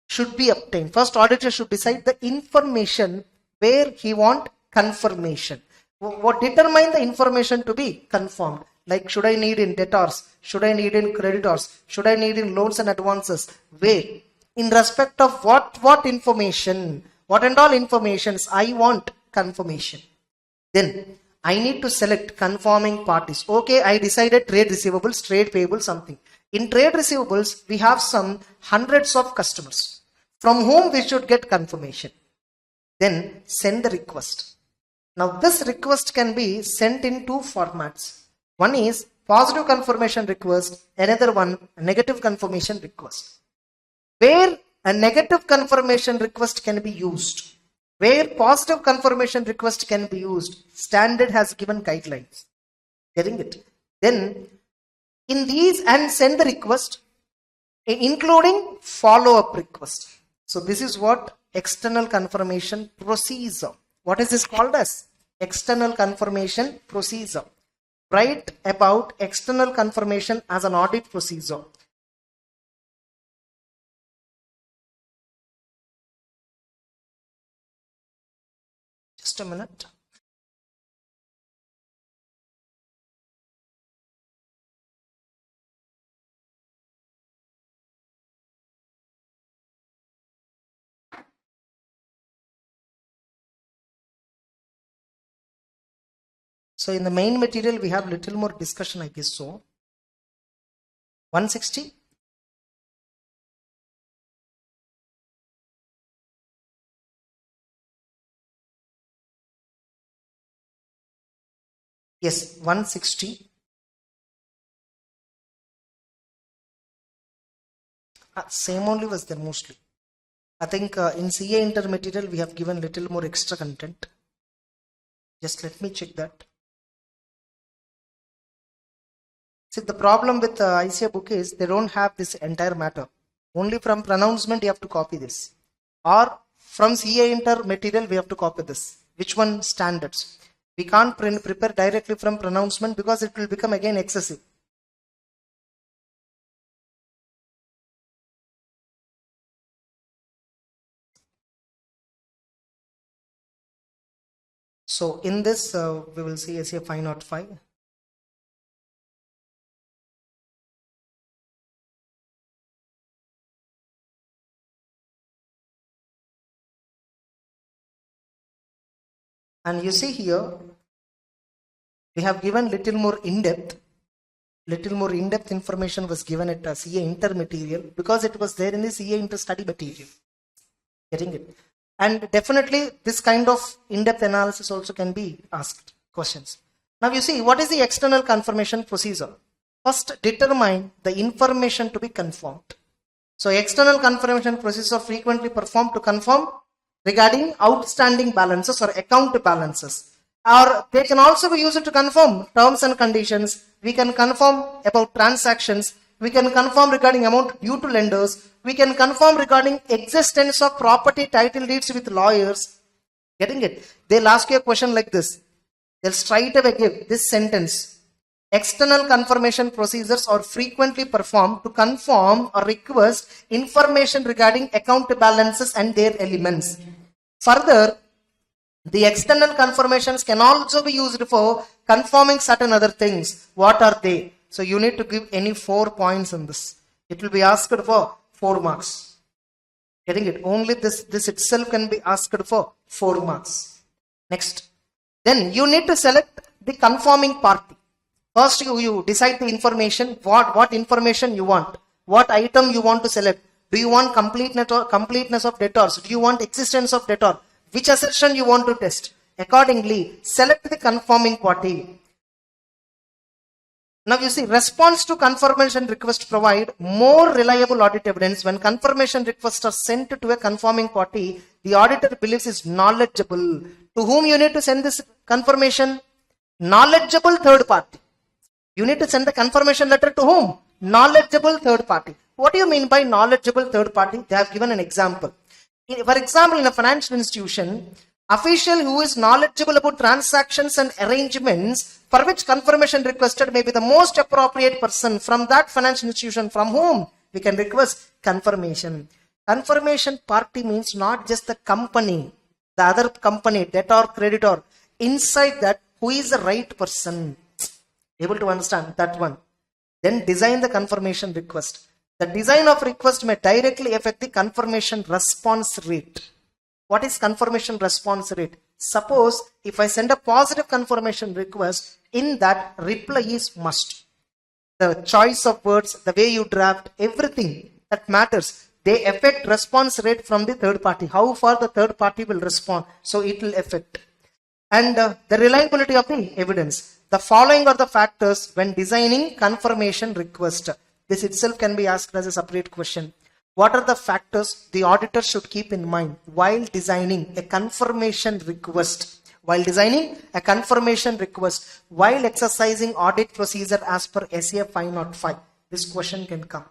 Speaker 2: should be obtained. First, auditor should decide the information where he want confirmation. What determine the information to be confirmed? Like should I need in debtors? Should I need in creditors? Should I need in loans and advances? Where? In respect of what information? What and all informations I want confirmation. Then I need to select conforming parties. Okay, I decided trade receivables, trade payables, something. In trade receivables, we have some hundreds of customers from whom we should get confirmation. Then send the request. Now this request can be sent in two formats. One is positive confirmation request, another one negative confirmation request. Where a negative confirmation request can be used, where positive confirmation request can be used, standard has given guidelines. Getting it? Then in these and send the request including follow-up request. So this is what external confirmation procedure. What is this called as? External confirmation procedure. Write about external confirmation as an audit procedure. Just a minute. So in the main material, we have little more discussion, I guess so. 160. Yes, 160. Same only was there mostly. I think in CA intermaterial we have given little more extra content. Just let me check that. See, the problem with ICA book is they don't have this entire matter. Only from pronouncement you have to copy this. Or from CA intermaterial we have to copy this. Which one standards? We can't prepare directly from pronouncement because it will become again excessive. So in this we will see SCA 505. And you see here we have given little more in-depth information was given at CA intermaterial because it was there in the CA inter-study material. Getting it? And definitely this kind of in-depth analysis also can be asked questions. Now you see, what is the external confirmation procedure? First, determine the information to be confirmed. So external confirmation procedures are frequently performed to confirm regarding outstanding balances or account balances. Or they can also be used to confirm terms and conditions. We can confirm about transactions. We can confirm regarding amount due to lenders. We can confirm regarding existence of property title deeds with lawyers. Getting it? They'll ask you a question like this. They'll straight away give this sentence. External confirmation procedures are frequently performed to confirm or request information regarding account balances and their elements. Further, the external confirmations can also be used for confirming certain other things. What are they? So you need to give any 4 points in this. It will be asked for 4 marks. Getting it? Only this itself can be asked for 4 marks. Next. Then you need to select the confirming party. First you decide the information, what information you want, what item you want to select. Do you want completeness of debtors? Do you want existence of debtor? Which assertion you want to test? Accordingly, select the confirming party. Now you see, response to confirmation request provide more reliable audit evidence. When confirmation requests are sent to a confirming party, the auditor believes is knowledgeable. To whom you need to send this confirmation? Knowledgeable third party. You need to send the confirmation letter to whom? Knowledgeable third party. What do you mean by knowledgeable third party? They have given an example. For example, in a financial institution, official who is knowledgeable about transactions and arrangements for which confirmation requested may be the most appropriate person from that financial institution from whom we can request confirmation. Confirmation party means not just the company, the other company, debtor, creditor. Inside that, who is the right person? Able to understand that one. Then design the confirmation request. The design of request may directly affect the confirmation response rate. What is confirmation response rate? Suppose if I send a positive confirmation request, in that reply is must. The choice of words, the way you draft, everything that matters, they affect response rate from the third party. How far the third party will respond. So it will affect. And the reliability of the evidence. The following are the factors when designing confirmation request. This itself can be asked as a separate question. What are the factors the auditor should keep in mind while designing a confirmation request? While designing a confirmation request, while exercising audit procedure as per SCA 505. This question can come.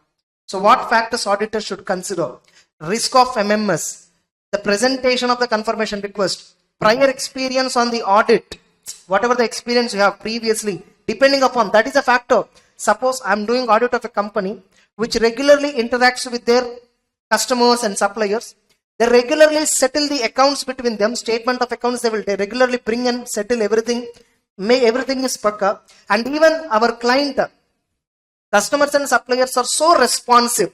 Speaker 2: So what factors auditor should consider? Risk of MMS, the presentation of the confirmation request, prior experience on the audit, whatever the experience you have previously, depending upon that is a factor. Suppose I am doing audit of a company which regularly interacts with their customers and suppliers. They regularly settle the accounts between them, statement of accounts they regularly bring and settle everything. Everything is pukka. And even our client, customers and suppliers are so responsive.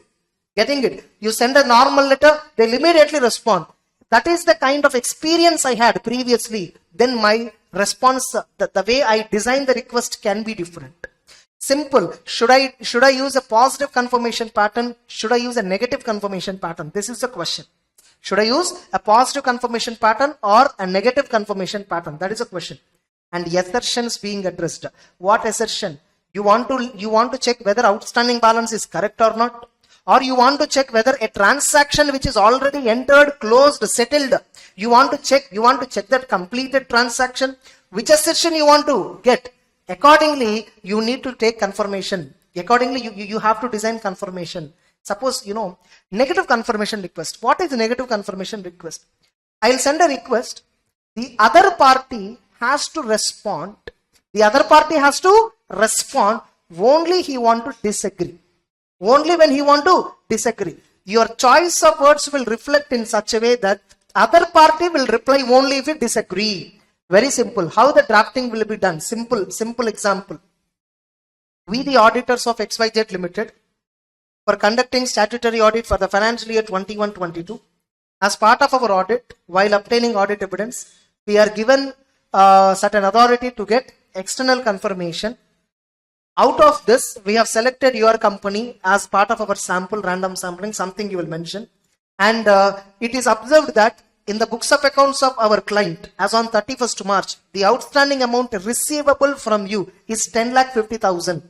Speaker 2: Getting it? You send a normal letter, they'll immediately respond. That is the kind of experience I had previously. Then my response, the way I design the request can be different. Simple. Should I use a positive confirmation pattern? Should I use a negative confirmation pattern? This is the question. Should I use a positive confirmation pattern or a negative confirmation pattern? That is a question. and assertions being addressed. What assertion? You want to check whether outstanding balance is correct or not, or you want to check whether a transaction which is already entered, closed, settled, you want to check that completed transaction. Which assertion you want to get? Accordingly, you need to take confirmation. Accordingly, you have to design confirmation. Suppose, negative confirmation request. What is negative confirmation request? I'll send a request. The other party has to respond. Only he want to disagree. Only when he want to disagree. Your choice of words will reflect in such a way that other party will reply only if you disagree. Very simple. How the drafting will be done? Simple example. We, the auditors of XYZ Limited, for conducting statutory audit for the financial year 21-22, as part of our audit, while obtaining audit evidence, we are given certain authority to get external confirmation. Out of this, we have selected your company as part of our sample, random sampling, something you will mention. And it is observed that in the books of accounts of our client, as on 31st March, the outstanding amount receivable from you is 10,50,000.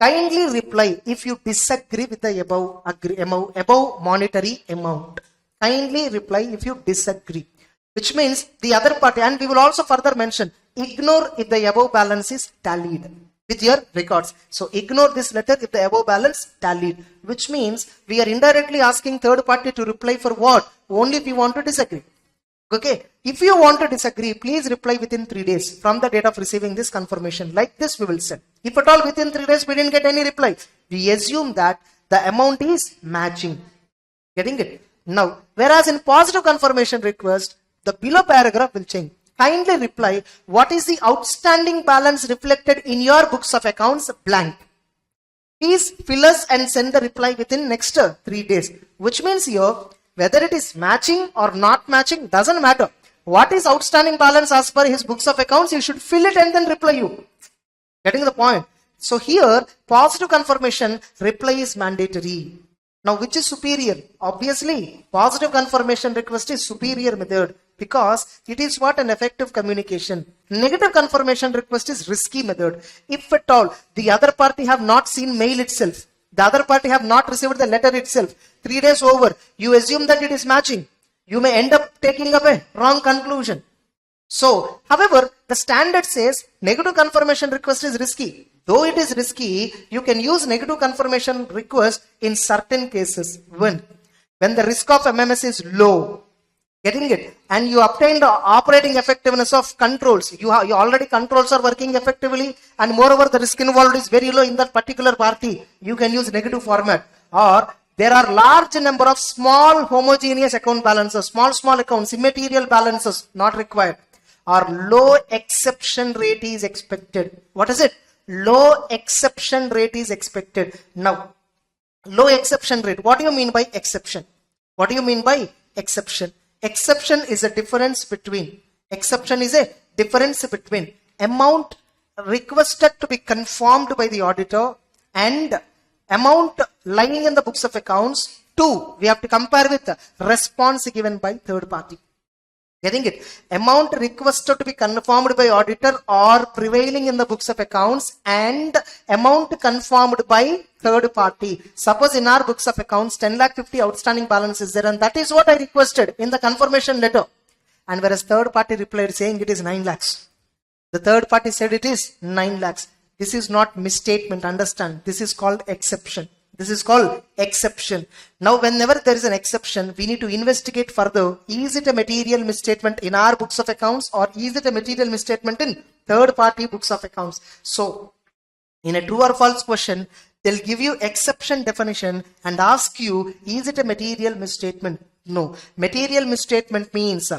Speaker 2: Kindly reply if you disagree with the above monetary amount. Kindly reply if you disagree. Which means the other party, and we will also further mention, ignore if the above balance is tallied with your records. So ignore this letter if the above balance tallied. Which means we are indirectly asking third party to reply for what? Only if you want to disagree. Okay. If you want to disagree, please reply within 3 days from the date of receiving this confirmation. Like this we will send. If at all within 3 days we didn't get any reply, we assume that the amount is matching. Getting it? Now, whereas in positive confirmation request, the below paragraph will change. Kindly reply, what is the outstanding balance reflected in your books of accounts? Blank. Please fill us and send the reply within next 3 days. Which means here, whether it is matching or not matching, doesn't matter. What is outstanding balance as per his books of accounts? He should fill it and then reply you. Getting the point? So here, positive confirmation reply is mandatory. Now, which is superior? Obviously, positive confirmation request is superior method because it is what an effective communication. Negative confirmation request is risky method. If at all, the other party have not seen mail itself, the other party have not received the letter itself, 3 days over, you assume that it is matching. You may end up taking up a wrong conclusion. So, however, the standard says negative confirmation request is risky. Though it is risky, you can use negative confirmation request in certain cases. When the risk of MMS is low, getting it, and you obtain the operating effectiveness of controls. You already controls are working effectively, and moreover the risk involved is very low in that particular party. You can use negative format. Or there are large number of small homogeneous account balances, small accounts, immaterial balances not required. Or low exception rate is expected. What is it? Low exception rate is expected. Now, low exception rate. What do you mean by exception? What do you mean by exception? Exception is a difference between amount requested to be confirmed by the auditor and amount lying in the books of accounts. Two, we have to compare with the response given by third party. Getting it? Amount requested to be confirmed by auditor or prevailing in the books of accounts and amount confirmed by third party. Suppose in our books of accounts 10,50,000 outstanding balance is there and that is what I requested in the confirmation letter. And whereas third party replied saying it is 9 lakhs. The third party said it is 9 lakhs. This is not misstatement, understand. This is called exception. This is called exception. Now, whenever there is an exception, we need to investigate further. Is it a material misstatement in our books of accounts or is it a material misstatement in third party books of accounts? So, in a true or false question, they'll give you exception definition and ask you, is it a material misstatement? No. Material misstatement means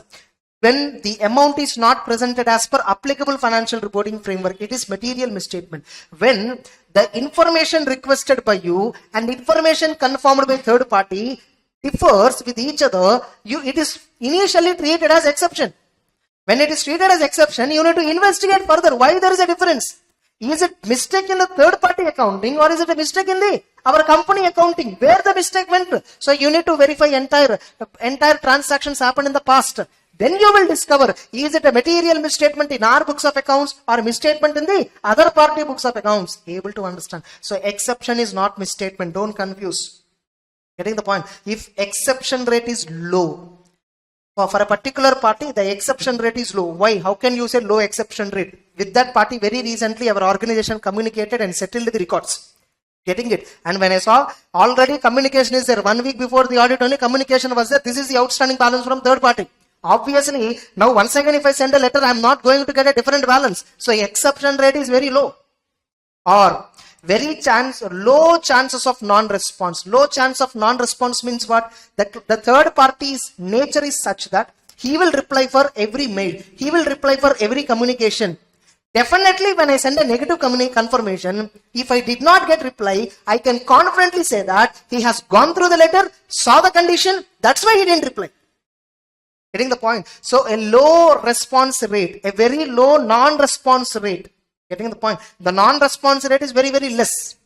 Speaker 2: when the amount is not presented as per applicable financial reporting framework, it is material misstatement. When the information requested by you and information confirmed by third party differs with each other, it is initially treated as exception. When it is treated as exception, you need to investigate further why there is a difference. Is it mistake in the third party accounting or is it a mistake in our company accounting? Where the mistake went? So you need to verify entire transactions happened in the past. Then you will discover, is it a material misstatement in our books of accounts or misstatement in the other party books of accounts? Able to understand. So exception is not misstatement. Don't confuse. Getting the point? If exception rate is low, for a particular party, the exception rate is low. Why? How can you say low exception rate? With that party, very recently, our organization communicated and settled the records. Getting it? And when I saw already communication is there, 1 week before the audit only communication was there. This is the outstanding balance from third party. Obviously, now once again, if I send a letter, I am not going to get a different balance. So exception rate is very low. Or low chances of non-response. Low chance of non-response means what? That the third party's nature is such that he will reply for every mail. He will reply for every communication. Definitely when I send a negative confirmation, if I did not get reply, I can confidently say that he has gone through the letter, saw the condition, that's why he didn't reply. Getting the point? So a low response rate, a very low non-response rate. Getting the point? The non-response rate is very, very less,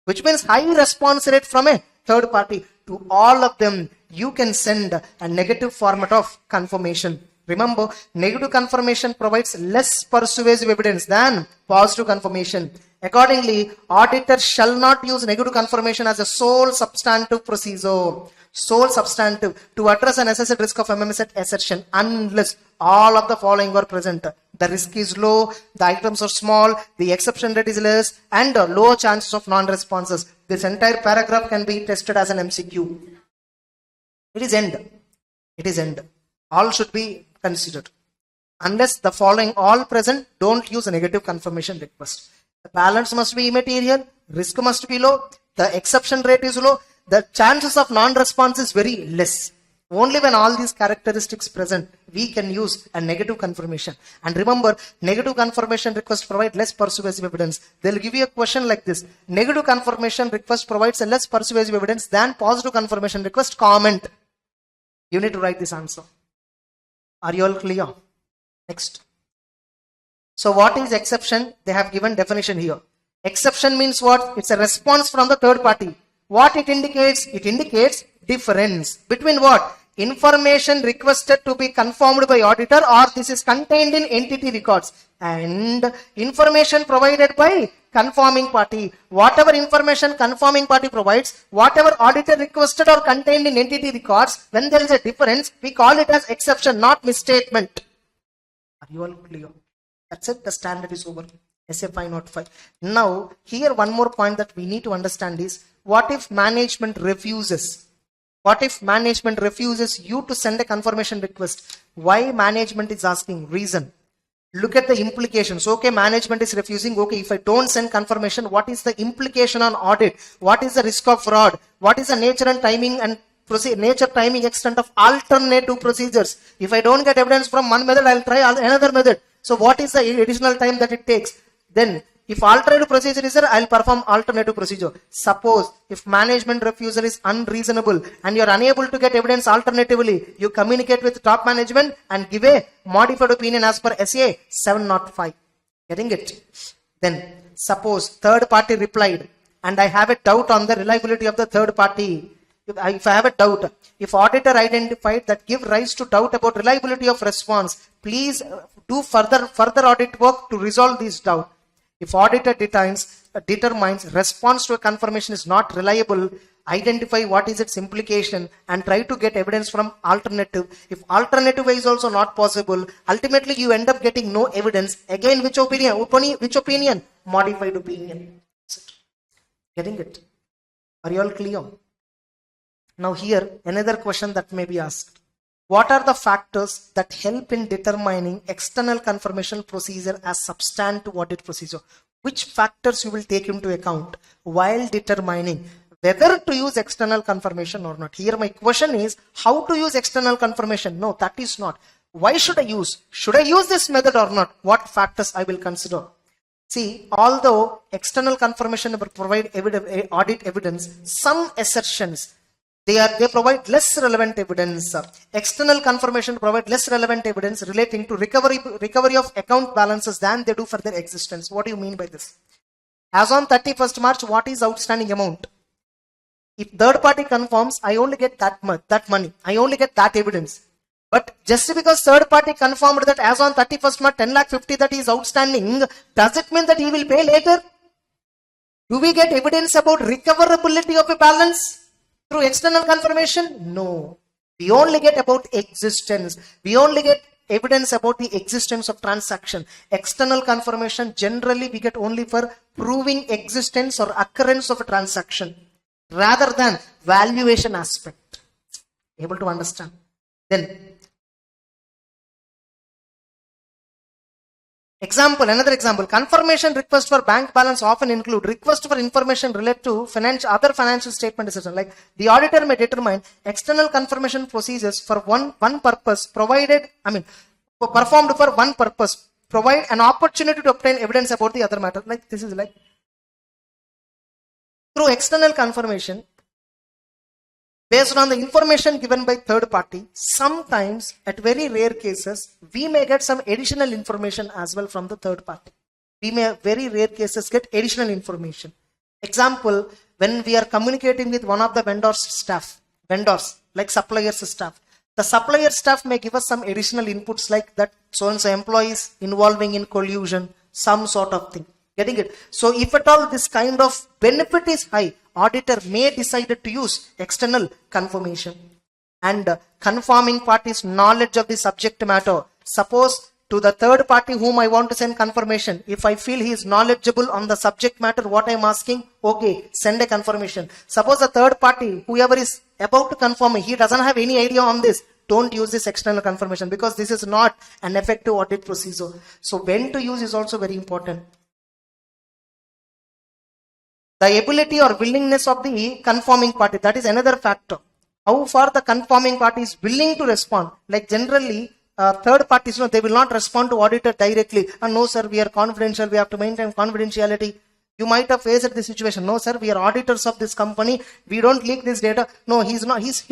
Speaker 2: which means high response rate from a third party. To all of them, you can send a negative format of confirmation. Remember, negative confirmation provides less persuasive evidence than positive confirmation. Accordingly, auditor shall not use negative confirmation as a sole substantive procedure. Sole substantive to address an assessed risk of MMS assertion unless all of the following are present. The risk is low, the items are small, the exception rate is less, and low chances of non-responses. This entire paragraph can be tested as an MCQ. It is end. It is end. All should be considered. Unless the following all present, don't use a negative confirmation request. The balance must be immaterial, risk must be low, the exception rate is low, the chances of non-response is very less. Only when all these characteristics present, we can use a negative confirmation. And remember, negative confirmation request provide less persuasive evidence. They'll give you a question like this. Negative confirmation request provides a less persuasive evidence than positive confirmation request. Comment. You need to write this answer. Are you all clear? Next. So what is exception? They have given definition here. Exception means what? It's a response from the third party. What it indicates? It indicates difference between what? Information requested to be confirmed by auditor, or this is contained in entity records, and information provided by confirming party. Whatever information confirming party provides, whatever auditor requested or contained in entity records, when there is a difference, we call it as exception, not misstatement. Are you all clear? That's it. The standard is over. SFI not 5. Now, here one more point that we need to understand is, what if management refuses? What if management refuses you to send a confirmation request? Why management is asking? Reason. Look at the implications. Okay, management is refusing. Okay, if I don't send confirmation, what is the implication on audit? What is the risk of fraud? What is the nature and timing and timing extent of alternative procedures? If I don't get evidence from one method, I'll try another method. So what is the additional time that it takes? Then, if alternative procedure is there, I'll perform alternative procedure. Suppose if management refusal is unreasonable and you're unable to get evidence alternatively, you communicate with top management and give a modified opinion as per SA 705. Getting it? Then suppose third party replied and I have a doubt on the reliability of the third party. If I have a doubt, if auditor identified that give rise to doubt about reliability of response, please do further audit work to resolve this doubt. If auditor determines response to a confirmation is not reliable, identify what is its implication and try to get evidence from alternative. If alternative is also not possible, ultimately you end up getting no evidence. Again, which opinion? Modified opinion. Getting it? Are you all clear? Now here, another question that may be asked. What are the factors that help in determining external confirmation procedure as substantive audit procedure? Which factors you will take into account while determining whether to use external confirmation or not? Here my question is, how to use external confirmation? No, that is not. Why should I use? Should I use this method or not? What factors I will consider? See, although external confirmation provide audit evidence, some assertions, they provide less relevant evidence. External confirmation provide less relevant evidence relating to recovery of account balances than they do for their existence. What do you mean by this? As on 31st March, what is outstanding amount? If third party confirms, I only get that money. I only get that evidence. But just because third party confirmed that as on 31st March 10 lakh 50 that is outstanding, does it mean that he will pay later? Do we get evidence about recoverability of a balance through external confirmation? No. We only get about existence. We only get evidence about the existence of transaction. External confirmation generally we get only for proving existence or occurrence of a transaction rather than valuation aspect. Able to understand? Then another example, confirmation request for bank balance often include request for information related to other financial statement decision. Like the auditor may determine external confirmation procedures for one purpose performed for one purpose, provide an opportunity to obtain evidence about the other matter. Like this is like through external confirmation, based on the information given by third party, sometimes at very rare cases, we may get some additional information as well from the third party. We may very rare cases get additional information. Example, when we are communicating with one of the vendors like suppliers staff, the supplier staff may give us some additional inputs like that so-and-so employees involving in collusion, some sort of thing. Getting it? So if at all this kind of benefit is high, auditor may decide to use external confirmation. And confirming party's knowledge of the subject matter. Suppose to the third party whom I want to send confirmation, if I feel he is knowledgeable on the subject matter, what I am asking, okay, send a confirmation. Suppose the third party, whoever is about to confirm me, he doesn't have any idea on this, don't use this external confirmation because this is not an effective audit procedure. So when to use is also very important. The ability or willingness of the confirming party, that is another factor. How far the confirming party is willing to respond. Like generally, third parties, they will not respond to auditor directly. No sir, we are confidential, we have to maintain confidentiality. You might have faced this situation. No sir, we are auditors of this company, we don't leak this data. No, he's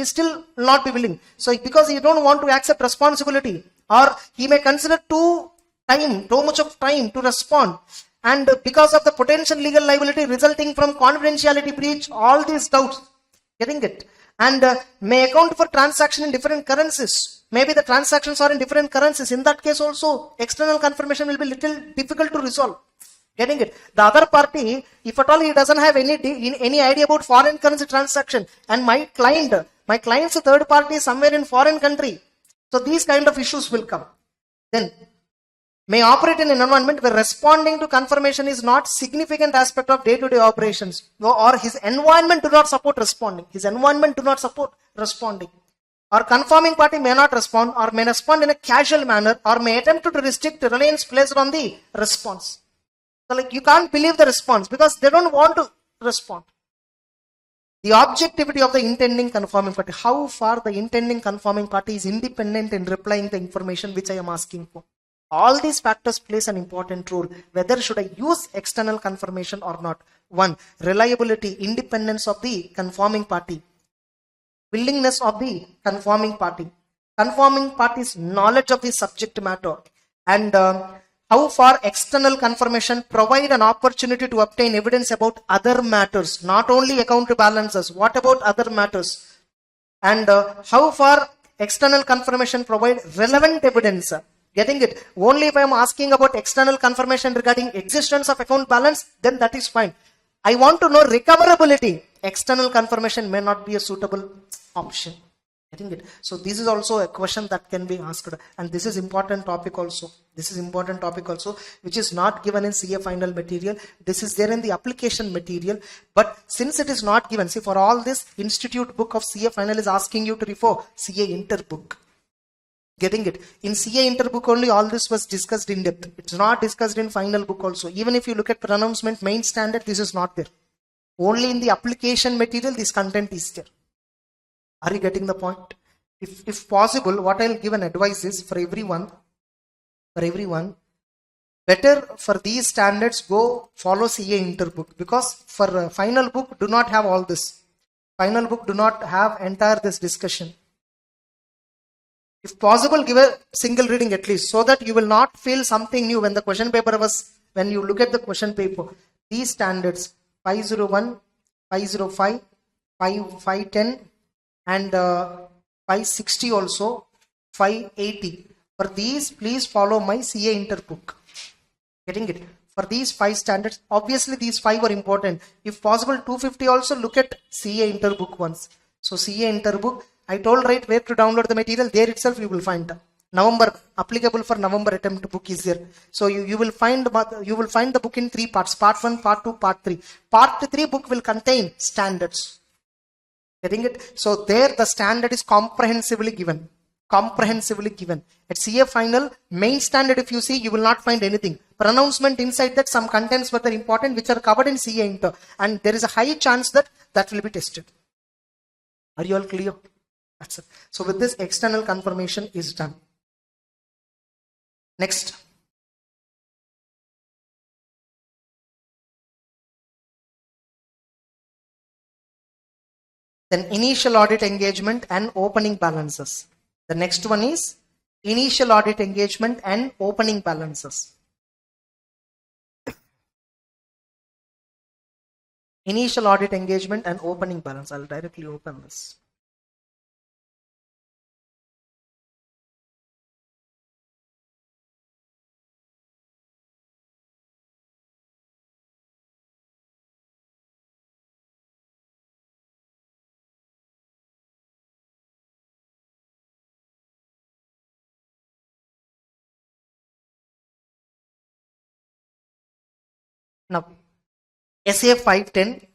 Speaker 2: still not be willing. So because he don't want to accept responsibility, or he may consider too much of time to respond. And because of the potential legal liability resulting from confidentiality breach, all these doubts, getting it? And may account for transaction in different currencies. Maybe the transactions are in different currencies. In that case also, external confirmation will be little difficult to resolve. Getting it? The other party, if at all he doesn't have any idea about foreign currency transaction, and my client's third party is somewhere in foreign country. So these kind of issues will come. Then may operate in an environment where responding to confirmation is not significant aspect of day-to-day operations, or his environment do not support responding. Or confirming party may not respond, or may respond in a casual manner, or may attempt to restrict reliance placed on the response. So like you can't believe the response because they don't want to respond. The objectivity of the intending confirming party. How far the intending confirming party is independent in replying the information which I am asking for. All these factors plays an important role. Whether should I use external confirmation or not. 1. Reliability, independence of the confirming party. Willingness of the confirming party. Confirming party's knowledge of the subject matter. And how far external confirmation provide an opportunity to obtain evidence about other matters. Not only account balances. What about other matters? And how far external confirmation provide relevant evidence. Getting it? Only if I am asking about external confirmation regarding existence of account balance, then that is fine. I want to know recoverability. External confirmation may not be a suitable option. Getting it? So this is also a question that can be asked, and this is important topic also. Which is not given in CA final material. This is there in the application material, but since it is not given, see, for all this, institute book of CA final is asking you to refer CA inter book. Getting it? In CA inter book only all this was discussed in depth. It's not discussed in final book also. Even if you look at pronouncement main standard, this is not there. Only in the application material this content is there. Are you getting the point? If possible, what I'll give an advice is for everyone, better for these standards go follow CA inter book, because for final book do not have all this. Final book do not have entire this discussion. If possible, give a single reading at least, so that you will not feel something new when the question paper when you look at the question paper. These standards 501, 505, 510 and 560 also, 580. For these, please follow my CA Inter book. Getting it? For these 5 standards, obviously these 5 are important. If possible, 250 also look at CA Inter book once. So CA Inter book, I told right where to download the material. There itself you will find November, applicable for November attempt book is there. So you will find the book in 3 parts. Part 1, Part 2, Part 3. Part 3 book will contain standards. Getting it? So there the standard is comprehensively given. At CA final, main standard if you see, you will not find anything. Pronouncement inside that, some contents were there important which are covered in CA Inter. And there is a high chance that will be tested. Are you all clear? That's it. So with this, external confirmation is done. Next. Then initial audit engagement and opening balances. The next one is initial audit engagement and opening balances. Initial audit engagement and opening balance. I'll directly open this. Now, SA 510,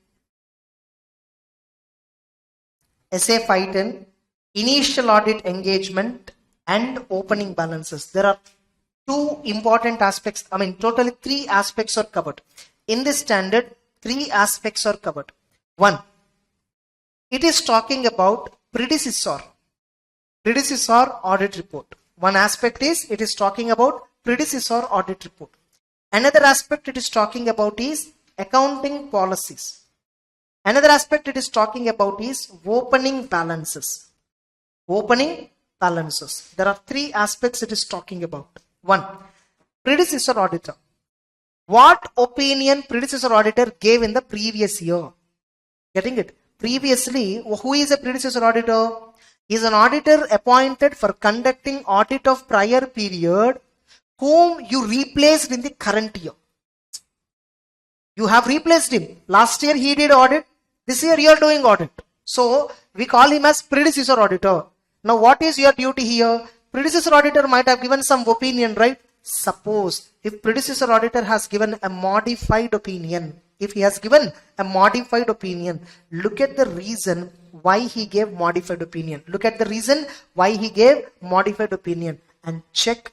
Speaker 2: initial audit engagement and opening balances. There are 2 important aspects. Totally 3 aspects are covered. In this standard, 3 aspects are covered. 1, it is talking about predecessor audit report. One aspect is it is talking about predecessor audit report. Another aspect it is talking about is accounting policies. Another aspect it is talking about is opening balances. There are 3 aspects it is talking about. 1, predecessor auditor. What opinion predecessor auditor gave in the previous year? Getting it? Previously, who is a predecessor auditor? He is an auditor appointed for conducting audit of prior period whom you replaced in the current year. You have replaced him. Last year he did audit. This year you are doing audit. So we call him as predecessor auditor. Now what is your duty here? Predecessor auditor might have given some opinion, right? Suppose if predecessor auditor has given a modified opinion, look at the reason why he gave modified opinion. And check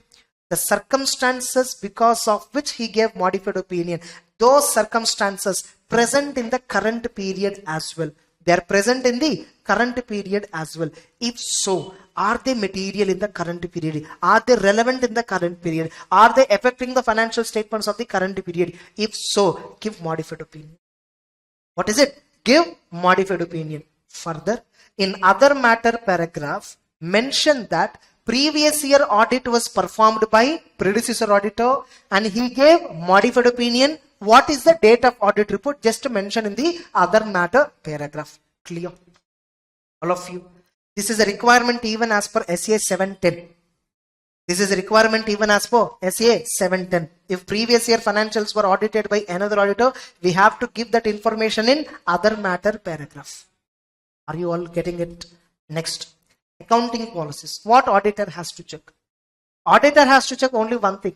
Speaker 2: the circumstances because of which he gave modified opinion. Those circumstances present in the current period as well. They are present in the current period as well. If so, are they material in the current period? Are they relevant in the current period? Are they affecting the financial statements of the current period? If so, give modified opinion. What is it? Give modified opinion. Further, in other matter paragraph, mention that previous year audit was performed by predecessor auditor and he gave modified opinion. What is the date of audit report? Just to mention in the other matter paragraph. Clear? All of you. This is a requirement even as per SA 710. If previous year financials were audited by another auditor, we have to give that information in other matter paragraph. Are you all getting it? Next. Accounting policies. What auditor has to check? Auditor has to check only one thing.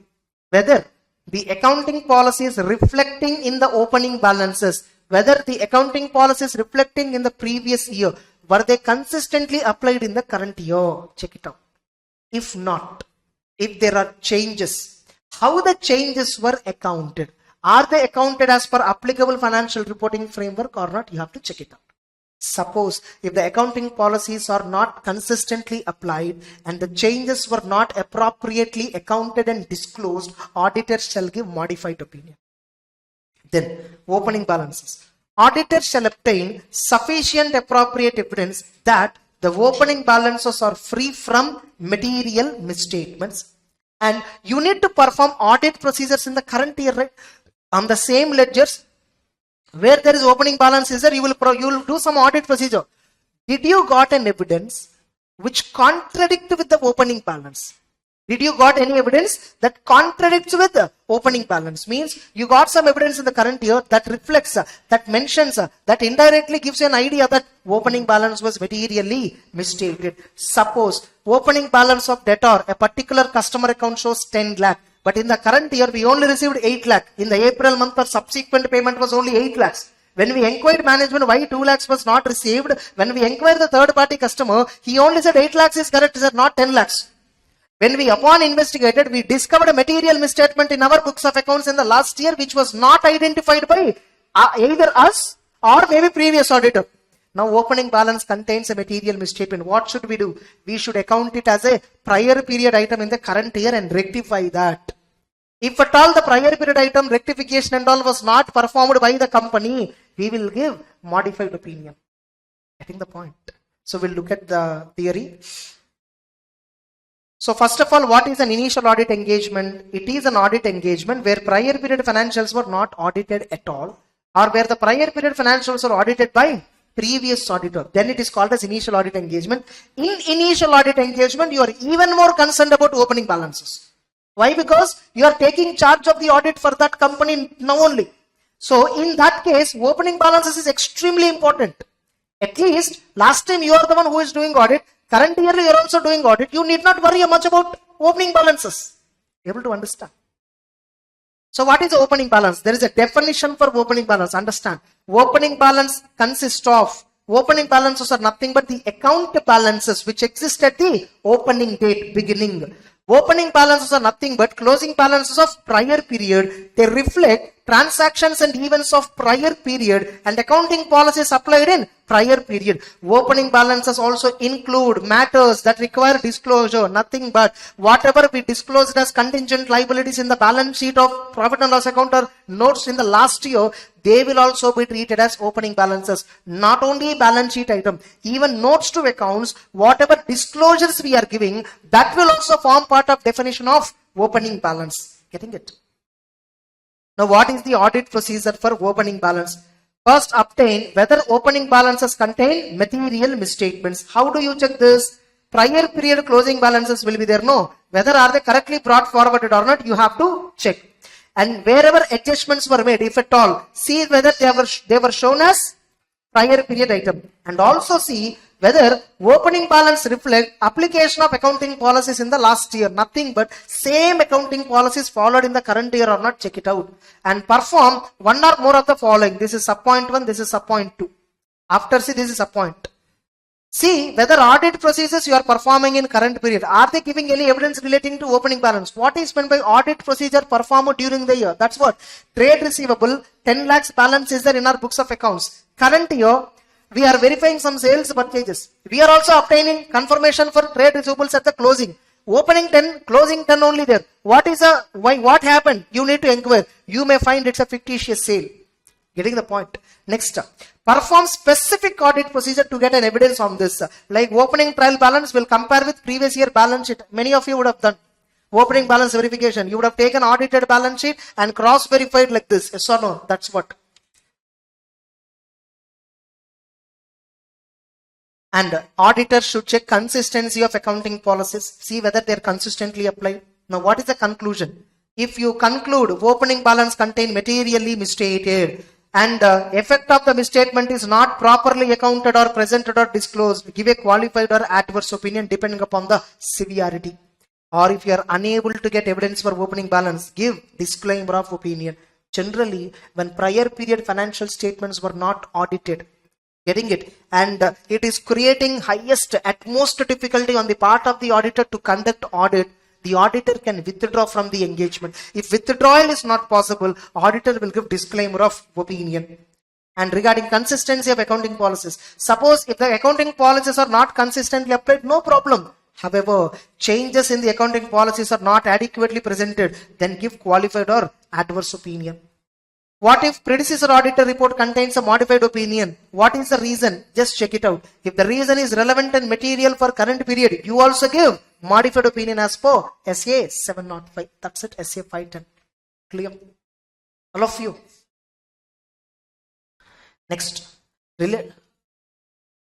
Speaker 2: Whether the accounting policies reflecting in the opening balances, whether the accounting policies reflecting in the previous year, were they consistently applied in the current year? Check it out. If not, if there are changes, how the changes were accounted? Are they accounted as per applicable financial reporting framework or not? You have to check it out. Suppose if the accounting policies are not consistently applied and the changes were not appropriately accounted and disclosed, auditors shall give modified opinion. Then, opening balances. Auditors shall obtain sufficient appropriate evidence that the opening balances are free from material misstatements. And you need to perform audit procedures in the current year, right? On the same ledgers, where there is opening balance is there, you will do some audit procedure. Did you got an evidence which contradict with the opening balance. Did you got any evidence that contradicts with the opening balance? Means you got some evidence in the current year that reflects, that mentions, that indirectly gives you an idea that opening balance was materially misstated. Suppose opening balance of debtor, a particular customer account shows 10 lakh. But in the current year, we only received 8 lakh. In the April month, our subsequent payment was only 8 lakhs. When we inquired management why 2 lakhs was not received, when we inquired the third party customer, he only said 8 lakhs is correct, he said not 10 lakhs. When we upon investigated, we discovered a material misstatement in our books of accounts in the last year, which was not identified by either us or maybe previous auditor. Now opening balance contains a material misstatement. What should we do? We should account it as a prior period item in the current year and rectify that. If at all the prior period item rectification and all was not performed by the company, we will give modified opinion. Getting the point? So we'll look at the theory. So first of all, what is an initial audit engagement? It is an audit engagement where prior period financials were not audited at all, or where the prior period financials were audited by previous auditor. Then it is called as initial audit engagement. In initial audit engagement, you are even more concerned about opening balances. Why? Because you are taking charge of the audit for that company now only. So in that case, opening balances is extremely important. At least last time you are the one who is doing audit. Current year you are also doing audit. You need not worry much about opening balances. Able to understand? So what is the opening balance? There is a definition for opening balance. Understand? Opening balance consists of, opening balances are nothing but the account balances which exist at the opening date, beginning. Opening balances are nothing but closing balances of prior period. They reflect transactions and events of prior period and accounting policies applied in prior period. Opening balances also include matters that require disclosure, nothing but whatever we disclosed as contingent liabilities in the balance sheet of profit and loss account or notes in the last year, they will also be treated as opening balances. Not only balance sheet item, even notes to accounts, whatever disclosures we are giving, that will also form part of definition of opening balance. Getting it? Now what is the audit procedure for opening balance? First, obtain whether opening balances contain material misstatements. How do you check this? Prior period closing balances will be there. No. Whether are they correctly brought forward or not, you have to check. And wherever adjustments were made, if at all, see whether they were shown as prior period item. And also see whether opening balance reflect application of accounting policies in the last year. Nothing but same accounting policies followed in the current year or not, check it out. And perform one or more of the following. This is sub point 1, this is sub point 2. After see, this is sub point. See whether audit procedures you are performing in current period. Are they giving any evidence relating to opening balance? What is meant by audit procedure performed during the year? That's what. Trade receivable, 10 lakhs balance is there in our books of accounts. Current year, we are verifying some sales purchases. We are also obtaining confirmation for trade receivables at the closing. Opening 10, closing 10 only there. What is why? What happened? You need to inquire. You may find it's a fictitious sale. Getting the point? Next, perform specific audit procedure to get an evidence on this. Like opening trial balance will compare with previous year balance sheet. Many of you would have done opening balance verification. You would have taken audited balance sheet and cross verified like this. Yes or no? That's what. And auditors should check consistency of accounting policies. See whether they are consistently applied. Now what is the conclusion? If you conclude opening balance contain materially misstated and effect of the misstatement is not properly accounted or presented or disclosed, give a qualified or adverse opinion depending upon the severity. Or if you are unable to get evidence for opening balance, give disclaimer of opinion. Generally, when prior period financial statements were not audited, getting it, and it is creating highest, utmost difficulty on the part of the auditor to conduct audit, the auditor can withdraw from the engagement. If withdrawal is not possible, auditor will give disclaimer of opinion. And regarding consistency of accounting policies, suppose if the accounting policies are not consistently applied, no problem. However, changes in the accounting policies are not adequately presented, then give qualified or adverse opinion. What if predecessor auditor report contains a modified opinion? What is the reason? Just check it out. If the reason is relevant and material for current period, you also give modified opinion as per SA 705. That's it, SA 510. Clear? All of you. Next.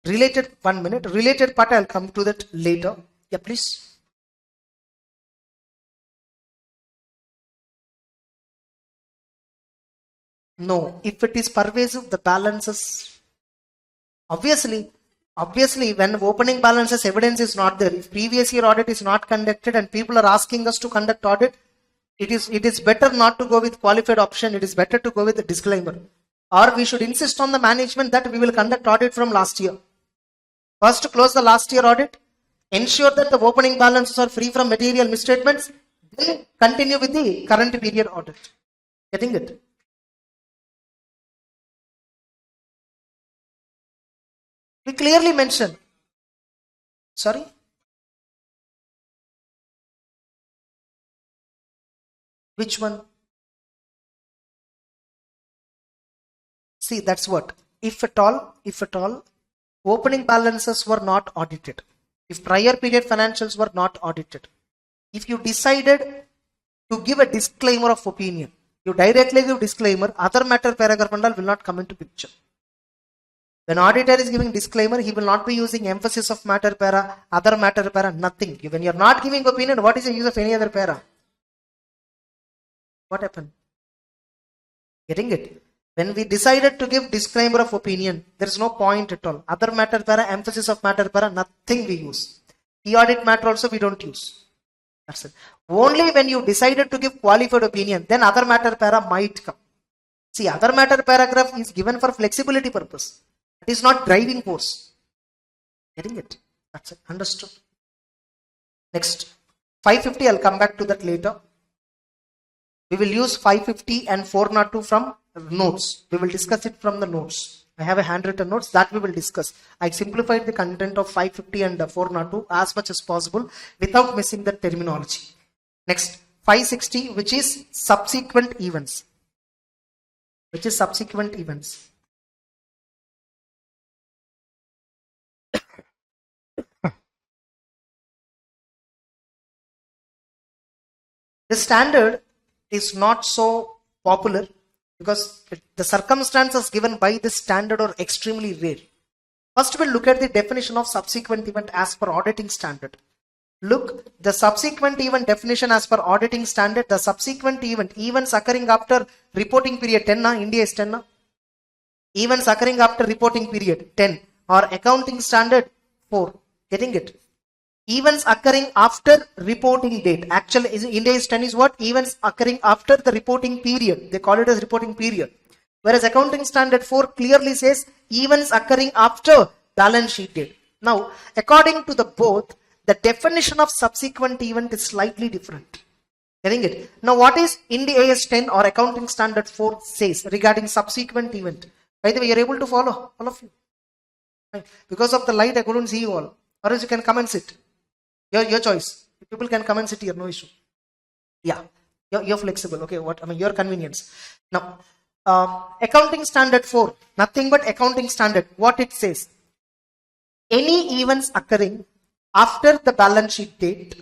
Speaker 2: Related, 1 minute. Related part, I'll come to that later. Yeah, please. No, if it is pervasive, the balances, obviously, when opening balances evidence is not there, if previous year audit is not conducted and people are asking us to conduct audit, it is better not to go with qualified option. It is better to go with a disclaimer. Or we should insist on the management that we will conduct audit from last year. First, close the last year audit, ensure that the opening balances are free from material misstatements, then continue with the current period audit. Getting it? We clearly mention. Sorry? Which one? See, that's what. If at all, opening balances were not audited, if prior period financials were not audited, if you decided to give a disclaimer of opinion, you directly give disclaimer, other matter paragraph and all will not come into picture. When auditor is giving disclaimer, he will not be using emphasis of matter para, other matter para, nothing. When you are not giving opinion, what is the use of any other para? What happened? Getting it? When we decided to give disclaimer of opinion, there is no point at all. Other matter para, emphasis of matter para, nothing we use. E-audit matter also we don't use. That's it. Only when you decided to give qualified opinion, then other matter para might come. See, other matter paragraph is given for flexibility purpose. It is not driving force. Getting it? That's it. Understood. Next, 550, I'll come back to that later. We will use 550 and 402 from notes. We will discuss it from the notes. I have a handwritten notes that we will discuss. I simplified the content of 550 and 402 as much as possible without missing the terminology. Next, 560, which is subsequent events. Which is subsequent events. The standard is not so popular because the circumstances given by this standard are extremely rare. First, we'll look at the definition of subsequent event as per auditing standard. Look, the subsequent event definition as per auditing standard, the subsequent events occurring after reporting period 10, India is 10, events occurring after reporting period 10, or accounting standard 4. Getting it? Events occurring after reporting date. Actually, India is 10 is what? Events occurring after the reporting period. They call it as reporting period. Whereas accounting standard 4 clearly says events occurring after balance sheet date. Now, according to the both, the definition of subsequent event is slightly different. Getting it? Now, what is India AS 10 or accounting standard 4 says regarding subsequent event? By the way, you're able to follow, all of you. Right. Because of the light, I couldn't see you all. Or else you can come and sit. Your choice. People can come and sit here, no issue. Yeah, you're flexible. Okay, your convenience. Now, accounting standard 4, nothing but accounting standard. What it says? Any events occurring after the balance sheet date,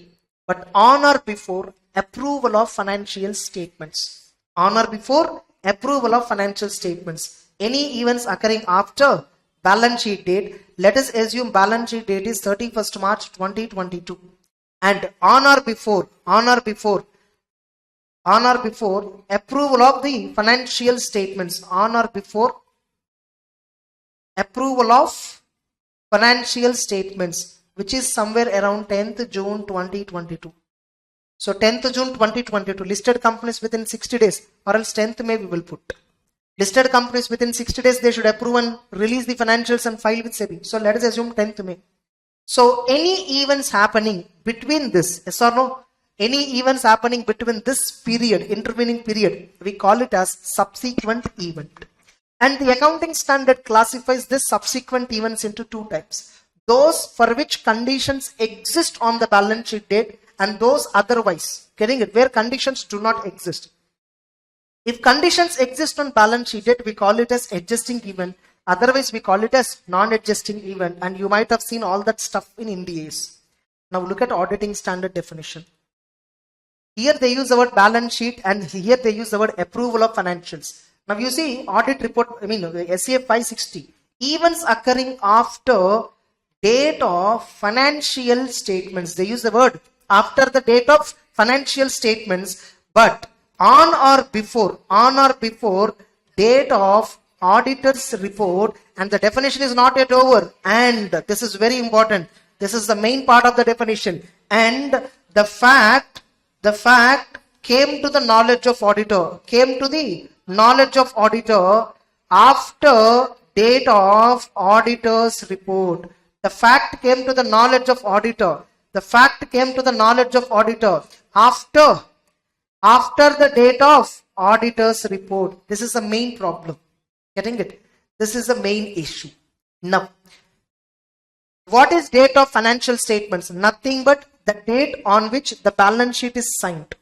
Speaker 2: but on or before approval of financial statements. On or before approval of financial statements. Any events occurring after balance sheet date, let us assume balance sheet date is 31st March 2022, and on or before approval of the financial statements, on or before approval of financial statements, which is somewhere around 10th June 2022. So 10th June 2022, listed companies within 60 days, or else 10th May we will put. Listed companies within 60 days, they should approve and release the financials and file with SEBI. So let us assume 10th May. So any events happening between this, yes or no? Any events happening between this period, intervening period, we call it as subsequent event. And the accounting standard classifies this subsequent events into two types. Those for which conditions exist on the balance sheet date and those otherwise. Getting it? Where conditions do not exist. If conditions exist on balance sheet date, we call it as adjusting event. Otherwise, we call it as non-adjusting event. And you might have seen all that stuff in NDAs. Now look at auditing standard definition. Here they use the word balance sheet and here they use the word approval of financials. Now you see audit report, SCF 560. events occurring after date of financial statements. They use the word after the date of financial statements, but on or before date of auditor's report, and the definition is not yet over, and this is very important. This is the main part of the definition. And the fact came to the knowledge of auditor, after date of auditor's report. The fact came to the knowledge of auditor. After the date of auditor's report. This is the main problem. Getting it? This is the main issue. Now, what is date of financial statements? Nothing but the date on which the balance sheet is signed.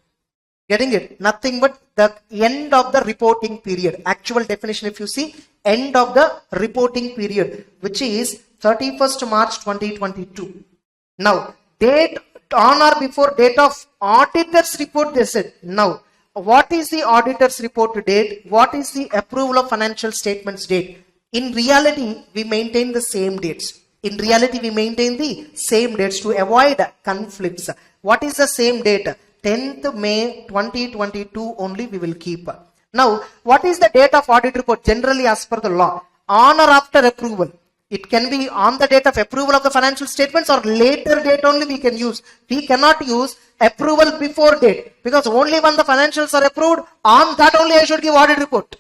Speaker 2: Getting it? Nothing but the end of the reporting period. Actual definition, if you see, end of the reporting period, which is 31st March 2022. Now, date on or before date of auditor's report, they said. Now, what is the auditor's report date? What is the approval of financial statements date? In reality, we maintain the same dates. To avoid conflicts. What is the same date? 10th May 2022 only we will keep. Now, what is the date of audit report? Generally, as per the law, on or after approval. It can be on the date of approval of the financial statements, or later date only we can use. We cannot use approval before date, because only when the financials are approved, on that only I should give audit report.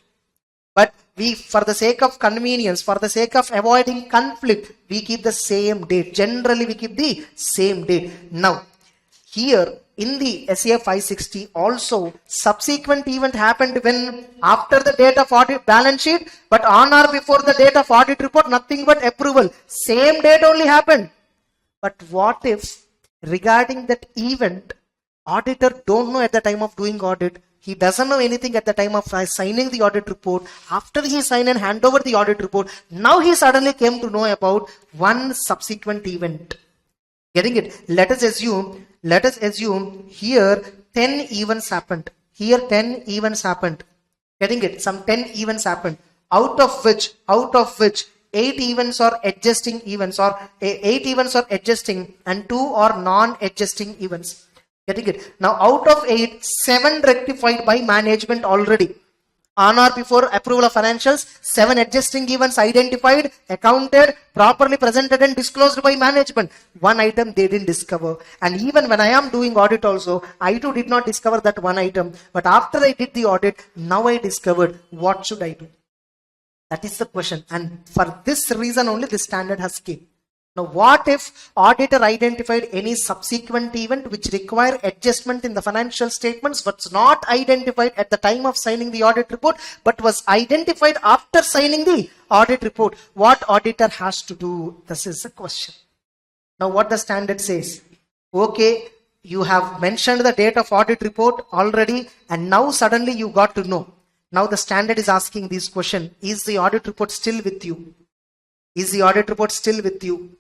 Speaker 2: But we, for the sake of convenience, for the sake of avoiding conflict, we keep the same date. Generally, we keep the same date. Now, here in the SAF 560 also, subsequent event happened when after the date of audit balance sheet, but on or before the date of audit report, nothing but approval. Same date only happened. But what if regarding that event, auditor don't know at the time of doing audit, he doesn't know anything at the time of signing the audit report. After he signed and hand over the audit report, now he suddenly came to know about one subsequent event. Getting it? Let us assume here 10 events happened. Getting it? Some 10 events happened. Out of which 8 events are adjusting events, or 8 events are adjusting and 2 are non-adjusting events. Getting it? Now, out of 8, 7 rectified by management already. On or before approval of financials, 7 adjusting events identified, accounted, properly presented and disclosed by management. One item they didn't discover. And even when I am doing audit also, I too did not discover that one item. But after I did the audit, now I discovered. What should I do? That is the question. And for this reason only this standard has came. Now, what if auditor identified any subsequent event which require adjustment in the financial statements, was not identified at the time of signing the audit report, but was identified after signing the audit report? What auditor has to do? This is the question. Now, what the standard says? Okay, you have mentioned the date of audit report already, and now suddenly you got to know. Now the standard is asking this question: is the audit report still with you? Is the audit report still with you?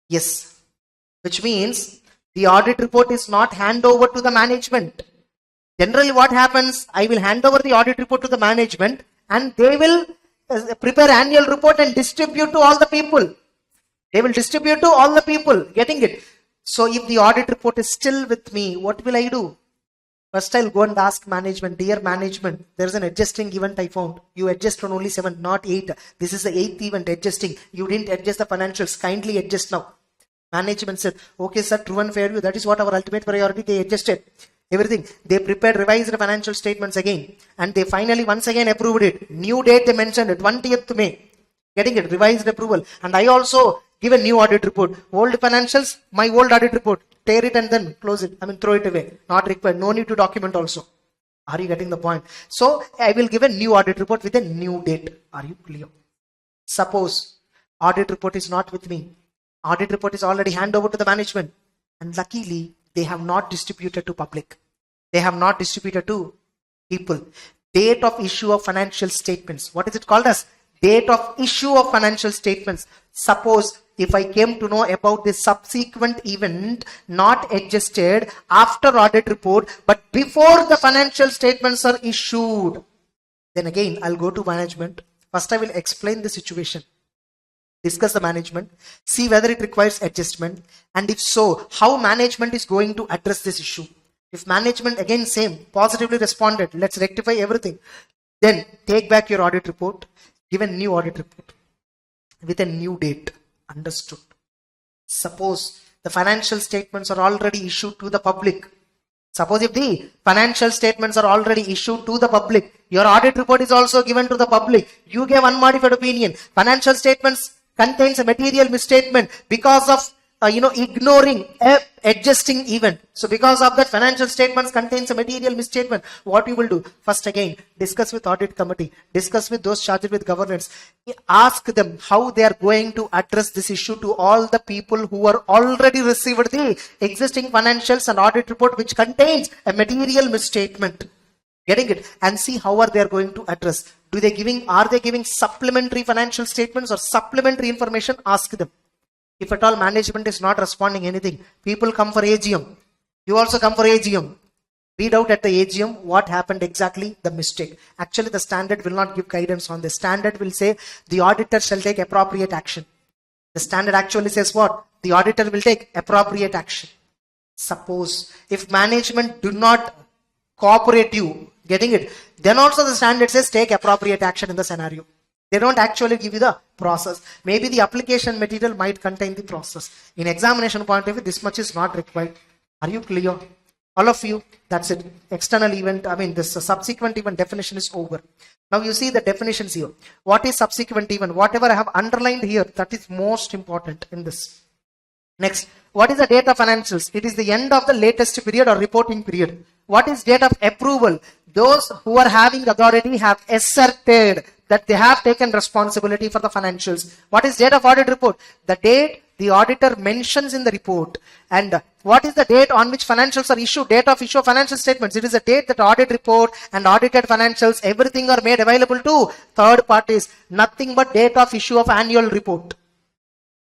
Speaker 2: Yes. Which means the audit report is not hand over to the management. Generally what happens, I will hand over the audit report to the management and they will prepare annual report and distribute to all the people. Getting it? So if the audit report is still with me, what will I do? First I'll go and ask management, dear management, there is an adjusting event I found. You adjust on only 7, not 8. This is the 8th event adjusting. You didn't adjust the financials. Kindly adjust now. Management said, okay sir, true and fair view. That is what our ultimate priority. They adjusted everything. They prepared revised financial statements again. And they finally once again approved it. New date they mentioned, 20th May. Getting it? Revised approval. And I also give a new audit report. Old financials, my old audit report. Tear it and then close it. Throw it away. Not required. No need to document also. Are you getting the point? So I will give a new audit report with a new date. Are you clear? Suppose audit report is not with me. Audit report is already handed over to the management. And luckily, they have not distributed to public. They have not distributed to people. Date of issue of financial statements. What is it called as? Date of issue of financial statements. Suppose if I came to know about this subsequent event not adjusted after audit report, but before the financial statements are issued, then again I'll go to management. First I will explain the situation. discuss the management, see whether it requires adjustment, and if so, how management is going to address this issue. If management, again same, positively responded, let's rectify everything. Then take back your audit report, give a new audit report with a new date. Understood? Suppose the financial statements are already issued to the public. Suppose if the financial statements are already issued to the public, your audit report is also given to the public. You gave unmodified opinion. Financial statements contains a material misstatement because of ignoring a adjusting event. So because of that, financial statements contains a material misstatement. What you will do? First again, discuss with audit committee, discuss with those charged with governance, ask them how they are going to address this issue to all the people who are already received the existing financials and audit report which contains a material misstatement. Getting it? And see how are they are going to address. Are they giving supplementary financial statements or supplementary information? Ask them. If at all management is not responding anything, people come for AGM. You also come for AGM. Read out at the AGM what happened exactly, the mistake. Actually, the standard will not give guidance on this. Standard will say the auditor shall take appropriate action. The standard actually says what? The auditor will take appropriate action. Suppose if management do not cooperate you, getting it? Then also the standard says take appropriate action in the scenario. They don't actually give you the process. Maybe the application material might contain the process. In examination point of view, this much is not required. Are you clear? All of you, that's it. External event, this subsequent event definition is over. Now you see the definitions here. What is subsequent event? Whatever I have underlined here, that is most important in this. Next, what is the date of financials? It is the end of the latest period or reporting period. What is date of approval? Those who are having authority have asserted that they have taken responsibility for the financials. What is date of audit report? The date the auditor mentions in the report. And what is the date on which financials are issued? Date of issue of financial statements. It is a date that audit report and audited financials, everything are made available to third parties. Nothing but date of issue of annual report.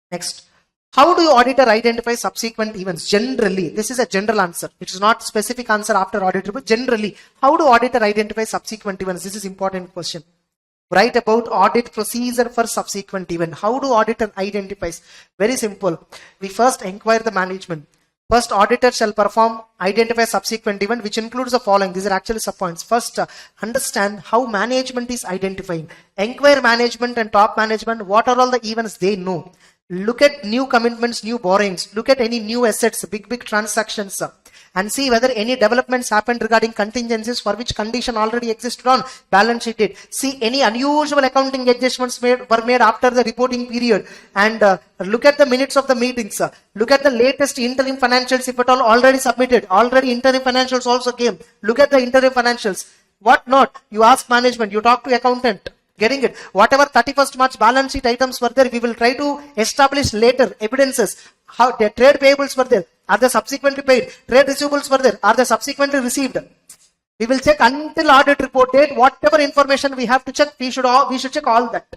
Speaker 2: Next. How do you auditor identify subsequent events? Generally, this is a general answer. It is not specific answer after audit report. Generally, how do auditor identify subsequent events? This is important question. Write about audit procedure for subsequent event. How do auditor identifies? Very simple. We first inquire the management. First, auditor shall identify subsequent event, which includes the following. These are actually sub-points. First, understand how management is identifying. Inquire management and top management. What are all the events they know? Look at new commitments, new borrowings. Look at any new assets, big transactions. And see whether any developments happened regarding contingencies for which condition already existed on balance sheet date. See any unusual accounting adjustments were made after the reporting period. And look at the minutes of the meetings. Look at the latest interim financials if at all already submitted. Already interim financials also came. Look at the interim financials. What not? You ask management, you talk to accountant. Getting it? Whatever 31st March balance sheet items were there, we will try to establish later evidences. How the trade payables were there. Are they subsequently paid? Trade receivables were there. Are they subsequently received? We will check until audit report date. Whatever information we have to check, we should check all that.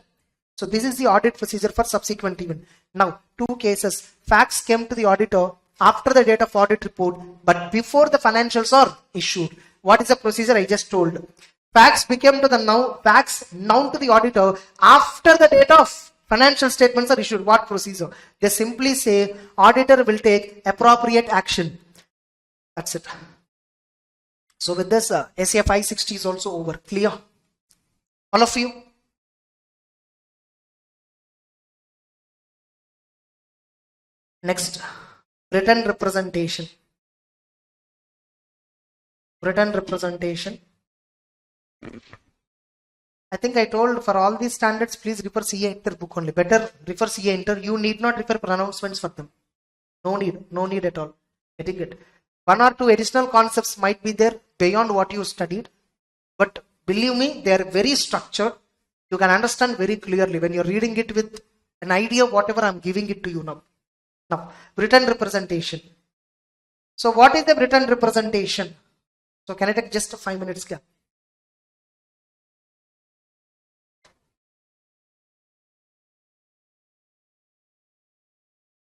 Speaker 2: So this is the audit procedure for subsequent event. Now, two cases. Facts came to the auditor after the date of audit report, but before the financials are issued. What is the procedure I just told? Facts became to the facts known to the auditor after the date of financial statements are issued. What procedure? They simply say auditor will take appropriate action. That's it. So with this, SCF 560 is also over. Clear? All of you? Next, written representation. Written representation. I think I told for all these standards, please refer CA Inter book only. Better refer CA Inter. You need not refer pronouncements for them. No need at all. Getting it? One or two additional concepts might be there beyond what you studied. But believe me, they are very structured. You can understand very clearly when you're reading it with an idea of whatever I'm giving it to you now. Now, written representation. So what is the written representation? So can I take just 5 minutes gap?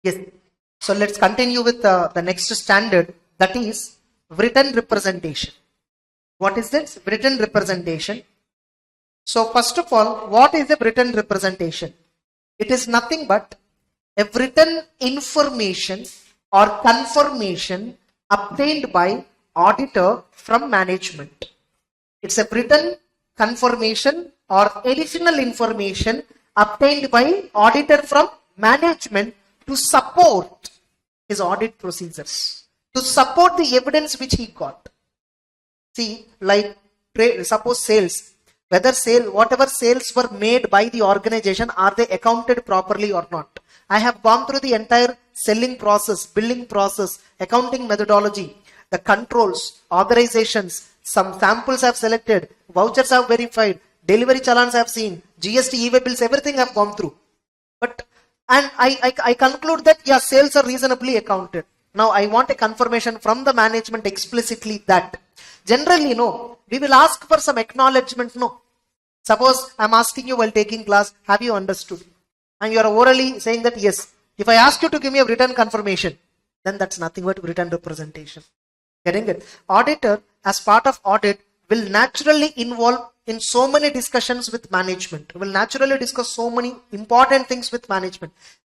Speaker 2: Yes. So let's continue with the next standard, that is written representation. What is this? Written representation. So first of all, what is a written representation? It is nothing but a written information or confirmation obtained by auditor from management. It's a written confirmation or additional information obtained by auditor from management to support his audit procedures, to support the evidence which he got. See, like suppose sales, whatever sales were made by the organization, are they accounted properly or not? I have gone through the entire selling process, billing process, accounting methodology, the controls, authorizations, some samples I have selected, vouchers I have verified, delivery challans I have seen, GST, e-way bills, everything I have gone through. And I conclude that, yeah, sales are reasonably accounted. Now I want a confirmation from the management explicitly that, generally, no, we will ask for some acknowledgement, no. Suppose I'm asking you while taking class, have you understood? And you are orally saying that yes. If I ask you to give me a written confirmation, then that's nothing but written representation. Getting it? Auditor, as part of audit, will naturally involve in so many discussions with management, will naturally discuss so many important things with management.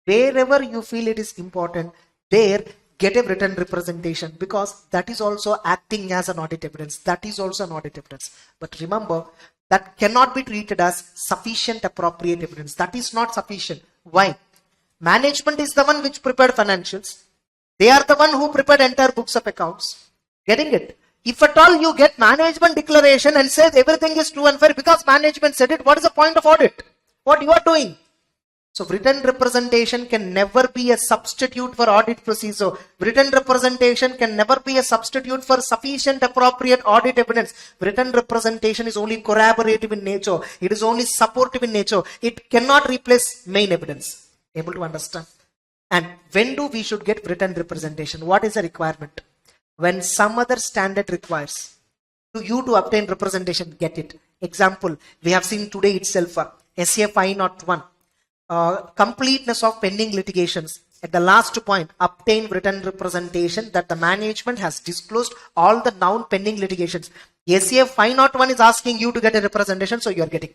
Speaker 2: Wherever you feel it is important, there get a written representation, because that is also acting as an audit evidence. That is also an audit evidence. But remember, that cannot be treated as sufficient appropriate evidence. That is not sufficient. Why? Management is the one which prepared financials. They are the one who prepared entire books of accounts. Getting it? If at all you get management declaration and says everything is true and fair because management said it, what is the point of audit? What you are doing? So written representation can never be a substitute for audit procedure. Written representation can never be a substitute for sufficient appropriate audit evidence. Written representation is only corroborative in nature. It is only supportive in nature. It cannot replace main evidence. Able to understand? And when do we should get written representation? What is the requirement? When some other standard requires to you to obtain representation, get it. Example, we have seen today itself, SA 501. Completeness of pending litigations. At the last point, obtain written representation that the management has disclosed all the known pending litigations. SA 501 is asking you to get a representation, so you are getting.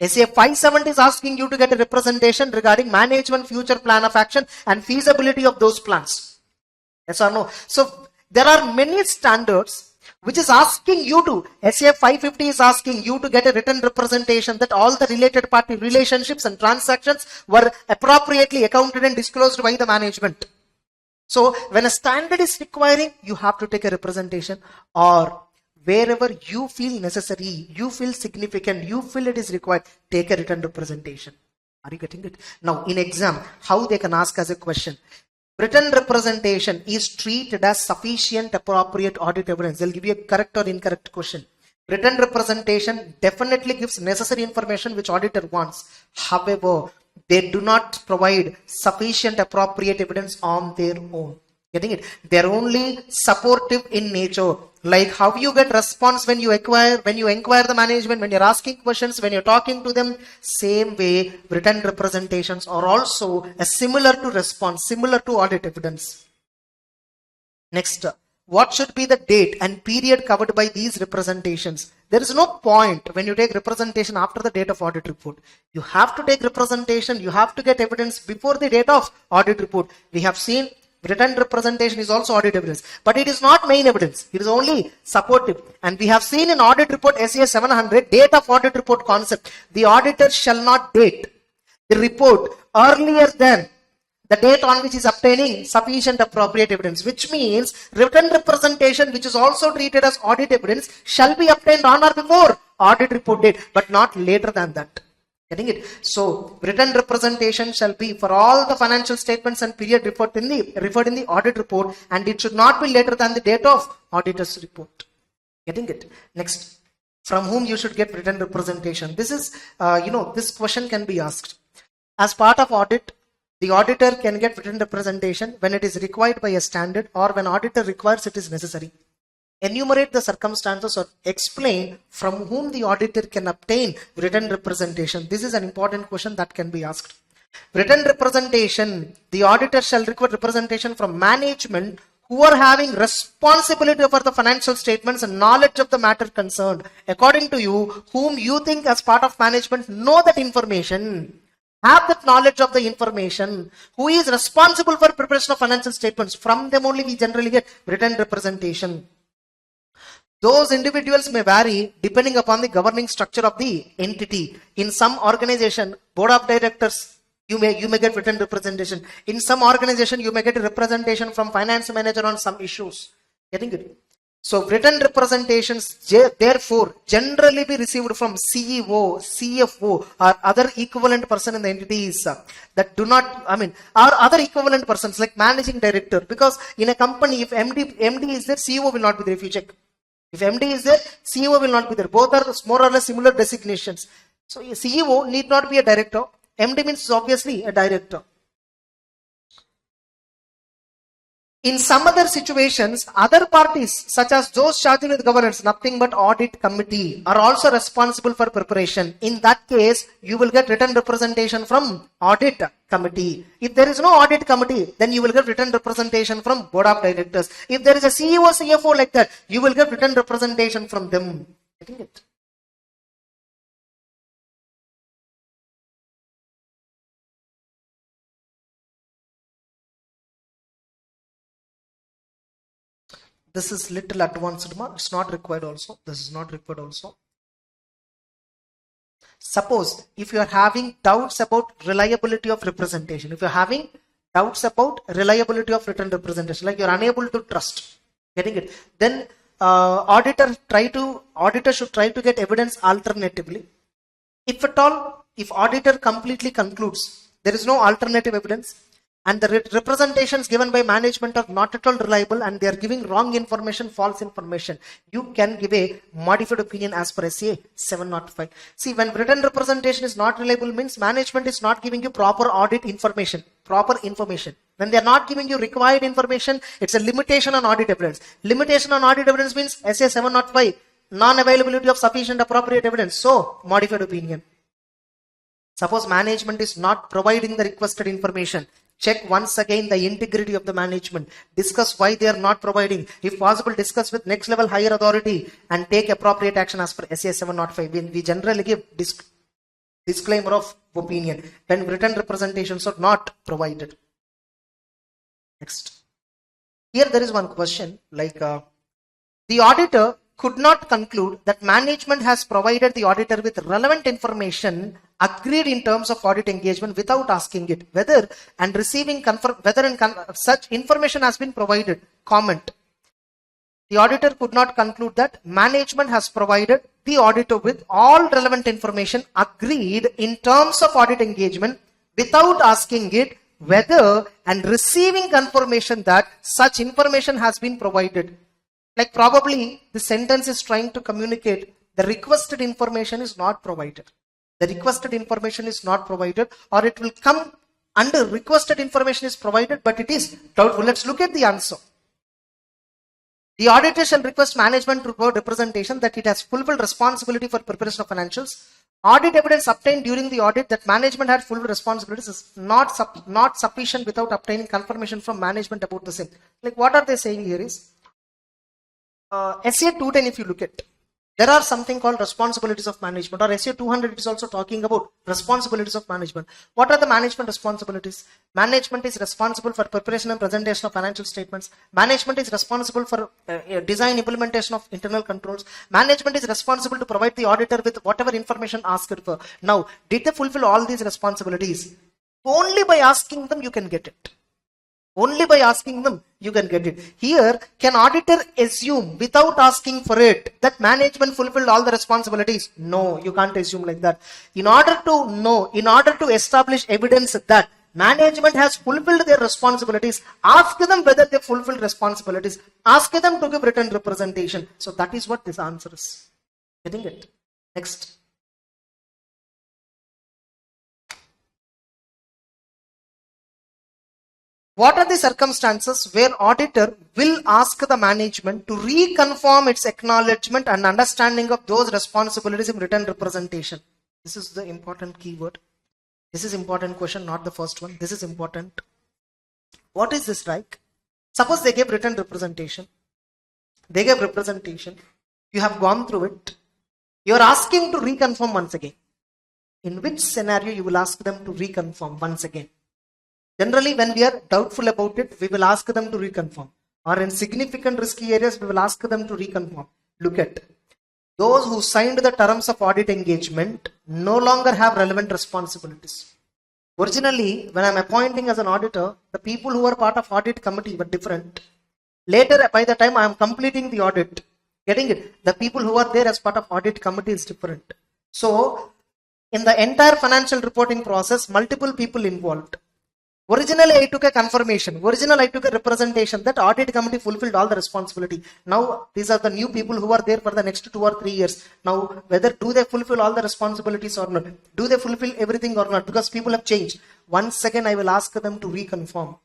Speaker 2: SA 570 is asking you to get a representation regarding management future plan of action and feasibility of those plans. Yes or no? So there are many standards which is asking you to, SA 550 is asking you to get a written representation that all the related party relationships and transactions were appropriately accounted and disclosed by the management. So when a standard is requiring, you have to take a representation, or wherever you feel necessary, you feel significant, you feel it is required, take a written representation. Are you getting it? Now in exam, how they can ask as a question? Written representation is treated as sufficient appropriate audit evidence. They'll give you a correct or incorrect question. Written representation definitely gives necessary information which auditor wants. However, they do not provide sufficient appropriate evidence on their own. Getting it? They're only supportive in nature. Like how you get response when you inquire the management, when you're asking questions, when you're talking to them, same way written representations are also similar to response, similar to audit evidence. Next, what should be the date and period covered by these representations? There is no point when you take representation after the date of audit report. You have to take representation, you have to get evidence before the date of audit report. We have seen written representation is also audit evidence, but it is not main evidence. It is only supportive. And we have seen in audit report SA 700, date of audit report concept. The auditor shall not date the report earlier than the date on which is obtaining sufficient appropriate evidence, which means written representation, which is also treated as audit evidence, shall be obtained on or before audit report date, but not later than that. Getting it? So written representation shall be for all the financial statements and period referred in the audit report, and it should not be later than the date of auditor's report. Getting it? Next, from whom you should get written representation. This is, this question can be asked. As part of audit, the auditor can get written representation when it is required by a standard, or when auditor requires it is necessary. Enumerate the circumstances or explain from whom the auditor can obtain written representation. This is an important question that can be asked. Written representation, the auditor shall require representation from management who are having responsibility for the financial statements and knowledge of the matter concerned. According to you, whom you think as part of management know that information. have that knowledge of the information, who is responsible for preparation of financial statements. From them only we generally get written representation. Those individuals may vary depending upon the governing structure of the entity. In some organization, board of directors, you may get written representation. In some organization, you may get a representation from finance manager on some issues. Getting it? So written representations therefore generally be received from CEO, CFO or other equivalent person in the entities that do not, or other equivalent persons like managing director. Because in a company, if MD is there, CEO will not be there if you check. If MD is there, CEO will not be there. Both are more or less similar designations. So a CEO need not be a director. MD means obviously a director. In some other situations, other parties such as those charged with governance, nothing but audit committee, are also responsible for preparation. In that case, you will get written representation from audit committee. If there is no audit committee, then you will get written representation from board of directors. If there is a CEO, CFO like that, you will get written representation from them. Getting it? This is little advanced, it's not required also. This is not required also. Suppose if you are having doubts about reliability of representation, if you are having doubts about reliability of written representation, like you are unable to trust, getting it, then auditor should try to get evidence alternatively. If at all, if auditor completely concludes there is no alternative evidence, and the representations given by management are not at all reliable and they are giving wrong information, false information, you can give a modified opinion as per SA 705. See, when written representation is not reliable means management is not giving you proper audit information, When they are not giving you required information, it's a limitation on audit evidence. Limitation on audit evidence means SA 705, non-availability of sufficient appropriate evidence. So, modified opinion. Suppose management is not providing the requested information. Check once again the integrity of the management. Discuss why they are not providing. If possible, discuss with next level higher authority and take appropriate action as per SA 705. We generally give disclaimer of opinion when written representations are not provided. Next. Here there is one question like the auditor could not conclude that management has provided the auditor with relevant information agreed in terms of audit engagement without asking it whether and receiving such information has been provided. Comment. The auditor could not conclude that management has provided the auditor with all relevant information agreed in terms of audit engagement without asking it whether and receiving confirmation that such information has been provided. Like probably the sentence is trying to communicate the requested information is not provided. The requested information is not provided, or it will come under requested information is provided, but it is doubtful. Let's look at the answer. The auditor shall request management to provide representation that it has fulfilled responsibility for preparation of financials. Audit evidence obtained during the audit that management had full responsibilities is not sufficient without obtaining confirmation from management about the same. Like what are they saying here is, SA 210 if you look at, there are something called responsibilities of management, or SA 200 is also talking about responsibilities of management. What are the management responsibilities? Management is responsible for preparation and presentation of financial statements. Management is responsible for design implementation of internal controls. Management is responsible to provide the auditor with whatever information asked for. Now, did they fulfill all these responsibilities? Only by asking them you can get it. Only by asking them, you can get it. Here, can auditor assume without asking for it that management fulfilled all the responsibilities? No, you can't assume like that. In order to know, in order to establish evidence that management has fulfilled their responsibilities, ask them whether they fulfilled responsibilities. Ask them to give written representation. So that is what this answer is. Getting it? Next. What are the circumstances where auditor will ask the management to reconfirm its acknowledgement and understanding of those responsibilities in written representation? This is the important keyword. This is important question, not the first one. This is important. What is this like? Suppose they gave written representation. They gave representation. You have gone through it. You are asking to reconfirm once again. in which scenario you will ask them to reconfirm once again? Generally, when we are doubtful about it, we will ask them to reconfirm. Or in significant risky areas, we will ask them to reconfirm. Look at those who signed the terms of audit engagement no longer have relevant responsibilities. Originally, when I'm appointing as an auditor, the people who were part of audit committee were different. Later, by the time I am completing the audit, getting it, the people who are there as part of audit committee is different. So, in the entire financial reporting process, multiple people involved. Originally, I took a confirmation. Originally, I took a representation that audit committee fulfilled all the responsibility. Now, these are the new people who are there for the next 2 or 3 years. Now, whether do they fulfill all the responsibilities or not? Do they fulfill everything or not? Because people have changed. Once again, I will ask them to reconfirm.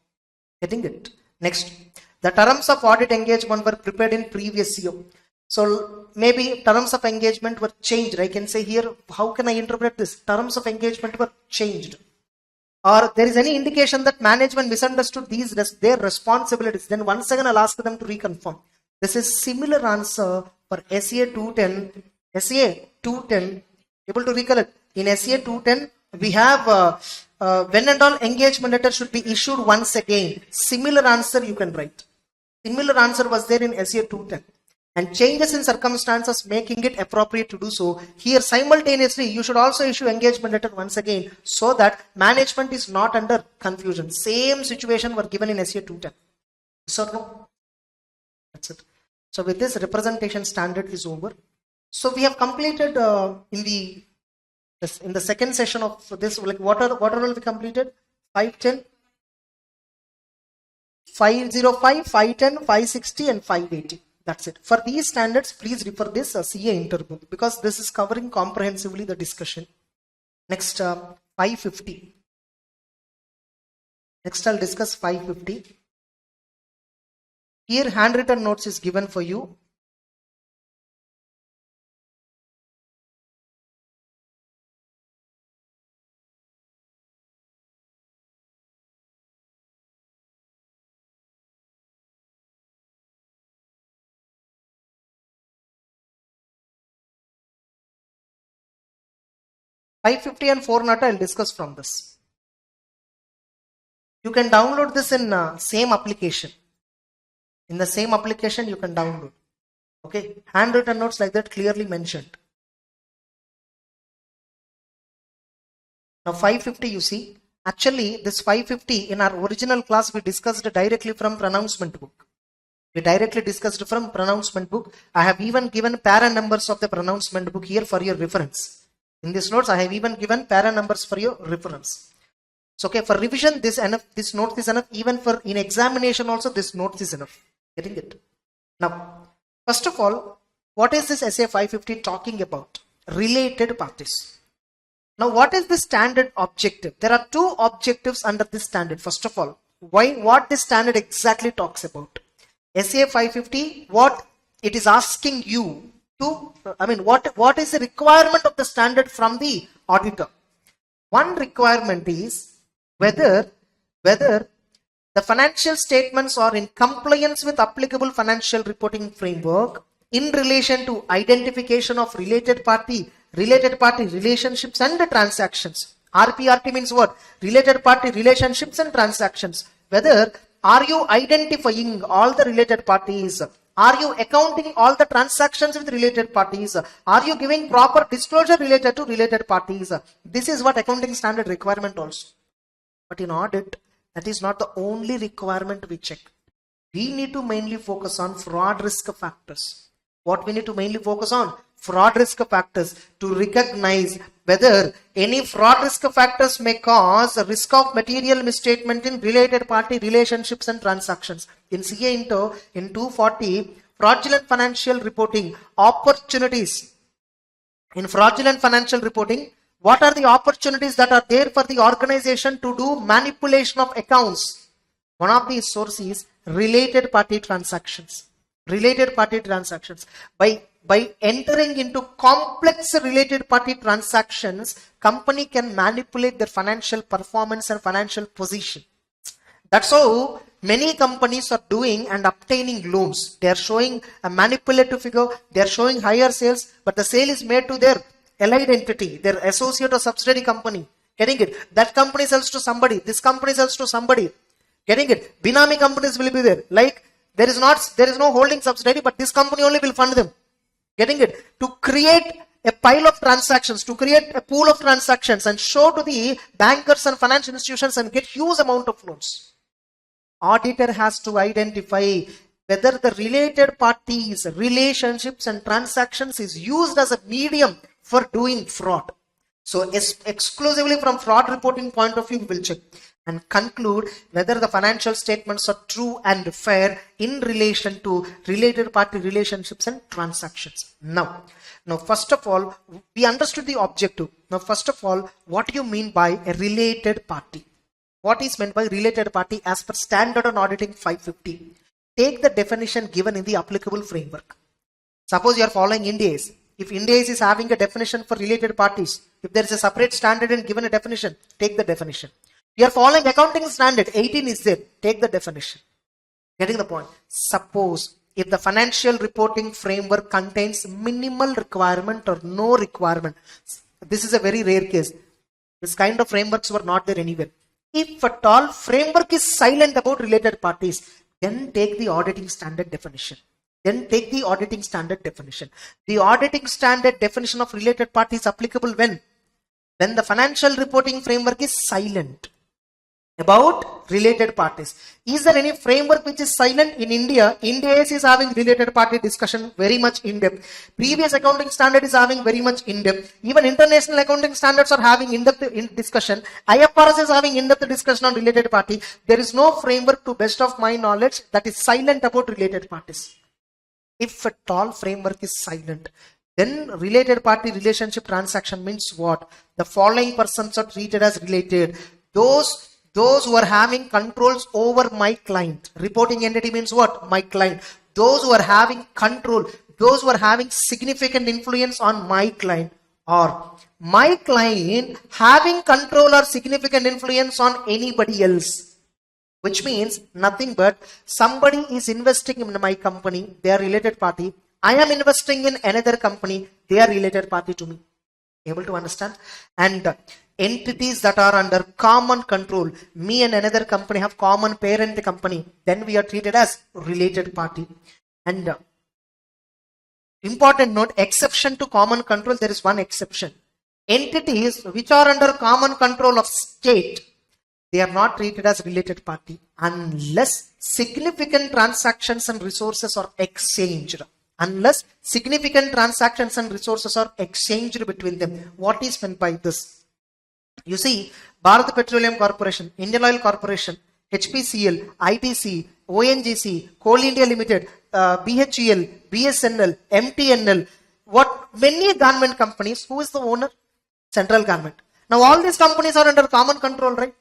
Speaker 2: Getting it? Next, the terms of audit engagement were prepared in previous year. So, maybe terms of engagement were changed. I can say here, how can I interpret this? Terms of engagement were changed. Or there is any indication that management misunderstood their responsibilities, then once again I'll ask them to reconfirm. This is similar answer for SEA 210. SEA 210, able to recollect? In SEA 210, we have when and all engagement letter should be issued once again. Similar answer you can write. Similar answer was there in SEA 210. And changes in circumstances making it appropriate to do so. Here simultaneously you should also issue engagement letter once again so that management is not under confusion. Same situation were given in SEA 210. Yes or no? That's it. So with this, representation standard is over. So we have completed in the second session of this, like what all we completed? 510, 505, 510, 560 and 580. That's it. For these standards, please refer this CA interbook because this is covering comprehensively the discussion. Next, 550. Next, I'll discuss 550. Here, handwritten notes is given for you. .550 and 400 I'll discuss from this. You can download this in same application. In the same application you can download. Okay, handwritten notes like that clearly mentioned. Now 550 you see, actually this 550 in our original class we discussed directly from pronouncement book. We directly discussed from pronouncement book. I have even given para numbers of the pronouncement book here for your reference. In these notes, I have even given para numbers for your reference. So, okay, for revision, this note is enough. Even for in examination also, this note is enough. Getting it? Now, first of all, what is this SA 550 talking about? Related parties. Now, what is the standard objective? There are two objectives under this standard. First of all, what this standard exactly talks about? SA 550, what it is asking you to, what is the requirement of the standard from the auditor? One requirement is whether the financial statements are in compliance with applicable financial reporting framework in relation to identification of related party relationships and transactions. RPRT means what? Related party relationships and transactions. Whether are you identifying all the related parties? Are you accounting all the transactions with related parties? Are you giving proper disclosure related to related parties? This is what accounting standard requirement also. But in audit, that is not the only requirement we check. We need to mainly focus on fraud risk factors. What we need to mainly focus on? Fraud risk factors to recognize whether any fraud risk factors may cause a risk of material misstatement in related party relationships and transactions. In CA Into in 240, fraudulent financial reporting opportunities. In fraudulent financial reporting, what are the opportunities that are there for the organization to do manipulation of accounts? One of these sources is related party transactions. Related party transactions. By entering into complex related party transactions, company can manipulate their financial performance and financial position. That's how many companies are doing and obtaining loans. They are showing a manipulative figure. They are showing higher sales, but the sale is made to their allied entity, their associate or subsidiary company. Getting it? That company sells to somebody. This company sells to somebody. Getting it? Binami companies will be there. Like there is no holding subsidiary, but this company only will fund them. Getting it? To create a pile of transactions, to create a pool of transactions and show to the bankers and financial institutions and get huge amount of loans. Auditor has to identify whether the related parties, relationships and transactions is used as a medium for doing fraud. So exclusively from fraud reporting point of view, we will check and conclude whether the financial statements are true and fair in relation to related party relationships and transactions. Now first of all, we understood the objective. Now first of all, what do you mean by a related party? What is meant by related party as per standard on auditing 550? Take the definition given in the applicable framework. Suppose you are following Ind AS. If Ind AS is having a definition for related parties, if there is a separate standard and given a definition, take the definition. You are following accounting standard, 18 is there, take the definition. Getting the point? Suppose if the financial reporting framework contains minimal requirement or no requirement, this is a very rare case. This kind of frameworks were not there anywhere. If at all framework is silent about related parties, then take the auditing standard definition. The auditing standard definition of related parties applicable when the financial reporting framework is silent about related parties. Is there any framework which is silent? In India, Ind AS is having related party discussion very much in depth. Previous accounting standard is having very much in depth. Even international accounting standards are having in depth discussion. IFRS is having in depth discussion on related party. There is no framework, to best of my knowledge, that is silent about related parties. If at all framework is silent, then related party relationship transaction means what? The following persons are treated as related. Those who are having controls over my client. Reporting entity means what? My client. Those who are having control, those who are having significant influence on my client, or my client having control or significant influence on anybody else. Which means nothing but somebody is investing in my company, they are related party. I am investing in another company, they are related party to me. Able to understand? And entities that are under common control, me and another company have common parent company, then we are treated as related party. And important note, exception to common control, there is one exception. Entities which are under common control of state, they are not treated as related party unless significant transactions and resources are exchanged. Unless significant transactions and resources are exchanged between them. What is meant by this? You see, Bharat Petroleum Corporation, Indian Oil Corporation, HPCL, ITC, ONGC, Coal India Limited, BHEL, BSNL, MTNL, many government companies, who is the owner? Central government. Now all these companies are under common control, right?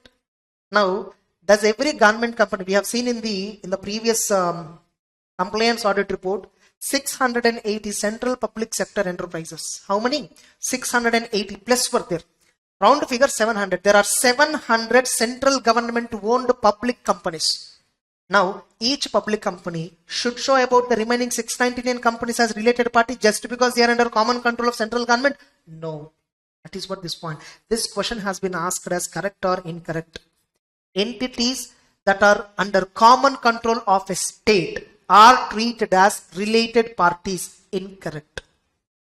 Speaker 2: Now, does every government company, we have seen in the previous compliance audit report, 680 central public sector enterprises. How many? 680 plus were there. Round figure 700. There are 700 central government owned public companies. Now, each public company should show about the remaining 699 companies as related party just because they are under common control of central government? No. That is what this point. This question has been asked as correct or incorrect. Entities that are under common control of a state are treated as related parties. Incorrect.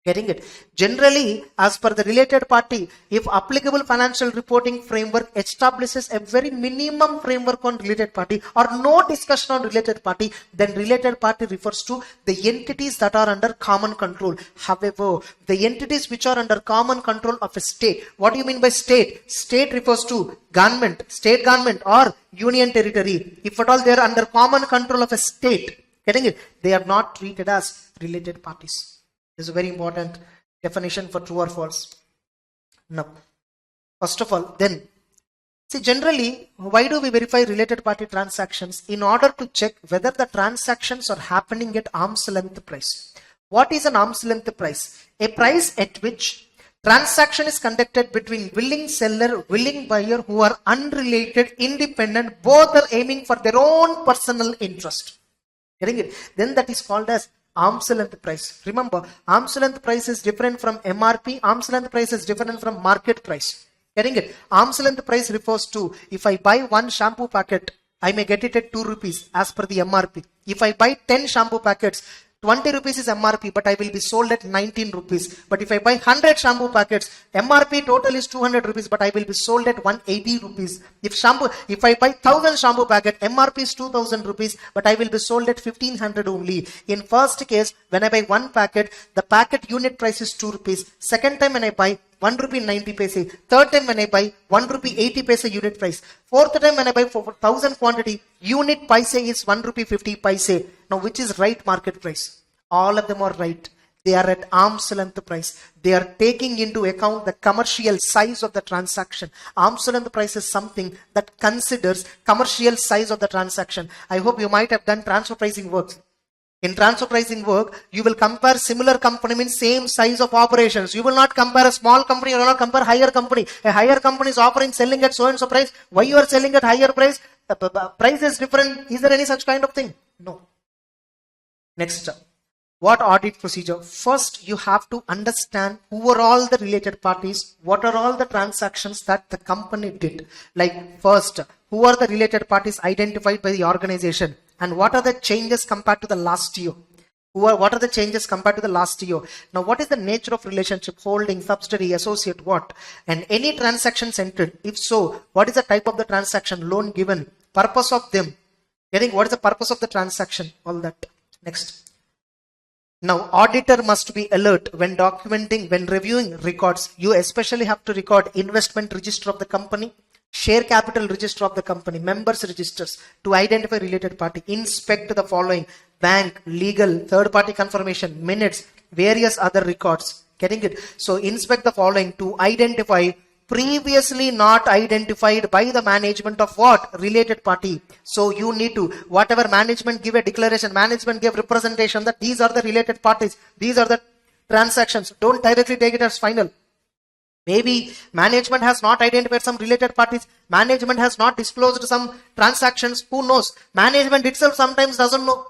Speaker 2: Getting it? Generally, as per the related party, if applicable financial reporting framework establishes a very minimum framework on related party or no discussion on related party, then related party refers to the entities that are under common control. However, the entities which are under common control of a state, what do you mean by state? State refers to government, state government or union territory. If at all they are under common control of a state, getting it? They are not treated as related parties. This is a very important definition for true or false. Now, first of all, then, see, generally, why do we verify related party transactions? In order to check whether the transactions are happening at arm's length price. What is an arm's length price? A price at which transaction is conducted between willing seller, willing buyer who are unrelated, independent, both are aiming for their own personal interest. Getting it? Then that is called as arm's length price. Remember, arm's length price is different from MRP. Arm's length price is different from market price. Getting it? Arm's length price refers to if I buy one shampoo packet, I may get it at 2 rupees as per the MRP. If I buy 10 shampoo packets, 20 rupees is MRP, but I will be sold at 19 rupees. But if I buy 100 shampoo packets, MRP total is 200 rupees, but I will be sold at 180 rupees. If I buy 1000 shampoo packet, MRP is 2000 rupees, but I will be sold at 1500 only. In first case, when I buy one packet, the packet unit price is 2 rupees. Second time when I buy, 1 rupee 90 paise. Third time when I buy, 1 rupee 80 paise unit price. Fourth time when I buy for 1000 quantity, unit paise is 1 rupee 50 paise. Now which is right market price? All of them are right. They are at arm's length price. They are taking into account the commercial size of the transaction. Arm's length price is something that considers commercial size of the transaction. I hope you might have done transfer pricing works. In transfer pricing work, you will compare similar company means same size of operations. You will not compare a small company, you will not compare higher company. A higher company is offering selling at so and so price. Why you are selling at higher price? The price is different. Is there any such kind of thing? No. Next, what audit procedure? First, you have to understand who are all the related parties, what are all the transactions that the company did. Like first, who are the related parties identified by the organization? And what are the changes compared to the last year? What are the changes compared to the last year? Now, what is the nature of relationship? Holding, subsidiary, associate, what? And any transactions entered? If so, what is the type of the transaction? Loan given, purpose of them. What is the purpose of the transaction? All that. Next. Now, auditor must be alert when documenting, when reviewing records. You especially have to record investment register of the company, share capital register of the company, members registers to identify related party. Inspect the following: bank, legal, third party confirmation, minutes, various other records. Getting it? So inspect the following to identify previously not identified by the management of what? Related party. So you need to, whatever management give a declaration, management give representation that these are the related parties, these are the transactions. Don't directly take it as final. Maybe management has not identified some related parties. Management has not disclosed some transactions. Who knows? Management itself sometimes doesn't know.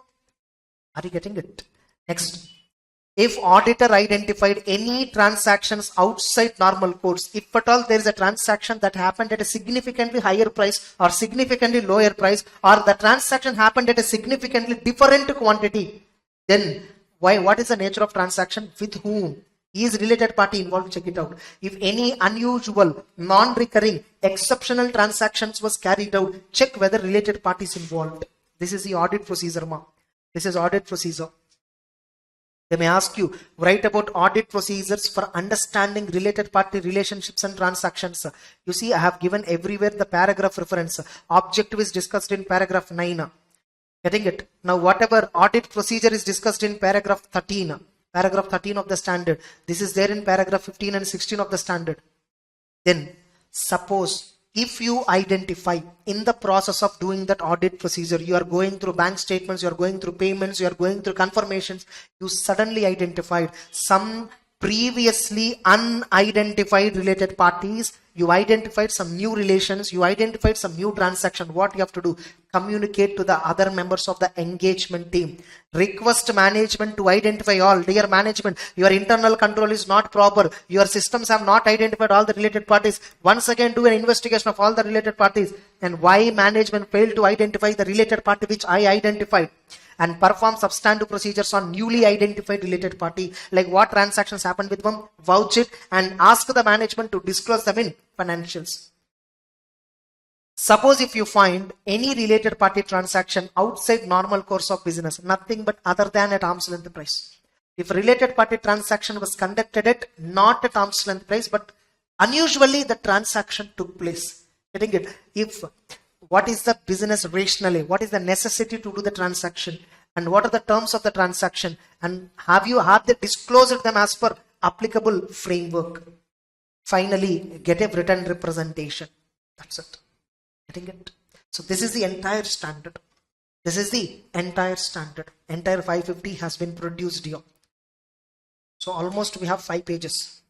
Speaker 2: Are you getting it? Next. If auditor identified any transactions outside normal course, if at all there is a transaction that happened at a significantly higher price or significantly lower price, or the transaction happened at a significantly different quantity, then what is the nature of transaction? With whom? Is related party involved? Check it out. If any unusual, non-recurring, exceptional transactions was carried out, check whether related parties involved. This is the audit procedure, ma. This is audit procedure. They may ask you, write about audit procedures for understanding related party relationships and transactions. You see, I have given everywhere the paragraph reference. Objective is discussed in paragraph 9. Getting it? Now, whatever audit procedure is discussed in paragraph 13. Paragraph 13 of the standard. This is there in paragraph 15 and 16 of the standard. Then, suppose if you identify in the process of doing that audit procedure, you are going through bank statements, you are going through payments, you are going through confirmations, you suddenly identified some previously unidentified related parties, you identified some new relations, you identified some new transaction. What you have to do? Communicate to the other members of the engagement team. Request management to identify all. Dear management, your internal control is not proper. Your systems have not identified all the related parties. Once again, do an investigation of all the related parties and why management failed to identify the related party which I identified. And perform substantive procedures on newly identified related party, like what transactions happened with them, vouch it, and ask the management to disclose them in financials. Suppose if you find any related party transaction outside normal course of business, nothing but other than at arm's length price. If related party transaction was conducted at not at arm's length price, but unusually the transaction took place. Getting it? If what is the business rationale? What is the necessity to do the transaction? And what are the terms of the transaction? And have they disclosed them as per applicable framework? Finally, get a written representation. That's it. Getting it? So this is the entire standard. This is the entire standard. Entire 550 has been produced here. So almost we have 5 pages.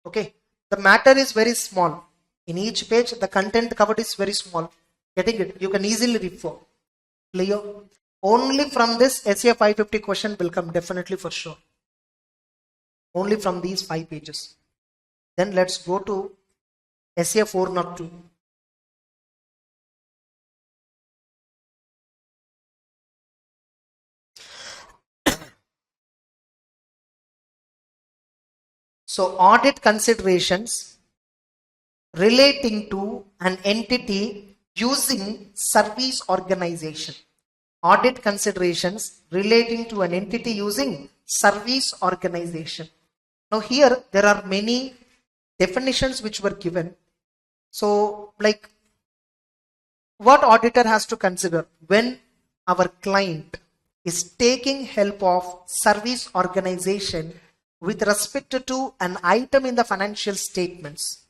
Speaker 2: Okay. The matter is very small. In each page, the content covered is very small. Getting it? You can easily refer. Clear? Only from this SA 550 question will come definitely for sure. Only from these 5 pages. Then let's go to SA 402. So audit considerations relating to an entity using service organization. Audit considerations relating to an entity using service organization. Now here there are many definitions which were given. So like what auditor has to consider when our client is taking help of service organization with respect to an item in the financial statements.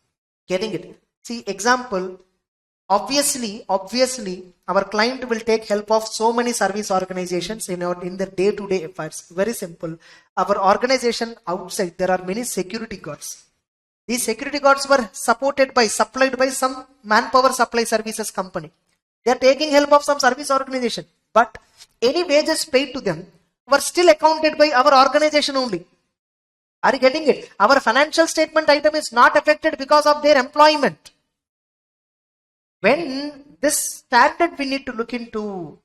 Speaker 2: Getting it? See, example, obviously our client will take help of so many service organizations in their day-to-day affairs. Very simple. Our organization outside, there are many security guards. These security guards were supplied by some manpower supply services company. They are taking help of some service organization, but any wages paid to them were still accounted by our organization only. Are you getting it? Our financial statement item is not affected because of their employment. When this standard we need to look into,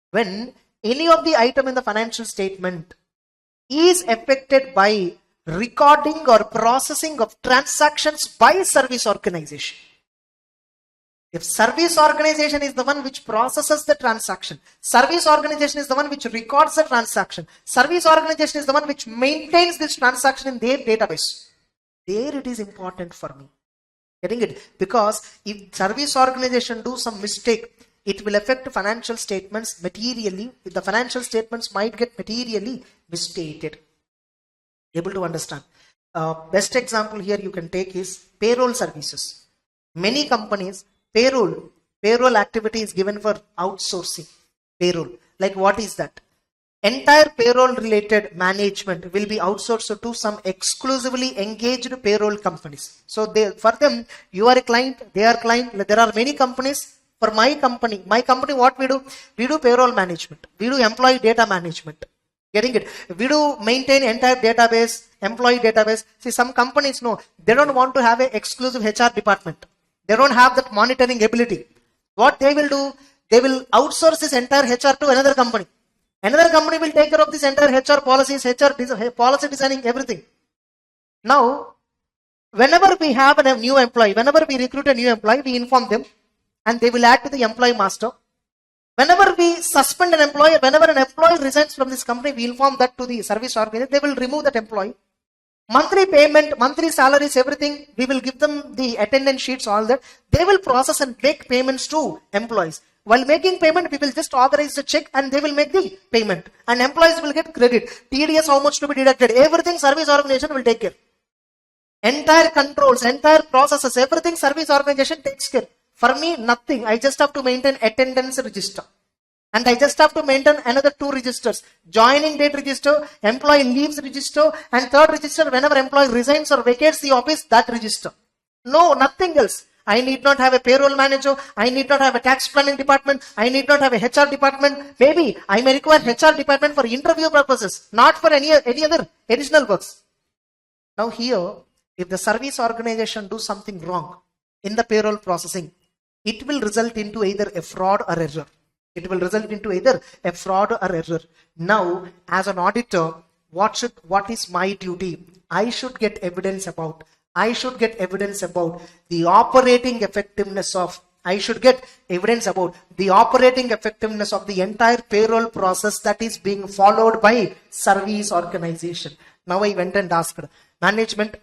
Speaker 2: when any of the item in the financial statement is affected by recording or processing of transactions by service organization. If service organization is the one which processes the transaction, service organization is the one which records the transaction, service organization is the one which maintains this transaction in their database, there it is important for me. Getting it? Because if service organization do some mistake, it will affect financial statements materially. The financial statements might get materially misstated. Able to understand? Best example here you can take is payroll services. Many companies, payroll activity is given for outsourcing payroll. Like what is that? Entire payroll related management will be outsourced to some exclusively engaged payroll companies. So for them, you are a client, they are client. There are many companies. For my company what we do? We do payroll management. We do employee data management. Getting it? We do maintain entire database, employee database. See, some companies, no, they don't want to have an exclusive HR department. They don't have that monitoring ability. What they will do, they will outsource this entire HR to another company. Another company will take care of this entire HR policies, policy designing, everything. Now, whenever we have a new employee, whenever we recruit a new employee, we inform them and they will add to the employee master. Whenever we suspend an employee, whenever an employee resigns from this company, we inform that to the service organization. They will remove that employee. Monthly payment, monthly salaries, everything, we will give them the attendance sheets, all that. They will process and make payments to employees. While making payment, we will just authorize the check and they will make the payment. And employees will get credit. TDS, how much to be deducted. Everything service organization will take care. Entire controls, entire processes, everything service organization takes care. For me, nothing. I just have to maintain attendance register. And I just have to maintain another 2 registers. Joining date register, employee leaves register, and 3rd register, whenever employee resigns or vacates the office, that register. No, nothing else. I need not have a payroll manager. I need not have a tax planning department. I need not have a HR department. Maybe I may require HR department for interview purposes, not for any other additional works. Now here, if the service organization do something wrong in the payroll processing, it will result into either a fraud or error. It will result into either a fraud or error. Now, as an auditor, what is my duty? I should get evidence about the operating effectiveness of, the entire payroll process that is being followed by service organization. Now I went and asked management,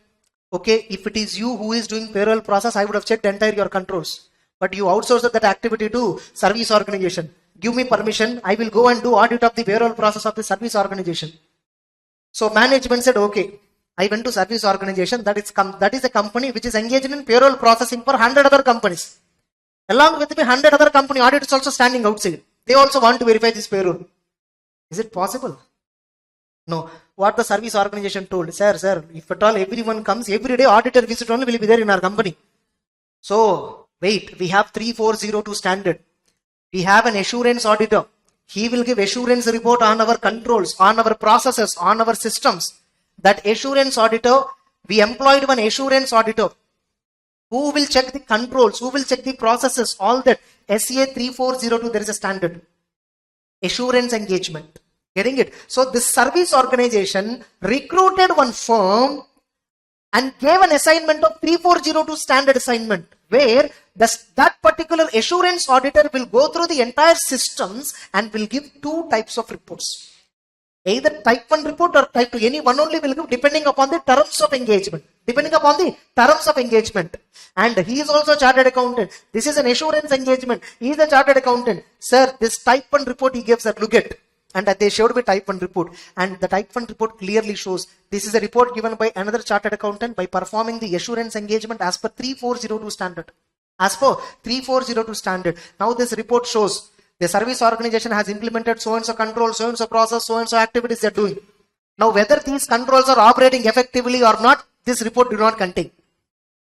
Speaker 2: okay, if it is you who is doing payroll process, I would have checked entire your controls. But you outsourced that activity to service organization. Give me permission. I will go and do audit of the payroll process of the service organization. So management said, okay. I went to service organization. That is a company which is engaged in payroll processing for 100 other companies. Along with me, 100 other company auditors also standing outside. They also want to verify this payroll. Is it possible? No. What the service organization told, sir, if at all everyone comes, every day auditor visit only will be there in our company. So, wait, we have 3402 standard. We have an assurance auditor. He will give assurance report on our controls, on our processes, on our systems. That assurance auditor, we employed one assurance auditor who will check the controls, who will check the processes, all that. SCA 3402, there is a standard. Assurance engagement. Getting it? So this service organization recruited one firm and gave an assignment of 3402 standard assignment, where that particular assurance auditor will go through the entire systems and will give two types of reports. Either type 1 report or type 2. Any one only will give depending upon the terms of engagement. Depending upon the terms of engagement. And he is also a chartered accountant. This is an assurance engagement. He is a chartered accountant. Sir, this type 1 report he gives, sir, look at. And they showed me type 1 report. And the type 1 report clearly shows this is a report given by another chartered accountant by performing the assurance engagement as per 3402 standard. As per 3402 standard. Now this report shows the service organization has implemented so and so control, so and so process, so and so activities they are doing. Now whether these controls are operating effectively or not, this report did not contain.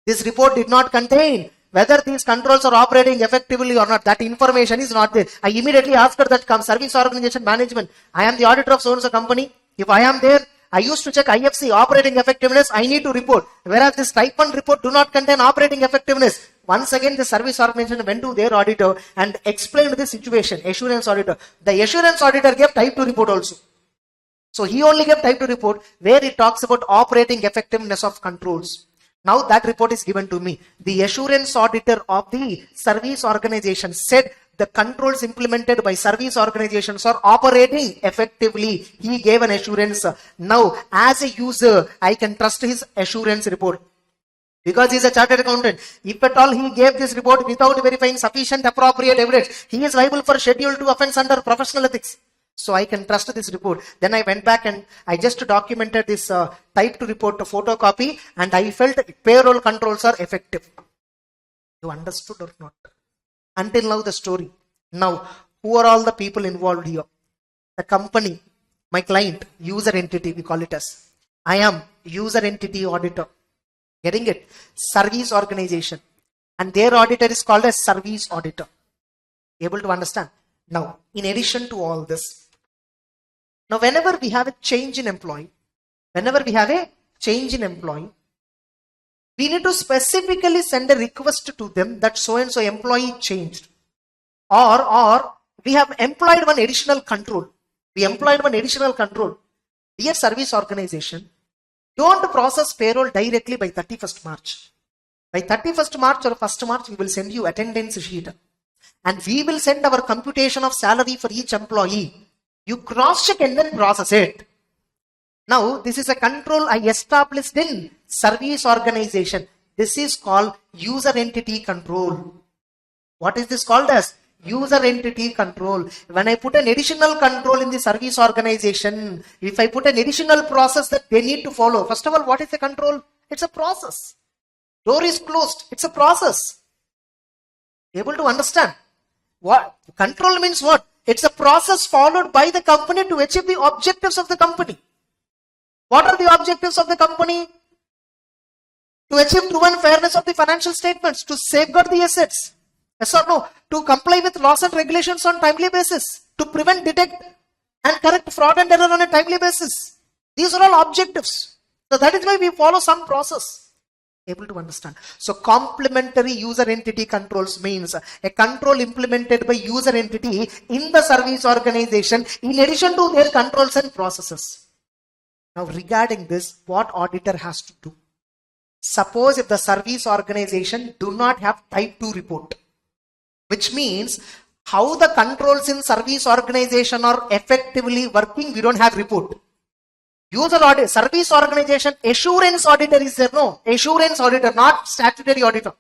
Speaker 2: This report did not contain whether these controls are operating effectively or not. That information is not there. I immediately asked that service organization management. I am the auditor of so and so company. If I am there, I used to check IFC, operating effectiveness, I need to report. Whereas this type 1 report do not contain operating effectiveness. Once again, the service organization went to their auditor and explained the situation, assurance auditor. The assurance auditor gave type 2 report also. So he only gave type 2 report where it talks about operating effectiveness of controls. Now that report is given to me. The assurance auditor of the service organization said the controls implemented by service organizations are operating effectively. He gave an assurance. Now, as a user, I can trust his assurance report. Because he is a chartered accountant. If at all he gave this report without verifying sufficient appropriate evidence, he is liable for Schedule 2 offense under professional ethics. So I can trust this report. Then I went back and I just documented this type 2 report to photocopy, and I felt payroll controls are effective. You understood or not? Until now the story. Now, who are all the people involved here? The company, my client, user entity, we call it as. I am user entity auditor. Getting it? Service organization. And their auditor is called as service auditor. Able to understand? Now, in addition to all this, now whenever we have a change in employee, we need to specifically send a request to them that so and so employee changed. Or we have employed one additional control. Dear service organization, don't process payroll directly by 31st March. By 31st March or 1st March, we will send you attendance sheet. And we will send our computation of salary for each employee. You cross-check and then process it. Now, this is a control I established in service organization. This is called user entity control. What is this called as? User entity control. When I put an additional control in the service organization, if I put an additional process that they need to follow, first of all, what is the control? It's a process. Door is closed. It's a process. Able to understand? What? Control means what? It's a process followed by the company to achieve the objectives of the company. What are the objectives of the company? To achieve true and fairness of the financial statements, to safeguard the assets. Yes or no? To comply with laws and regulations on timely basis. To prevent, detect and correct fraud and error on a timely basis. These are all objectives. So that is why we follow some process. Able to understand. So complementary user entity controls means a control implemented by user entity in the service organization in addition to their controls and processes. Now regarding this, what auditor has to do? Suppose if the service organization do not have type 2 report, which means how the controls in service organization are effectively working, we don't have report. User audit, service organization, assurance auditor is there, no? Assurance auditor, not statutory auditor.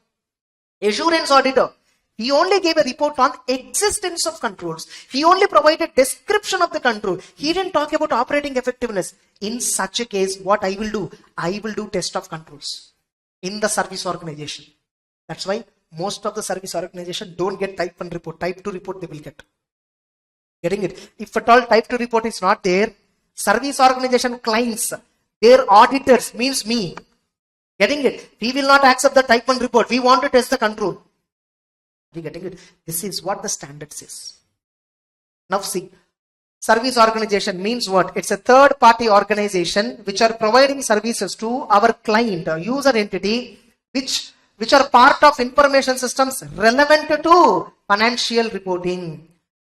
Speaker 2: Assurance auditor. He only gave a report on existence of controls. He only provided description of the control. He didn't talk about operating effectiveness. In such a case, what I will do? I will do test of controls in the service organization. That's why most of the service organization don't get type 1 report. Type 2 report they will get. Getting it? If at all type 2 report is not there, service organization clients, their auditors, means me. Getting it? We will not accept the type 1 report. We want to test the control. Are you getting it? This is what the standard says. Now see, service organization means what? It's a third party organization which are providing services to our client, user entity, which are part of information systems relevant to financial reporting.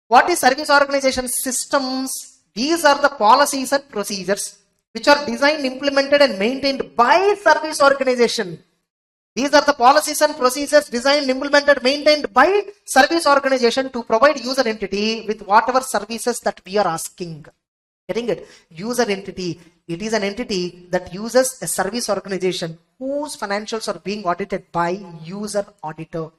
Speaker 2: What is service organization systems? These are the policies and procedures which are designed, implemented and maintained by service organization. These are the policies and procedures designed, implemented, maintained by service organization to provide user entity with whatever services that we are asking. Getting it? User entity. It is an entity that uses a service organization whose financials are being audited by user auditor.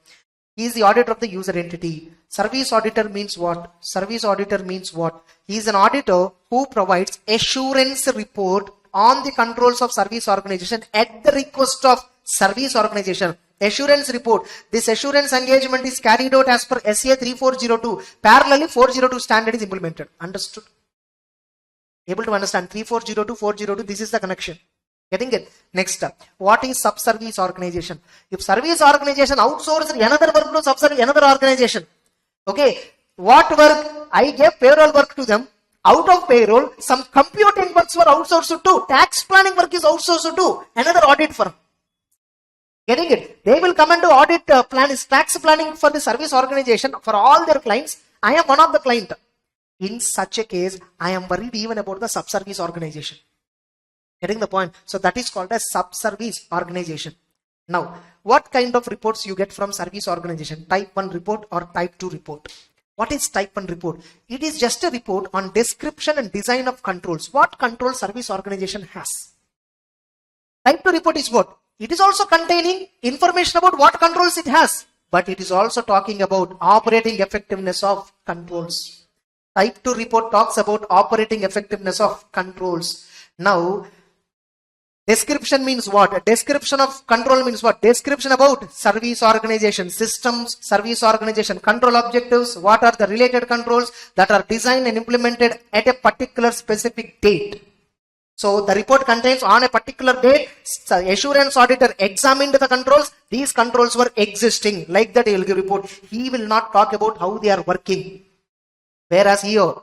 Speaker 2: He is the auditor of the user entity. Service auditor means what? Service auditor means what? He is an auditor who provides assurance report on the controls of service organization at the request of service organization. Assurance report. This assurance engagement is carried out as per SA 3402. Parallelly 402 standard is implemented. Understood? Able to understand? 3402, 402, this is the connection. Getting it? Next up, what is sub-service organization? If service organization outsources another work to sub-service another organization, okay, what work? I gave payroll work to them. Out of payroll, some computing works were outsourced to. Tax planning work is outsourced to another audit firm. Getting it? They will come and do audit tax planning for the service organization for all their clients. I am one of the client. In such a case, I am worried even about the sub-service organization. Getting the point? So that is called a sub-service organization. Now, what kind of reports you get from service organization? Type 1 report or type 2 report? What is type 1 report? It is just a report on description and design of controls. What control service organization has? Type 2 report is what? It is also containing information about what controls it has. But it is also talking about operating effectiveness of controls. Type 2 report talks about operating effectiveness of controls. Now, description means what? Description of control means what? Description about service organization, systems, service organization, control objectives, what are the related controls that are designed and implemented at a particular specific date. So the report contains on a particular date, assurance auditor examined the controls, these controls were existing, like that he will give report. He will not talk about how they are working. Whereas here,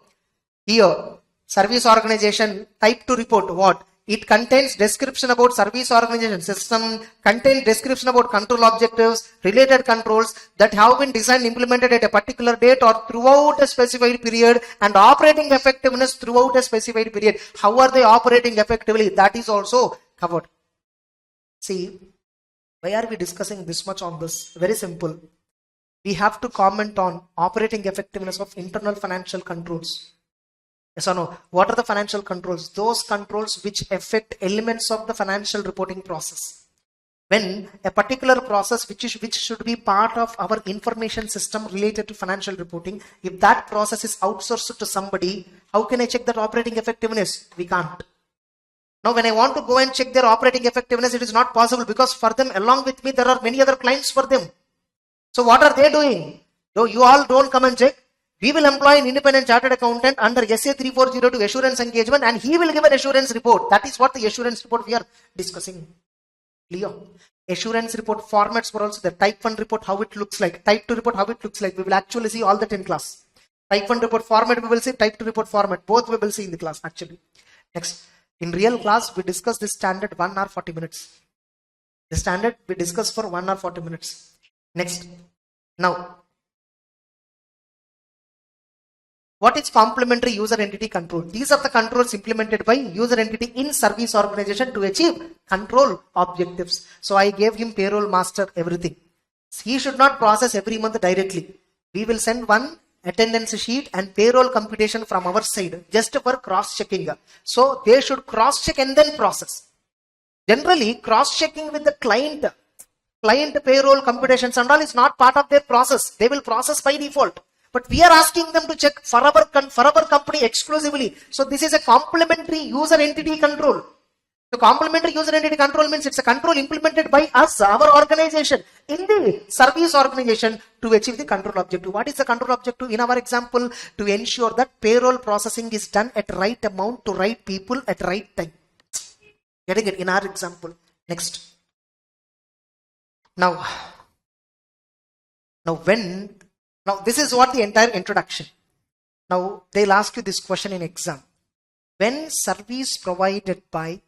Speaker 2: service organization type 2 report, what? It contains description about service organization system, contains description about control objectives, related controls that have been designed, implemented at a particular date or throughout a specified period, and operating effectiveness throughout a specified period. How are they operating effectively? That is also covered. See, why are we discussing this much on this? Very simple. We have to comment on operating effectiveness of internal financial controls. Yes or no? What are the financial controls? Those controls which affect elements of the financial reporting process. When a particular process which should be part of our information system related to financial reporting, if that process is outsourced to somebody, how can I check that operating effectiveness? We can't. Now when I want to go and check their operating effectiveness, it is not possible because for them, along with me, there are many other clients for them. So what are they doing? No, you all don't come and check. We will employ an independent chartered accountant under SA 3402 assurance engagement and he will give an assurance report. That is what the assurance report we are discussing. Clear? Assurance report formats were also there. Type 1 report, how it looks like. Type 2 report, how it looks like. We will actually see all that in class. Type 1 report format we will see, type 2 report format. Both we will see in the class actually. Next, in real class, we discuss this standard 1 hour 40 minutes. The standard we discuss for 1 hour 40 minutes. Next, now, what is complementary user entity control? These are the controls implemented by user entity in service organization to achieve control objectives. So I gave him payroll master, everything. He should not process every month directly. We will send one attendance sheet and payroll computation from our side just for cross-checking. So they should cross-check and then process. Generally, cross-checking with the client payroll computations and all is not part of their process. They will process by default. But we are asking them to check for our company exclusively. So this is a complementary user entity control. So complementary user entity control means it's a control implemented by us, our organization, in the service organization to achieve the control objective. What is the control objective? In our example, to ensure that payroll processing is done at right amount to right people at right time. Getting it in our example. Next. Now this is what the entire introduction. Now they'll ask you this question in exam. When service provided by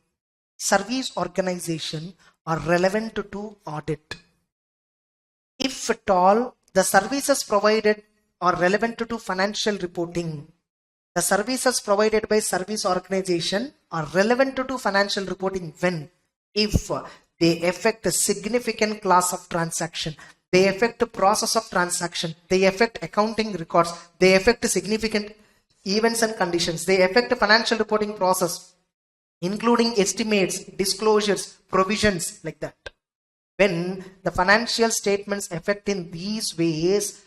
Speaker 2: service organization are relevant to audit, if at all the services provided are relevant to financial reporting, the services provided by service organization are relevant to financial reporting when? If they affect a significant class of transaction, they affect the process of transaction, they affect accounting records, they affect significant events and conditions, they affect the financial reporting process, including estimates, disclosures, provisions, like that. When the financial statements affect in these ways,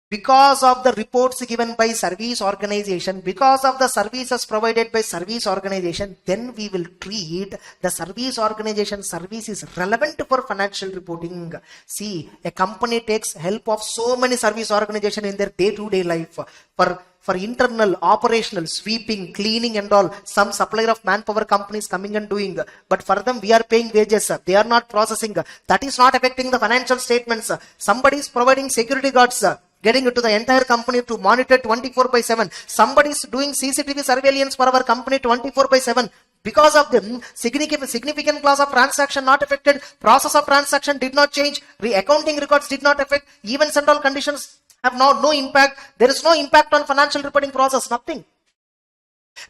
Speaker 2: because of the reports given by service organization, because of the services provided by service organization, then we will treat the service organization service is relevant for financial reporting. See, a company takes help of so many service organization in their day-to-day life for internal, operational, sweeping, cleaning and all. Some supplier of manpower companies coming and doing. But for them, we are paying wages. They are not processing. That is not affecting the financial statements. Somebody is providing security guards, getting into the entire company to monitor 24/7. Somebody is doing CCTV surveillance for our company 24/7. Because of them, significant class of transaction not affected, process of transaction did not change, accounting records did not affect, events and all conditions have no impact. There is no impact on financial reporting process, nothing.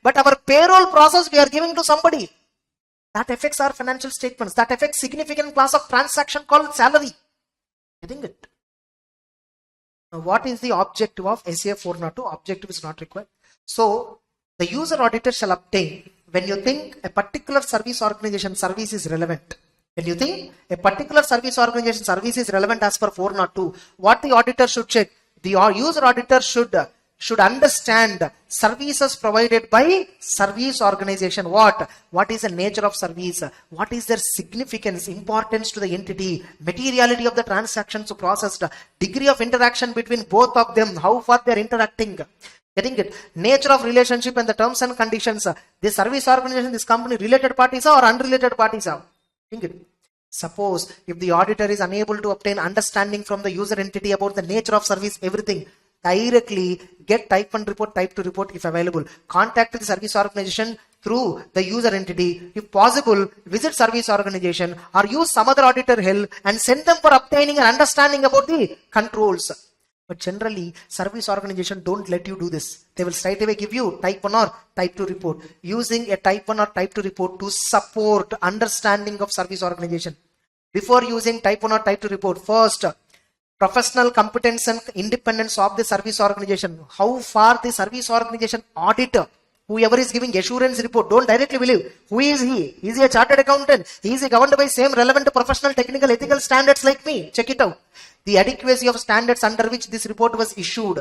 Speaker 2: But our payroll process we are giving to somebody. That affects our financial statements. That affects significant class of transaction called salary. Getting it? Now, what is the objective of SAF 402? Objective is not required. So, the user auditor shall obtain when you think a particular service organization service is relevant. When you think a particular service organization service is relevant as per 402, what the auditor should check? The user auditor should understand services provided by service organization. What is the nature of service? What is their significance, importance to the entity, materiality of the transactions processed, degree of interaction between both of them, how far they are interacting. Getting it? Nature of relationship and the terms and conditions. This service organization, this company, related parties or unrelated parties are. Getting it? Suppose if the auditor is unable to obtain understanding from the user entity about the nature of service, everything, directly get type 1 report, type 2 report if available. Contact the service organization through the user entity. If possible, visit service organization or use some other auditor help and send them for obtaining an understanding about the controls. But generally, service organization don't let you do this. They will straight away give you type 1 or type 2 report. Using a type 1 or type 2 report to support understanding of service organization. Before using type 1 or type 2 report, first, professional competence and independence of the service organization. How far the service organization auditor, whoever is giving assurance report, don't directly believe. Who is he? Is he a chartered accountant? Is he governed by same relevant professional, technical, ethical standards like me? Check it out. The adequacy of standards under which this report was issued.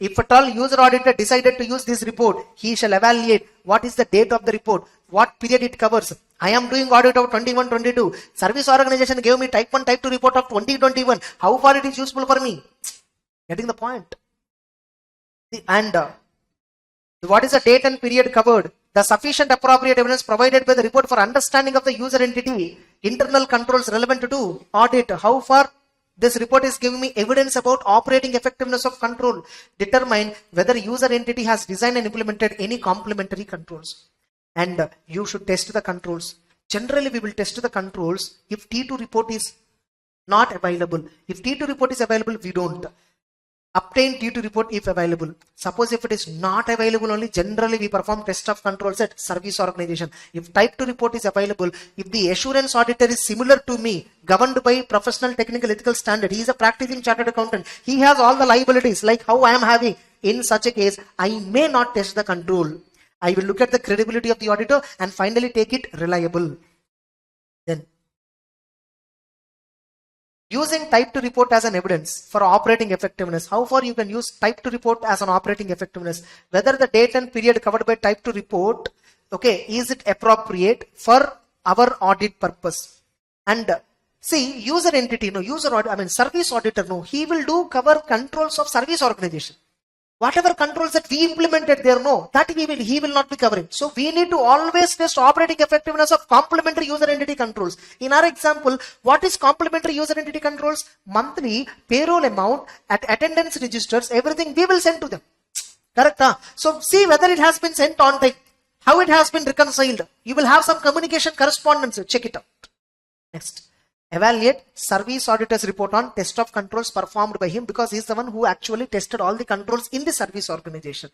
Speaker 2: If at all user auditor decided to use this report, he shall evaluate what is the date of the report, what period it covers. I am doing audit of 21-22. Service organization gave me type 1, type 2 report of 2021. How far it is useful for me? Getting the point. And what is the date and period covered? The sufficient appropriate evidence provided by the report for understanding of the user entity. Internal controls relevant to audit. How far this report is giving me evidence about operating effectiveness of control. Determine whether user entity has designed and implemented any complementary controls. And you should test the controls. Generally, we will test the controls if T2 report is not available. If T2 report is available, we don't. Obtain T2 report if available. Suppose if it is not available only, generally we perform test of controls at service organization. If type 2 report is available, if the assurance auditor is similar to me, governed by professional, technical, ethical standard, he is a practicing chartered accountant, he has all the liabilities like how I am having. In such a case, I may not test the control. I will look at the credibility of the auditor and finally take it reliable. Then, using type 2 report as an evidence for operating effectiveness. How far you can use type 2 report as an operating effectiveness? Whether the date and period covered by type 2 report, okay, is it appropriate for our audit purpose? And see, user entity, service auditor, he will do cover controls of service organization. Whatever controls that we implemented there, that he will not be covering. So we need to always test operating effectiveness of complementary user entity controls. In our example, what is complementary user entity controls? Monthly payroll amount at attendance registers, everything we will send to them. Correct? So see whether it has been sent on time, how it has been reconciled. You will have some communication correspondence. Check it out. Next. Evaluate service auditor's report on test of controls performed by him, because he is the one who actually tested all the controls in the service organization.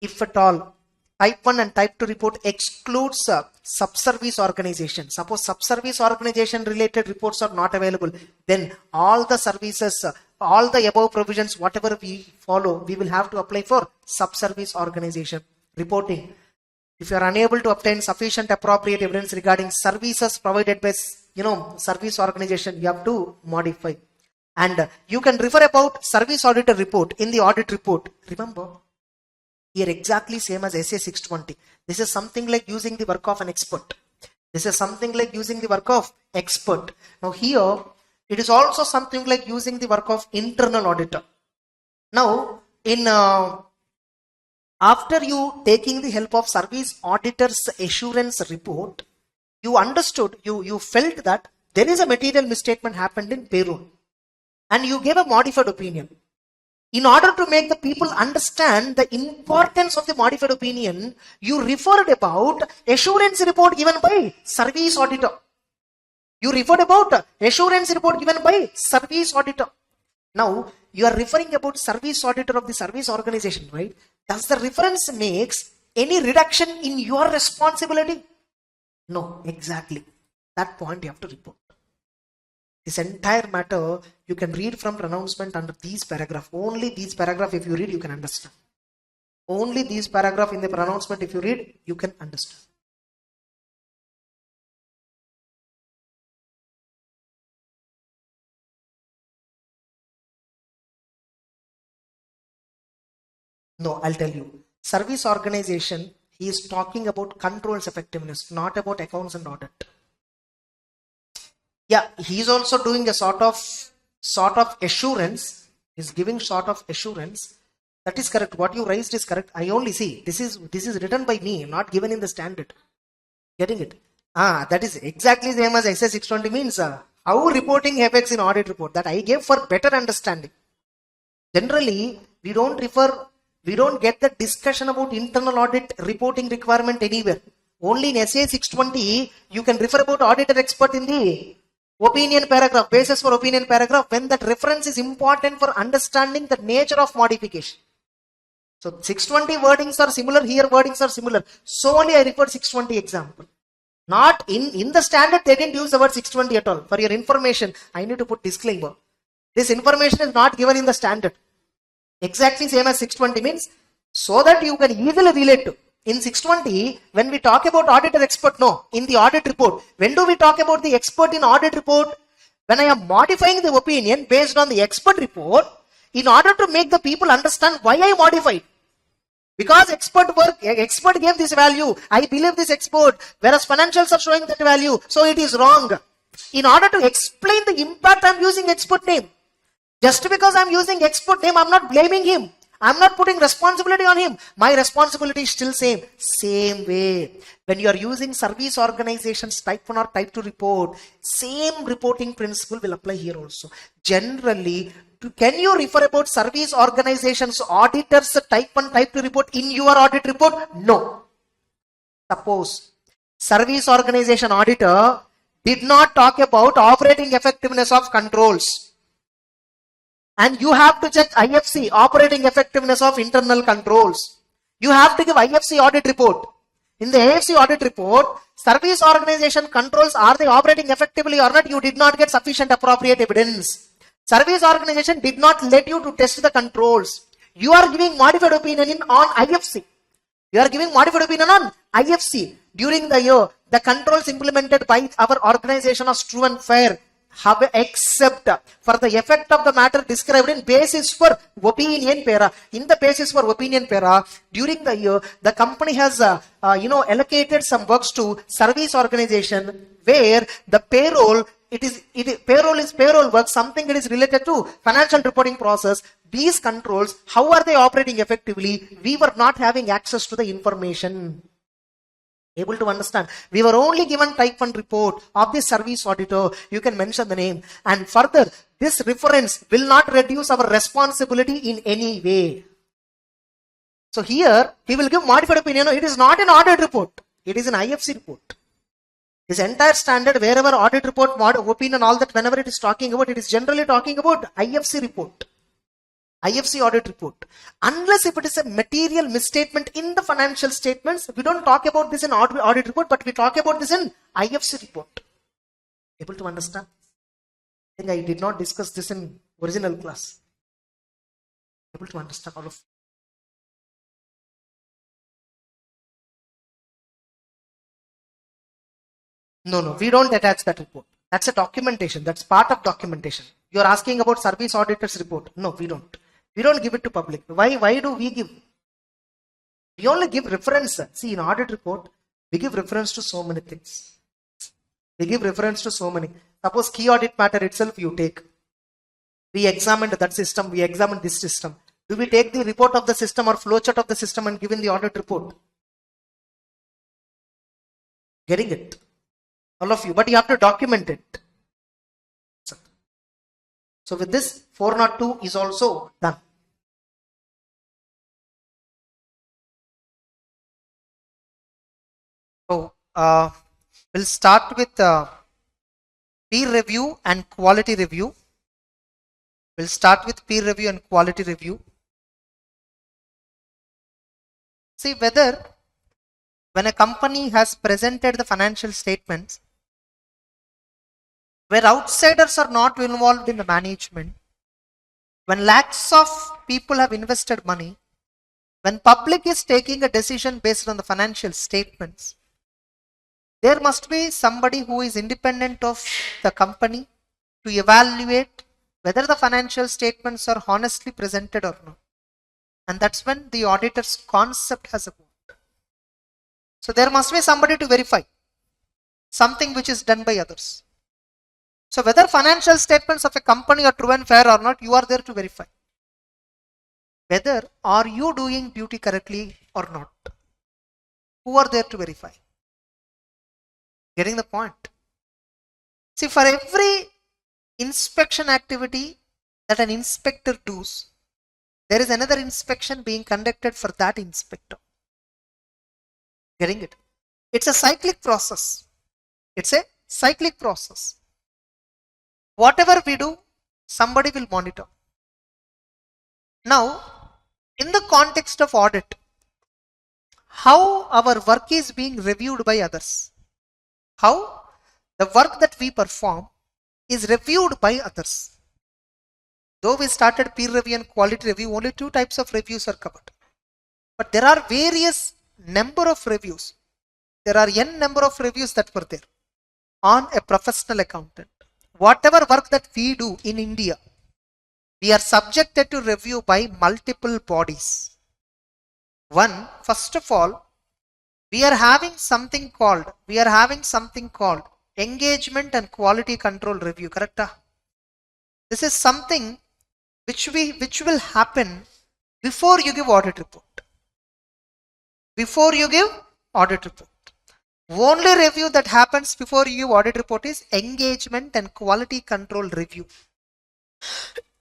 Speaker 2: If at all, type 1 and type 2 report excludes sub-service organization. Suppose sub-service organization related reports are not available, then all the services, all the above provisions, whatever we follow, we will have to apply for sub-service organization reporting. If you are unable to obtain sufficient appropriate evidence regarding services provided by, service organization, you have to modify. And you can refer about service auditor report in the audit report. Remember, here exactly same as SA 620. This is something like using the work of an expert. This is something like using the work of expert. Now here, it is also something like using the work of internal auditor. Now, in after you taking the help of service auditor's assurance report, you understood, you felt that there is a material misstatement happened in payroll, and you gave a modified opinion. In order to make the people understand the importance of the modified opinion, you referred about assurance report given by service auditor. You referred about assurance report given by service auditor. Now, you are referring about service auditor of the service organization, right? Does the reference makes any reduction in your responsibility? No, exactly. That point you have to report. This entire matter you can read from pronouncement under these paragraph. Only these paragraph if you read, you can understand. Only these paragraph in the pronouncement if you read, you can understand. No, I'll tell you. Service organization, he is talking about controls effectiveness, not about accounts and audit. Yeah, he is also doing a sort of assurance. He's giving sort of assurance. That is correct. What you raised is correct. I only see this is written by me, not given in the standard. Getting it? That is exactly the same as SA 620 means how reporting affects in audit report. That I gave for better understanding. Generally, we don't get the discussion about internal audit reporting requirement anywhere. Only in SA 620, you can refer about auditor expert in the opinion paragraph, basis for opinion paragraph, when that reference is important for understanding the nature of modification. So 620 wordings are similar, here wordings are similar. So only I referred 620 example. Not in the standard, they didn't use the word 620 at all. For your information, I need to put disclaimer. This information is not given in the standard. Exactly same as 620 means, so that you can easily relate to. In 620, when we talk about auditor expert, no, in the audit report. When do we talk about the expert in audit report? When I am modifying the opinion based on the expert report, in order to make the people understand why I modified. Because expert gave this value, I believe this expert, whereas financials are showing that value, so it is wrong. In order to explain the impact, I am using expert name. Just because I am using expert name, I am not blaming him. I am not putting responsibility on him. My responsibility is still same. Same way. When you are using service organizations type 1 or type 2 report, same reporting principle will apply here also. Generally, can you refer about service organizations auditors type 1, type 2 report in your audit report? No. Suppose service organization auditor did not talk about operating effectiveness of controls. And you have to check IFC, operating effectiveness of internal controls. You have to give IFC audit report. In the AFC audit report, service organization controls, are they operating effectively or not? You did not get sufficient appropriate evidence. Service organization did not let you to test the controls. You are giving modified opinion on IFC. You are giving modified opinion on IFC. During the year, the controls implemented by our organization are true and fair. Have except for the effect of the matter described in basis for opinion para. In the basis for opinion para, during the year, the company has allocated some works to service organization where the payroll payroll work, something that is related to financial reporting process. These controls, how are they operating effectively? We were not having access to the information. Able to understand. We were only given type 1 report of the service auditor. You can mention the name. And further, this reference will not reduce our responsibility in any way. So here he will give modified opinion. No, it is not an audit report. It is an IFC report. This entire standard, wherever audit report, opinion, all that, whenever it is talking about, it is generally talking about IFC report. IFC audit report. Unless if it is a material misstatement in the financial statements, we don't talk about this in audit report, but we talk about this in IFC report. Able to understand? I think I did not discuss this in original class. Able to understand all of? No, we don't attach that report. That's a documentation. That's part of documentation. You're asking about service auditor's report. No, we don't. We don't give it to public. Why do we give? We only give reference. See, in audit report, we give reference to so many things. We give reference to so many. Suppose key audit matter itself you take. We examined that system. We examined this system. Do we take the report of the system or flowchart of the system and give in the audit report? Getting it? All of you. But you have to document it. So with this, 402 is also done.
Speaker 1: So we'll start with peer review and quality review. We'll start with peer review and quality review. See whether when a company has presented the financial statements, where outsiders are not involved in the management, when lakhs of people have invested money, when public is taking a decision based on the financial statements, there must be somebody who is independent of the company to evaluate whether the financial statements are honestly presented or not. And that's when the auditor's concept has a point. So there must be somebody to verify something which is done by others. So whether financial statements of a company are true and fair or not, you are there to verify. Whether are you doing duty correctly or not? Who are there to verify? Getting the point? See, for every inspection activity that an inspector does, there is another inspection being conducted for that inspector. Getting it? It's a cyclic process. It's a cyclic process. Whatever we do, somebody will monitor. Now, in the context of audit, how our work is being reviewed by others? How the work that we perform is reviewed by others. Though we started peer review and quality review, only 2 types of reviews are covered. But there are various number of reviews. There are n number of reviews that were there on a professional accountant. Whatever work that we do in India, we are subjected to review by multiple bodies. One, first of all, we are having something called engagement and quality control review, correct? This is something which will happen before you give audit report. Before you give audit report. Only review that happens before you give audit report is engagement and quality control review.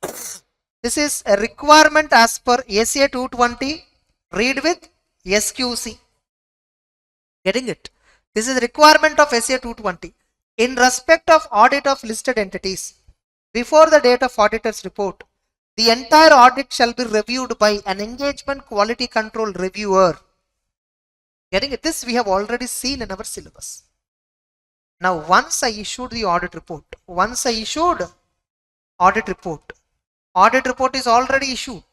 Speaker 1: This is a requirement as per ACA 220. Read with SQC. Getting it? This is a requirement of ACA 220. In respect of audit of listed entities, before the date of auditor's report, the entire audit shall be reviewed by an engagement quality control reviewer. Getting it? This we have already seen in our syllabus. Now, once I issued the audit report, audit report is already issued.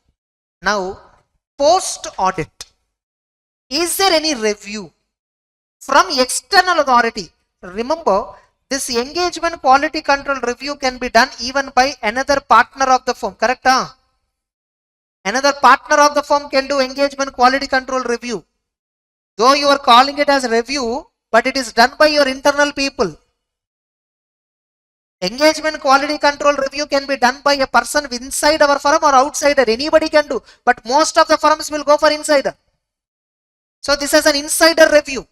Speaker 1: Now, post audit, is there any review from external authority? Remember, this engagement quality control review can be done even by another partner of the firm, correct? Another partner of the firm can do engagement quality control review. Though you are calling it as review, but it is done by your internal people. Engagement quality control review can be done by a person inside our firm or outsider. Anybody can do, but most of the firms will go for insider. So this is an insider review.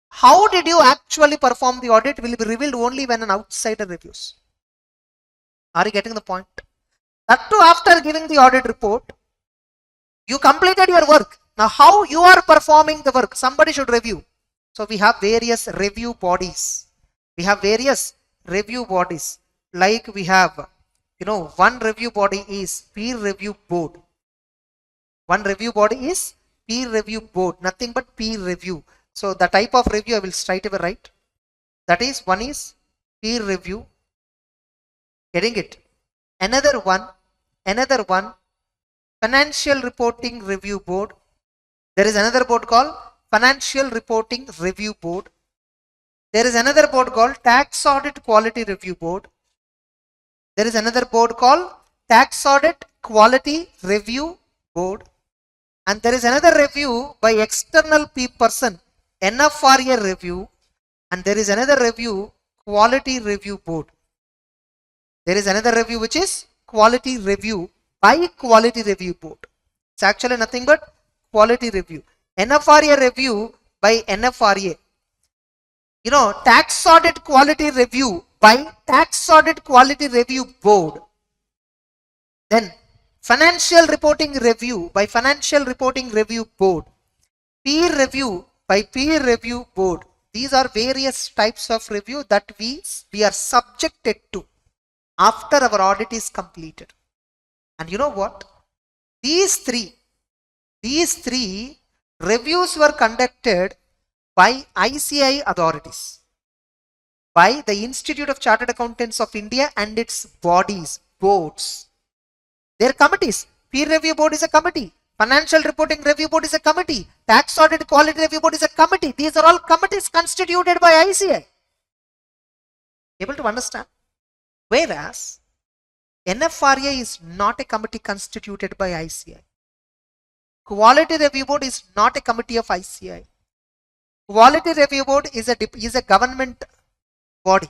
Speaker 1: How did you actually perform the audit will be revealed only when an outsider reviews. Are you getting the point? That too, after giving the audit report,
Speaker 2: You completed your work. Now how you are performing the work? Somebody should review. So we have various review bodies. We have various review bodies. Like we have, one review body is peer review board. One review body is peer review board. Nothing but peer review. So the type of review I will straight away write. That is, one is peer review. Getting it? Another one, financial reporting review board. There is another board called financial reporting review board. There is another board called tax audit quality review board. There is another board called tax audit quality review board. And there is another review by external person, NFRA review. And there is another review, quality review board. There is another review which is quality review by quality review board. It's actually nothing but quality review. NFRA review by NFRA. Tax audit quality review by tax audit quality review board. Then financial reporting review by financial reporting review board. Peer review by peer review board. These are various types of review that we are subjected to after our audit is completed. And you know what? These three reviews were conducted by ICI authorities, by the Institute of Chartered Accountants of India and its bodies, boards. Their committees. Peer review board is a committee. Financial reporting review board is a committee. Tax audit quality review board is a committee. These are all committees constituted by ICI. Able to understand? Whereas NFRA is not a committee constituted by ICI. Quality review board is not a committee of ICI. Quality review board is a government body.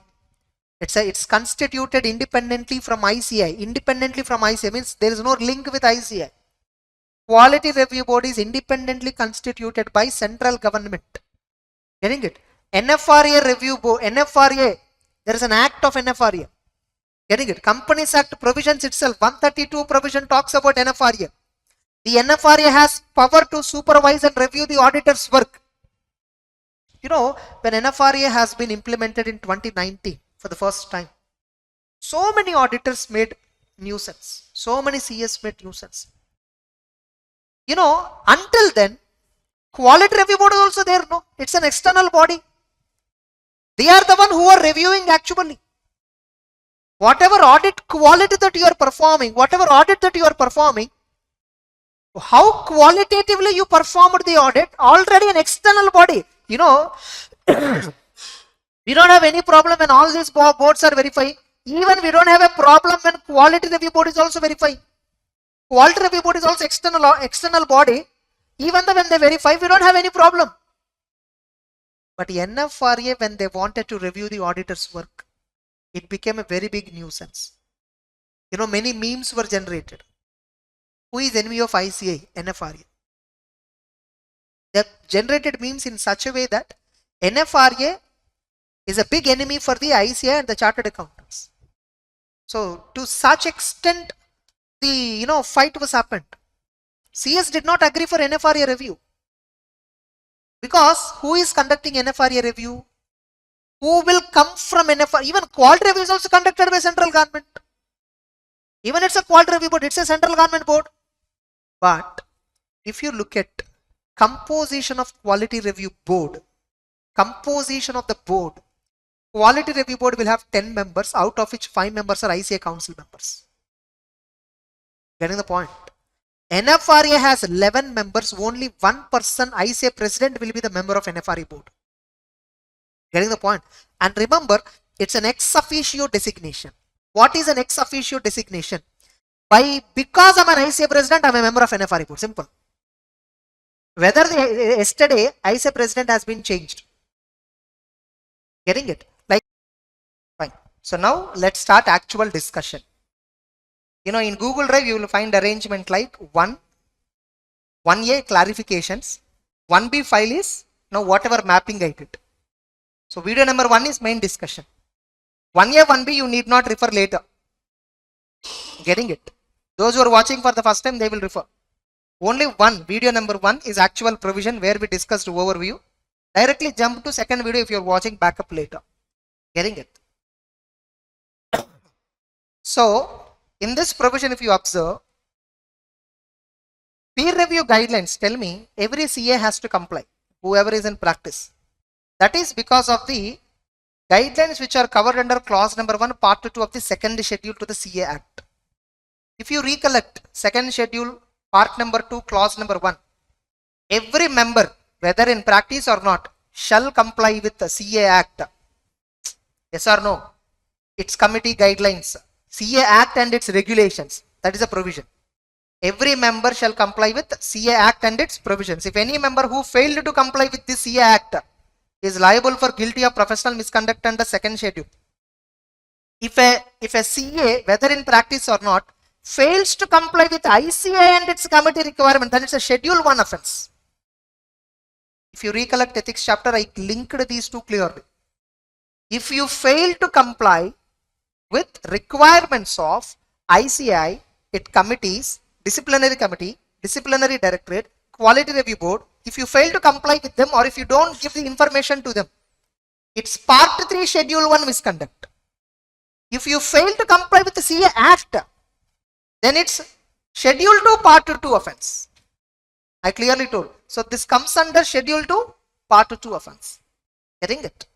Speaker 2: It's constituted independently from ICI. Independently from ICI means there is no link with ICI. Quality review board is independently constituted by central government. Getting it? NFRA review board, NFRA, there is an act of NFRA. Getting it? Companies Act provisions itself, 132 provision talks about NFRA. The NFRA has power to supervise and review the auditor's work. When NFRA has been implemented in 2019 for the first time, so many auditors made nuisance. So many CS made nuisance. Until then, quality review board is also there. No, it's an external body. They are the one who are reviewing actually. Whatever audit quality that you are performing, whatever audit that you are performing, how qualitatively you performed the audit, already an external body. We don't have any problem when all these boards are verifying. Even we don't have a problem when quality review board is also verifying. Quality review board is also external body. Even though when they verify, we don't have any problem. But NFRA, when they wanted to review the auditor's work, it became a very big nuisance. Many memes were generated. Who is enemy of ICI? NFRA. They have generated memes in such a way that NFRA is a big enemy for the ICI and the chartered accountants. So to such extent, the fight was happened. CS did not agree for NFRA review. Because who is conducting NFRA review? Who will come from NFRA? Even quality review is also conducted by central government. Even it's a quality review board, it's a central government board. But if you look at composition of quality review board, composition of the board, quality review board will have 10 members, out of which 5 members are ICA council members. Getting the point? NFRA has 11 members, only one person, ICA president, will be the member of NFRA board. Getting the point? And remember, it's an ex officio designation. What is an ex officio designation? Because I'm an ICA president, I'm a member of NFRA board. Simple. Whether yesterday ICA president has been changed. Getting it? Fine. So now let's start actual discussion. In Google Drive, you will find arrangement like 1A clarifications, 1B file is whatever mapping I did. So video number 1 is main discussion. 1A, 1B you need not refer later. Getting it? Those who are watching for the first time, they will refer.
Speaker 1: Only one, video number 1 is actual provision where we discussed overview. Directly jump to second video if you're watching backup later. Getting it? So, in this provision, if you observe, peer review guidelines tell me every CA has to comply, whoever is in practice. That is because of the guidelines which are covered under clause number 1, part 2 of the second schedule to the CA Act. If you recollect second schedule, part number 2, clause number 1, every member, whether in practice or not, shall comply with the CA Act. Yes or no? Its committee guidelines, CA Act and its regulations. That is a provision. Every member shall comply with CA Act and its provisions. If any member who failed to comply with this CA Act is liable for guilty of professional misconduct under second schedule. If a CA, whether in practice or not, fails to comply with ICI and its committee requirement, then it's a Schedule 1 offense. If you recollect ethics chapter, I linked these two clearly. If you fail to comply with requirements of ICI, its committees, disciplinary committee, disciplinary directorate, quality review board, if you fail to comply with them or if you don't give the information to them, it's part 3 Schedule 1 misconduct. If you fail to comply with the CA Act, then it's Schedule 2 part 2 offense. I clearly told. So this comes under Schedule 2 part 2 offense. Getting it?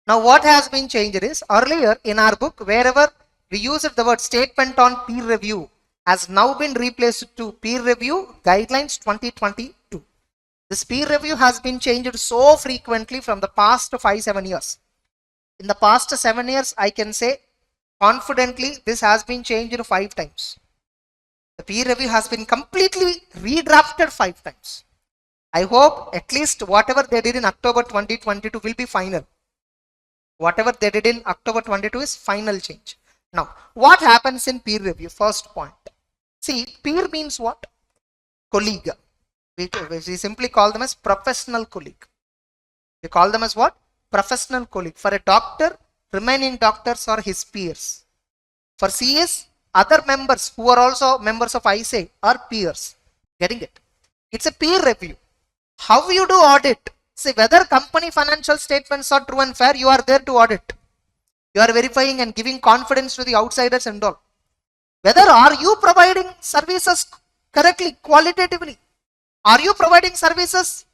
Speaker 1: Now what has been changed is, earlier in our book, wherever we used the word statement on peer review, has now been replaced to peer review guidelines 2022. This peer review has been changed so frequently from the past 5-7 years. In the past 7 years, I can say confidently this has been changed 5 times. The peer review has been completely redrafted 5 times. I hope at least whatever they did in October 2022 will be final. Whatever they did in October 22 is final change. Now, what happens in peer review? First point. See, peer means what? Colleague. We simply call them as professional colleague. We call them as what? Professional colleague. For a doctor, remaining doctors are his peers. For CS, other members who are also members of ICI are peers. Getting it? It's a peer review. How you do audit? See, whether company financial statements are true and fair, you are there to audit. You are verifying and giving confidence to the outsiders and all. Whether are you providing services correctly, qualitatively? Are you providing services,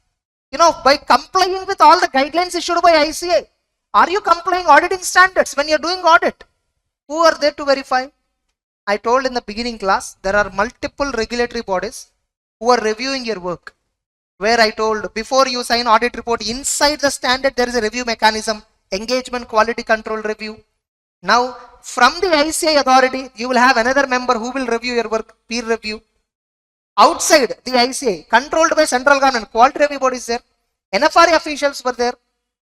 Speaker 1: by complying with all the guidelines issued by ICI? Are you complying auditing standards when you're doing audit? Who are there to verify? I told in the beginning class, there are multiple regulatory bodies who are reviewing your work. Where I told, before you sign audit report, inside the standard there is a review mechanism, engagement quality control review. Now, from the ICI authority, you will have another member who will review your work, peer review. Outside the ICI, controlled by central government, quality review board is there. NFRA officials were there.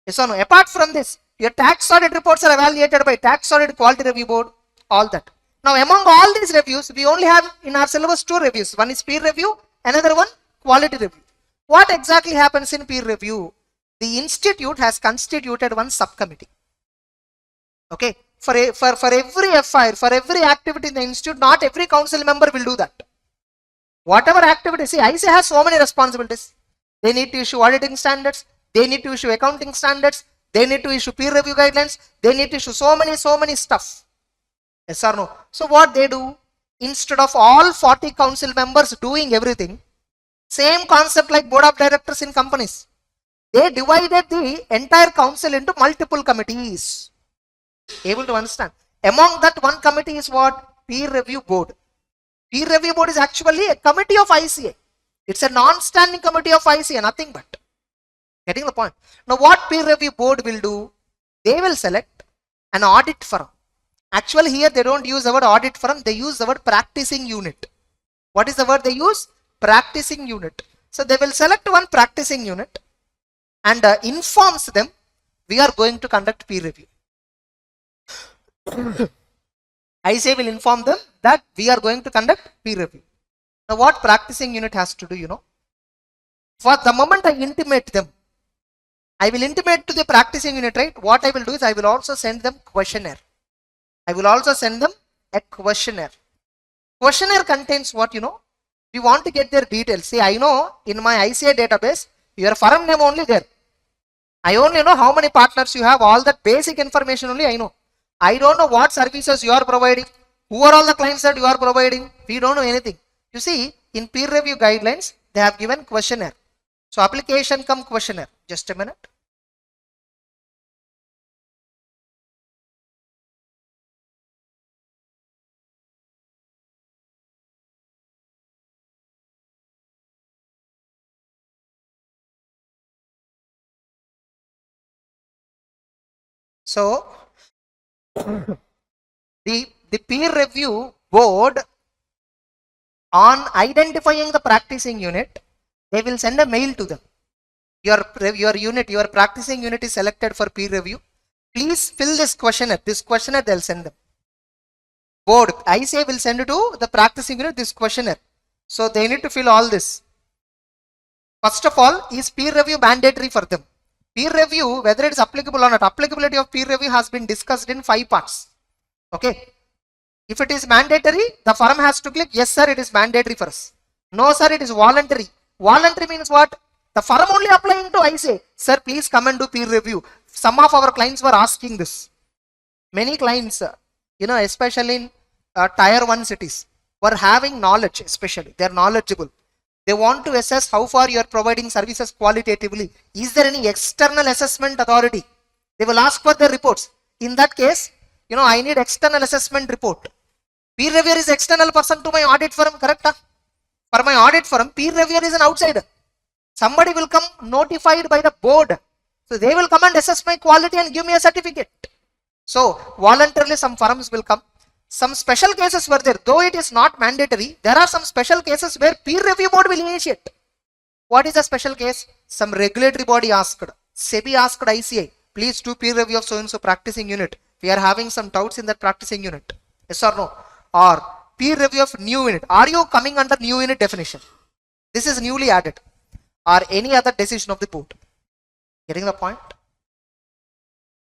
Speaker 1: Yes or no? Apart from this, your tax audit reports are evaluated by tax audit quality review board, all that. Now, among all these reviews, we only have in our syllabus 2 reviews. One is peer review, another one quality review. What exactly happens in peer review? The institute has constituted one subcommittee. Okay, for every FIR, for every activity in the institute, not every council member will do that. Whatever activity, see, ICI has so many responsibilities. They need to issue auditing standards, they need to issue accounting standards, they need to issue peer review guidelines, they need to issue so many stuff. Yes or no? So what they do, instead of all 40 council members doing everything, same concept like board of directors in companies, they divided the entire council into multiple committees. Able to understand? Among that one committee is what? Peer review board. Peer review board is actually a committee of ICI. It's a non-standing committee of ICI, nothing but. Getting the point? Now what peer review board will do? They will select an audit firm. Actually here they don't use the word audit firm, they use the word practicing unit. What is the word they use? Practicing unit. So they will select one practicing unit and informs them, we are going to conduct peer review. ICI will inform them that we are going to conduct peer review. Now what practicing unit has to do, for the moment I intimate them, I will intimate to the practicing unit, right? What I will do is I will also send them questionnaire. I will also send them a questionnaire. Questionnaire contains what,
Speaker 2: We want to get their details. See, I know in my ICI database, your firm name only there. I only know how many partners you have, all that basic information only I know. I don't know what services you are providing, who are all the clients that you are providing. We don't know anything. You see, in peer review guidelines, they have given questionnaire. So application come questionnaire. Just a minute. So the peer review board, on identifying the practicing unit, they will send a mail to them. Your unit, your practicing unit is selected for peer review. Please fill this questionnaire. This questionnaire they'll send them. Board, ICI will send to the practicing unit this questionnaire. So they need to fill all this. First of all, is peer review mandatory for them? Peer review, whether it is applicable or not, applicability of peer review has been discussed in 5 parts. Okay. If it is mandatory, the firm has to click, yes sir, it is mandatory for us. No sir, it is voluntary. Voluntary means what? The firm only applying to ICI. Sir, please come and do peer review. Some of our clients were asking this. Many clients, especially in tier 1 cities, were having knowledge, especially. They are knowledgeable. They want to assess how far you are providing services qualitatively. Is there any external assessment authority? They will ask for their reports. In that case, I need external assessment report. Peer reviewer is external person to my audit firm, correct? For my audit firm, peer reviewer is an outsider. Somebody will come notified by the board. So they will come and assess my quality and give me a certificate. So voluntarily some firms will come. Some special cases were there. Though it is not mandatory, there are some special cases where peer review board will initiate. What is a special case? Some regulatory body asked. SEBI asked ICI, please do peer review of so-and-so practicing unit. We are having some doubts in that practicing unit. Yes or no? Or peer review of new unit. Are you coming under new unit definition? This is newly added. Or any other decision of the board. Getting the point?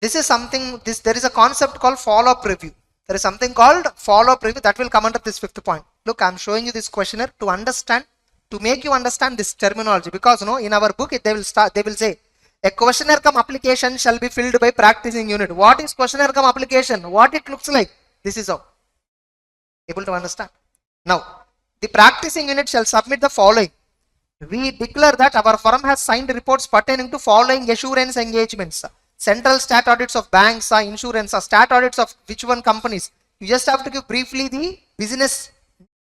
Speaker 2: This is something, there is a concept called follow-up review. There is something called follow-up review that will come under this 5th point. Look, I am showing you this questionnaire to understand, to make you understand this terminology. Because in our book, they will say, a questionnaire cum application shall be filled by practicing unit. What is questionnaire cum application? What it looks like? This is how. Able to understand? Now, the practicing unit shall submit the following. We declare that our firm has signed reports pertaining to following assurance engagements. Central stat audits of banks, insurance, stat audits of which one companies. You just have to give briefly the business,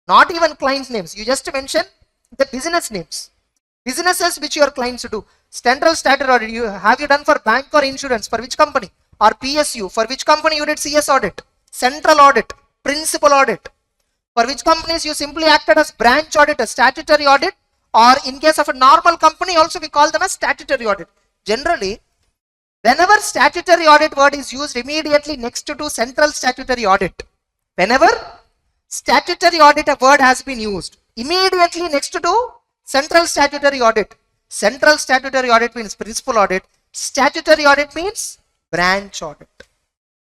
Speaker 2: not even clients' names. You just mention the business names. Businesses which your clients do. Central stat audit, have you done for bank or insurance? For which company? Or PSU, for which company you did CS audit? Central audit, principal audit. For which companies you simply acted as branch auditor, statutory audit, or in case of a normal company also we call them as statutory audit. Generally, whenever statutory audit word is used immediately next to central statutory audit, whenever statutory audit word has been used, immediately next to central statutory audit. Central statutory audit means principal audit. Statutory audit means branch audit.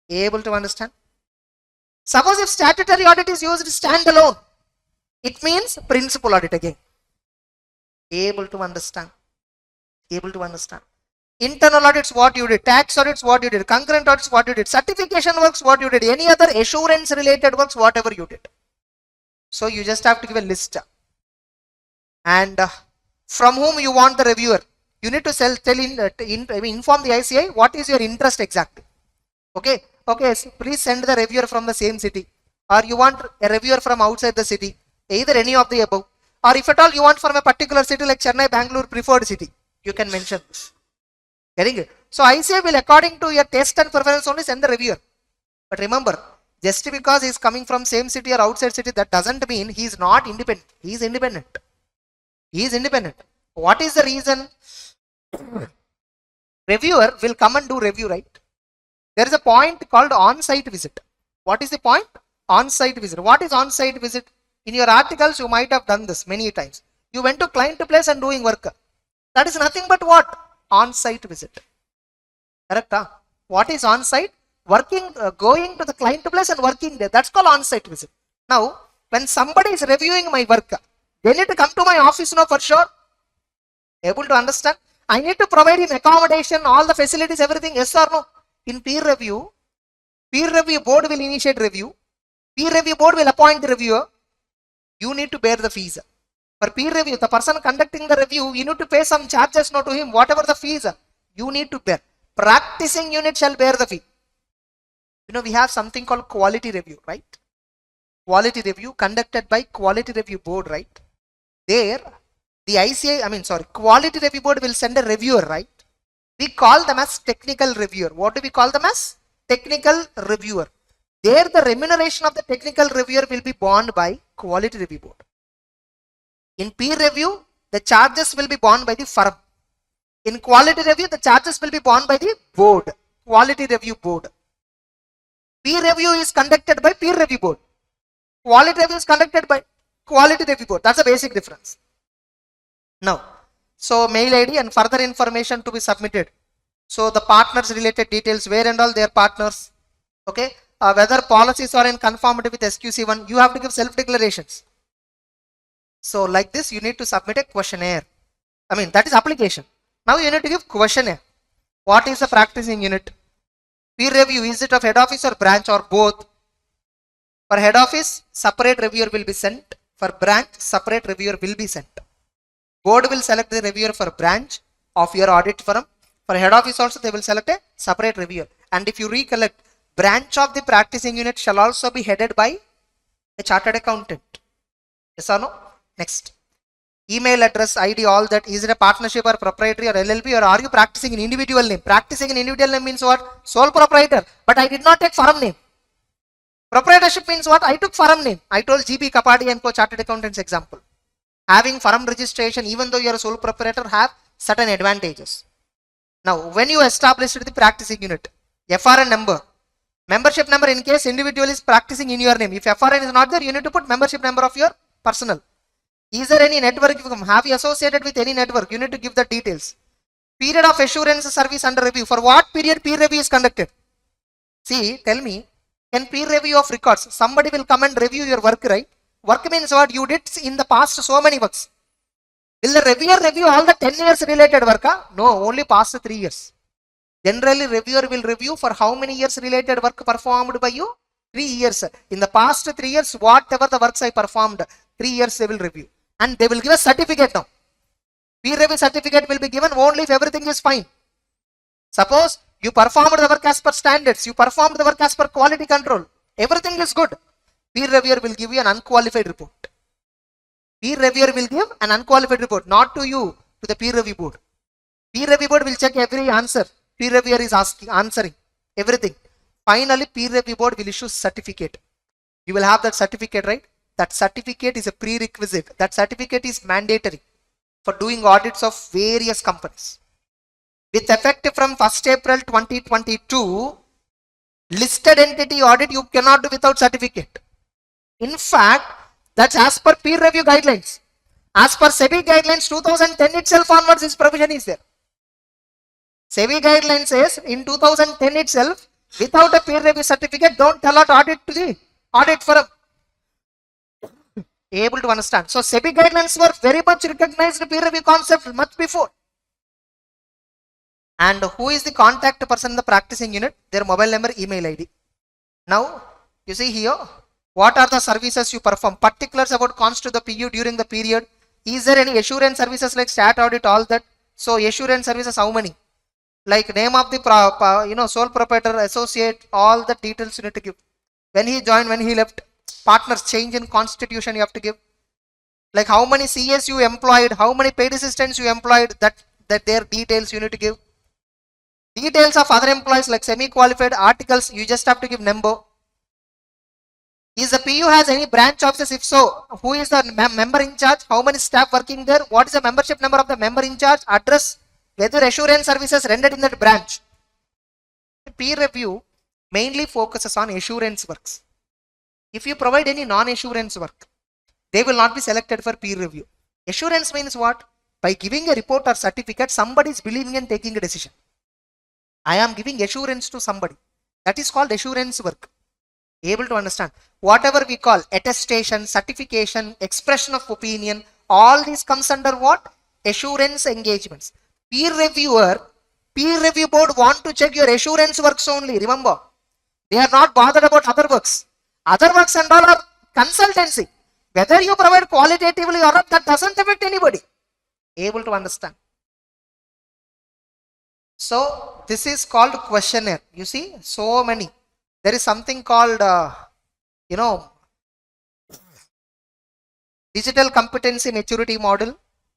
Speaker 2: Able to understand? Suppose if statutory audit is used standalone, it means principal audit again. Able to understand? Able to understand? Internal audits what you did, tax audits what you did, concurrent audits what you did, certification works what you did, any other assurance related works whatever you did. So you just have to give a list. And from whom you want the reviewer. You need to inform the ICI what is your interest exactly. Okay, so please send the reviewer from the same city, or you want a reviewer from outside the city, either any of the above, or if at all you want from a particular city like Chennai, Bangalore, preferred city, you can mention this. Getting it? So ICI will, according to your taste and preference, only send the reviewer. But remember, just because he is coming from same city or outside city, that doesn't mean he is not independent. He is independent. He is independent. What is the reason? Reviewer will come and do review, right? There is a point called on-site visit. What is the point? On-site visit. What is on-site visit? In your articles, you might have done this many times. You went to client to place and doing work. That is nothing but what? On-site visit. Correct? Huh? What is on-site? Working, going to the client to place and working there. That's called on-site visit. Now, when somebody is reviewing my work, They need to come to my office now for sure. Able to understand? I need to provide him accommodation, all the facilities, everything. Yes or no? In peer review board will initiate review. Peer review board will appoint the reviewer. You need to bear the fees. For peer review, the person conducting the review, you need to pay some charges now to him, whatever the fees, you need to bear. Practicing unit shall bear the fee. You know, we have something called quality review, right? Quality review conducted by quality review board, right? There, the quality review board will send a reviewer, right? We call them as technical reviewer. What do we call them as? Technical reviewer. There, the remuneration of the technical reviewer will be borne by quality review board. In peer review, the charges will be borne by the firm. In quality review, the charges will be borne by the board, quality review board. Peer review is conducted by peer review board. Quality review is conducted by quality review board. That's a basic difference. Now, so mail ID and further information to be submitted. So the partners related details, where and all their partners. Okay. Whether policies are in conformity with SQC1, you have to give self-declarations. So like this, you need to submit a questionnaire. That is application. Now you need to give questionnaire. What is the practicing unit? Peer review, is it of head office or branch or both? For head office, separate reviewer will be sent. For branch, separate reviewer will be sent. Board will select the reviewer for branch of your audit firm. For head office also, they will select a separate reviewer. And if you recollect, branch of the practicing unit shall also be headed by a chartered accountant. Yes or no? Next. Email address, ID, all that. Is it a partnership or proprietary or LLP, or are you practicing in individual name? Practicing in individual name means what? Sole proprietor. But I did not take firm name. Proprietorship means what? I took firm name. I told GB Kapadi and Co Chartered Accountants example. Having firm registration, even though you are a sole proprietor, have certain advantages. Now, when you established the practicing unit, FRN number, membership number in case individual is practicing in your name. If FRN is not there, you need to put membership number of your personal. Is there any network? Have you associated with any network? You need to give the details. Period of assurance service under review. For what period peer review is conducted? See, tell me, in peer review of records, somebody will come and review your work, right? Work means what? You did in the past so many works. Will the reviewer review all the 10 years related work? No, only past 3 years. Generally, reviewer will review for how many years related work performed by you? 3 years. In the past 3 years, whatever the works I performed, 3 years they will review. And they will give a certificate now. Peer review certificate will be given only if everything is fine. Suppose you performed the work as per standards, you performed the work as per quality control, everything is good. Peer reviewer will give you an unqualified report. Peer reviewer will give an unqualified report, not to you, to the peer review board. Peer review board will check every answer. Peer reviewer is answering everything. Finally, peer review board will issue certificate. You will have that certificate, right? That certificate is a prerequisite. That certificate is mandatory for doing audits of various companies. With effect from 1st April 2022, listed entity audit you cannot do without certificate. In fact, that's as per peer review guidelines. As per SEBI guidelines 2010 itself onwards, this provision is there. SEBI guidelines says in 2010 itself, without a peer review certificate, don't allot audit to the audit firm. Able to understand. So SEBI guidelines were very much recognized peer review concept much before. And who is the contact person in the practicing unit? Their mobile number, email ID. Now, you see here, what are the services you perform? Particulars about const to the PU during the period. Is there any assurance services like stat audit, all that? So assurance services, how many? Like name of the sole proprietor, associate, all the details you need to give. When he joined, when he left, partners, change in constitution you have to give. Like how many CS you employed, how many paid assistants you employed, that their details you need to give. Details of other employees like semi-qualified articles, you just have to give number. Is the PU has any branch offices? If so, who is the member in charge? How many staff working there? What is the membership number of the member in charge? Address, whether assurance services rendered in that branch. Peer review mainly focuses on assurance works. If you provide any non-assurance work, they will not be selected for peer review. Assurance means what? By giving a report or certificate, somebody is believing and taking a decision. I am giving assurance to somebody. That is called assurance work. Able to understand. Whatever we call attestation, certification, expression of opinion, All these comes under what? Assurance engagements. Peer review board want to check your assurance works only. Remember, they are not bothered about other works. Other works and all are consultancy. Whether you provide qualitatively or not, that doesn't affect anybody. Able to understand. So this is called questionnaire. You see, so many. There is something called, digital competency maturity model,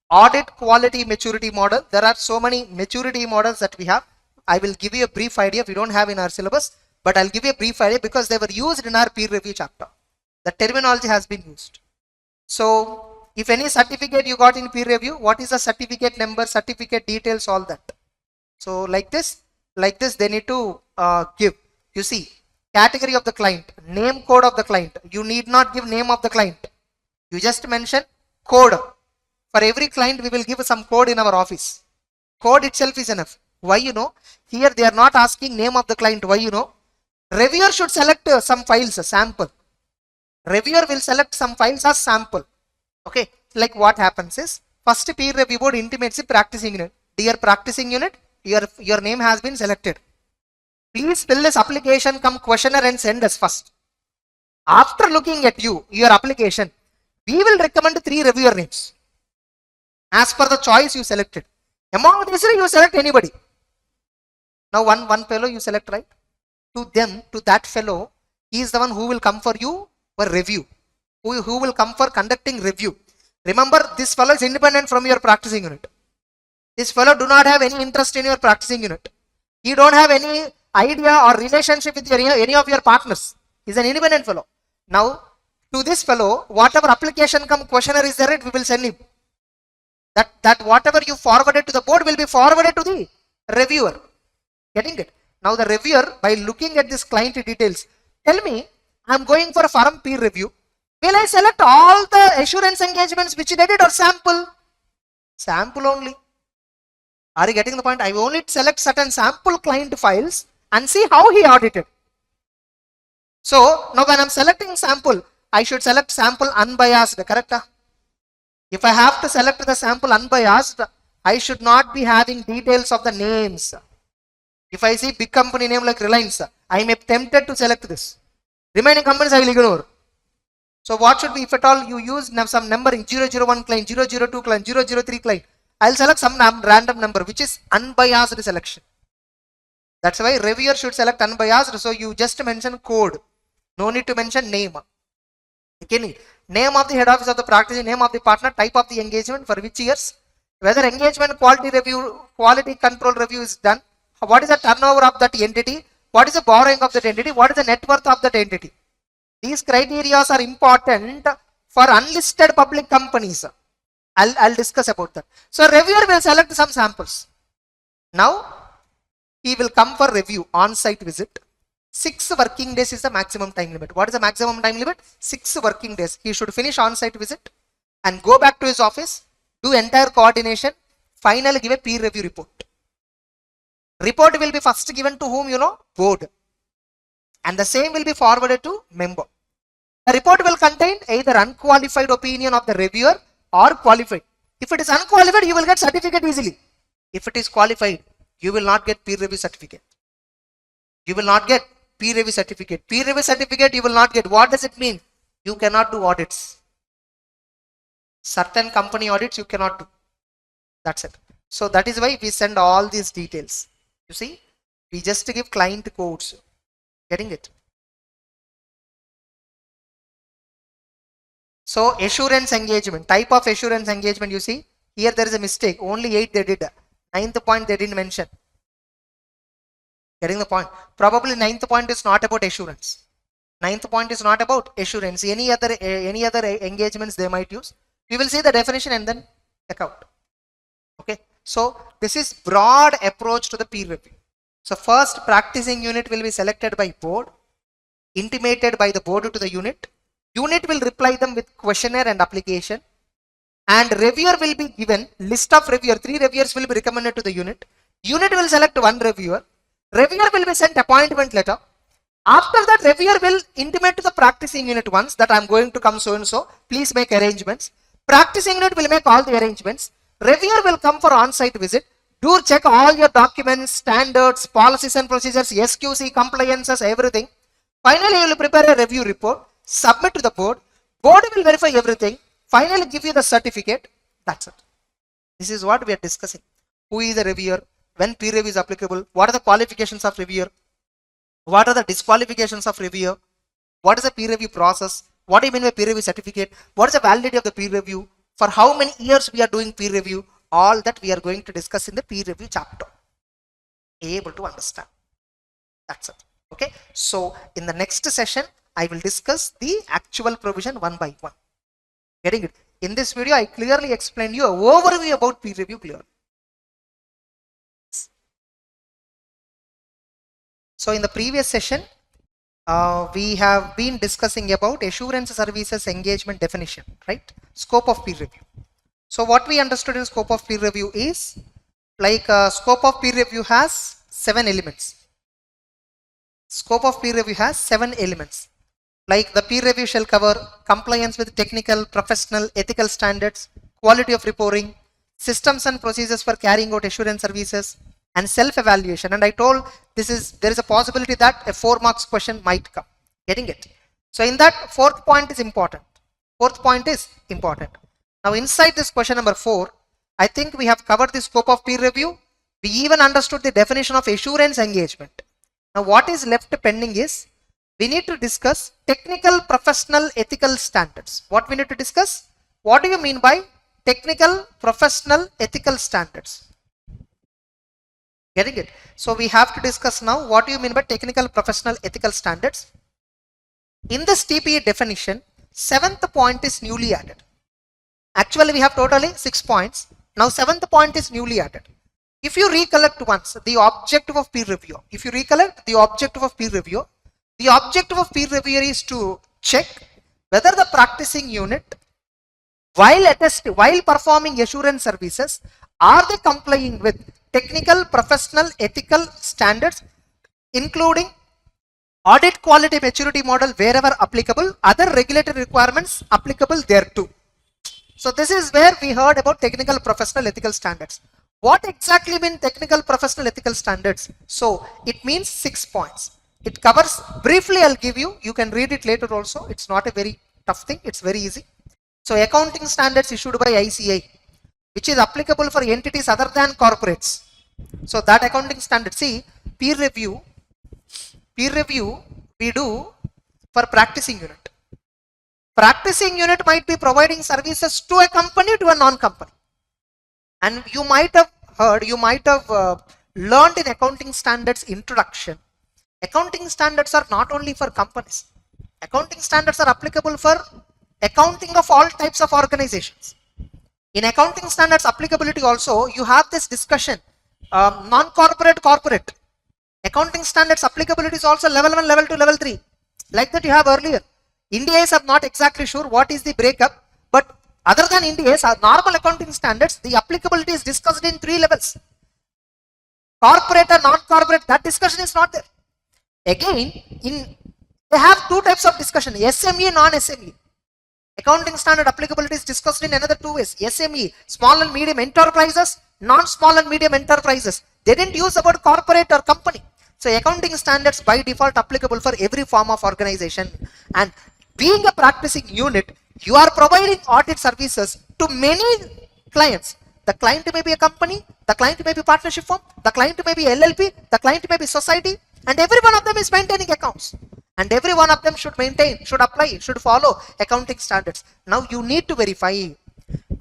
Speaker 2: audit quality maturity model. There are so many maturity models that we have. I will give you a brief idea. We don't have in our syllabus, but I'll give you a brief idea because they were used in our peer review chapter. The terminology has been used. So if any certificate you got in peer review, what is the certificate number, certificate details, all that. So like this they need to give. You see, category of the client, name code of the client. You need not give name of the client. You just mention code. For every client we will give some code in our office. Code itself is enough. Why? Here they are not asking name of the client. Why? Reviewer should select some files, a sample. Reviewer will select some files as sample. Okay, like what happens is, first peer review board intimates the practicing unit. Dear practicing unit, your name has been selected. Please fill this application come questionnaire and send us first. After looking at your application, we will recommend 3 reviewer names as per the choice you selected. Among these you select anybody. Now one fellow you select, right? To that fellow, he is the one who will come for you for review. Who will come for conducting review. Remember, this fellow is independent from your practicing unit. This fellow do not have any interest in your practicing unit. He don't have any idea or relationship with any of your partners. He is an independent fellow. Now, to this fellow, whatever application come questionnaire is there, we will send him. That whatever you forwarded to the board will be forwarded to the reviewer. Getting it? Now the reviewer, by looking at this client details, tell me, I am going for a firm peer review. Will I select all the assurance engagements which he did or sample? Sample only. Are you getting the point? I will only select certain sample client files and see how he audited. So now when I am selecting sample, I should select sample unbiased, correct? If I have to select the sample unbiased, I should not be having details of the names. If I see big company name like Reliance, I may be tempted to select this. Remaining companies I will ignore. So what should be, if at all you use some numbering 001 client, 002 client, 003 client, I will select some random number which is unbiased selection. That's why reviewer should select unbiased. So you just mention code. No need to mention name. Okay. Name of the head office of the practice, name of the partner, type of the engagement, for which years, whether engagement quality review, quality control review is done, what is the turnover of that entity, what is the borrowing of that entity, what is the net worth of that entity. These criteria are important for unlisted public companies. I'll discuss about that. So reviewer will select some samples. Now he will come for review, on-site visit. 6 working days is the maximum time limit. What is the maximum time limit? 6 working days. He should finish on-site visit and go back to his office, do entire coordination, finally give a peer review report. Report will be first given to whom? Board. And the same will be forwarded to member. The report will contain either unqualified opinion of the reviewer or qualified. If it is unqualified, you will get certificate easily. If it is qualified, you will not get peer review certificate. You will not get peer review certificate. Peer review certificate you will not get. What does it mean? You cannot do audits. Certain company audits you cannot do. That's it. So that is why we send all these details. You see, we just give client codes. Getting it? So assurance engagement, type of assurance engagement, you see, here there is a mistake. Only 8 they did. 9th point they didn't mention. Getting the point? Probably 9th point is not about assurance. 9th point is not about assurance. Any other engagements they might use. We will see the definition and then check out. Okay. So this is broad approach to the peer review. So first practicing unit will be selected by board, intimated by the board to the unit. Unit will reply them with questionnaire and application. And reviewer will be given list of reviewer. 3 reviewers will be recommended to the unit. Unit will select 1 reviewer. Reviewer will be sent appointment letter. After that, reviewer will intimate to the practicing unit once that I am going to come so and so. Please make arrangements. Practicing unit will make all the arrangements. Reviewer will come for on-site visit. Do check all your documents, standards, policies and procedures, SQC, compliances, everything. Finally, you will prepare a review report, submit to the board. Board will verify everything. Finally, give you the certificate. That's it. This is what we are discussing. Who is the reviewer? When peer review is applicable? What are the qualifications of reviewer? What are the disqualifications of reviewer? What is the peer review process? What do you mean by peer review certificate? What is the validity of the peer review? For how many years we are doing peer review? All that we are going to discuss in the peer review chapter. Able to understand. That's it. Okay. So in the next session, I will discuss the actual provision one by one. Getting it? In this video, I clearly explained you an overview about peer review clearly. So in the previous session, we have been discussing about assurance services engagement definition, right? Scope of peer review. So what we understood in scope of peer review is like scope of peer review has 7 elements. Scope of peer review has 7 elements. Like the peer review shall cover compliance with technical, professional, ethical standards, quality of reporting, systems and procedures for carrying out assurance services, and self-evaluation. And I told there is a possibility that a 4 marks question might come. Getting it? So in that, 4th point is important. 4th point is important. Now inside this question number 4, I think we have covered the scope of peer review. We even understood the definition of assurance engagement. Now what is left pending is we need to discuss technical, professional, ethical standards. What we need to discuss? What do you mean by technical, professional, ethical standards? Getting it? So we have to discuss now what do you mean by technical, professional, ethical standards. In this TPE definition, 7th point is newly added. Actually, we have totally 6 points. Now 7th point is newly added. If you recollect once the objective of peer review, the objective of peer reviewer is to check whether the practicing unit while performing assurance services, are they complying with technical, professional, ethical standards, including audit quality maturity model wherever applicable, other regulatory requirements applicable thereto. So this is where we heard about technical, professional, ethical standards. What exactly mean technical, professional, ethical standards? So it means 6 points. It covers briefly. I'll give you. You can read it later also. It's not a very tough thing. It's very easy. So accounting standards issued by ICI, which is applicable for entities other than corporates. So that accounting standard. See, peer review we do for practicing unit. Practicing unit might be providing services to a company, to a non-company. And you might have heard, you might have learned in accounting standards introduction. Accounting standards are not only for companies. Accounting standards are applicable for accounting of all types of organizations. In accounting standards applicability also, you have this discussion, non-corporate, corporate. Accounting standards applicability is also level 1, level 2, level 3. Like that you have earlier. Indians are not exactly sure what is the breakup, but other than Indians, normal accounting standards, the applicability is discussed in 3 levels. Corporate or non-corporate, that discussion is not there. Again, they have 2 types of discussion, SME, non-SME. Accounting standard applicability is discussed in another 2 ways. SME, small and medium enterprises, non-small and medium enterprises. They didn't use about corporate or company. So accounting standards by default applicable for every form of organization. And being a practicing unit, you are providing audit services to many clients. The client may be a company, the client may be partnership firm, the client may be LLP, the client may be society, and every one of them is maintaining accounts. And every one of them should maintain, should apply, should follow accounting standards. Now you need to verify.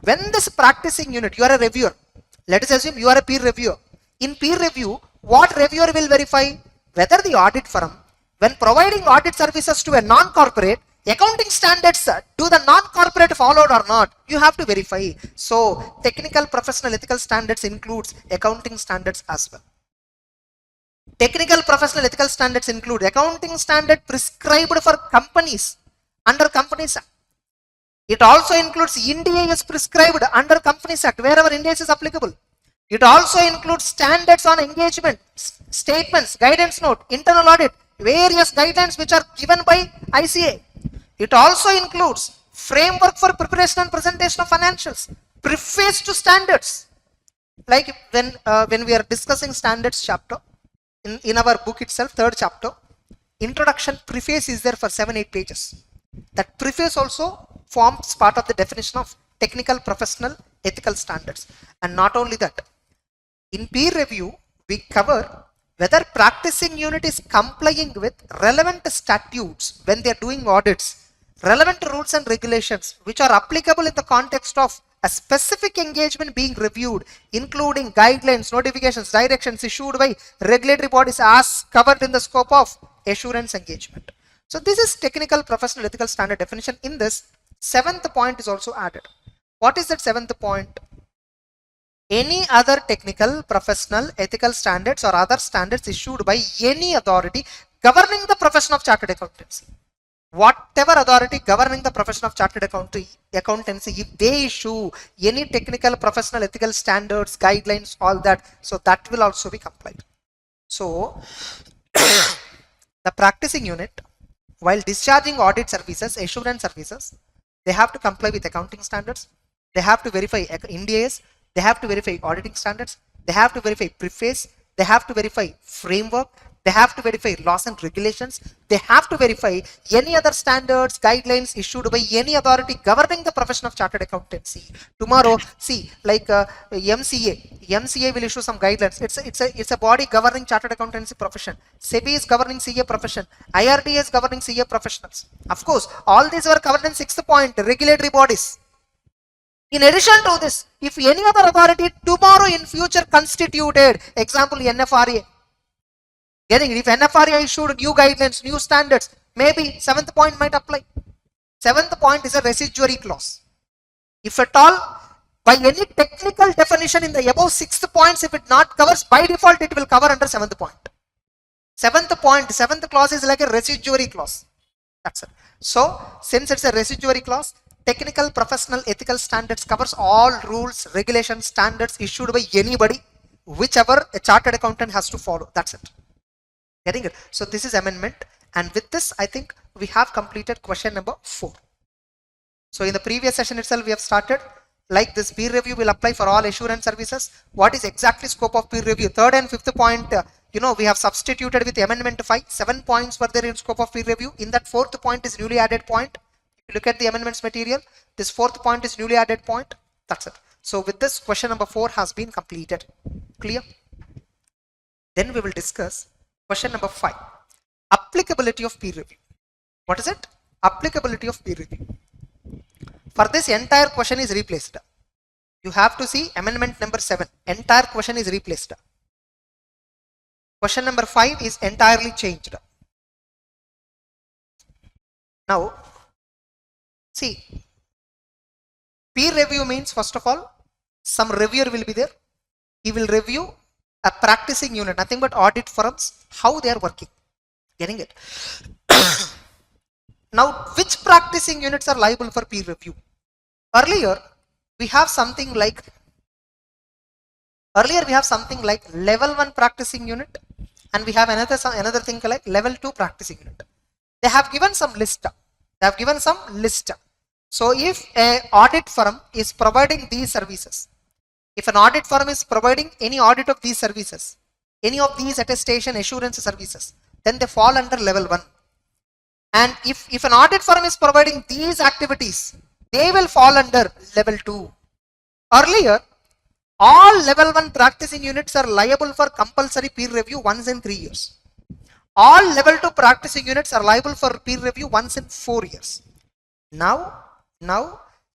Speaker 2: When this practicing unit, you are a reviewer. Let us assume you are a peer reviewer. In peer review, what reviewer will verify? Whether the audit firm, when providing audit services to a non-corporate, accounting standards, do the non-corporate followed or not? You have to verify. So technical, professional, ethical standards includes accounting standards as well. Technical, professional, ethical standards include accounting standard prescribed for companies under Companies Act. It also includes Ind AS prescribed under Companies Act wherever Ind AS is applicable. It also includes standards on engagement, statements, guidance note, internal audit, various guidelines which are given by ICA. It also includes framework for preparation and presentation of financials, preface to standards. Like when we are discussing standards chapter in our book itself, third chapter, introduction preface is there for 7-8 pages. That preface also forms part of the definition of technical, professional, ethical standards. And not only that, in peer review we cover whether practicing unit is complying with relevant statutes when they are doing audits, relevant rules and regulations which are applicable in the context of a specific engagement being reviewed, including guidelines, notifications, directions issued by regulatory bodies as covered in the scope of assurance engagement. So this is technical, professional, ethical standard definition. In this, 7th point is also added. What is that 7th point? Any other technical, professional, ethical standards or other standards issued by any authority governing the profession of chartered accountancy. Whatever authority governing the profession of chartered accountancy, if they issue any technical, professional, ethical standards, guidelines, all that, so that will also be complied. So the practicing unit, while discharging audit services, assurance services, they have to comply with accounting standards, they have to verify NDAs, they have to verify auditing standards, they have to verify preface, they have to verify framework, they have to verify laws and regulations, they have to verify any other standards, guidelines issued by any authority governing the profession of chartered accountancy. Tomorrow, see, like MCA will issue some guidelines. It's a body governing chartered accountancy profession. SEBI is governing CA profession. IRDA is governing CA professionals. Of course, all these were covered in 6th point, regulatory bodies. In addition to this, if any other authority tomorrow in future constituted, example NFRA, getting it, if NFRA issued new guidelines, new standards, maybe 7th point might apply. 7th point is a residuary clause. If at all, by any technical definition in the above 6th points, if it not covers, by default it will cover under 7th point. 7th point, 7th clause is like a residuary clause. That's it. So since it's a residuary clause, technical, professional, ethical standards covers all rules, regulations, standards issued by anybody, whichever a chartered accountant has to follow. That's it. Getting it? So this is amendment, and with this I think we have completed question number 4. So in the previous session itself we have started like this peer review will apply for all assurance services. What is exactly scope of peer review? 3rd and 5th point, we have substituted with amendment 5. 7 points were there in scope of peer review. In that 4th point is newly added point. If you look at the amendments material, this 4th point is newly added point. That's it. So with this, question number 4 has been completed. Clear? Then we will discuss question number 5. Applicability of peer review. What is it? Applicability of peer review. For this, entire question is replaced. You have to see amendment number 7. Entire question is replaced. Question number 5 is entirely changed. Now, see, peer review means, first of all, some reviewer will be there. He will review a practicing unit, nothing but audit firms, how they are working. Getting it? Now, which practicing units are liable for peer review? Earlier we have something like level 1 practicing unit, and we have another thing like level 2 practicing unit. They have given some list. So if a audit firm is providing these services, if an audit firm is providing any audit of these services, any of these attestation assurance services, then they fall under level 1. And if an audit firm is providing these activities, they will fall under level 2. Earlier, all level 1 practicing units are liable for compulsory peer review once in 3 years. All level 2 practicing units are liable for peer review once in 4 years. Now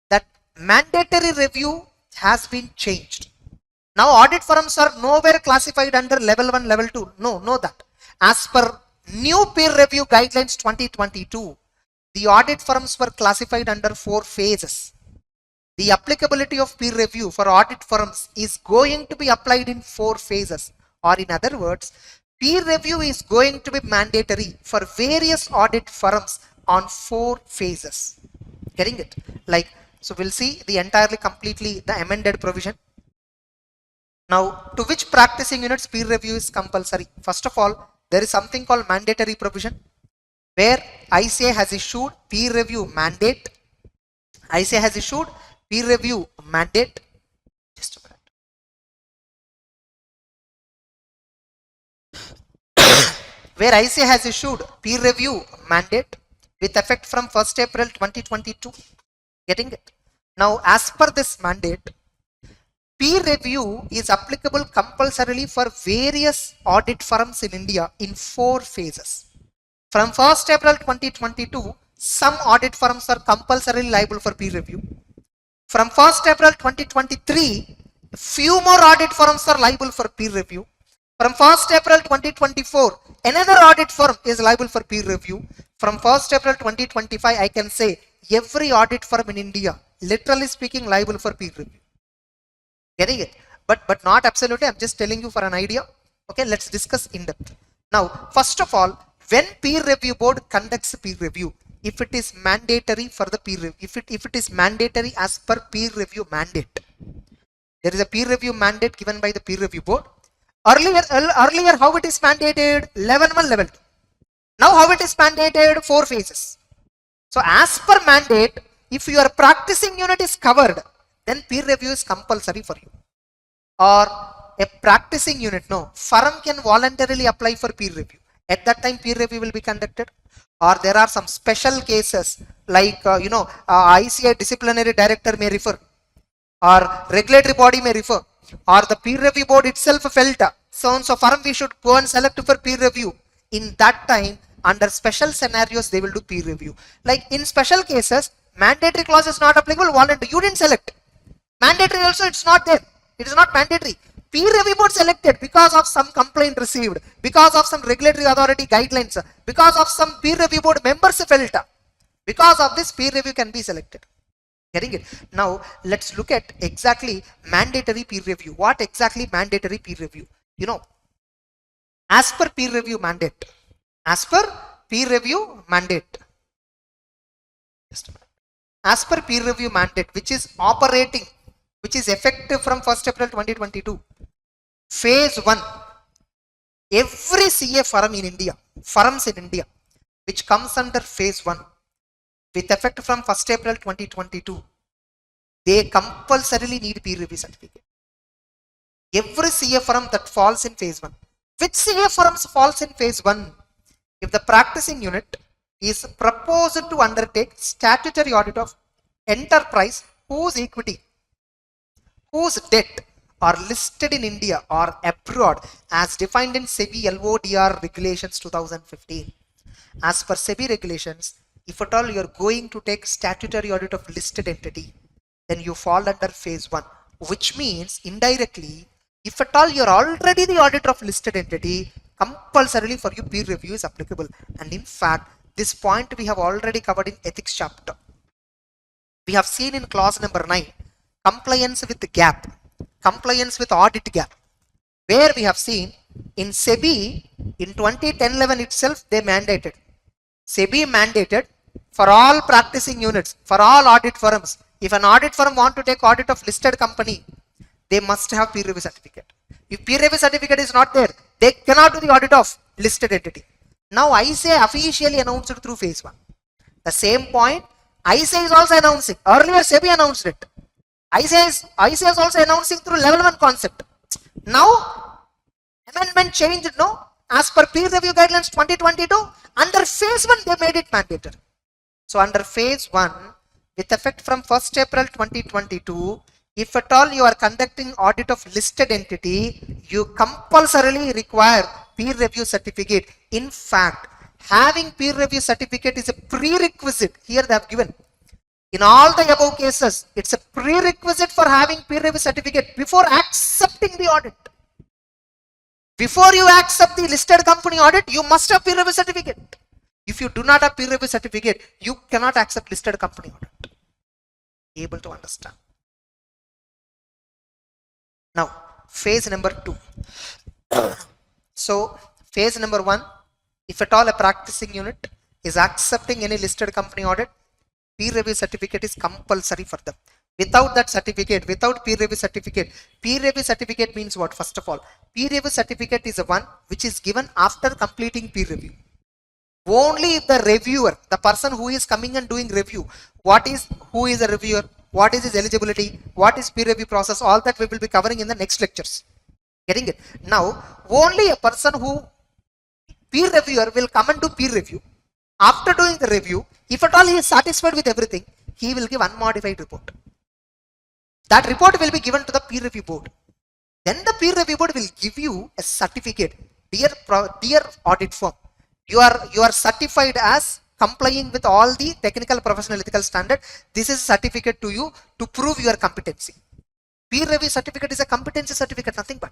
Speaker 2: that mandatory review has been changed. Now audit firms are nowhere classified under level 1, level 2. No, that. As per new peer review guidelines 2022, the audit firms were classified under 4 phases. The applicability of peer review for audit firms is going to be applied in 4 phases. Or in other words, peer review is going to be mandatory for various audit firms on 4 phases. Getting it? Like, so we'll see the entirely completely the amended provision. Now, to which practicing units peer review is compulsory? First of all, there is something called mandatory provision, where ICA has issued peer review mandate
Speaker 1: ICI has issued peer review mandate. Just a minute. Where ICI has issued peer review mandate with effect from 1st April 2022. Getting it? Now, as per this mandate, peer review is applicable compulsorily for various audit firms in India in 4 phases. From 1st April 2022, some audit firms are compulsorily liable for peer review. From 1st April 2023, few more audit firms are liable for peer review. From 1st April 2024, another audit firm is liable for peer review. From 1st April 2025, I can say every audit firm in India, literally speaking, liable for peer review. Getting it? But not absolutely. I'm just telling you for an idea. Okay, let's discuss in depth. Now, first of all, when peer review board conducts peer review, if it is mandatory for the peer review, if it is mandatory as per peer review mandate, there is a peer review mandate given by the peer review board. Earlier how it is mandated? Level 1, level 2. Now how it is mandated? 4 phases. So as per mandate, if your practicing unit is covered, then peer review is compulsory for you. Or a practicing unit, no, firm can voluntarily apply for peer review. At that time, peer review will be conducted. Or there are some special cases like, ICI disciplinary director may refer, or regulatory body may refer, or the peer review board itself felt so firm we should go and select for peer review. In that time, under special scenarios, they will do peer review. Like in special cases, mandatory clause is not applicable, voluntary, you didn't select. Mandatory also, it's not there. It is not mandatory. Peer review board selected because of some complaint received, because of some regulatory authority guidelines, because of some peer review board members felt. Because of this, peer review can be selected. Getting it? Now, let's look at exactly mandatory peer review. What exactly mandatory peer review? As per peer review mandate, as per peer review mandate, just a minute. As per peer review mandate, which is operating, which is effective from 1st April 2022, phase 1, every CA firm in India, firms in India, which comes under phase 1, with effect from 1st April 2022, they compulsorily need peer review certificate. Every CA firm that falls in phase 1. Which CA firms falls in phase 1? If the practicing unit is proposed to undertake statutory audit of enterprise whose equity, whose debt are listed in India or abroad as defined in SEBI LODR regulations 2015. As per SEBI regulations, if at all you are going to take statutory audit of listed entity, then you fall under phase 1, which means indirectly, if at all you are already the auditor of listed entity, compulsorily for you peer review is applicable. And in fact, this point we have already covered in ethics chapter. We have seen in clause number 9, compliance with the gap, compliance with audit gap, where we have seen in SEBI in 2010-11 itself they mandated. SEBI mandated for all practicing units, for all audit firms, if an audit firm want to take audit of listed company, they must have peer review certificate. If peer review certificate is not there, they cannot do the audit of listed entity. Now ICI officially announced through phase 1. The same point ICI is also announcing. Earlier SEBI announced it. ICI is also announcing through level 1 concept. Now amendment changed, no? As per peer review guidelines 2022, under phase 1 they made it mandatory. So under phase 1, with effect from 1st April 2022, if at all you are conducting audit of listed entity, you compulsorily require peer review certificate. In fact, having peer review certificate is a prerequisite. Here they have given. In all the above cases, it's a prerequisite for having peer review certificate before accepting the audit. Before you accept the listed company audit, you must have peer review certificate. If you do not have peer review certificate, you cannot accept listed company audit. Able to understand? Now, phase number 2. So, phase number 1, if at all a practicing unit is accepting any listed company audit, peer review certificate is compulsory for them. Without that certificate, without peer review certificate means what? First of all, peer review certificate is the one which is given after completing peer review.
Speaker 2: Only if the reviewer, the person who is coming and doing review, who is a reviewer, what is his eligibility, what is peer review process, all that we will be covering in the next lectures. Getting it? Now, only a person who peer reviewer will come and do peer review. After doing the review, if at all he is satisfied with everything, he will give unmodified report. That report will be given to the peer review board. Then the peer review board will give you a certificate. Dear audit firm, you are certified as complying with all the technical, professional, ethical standard. This is a certificate to you to prove your competency. Peer review certificate is a competency certificate, nothing but.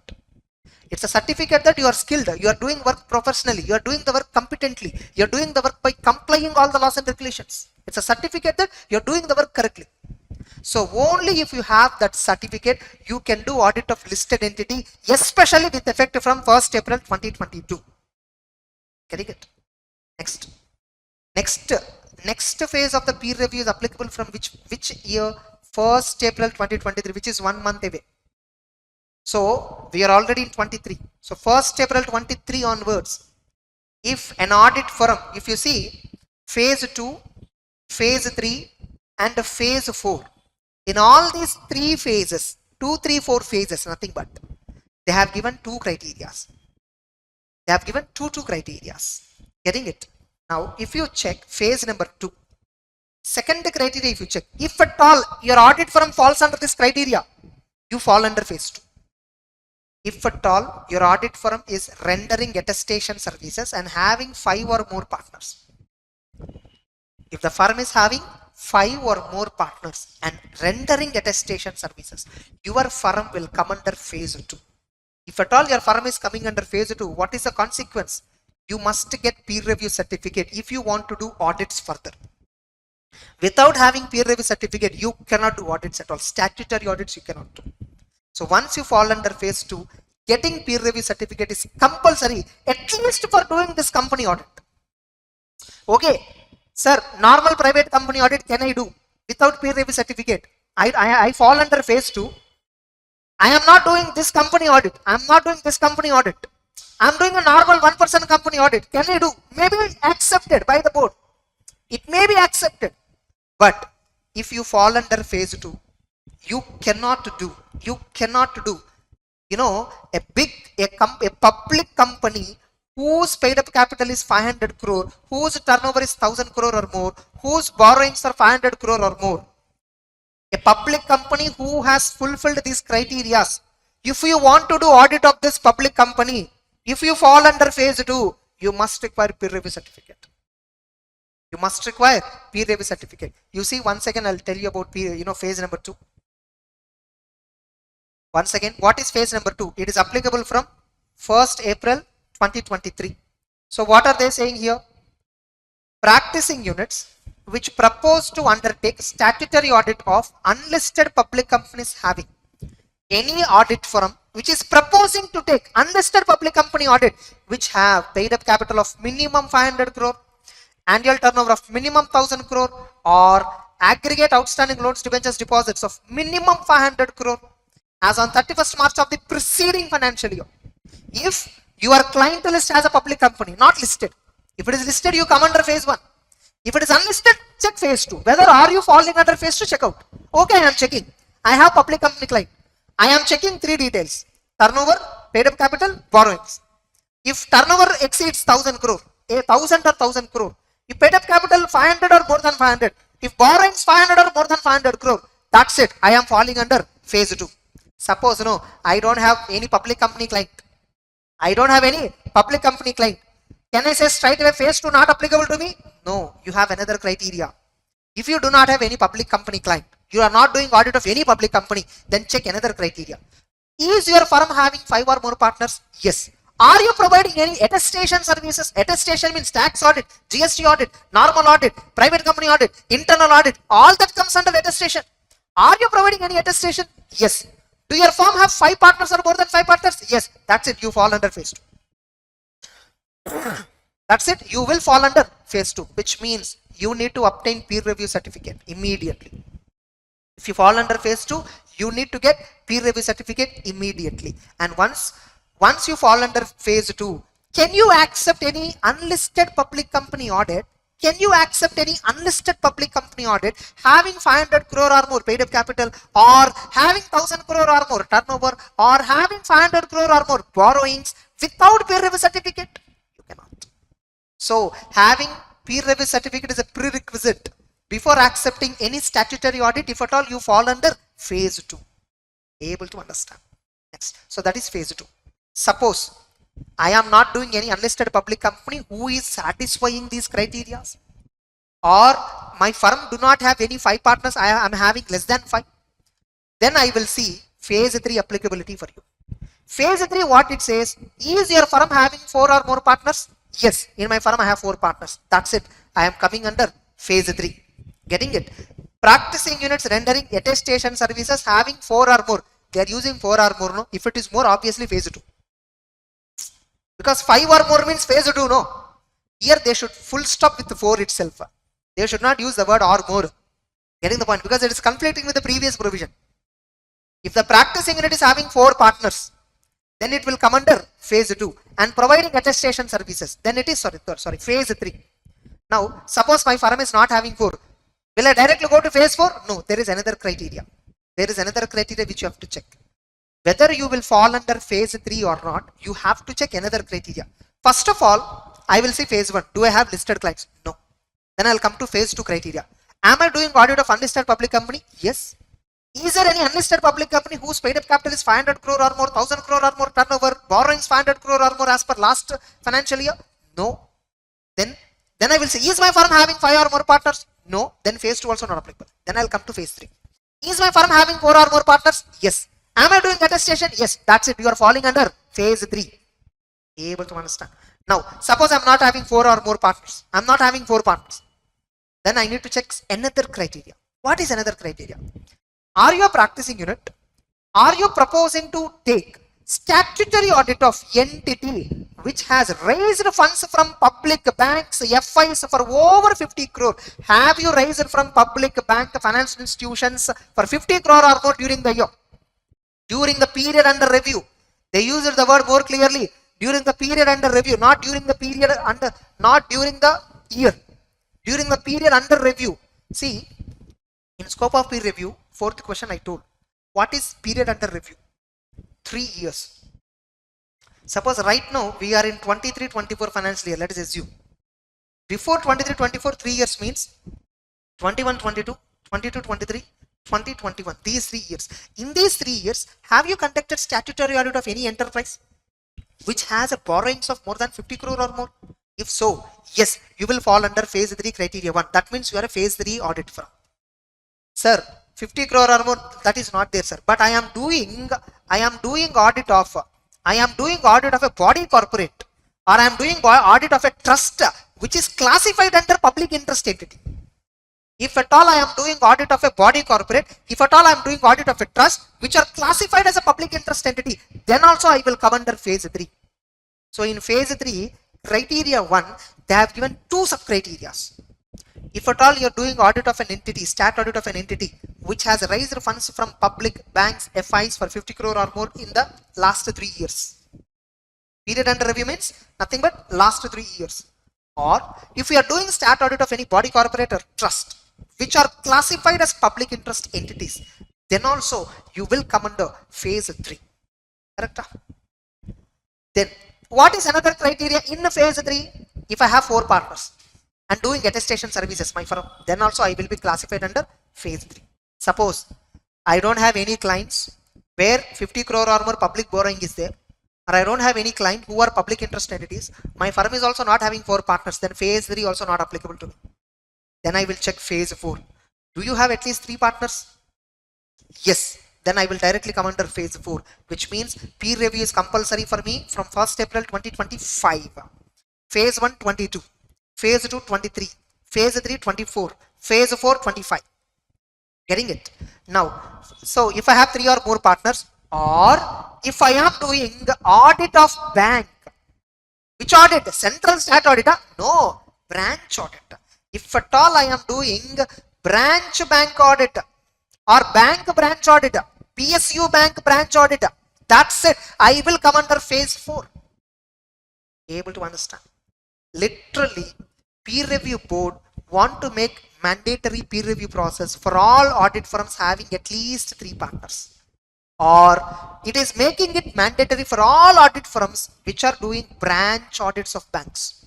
Speaker 2: It's a certificate that you are skilled, you are doing work professionally, you are doing the work competently, you are doing the work by complying all the laws and regulations. It's a certificate that you are doing the work correctly. So only if you have that certificate, you can do audit of listed entity, especially with effect from 1st April 2022. Getting it? Next phase of the peer review is applicable from which year? 1st April 2023, which is 1 month away. So we are already in 23. So 1st April 23 onwards, if an audit firm, if you see phase 2, phase 3 and phase 4, in all these 3 phases, 2, 3, 4 phases, nothing but, they have given 2 criteria. They have given two criteria. Getting it? Now, if you check phase number 2, second criteria, if you check, if at all your audit firm falls under this criteria, you fall under phase 2. If at all your audit firm is rendering attestation services and having 5 or more partners. If the firm is having 5 or more partners and rendering attestation services, your firm will come under phase 2. If at all your firm is coming under phase 2, what is the consequence? You must get peer review certificate if you want to do audits further. Without having peer review certificate, you cannot do audits at all. Statutory audits you cannot do. So once you fall under phase 2, getting peer review certificate is compulsory, at least for doing this company audit. Okay, sir, normal private company audit can I do without peer review certificate? I fall under phase 2. I am not doing this company audit. I am not doing this company audit. I am doing a normal 1% company audit. Can I do? Maybe accepted by the board. It may be accepted. But if you fall under phase 2, you cannot do. You know, a public company whose paid up capital is 500 crore, whose turnover is 1000 crore or more, whose borrowings are 500 crore or more. A public company who has fulfilled these criteria. If you want to do audit of this public company, if you fall under phase 2, you must require peer review certificate. You must require peer review certificate. You see, once again, I'll tell you about phase number 2. Once again, what is phase number 2? It is applicable from 1st April 2023. So what are they saying here? Practicing units which propose to undertake statutory audit of unlisted public companies having any audit firm which is proposing to take unlisted public company audit which have paid up capital of minimum 500 crore, annual turnover of minimum 1000 crore, or aggregate outstanding loans, debentures, deposits of minimum 500 crore as on 31st March of the preceding financial year. If your client list has a public company, not listed. If it is listed, you come under phase 1. If it is unlisted, check phase 2. Whether are you falling under phase 2, check out. Okay, I am checking. I have public company client. I am checking 3 details. Turnover, paid up capital, borrowings. If turnover exceeds 1000 crore, 1000 or 1000 crore, if paid up capital 500 or more than 500, if borrowings 500 or more than 500 crore, that's it. I am falling under phase 2. Suppose, I don't have any public company client. I don't have any public company client. Can I say straight away phase 2 not applicable to me? No, you have another criteria. If you do not have any public company client, you are not doing audit of any public company, then check another criteria. Is your firm having 5 or more partners? Yes. Are you providing any attestation services? Attestation means tax audit, GST audit, normal audit, private company audit, internal audit, all that comes under attestation. Are you providing any attestation? Yes. Do your firm have 5 partners or more than 5 partners? Yes. That's it. You fall under phase 2. That's it. You will fall under phase 2, which means you need to obtain peer review certificate immediately. If you fall under phase 2, you need to get peer review certificate immediately. And once you fall under phase 2,
Speaker 1: Can you accept any unlisted public company audit? Can you accept any unlisted public company audit having 500 crore or more paid up capital, or having 1000 crore or more turnover, or having 500 crore or more borrowings without peer review certificate? You cannot. So having peer review certificate is a prerequisite before accepting any statutory audit, if at all you fall under phase 2. Able to understand? Next. So that is phase 2. Suppose I am not doing any unlisted public company who is satisfying these criteria, or my firm do not have any 5 partners, I am having less than 5. Then I will see phase 3 applicability for you. Phase 3, what it says, is your firm having 4 or more partners? Yes, in my firm I have 4 partners. That's it. I am coming under phase 3. Getting it? Practicing units rendering attestation services having 4 or more. They are using 4 or more. No? If it is more, obviously phase 2. Because 5 or more means phase 2. No. Here they should full stop with the 4 itself. They should not use the word or more. Getting the point? Because it is conflicting with the previous provision. If the practicing unit is having 4 partners, then it will come under phase 2. And providing attestation services, then it is phase 3. Now, suppose my firm is not having 4. Will I directly go to phase 4? No, there is another criteria. There is another criteria which you have to check. Whether you will fall under phase 3 or not, you have to check another criteria. First of all, I will see phase 1. Do I have listed clients? No. Then I will come to phase 2 criteria. Am I doing audit of unlisted public company? Yes. Is there any unlisted public company whose paid up capital is 500 crore or more, 1000 crore or more turnover, borrowings 500 crore or more as per last financial year? No. Then I will say, is my firm having 5 or more partners? No. Then phase 2 also not applicable. Then I will come to phase 3. Is my firm having 4 or more partners? Yes. Am I doing attestation? Yes. That's it. You are falling under phase 3. Able to understand? Now, suppose I am not having 4 or more partners. I am not having 4 partners. Then I need to check another criteria. What is another criteria? Are you a practicing unit? Are you proposing to take statutory audit of entity which has raised funds from public banks, FIs for over 50 crore? Have you raised from public bank financial institutions for 50 crore or more during the year? During the period under review. They used the word more clearly. During the period under review, not during the period under, not during the year. During the period under review. See, in scope of peer review, 4th question I told. What is period under review? 3 years. Suppose right now we are in 23-24 financial year. Let us assume. Before 23-24, 3 years means 21-22, 22-23, 2021. These 3 years. In these 3 years, have you conducted statutory audit of any enterprise which has a borrowings of more than 50 crore or more? If so, yes, you will fall under phase 3 criteria 1. That means you are a phase 3 audit firm. Sir, 50 crore or more, that is not there, sir. But I am doing audit of a body corporate, or I am doing audit of a trust which is classified under public interest entity. If at all I am doing audit of a body corporate, if at all I am doing audit of a trust which are classified as a public interest entity, then also I will come under phase 3. So in phase 3, criteria 1, they have given 2 sub-criteria. If at all you are doing audit of an entity, stat audit of an entity which has raised funds from public banks, FIs for 50 crore or more in the last 3 years. Period under review means nothing but last 3 years. Or if you are doing stat audit of any body corporate or trust which are classified as public interest entities, then also you will come under phase 3. Correct? Then what is another criteria in phase 3? If I have 4 partners and doing attestation services, my firm, then also I will be classified under phase 3. Suppose I don't have any clients where 50 crore or more public borrowing is there, or I don't have any client who are public interest entities, my firm is also not having 4 partners, then phase 3 also not applicable to me. Then I will check phase 4. Do you have at least 3 partners? Yes. Then I will directly come under phase 4, which means peer review is compulsory for me from 1st April 2025. Phase 1 22, phase 2 23, phase 3 24, phase 4 25. Getting it? Now, so if I have 3 or more partners, or if I am doing audit of bank, which audit? Central stat audit? No, branch audit. If at all I am doing branch bank audit or bank branch audit, PSU bank branch audit, that's it. I will come under phase 4.
Speaker 2: Able to understand? Literally, peer review board want to make mandatory peer review process for all audit firms having at least 3 partners. Or it is making it mandatory for all audit firms which are doing branch audits of banks.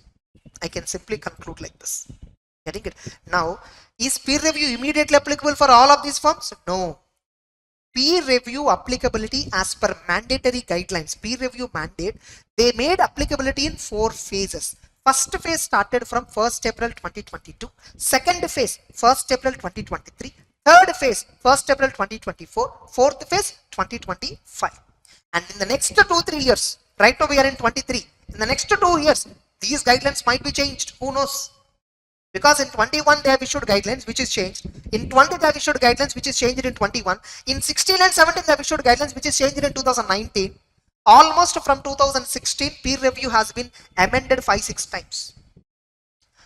Speaker 2: I can simply conclude like this. Getting it? Now, is peer review immediately applicable for all of these firms? No. Peer review applicability as per mandatory guidelines, peer review mandate, they made applicability in 4 phases. First phase started from 1st April 2022. Second phase, 1st April 2023. Third phase, 1st April 2024. Fourth phase, 2025. And in the next 2-3 years, right now we are in 23. In the next 2 years, these guidelines might be changed. Who knows? Because in 21 they have issued guidelines which is changed. In 20 they have issued guidelines which is changed in 21. In 16 and 17 they have issued guidelines which is changed in 2019. Almost from 2016 peer review has been amended 5-6 times.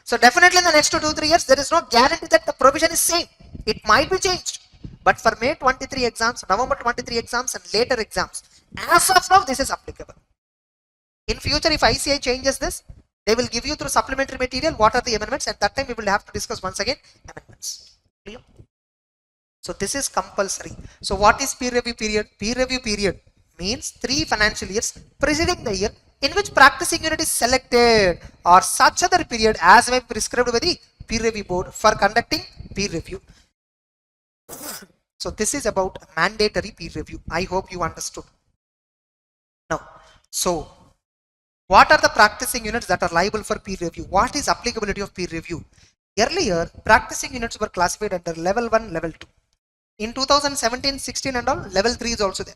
Speaker 2: So definitely in the next 2-3 years there is no guarantee that the provision is same. It might be changed. But for May 23 exams, November 23 exams and later exams, as of now this is applicable. In future if ICI changes this, they will give you through supplementary material what are the amendments. At that time we will have to discuss once again amendments. Clear? So this is compulsory. So what is peer review period? Peer review period means 3 financial years preceding the year in which practicing unit is selected or such other period as may be prescribed by the peer review board for conducting peer review. So this is about mandatory peer review. I hope you understood. Now, so what are the practicing units that are liable for peer review? What is applicability of peer review? Earlier, practicing units were classified under level 1, level 2. In 2017-16 and all, level 3 is also there.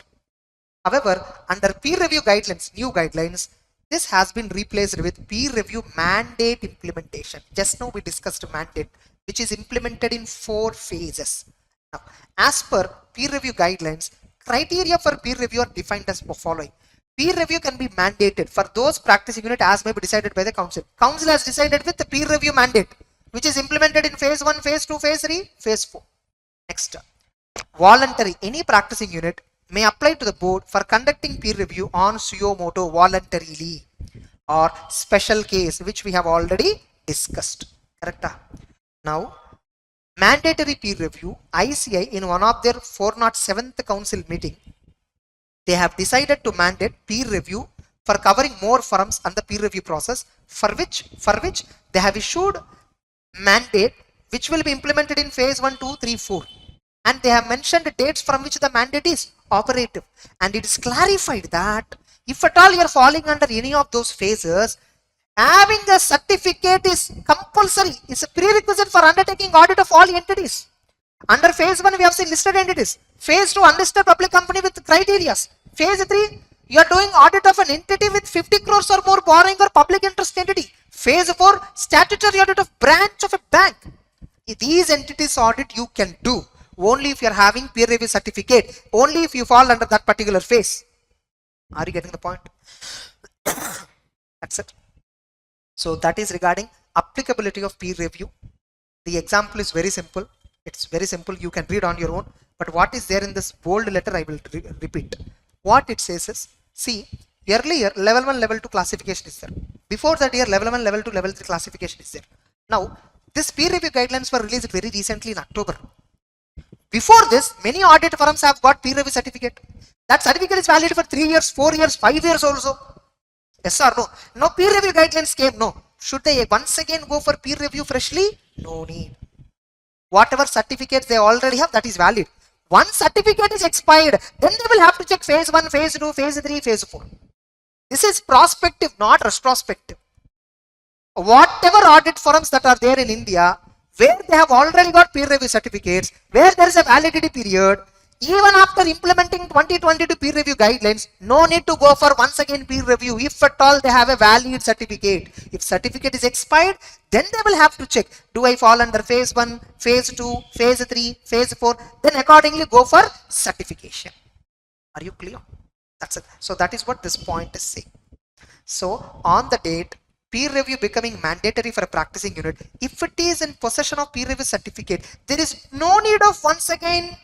Speaker 2: However, under peer review guidelines, new guidelines, this has been replaced with peer review mandate implementation. Just now we discussed mandate, which is implemented in 4 phases. Now, as per peer review guidelines, criteria for peer review are defined as following. Peer review can be mandated for those practicing unit as may be decided by the council. Council has decided with the peer review mandate, which is implemented in phase 1, phase 2, phase 3, phase 4. Next, voluntary. Any practicing unit may apply to the board for conducting peer review on suo moto voluntarily or special case, which we have already discussed. Correct? Now, mandatory peer review, ICI in one of their 407th council meeting, they have decided to mandate peer review for covering more firms and the peer review process, for which they have issued mandate which will be implemented in phase 1, 2, 3, 4. And they have mentioned dates from which the mandate is operative. And it is clarified that if at all you are falling under any of those phases, having a certificate is compulsory. It's a prerequisite for undertaking audit of all entities. Under phase 1, we have seen listed entities. Phase 2, unlisted public company with criteria. Phase 3, you are doing audit of an entity with 50 crores or more borrowing or public interest entity. Phase 4, statutory audit of branch of a bank. These entities audit you can do only if you are having peer review certificate, only if you fall under that particular phase. Are you getting the point? That's it. So that is regarding applicability of peer review. The example is very simple. It's very simple. You can read on your own. But what is there in this bold letter, I will repeat. What it says is, see, earlier level 1, level 2 classification is there. Before that year, level 1, level 2, level 3 classification is there. Now, this peer review guidelines were released very recently in October. Before this, many audit firms have got peer review certificate. That certificate is valid for 3 years, 4 years, 5 years also. Yes or no? No peer review guidelines came. No. Should they once again go for peer review freshly? No need. Whatever certificates they already have, that is valid. Once certificate is expired, then they will have to check phase 1, phase 2, phase 3, phase 4. This is prospective, not retrospective. Whatever audit firms that are there in India, where they have already got peer review certificates, where there is a validity period, even after implementing 2022 peer review guidelines, no need to go for once again peer review if at all they have a valid certificate. If certificate is expired, then they will have to check, do I fall under phase 1, phase 2, phase 3, phase 4, then accordingly go for certification. Are you clear? That's it. So that is what this point is saying. So on the date, peer review becoming mandatory for a practicing unit, if it is in possession of peer review certificate, there is no need of once again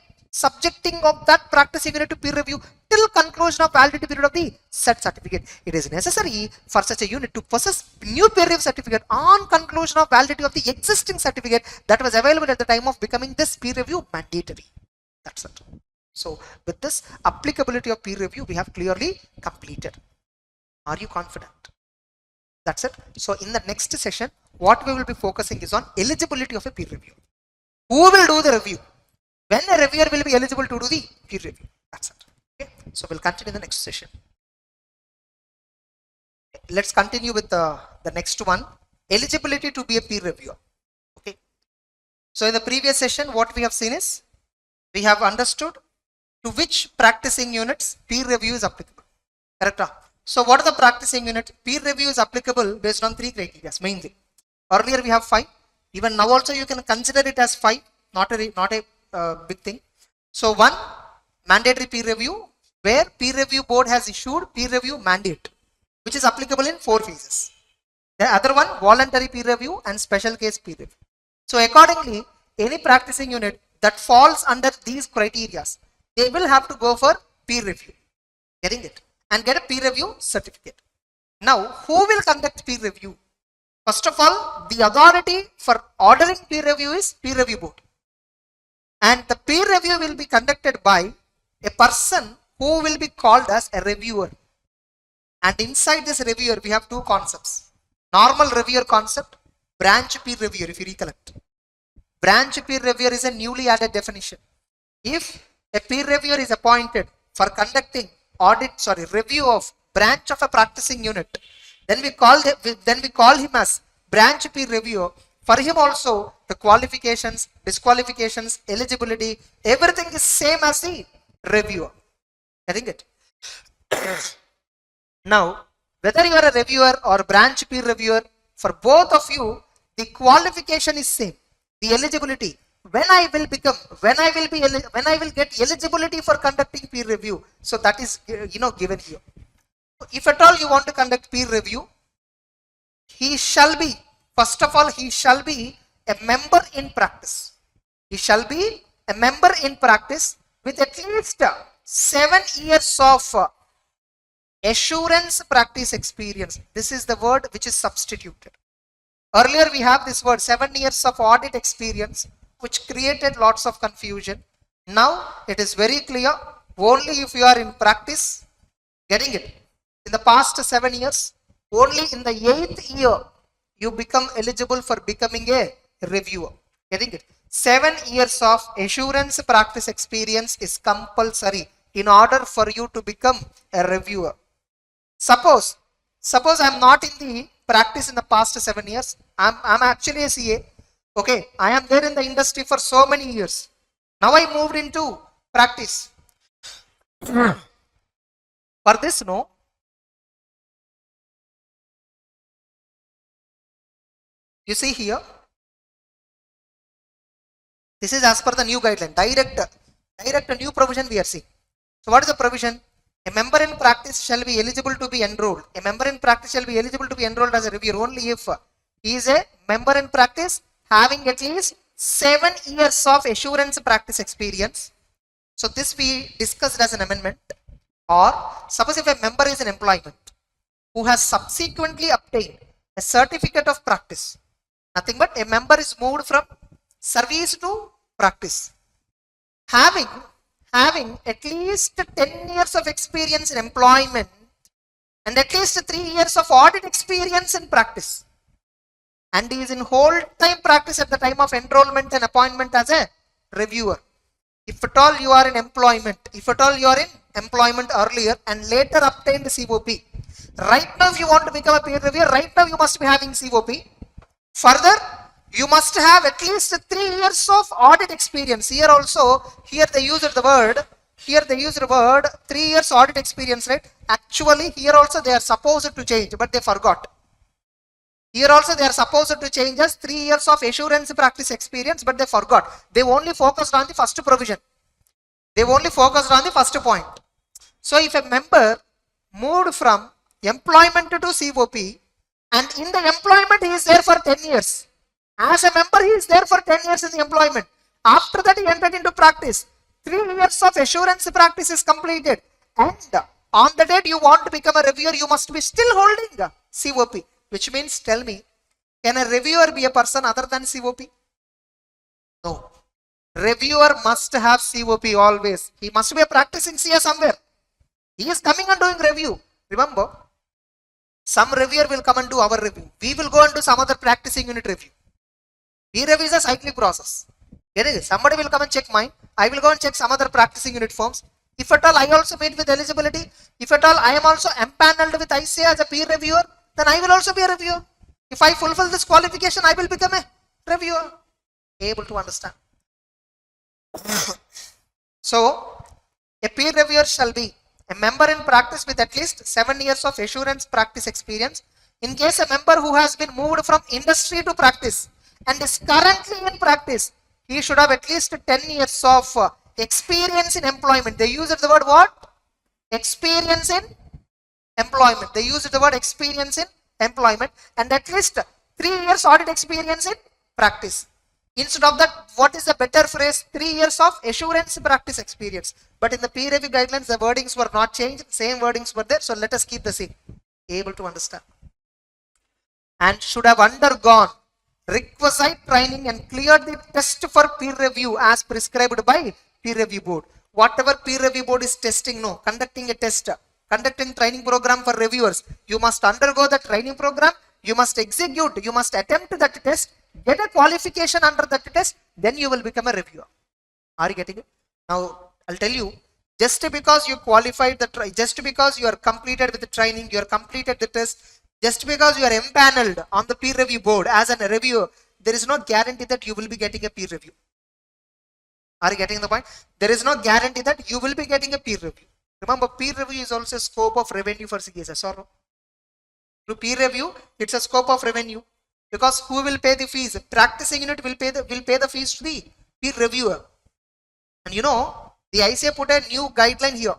Speaker 1: subjecting of that practicing unit to peer review till conclusion of validity period of the said certificate. It is necessary for such a unit to possess new peer review certificate on conclusion of validity of the existing certificate that was available at the time of becoming this peer review mandatory. That's it. So with this applicability of peer review, we have clearly completed. Are you confident? That's it. So in the next session, what we will be focusing is on eligibility of a peer review. Who will do the review? When a reviewer will be eligible to do the peer review. That's it. Okay. So we'll continue in the next session. Let's continue with the next one. Eligibility to be a peer reviewer. Okay. So in the previous session, what we have seen is we have understood to which practicing units peer review is applicable. Correct? So what are the practicing units? Peer review is applicable based on 3 criteria mainly. Earlier we have 5. Even now also you can consider it as 5. Not a big thing. So 1, mandatory peer review, where peer review board has issued peer review mandate, which is applicable in 4 phases. The other one, voluntary peer review and special case peer review. So accordingly, any practicing unit that falls under these criteria, they will have to go for peer review, getting it, and get a peer review certificate. Now, who will conduct peer review? First of all, the authority for ordering peer review is peer review board. And the peer review will be conducted by a person who will be called as a reviewer. And inside this reviewer, we have 2 concepts. Normal reviewer concept, branch peer reviewer, if you recollect. Branch peer reviewer is a newly added definition. If a peer reviewer is appointed for conducting review of branch of a practicing unit, then we call him as branch peer reviewer. For him also, the qualifications, disqualifications, eligibility, everything is same as the reviewer. Getting it? Now, whether you are a reviewer or branch peer reviewer, for both of you, the qualification is same. The eligibility. When I will get eligibility for conducting peer review. So that is, given here. If at all you want to conduct peer review, he shall be, first of all, he shall be a member in practice. He shall be a member in practice with at least 7 years of assurance practice experience. This is the word which is substituted. Earlier we have this word 7 years of audit experience, which created lots of confusion. Now it is very clear, only if you are in practice, getting it, in the past 7 years, only in the 8th year, you become eligible for becoming a reviewer. Getting it? 7 years of assurance practice experience is compulsory in order for you to become a reviewer. Suppose I am not in the practice in the past 7 years. I'm actually a CA. Okay, I am there in the industry for so many years. Now I moved into practice. For this, no. You see here, this is as per the new guideline, direct new provision we are seeing. So what is the provision? A member in practice shall be eligible to be enrolled. A member in practice shall be eligible to be enrolled as a reviewer only if he is a member in practice having at least 7 years of assurance practice experience. So this we discussed as an amendment. Or suppose if a member is in employment who has subsequently obtained a certificate of practice, nothing but a member is moved from service to practice, having at least 10 years of experience in employment and at least 3 years of audit experience in practice, and he is in whole time practice at the time of enrollment and appointment as a reviewer. If at all you are in employment, earlier and later obtained COP, right now if you want to become a peer reviewer, right now you must be having COP. Further, you must have at least 3 years of audit experience. Here also, they used the word 3 years audit experience, right? Actually, here also they are supposed to change, but they forgot. Here also they are supposed to change as 3 years of assurance practice experience, but they forgot. They only focused on the first provision. They only focused on the first point. So if a member moved from employment to COP, and in the employment he is there for 10 years. As a member he is there for 10 years in the employment. After that he entered into practice.
Speaker 2: 3 years of assurance practice is completed, and on the date you want to become a reviewer, you must be still holding COP, which means, tell me, can a reviewer be a person other than COP? No. Reviewer must have COP always. He must be a practicing CA somewhere. He is coming and doing review. Remember, some reviewer will come and do our review. We will go and do some other practicing unit review. Peer review is a cyclic process. Somebody will come and check mine. I will go and check some other practicing unit forms. If at all I also meet with eligibility, if at all I am also empaneled with icai as a peer reviewer, then I will also be a reviewer. If I fulfill this qualification, I will become a reviewer. Able to understand? So, a peer reviewer shall be a member in practice with at least 7 years of assurance practice experience. In case a member who has been moved from industry to practice and is currently in practice, he should have at least 10 years of experience in employment. They use the word what? Experience in employment. They use the word experience in employment, and at least 3 years audit experience in practice. Instead of that, what is the better phrase? 3 years of assurance practice experience. But in the peer review guidelines, the wordings were not changed. Same wordings were there. So let us keep the same. Able to understand. And should have undergone requisite training and cleared the test for peer review as prescribed by peer review board. Whatever peer review board is testing, no, conducting a test, conducting training program for reviewers, you must undergo the training program, you must execute, you must attempt that test, get a qualification under that test, then you will become a reviewer. Are you getting it? Now, I'll tell you, just because you qualified the just because you are completed with the training, you are completed the test, just because you are empaneled on the peer review board as a reviewer, there is no guarantee that you will be getting a peer review. Are you getting the point? There is no guarantee that you will be getting a peer review. Remember, peer review is also a scope of revenue for CSS, or no? Through peer review, it's a scope of revenue, because who will pay the fees? Practicing unit will pay the fees to the peer reviewer. And you know, the ICA put a new guideline here.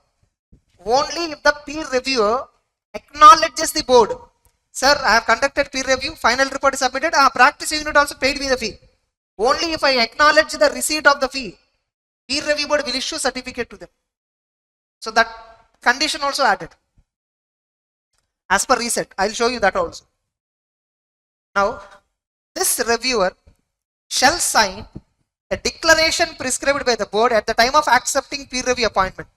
Speaker 2: Only if the peer reviewer acknowledges the board. Sir, I have conducted peer review, final report is submitted, practicing unit also paid me the fee. Only if I acknowledge the receipt of the fee, peer review board will issue certificate to them. So that condition also added. As per reset, I'll show you that also. Now, this reviewer shall sign a declaration prescribed by the board at the time of accepting peer review appointment.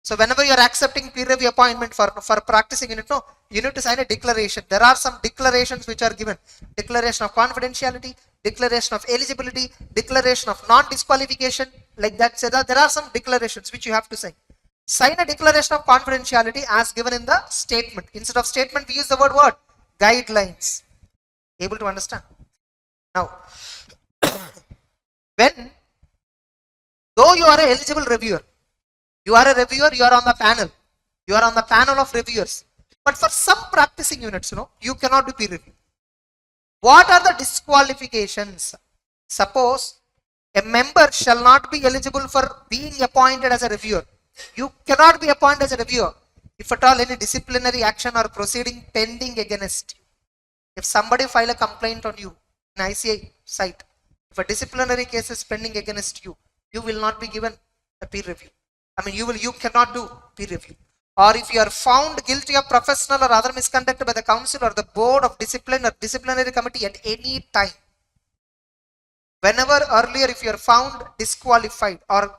Speaker 2: So whenever you are accepting peer review appointment for practicing unit, no, you need to sign a declaration. There are some declarations which are given. Declaration of confidentiality, declaration of eligibility, declaration of non-disqualification, like that. So there are some declarations which you have to sign. Sign a declaration of confidentiality as given in the statement. Instead of statement, we use the word what? Guidelines. Able to understand? Now, though you are an eligible reviewer, you are a reviewer, you are on the panel. You are on the panel of reviewers. But for some practicing units, you cannot do peer review. What are the disqualifications? Suppose a member shall not be eligible for being appointed as a reviewer. You cannot be appointed as a reviewer if at all any disciplinary action or proceeding pending against you. If somebody file a complaint on you in ICI site, if a disciplinary case is pending against you, you will not be given a peer review. I mean, you cannot do peer review. Or if you are found guilty of professional or other misconduct by the council or the board of discipline or disciplinary committee at any time, whenever earlier if you are found disqualified, or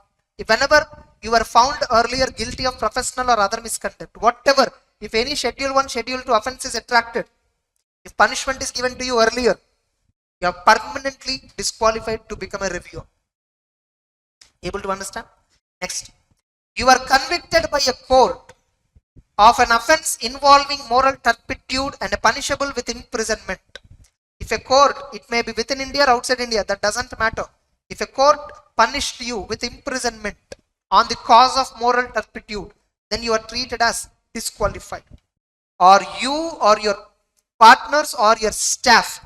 Speaker 2: whenever you are found earlier guilty of professional or other misconduct, whatever, if any schedule 1, schedule 2 offense is attracted, if punishment is given to you earlier, you are permanently disqualified to become a reviewer. Able to understand? Next, you are convicted by a court of an offense involving moral turpitude and punishable with imprisonment. If a court, it may be within India or outside India, that doesn't matter. If a court punished you with imprisonment on the cause of moral turpitude, then you are treated as disqualified. Or you or your partners or your staff,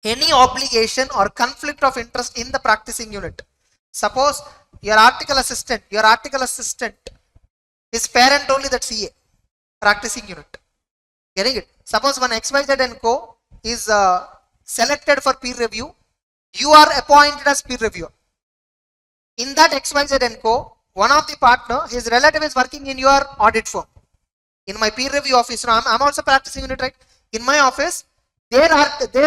Speaker 2: any obligation or conflict of interest in the practicing unit. Suppose your article assistant, his parent only, that CA, practicing unit. Getting it? Suppose when XYZ and Co is selected for peer review, you are appointed as peer reviewer.
Speaker 1: In that XYZ and Co, one of the partner, his relative is working in your audit firm. In my peer review office, now I'm also practicing unit, right? In my office, their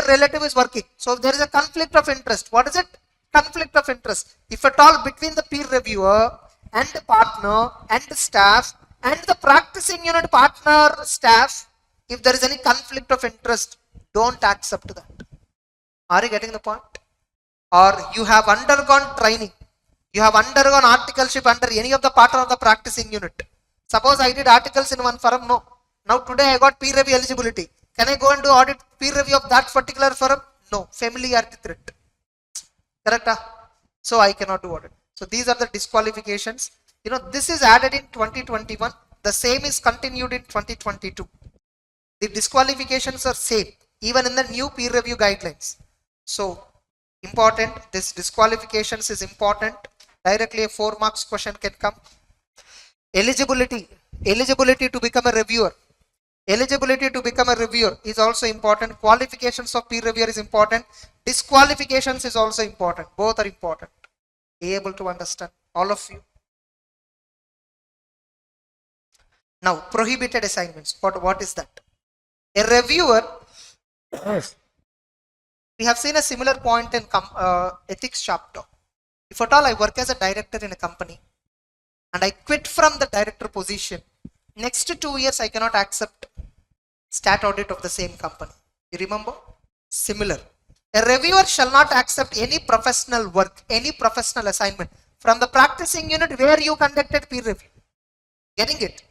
Speaker 1: relative is working. So there is a conflict of interest. What is it? Conflict of interest. If at all between the peer reviewer and the partner and the staff and the practicing unit partner staff, if there is any conflict of interest, don't accept that. Are you getting the point? Or you have undergone training. You have undergone articleship under any of the partner of the practicing unit. Suppose I did articles in one firm, no. Now today I got peer review eligibility. Can I go and do audit peer review of that particular firm? No. Familiarity threat. Correct? So I cannot do audit. So these are the disqualifications. You know, this is added in 2021. The same is continued in 2022. The disqualifications are same even in the new peer review guidelines. So important, this disqualifications is important. Directly a 4 marks question can come. Eligibility to become a reviewer. Eligibility to become a reviewer is also important. Qualifications of peer reviewer is important. Disqualifications is also important. Both are important. Be able to understand, all of you. Now, prohibited assignments. What is that? A reviewer. We have seen a similar point in ethics chapter. If at all I work as a director in a company and I quit from the director position, next 2 years I cannot accept stat audit of the same company. You remember? Similar. A reviewer shall not accept any professional work, any professional assignment from the practicing unit where you conducted peer review. Getting it?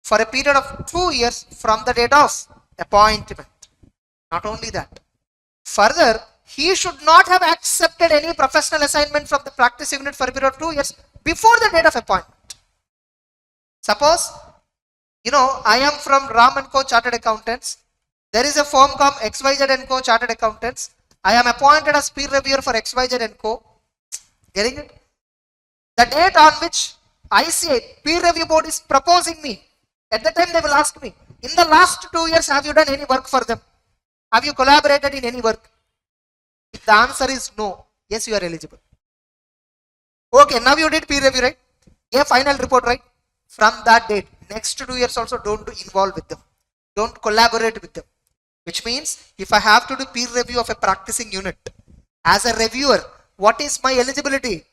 Speaker 1: For a period of 2 years from the date of appointment. Not only that. Further, he should not have accepted any professional assignment from the practice unit for a period of 2 years before the date of appointment. Suppose, you know, I am from Ram & Co Chartered Accountants. There is a firm called XYZ & Co Chartered Accountants. I am appointed as peer reviewer for XYZ & Co. Getting it? The date on which ICI peer review board is proposing me, at the time they will ask me, in the last 2 years have you done any work for them? Have you collaborated in any work? If the answer is no, yes, you are eligible. Okay, now you did peer review, right? A final report, right? From that date, next 2 years also don't involve with them. Don't collaborate with them. Which means, if I have to do peer review of a practicing unit, as a reviewer, what is my eligibility?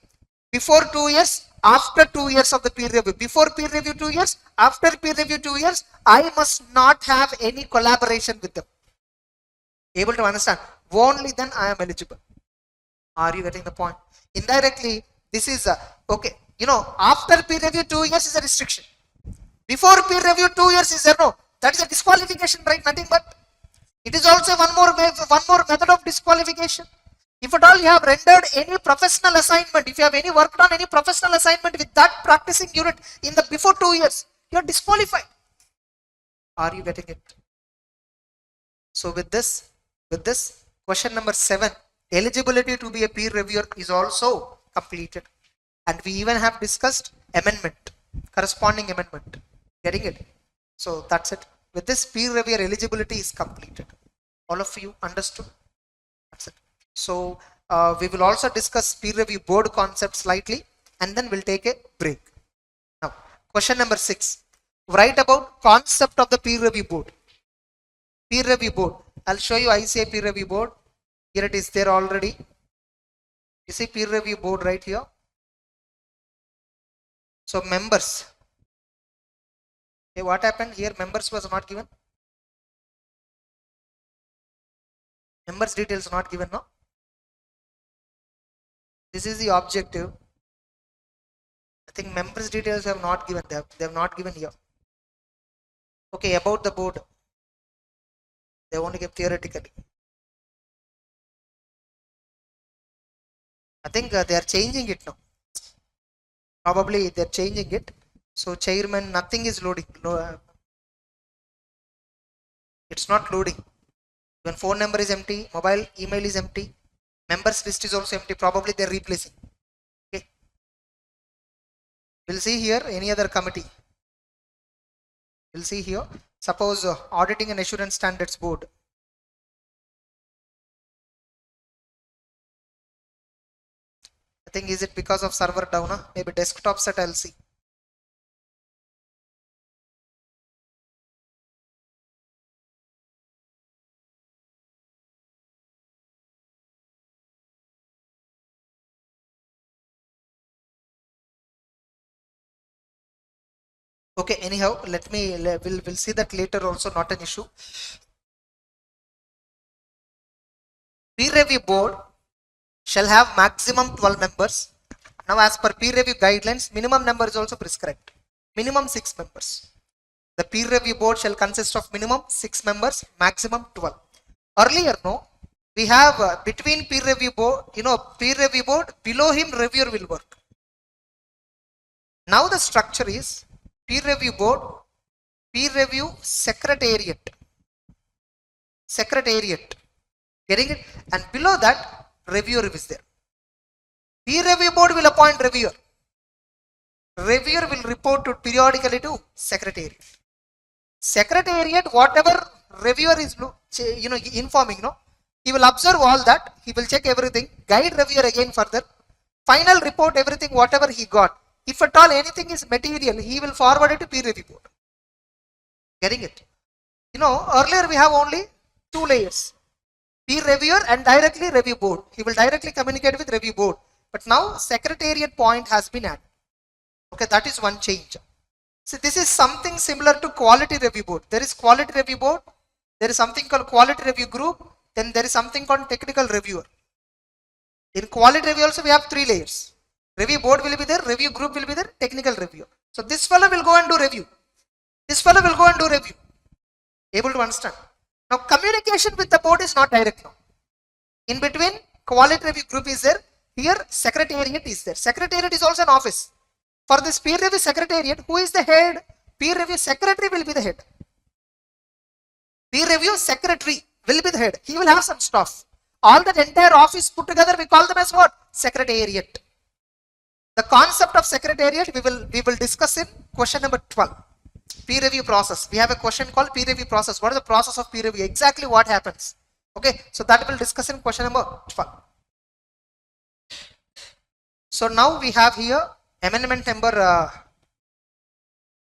Speaker 1: Before 2 years, after 2 years of the peer review. Before peer review 2 years, after peer review 2 years, I must not have any collaboration with them. Able to understand? Only then I am eligible. Are you getting the point? Indirectly, this is okay. You know, after peer review 2 years is a restriction. Before peer review 2 years is a no. That is a disqualification, right? Nothing but. It is also one more method of disqualification. If at all you have rendered any professional assignment, if you have any worked on any professional assignment with that practicing unit in the before 2 years, you are disqualified. Are you getting it? So with this, question number 7, eligibility to be a peer reviewer is also completed. And we even have discussed amendment, corresponding amendment. Getting it? So that's it. With this, peer reviewer eligibility is completed. All of you understood? That's it. So we will also discuss peer review board concept slightly and then we'll take a break. Now, question number 6. Write about concept of the peer review board. Peer review board. I'll show you ICI peer review board. Here it is there already. You see peer review board right here. So members. Okay, what happened here? Members was not given. Members details not given, no? This is the objective. I think members details have not given. They have not given here. Okay, about the board. They only give theoretically. I think they are changing it now. Probably they are changing it. So chairman, nothing is loading. No, it's not loading. Even phone number is empty. Mobile email is empty. Members list is also empty. Probably they are replacing. Okay. We'll see here any other committee. We'll see here. Suppose auditing and assurance standards board. I think is it because of server down? Maybe desktop set I'll see. Okay, anyhow, we'll see that later also, not an issue. Peer review board shall have maximum 12 members. Now as per peer review guidelines, minimum number is also prescribed. Minimum 6 members. The peer review board shall consist of minimum 6 members, maximum 12. Earlier, no, we have between peer review board, peer review board, below him reviewer will work. Now the structure is peer review board, peer review secretariat. Getting it? And below that, reviewer is there. Peer review board will appoint reviewer. Reviewer will report to periodically to secretariat. Secretariat, whatever reviewer is informing, he will observe all that. He will check everything, guide reviewer again further. Final report everything whatever he got. If at all anything is material, he will forward it to peer review board. Getting it? Earlier we have only 2 layers. Peer reviewer and directly review board. He will directly communicate with review board. But now secretariat point has been added. Okay, that is one change. So this is something similar to quality review board. There is quality review board. There is something called quality review group. Then there is something called technical reviewer. In quality review also we have 3 layers. Review board will be there, review group will be there, technical reviewer. So this fellow will go and do review. This fellow will go and do review. Able to understand? Now communication with the board is not direct now. In between, quality review group is there. Here secretariat is there. Secretariat is also an office. For this peer review secretariat, who is the head? Peer review secretary will be the head. Peer review secretary will be the head. He will have some staff. All that entire office put together, we call them as what? Secretariat. The concept of secretariat we will discuss in question number 12. Peer review process. We have a question called peer review process. What is the process of peer review? Exactly what happens? Okay, so that we'll discuss in question number 12. So now we have here amendment number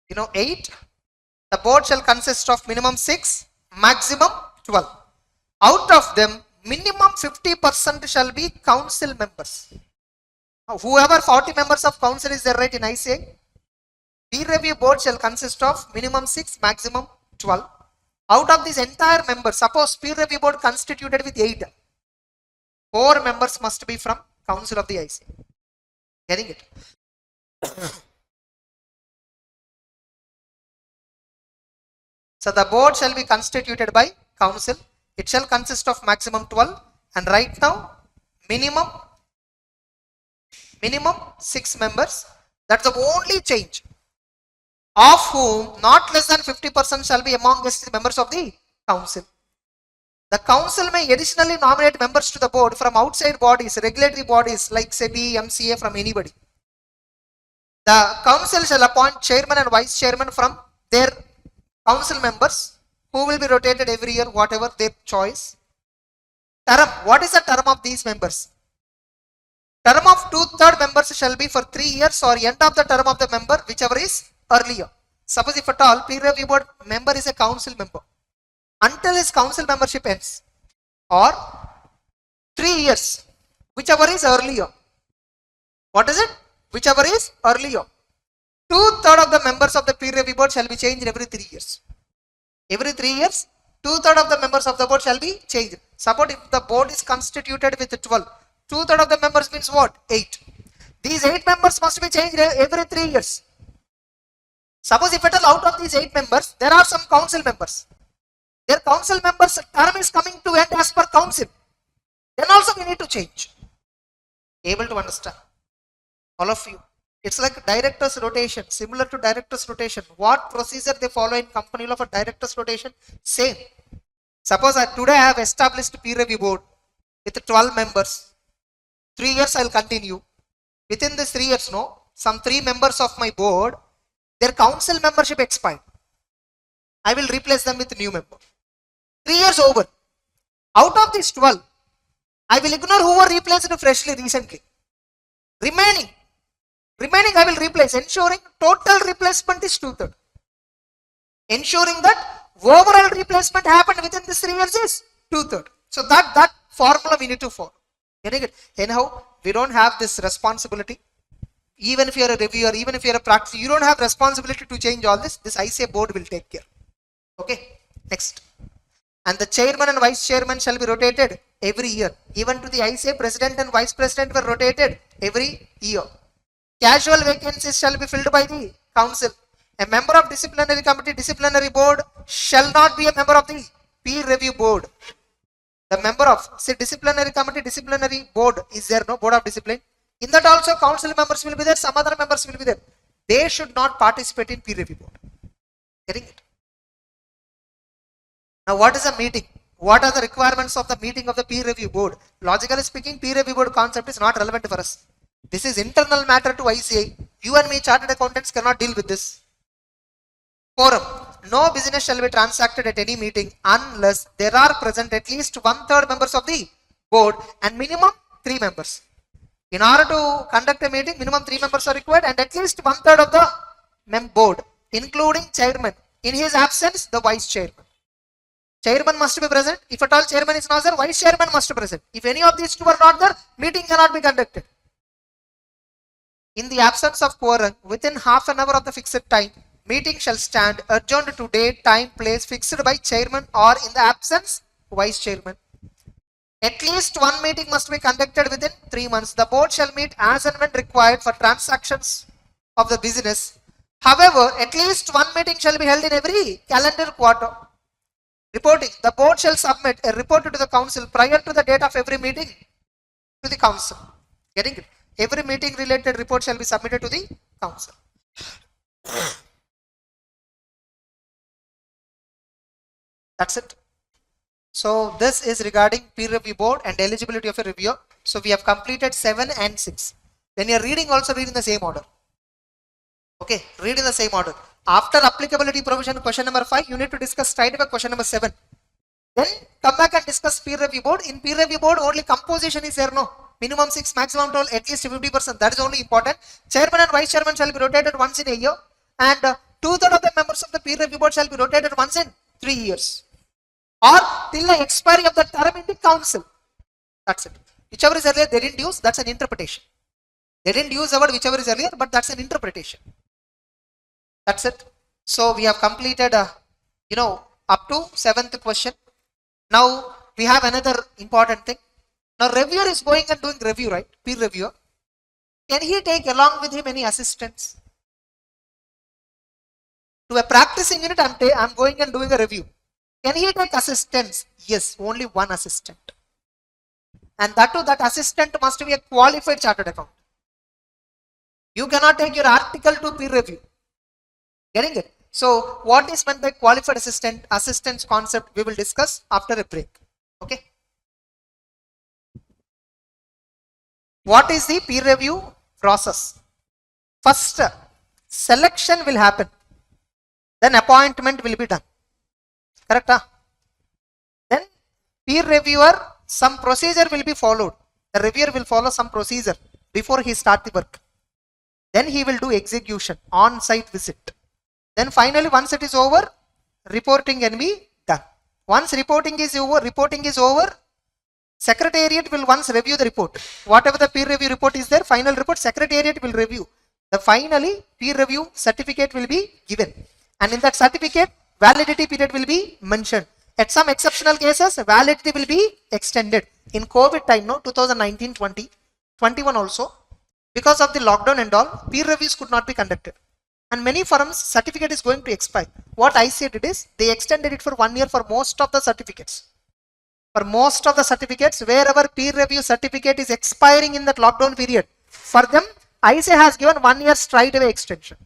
Speaker 1: 8. The board shall consist of minimum 6, maximum 12. Out of them, minimum 50% shall be council members. Whoever 40 members of council is there, right, in ICI? Peer review board shall consist of minimum 6, maximum 12. Out of these entire members, suppose peer review board constituted with 8, 4 members must be from council of the ICI. Getting it? So the board shall be constituted by council. It shall consist of maximum 12, and right now minimum 6 members. That's the only change. Of whom not less than 50% shall be amongst the members of the council. The council may additionally nominate members to the board from outside bodies, regulatory bodies like SEBI, MCA, from anybody. The council shall appoint chairman and vice chairman from their council members, who will be rotated every year, whatever their choice. Term. What is the term of these members? Term of 2/3 members shall be for 3 years or end of the term of the member, whichever is earlier. Suppose if at all peer review board member is a council member, until his council membership ends, or 3 years, whichever is earlier. What is it? Whichever is earlier. 2/3 of the members of the peer review board shall be changed every 3 years. Every 3 years, 2/3 of the members of the board shall be changed. Suppose if the board is constituted with 12, 2/3 of the members means what? 8. These 8 members must be changed every 3 years. Suppose if at all out of these 8 members, there are some council members. Their council members' term is coming to end as per council. Then also we need to change. Able to understand? All of you. It's like director's rotation, similar to director's rotation. What procedure they follow in company law for director's rotation? Same. Suppose today I have established peer review board with 12 members. 3 years I will continue. Within this 3 years, some 3 members of my board, their council membership expired. I will replace them with new member. 3 years over. Out of these 12, I will ignore who were replaced freshly recently.
Speaker 2: Remaining I will replace, ensuring total replacement is 2/3. Ensuring that overall replacement happened within this 3 years is 2/3. So that formula we need to follow. Getting it? Anyhow, we don't have this responsibility. Even if you're a reviewer, even if you're a practice, you don't have responsibility to change all this. This ICA board will take care. Okay, next. And the chairman and vice chairman shall be rotated every year. Even to the ICA, president and vice president were rotated every year. Casual vacancies shall be filled by the council. A member of disciplinary committee, disciplinary board shall not be a member of the peer review board. The member of, say, disciplinary committee, disciplinary board, is there no board of discipline? In that also council members will be there, some other members will be there. They should not participate in peer review board. Getting it? Now what is a meeting? What are the requirements of the meeting of the peer review board? Logically speaking, peer review board concept is not relevant for us. This is internal matter to ICA. You and me chartered accountants cannot deal with this. Quorum. No business shall be transacted at any meeting unless there are present at least 1/3 members of the board and minimum 3 members. In order to conduct a meeting, minimum 3 members are required and at least 1/3 of the board, including chairman. In his absence, the vice chairman. Chairman must be present. If at all chairman is not there, vice chairman must be present. If any of these two are not there, meeting cannot be conducted. In the absence of quorum, within half an hour of the fixed time, meeting shall stand adjourned to date, time, place fixed by chairman or in the absence, vice chairman. At least one meeting must be conducted within 3 months. The board shall meet as and when required for transactions of the business. However, at least one meeting shall be held in every calendar quarter. Reporting. The board shall submit a report to the council prior to the date of every meeting to the council. Getting it? Every meeting related report shall be submitted to the council. That's it. So this is regarding peer review board and eligibility of a reviewer. So we have completed 7 and 6. When you are reading, also read in the same order. Okay, read in the same order. After applicability provision, question number 5, you need to discuss straight away question number 7. Then come back and discuss peer review board. In peer review board, only composition is there, no. Minimum 6, maximum 12, at least 50%. That is only important. Chairman and vice chairman shall be rotated once in a year. And 2/3 of the members of the peer review board shall be rotated once in 3 years. Or till the expiry of the term in the council. That's it. Whichever is earlier, they didn't use, that's an interpretation. They didn't use the word whichever is earlier, but that's an interpretation. That's it. So we have completed, up to 7th question. Now we have another important thing. Now reviewer is going and doing review, right? Peer reviewer. Can he take along with him any assistants? To a practicing unit, I'm going and doing a review. Can he take assistants? Yes, only one assistant. And that assistant must be a qualified chartered accountant. You cannot take your article to peer review. Getting it? So what is meant by qualified assistance concept, we will discuss after a break. Okay. What is the peer review process? First, selection will happen. Then appointment will be done. Correct? Then peer reviewer, some procedure will be followed. The reviewer will follow some procedure before he starts the work. Then he will do execution, on-site visit. Then finally, once it is over, reporting can be done. Once reporting is over, secretariat will once review the report. Whatever the peer review report is there, final report, secretariat will review. The finally peer review certificate will be given. And in that certificate, validity period will be mentioned. At some exceptional cases, validity will be extended. In COVID time, no, 2019-20, 21 also, because of the lockdown and all, peer reviews could not be conducted. And many firms, certificate is going to expire. What ICA did is, they extended it for 1 year for most of the certificates. For most of the certificates, wherever peer review certificate is expiring in that lockdown period, for them, ICA has given 1 year straight away extension.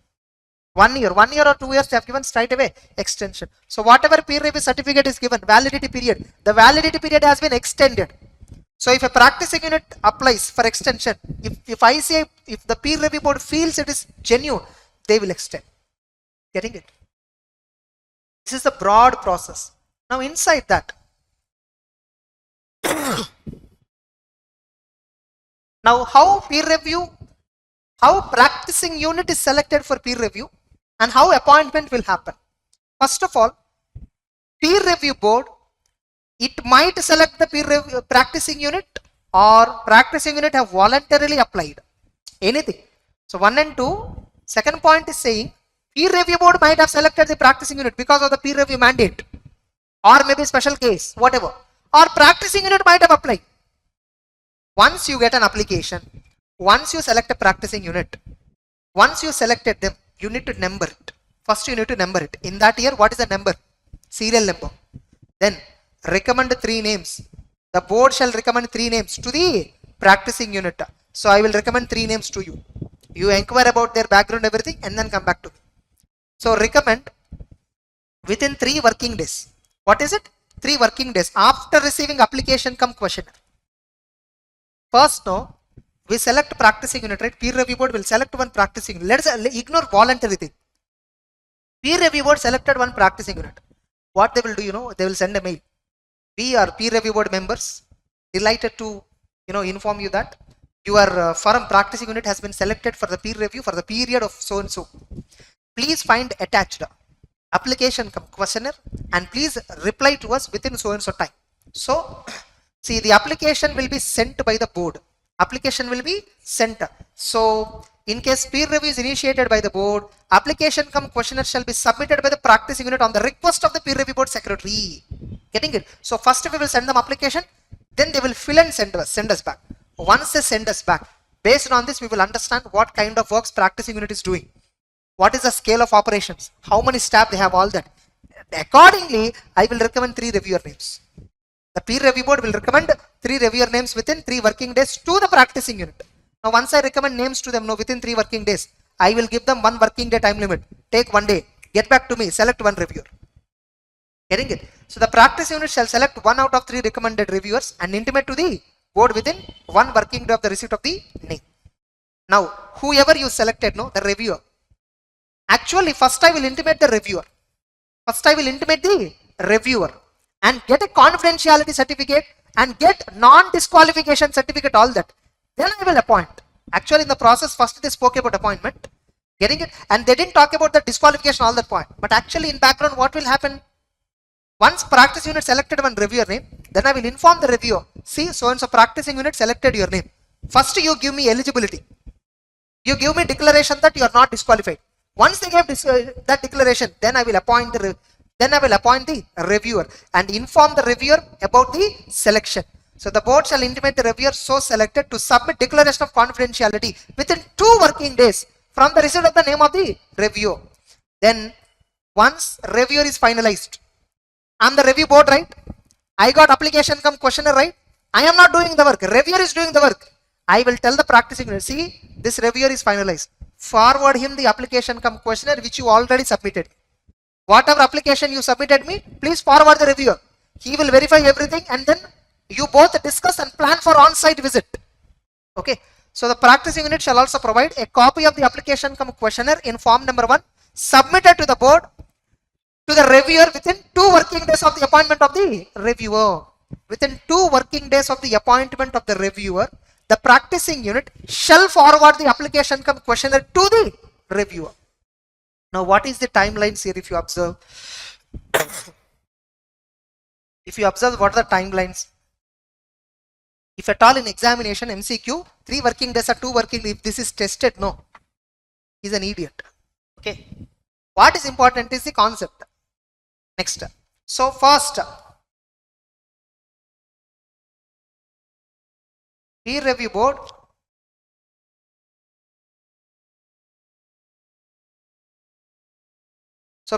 Speaker 2: 1 year or 2 years they have given straight away extension. So whatever peer review certificate is given, validity period, the validity period has been extended. So if a practicing unit applies for extension, if the peer review board feels it is genuine, they will extend. Getting it? This is the broad process. Now inside that, now how peer review
Speaker 1: How practicing unit is selected for peer review and how appointment will happen. First of all, peer review board, it might select the peer review practicing unit, or practicing unit have voluntarily applied anything. So 1 and 2, second point is saying peer review board might have selected the practicing unit because of the peer review mandate, or maybe special case, whatever, or practicing unit might have applied. Once you get an application, once you select a practicing unit, once you selected them, you need to number it. First you need to number it. In that year, what is the number? Serial number. Then recommend 3 names. The board shall recommend 3 names to the practicing unit. So I will recommend 3 names to you. You inquire about their background, everything, and then come back to me. So recommend within 3 working days. What is it? 3 working days after receiving application come questionnaire. First, no, we select practicing unit, right? Peer review board will select one practicing unit. Let's ignore voluntary thing. Peer review board selected one practicing unit. What they will do, they will send a mail. We are peer review board members, delighted to, inform you that your firm practicing unit has been selected for the peer review for the period of so and so. Please find attached application questionnaire and please reply to us within so and so time. So, see, the application will be sent by the board. Application will be sent. So, in case peer review is initiated by the board, application questionnaire shall be submitted by the practicing unit on the request of the peer review board secretary. Getting it? So, first we will send them application, then they will fill and send us back. Once they send us back, based on this we will understand what kind of works practicing unit is doing. What is the scale of operations? How many staff they have, all that. Accordingly, I will recommend 3 reviewer names. The peer review board will recommend 3 reviewer names within 3 working days to the practicing unit. Now, once I recommend names to them, within 3 working days, I will give them 1 working day time limit. Take 1 day, get back to me, select 1 reviewer. Getting it? So, the practice unit shall select 1 out of 3 recommended reviewers and intimate to the board within 1 working day of the receipt of the name. Now, whoever you selected, the reviewer. Actually, first I will intimate the reviewer. First I will intimate the reviewer and get a confidentiality certificate and get non-disqualification certificate, all that. Then I will appoint. Actually, in the process, first they spoke about appointment. Getting it? And they didn't talk about the disqualification, all that point. But actually, in background, what will happen? Once practice unit selected one reviewer name, then I will inform the reviewer. See, so and so practicing unit selected your name. First, you give me eligibility. You give me declaration that you are not disqualified. Once they give that declaration, then I will appoint the reviewer and inform the reviewer about the selection. So the board shall intimate the reviewer so selected to submit declaration of confidentiality within 2 working days from the receipt of the name of the reviewer. Then once reviewer is finalized, I am the review board, right? I got application questionnaire, right? I am not doing the work. Reviewer is doing the work. I will tell the practicing unit, see, this reviewer is finalized. Forward him the application questionnaire which you already submitted. Whatever application you submitted me, please forward the reviewer. He will verify everything and then you both discuss and plan for on-site visit. Okay. So the practicing unit shall also provide a copy of the application questionnaire in form number 1 submitted to the board to the reviewer within 2 working days of the appointment of the reviewer. Within 2 working days of the appointment of the reviewer, the practicing unit shall forward the application questionnaire to the reviewer. Now, what is the timelines here if you observe? If you observe, what are the timelines? If at all in examination, MCQ, 3 working days or 2 working days, if this is tested, no, he's an idiot. Okay. What is important is the concept. Next. So, first, peer review board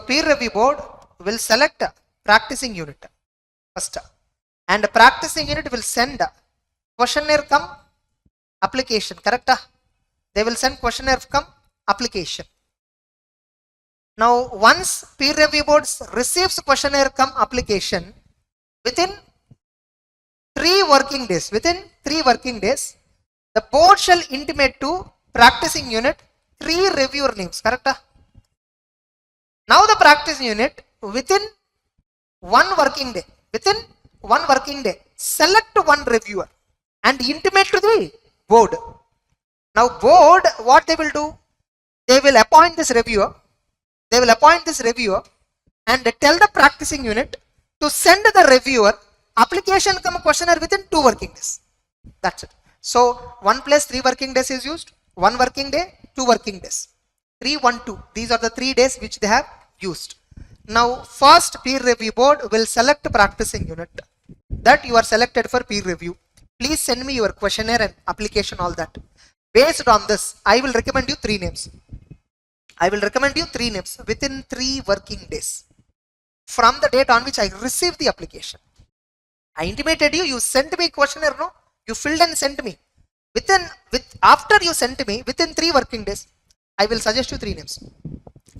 Speaker 1: peer review board will select practicing unit first, and the practicing unit will send questionnaire application, correct? They will send questionnaire application. Now, once peer review board receives questionnaire application within 3 working days, the board shall intimate to practicing unit 3 reviewer names, correct? Now the practice unit within 1 working day, select 1 reviewer and intimate to the board.
Speaker 2: Now board, what they will do? They will appoint this reviewer. They will appoint this reviewer and tell the practicing unit to send the reviewer application come questionnaire within 2 working days. That's it. So 1 plus 3 working days is used. 1 working day, 2 working days. 3, 1, 2. These are the 3 days which they have used. Now first peer review board will select practicing unit that you are selected for peer review. Please send me your questionnaire and application, all that. Based on this, I will recommend you 3 names. I will recommend you 3 names within 3 working days from the date on which I received the application. I intimated you, you sent me questionnaire, no? You filled and sent me. After you sent me, within 3 working days, I will suggest you 3 names.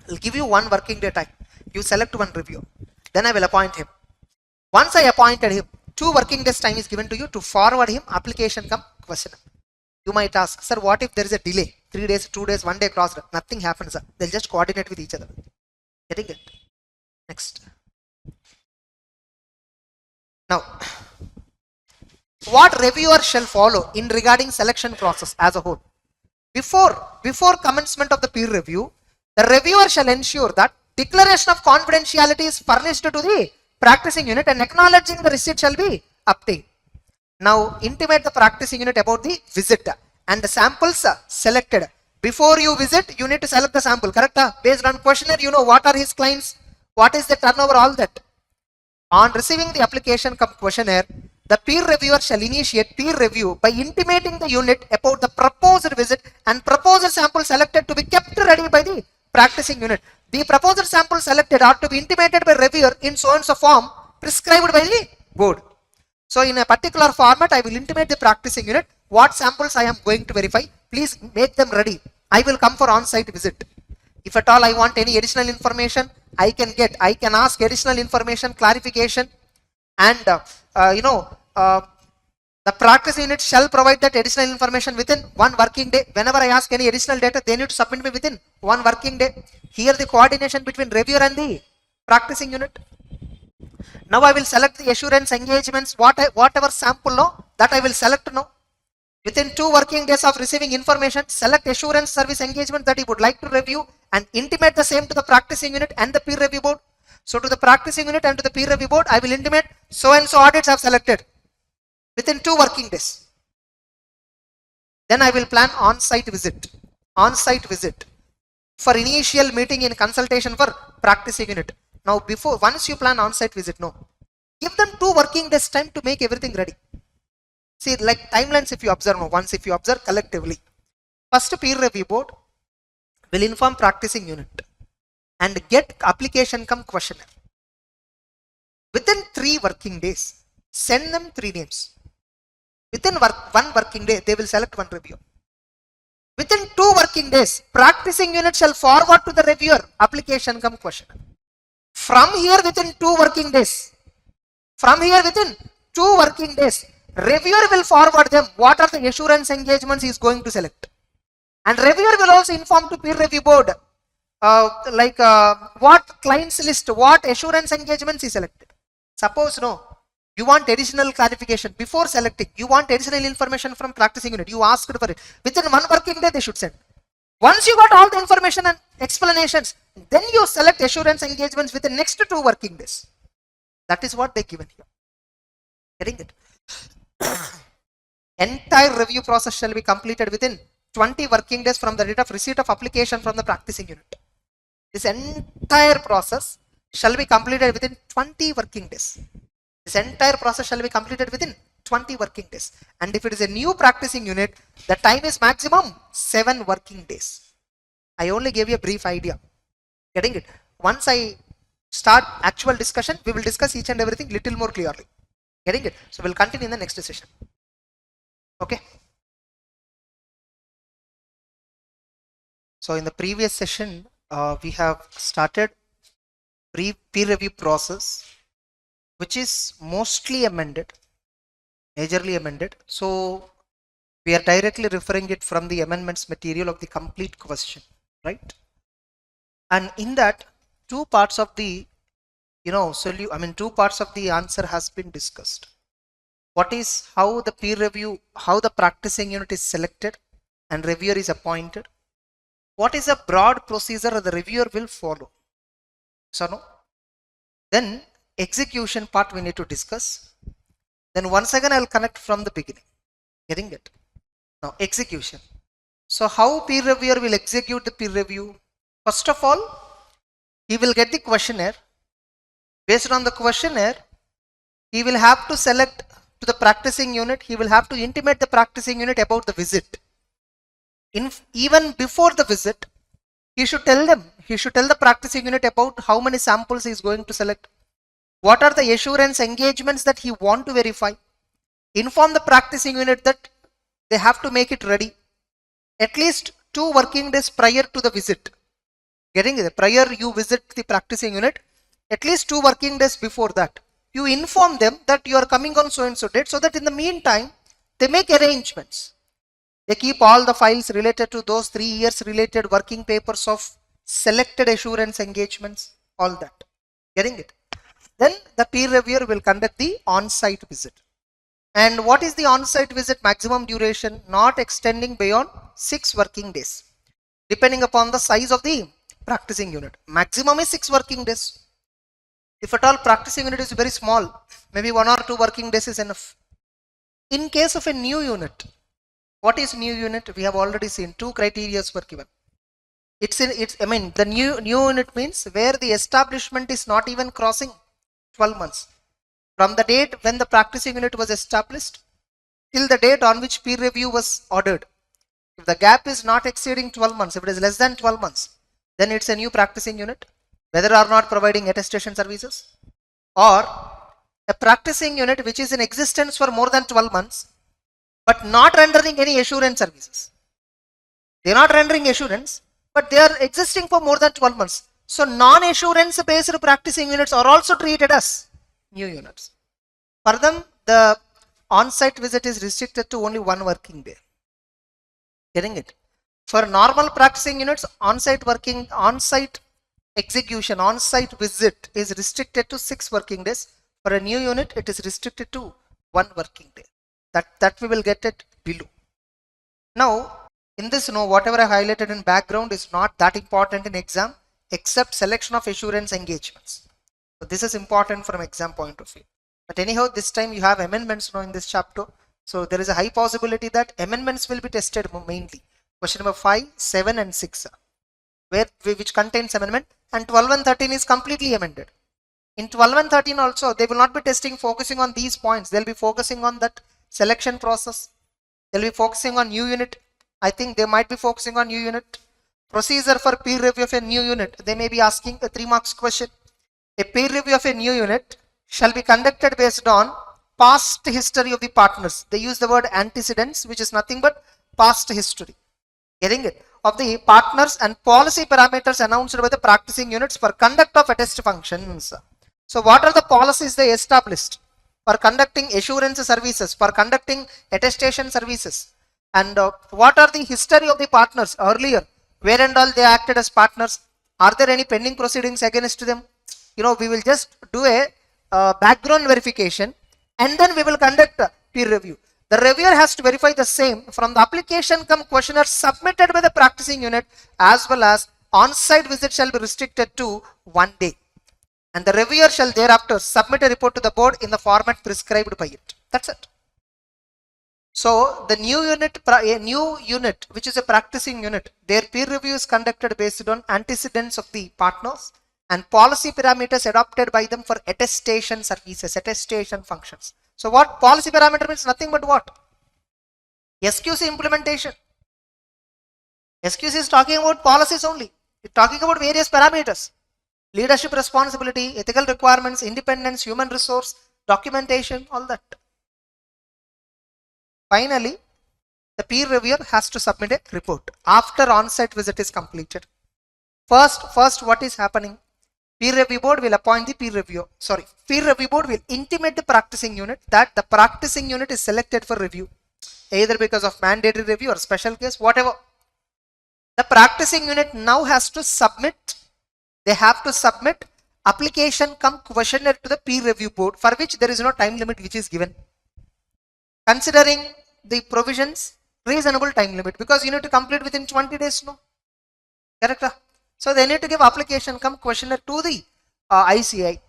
Speaker 2: I'll give you 1 working day time. You select 1 reviewer. Then I will appoint him. Once I appointed him, 2 working days time is given to you to forward him application come questionnaire. You might ask, sir, what if there is a delay? 3 days, 2 days, 1 day crossed. Nothing happens, sir. They'll just coordinate with each other. Getting it? Next. Now, what reviewer shall follow in regarding selection process as a whole? Before commencement of the peer review, the reviewer shall ensure that declaration of confidentiality is furnished to the practicing unit and acknowledging the receipt shall be obtained. Now intimate the practicing unit about the visit and the samples selected. Before you visit, you need to select the sample, correct? Based on questionnaire, you know what are his clients, what is the turnover, all that. On receiving the application come questionnaire, the peer reviewer shall initiate peer review by intimating the unit about the proposed visit and proposed sample selected to be kept ready by the practicing unit. The proposed sample selected are to be intimated by reviewer in so and so form prescribed by the board. So in a particular format, I will intimate the practicing unit what samples I am going to verify. Please make them ready. I will come for on-site visit. If at all I want any additional information, I can ask additional information, clarification, and the practice unit shall provide that additional information within 1 working day. Whenever I ask any additional data, they need to submit me within 1 working day. Here the coordination between reviewer and the practicing unit. Now I will select the assurance engagements, whatever sample that I will select now. Within 2 working days of receiving information, select assurance service engagement that you would like to review and intimate the same to the practicing unit and the peer review board. So to the practicing unit and to the peer review board, I will intimate so and so audits I have selected within 2 working days. Then I will plan on-site visit. On-site visit for initial meeting in consultation for practicing unit. Now once you plan on-site visit, give them 2 working days time to make everything ready. See, like timelines, if you observe once, if you observe collectively, first peer review board will inform practicing unit and get application come questionnaire. Within 3 working days, send them 3 names. Within 1 working day, they will select 1 reviewer. Within 2 working days, practicing unit shall forward to the reviewer application come questionnaire. From here within 2 working days, reviewer will forward them what are the assurance engagements he is going to select. And reviewer will also inform to peer review board what clients list, what assurance engagements he selected. Suppose you want additional clarification before selecting, you want additional information from practicing unit, you asked for it. Within 1 working day they should send. Once you got all the information and explanations, then you select assurance engagements within next 2 working days. That is what they given here. Getting it? Entire review process shall be completed within 20 working days from the date of receipt of application from the practicing unit. This entire process shall be completed within 20 working days. This entire process shall be completed within 20 working days. And if it is a new practicing unit, the time is maximum 7 working days. I only gave you a brief idea. Getting it? Once I start actual discussion, we will discuss each and everything little more clearly. Getting it? So we'll continue in the next session. Okay. So in the previous session, we have started peer review process, which is mostly amended, majorly amended. So we are directly referring it from the amendments material of the complete question, right? And in that, 2 parts of the 2 parts of the answer has been discussed. What is how the peer review, how the practicing unit is selected,
Speaker 1: and reviewer is appointed. What is a broad procedure the reviewer will follow? So no. Then execution part we need to discuss. Then once again I will connect from the beginning. Getting it? Now execution. So how peer reviewer will execute the peer review? First of all, he will get the questionnaire. Based on the questionnaire, he will have to select to the practicing unit. He will have to intimate the practicing unit about the visit. Even before the visit, he should tell them. He should tell the practicing unit about how many samples he is going to select. What are the assurance engagements that he want to verify? Inform the practicing unit that they have to make it ready at least 2 working days prior to the visit. Getting it? Prior you visit the practicing unit, at least 2 working days before that, you inform them that you are coming on so and so date, so that in the meantime they make arrangements. They keep all the files related to those 3 years related working papers of selected assurance engagements, all that. Getting it? Then the peer reviewer will conduct the on-site visit. And what is the on-site visit maximum duration? Not extending beyond 6 working days, depending upon the size of the practicing unit. Maximum is 6 working days. If at all practicing unit is very small, maybe 1 or 2 working days is enough. In case of a new unit, what is new unit? We have already seen 2 criteria were given. The new unit means where the establishment is not even crossing 12 months. From the date when the practicing unit was established till the date on which peer review was ordered. If the gap is not exceeding 12 months, if it is less than 12 months, then it's a new practicing unit, whether or not providing attestation services, or a practicing unit which is in existence for more than 12 months, but not rendering any assurance services. They are not rendering assurance, but they are existing for more than 12 months. So non-assurance based practicing units are also treated as new units. For them, the on-site visit is restricted to only 1 working day. Getting it? For normal practicing units, on-site execution, on-site visit is restricted to 6 working days. For a new unit, it is restricted to 1 working day. That we will get it below. Now, in this, whatever I highlighted in background is not that important in exam, except selection of assurance engagements. So this is important from exam point of view. But anyhow, this time you have amendments in this chapter. So there is a high possibility that amendments will be tested mainly. Question number 5, 7 and 6, which contains amendment, and 12 and 13 is completely amended. In 12 and 13 also, they will not be focusing on these points. They'll be focusing on that selection process. They'll be focusing on new unit. I think they might be focusing on new unit. Procedure for peer review of a new unit. They may be asking a 3 marks question. A peer review of a new unit shall be conducted based on past history of the partners. They use the word antecedents, which is nothing but past history. Getting it? Of the partners and policy parameters announced by the practicing units for conduct of attest functions. So what are the policies they established for conducting assurance services, for conducting attestation services? And what are the history of the partners earlier? Where and all they acted as partners? Are there any pending proceedings against them? We will just do a background verification and then we will conduct a peer review. The reviewer has to verify the same from the application cum questionnaire submitted by the practicing unit, as well as on-site visit shall be restricted to 1 day. And the reviewer shall thereafter submit a report to the board in the format prescribed by it. That's it. So the new unit, which is a practicing unit, their peer review is conducted based on antecedents of the partners and policy parameters adopted by them for attestation services, attestation functions. So what policy parameter means? Nothing but what? SQC implementation. SQC is talking about policies only. It's talking about various parameters. Leadership responsibility, ethical requirements, independence, human resource, documentation, all that. Finally, the peer reviewer has to submit a report after on-site visit is completed. First, what is happening? Peer review board will appoint the peer reviewer. Peer review board will intimate the practicing unit that the practicing unit is selected for review, either because of mandatory review or special case, whatever. The practicing unit now has to submit. They have to submit application cum questionnaire to the peer review board, for which there is no time limit which is given. Considering the provisions
Speaker 2: reasonable time limit, because you need to complete within 20 days, no? Correct? So they need to give application come questionnaire to the ICI,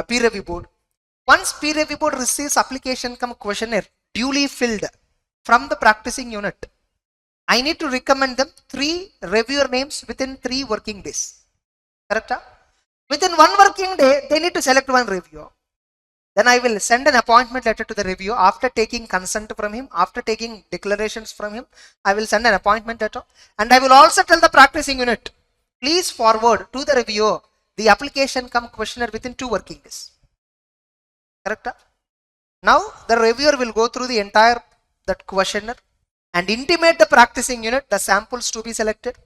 Speaker 2: peer review board. Once peer review board receives application come questionnaire duly filled from the practicing unit, I need to recommend them 3 reviewer names within 3 working days. Correct? Within 1 working day, they need to select 1 reviewer. Then I will send an appointment letter to the reviewer after taking consent from him, after taking declarations from him. I will send an appointment letter, and I will also tell the practicing unit, please forward to the reviewer the application come questionnaire within 2 working days. Correct? Now the reviewer will go through the entire that questionnaire and intimate the practicing unit the samples to be selected.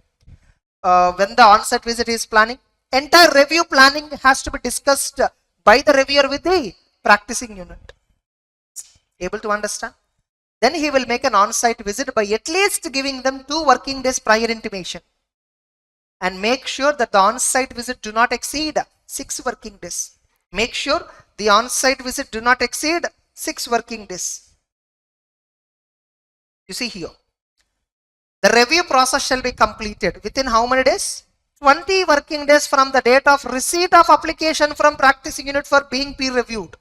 Speaker 2: When the on-site visit is planning, entire review planning has to be discussed by the reviewer with the practicing unit. Able to understand? Then he will make an on-site visit by at least giving them 2 working days prior intimation, and make sure that the on-site visit do not exceed 6 working days. Make sure the on-site visit do not exceed 6 working days. You see here, the review process shall be completed within how many days? 20 working days from the date of receipt of application from practicing unit for being peer reviewed.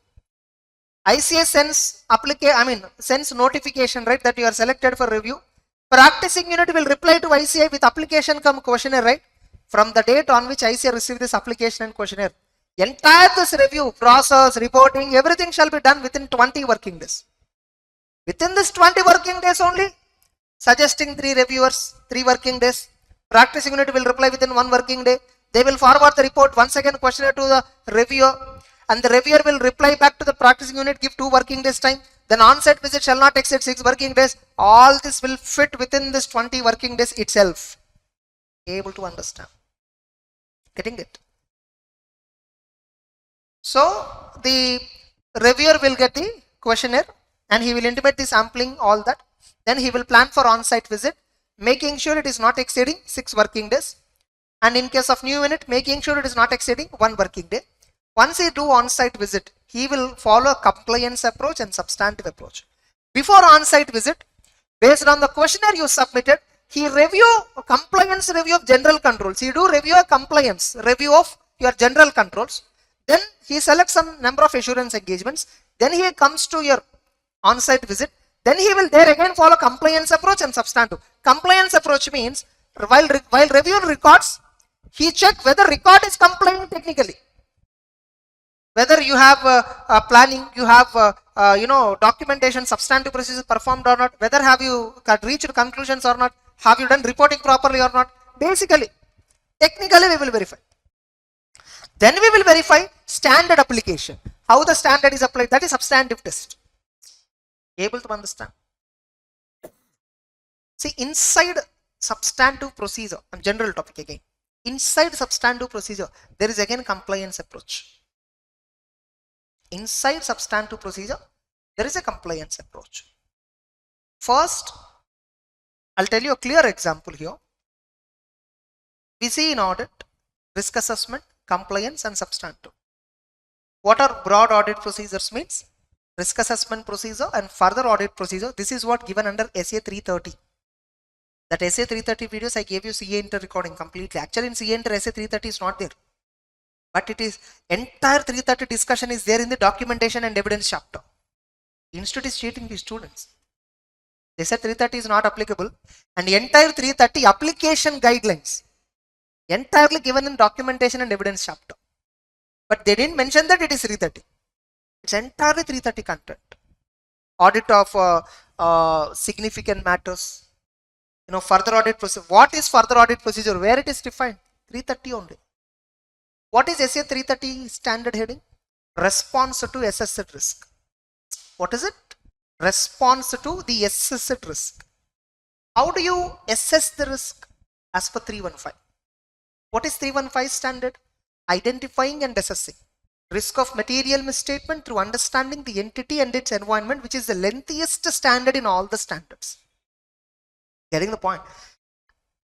Speaker 2: ICA sends notification, right, that you are selected for review. Practicing unit will reply to ICA with application come questionnaire, right, from the date on which ICA received this application and questionnaire. Entire this review process, reporting, everything shall be done within 20 working days. Within this 20 working days only, suggesting 3 reviewers, 3 working days. Practicing unit will reply within 1 working day. They will forward the report once again questionnaire to the reviewer, and the reviewer will reply back to the practicing unit, give 2 working days time. Then on-site visit shall not exceed 6 working days. All this will fit within this 20 working days itself. Able to understand? Getting it? So the reviewer will get the questionnaire and he will intimate the sampling, all that. Then he will plan for on-site visit, making sure it is not exceeding 6 working days. And in case of new unit, making sure it is not exceeding 1 working day. Once he do on-site visit, he will follow a compliance approach and substantive approach. Before on-site visit, based on the questionnaire you submitted, he review compliance review of general controls. He do review a compliance review of your general controls. Then he selects some number of assurance engagements. Then he comes to your on-site visit. Then he will there again follow compliance approach and substantive. Compliance approach means while reviewing records, he check whether record is complying technically. Whether you have planning, you have documentation, substantive procedures performed or not. Whether have you reached conclusions or not. Have you done reporting properly or not. Basically, technically we will verify. Then we will verify standard application. How the standard is applied, that is substantive test. Able to understand? See, inside substantive procedure, general topic again. Inside substantive procedure, there is again compliance approach. Inside substantive procedure, there is a compliance approach. First, I'll tell you a clear example here. We see in audit, risk assessment, compliance and substantive. What are broad audit procedures means? Risk assessment procedure and further audit procedure. This is what given under SA 330. That SA 330 videos I gave you CA Inter recording completely. Actually in CA Inter SA 330 is not there. But it is entire 330 discussion is there in the documentation and evidence chapter. Institute is cheating the students. They said 330 is not applicable, and the entire 330 application guidelines entirely given in documentation and evidence chapter. But they didn't mention that it is 330. It's entirely 330 content. Audit of significant matters. Further audit procedure. What is further audit procedure? Where it is defined? 330 only. What is SA 330 standard heading? Response to assessed risk. What is it? Response to the assessed risk. How do you assess the risk? As per 315. What is 315 standard? Identifying and assessing risk of material misstatement through understanding the entity and its environment, which is the lengthiest standard in all the standards. Getting the point?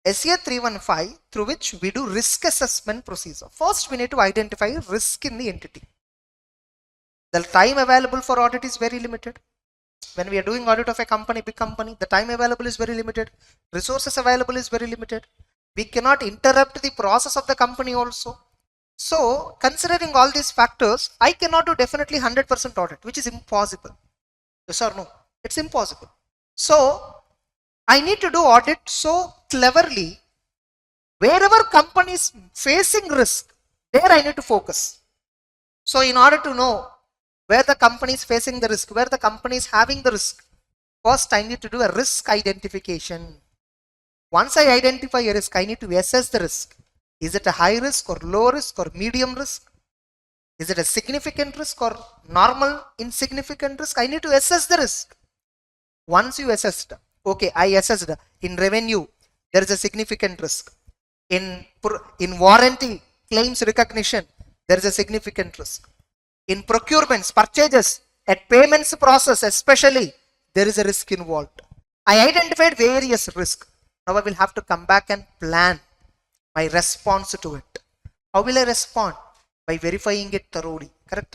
Speaker 2: SA 315, through which we do risk assessment procedure. First, we need to identify risk in the entity. The time available for audit is very limited.
Speaker 1: When we are doing audit of a company, big company, the time available is very limited, resources available is very limited. We cannot interrupt the process of the company also. So considering all these factors, I cannot do definitely 100% audit, which is impossible. Yes or no? It's impossible. So I need to do audit so cleverly. Wherever company is facing risk, there I need to focus. So in order to know where the company is facing the risk, where the company is having the risk, first I need to do a risk identification. Once I identify a risk, I need to assess the risk. Is it a high risk or low risk or medium risk? Is it a significant risk or normal insignificant risk? I need to assess the risk. Once you assessed, okay, I assessed in revenue, there is a significant risk. In warranty claims recognition, there is a significant risk. In procurements, purchases, at payments process especially, there is a risk involved. I identified various risks. Now I will have to come back and plan my response to it. How will I respond? By verifying it thoroughly. Correct?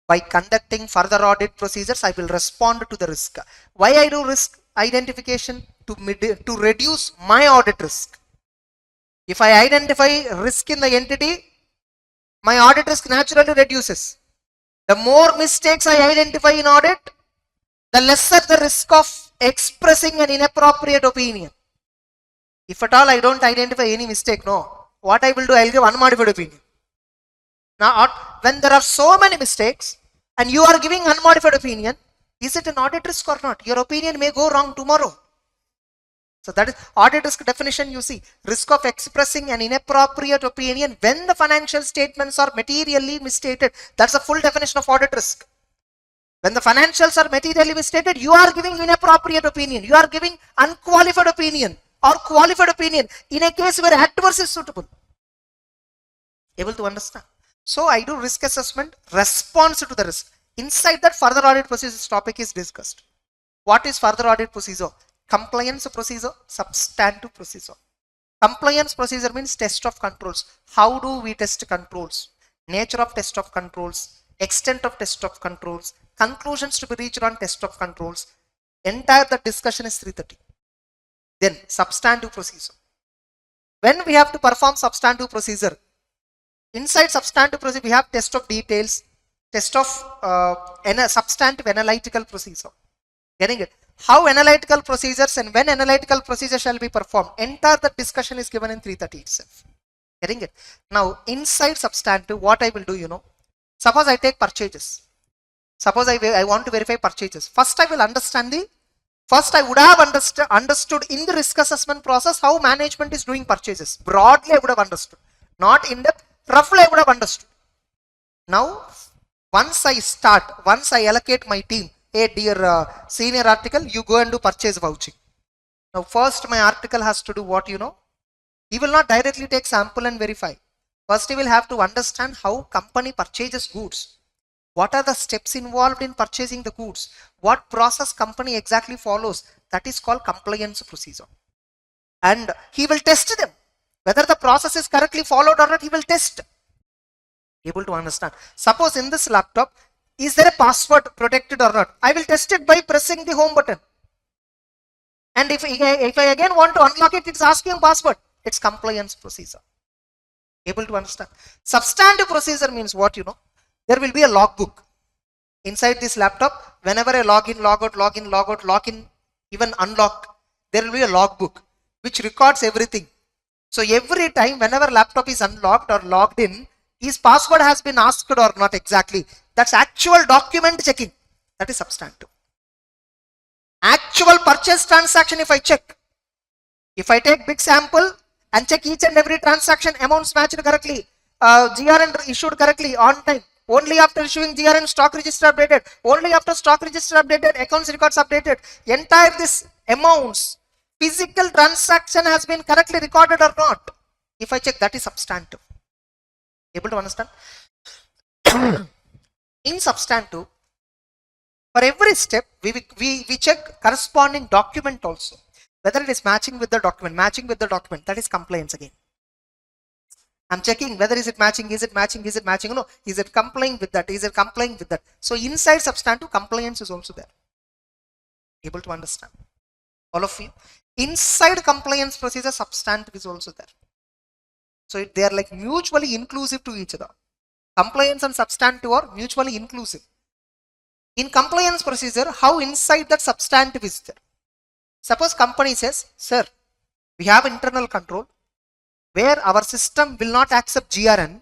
Speaker 1: By conducting further audit procedures, I will respond to the risk. Why I do risk identification? To reduce my audit risk. If I identify risk in the entity, my audit risk naturally reduces. The more mistakes I identify in audit, the lesser the risk of expressing an inappropriate opinion. If at all I don't identify any mistake, no. What I will do, I will give unmodified opinion. Now, when there are so many mistakes and you are giving unmodified opinion, is it an audit risk or not? Your opinion may go wrong tomorrow. So that is audit risk definition. You see, risk of expressing an inappropriate opinion when the financial statements are materially misstated. That's a full definition of audit risk. When the financials are materially misstated, you are giving inappropriate opinion. You are giving unqualified opinion or qualified opinion in a case where adverse is suitable. Able to understand? So I do risk assessment, response to the risk. Inside that, further audit procedure topic is discussed. What is further audit procedure? Compliance procedure, substantive procedure. Compliance procedure means test of controls. How do we test controls? Nature of test of controls, extent of test of controls, conclusions to be reached on test of controls. Entire the discussion is 330. Then substantive procedure. When we have to perform substantive procedure, inside substantive procedure we have test of details, test of substantive analytical procedure. Getting it? How analytical procedures and when analytical procedures shall be performed. Entire the discussion is given in 330 itself. Getting it? Now inside substantive, what I will do, suppose I take purchases. Suppose I want to verify purchases. First I will understand first I would have understood in the risk assessment process how management is doing purchases. Broadly I would have understood. Not in depth, roughly I would have understood. Now once I allocate my team, hey dear senior article, you go and do purchase vouching. Now first my article has to do what? He will not directly take sample and verify. First he will have to understand how company purchases goods. What are the steps involved in purchasing the goods? What process company exactly follows? That is called compliance procedure. And he will test them. Whether the process is correctly followed or not, he will test. Able to understand? Suppose in this laptop, is there a password protected or not? I will test it by pressing the home button. And if I again want to unlock it, it's asking password. It's compliance procedure. Able to understand? Substantive procedure means what? There will be a logbook. Inside this laptop, whenever I log in, log in, even unlock, there will be a logbook which records everything. So every time whenever laptop is unlocked or logged in, his password has been asked or not exactly. That's actual document checking. That is substantive. Actual purchase transaction if I check. If I take big sample and check each and every transaction, amounts matched correctly, GRN issued correctly on time. Only after issuing GRN, stock register updated. Only after stock register updated, accounts records updated. Entire this amounts, physical transaction has been correctly recorded or not. If I check, that is substantive. Able to understand? In substantive, for every step, we check corresponding document also. Whether it is matching with the document, that is compliance again.
Speaker 2: I'm checking whether is it matching, is it matching, is it matching, no, is it complying with that, is it complying with that. So inside substantive, compliance is also there. Able to understand? All of you? Inside compliance procedure, substantive is also there. So they are like mutually inclusive to each other. Compliance and substantive are mutually inclusive. In compliance procedure, how inside that substantive is there? Suppose company says, sir, we have internal control where our system will not accept GRN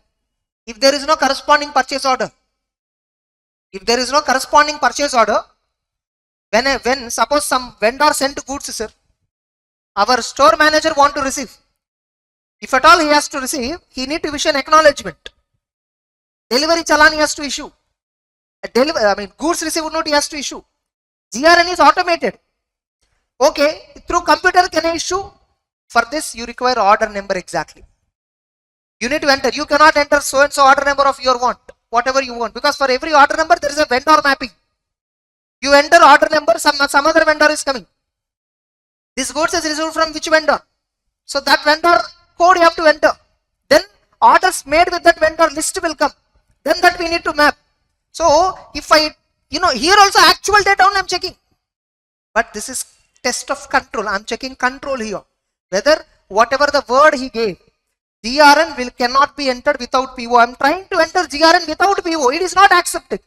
Speaker 2: if there is no corresponding purchase order. If there is no corresponding purchase order, when suppose some vendor sent goods, sir, our store manager want to receive. If at all he has to receive, he need to issue an acknowledgement. Delivery challan he has to issue. Goods received note he has to issue. GRN is automated. Okay, through computer can I issue? For this you require order number exactly. You need to enter. You cannot enter so and so order number of your want, whatever you want, because for every order number there is a vendor mapping. You enter order number, some other vendor is coming. This goods is received from which vendor? So that vendor code you have to enter. Then orders made with that vendor list will come. Then that we need to map. So if I, here also actual data only I am checking. But this is test of control. I am checking control here. Whether whatever the word he gave, GRN cannot be entered without PO. I am trying to enter GRN without PO. It is not accepted.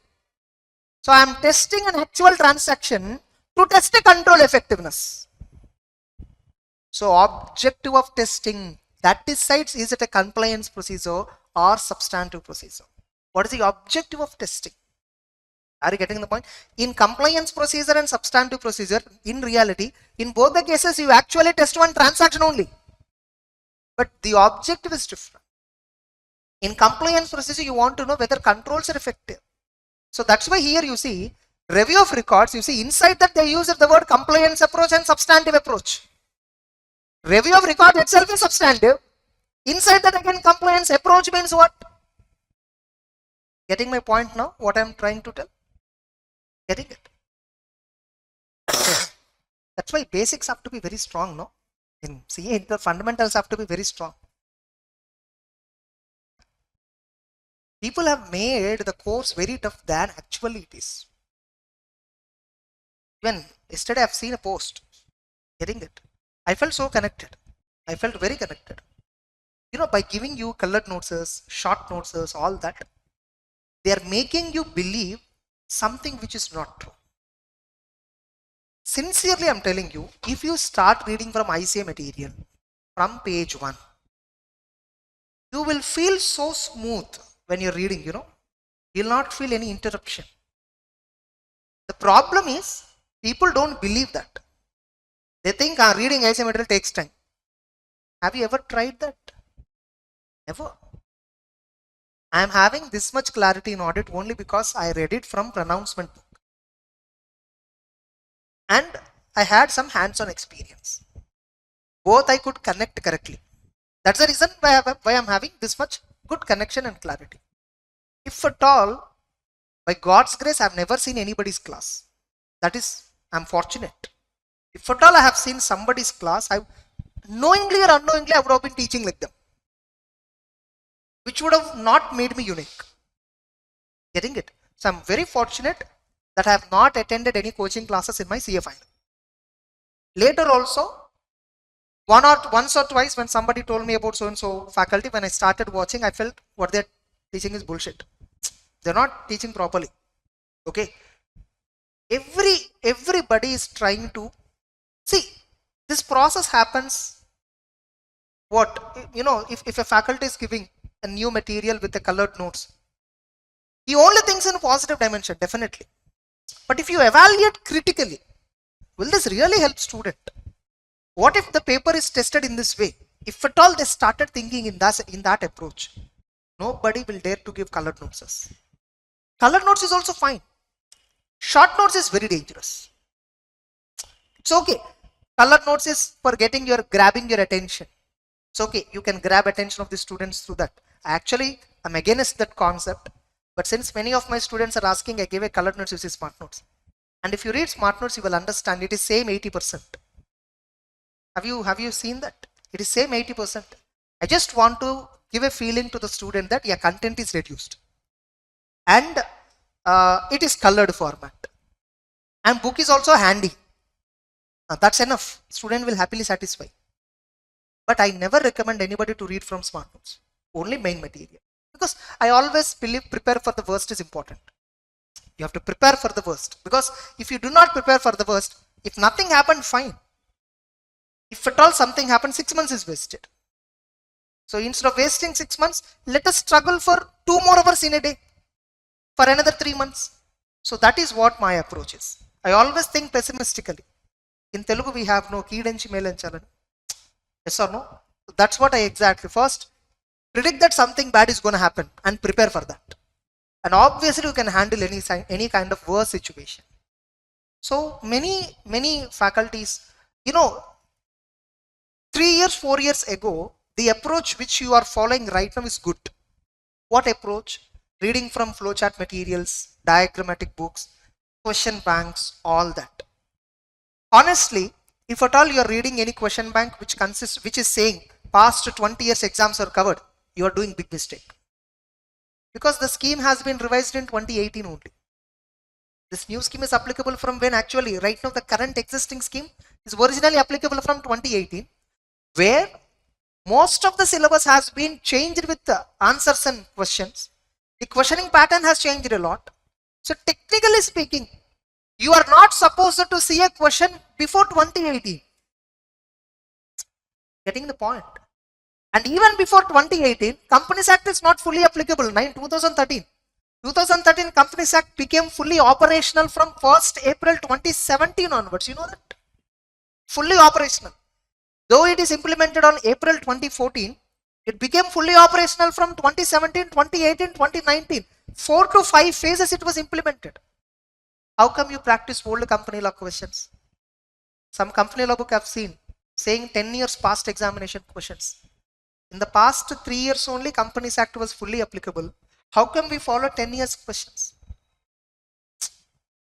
Speaker 2: So I am testing an actual transaction to test a control effectiveness. So objective of testing, that decides is it a compliance procedure or substantive procedure. What is the objective of testing? Are you getting the point? In compliance procedure and substantive procedure, in reality, in both the cases, you actually test one transaction only. But the objective is different. In compliance procedure, you want to know whether controls are effective. So that's why here you see review of records, you see inside that they use the word compliance approach and substantive approach. Review of record itself is substantive. Inside that again compliance approach means what? Getting my point now? What I am trying to tell? Getting it? That's why basics have to be very strong, no? In CA, the fundamentals have to be very strong. People have made the course very tough than actually it is. Even yesterday I have seen a post. Getting it? I felt so connected. I felt very connected. By giving you colored notes, short notes, all that, they are making you believe something which is not true. Sincerely, I am telling you, if you start reading from ICA material, from page 1, you will feel so smooth when you're reading, you'll not feel any interruption. The problem is, people don't believe that. They think reading ICA material takes time. Have you ever tried that? Never. I am having this much clarity in audit only because I read it from pronouncement book. And I had some hands-on experience. Both I could connect correctly. That's the reason why I am having this much good connection and clarity. If at all, by God's grace, I have never seen anybody's class. That is, I am fortunate. If at all I have seen somebody's class, knowingly or unknowingly, I would have been teaching like them, which would have not made me unique. Getting it? So I'm very fortunate that I have not attended any coaching classes in my CA final. Later also, once or twice when somebody told me about so and so faculty, when I started watching, I felt what they're teaching is bullshit. They're not teaching properly. Okay. Everybody is trying to see. This process happens. What? If a faculty is giving a new material with the colored notes, he only thinks in a positive dimension, definitely. But if you evaluate critically, will this really help student? What if the paper is tested in this way? If at all they started thinking in that approach, nobody will dare to give colored notes. Colored notes is also fine. Short notes is very dangerous. It's okay. Colored notes is for grabbing your attention. It's okay. You can grab attention of the students through that. I'm against that concept. But since many of my students are asking, I gave a colored notes, you see smart notes. And if you read smart notes, you will understand it is same 80%. Have you seen that? It is same 80%. I just want to
Speaker 1: give a feeling to the student that yeah, content is reduced and it is colored format and book is also handy. That's enough. Student will happily satisfy. But I never recommend anybody to read from smart notes. Only main material. Because I always believe prepare for the worst is important. You have to prepare for the worst. Because if you do not prepare for the worst, if nothing happened, fine. If at all something happened, 6 months is wasted. So instead of wasting 6 months, let us struggle for 2 more hours in a day. For another 3 months. So that is what my approach is. I always think pessimistically. In Telugu we have no keedenchi melanchalan. Yes or no? So that's what I exactly first predict that something bad is going to happen and prepare for that. And obviously you can handle any kind of worse situation. So many faculties, 3 years, 4 years ago, the approach which you are following right now is good. What approach? Reading from flowchart materials, diagrammatic books, question banks, all that. Honestly, if at all you are reading any question bank which is saying past 20 years exams are covered, you are doing big mistake. Because the scheme has been revised in 2018 only. This new scheme is applicable from when? Actually, right now the current existing scheme is originally applicable from 2018, where most of the syllabus has been changed with the answers and questions. The questioning pattern has changed a lot. So technically speaking, you are not supposed to see a question before 2018. Getting the point? And even before 2018, Companies Act is not fully applicable. 2013. 2013 Companies Act became fully operational from 1st April 2017 onwards. You know that? Fully operational. Though it is implemented on April 2014, it became fully operational from 2017, 2018, 2019. 4 to 5 phases it was implemented. How come you practice old company law questions? Some company law book I've seen saying 10 years past examination questions. In the past 3 years only Companies Act was fully applicable. How come we follow 10 years questions?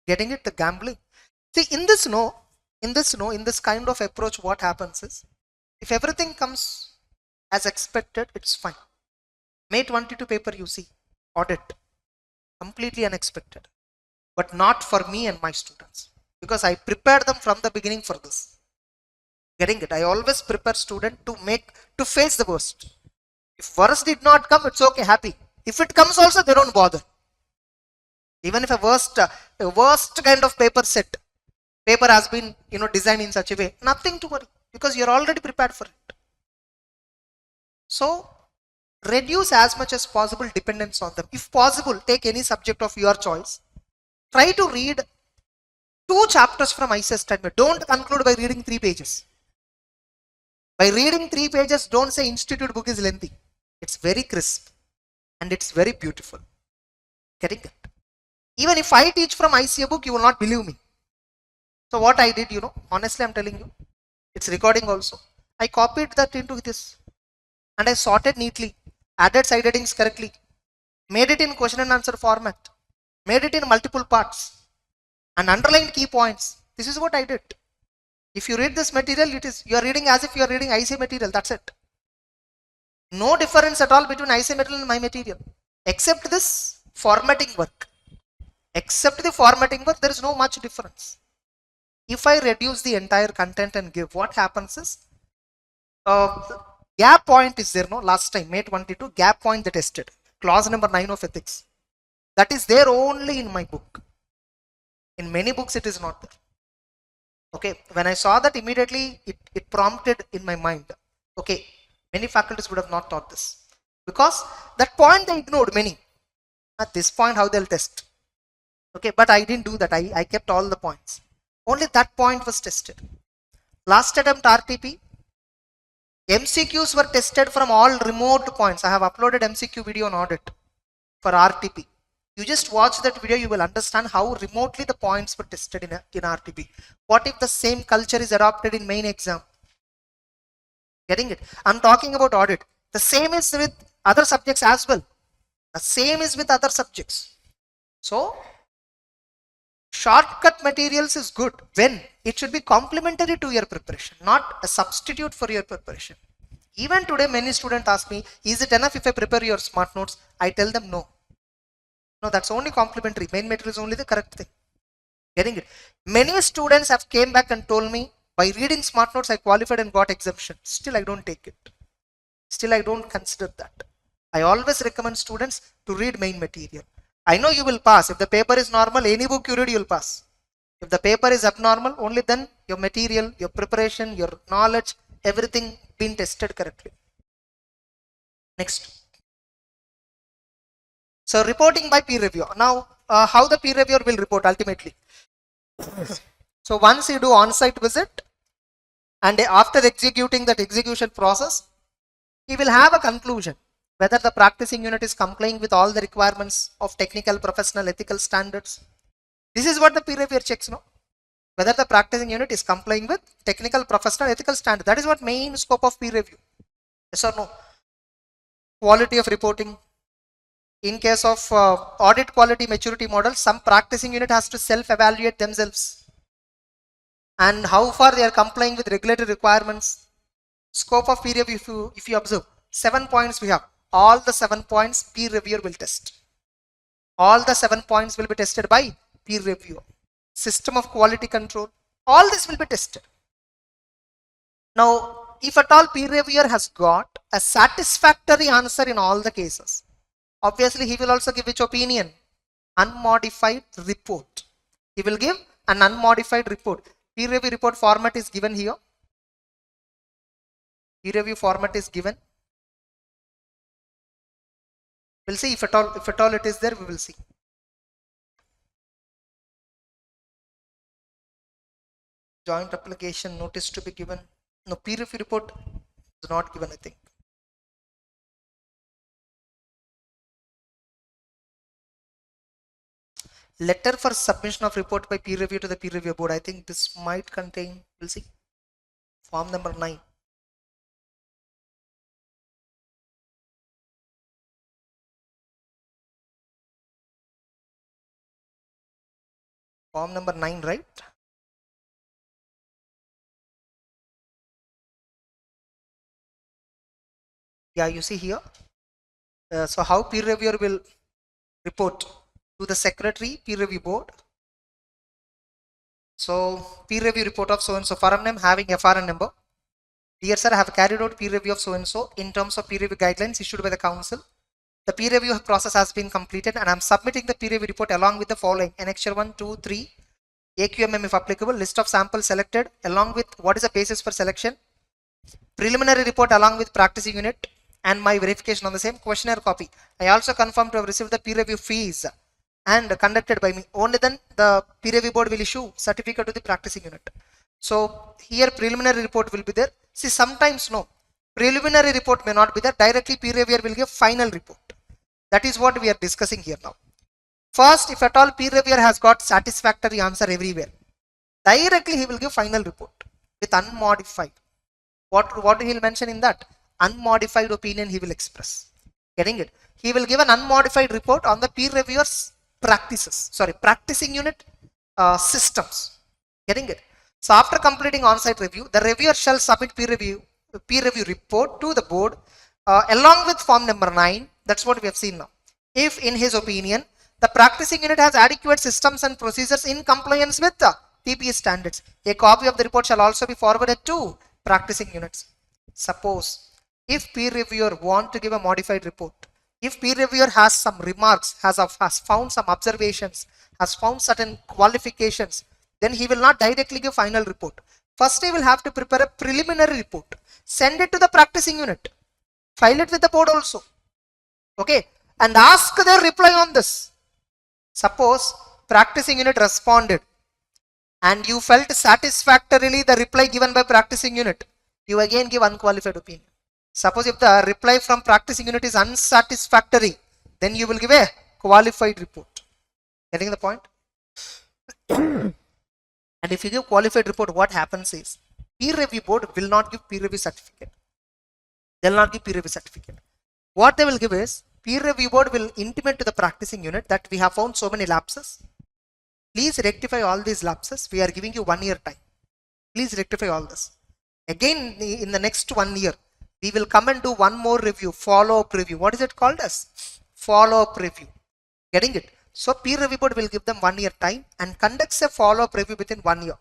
Speaker 1: Getting it? The gambling. See, in this kind of approach, what happens is, if everything comes as expected, it's fine. May 22 paper you see, audit, completely unexpected. But not for me and my students. Because I prepared them from the beginning for this. Getting it? I always prepare student to face the worst. If worst did not come, it's okay, happy. If it comes also, they don't bother. Even if a worst kind of paper has been designed in such a way, nothing to worry, because you're already prepared for it. So reduce as much as possible dependence on them. If possible, take any subject of your choice. Try to read 2 chapters from ICE statement. Don't conclude by reading 3 pages. By reading 3 pages, don't say institute book is lengthy. It's very crisp and it's very beautiful. Getting it? Even if I teach from ICA book, you will not believe me. So what I did, honestly I'm telling you, it's recording also. I copied that into this and I sorted neatly, added side headings correctly, made it in question and answer format, made it in multiple parts and underlined key points. This is what I did. If you read this material, you are reading as if you are reading ICA material. That's it. No difference at all between ICA material and my material, except this formatting work. Except the formatting work, there is no much difference. If I reduce the entire content and give, what happens is, gap point is there, no? Last time, May 22, gap point they tested. Clause number 9 of ethics. That is there only in my book. In many books, it is not there. Okay, when I saw that, immediately it prompted in my mind. Okay, many faculties would have not taught this. Because that point they ignored many. At this point, how they'll test? Okay, but I didn't do that. I kept all the points. Only that point was tested. Last attempt RTP, MCQs were tested from all remote points. I have uploaded MCQ video on audit for RTP. You just watch that video, you will understand how remotely the points were tested in RTP. What if the same culture is adopted in main exam? Getting it? I'm talking about audit. The same is with other subjects as well. The same is with other subjects. So, shortcut materials is good when it should be complementary to your preparation, not a substitute for your preparation. Even today, many students ask me, is it enough if I prepare your smart notes? I tell them no. No, that's only complementary. Main material is only the correct thing. Getting it? Many students have came back and told me, by reading smart notes, I qualified and got exemption. Still, I don't take it. Still, I don't consider that. I always recommend students to read main material. I know you will pass. If the paper is normal, any book you read, you will pass. If the paper is abnormal, only then your material, your preparation, your knowledge, everything been tested correctly. Next. So reporting by peer review. Now, how the peer reviewer will report ultimately? So once you do on-site visit, and after executing that execution process, he will have a conclusion whether the practicing unit is complying with all the requirements of technical, professional, ethical standards. This is what the peer reviewer checks, no? Whether the practicing unit is complying with technical, professional, ethical standards. That is what main scope of peer review. Yes or no? Quality of reporting. In case of audit quality maturity model, some practicing unit has to self-evaluate themselves and how far they are complying with regulatory requirements. Scope of peer review, if you observe, 7 points we have. All the 7 points peer reviewer will test. All the 7 points will be tested by peer reviewer. System of quality control, all this will be tested. Now, if at all peer reviewer has got a satisfactory answer in all the cases, obviously he will also give which opinion? Unmodified report. He will give an unmodified report. Peer review report format is given here. Peer review format is given. We'll see if at all it is there, we will see. Joint application notice to be given. No, peer review report is not given, I think. Letter for submission of report by peer review to the peer review board. I think this might contain, we'll see. Form number 9. Form number 9, right? Yeah, you see here. So how peer reviewer will report to the secretary peer review board. So peer review report of so and so, firm name having FRN number. Dear sir, I have carried out peer review of so and so in terms of peer review guidelines issued by the council. The peer review process has been completed and I am submitting the peer review report along with the following: Annexure 1, 2, 3, AQMM if applicable, list of samples selected along with what is the basis for selection, preliminary report along with practicing unit, and my verification on the same, questionnaire copy. I also confirm to have received the peer review fees and conducted by me. Only then the peer review board will issue certificate to the practicing unit. So here preliminary report will be there. See, sometimes no, preliminary report may not be there. Directly peer reviewer will give final report. That is what we are discussing here now. First, if at all peer reviewer has got satisfactory answer everywhere, directly he will give final report with unmodified. What he will mention in that? Unmodified opinion he will express. Getting it? He will give an unmodified report on the peer reviewer's practicing unit systems. Getting it? So after completing on-site review, the reviewer shall submit peer review report to the board along with form number 9. That's what we have seen now. If in his opinion, the practicing unit has adequate systems and procedures in compliance with the PPE standards, a copy of the report shall also be forwarded to practicing units. Suppose if peer reviewer want to give a modified report, if peer reviewer has some remarks, has found some observations, has found certain qualifications, then he will not directly give final report. First he will have to prepare a preliminary report, send it to the practicing unit, file it with the board also, okay, and ask their reply on this. Suppose practicing unit responded and you felt satisfactorily the reply given by practicing unit, you again give unqualified opinion. Suppose if the reply from practicing unit is unsatisfactory, then you will give a qualified report. Getting the point? And if you give qualified report, what happens is peer review board will not give peer review certificate. They will not give peer review certificate. What they will give is peer review board will intimate to the practicing unit that we have found so many lapses. Please rectify all these lapses. We are giving you 1 year time. Please rectify all this. Again, in the next 1 year, we will come and do one more review, follow-up review. What is it called as? Follow-up review. Getting it? So peer review board will give them 1 year time and conducts a follow-up review within 1 year.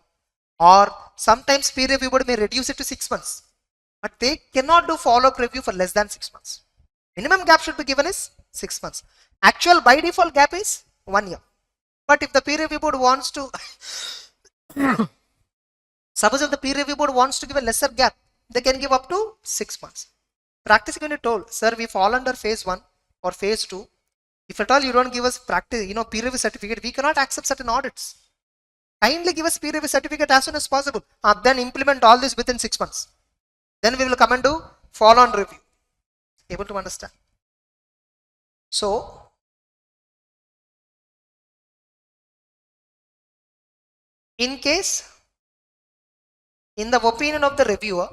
Speaker 1: Or sometimes peer review board may reduce it to 6 months. But they cannot do follow-up review for less than 6 months. Minimum gap should be given is 6 months. Actual by default gap is 1 year. But if the peer review board wants to, suppose if the peer review board wants to give a lesser gap, they can give up to 6 months. Practicing unit told, sir, we fall under phase 1 or phase 2. If at all you don't give us practice, peer review certificate, we cannot accept certain audits. Kindly give us peer review certificate as soon as possible. Then implement all this within 6 months. Then we will come and do follow-on review. Able to understand? So, in case, in the opinion of the reviewer,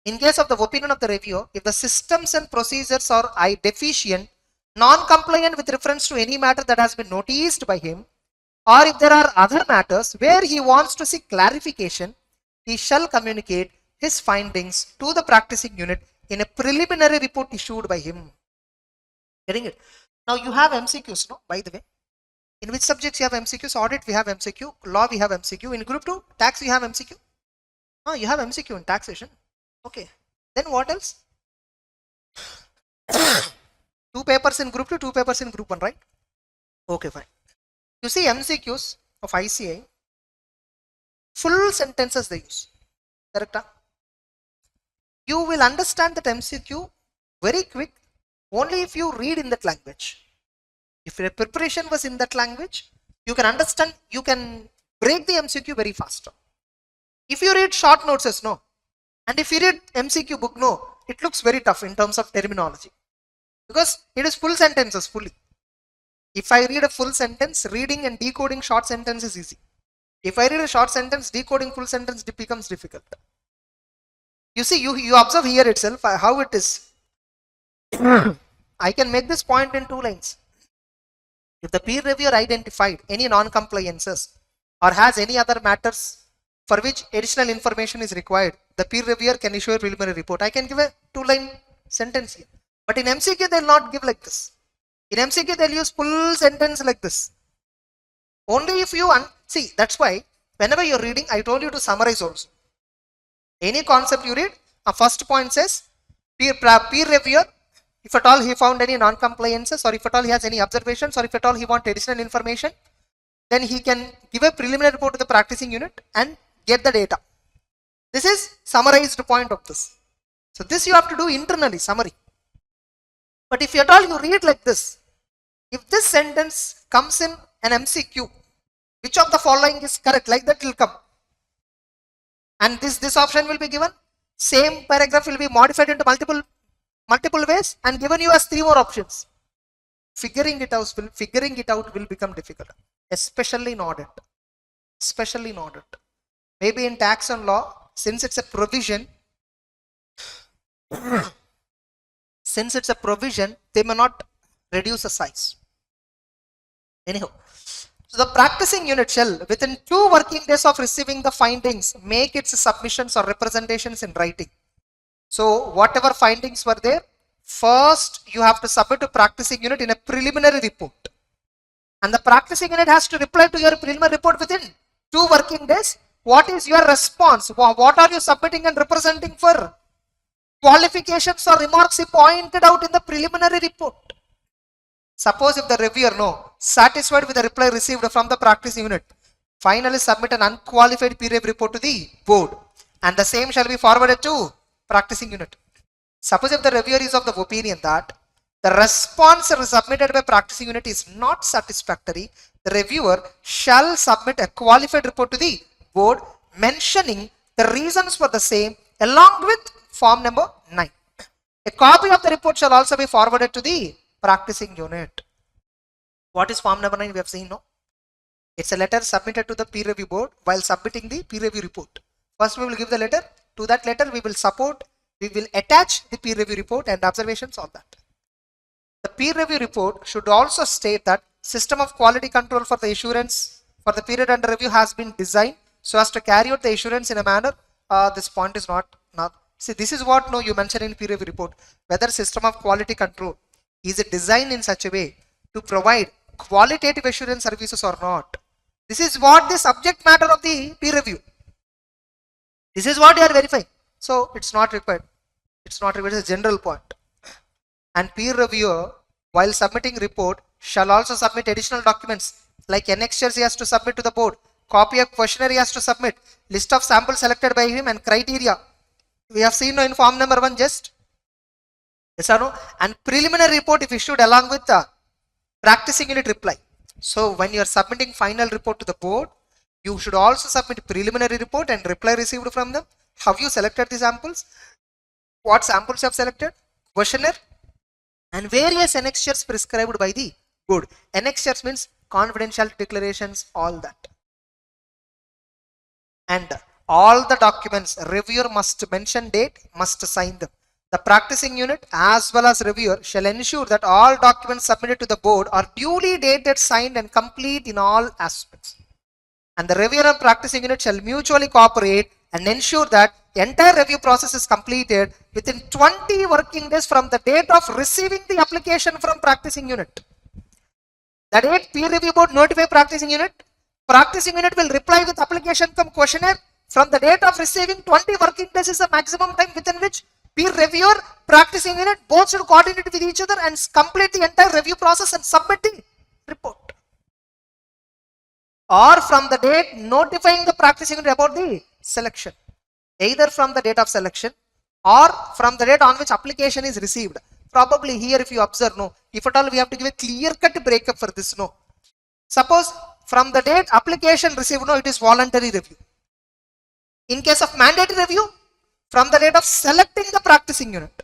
Speaker 1: in case of the opinion of the reviewer, if the systems and procedures are deficient, non-compliant with reference to any matter that has been noticed by him, or if there are other matters where he wants to seek clarification, he shall communicate his findings to the practicing unit in a preliminary report issued by him. Getting it? Now you have MCQs, no? By the way, in which subjects you have MCQs? Audit we have MCQ, law we have MCQ, in group 2, tax we have MCQ. You have MCQ in taxation. Okay. Then what else? 2 papers in group 2, 2 papers in group 1, right? Okay, fine. You see MCQs of ICI, full sentences they use. Correct? You will understand that MCQ very quick only if you read in that language. If your preparation was in that language, you can understand, you can break the MCQ very fast. If you read short notes, no. And if you read MCQ book, no, it looks very tough in terms of terminology. Because it is full sentences fully. If I read a full sentence, reading and decoding short sentence is easy. If I read a short sentence, decoding full sentence becomes difficult. You see, you observe here itself how it is. I can make this point in 2 lines. If the peer reviewer identified any non-compliances or has any other matters for which additional information is required, the peer reviewer can issue a preliminary report. I can give a 2-line sentence here. But in MCQ, they will not give like this. In MCQ, they will use full sentence like this. Only if you, see, that's why whenever you're reading, I told you to summarize also. Any concept you read, a first point says, peer reviewer, if at all he found any non-compliances, or if at all he has any observations, or if at all he wants additional information, then he can give a preliminary report to the practicing unit and get the data. This is summarized point of this. So this you have to do internally, summary. But if at all you read like this, if this sentence comes in an MCQ, which of the following is correct, like that will come. And this option will be given, same paragraph will be modified into multiple ways and given you as 3 more options. Figuring it out will become difficult, especially in audit. Maybe in tax and law, since it's a provision, they may not reduce the size. Anyhow, so the practicing unit shall, within 2 working days of receiving the findings, make its submissions or representations in writing. So whatever findings were there, first you have to submit to practicing unit in a preliminary report. And the practicing unit has to reply to your preliminary report within 2 working days. What is your response? What are you submitting and representing for? Qualifications or remarks he pointed out in the preliminary report. Suppose if the reviewer satisfied with the reply received from the practicing unit, finally submit an unqualified peer review report to the board, and the same shall be forwarded to practicing unit. Suppose if the reviewer is of the opinion that the response submitted by practicing unit is not satisfactory, the reviewer shall submit a qualified report to the board mentioning the reasons for the same along with form number 9. A copy of the report shall also be forwarded to the practicing unit. What is form number 9? We have seen, no? It's a letter submitted to the peer review board while submitting the peer review report. First we will give the letter. To that letter we will attach the peer review report and observations on that. The peer review report should also state that system of quality control for the assurance for the period under review has been designed so as to carry out the assurance in a manner this point is not see, this is what you mentioned in peer review report, whether system of quality control is it designed in such a way to provide qualitative assurance services or not. This is what the subject matter of the peer review. This is what you are verifying. So it's not required. It's not required. It's a general point. And peer reviewer, while submitting report, shall also submit additional documents like annexures he has to submit to the board, copy of questionnaire he has to submit, list of samples selected by him and criteria. We have seen in form number 1 just. Yes or no? And preliminary report if issued along with the practicing unit reply. So when you are submitting final report to the board, you should also submit preliminary report and reply received from them. Have you selected the samples? What samples you have selected? Questionnaire and various annexures prescribed by the board. Annexures means confidential declarations, all that. And all the documents, reviewer must mention date, must sign them. The practicing unit as well as reviewer shall ensure that all documents submitted to the board are duly dated, signed and complete in all aspects. And the reviewer and practicing unit shall mutually cooperate and ensure that the entire review process is completed within 20 working days from the date of receiving the application from practicing unit. The date peer review board notify practicing unit will reply with application cum questionnaire. From the date of receiving, 20 working days is the maximum time within which peer reviewer, practicing unit both should coordinate with each other and complete the entire review process and submit the report. Or from the date notifying the practicing unit about the selection, either from the date of selection or from the date on which application is received. Probably here if you observe, if at all we have to give a clear-cut breakup for this, Suppose from the date application received, it is voluntary review. In case of mandatory review, from the date of selecting the practicing unit.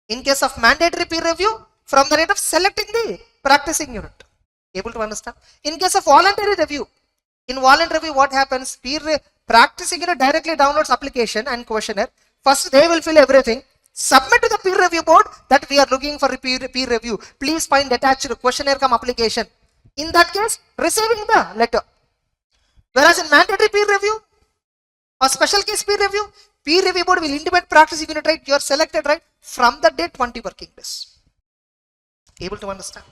Speaker 1: In case of mandatory peer review, from the date of selecting the practicing unit. Able to understand? In case of voluntary review, in voluntary review what happens? Practicing unit directly downloads application and questionnaire. First they will fill everything, submit to the peer review board that we are looking for a peer review. Please find attached questionnaire cum application. In that case, receiving the letter. Whereas in mandatory peer review or special case peer review board will intimate practicing unit, right? You are selected, right? From the date 20 working days. Able to understand?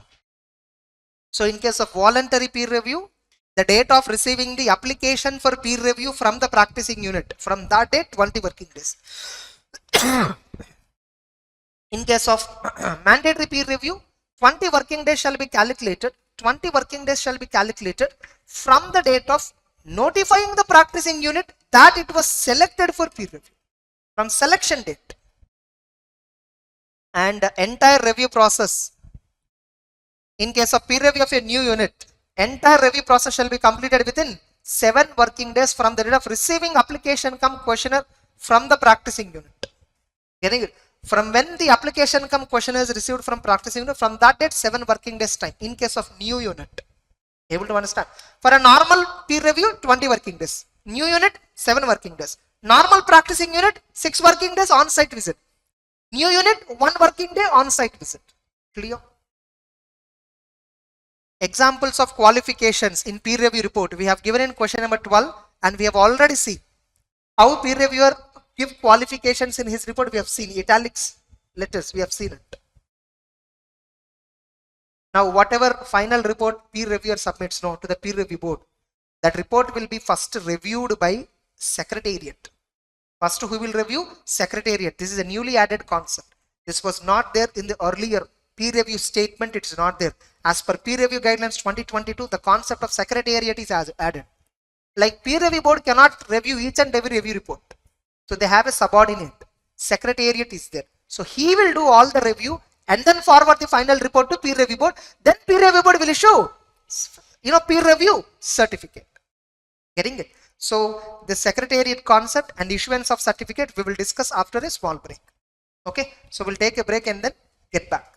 Speaker 1: So in case of voluntary peer review, the date of receiving the application for peer review from the practicing unit, from that date 20 working days. In case of mandatory peer review, 20 working days shall be calculated. 20 working days shall be calculated from the date of notifying the practicing unit that it was selected for peer review, from selection date. And the entire review process, in case of peer review of a new unit, entire review process shall be completed within 7 working days from the date of receiving application cum questionnaire from the practicing unit. Getting it? From when the application cum questionnaire is received from practicing unit, from that date 7 working days time in case of new unit. Able to understand? For a normal peer review, 20 working days. New unit, 7 working days. Normal practicing unit, 6 working days on-site visit. New unit, 1 working day on-site visit. Clear? Examples of qualifications in peer review report we have given in question number 12, and we have already seen how peer reviewer give qualifications in his report. We have seen italics letters, we have seen it. Now whatever final report peer reviewer submits to the peer review board, that report will be first reviewed by secretariat. First who will review? Secretariat. This is a newly added concept. This was not there in the earlier peer review statement. It is not there. As per peer review guidelines 2022, the concept of secretariat is added. Like peer review board cannot review each and every review report. So they have a subordinate. Secretariat is there. So he will do all the review and then forward the final report to peer review board. Then peer review board will issue, peer review certificate. Getting it? So the secretariat concept and issuance of certificate we will discuss after a small break. Okay. So we'll take a break and then get back.